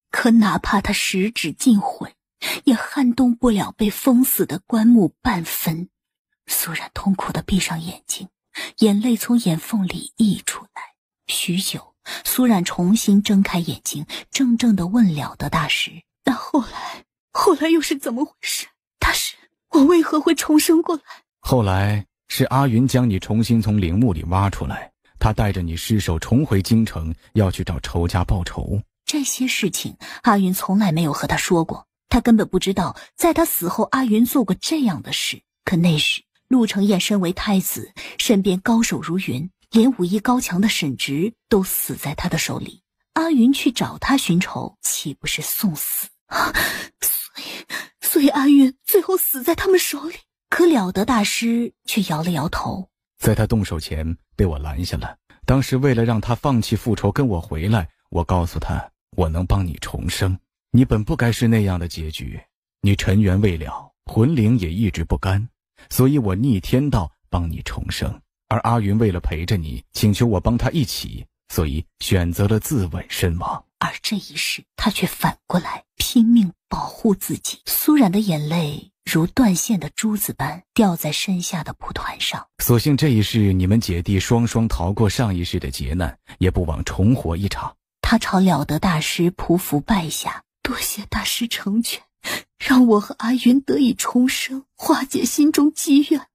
可哪怕他十指尽毁，也撼动不了被封死的棺木半分。苏冉痛苦地闭上眼睛，眼泪从眼缝里溢出来。许久，苏冉重新睁开眼睛，怔怔地问了得大师：那后来又是怎么回事？大师，我为何会重生过来？后来是阿云将你重新从陵墓里挖出来，他带着你尸首重回京城，要去找仇家报仇。这些事情阿云从来没有和他说过，他根本不知道在他死后阿云做过这样的事。可那时陆承彦身为太子，身边高手如云，连武艺高强的沈直都死在他的手里。阿云去找他寻仇，岂不是送死？所以阿云最后死在他们手里。可了得大师却摇了摇头，在他动手前被我拦下了。当时为了让他放弃复仇跟我回来，我告诉他我能帮你重生。你本不该是那样的结局，你尘缘未了，魂灵也一直不甘，所以我逆天道帮你重生。而阿云为了陪着你，请求我帮他一起，所以选择了自刎身亡。而这一世他却反过来拼命保护自己。苏冉的眼泪如断线的珠子般掉在身下的蒲团上。所幸这一世你们姐弟双双逃过上一世的劫难，也不枉重活一场。他朝了得大师匍匐拜下，多谢大师成全，让我和阿云得以重生，化解心中积怨，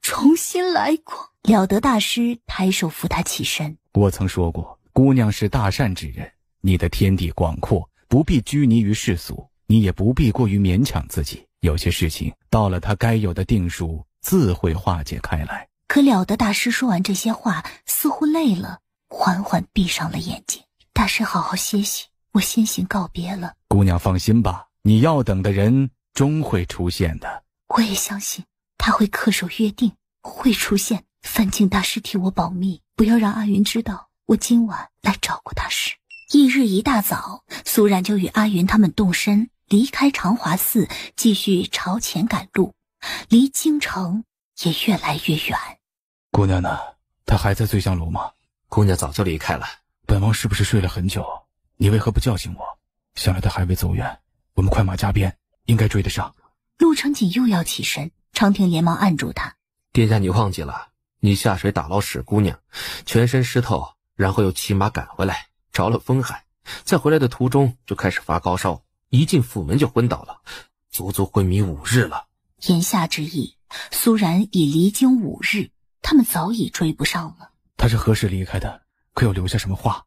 重新来过。了得大师抬手扶他起身。我曾说过，姑娘是大善之人，你的天地广阔，不必拘泥于世俗，你也不必过于勉强自己。有些事情到了它该有的定数，自会化解开来。可了得大师说完这些话，似乎累了，缓缓闭上了眼睛。大师好好歇息，我先行告别了。姑娘放心吧，你要等的人终会出现的。我也相信他会恪守约定，会出现。烦请大师替我保密，不要让阿云知道我今晚来找过大师。翌日一大早，苏冉就与阿云他们动身离开长华寺，继续朝前赶路，离京城也越来越远。姑娘呢？她还在醉香楼吗？姑娘早就离开了。本王是不是睡了很久？你为何不叫醒我？想来她还未走远，我们快马加鞭，应该追得上。陆承锦又要起身，长亭连忙按住他。殿下，你忘记了，你下水打捞史姑娘，全身湿透，然后又骑马赶回来，着了风寒，在回来的途中就开始发高烧，一进府门就昏倒了，足足昏迷5日了。言下之意，苏然已离京5日，他们早已追不上了。他是何时离开的？可有留下什么话？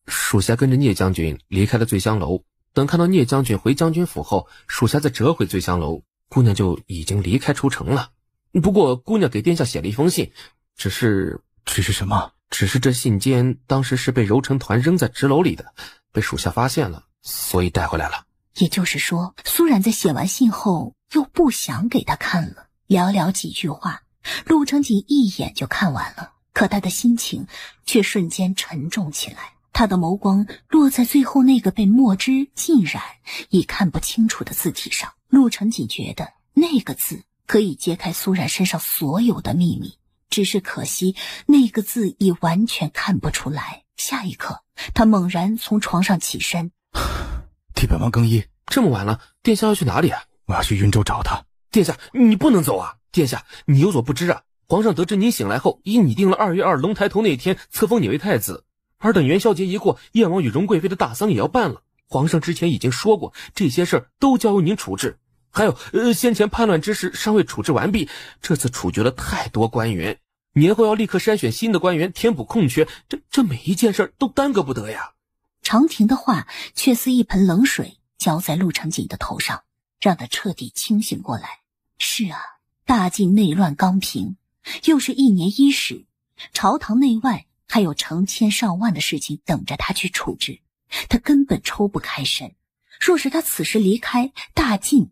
属下跟着聂将军离开了醉香楼，等看到聂将军回将军府后，属下再折回醉香楼，姑娘就已经离开出城了。不过姑娘给殿下写了一封信，只是什么？只是这信笺当时是被揉成团扔在纸篓里的，被属下发现了，所以带回来了。也就是说，苏然在写完信后又不想给他看了。寥寥几句话，陆承锦一眼就看完了，可他的心情却瞬间沉重起来。他的眸光落在最后那个被墨汁浸染已看不清楚的字体上。陆承锦觉得那个字可以揭开苏然身上所有的秘密，只是可惜那个字已完全看不出来。下一刻，他猛然从床上起身，替本王更衣。这么晚了，殿下要去哪里啊？我要去云州找他。殿下，你不能走啊！殿下，你有所不知啊，皇上得知您醒来后，已拟定了2月2龙抬头那天册封你为太子，而等元宵节一过，燕王与荣贵妃的大丧也要办了。皇上之前已经说过，这些事儿都交由您处置。还有，先前叛乱之事尚未处置完毕，这次处决了太多官员，年后要立刻筛选新的官员，填补空缺，这每一件事都耽搁不得呀。长亭的话却似一盆冷水浇在陆承锦的头上，让他彻底清醒过来。是啊，大晋内乱刚平，又是1年伊始，朝堂内外还有成千上万的事情等着他去处置，他根本抽不开身。若是他此时离开，大晋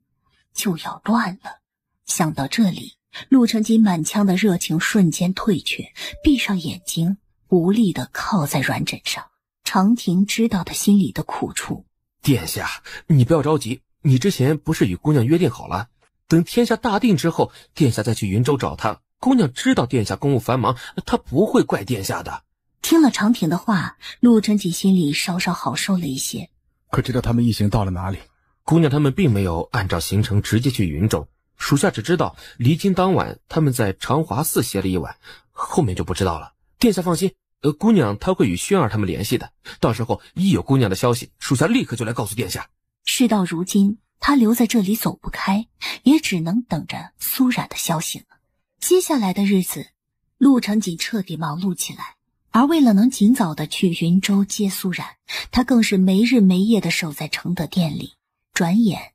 就要乱了。想到这里，陆承锦满腔的热情瞬间退却，闭上眼睛，无力地靠在软枕上。长亭知道他心里的苦处。殿下，你不要着急，你之前不是与姑娘约定好了，等天下大定之后，殿下再去云州找她。姑娘知道殿下公务繁忙，她不会怪殿下的。听了长亭的话，陆承锦心里稍稍好受了一些。可知道他们一行到了哪里？姑娘他们并没有按照行程直接去云州，属下只知道离京当晚他们在长华寺歇了一晚，后面就不知道了。殿下放心，姑娘她会与轩儿他们联系的，到时候一有姑娘的消息，属下立刻就来告诉殿下。事到如今，他留在这里走不开，也只能等着苏冉的消息了。接下来的日子，陆承锦彻底忙碌起来，而为了能尽早的去云州接苏冉，他更是没日没夜的守在承德殿里。转眼，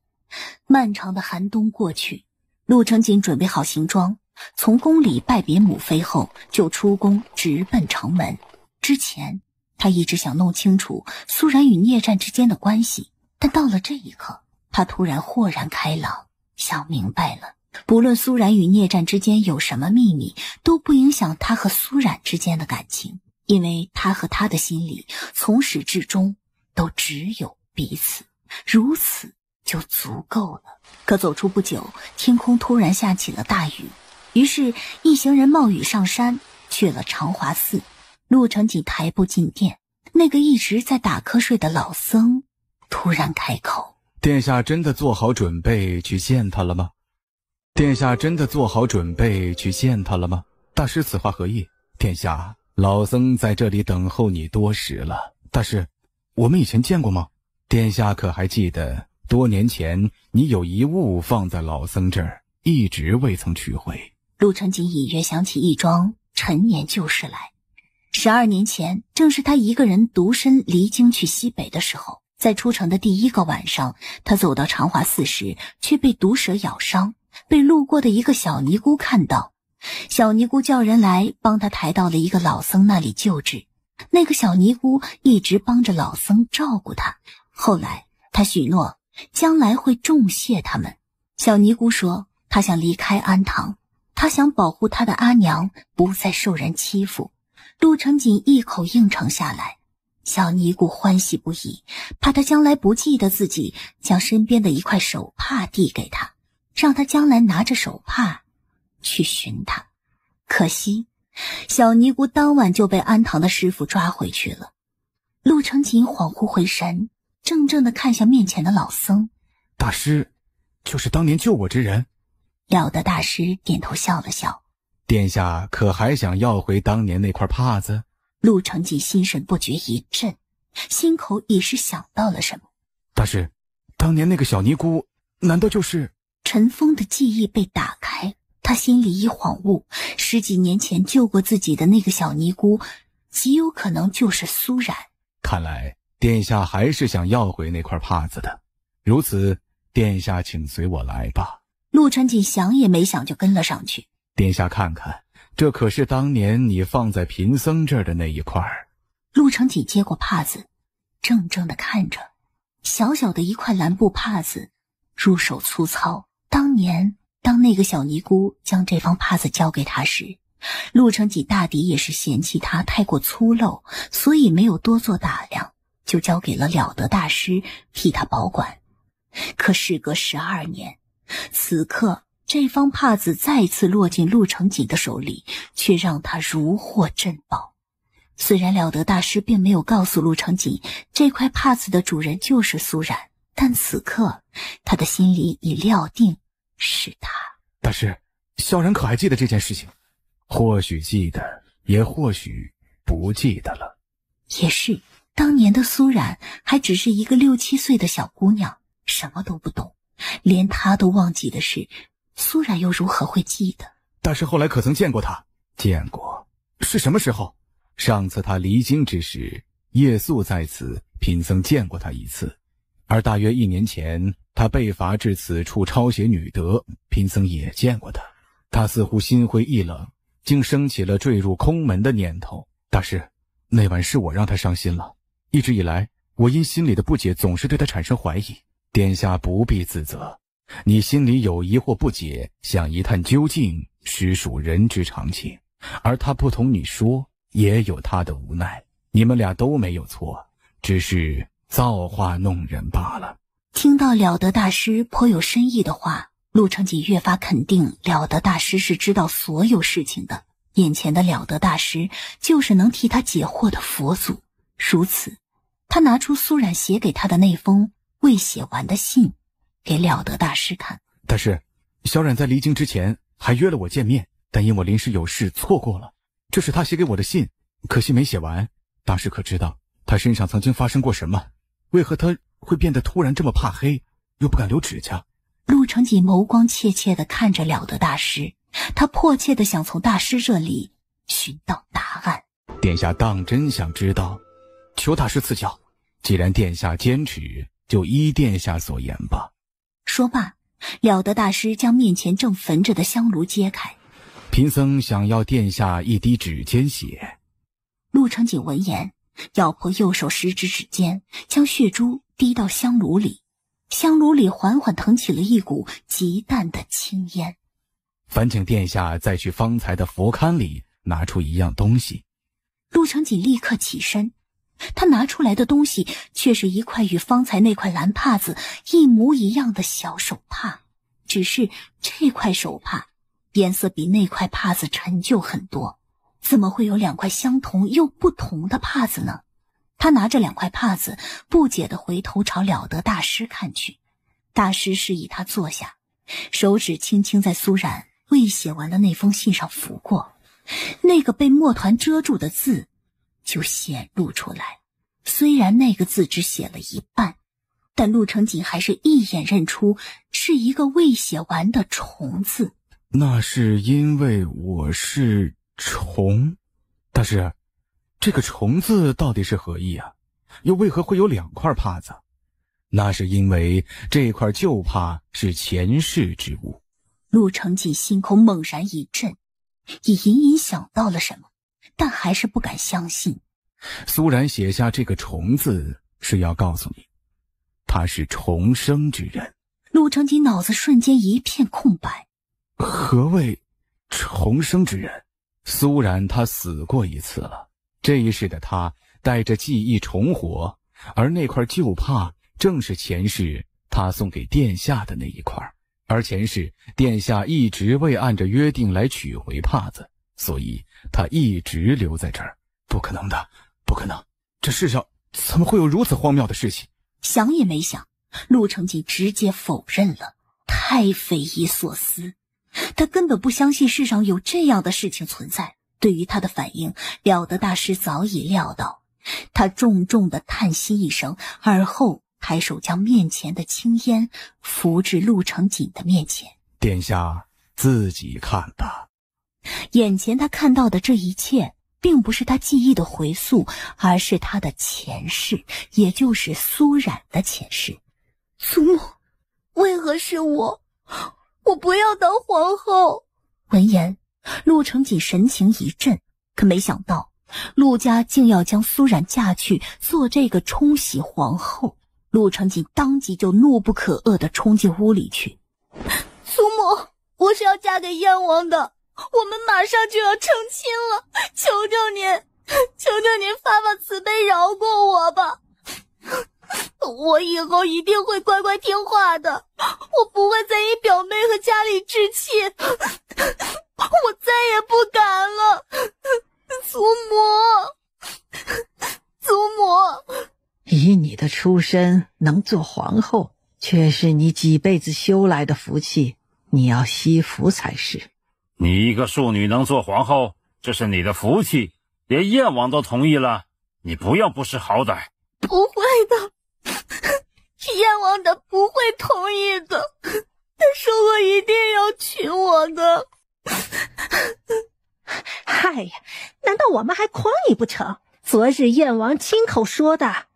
漫长的寒冬过去，陆承锦准备好行装，从宫里拜别母妃后，就出宫直奔城门。之前，他一直想弄清楚苏冉与聂战之间的关系，但到了这一刻，他突然豁然开朗，想明白了，不论苏冉与聂战之间有什么秘密，都不影响他和苏冉之间的感情，因为他和他的心里从始至终都只有彼此，如此就足够了。可走出不久，天空突然下起了大雨，于是一行人冒雨上山，去了长华寺。陆承锦抬步进殿，那个一直在打瞌睡的老僧突然开口：殿下真的做好准备去见他了吗？殿下真的做好准备去见他了吗？大师此话何意？殿下，老僧在这里等候你多时了。大师，我们以前见过吗？殿下可还记得多年前你有一物放在老僧这儿，一直未曾取回。陆承锦隐约想起一桩陈年旧事来。12年前，正是他一个人独身离京去西北的时候，在出城的第一个晚上，他走到长华寺时，却被毒蛇咬伤，被路过的一个小尼姑看到。小尼姑叫人来帮他抬到了一个老僧那里救治。那个小尼姑一直帮着老僧照顾他，后来他许诺将来会重谢他们。小尼姑说，她想离开安堂，她想保护她的阿娘不再受人欺负。陆承锦一口应承下来。小尼姑欢喜不已，怕他将来不记得自己，将身边的一块手帕递给他，让他将来拿着手帕去寻他。可惜小尼姑当晚就被安堂的师傅抓回去了。陆承锦恍惚回神，怔怔地看向面前的老僧。大师，就是当年救我之人？了得大师点头笑了笑。殿下可还想要回当年那块帕子？陆成锦心神不觉一震，心口已是想到了什么。大师，当年那个小尼姑难道就是……陈峰的记忆被打开，他心里一恍悟，10几年前救过自己的那个小尼姑极有可能就是苏冉。看来殿下还是想要回那块帕子的，如此殿下请随我来吧。陆成锦想也没想就跟了上去。殿下看看，这可是当年你放在贫僧这儿的那一块。陆成锦接过帕子，怔怔地看着，小小的一块蓝布帕子，入手粗糙。当年当那个小尼姑将这方帕子交给他时，陆成锦大抵也是嫌弃他太过粗陋，所以没有多做打量，就交给了了得大师替他保管。可事隔12年，此刻这方帕子再次落进陆成锦的手里，却让他如获珍宝。虽然了得大师并没有告诉陆成锦这块帕子的主人就是苏冉，但此刻他的心里已料定是他。大师，萧然可还记得这件事情？或许记得，也或许不记得了。也是，当年的苏冉还只是一个6、7岁的小姑娘，什么都不懂，连她都忘记的事，苏冉又如何会记得？大师后来可曾见过她？见过。是什么时候？上次他离京之时，夜宿在此，贫僧见过他一次。而大约1年前，他被罚至此处抄写女德，贫僧也见过他。他似乎心灰意冷，竟升起了坠入空门的念头。大师，那晚是我让他伤心了。一直以来，我因心里的不解，总是对他产生怀疑。殿下不必自责，你心里有疑或不解，想一探究竟，实属人之常情。而他不同你说，也有他的无奈。你们俩都没有错，只是造化弄人罢了。听到了得大师颇有深意的话，陆成锦越发肯定了得大师是知道所有事情的。眼前的了得大师就是能替他解惑的佛祖。如此，他拿出苏冉写给他的那封未写完的信，给了得大师看。大师，小冉在离京之前还约了我见面，但因我临时有事错过了。这是他写给我的信，可惜没写完。大师可知道他身上曾经发生过什么？为何他会变得突然这么怕黑，又不敢留指甲？陆成锦眸光切切地看着了得大师，他迫切地想从大师这里寻到答案。殿下当真想知道，求大师赐教。既然殿下坚持，就依殿下所言吧。说罢，了得大师将面前正焚着的香炉揭开。贫僧想要殿下一滴指尖血。陆成锦闻言，咬破右手食指指尖，将血珠滴到香炉里。香炉里缓缓腾起了一股极淡的青烟。烦请殿下再去方才的佛龛里拿出一样东西。陆成锦立刻起身，他拿出来的东西却是一块与方才那块蓝帕子一模一样的小手帕，只是这块手帕颜色比那块帕子陈旧很多。怎么会有2块相同又不同的帕子呢？他拿着2块帕子，不解地回头朝了得大师看去。大师示意他坐下，手指轻轻在苏冉未写完的那封信上拂过，那个被墨团遮住的字就显露出来。虽然那个字只写了一半，但陆成锦还是一眼认出是一个未写完的虫字。那是因为我是虫。但是这个虫字到底是何意啊？又为何会有2块帕子？那是因为这块旧帕是前世之物。陆成锦心口猛然一震，已隐隐想到了什么，但还是不敢相信。苏冉写下这个虫字是要告诉你，他是重生之人。陆成锦脑子瞬间一片空白。何谓重生之人？苏冉他死过一次了，这一世的他带着记忆重活，而那块旧帕正是前世他送给殿下的那一块，而前世殿下一直未按着约定来取回帕子，所以他一直留在这儿。不可能的，不可能，这世上怎么会有如此荒谬的事情？想也没想，陆成锦直接否认了，太匪夷所思。他根本不相信世上有这样的事情存在。对于他的反应，了得大师早已料到。他重重地叹息一声，而后抬手将面前的青烟扶至陆承锦的面前。殿下自己看吧。眼前他看到的这一切，并不是他记忆的回溯，而是他的前世，也就是苏冉的前世。祖母，为何是我？我不要当皇后。闻言，陆承锦神情一震，可没想到陆家竟要将苏冉嫁去做这个冲喜皇后。陆承锦当即就怒不可遏地冲进屋里去。祖母，我是要嫁给燕王的，我们马上就要成亲了，求求您，求求您发发慈悲，饶过我吧。我以后一定会乖乖听话的，我不会再以表妹和家里置气，我再也不敢了。祖母，祖母。以你的出身能做皇后，却是你几辈子修来的福气，你要惜福才是。你一个庶女能做皇后，这是你的福气，连燕王都同意了，你不要不识好歹。不会的，燕王他不会同意的，他说过一定要娶我的。嗨呀，难道我们还诓你不成？昨日燕王亲口说的，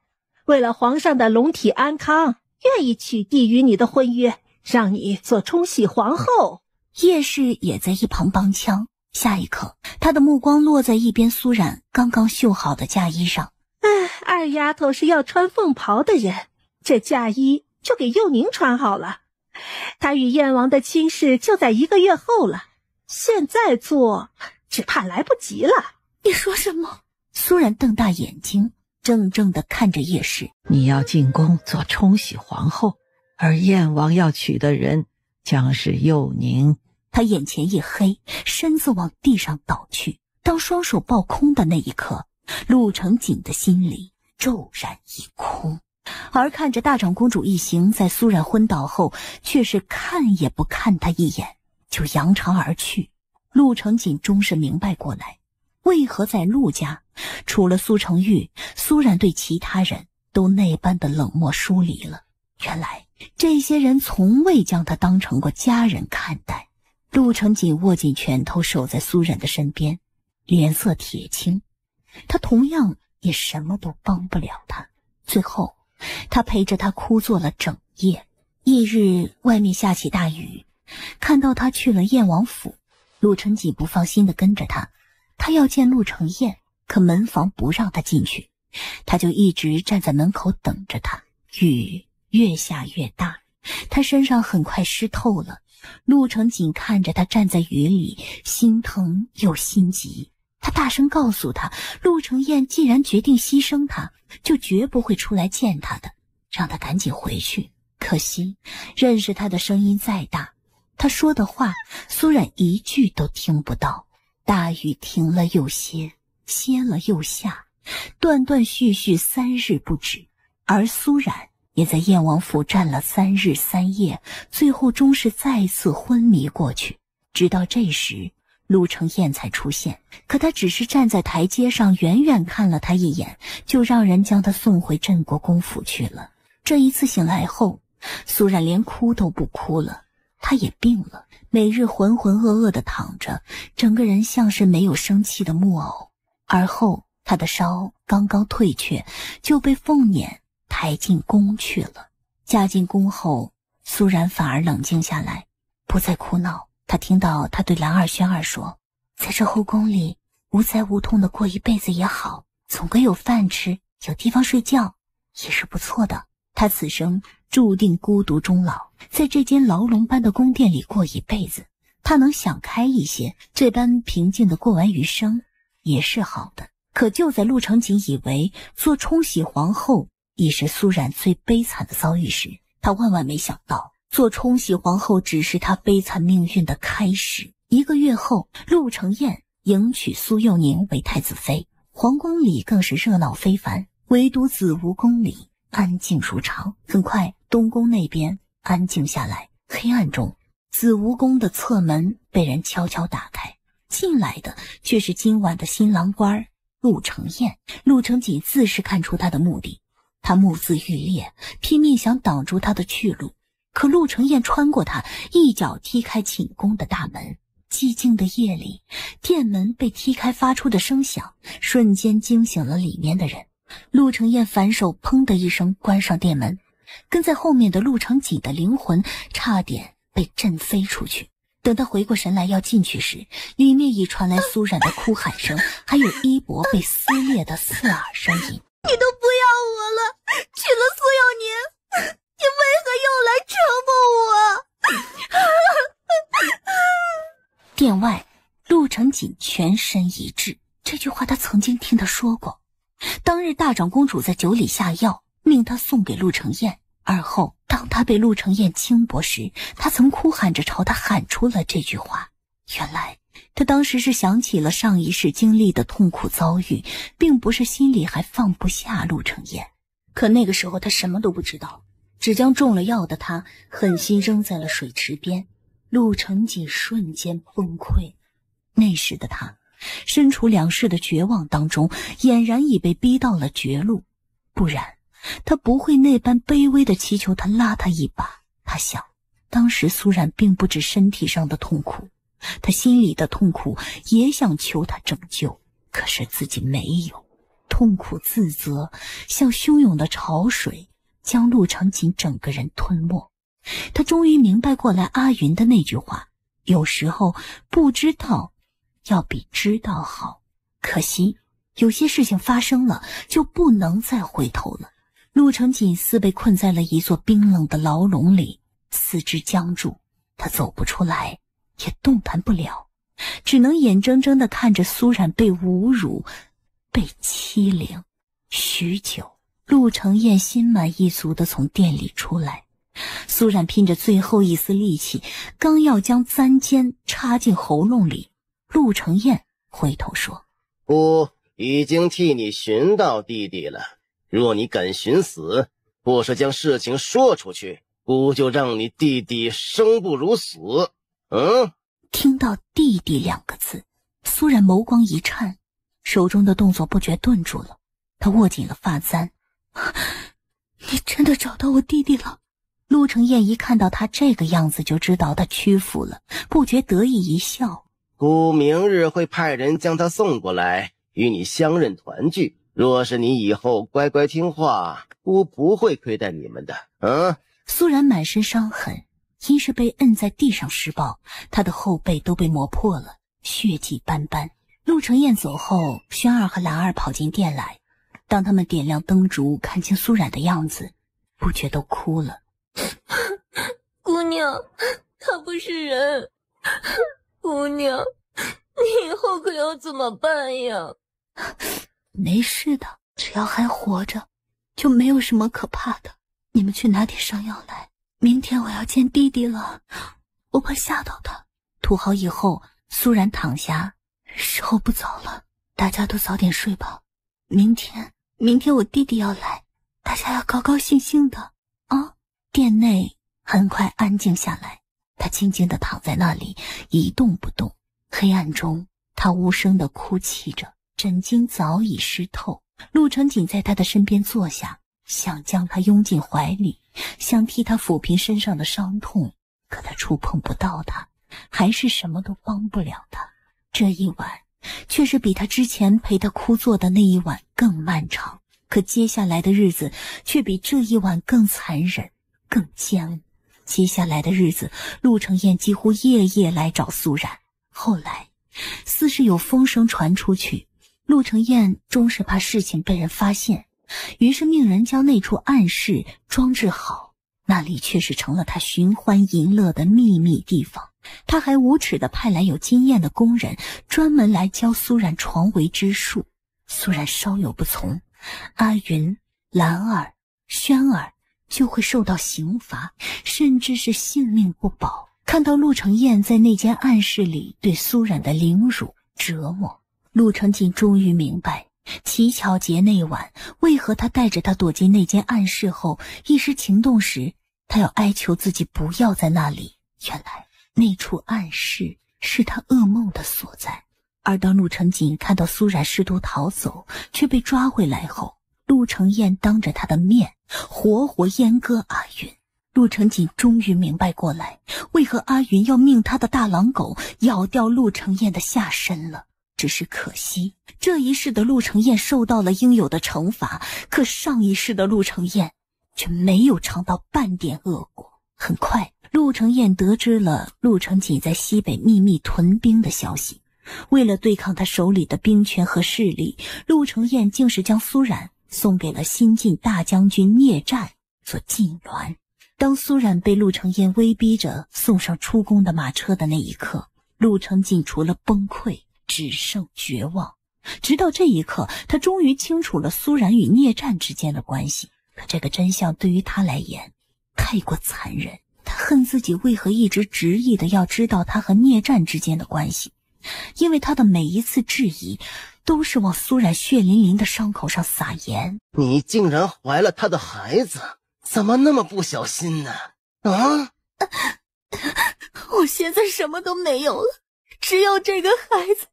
为了皇上的龙体安康，愿意取缔于你的婚约，让你做冲喜皇后。叶氏也在一旁帮腔，下一刻他的目光落在一边苏冉刚刚绣好的嫁衣上。二丫头是要穿凤袍的人，这嫁衣就给佑宁穿好了。她与燕王的亲事就在1个月后了，现在做只怕来不及了。你说什么？苏冉瞪大眼睛，怔怔地看着叶氏。你要进宫做冲喜皇后，而燕王要娶的人将是佑宁。他眼前一黑，身子往地上倒去。当双手抱空的那一刻，陆承锦的心里骤然一空。而看着大长公主一行在苏冉昏倒后，却是看也不看他一眼，就扬长而去。陆承锦终是明白过来，为何在陆家，除了苏承玉，苏冉对其他人都那般的冷漠疏离了。原来这些人从未将他当成过家人看待。陆承锦握紧拳头，守在苏冉的身边，脸色铁青。他同样也什么都帮不了他。最后他陪着他哭坐了整夜。翌日外面下起大雨，看到他去了燕王府，陆承锦不放心地跟着他。他要见陆承彦，可门房不让他进去，他就一直站在门口等着他。雨越下越大，他身上很快湿透了。陆承锦看着他站在雨里，心疼又心急。他大声告诉他，陆承彦既然决定牺牲他，就绝不会出来见他的，让他赶紧回去。可惜认识他的声音再大，他说的话苏冉一句都听不到。大雨停了又歇，歇了又下，断断续续3日不止。而苏冉也在燕王府站了3日3夜，最后终是再次昏迷过去。直到这时陆承彦才出现，可他只是站在台阶上，远远看了他一眼，就让人将他送回镇国公府去了。这一次醒来后，苏冉连哭都不哭了，他也病了，每日浑浑噩噩地躺着，整个人像是没有生气的木偶。而后他的烧刚刚退却，就被凤辇抬进宫去了。嫁进宫后，苏冉反而冷静下来，不再哭闹。他听到他对兰儿、轩儿说，在这后宫里无灾无痛的过一辈子也好，总归有饭吃，有地方睡觉，也是不错的。他此生注定孤独终老，在这间牢笼般的宫殿里过一辈子，他能想开一些，这般平静的过完余生也是好的。可就在陆承锦以为做冲喜皇后已是苏冉最悲惨的遭遇时，他万万没想到，做冲喜皇后只是他悲惨命运的开始。1个月后，陆承彦迎娶苏幼宁为太子妃，皇宫里更是热闹非凡，唯独紫梧宫里安静如常。很快东宫那边安静下来，黑暗中紫梧宫的侧门被人悄悄打开，进来的却是今晚的新郎官陆承彦。陆承锦自是看出他的目的，他目眦欲裂，拼命想挡住他的去路，可陆承彦穿过他，一脚踢开寝宫的大门。寂静的夜里，殿门被踢开发出的声响，瞬间惊醒了里面的人。陆承彦反手砰的一声关上殿门，跟在后面的陆承锦的灵魂差点被震飞出去。等他回过神来要进去时，里面已传来苏冉的哭喊声，还有衣钵被撕裂的刺耳声音。你都不要我了，娶了苏有宁，你为何又来折磨我？殿外，陆承锦全身一滞，这句话他曾经听他说过。当日大长公主在酒里下药，命他送给陆承彦，而后当他被陆承彦轻薄时，他曾哭喊着朝他喊出了这句话。原来他当时是想起了上一世经历的痛苦遭遇，并不是心里还放不下陆承彦。可那个时候他什么都不知道，只将中了药的他狠心扔在了水池边。陆承锦瞬间崩溃，那时的他身处两世的绝望当中，俨然已被逼到了绝路，不然他不会那般卑微地祈求他拉他一把。他想，当时苏冉并不止身体上的痛苦，他心里的痛苦也想求他拯救，可是自己没有。痛苦自责像汹涌的潮水，将陆承锦整个人吞没。他终于明白过来阿云的那句话，有时候不知道要比知道好。可惜有些事情发生了，就不能再回头了。陆承锦似被困在了一座冰冷的牢笼里，四肢僵住，他走不出来，也动弹不了，只能眼睁睁地看着苏冉被侮辱，被欺凌。许久，陆承彦心满意足地从店里出来，苏冉拼着最后一丝力气，刚要将簪尖插进喉咙里，陆承彦回头说：姑已经替你寻到弟弟了，若你敢寻死，或是将事情说出去，姑就让你弟弟生不如死。听到弟弟两个字，苏冉眸光一颤，手中的动作不觉顿住了，他握紧了发簪。你真的找到我弟弟了？陆承彦一看到他这个样子，就知道他屈服了，不觉得意一笑。姑明日会派人将他送过来，与你相认团聚。若是你以后乖乖听话，姑不会亏待你们的。苏冉满身伤痕，因是被摁在地上施暴，他的后背都被磨破了，血迹斑斑。陆承彦走后，轩儿和兰儿跑进店来，当他们点亮灯烛，看清苏冉的样子，不觉都哭了。姑娘，他不是人。姑娘，你以后可要怎么办呀？没事的，只要还活着，就没有什么可怕的。你们去拿点伤药来，明天我要见弟弟了，我怕吓到他。涂好以后，苏冉躺下，时候不早了，大家都早点睡吧。明天我弟弟要来，大家要高高兴兴的啊！店内很快安静下来，他静静地躺在那里一动不动。黑暗中，他无声地哭泣着，枕巾早已湿透。陆承锦在他的身边坐下，想将他拥进怀里，想替他抚平身上的伤痛，可他触碰不到他，还是什么都帮不了他。这一晚却是比他之前陪他哭坐的那一晚更漫长，可接下来的日子却比这一晚更残忍，更煎熬。接下来的日子，陆承彦几乎夜夜来找苏冉。后来似是有风声传出去，陆承彦终是怕事情被人发现，于是命人将那处暗室装置好，那里却是成了他寻欢淫乐的秘密地方。他还无耻地派来有经验的工人，专门来教苏冉床围之术。苏冉稍有不从，阿云、兰儿、轩儿就会受到刑罚，甚至是性命不保。看到陆承彦在那间暗室里对苏冉的凌辱折磨，陆承锦终于明白乞巧节那晚为何他带着他躲进那间暗室后，一时情动时他要哀求自己不要在那里。原来那处暗室是他噩梦的所在。而当陆成锦看到苏冉试图逃走却被抓回来后，陆承彦当着他的面活活阉割阿云。陆成锦终于明白过来，为何阿云要命他的大狼狗咬掉陆承彦的下身了。只是可惜，这一世的陆承彦受到了应有的惩罚，可上一世的陆承彦却没有尝到半点恶果。很快，陆承彦得知了陆成锦在西北秘密屯兵的消息。为了对抗他手里的兵权和势力，陆承彦竟是将苏冉送给了新晋大将军聂战做禁臠。当苏冉被陆承彦威逼着送上出宫的马车的那一刻，陆成锦除了崩溃只剩绝望。直到这一刻，他终于清楚了苏冉与聂战之间的关系，可这个真相对于他来言太过残忍。他恨自己为何一直执意的要知道他和聂战之间的关系，因为他的每一次质疑都是往苏冉血淋淋的伤口上撒盐。你竟然怀了他的孩子，怎么那么不小心呢？啊！我现在什么都没有了，只有这个孩子，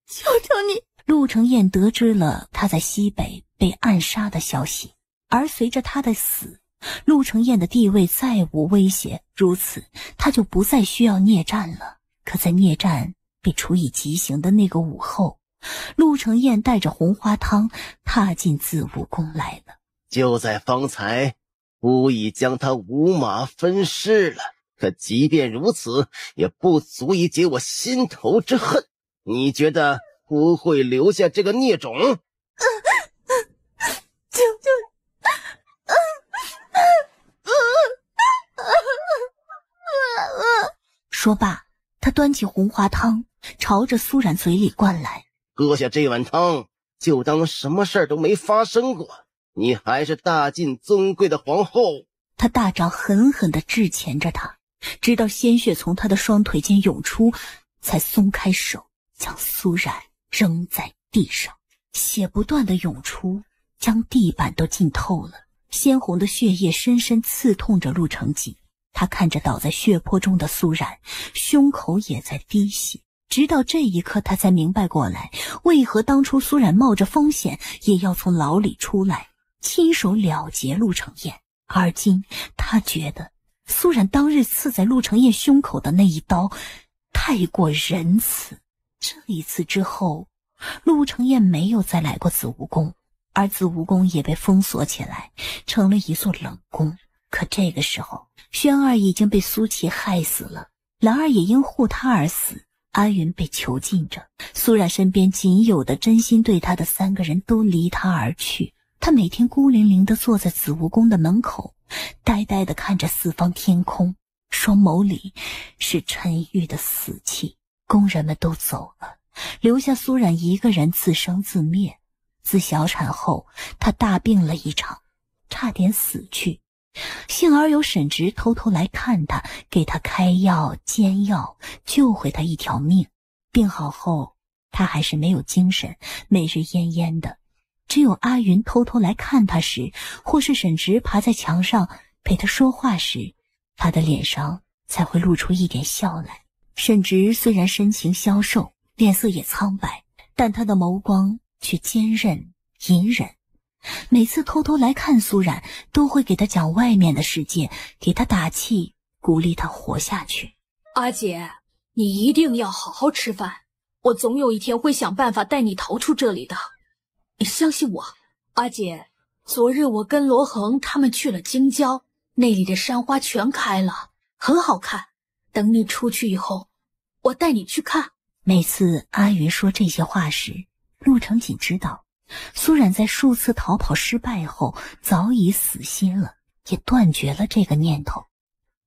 求求你！陆承彦得知了他在西北被暗杀的消息，而随着他的死，陆承彦的地位再无威胁，如此他就不再需要聂战了。可在聂战被处以极刑的那个午后，陆承彦带着红花汤踏进子午宫来了。就在方才，吾已将他五马分尸了，可即便如此，也不足以解我心头之恨。你觉得不会留下这个孽种？求求你！说罢，他端起红花汤朝着苏冉嘴里灌来。喝下这碗汤，就当什么事儿都没发生过。你还是大晋尊贵的皇后。他大掌狠狠地制钳着他，直到鲜血从他的双腿间涌出，才松开手，将苏冉扔在地上。血不断地涌出，将地板都浸透了。鲜红的血液深深刺痛着陆成锦。他看着倒在血泊中的苏冉，胸口也在滴血。直到这一刻，他才明白过来，为何当初苏冉冒着风险也要从牢里出来，亲手了结陆承彦。而今他觉得苏冉当日刺在陆承彦胸口的那一刀太过仁慈。这一次之后，陆承彦没有再来过子午宫，而子午宫也被封锁起来，成了一座冷宫。可这个时候，轩儿已经被苏琪害死了，兰儿也因护他而死，阿云被囚禁着，苏冉身边仅有的真心对他的3个人都离他而去。他每天孤零零地坐在子午宫的门口，呆呆地看着四方天空，双眸里是沉郁的死气。宫人们都走了，留下苏冉一个人自生自灭。自小产后，他大病了一场，差点死去。幸而有沈直偷偷来看他，给他开药煎药，救回他一条命。病好后，他还是没有精神，每日奄奄的。只有阿云偷偷来看他时，或是沈直爬在墙上陪他说话时，他的脸上才会露出一点笑来。沈直虽然身形消瘦，脸色也苍白，但他的眸光却坚韧隐忍。每次偷偷来看苏冉，都会给他讲外面的世界，给他打气，鼓励他活下去。阿姐，你一定要好好吃饭，我总有一天会想办法带你逃出这里的。你相信我。阿姐，昨日我跟罗恒他们去了京郊，那里的山花全开了，很好看。等你出去以后，我带你去看。每次阿云说这些话时，陆成锦知道苏冉在数次逃跑失败后早已死心了，也断绝了这个念头。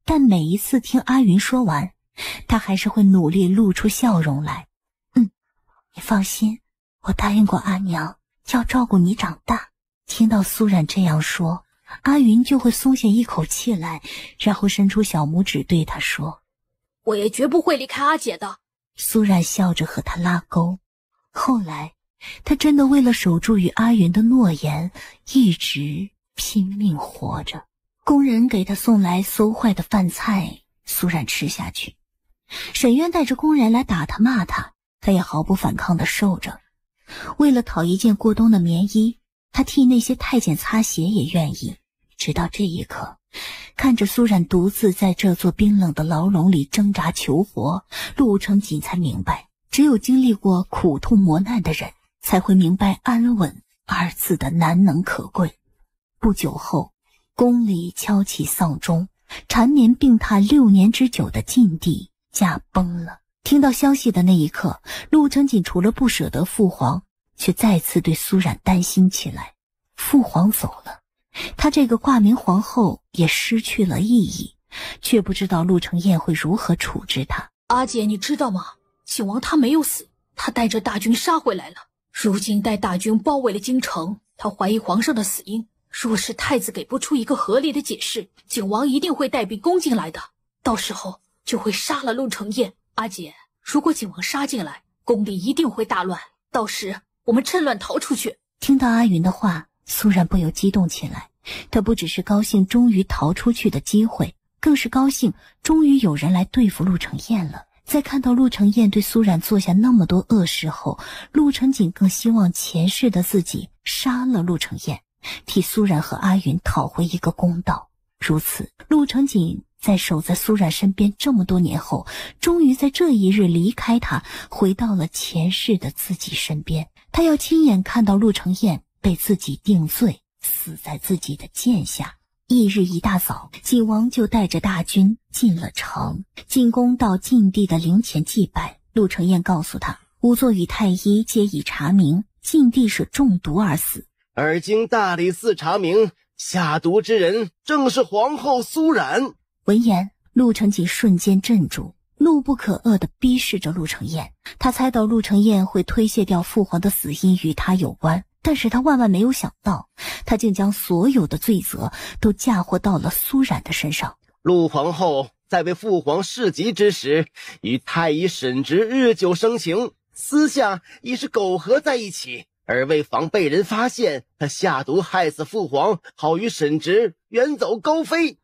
但每一次听阿云说完，他还是会努力露出笑容来。你放心，我答应过阿娘要照顾你长大。听到苏冉这样说，阿云就会松下一口气来，然后伸出小拇指对他说，我也绝不会离开阿姐的。苏冉笑着和他拉钩。后来他真的为了守住与阿云的诺言，一直拼命活着。工人给他送来馊坏的饭菜，苏冉吃下去。沈渊带着工人来打他骂他，他也毫不反抗地受着。为了讨一件过冬的棉衣，他替那些太监擦鞋也愿意。直到这一刻，看着苏冉独自在这座冰冷的牢笼里挣扎求活，陆成锦才明白，只有经历过苦痛磨难的人，才会明白安稳二字的难能可贵。不久后，宫里敲起丧钟，缠绵病榻6年之久的禁地驾崩了。听到消息的那一刻，陆成锦除了不舍得父皇，却再次对苏冉担心起来。父皇走了，他这个挂名皇后也失去了意义，却不知道陆承彦会如何处置他。阿姐，你知道吗？景王他没有死，他带着大军杀回来了。如今带大军包围了京城，他怀疑皇上的死因。若是太子给不出一个合理的解释，景王一定会带兵攻进来的，到时候就会杀了陆承彦。阿姐，如果景王杀进来，宫里一定会大乱，到时我们趁乱逃出去。听到阿云的话，苏冉不由激动起来。他不只是高兴终于逃出去的机会，更是高兴终于有人来对付陆承彦了。在看到陆承彦对苏冉做下那么多恶事后，陆承锦更希望前世的自己杀了陆承彦，替苏冉和阿云讨回一个公道。如此，陆承锦在守在苏冉身边这么多年后，终于在这一日离开他，回到了前世的自己身边。他要亲眼看到陆承彦被自己定罪，死在自己的剑下。翌日一大早，景王就带着大军进了城，进宫到禁地的陵前祭拜。陆承彦告诉他，仵作与太医皆已查明，禁地是中毒而死。而经大理寺查明，下毒之人正是皇后苏冉。闻言，陆承锦瞬间镇住，怒不可遏地逼视着陆承彦。他猜到陆承彦会推卸掉父皇的死因与他有关，但是他万万没有想到，他竟将所有的罪责都嫁祸到了苏冉的身上。陆皇后在为父皇侍疾之时，与太医沈直日久生情，私下已是苟合在一起，而为防被人发现，他下毒害死父皇，好与沈直远走高飞。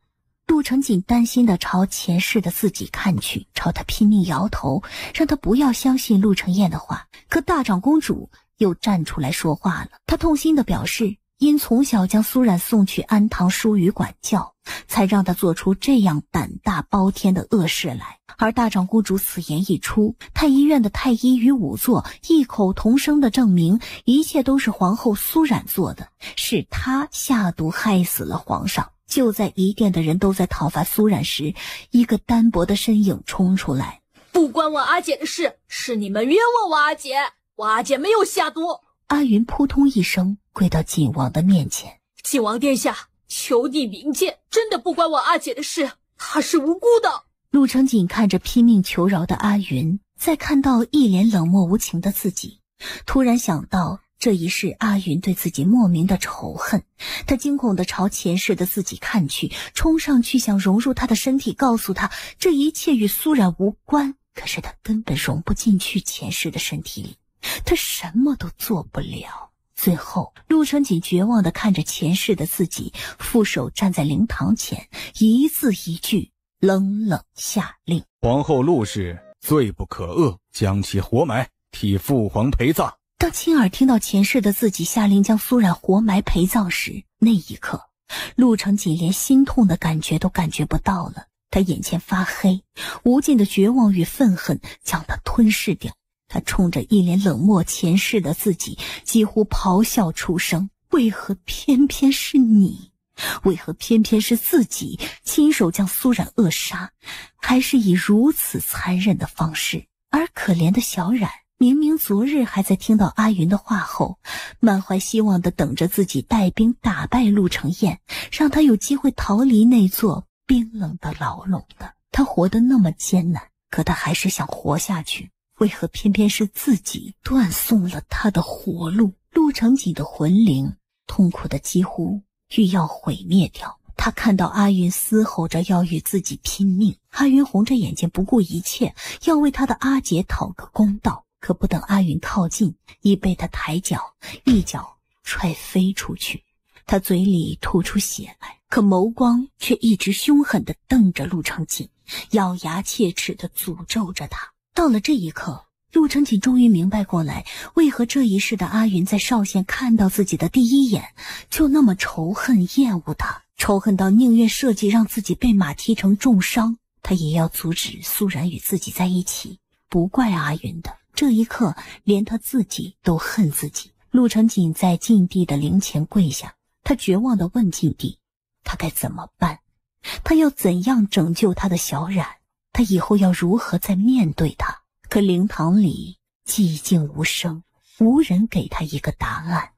陆承锦担心地朝前世的自己看去，朝他拼命摇头，让他不要相信陆承彦的话。可大长公主又站出来说话了，她痛心地表示，因从小将苏冉送去安堂疏于管教，才让他做出这样胆大包天的恶事来。而大长公主此言一出，太医院的太医与仵作异口同声地证明，一切都是皇后苏冉做的，是她下毒害死了皇上。就在疑殿的人都在讨伐苏冉时，一个单薄的身影冲出来，不关我阿姐的事，是你们冤枉我阿姐，我阿姐没有下毒。阿云扑通一声跪到景王的面前，景王殿下，求你明鉴，真的不关我阿姐的事，她是无辜的。陆承锦看着拼命求饶的阿云，再看到一脸冷漠无情的自己，突然想到这一世阿云对自己莫名的仇恨，他惊恐地朝前世的自己看去，冲上去想融入他的身体，告诉他这一切与苏冉无关。可是他根本融不进去前世的身体里，他什么都做不了。最后，陆承锦绝望地看着前世的自己，负手站在灵堂前，一字一句冷冷下令：皇后陆氏罪不可遏，将其活埋，替父皇陪葬。当亲耳听到前世的自己下令将苏冉活埋陪葬时，那一刻，陆承锦连心痛的感觉都感觉不到了。他眼前发黑，无尽的绝望与愤恨将他吞噬掉。他冲着一脸冷漠前世的自己几乎咆哮出声：为何偏偏是你？为何偏偏是自己亲手将苏冉扼杀，还是以如此残忍的方式？而可怜的小冉明明昨日还在听到阿云的话后，满怀希望地等着自己带兵打败陆承彦，让他有机会逃离那座冰冷的牢笼的。他活得那么艰难，可他还是想活下去。为何偏偏是自己断送了他的活路？陆承锦的魂灵痛苦的几乎欲要毁灭掉。他看到阿云嘶吼着要与自己拼命，阿云红着眼睛不顾一切，要为他的阿姐讨个公道。可不等阿云靠近，已被他抬脚一脚踹飞出去。他嘴里吐出血来，可眸光却一直凶狠地瞪着陆承锦。咬牙切齿地诅咒着他。到了这一刻，陆承锦终于明白过来，为何这一世的阿云在少县看到自己的第一眼就那么仇恨厌恶他，仇恨到宁愿设计让自己被马踢成重伤，他也要阻止苏然与自己在一起。不怪阿云的，这一刻连他自己都恨自己。陆承锦在禁地的灵前跪下，他绝望地问禁地，他该怎么办？他要怎样拯救他的小冉？他以后要如何再面对他？可灵堂里寂静无声，无人给他一个答案。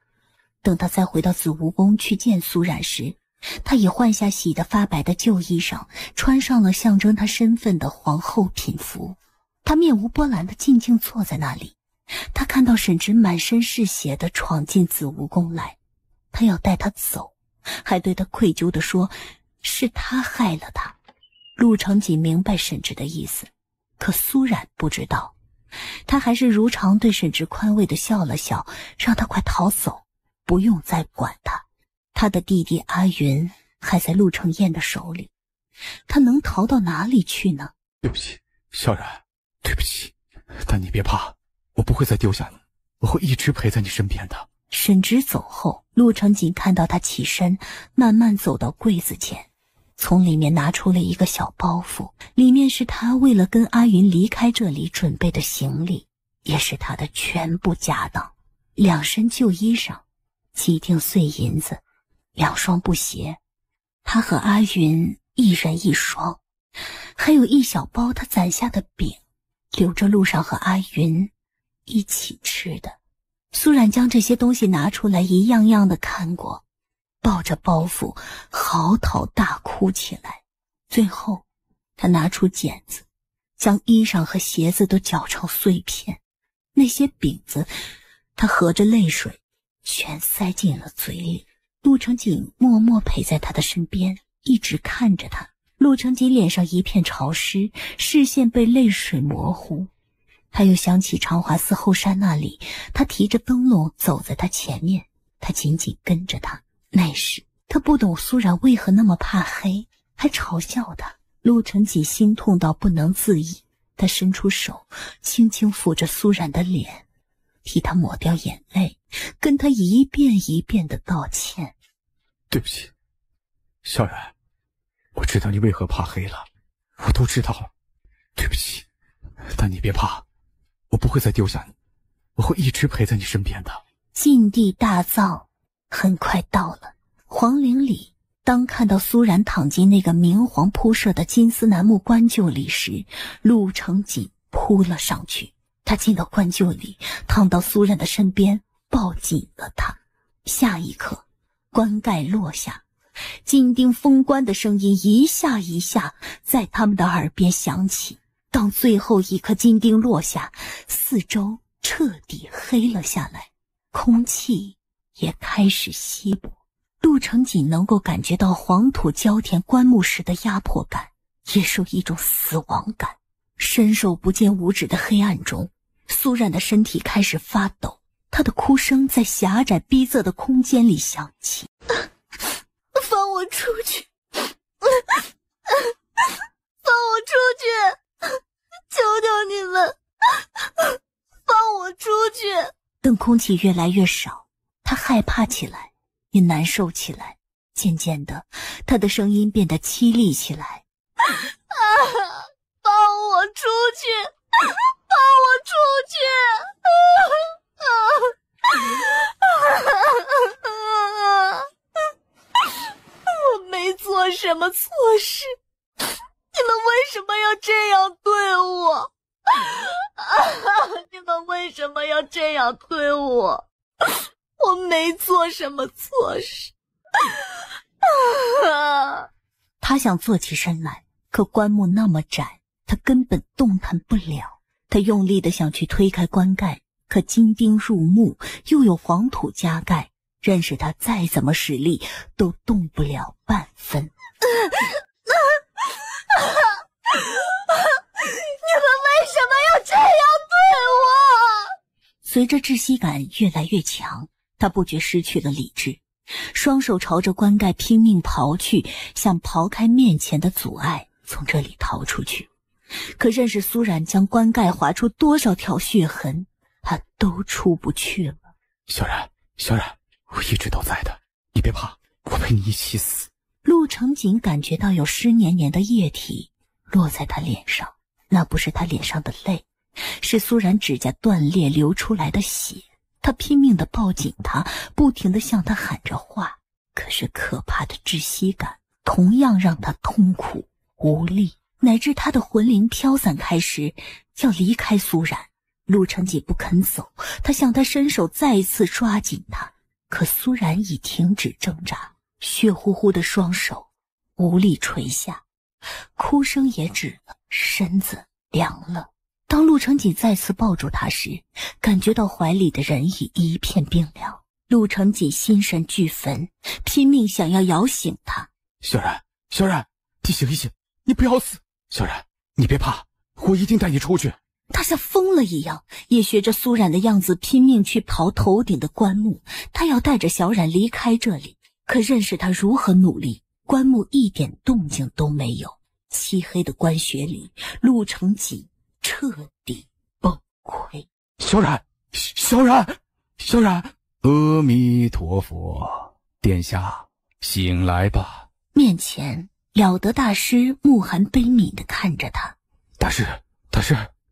等他再回到紫梧宫去见苏冉时，他已换下洗得发白的旧衣裳，穿上了象征他身份的皇后品服。他面无波澜地静静坐在那里。他看到沈直满身是血地闯进紫梧宫来，他要带他走，还对他愧疚地说是他害了他。陆承锦明白沈直的意思，可苏冉不知道。他还是如常对沈直宽慰地笑了笑，让他快逃走，不用再管他。他的弟弟阿云还在陆承彦的手里，他能逃到哪里去呢？对不起，小冉，对不起，但你别怕，我不会再丢下你，我会一直陪在你身边的。沈直走后，陆承锦看到他起身，慢慢走到柜子前，从里面拿出了一个小包袱，里面是他为了跟阿云离开这里准备的行李，也是他的全部家当：2身旧衣裳，几锭碎银子，2双布鞋，他和阿云一人1双，还有一小包他攒下的饼，留着路上和阿云一起吃的。苏冉将这些东西拿出来，一样样的看过，抱着包袱嚎啕大哭起来。最后他拿出剪子，将衣裳和鞋子都绞成碎片，那些饼子他合着泪水全塞进了嘴里。陆承锦默默陪在他的身边，一直看着他。陆承锦脸上一片潮湿，视线被泪水模糊。他又想起长华寺后山那里，他提着灯笼走在他前面，他紧紧跟着他。那时他不懂苏冉为何那么怕黑，还嘲笑他。陆承锦心痛到不能自已，他伸出手轻轻抚着苏冉的脸，替他抹掉眼泪，跟他一遍一遍的道歉。对不起，小冉，我知道你为何怕黑了，我都知道了，对不起，但你别怕，我不会再丢下你，我会一直陪在你身边的。禁地大葬很快到了，皇陵里当看到苏冉躺进那个明黄铺设的金丝楠木棺柩里时，陆承锦扑了上去。他进到棺柩里，躺到苏冉的身边，抱紧了他。下一刻，棺盖落下，金钉封棺的声音一下一下在他们的耳边响起。当最后一颗金钉落下，四周彻底黑了下来，空气也开始稀薄。陆承锦能够感觉到黄土交填棺木时的压迫感，也受一种死亡感。伸手不见五指的黑暗中，苏冉的身体开始发抖，她的哭声在狭窄逼仄的空间里响起。放我出去！放我出去！求求你们，放我出去！等空气越来越少，他害怕起来，也难受起来。渐渐的，他的声音变得凄厉起来。放我出去！放我出去！我没做什么错事，你们为什么要这样对我？你们为什么要这样对我？我没做什么错事。他想坐起身来，可棺木那么窄，他根本动弹不了。他用力地想去推开棺盖，可金钉入木，又有黄土加盖，任是他再怎么使力都动不了半分。你们为什么要这样对我？随着窒息感越来越强，他不觉失去了理智，双手朝着棺盖拼命刨去，想刨开面前的阻碍，从这里逃出去。可任是苏冉将棺盖划出多少条血痕，他都出不去了。小冉，小冉，我一直都在的，你别怕，我陪你一起死。陆成锦感觉到有湿黏黏的液体落在他脸上，那不是他脸上的泪，是苏冉指甲断裂流出来的血。他拼命地抱紧他，不停地向他喊着话，可是可怕的窒息感同样让他痛苦无力，乃至他的魂灵飘散开时要离开苏冉。陆成锦不肯走，他向他伸手再一次抓紧他，可苏冉已停止挣扎，血乎乎的双手无力垂下，哭声也止了，身子凉了。当陆成锦再次抱住他时，感觉到怀里的人已一片冰凉。陆成锦心神俱焚，拼命想要摇醒他。小冉，小冉，你醒一醒，你不要死。小冉，你别怕，我一定带你出去。他像疯了一样，也学着苏冉的样子拼命去刨头顶的棺木，他要带着小冉离开这里。可任是他如何努力，棺木一点动静都没有。漆黑的棺穴里，陆成锦彻底崩溃。小冉，小冉，小冉，阿弥陀佛，殿下醒来吧。面前了得大师目含悲悯地看着他。大师，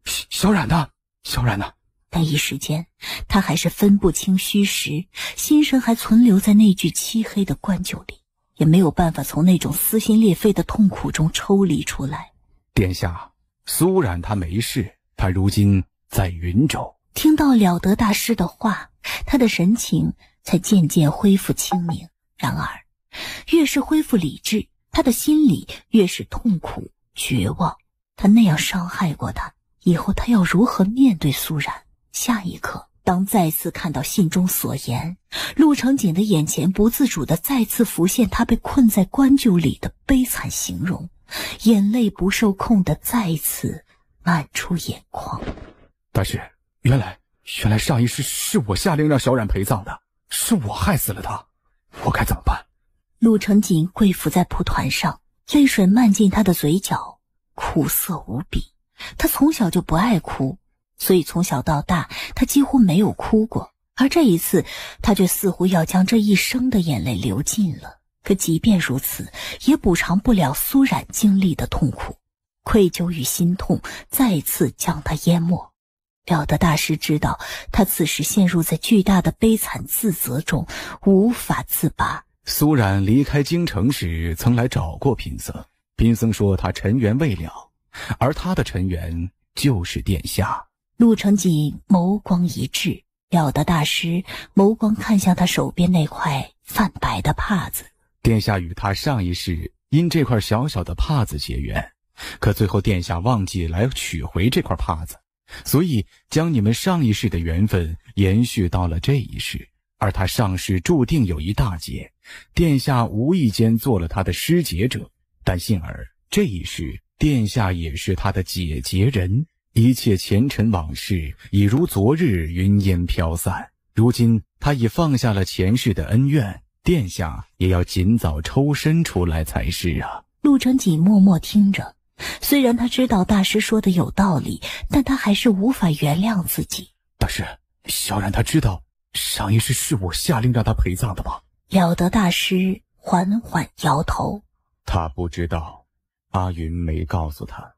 小冉呢？小冉呢？但一时间他还是分不清虚实，心神还存留在那具漆黑的棺柩里，也没有办法从那种撕心裂肺的痛苦中抽离出来。殿下，苏冉她没事，她如今在云州。听到了得大师的话，他的神情才渐渐恢复清明。然而越是恢复理智，他的心里越是痛苦绝望。他那样伤害过他，以后他要如何面对苏冉？下一刻，当再次看到信中所言，陆成锦的眼前不自主地再次浮现他被困在棺柩里的悲惨形容，眼泪不受控地再次漫出眼眶。大师，原来上一世是我下令让小冉陪葬的，是我害死了他，我该怎么办？陆成锦跪伏在蒲团上，泪水漫进他的嘴角，苦涩无比。他从小就不爱哭，所以从小到大他几乎没有哭过，而这一次他却似乎要将这一生的眼泪流尽了。可即便如此，也补偿不了苏冉经历的痛苦，愧疚与心痛再次将他淹没。了得大师知道他此时陷入在巨大的悲惨自责中，无法自拔。苏冉离开京城时曾来找过贫僧，贫僧说他尘缘未了，而他的尘缘就是殿下。陆成锦眸光一滞，了得大师眸光看向他手边那块泛白的帕子。殿下与他上一世因这块小小的帕子结缘，可最后殿下忘记来取回这块帕子，所以将你们上一世的缘分延续到了这一世。而他上世注定有一大劫，殿下无意间做了他的施劫者，但幸而这一世殿下也是他的解劫人。一切前尘往事已如昨日云烟飘散，如今他已放下了前世的恩怨，殿下也要尽早抽身出来才是啊。陆成锦默默听着，虽然他知道大师说的有道理，但他还是无法原谅自己。大师，小冉他知道上一世是我下令让他陪葬的吗？了得大师缓缓摇头，他不知道，阿云没告诉他。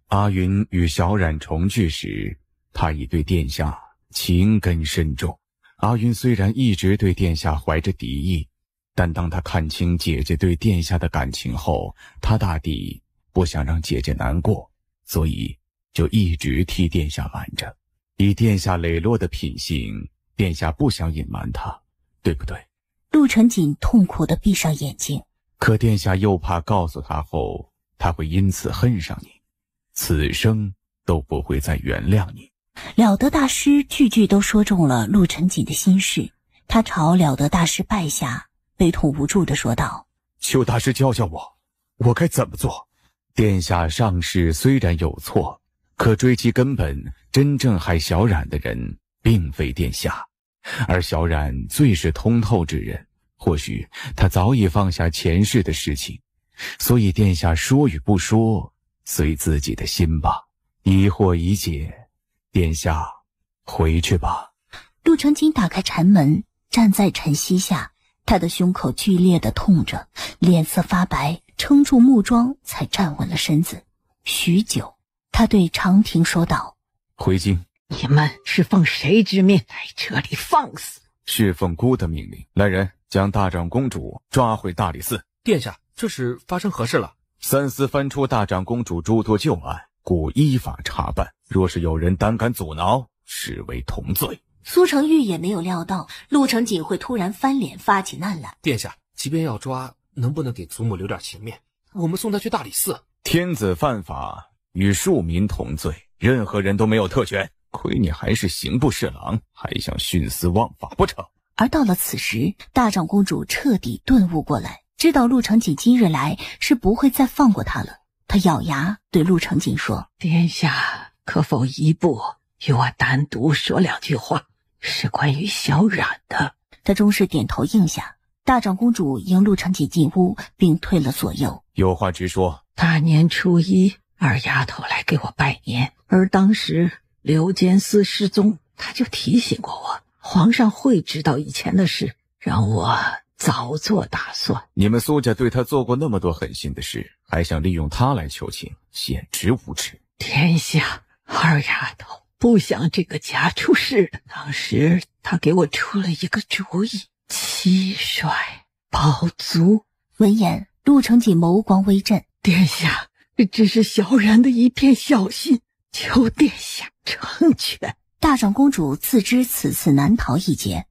阿云与小冉重聚时，他已对殿下情根深重。阿云虽然一直对殿下怀着敌意，但当他看清姐姐对殿下的感情后，他大抵不想让姐姐难过，所以就一直替殿下瞒着。以殿下磊落的品性，殿下不想隐瞒他，对不对？陆成锦痛苦地闭上眼睛。可殿下又怕告诉他后，他会因此恨上你，此生都不会再原谅你。了得大师句句都说中了陆成锦的心事，他朝了得大师拜下，悲痛无助地说道：求大师教教我该怎么做？殿下上世虽然有错，可追其根本，真正害小冉的人并非殿下，而小冉最是通透之人，或许他早已放下前世的事情，所以殿下说与不说，随自己的心吧。疑惑已解，殿下回去吧。陆成锦打开禅门，站在晨曦下，他的胸口剧烈的痛着，脸色发白，撑住木桩才站稳了身子。许久，他对长亭说道：回京。你们是奉谁之命来这里放肆？是奉孤的命令。来人，将大长公主抓回大理寺。殿下，这是发生何事了？三司翻出大长公主诸多旧案，故依法查办。若是有人胆敢阻挠，视为同罪。苏成玉也没有料到陆成锦会突然翻脸发起难来。殿下，即便要抓，能不能给祖母留点情面？我们送她去大理寺。天子犯法，与庶民同罪，任何人都没有特权。亏你还是刑部侍郎，还想徇私枉法不成？而到了此时，大长公主彻底顿悟过来，知道陆成锦今日来是不会再放过她了。她咬牙对陆成锦说：殿下可否移步与我单独说两句话，是关于小冉的。她终是点头应下。大长公主迎陆成锦进屋，并退了左右。有话直说。大年初一，二丫头来给我拜年，而当时刘监司失踪，他就提醒过我，皇上会知道以前的事，让我早做打算。你们苏家对他做过那么多狠心的事，还想利用他来求情，简直无耻。天下，二丫头不想这个家出事的。当时他给我出了一个主意，七帅保族。闻言，陆成锦眸光微震。殿下，这是小然的一片小心，求殿下成全。大长公主自知此次难逃一劫，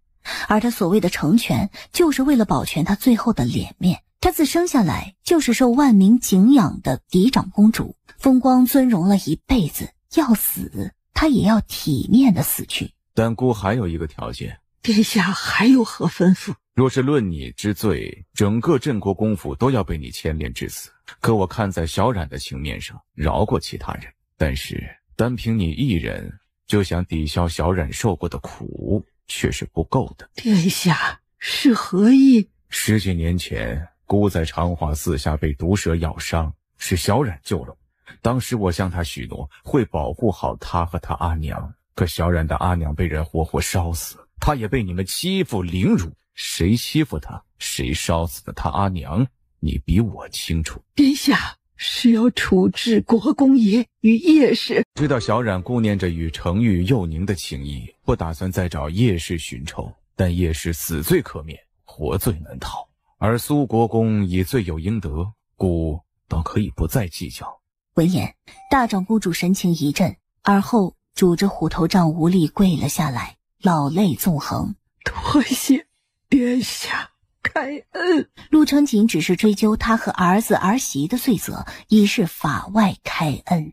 而她所谓的成全，就是为了保全她最后的脸面。她自生下来就是受万民敬仰的嫡长公主，风光尊荣了一辈子，要死她也要体面的死去。但姑还有一个条件。殿下还有何吩咐？若是论你之罪，整个镇国公府都要被你牵连致死。可我看在小冉的情面上，饶过其他人，但是单凭你一人就想抵消小冉受过的苦，却是不够的。殿下是何意？10几年前，姑在长华寺下被毒蛇咬伤，是小冉救了我。当时我向她许诺会保护好她和她阿娘，可小冉的阿娘被人活活烧死，她也被你们欺负凌辱。谁欺负她，谁烧死的她阿娘，你比我清楚。殿下是要处置国公爷与叶氏。知道小冉顾念着与程昱、幼宁的情谊，不打算再找叶氏寻仇，但叶氏死罪可免，活罪难逃。而苏国公已罪有应得，故倒可以不再计较。闻言，大长公主神情一震，而后拄着虎头杖无力跪了下来，老泪纵横。多谢殿下开恩。陆成锦只是追究他和儿子儿媳的罪责，已是法外开恩。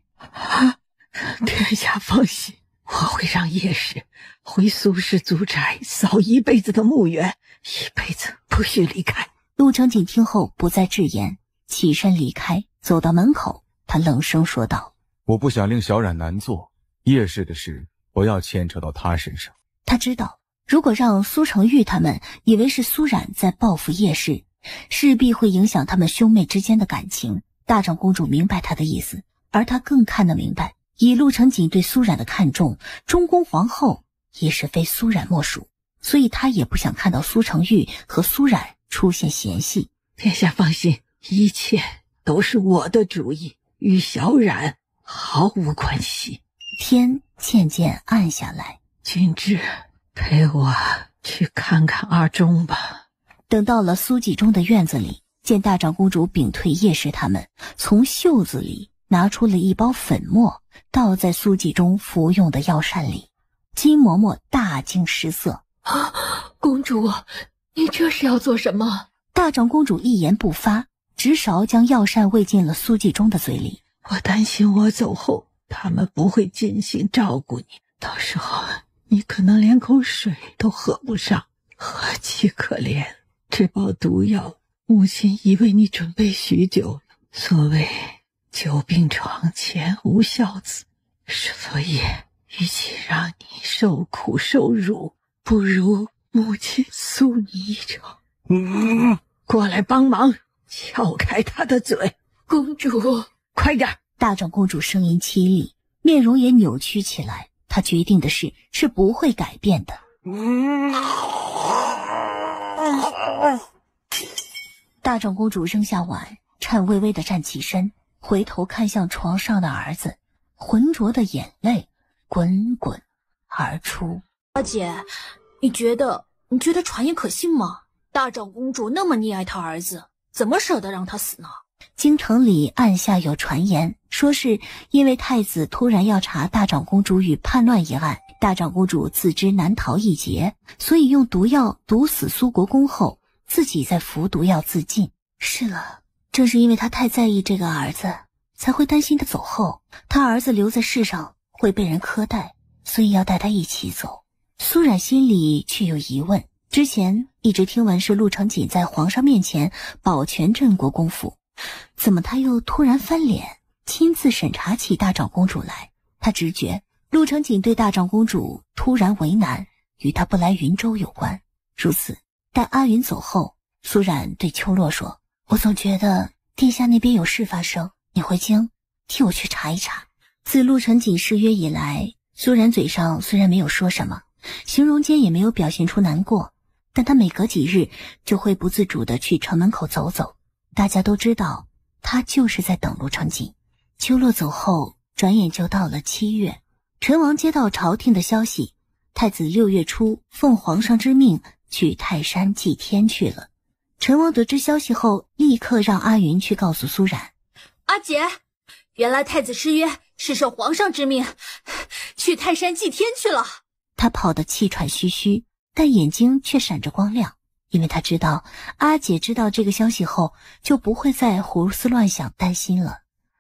殿下放心，我会让叶氏回苏氏祖宅扫一辈子的墓园，一辈子不许离开。陆成锦听后不再置言，起身离开。走到门口，他冷声说道：我不想令小冉难做，叶氏的事不要牵扯到他身上。他知道如果让苏成玉他们以为是苏冉在报复叶氏，势必会影响他们兄妹之间的感情。大长公主明白他的意思，而他更看得明白，以陆成锦对苏冉的看重，中宫皇后也是非苏冉莫属，所以他也不想看到苏成玉和苏冉出现嫌隙。殿下放心，一切都是我的主意，与小冉毫无关系。天渐渐暗下来，君之陪我去看看阿忠吧。等到了苏继忠的院子里，见大长公主屏退叶氏他们，从袖子里拿出了一包粉末，倒在苏继忠服用的药膳里。金嬷嬷大惊失色：公主，你这是要做什么？大长公主一言不发，直勺将药膳喂进了苏继忠的嘴里。我担心我走后他们不会尽心照顾你，到时候你可能连口水都喝不上，何其可怜。这包毒药母亲已为你准备许久了，所谓久病床前无孝子，所以与其让你受苦受辱，不如母亲诉你一场。过来帮忙。撬开他的嘴！公主，快点！大长公主声音凄厉，面容也扭曲起来。她决定的事是不会改变的。大长公主扔下碗，颤巍巍地站起身，回头看向床上的儿子，浑浊的眼泪滚滚而出。阿姐，你觉得传言可信吗？大长公主那么溺爱她儿子，怎么舍得让他死呢？京城里暗下有传言，说是因为太子突然要查大长公主与叛乱一案，大长公主自知难逃一劫，所以用毒药毒死苏国公后，自己再服毒药自尽。是了，正是因为她太在意这个儿子，才会担心他走后，他儿子留在世上会被人苛待，所以要带他一起走。苏冉心里却有疑问，之前一直听闻是陆承锦在皇上面前保全镇国公府，怎么他又突然翻脸，亲自审查起大长公主来？他直觉陆承锦对大长公主突然为难，与他不来云州有关。如此，待阿云走后，苏冉对秋落说：“我总觉得殿下那边有事发生，你回京替我去查一查。”自陆承锦失约以来，苏冉嘴上虽然没有说什么，形容间也没有表现出难过，但他每隔几日就会不自主地去城门口走走。大家都知道他就是在等陆承锦。秋落走后，转眼就到了7月。陈王接到朝廷的消息，太子6月初奉皇上之命去泰山祭天去了。陈王得知消息后，立刻让阿云去告诉苏冉：“阿姐，原来太子失约是受皇上之命，去泰山祭天去了。”他跑得气喘吁吁，但眼睛却闪着光亮，因为他知道阿姐知道这个消息后，就不会再胡思乱想担心了。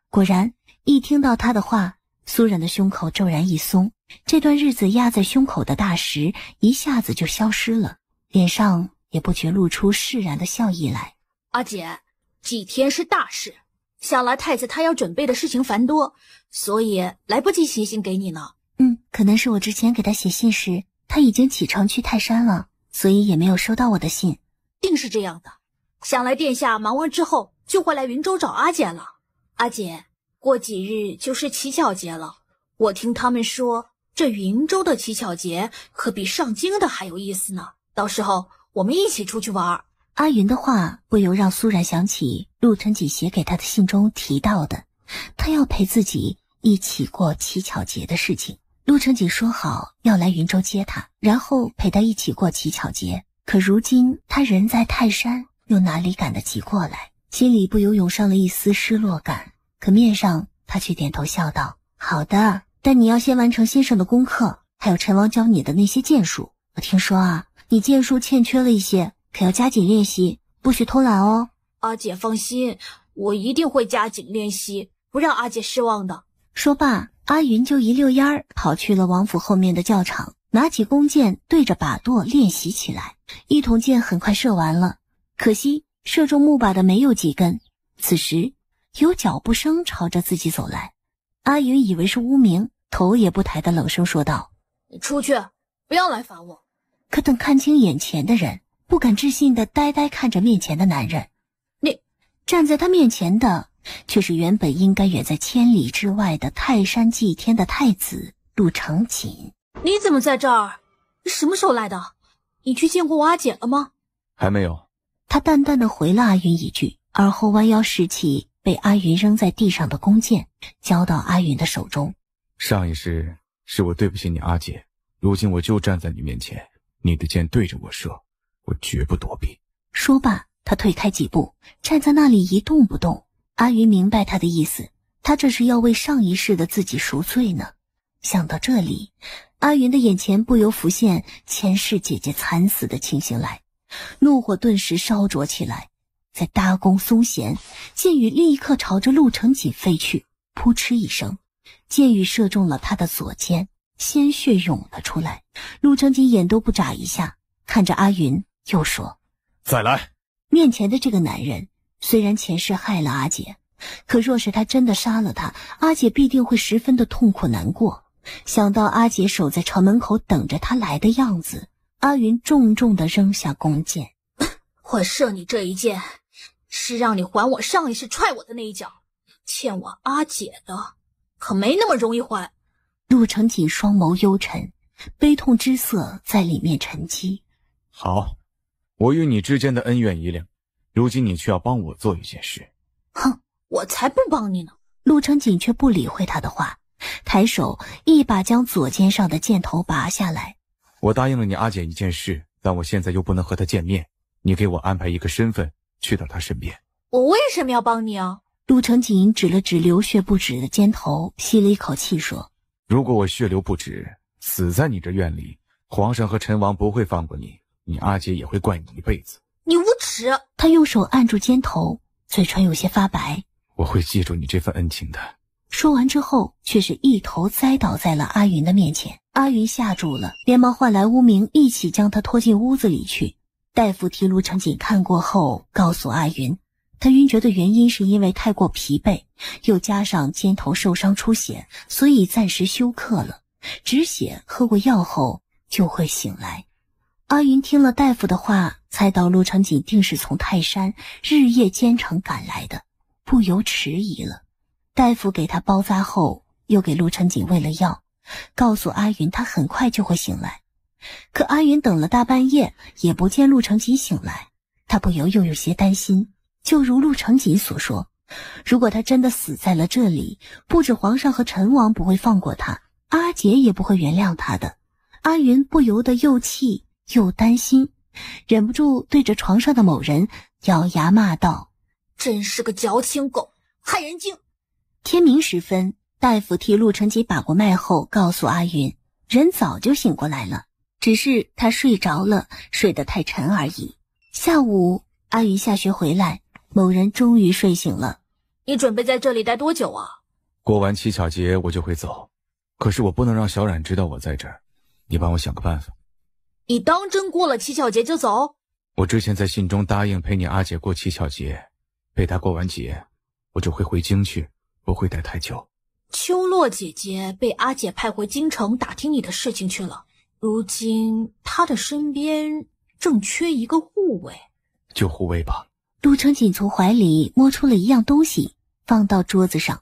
果然，一听到他的话，苏冉的胸口骤然一松，这段日子压在胸口的大石一下子就消失了，脸上也不觉露出释然的笑意来。阿姐，祭天是大事，想来太子他要准备的事情繁多，所以来不及写信给你呢。可能是我之前给他写信时，他已经启程去泰山了，所以也没有收到我的信。定是这样的，想来殿下忙完之后就会来云州找阿姐了。阿姐，过几日就是乞巧节了，我听他们说这云州的乞巧节可比上京的还有意思呢，到时候我们一起出去玩。阿云的话不由让苏冉想起陆承锦写给他的信中提到的，他要陪自己一起过乞巧节的事情。陆承锦说好要来云州接他，然后陪他一起过乞巧节，可如今他人在泰山，又哪里赶得及过来？心里不由涌上了一丝失落感，可面上他却点头笑道：“好的，但你要先完成先生的功课，还有陈王教你的那些剑术。我听说啊，你剑术欠缺了一些，可要加紧练习，不许偷懒哦。”阿姐放心，我一定会加紧练习，不让阿姐失望的。说罢，阿云就一溜烟儿跑去了王府后面的教场，拿起弓箭对着靶垛练习起来。一筒箭很快射完了，可惜射中木靶的没有几根。此时有脚步声朝着自己走来，阿云以为是乌明，头也不抬的冷声说道：“你出去，不要来烦我。”可等看清眼前的人，不敢置信的呆呆看着面前的男人。站在他面前的却是原本应该远在千里之外的泰山祭天的太子陆承锦。你怎么在这儿？什么时候来的？你去见过我阿姐了吗？还没有。他淡淡的回了阿云一句，而后弯腰拾起被阿云扔在地上的弓箭，交到阿云的手中。上一世是我对不起你阿姐，如今我就站在你面前，你的箭对着我射，我绝不躲避。说罢，他退开几步，站在那里一动不动。阿云明白他的意思，他这是要为上一世的自己赎罪呢。想到这里，阿云的眼前不由浮现前世姐姐惨死的情形来，怒火顿时烧灼起来。在搭弓松弦，箭雨立刻朝着陆承锦飞去，扑哧一声，箭雨射中了他的左肩，鲜血涌了出来。陆承锦眼都不眨一下，看着阿云又说：“再来。”面前的这个男人虽然前世害了阿姐，可若是他真的杀了他，阿姐必定会十分的痛苦难过。想到阿姐守在城门口等着他来的样子，阿云重重的扔下弓箭。我射你这一箭，是让你还我上一世踹我的那一脚，欠我阿姐的可没那么容易还。陆承锦双眸幽沉，悲痛之色在里面沉积。好，我与你之间的恩怨已了，如今你却要帮我做一件事。哼，我才不帮你呢。陆承锦却不理会他的话，抬手一把将左肩上的箭头拔下来。我答应了你阿姐一件事，但我现在又不能和她见面，你给我安排一个身份，去到她身边。我为什么要帮你啊？陆承锦指了指流血不止的肩头，吸了一口气说，如果我血流不止，死在你这院里，皇上和陈王不会放过你，你阿姐也会怪你一辈子。你无耻！他用手按住肩头，嘴唇有些发白。我会记住你这份恩情的。说完之后，却是一头栽倒在了阿云的面前。阿云吓住了，连忙唤来乌明，一起将他拖进屋子里去。大夫替陆承锦看过后，告诉阿云，他晕厥的原因是因为太过疲惫，又加上肩头受伤出血，所以暂时休克了。止血喝过药后就会醒来。阿云听了大夫的话，猜到陆承锦定是从泰山日夜兼程赶来的，不由迟疑了。大夫给他包扎后，又给陆承锦喂了药，告诉阿云他很快就会醒来。可阿云等了大半夜，也不见陆承锦醒来，他不由又有些担心。就如陆承锦所说，如果他真的死在了这里，不止皇上和陈王不会放过他，阿姐也不会原谅他的。阿云不由得又气又担心，忍不住对着床上的某人咬牙骂道，真是个矫情狗，害人精。天明时分，大夫替陆承锦把过脉后，告诉阿云，人早就醒过来了，只是他睡着了，睡得太沉而已。下午，阿云下学回来，某人终于睡醒了。你准备在这里待多久啊？过完乞巧节我就会走，可是我不能让小冉知道我在这儿，你帮我想个办法。你当真过了乞巧节就走？我之前在信中答应陪你阿姐过乞巧节，陪她过完节，我就会回京去，不会待太久。秋落姐姐被阿姐派回京城打听你的事情去了，如今她的身边正缺一个护卫。就护卫吧。陆承锦从怀里摸出了一样东西，放到桌子上。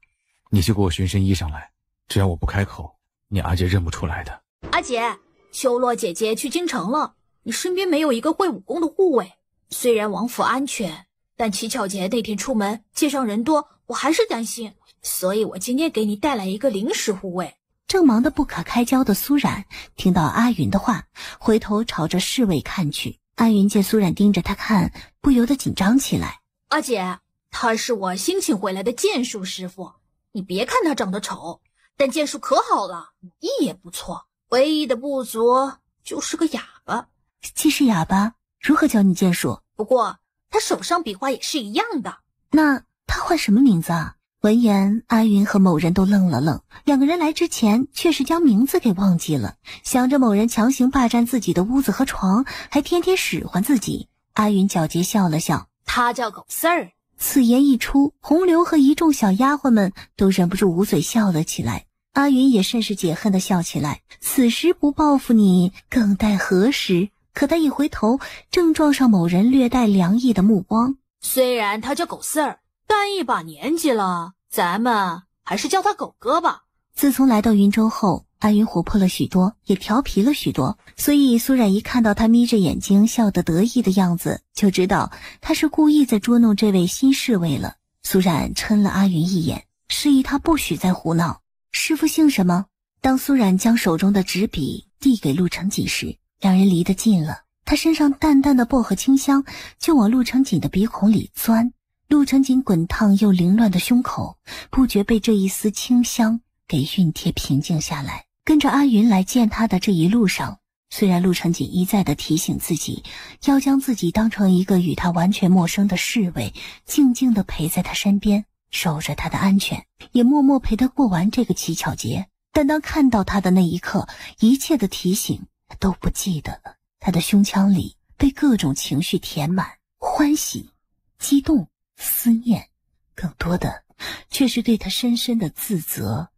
你去给我寻身衣裳来，只要我不开口，你阿姐认不出来的。阿姐，秋落姐姐去京城了，你身边没有一个会武功的护卫。虽然王府安全，但乞巧节那天出门，街上人多，我还是担心，所以我今天给你带来一个临时护卫。正忙得不可开交的苏冉听到阿云的话，回头朝着侍卫看去。阿云见苏冉盯着他看，不由得紧张起来。阿姐，他是我新请回来的剑术师傅，你别看他长得丑，但剑术可好了，武艺也不错，唯一的不足就是个哑巴。既是哑巴，如何教你剑术？不过他手上笔画也是一样的。那他唤什么名字啊？闻言，阿云和某人都愣了愣，两个人来之前却是将名字给忘记了，想着某人强行霸占自己的屋子和床，还天天使唤自己。阿云皎洁笑了笑，他叫狗四儿。此言一出，红榴和一众小丫鬟们都忍不住捂嘴笑了起来。阿云也甚是解恨地笑起来，此时不报复你，更待何时？可他一回头，正撞上某人略带凉意的目光。虽然他叫狗四儿，但一把年纪了，咱们还是叫他狗哥吧。自从来到云州后，阿云活泼了许多，也调皮了许多，所以苏冉一看到他眯着眼睛笑得得意的样子，就知道他是故意在捉弄这位新侍卫了。苏冉嗔了阿云一眼，示意他不许再胡闹。师父姓什么？当苏冉将手中的纸笔递给陆承锦时，两人离得近了，他身上淡淡的薄荷清香就往陆承锦的鼻孔里钻。陆承锦滚烫又凌乱的胸口不觉被这一丝清香给熨帖平静下来。跟着阿云来见他的这一路上，虽然陆承锦一再的提醒自己要将自己当成一个与他完全陌生的侍卫，静静地陪在他身边，守着他的安全，也默默陪他过完这个乞巧节。但当看到他的那一刻，一切的提醒都不记得了。他的胸腔里被各种情绪填满，欢喜、激动、思念，更多的却是对他深深的自责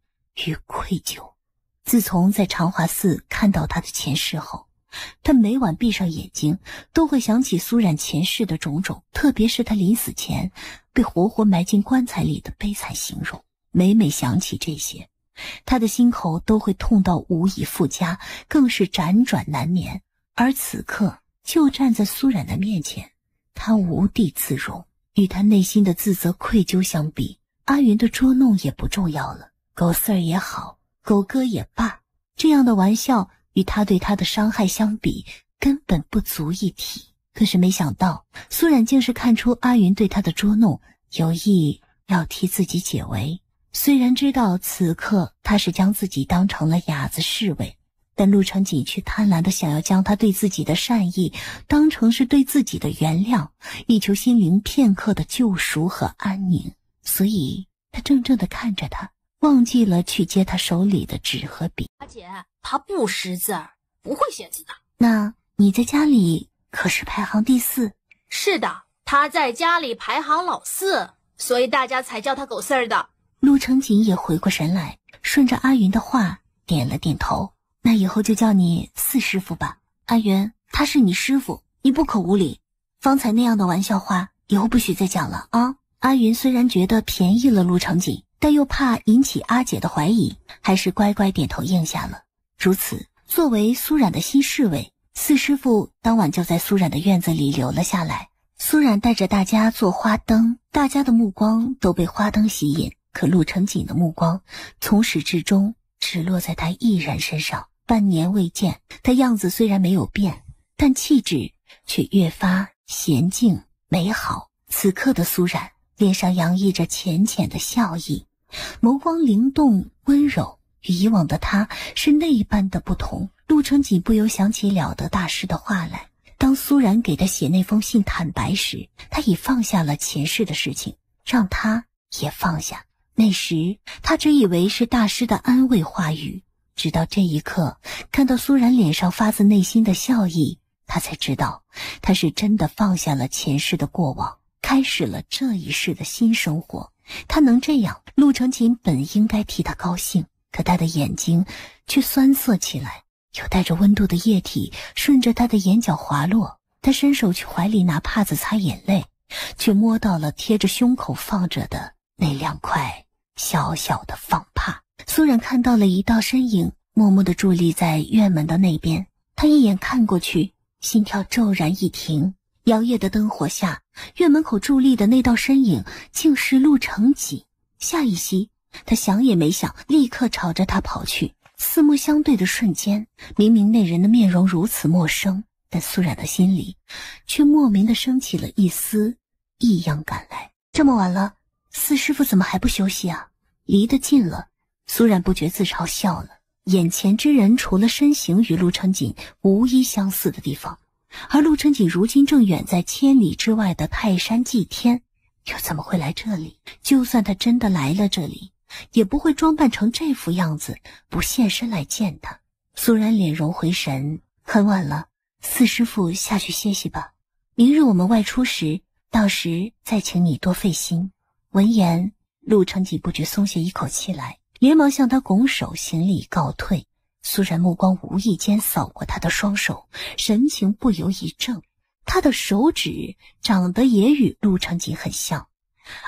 与愧疚。自从在长华寺看到他的前世后，他每晚闭上眼睛，都会想起苏冉前世的种种，特别是他临死前被活活埋进棺材里的悲惨形容。每每想起这些，他的心口都会痛到无以复加，更是辗转难眠。而此刻就站在苏冉的面前，他无地自容。与他内心的自责愧疚相比，阿云的捉弄也不重要了。狗四儿也好，狗哥也罢，这样的玩笑与他对他的伤害相比，根本不足一提。可是没想到，苏冉竟是看出阿云对他的捉弄，有意要替自己解围。虽然知道此刻他是将自己当成了哑子侍卫，但陆成锦却贪婪地想要将他对自己的善意当成是对自己的原谅，以求心灵片刻的救赎和安宁。所以他怔怔地看着他，忘记了去接他手里的纸和笔。阿姐，他不识字儿，不会写字的。那你在家里可是排行第4？是的，他在家里排行老4，所以大家才叫他狗四儿的。陆成锦也回过神来，顺着阿云的话点了点头。那以后就叫你4师傅吧。阿云，他是你师傅，你不可无礼。方才那样的玩笑话，以后不许再讲了啊！阿云虽然觉得便宜了陆成锦，但又怕引起阿姐的怀疑，还是乖乖点头应下了。如此，作为苏冉的新侍卫，4师傅当晚就在苏冉的院子里留了下来。苏冉带着大家做花灯，大家的目光都被花灯吸引，可陆成锦的目光从始至终只落在他一人身上。半年未见，他样子虽然没有变，但气质却越发娴静美好。此刻的苏冉脸上洋溢着浅浅的笑意，眸光灵动温柔，与以往的他是那般的不同。陆成锦不由想起了得大师的话来，当苏冉给他写那封信坦白时，他已放下了前世的事情，让他也放下。那时他只以为是大师的安慰话语，直到这一刻看到苏冉脸上发自内心的笑意，他才知道他是真的放下了前世的过往，开始了这一世的新生活。他能这样，陆成锦本应该替他高兴，可他的眼睛却酸涩起来，有带着温度的液体顺着他的眼角滑落。他伸手去怀里拿帕子擦眼泪，却摸到了贴着胸口放着的那2块小小的放帕。苏冉看到了一道身影，默默地伫立在院门的那边。他一眼看过去，心跳骤然一停。摇曳的灯火下，院门口伫立的那道身影竟是陆成锦。下一息，他想也没想，立刻朝着他跑去。四目相对的瞬间，明明那人的面容如此陌生，但苏冉的心里却莫名地升起了一丝异样感来。这么晚了，4师傅怎么还不休息啊？离得近了，苏冉不觉自嘲笑了。眼前之人除了身形与陆成锦无一相似的地方，而陆成锦如今正远在千里之外的泰山祭天，又怎么会来这里？就算他真的来了这里，也不会装扮成这副样子，不现身来见他。苏冉脸容回神，很晚了，4师傅下去歇息吧，明日我们外出时，到时再请你多费心。闻言，陆成锦不觉松懈一口气来，连忙向他拱手行礼告退。苏冉目光无意间扫过他的双手，神情不由一怔。他的手指长得也与陆成锦很像，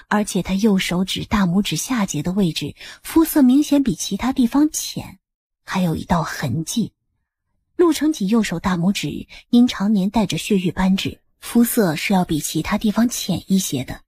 而且他右手指大拇指下节的位置肤色明显比其他地方浅，还有一道痕迹。陆成锦右手大拇指因常年带着血瘀斑痣，肤色是要比其他地方浅一些的。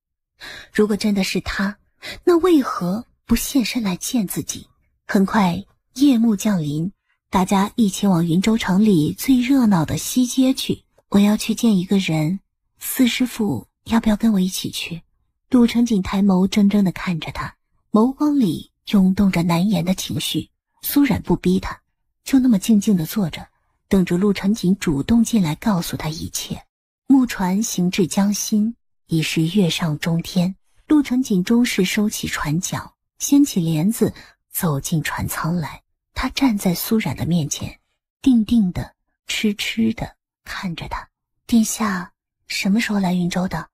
如果真的是他，那为何不现身来见自己？很快夜幕降临，大家一起往云州城里最热闹的西街去。我要去见一个人，4师傅要不要跟我一起去？陆成锦抬眸怔怔地看着他，眸光里涌动着难言的情绪。苏冉不逼他，就那么静静地坐着，等着陆成锦主动进来告诉他一切。木船行至江心，已是月上中天。陆成锦终是收起船桨，掀起帘子走进船舱来。他站在苏冉的面前，定定的痴痴的看着他。殿下什么时候来云州的？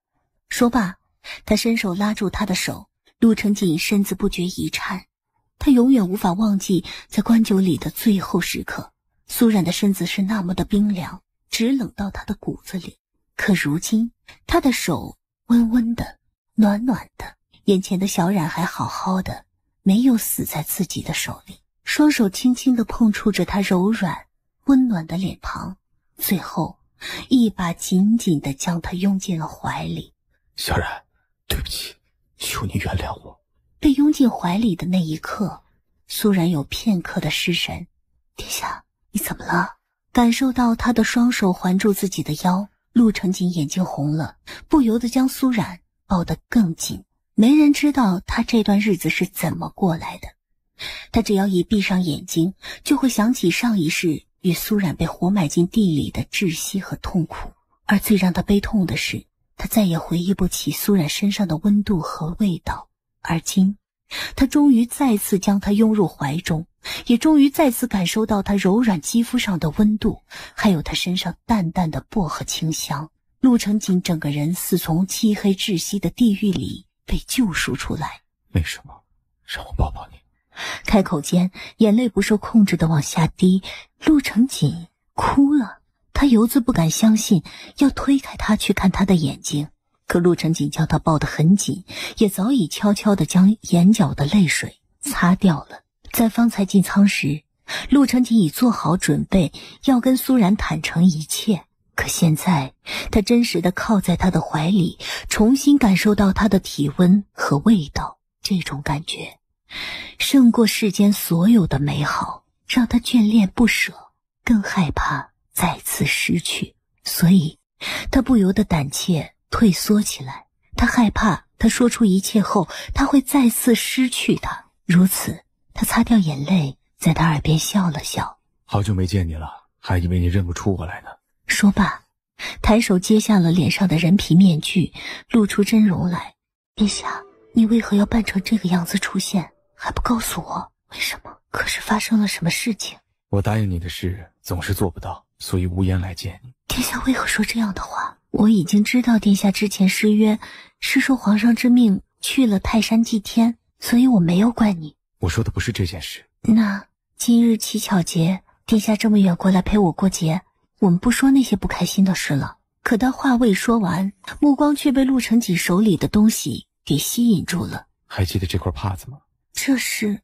说罢，他伸手拉住他的手。陆成锦身子不觉一颤，他永远无法忘记在关酒里的最后时刻。苏冉的身子是那么的冰凉，直冷到他的骨子里。可如今他的手温温的，暖暖的，眼前的小冉还好好的，没有死在自己的手里。双手轻轻地碰触着他柔软温暖的脸庞，最后一把紧紧地将他拥进了怀里。小冉，对不起，求你原谅我。被拥进怀里的那一刻，苏冉有片刻的失神。殿下，你怎么了？感受到他的双手环住自己的腰，陆成锦眼睛红了，不由得将苏冉抱得更紧。没人知道他这段日子是怎么过来的，他只要一闭上眼睛，就会想起上一世与苏冉被活埋进地里的窒息和痛苦。而最让他悲痛的是，他再也回忆不起苏冉身上的温度和味道。而今他终于再次将她拥入怀中，也终于再次感受到她柔软肌肤上的温度，还有她身上淡淡的薄荷清香。陆成锦整个人似从漆黑窒息的地狱里被救赎出来。没什么，让我抱抱你。开口间，眼泪不受控制的往下滴，陆成锦哭了。他犹自不敢相信，要推开他去看他的眼睛，可陆成锦将他抱得很紧，也早已悄悄地将眼角的泪水擦掉了。在方才进舱时，陆成锦已做好准备要跟苏冉坦诚一切，可现在他真实地靠在他的怀里，重新感受到他的体温和味道，这种感觉胜过世间所有的美好，让他眷恋不舍，更害怕再次失去。所以他不由得胆怯退缩起来，他害怕他说出一切后，他会再次失去他。如此，他擦掉眼泪，在他耳边笑了笑。好久没见你了，还以为你认不出我来呢。说罢，抬手揭下了脸上的人皮面具，露出真容来。殿下，你为何要扮成这个样子出现，还不告诉我为什么？可是发生了什么事情？我答应你的事总是做不到，所以无颜来见你。殿下为何说这样的话？我已经知道殿下之前失约，是受皇上之命去了泰山祭天，所以我没有怪你。我说的不是这件事。那今日乞巧节，殿下这么远过来陪我过节，我们不说那些不开心的事了。可他话未说完，目光却被陆成锦手里的东西给吸引住了。还记得这块帕子吗？这是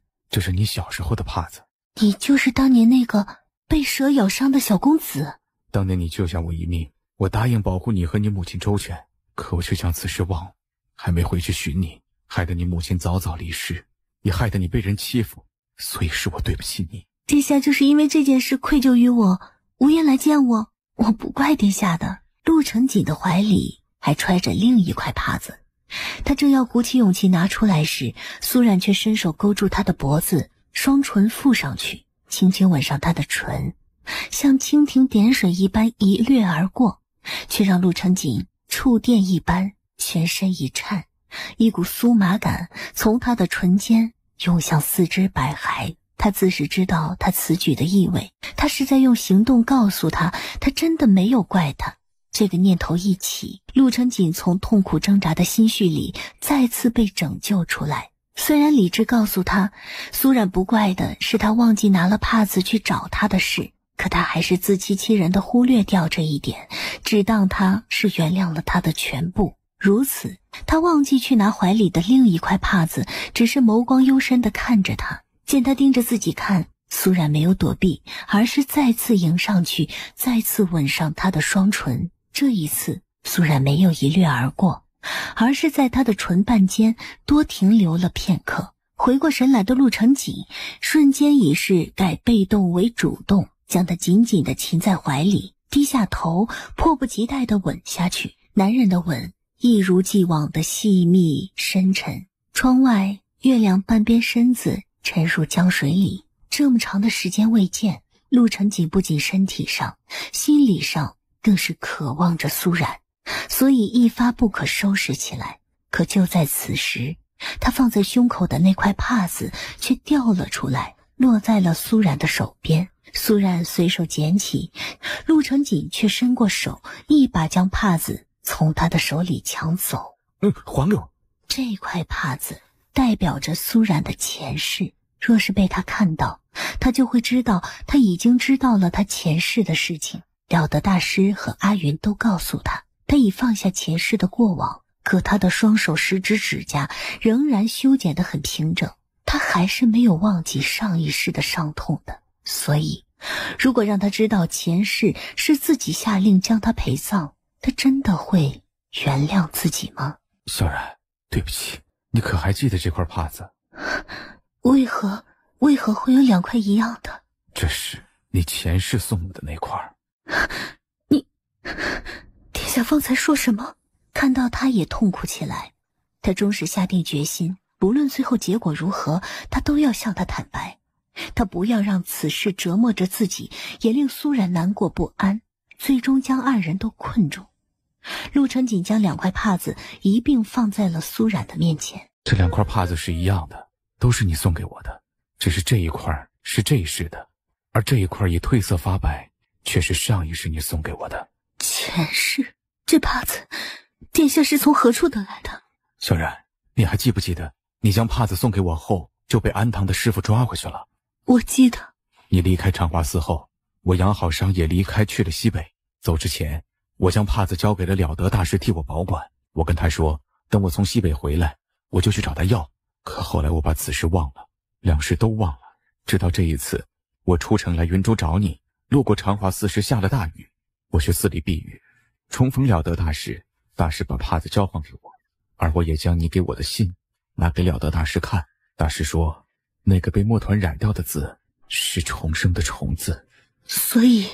你小时候的帕子。你就是当年那个被蛇咬伤的小公子。当年你救下我一命，我答应保护你和你母亲周全，可我却将此事忘了，还没回去寻你，害得你母亲早早离世，也害得你被人欺负，所以是我对不起你。殿下就是因为这件事愧疚于我，无颜来见我，我不怪殿下的。陆成锦的怀里还揣着另一块帕子，他正要鼓起勇气拿出来时，苏冉却伸手勾住他的脖子，双唇附上去，轻轻吻上他的唇，像蜻蜓点水一般一掠而过，却让陆成锦触电一般全身一颤，一股酥麻感从他的唇间涌向四肢百骸。他自是知道他此举的意味，他是在用行动告诉他，他真的没有怪他。这个念头一起，陆成锦从痛苦挣扎的心绪里再次被拯救出来。虽然理智告诉他，苏冉不怪的是他忘记拿了帕子去找他的事，可他还是自欺欺人的忽略掉这一点，只当他是原谅了他的全部。如此，他忘记去拿怀里的另一块帕子，只是眸光幽深地看着他。见他盯着自己看，苏冉没有躲避，而是再次迎上去，再次吻上他的双唇。这一次，苏冉没有一掠而过，而是在他的唇瓣间多停留了片刻。回过神来的陆成锦瞬间已是改被动为主动，将他紧紧地擒在怀里，低下头，迫不及待地吻下去。男人的吻一如既往的细密深沉。窗外月亮半边身子沉入江水里，这么长的时间未见，陆成锦不仅身体上，心理上更是渴望着苏冉，所以一发不可收拾起来。可就在此时，他放在胸口的那块帕子却掉了出来，落在了苏冉的手边。苏冉随手捡起，陆成锦却伸过手，一把将帕子从他的手里抢走。还给我。这块帕子代表着苏冉的前世。若是被他看到，他就会知道他已经知道了他前世的事情。了得大师和阿云都告诉他，他已放下前世的过往，可他的双手食指指甲仍然修剪得很平整，他还是没有忘记上一世的伤痛的。所以如果让他知道前世是自己下令将他陪葬，他真的会原谅自己吗？小然，对不起，你可还记得这块帕子？为何会有2块一样的？这是你前世送我的那块。你，殿下方才说什么？看到他也痛哭起来，他终是下定决心，不论最后结果如何，他都要向他坦白。他不要让此事折磨着自己，也令苏然难过不安，最终将2人都困住。陆成锦将2块帕子一并放在了苏然的面前。这2块帕子是一样的，都是你送给我的，只是这一块是这一世的，而这一块已褪色发白，却是上一世你送给我的。前世？这帕子，殿下是从何处得来的？小然，你还记不记得，你将帕子送给我后，就被安堂的师傅抓回去了？我记得。你离开长华寺后，我养好伤也离开去了西北。走之前，我将帕子交给了了得大师替我保管。我跟他说，等我从西北回来，我就去找他要。可后来我把此事忘了，2世都忘了。直到这一次，我出城来云州找你，路过长华寺时下了大雨，我去寺里避雨，重逢了得大师，大师把帕子交还给我，而我也将你给我的信拿给了得大师看。大师说，那个被墨团染掉的字是重生的重字。所以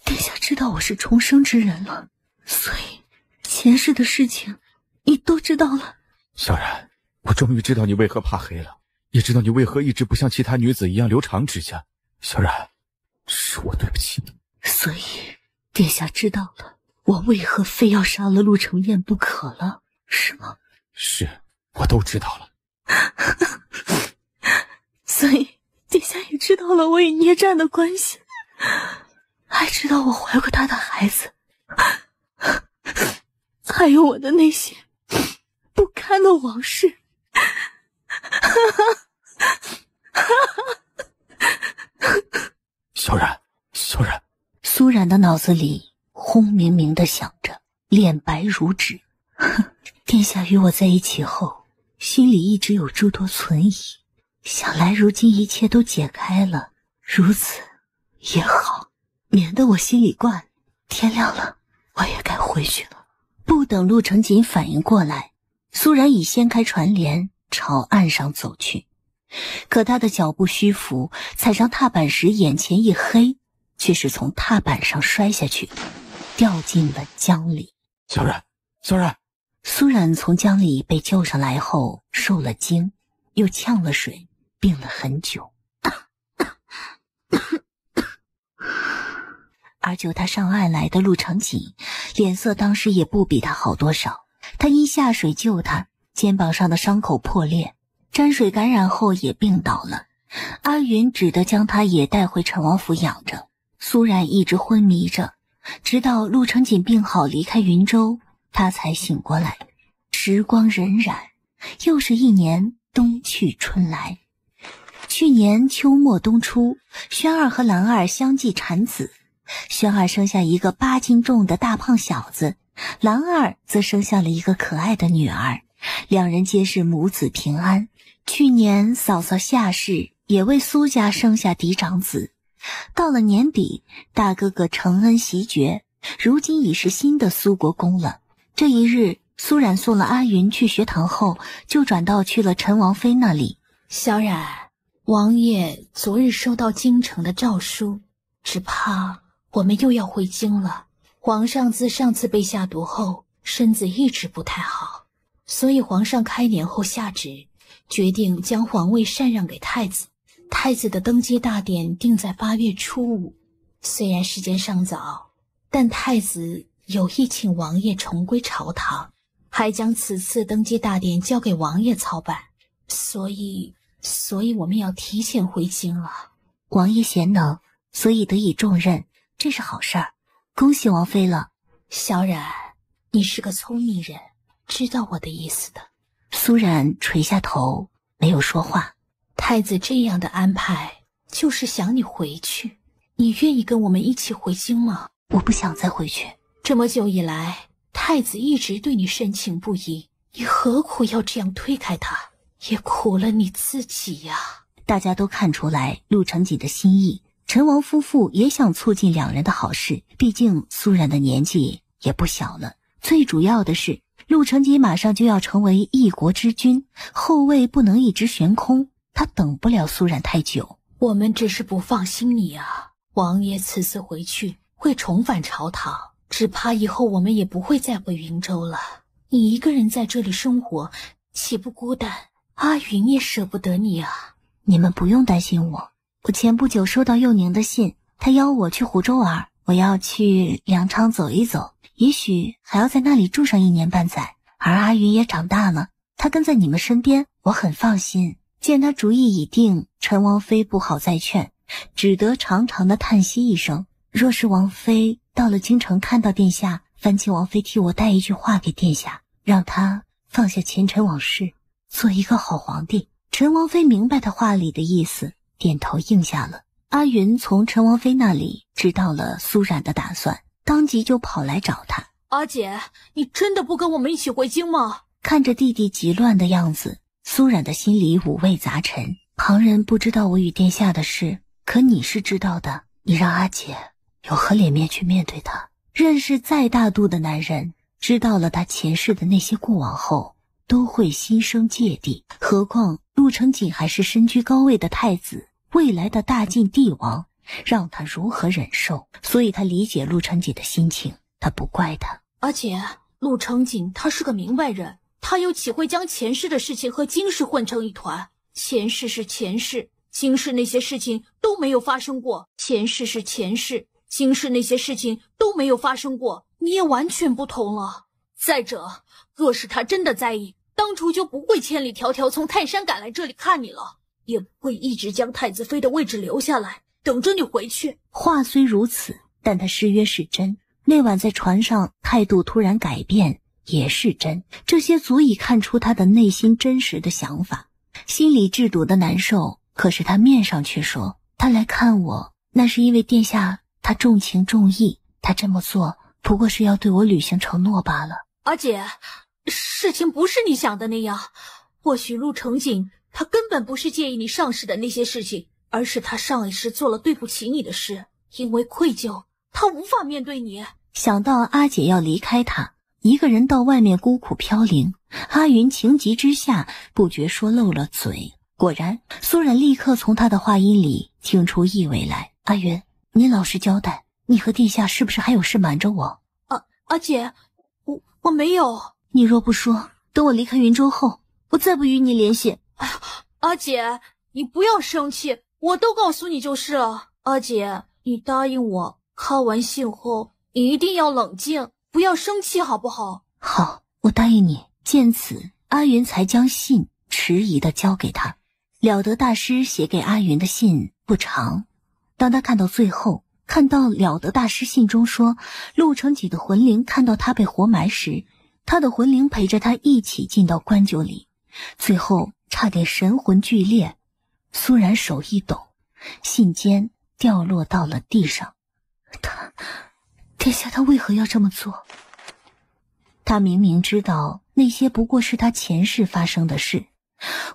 殿下知道我是重生之人了，所以前世的事情你都知道了。小然，我终于知道你为何怕黑了，也知道你为何一直不像其他女子一样留长指甲。小然，是我对不起你。所以殿下知道了我为何非要杀了陆承彦不可了，是吗？是，我都知道了。所以殿下也知道了我与聂战的关系，还知道我怀过他的孩子，还有我的那些不堪的往事。小然，小然。苏然的脑子里轰鸣鸣地响着，脸白如纸。殿下与我在一起后，心里一直有诸多存疑，想来如今一切都解开了，如此也好，免得我心里乱。天亮了，我也该回去了。不等陆成锦反应过来，苏然已掀开船帘朝岸上走去。可他的脚步虚浮，踩上踏板时眼前一黑，却是从踏板上摔下去，掉进了江里。小然，小然。苏然从江里被救上来后受了惊，又呛了水，病了很久。而救他上岸来的陆成锦脸色当时也不比他好多少，他因下水救他，肩膀上的伤口破裂，沾水感染后也病倒了。阿云只得将他也带回陈王府养着。苏然一直昏迷着，直到陆成锦病好离开云州，他才醒过来。时光荏苒，又是一年冬去春来。去年秋末冬初，轩儿和兰儿相继产子，轩儿生下一个8斤重的大胖小子，兰儿则生下了一个可爱的女儿，两人皆是母子平安。去年嫂嫂夏氏也为苏家生下嫡长子，到了年底，大哥哥承恩袭爵，如今已是新的苏国公了。这一日，苏冉送了阿云去学堂后，就转道去了陈王妃那里。小冉，王爷昨日收到京城的诏书，只怕我们又要回京了。皇上自上次被下毒后，身子一直不太好，所以皇上开年后下旨，决定将皇位禅让给太子。太子的登基大典定在8月初5，虽然时间尚早，但太子有意请王爷重归朝堂，还将此次登基大典交给王爷操办，所以我们要提前回京了。王爷贤能，所以得以重任，这是好事儿，恭喜王妃了。小冉，你是个聪明人，知道我的意思的。苏冉垂下头，没有说话。太子这样的安排，就是想你回去。你愿意跟我们一起回京吗？我不想再回去。这么久以来，太子一直对你深情不移，你何苦要这样推开他？也苦了你自己呀。大家都看出来陆承锦的心意，陈王夫妇也想促进两人的好事，毕竟苏然的年纪也不小了。最主要的是，陆承锦马上就要成为一国之君，后位不能一直悬空，他等不了苏然太久。我们只是不放心你啊，王爷此次回去会重返朝堂，只怕以后我们也不会再回云州了。你一个人在这里生活，岂不孤单？阿云也舍不得你啊。你们不用担心我，我前不久收到幼宁的信，他邀我去湖州玩，我要去粮仓走一走，也许还要在那里住上1年半载。而阿云也长大了，他跟在你们身边，我很放心。见他主意已定，陈王妃不好再劝，只得长长的叹息一声。若是王妃到了京城看到殿下，烦请王妃替我带一句话给殿下，让他放下前尘往事，做一个好皇帝。陈王妃明白他话里的意思，点头应下了。阿云从陈王妃那里知道了苏冉的打算，当即就跑来找他。阿姐，你真的不跟我们一起回京吗？看着弟弟急乱的样子，苏冉的心里五味杂陈。旁人不知道我与殿下的事，可你是知道的，你让阿姐有何脸面去面对他？认识再大度的男人，知道了他前世的那些过往后，都会心生芥蒂。何况陆承锦还是身居高位的太子，未来的大晋帝王，让他如何忍受？所以他理解陆承锦的心情，他不怪他。阿姐，陆承锦他是个明白人，他又岂会将前世的事情和今世混成一团？前世是前世，今世那些事情都没有发生过；前世是前世，今世那些事情都没有发生过。你也完全不同了。再者，若是他真的在意，当初就不会千里迢迢从泰山赶来这里看你了，也不会一直将太子妃的位置留下来，等着你回去。话虽如此，但他失约是真。那晚在船上态度突然改变也是真，这些足以看出他的内心真实的想法。心里制堵的难受，可是他面上却说，他来看我，那是因为殿下他重情重义，他这么做不过是要对我履行承诺罢了。阿姐，事情不是你想的那样。或许陆承锦他根本不是介意你上世的那些事情，而是他上一世做了对不起你的事，因为愧疚，他无法面对你。想到阿姐要离开他，一个人到外面孤苦飘零，阿云情急之下不觉说漏了嘴。果然，苏冉立刻从他的话音里听出意味来。阿云，你老实交代，你和殿下是不是还有事瞒着我？阿姐，我没有。你若不说，等我离开云州后，我再不与你联系。阿姐，你不要生气，我都告诉你就是了。阿姐，你答应我，看完信后你一定要冷静，不要生气，好不好？好，我答应你。见此，阿云才将信迟疑地交给他。了得大师写给阿云的信不长，当他看到最后，看到了得大师信中说陆承锦的魂灵看到他被活埋时，他的魂灵陪着他一起进到棺柩里，最后差点神魂俱裂。苏冉手一抖，信笺掉落到了地上。殿下他为何要这么做？他明明知道那些不过是他前世发生的事，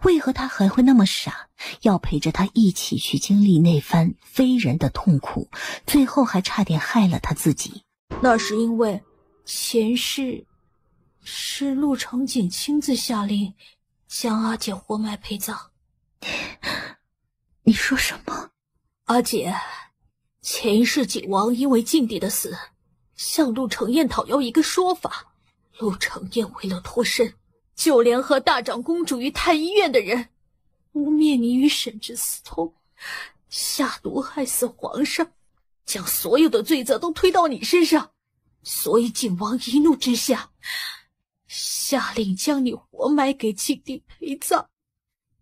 为何他还会那么傻，要陪着他一起去经历那番非人的痛苦，最后还差点害了他自己？那是因为前世是陆承锦亲自下令将阿姐活埋陪葬。你说什么？阿姐，前世景王因为晋帝的死，向陆承彦讨要一个说法。陆承彦为了脱身，就联合大长公主与太医院的人，污蔑你与沈之私通，下毒害死皇上，将所有的罪责都推到你身上。所以景王一怒之下，下令将你活埋给晋帝陪葬。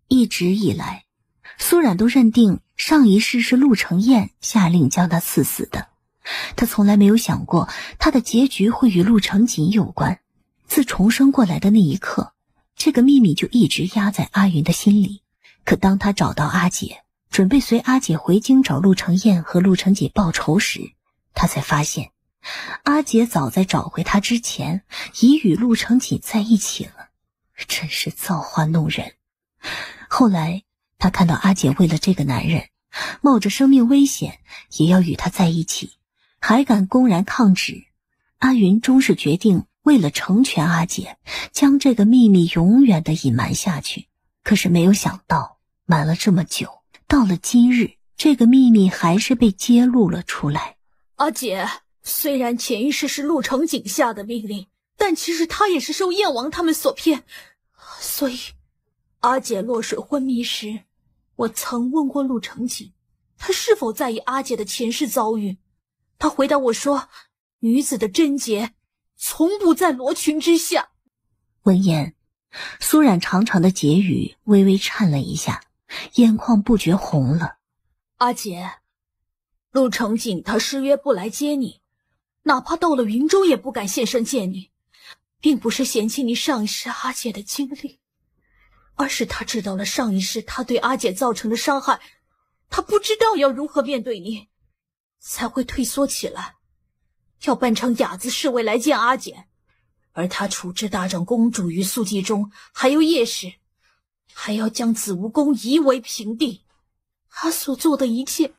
一直以来，苏冉都认定上一世是陆承彦下令将他赐死的，他从来没有想过他的结局会与陆承锦有关。自重生过来的那一刻，这个秘密就一直压在阿云的心里。可当他找到阿姐，准备随阿姐回京找陆承彦和陆承锦报仇时，他才发现阿姐早在找回他之前已与陆承锦在一起了，真是造化弄人。后来他看到阿姐为了这个男人冒着生命危险也要与他在一起，还敢公然抗旨，阿云终是决定为了成全阿姐，将这个秘密永远的隐瞒下去。可是没有想到，瞒了这么久，到了今日，这个秘密还是被揭露了出来。阿姐，虽然潜意识是陆承锦下的命令，但其实他也是受燕王他们所骗。所以阿姐落水昏迷时，我曾问过陆承锦，他是否在意阿姐的前世遭遇。他回答我说，女子的贞洁从不在罗裙之下。闻言，苏冉长长的睫羽微微颤了一下，眼眶不觉红了。阿姐，陆承锦他失约不来接你，哪怕到了云州也不敢现身见你，并不是嫌弃你上一世阿姐的经历，而是他知道了上一世他对阿姐造成的伤害，他不知道要如何面对你，才会退缩起来，要扮成哑子侍卫来见阿姐。而他处置大长公主于宿忌中，还有叶氏，还要将子无功夷为平地，他所做的一切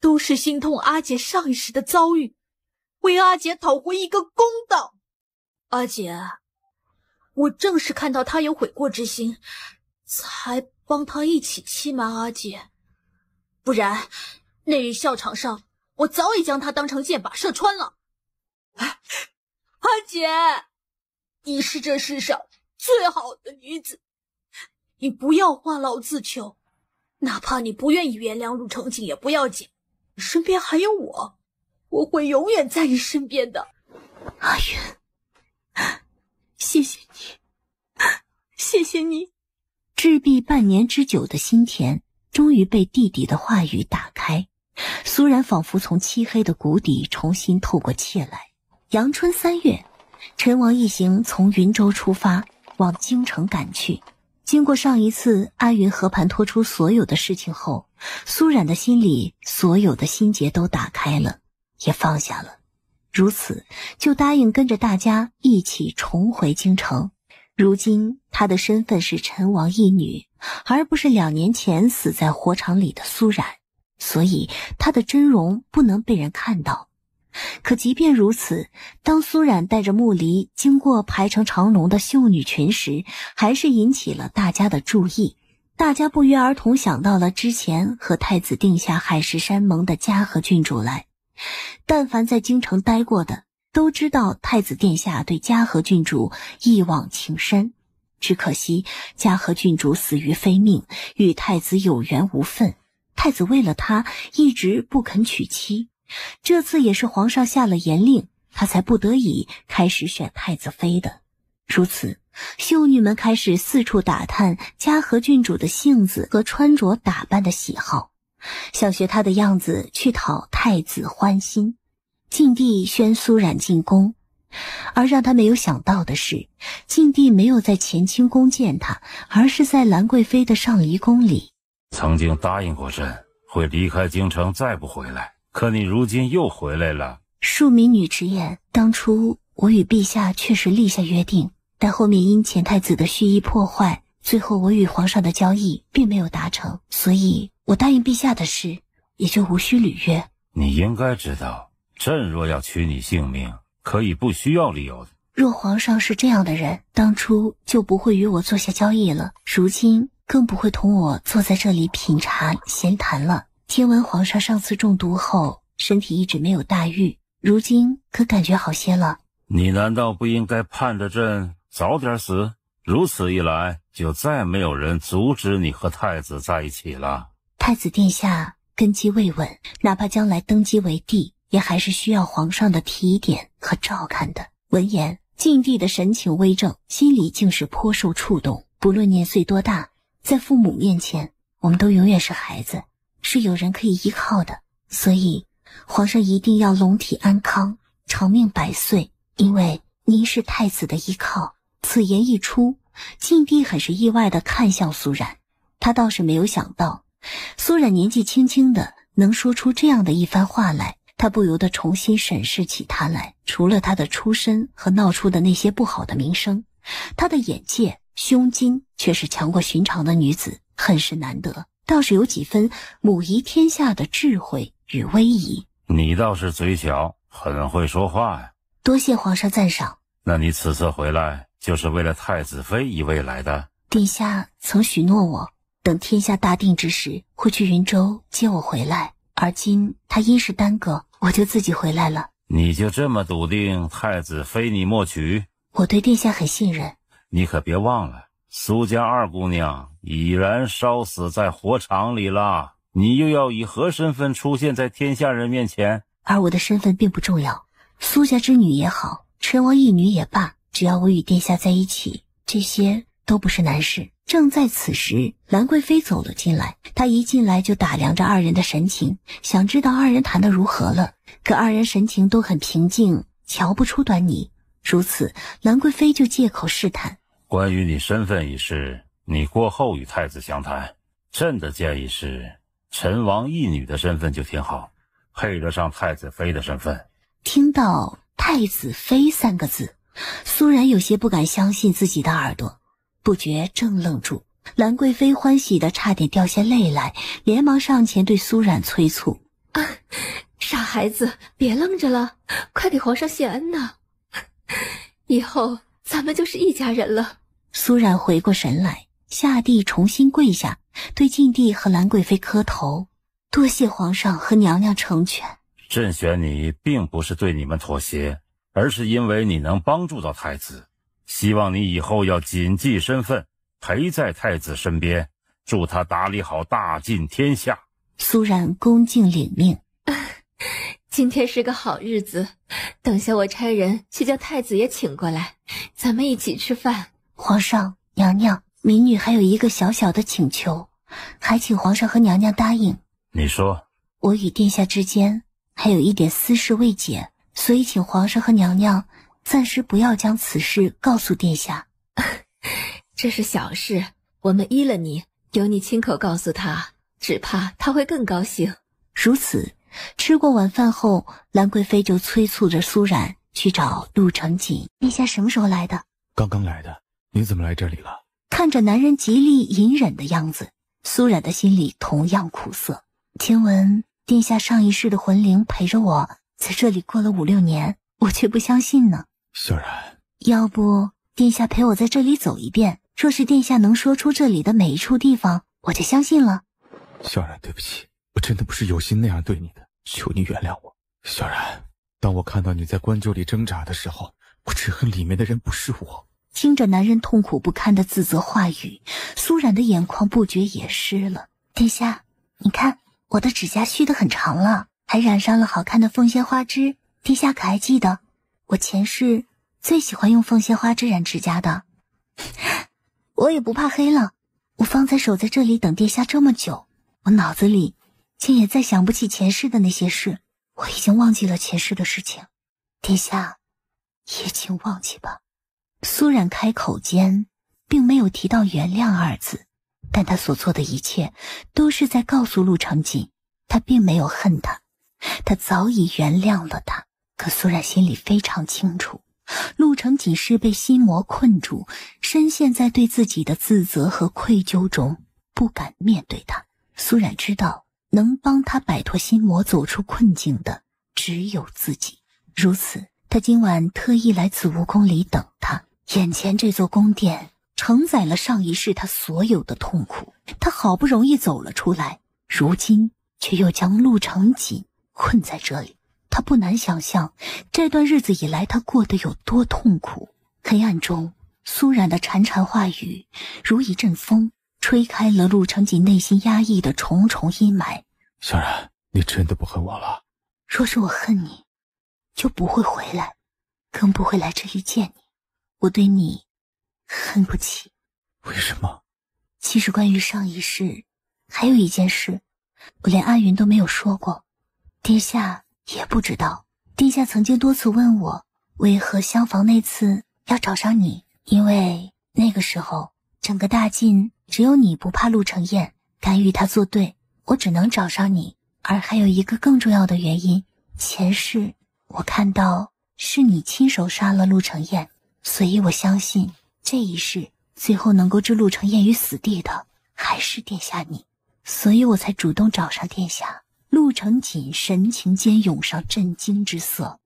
都是心痛阿姐上一世的遭遇，为阿姐讨回一个公道。阿姐，我正是看到他有悔过之心，才帮他一起欺瞒阿姐，不然那日校场上我早已将他当成箭靶射穿了。阿姐，你是这世上最好的女子，你不要话痨自求，哪怕你不愿意原谅陆承锦也不要紧，身边还有我，我会永远在你身边的。阿云，谢谢你，谢谢你。滞闭半年之久的心田终于被弟弟的话语打开，苏然仿佛从漆黑的谷底重新透过气来。阳春3月，陈王一行从云州出发，往京城赶去。经过上一次阿云和盘托出所有的事情后，苏冉的心里所有的心结都打开了，也放下了。如此，就答应跟着大家一起重回京城。如今她的身份是陈王义女，而不是2年前死在火场里的苏冉，所以她的真容不能被人看到。可即便如此，当苏冉带着木离经过排成长龙的秀女群时，还是引起了大家的注意。大家不约而同想到了之前和太子定下海誓山盟的嘉禾郡主来。但凡在京城待过的都知道太子殿下对嘉禾郡主一往情深，只可惜嘉禾郡主死于非命，与太子有缘无分，太子为了她一直不肯娶妻。这次也是皇上下了严令，他才不得已开始选太子妃的。如此，秀女们开始四处打探嘉禾郡主的性子和穿着打扮的喜好，想学她的样子去讨太子欢心。晋帝宣苏冉进宫，而让他没有想到的是，晋帝没有在乾清宫见他，而是在兰贵妃的上离宫里。曾经答应过朕会离开京城再不回来，可你如今又回来了。庶民女直言，当初我与陛下确实立下约定，但后面因前太子的蓄意破坏，最后我与皇上的交易并没有达成，所以我答应陛下的事也就无需履约。你应该知道，朕若要取你性命，可以不需要理由的。若皇上是这样的人，当初就不会与我做下交易了，如今更不会同我坐在这里品茶闲谈了。听闻皇上上次中毒后身体一直没有大愈，如今可感觉好些了。你难道不应该盼着朕早点死？如此一来，就再没有人阻止你和太子在一起了。太子殿下根基未稳，哪怕将来登基为帝，也还是需要皇上的提点和照看的。闻言，晋帝的神情微正，心里竟是颇受触动。不论年岁多大，在父母面前，我们都永远是孩子，是有人可以依靠的。所以皇上一定要龙体安康，长命百岁，因为您是太子的依靠。此言一出，晋帝很是意外地看向苏冉，他倒是没有想到，苏冉年纪轻轻的能说出这样的一番话来，他不由得重新审视起他来。除了他的出身和闹出的那些不好的名声，他的眼界、胸襟却是强过寻常的女子，很是难得，倒是有几分母仪天下的智慧与威仪。你倒是嘴巧，很会说话呀。多谢皇上赞赏。那你此次回来就是为了太子妃一位来的？殿下曾许诺我，等天下大定之时会去云州接我回来，而今他因事耽搁，我就自己回来了。你就这么笃定太子非你莫娶？我对殿下很信任。你可别忘了，苏家二姑娘已然烧死在火场里了，你又要以何身份出现在天下人面前？而我的身份并不重要，苏家之女也好，陈王义女也罢，只要我与殿下在一起，这些都不是难事。正在此时，兰贵妃走了进来，她一进来就打量着二人的神情，想知道二人谈得如何了。可二人神情都很平静，瞧不出端倪。如此，兰贵妃就借口试探。关于你身份一事，你过后与太子详谈。朕的建议是，陈王义女的身份就挺好，配得上太子妃的身份。听到太子妃三个字，苏然有些不敢相信自己的耳朵，不觉正愣住。兰贵妃欢喜的差点掉下泪来，连忙上前对苏冉催促：傻孩子，别愣着了，快给皇上谢恩呐！以后咱们就是一家人了。苏冉回过神来，下地重新跪下，对晋帝和兰贵妃磕头：多谢皇上和娘娘成全。朕选你并不是对你们妥协，而是因为你能帮助到太子，希望你以后要谨记身份，陪在太子身边，祝他打理好大晋天下。苏冉恭敬领命。今天是个好日子，等下我差人去叫太子爷请过来，咱们一起吃饭。皇上、娘娘，民女还有一个小小的请求，还请皇上和娘娘答应。你说。我与殿下之间还有一点私事未解，所以请皇上和娘娘暂时不要将此事告诉殿下。这是小事，我们依了你，由你亲口告诉他，只怕他会更高兴。如此，吃过晚饭后，兰贵妃就催促着苏冉去找陆承锦。殿下什么时候来的？刚刚来的。你怎么来这里了？看着男人极力隐忍的样子，苏冉的心里同样苦涩。听闻殿下上一世的魂灵陪着我在这里过了5、6年，我却不相信呢。萧然，要不殿下陪我在这里走一遍，若是殿下能说出这里的每一处地方，我就相信了。萧然，对不起，我真的不是有心那样对你的，求你原谅我。萧然，当我看到你在棺柩里挣扎的时候，我只恨里面的人不是我。听着男人痛苦不堪的自责话语，苏冉的眼眶不觉也湿了。殿下，你看我的指甲续得很长了，还染上了好看的凤仙花枝，殿下可还记得我前世最喜欢用凤仙花枝染指甲的。我也不怕黑了，我方才守在这里等殿下这么久，我脑子里竟也再想不起前世的那些事，我已经忘记了前世的事情，殿下也请忘记吧。苏冉开口间并没有提到原谅2字，但他所做的一切都是在告诉陆承锦，他并没有恨他，他早已原谅了他。可苏冉心里非常清楚，陆承锦是被心魔困住，深陷在对自己的自责和愧疚中，不敢面对他。苏冉知道，能帮他摆脱心魔走出困境的只有自己。如此，他今晚特意来紫梧宫里等他。眼前这座宫殿承载了上一世他所有的痛苦，他好不容易走了出来，如今却又将陆承锦困在这里。他不难想象这段日子以来他过得有多痛苦。黑暗中，苏冉的潺潺话语如一阵风，吹开了陆承锦内心压抑的重重阴霾。萧然，你真的不恨我了？若是我恨你，就不会回来，更不会来这里见你。我对你恨不起。为什么？其实关于上一世，还有一件事，我连阿云都没有说过，殿下也不知道。殿下曾经多次问我，为何相逢那次要找上你，因为那个时候整个大晋只有你不怕陆承彦，敢与他作对，我只能找上你。而还有一个更重要的原因，前世我看到是你亲手杀了陆承彦，所以我相信这一世最后能够置陆承彦于死地的还是殿下你，所以我才主动找上殿下。陆承锦神情间涌上震惊之色。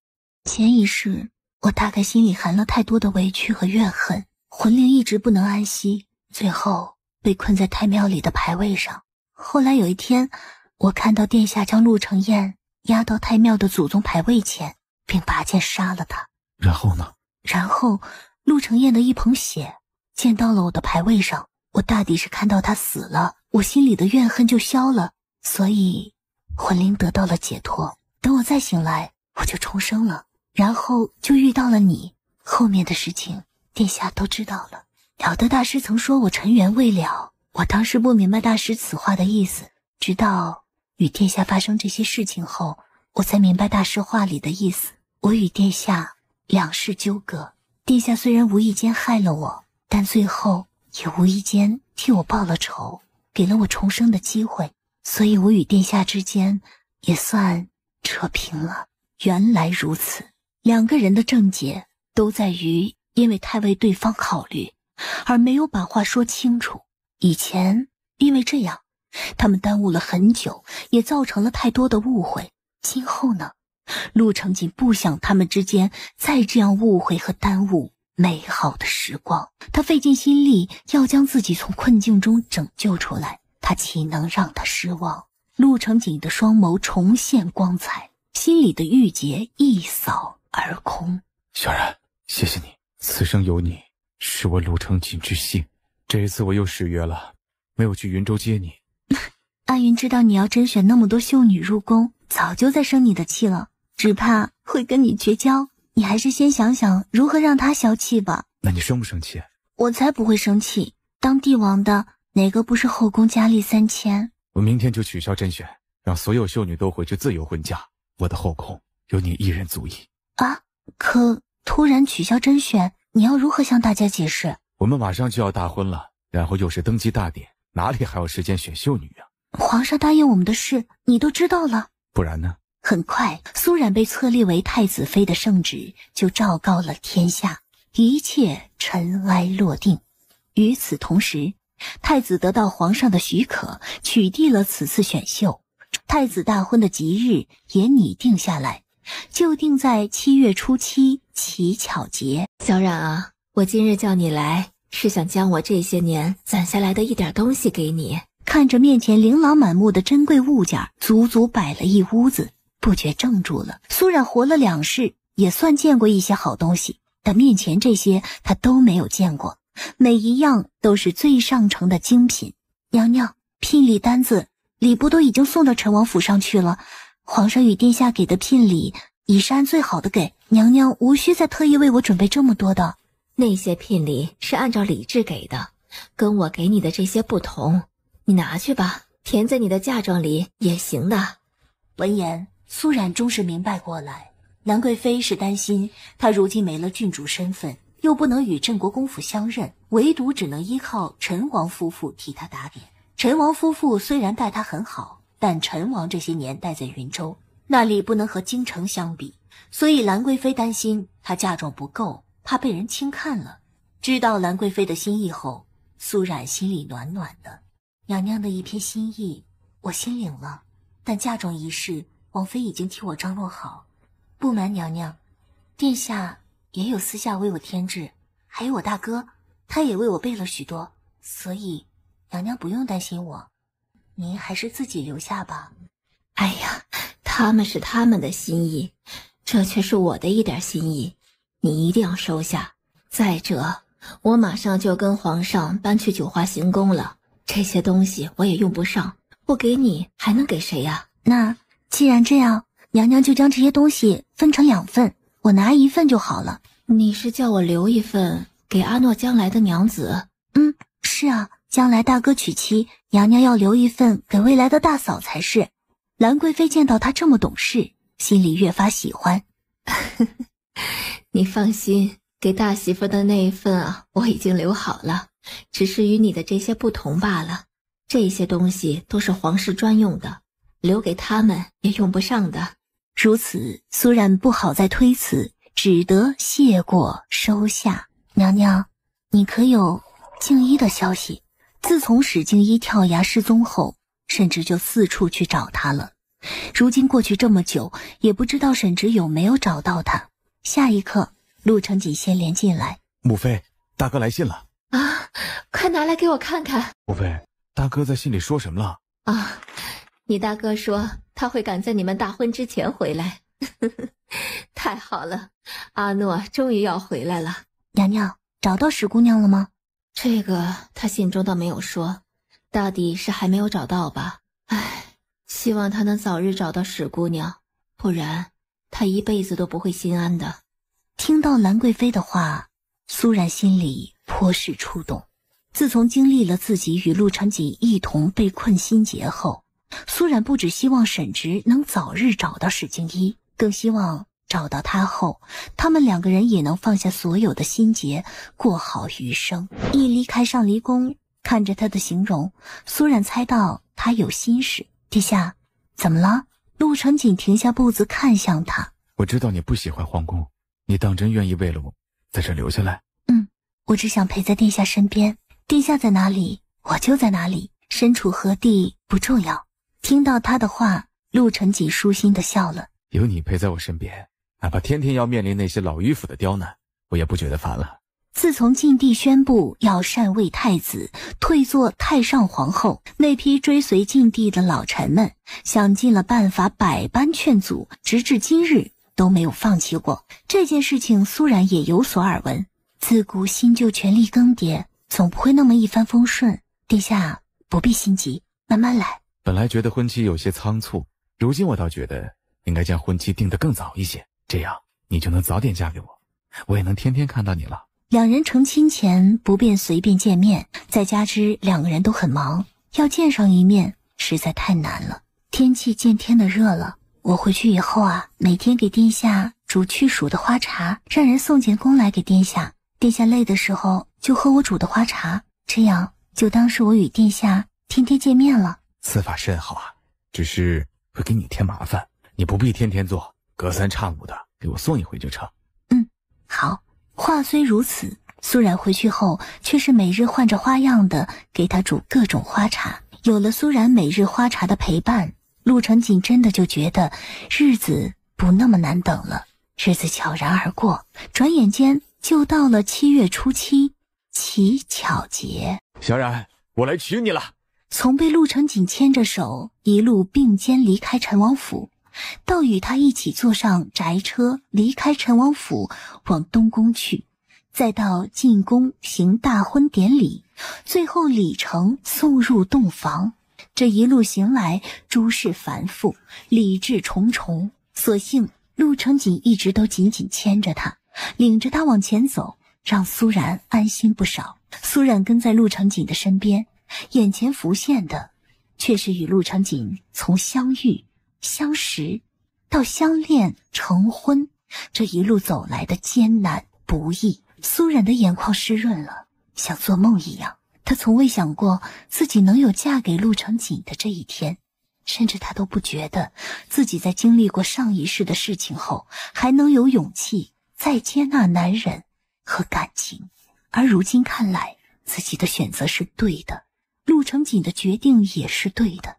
前一世我大概心里含了太多的委屈和怨恨，魂灵一直不能安息，最后被困在太庙里的牌位上。后来有一天，我看到殿下将陆承彦押到太庙的祖宗牌位前，并拔剑杀了他。然后呢？然后陆承彦的一捧血溅到了我的牌位上，我大抵是看到他死了，我心里的怨恨就消了，所以魂灵得到了解脱。等我再醒来，我就重生了，然后就遇到了你。后面的事情殿下都知道了。了得大师曾说我尘缘未了，我当时不明白大师此话的意思，直到与殿下发生这些事情后，我才明白大师话里的意思。我与殿下两世纠葛，殿下虽然无意间害了我，但最后也无意间替我报了仇，给了我重生的机会，所以我与殿下之间也算扯平了。原来如此，两个人的症结都在于因为太为对方考虑，而没有把话说清楚。以前因为这样，他们耽误了很久，也造成了太多的误会。今后呢，陆承锦不想他们之间再这样误会和耽误美好的时光，他费尽心力要将自己从困境中拯救出来，他岂能让他失望？陆承锦的双眸重现光彩，心里的郁结一扫而空。小然，谢谢你，此生有你，是我陆承锦之幸。这一次我又失约了，没有去云州接你。阿云知道你要甄选那么多秀女入宫，早就在生你的气了，只怕会跟你绝交。你还是先想想如何让他消气吧。那你生不生气？我才不会生气，当帝王的哪个不是后宫佳丽3000？我明天就取消甄选，让所有秀女都回去自由婚嫁，我的后宫有你一人足矣。啊，可突然取消甄选，你要如何向大家解释？我们马上就要大婚了，然后又是登基大典，哪里还有时间选秀女啊？皇上答应我们的事你都知道了？不然呢？很快苏冉被册立为太子妃的圣旨就昭告了天下，一切尘埃落定。与此同时，太子得到皇上的许可，取缔了此次选秀，太子大婚的吉日也拟定下来，就定在7月初7乞巧节。小冉啊，我今日叫你来，是想将我这些年攒下来的一点东西给你。看着面前琳琅满目的珍贵物件，足足摆了一屋子，不觉怔住了。苏冉活了2世，也算见过一些好东西，但面前这些他都没有见过，每一样都是最上乘的精品。娘娘，聘礼单子礼部都已经送到陈王府上去了，皇上与殿下给的聘礼已是按最好的给，娘娘无需再特意为我准备这么多的。那些聘礼是按照礼制给的，跟我给你的这些不同，你拿去吧，填在你的嫁妆里也行的。闻言，苏冉终是明白过来，兰贵妃是担心她如今没了郡主身份，又不能与镇国公府相认，唯独只能依靠陈王夫妇替她打点。陈王夫妇虽然待她很好，但陈王这些年待在云州，那里不能和京城相比，所以兰贵妃担心她嫁妆不够，怕被人轻看了。知道兰贵妃的心意后，苏冉心里暖暖的。娘娘的一片心意我心领了，但嫁妆一事王妃已经替我张罗好。不瞒娘娘，殿下也有私下为我添置，还有我大哥，他也为我备了许多，所以娘娘不用担心我，您还是自己留下吧。哎呀，他们是他们的心意，这却是我的一点心意，你一定要收下。再者，我马上就跟皇上搬去九华行宫了，这些东西我也用不上，不给你还能给谁呀？那既然这样，娘娘就将这些东西分成2份，我拿1份就好了。你是叫我留1份给阿诺将来的娘子？是啊，将来大哥娶妻，娘娘要留1份给未来的大嫂才是。兰贵妃见到她这么懂事，心里越发喜欢。你放心，给大媳妇的那1份啊，我已经留好了。只是与你的这些不同罢了。这些东西都是皇室专用的，留给他们也用不上的。如此，苏冉不好再推辞，只得谢过收下。娘娘，你可有静一的消息？自从史静一跳崖失踪后，沈直就四处去找他了。如今过去这么久，也不知道沈直有没有找到他。下一刻，陆承锦先连进来：母妃，大哥来信了啊！快拿来给我看看。母妃，大哥在信里说什么了？啊，你大哥说他会赶在你们大婚之前回来。太好了，阿诺终于要回来了。娘娘，找到史姑娘了吗？这个他信中倒没有说，大抵是还没有找到吧。唉，希望他能早日找到史姑娘，不然他一辈子都不会心安的。听到兰贵妃的话，苏冉心里颇是触动。自从经历了自己与陆承锦一同被困心结后，苏冉不只希望沈直能早日找到史静一，更希望找到他后，他们两个人也能放下所有的心结，过好余生。一离开上离宫，看着他的形容，苏冉猜到他有心事。殿下，怎么了？陆承锦停下步子看向他。我知道你不喜欢皇宫，你当真愿意为了我在这留下来？我只想陪在殿下身边，殿下在哪里，我就在哪里，身处何地不重要。听到他的话，陆承锦舒心地笑了。有你陪在我身边，哪怕天天要面临那些老迂腐的刁难，我也不觉得烦了。自从晋帝宣布要禅位太子，退做太上皇后，那批追随晋帝的老臣们想尽了办法，百般劝阻，直至今日都没有放弃过。这件事情苏冉也有所耳闻，自古新旧权力更迭，总不会那么一帆风顺。殿下不必心急，慢慢来。本来觉得婚期有些仓促，如今我倒觉得应该将婚期定得更早一些，这样你就能早点嫁给我，我也能天天看到你了。两人成亲前不便随便见面，再加之两个人都很忙，要见上一面实在太难了。天气渐天的热了，我回去以后每天给殿下煮去暑的花茶，让人送进宫来给殿下。殿下累的时候就喝我煮的花茶，这样就当是我与殿下天天见面了。此法甚好只是会给你添麻烦，你不必天天做，隔三差五的给我送一回就成。好。话虽如此，苏冉回去后却是每日换着花样的给他煮各种花茶。有了苏冉每日花茶的陪伴，陆承锦真的就觉得日子不那么难等了。日子悄然而过，转眼间就到了7月初7乞巧节。小冉，我来娶你了。从被陆承锦牵着手一路并肩离开陈王府，到与他一起坐上宅车离开陈王府往东宫去，再到进宫行大婚典礼，最后礼成送入洞房。这一路行来，诸事繁复，礼制重重，所幸陆承锦一直都紧紧牵着他，领着他往前走，让苏冉安心不少。苏冉跟在陆承锦的身边，眼前浮现的却是与陆承锦从相遇相识到相恋成婚这一路走来的艰难不易。苏冉的眼眶湿润了，像做梦一样。她从未想过自己能有嫁给陆承锦的这一天，甚至她都不觉得自己在经历过上一世的事情后，还能有勇气再接纳男人和感情。而如今看来，自己的选择是对的，陆承锦的决定也是对的。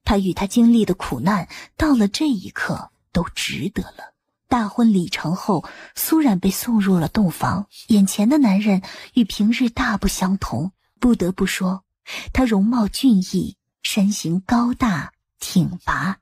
他与他经历的苦难，到了这一刻都值得了。大婚礼成后，苏冉被送入了洞房。眼前的男人与平日大不相同，不得不说，他容貌俊逸，身形高大挺拔。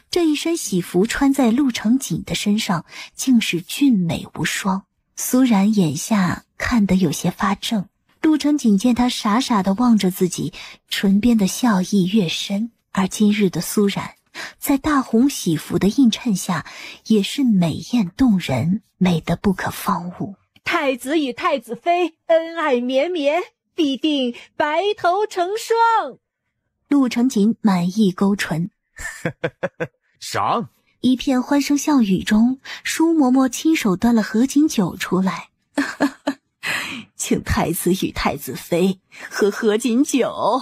这一身喜服穿在陆承锦的身上，竟是俊美无双。苏冉眼下看得有些发怔。陆承锦见他傻傻地望着自己，唇边的笑意越深。而今日的苏冉，在大红喜服的映衬下，也是美艳动人，美得不可方物。太子与太子妃恩爱绵绵，必定白头成双。陆承锦满意勾唇，赏。一片欢声笑语中，舒嬷嬷亲手端了合卺酒出来。请太子与太子妃喝合卺酒。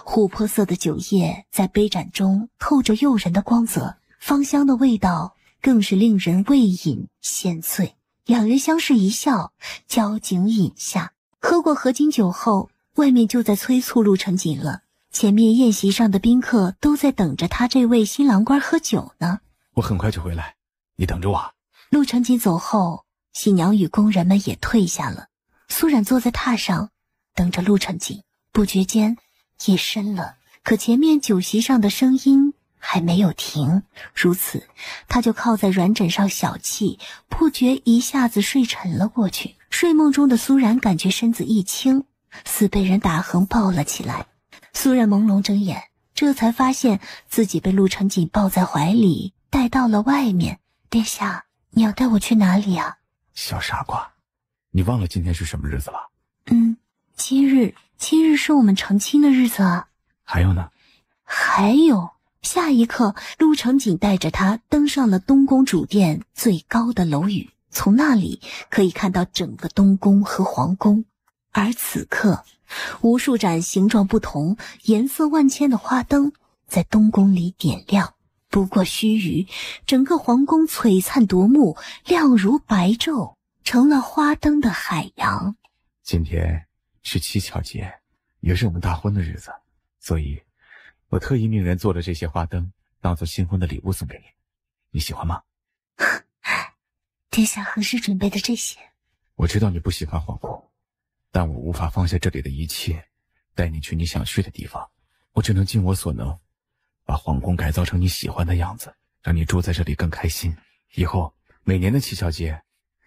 琥珀色的酒液在杯盏中透着诱人的光泽，芳香的味道更是令人味饮先醉。两人相视一笑，交颈饮下。喝过合卺酒后，外面就在催促陆成锦了。前面宴席上的宾客都在等着他这位新郎官喝酒呢。我很快就回来，你等着我。陆成锦走后，新娘与工人们也退下了。苏冉坐在榻上等着陆成锦。不觉间夜深了，可前面酒席上的声音还没有停，如此他就靠在软枕上小憩，不觉一下子睡沉了过去。睡梦中的苏冉感觉身子一轻，似被人打横抱了起来。苏冉朦胧睁眼，这才发现自己被陆成锦抱在怀里带到了外面。殿下，你要带我去哪里啊？小傻瓜，你忘了今天是什么日子了？今日是我们成亲的日子啊。还有呢？还有。下一刻，陆成锦带着他登上了东宫主殿最高的楼宇，从那里可以看到整个东宫和皇宫。而此刻，无数盏形状不同、颜色万千的花灯在东宫里点亮。不过须臾，整个皇宫璀璨夺目，亮如白昼，成了花灯的海洋。今天是七巧节，也是我们大婚的日子，所以我特意命人做了这些花灯，当做新婚的礼物送给你，你喜欢吗？殿下何时准备的这些？我知道你不喜欢皇宫，但我无法放下这里的一切，带你去你想去的地方。我只能尽我所能，把皇宫改造成你喜欢的样子，让你住在这里更开心。以后每年的七巧节，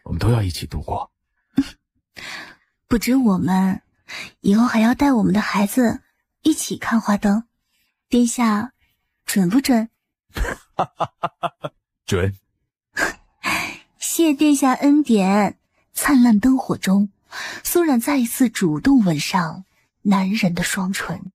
我们都要一起度过。不止我们，以后还要带我们的孩子一起看花灯。殿下，准不准？准。谢殿下恩典。灿烂灯火中，苏冉再一次主动吻上男人的双唇。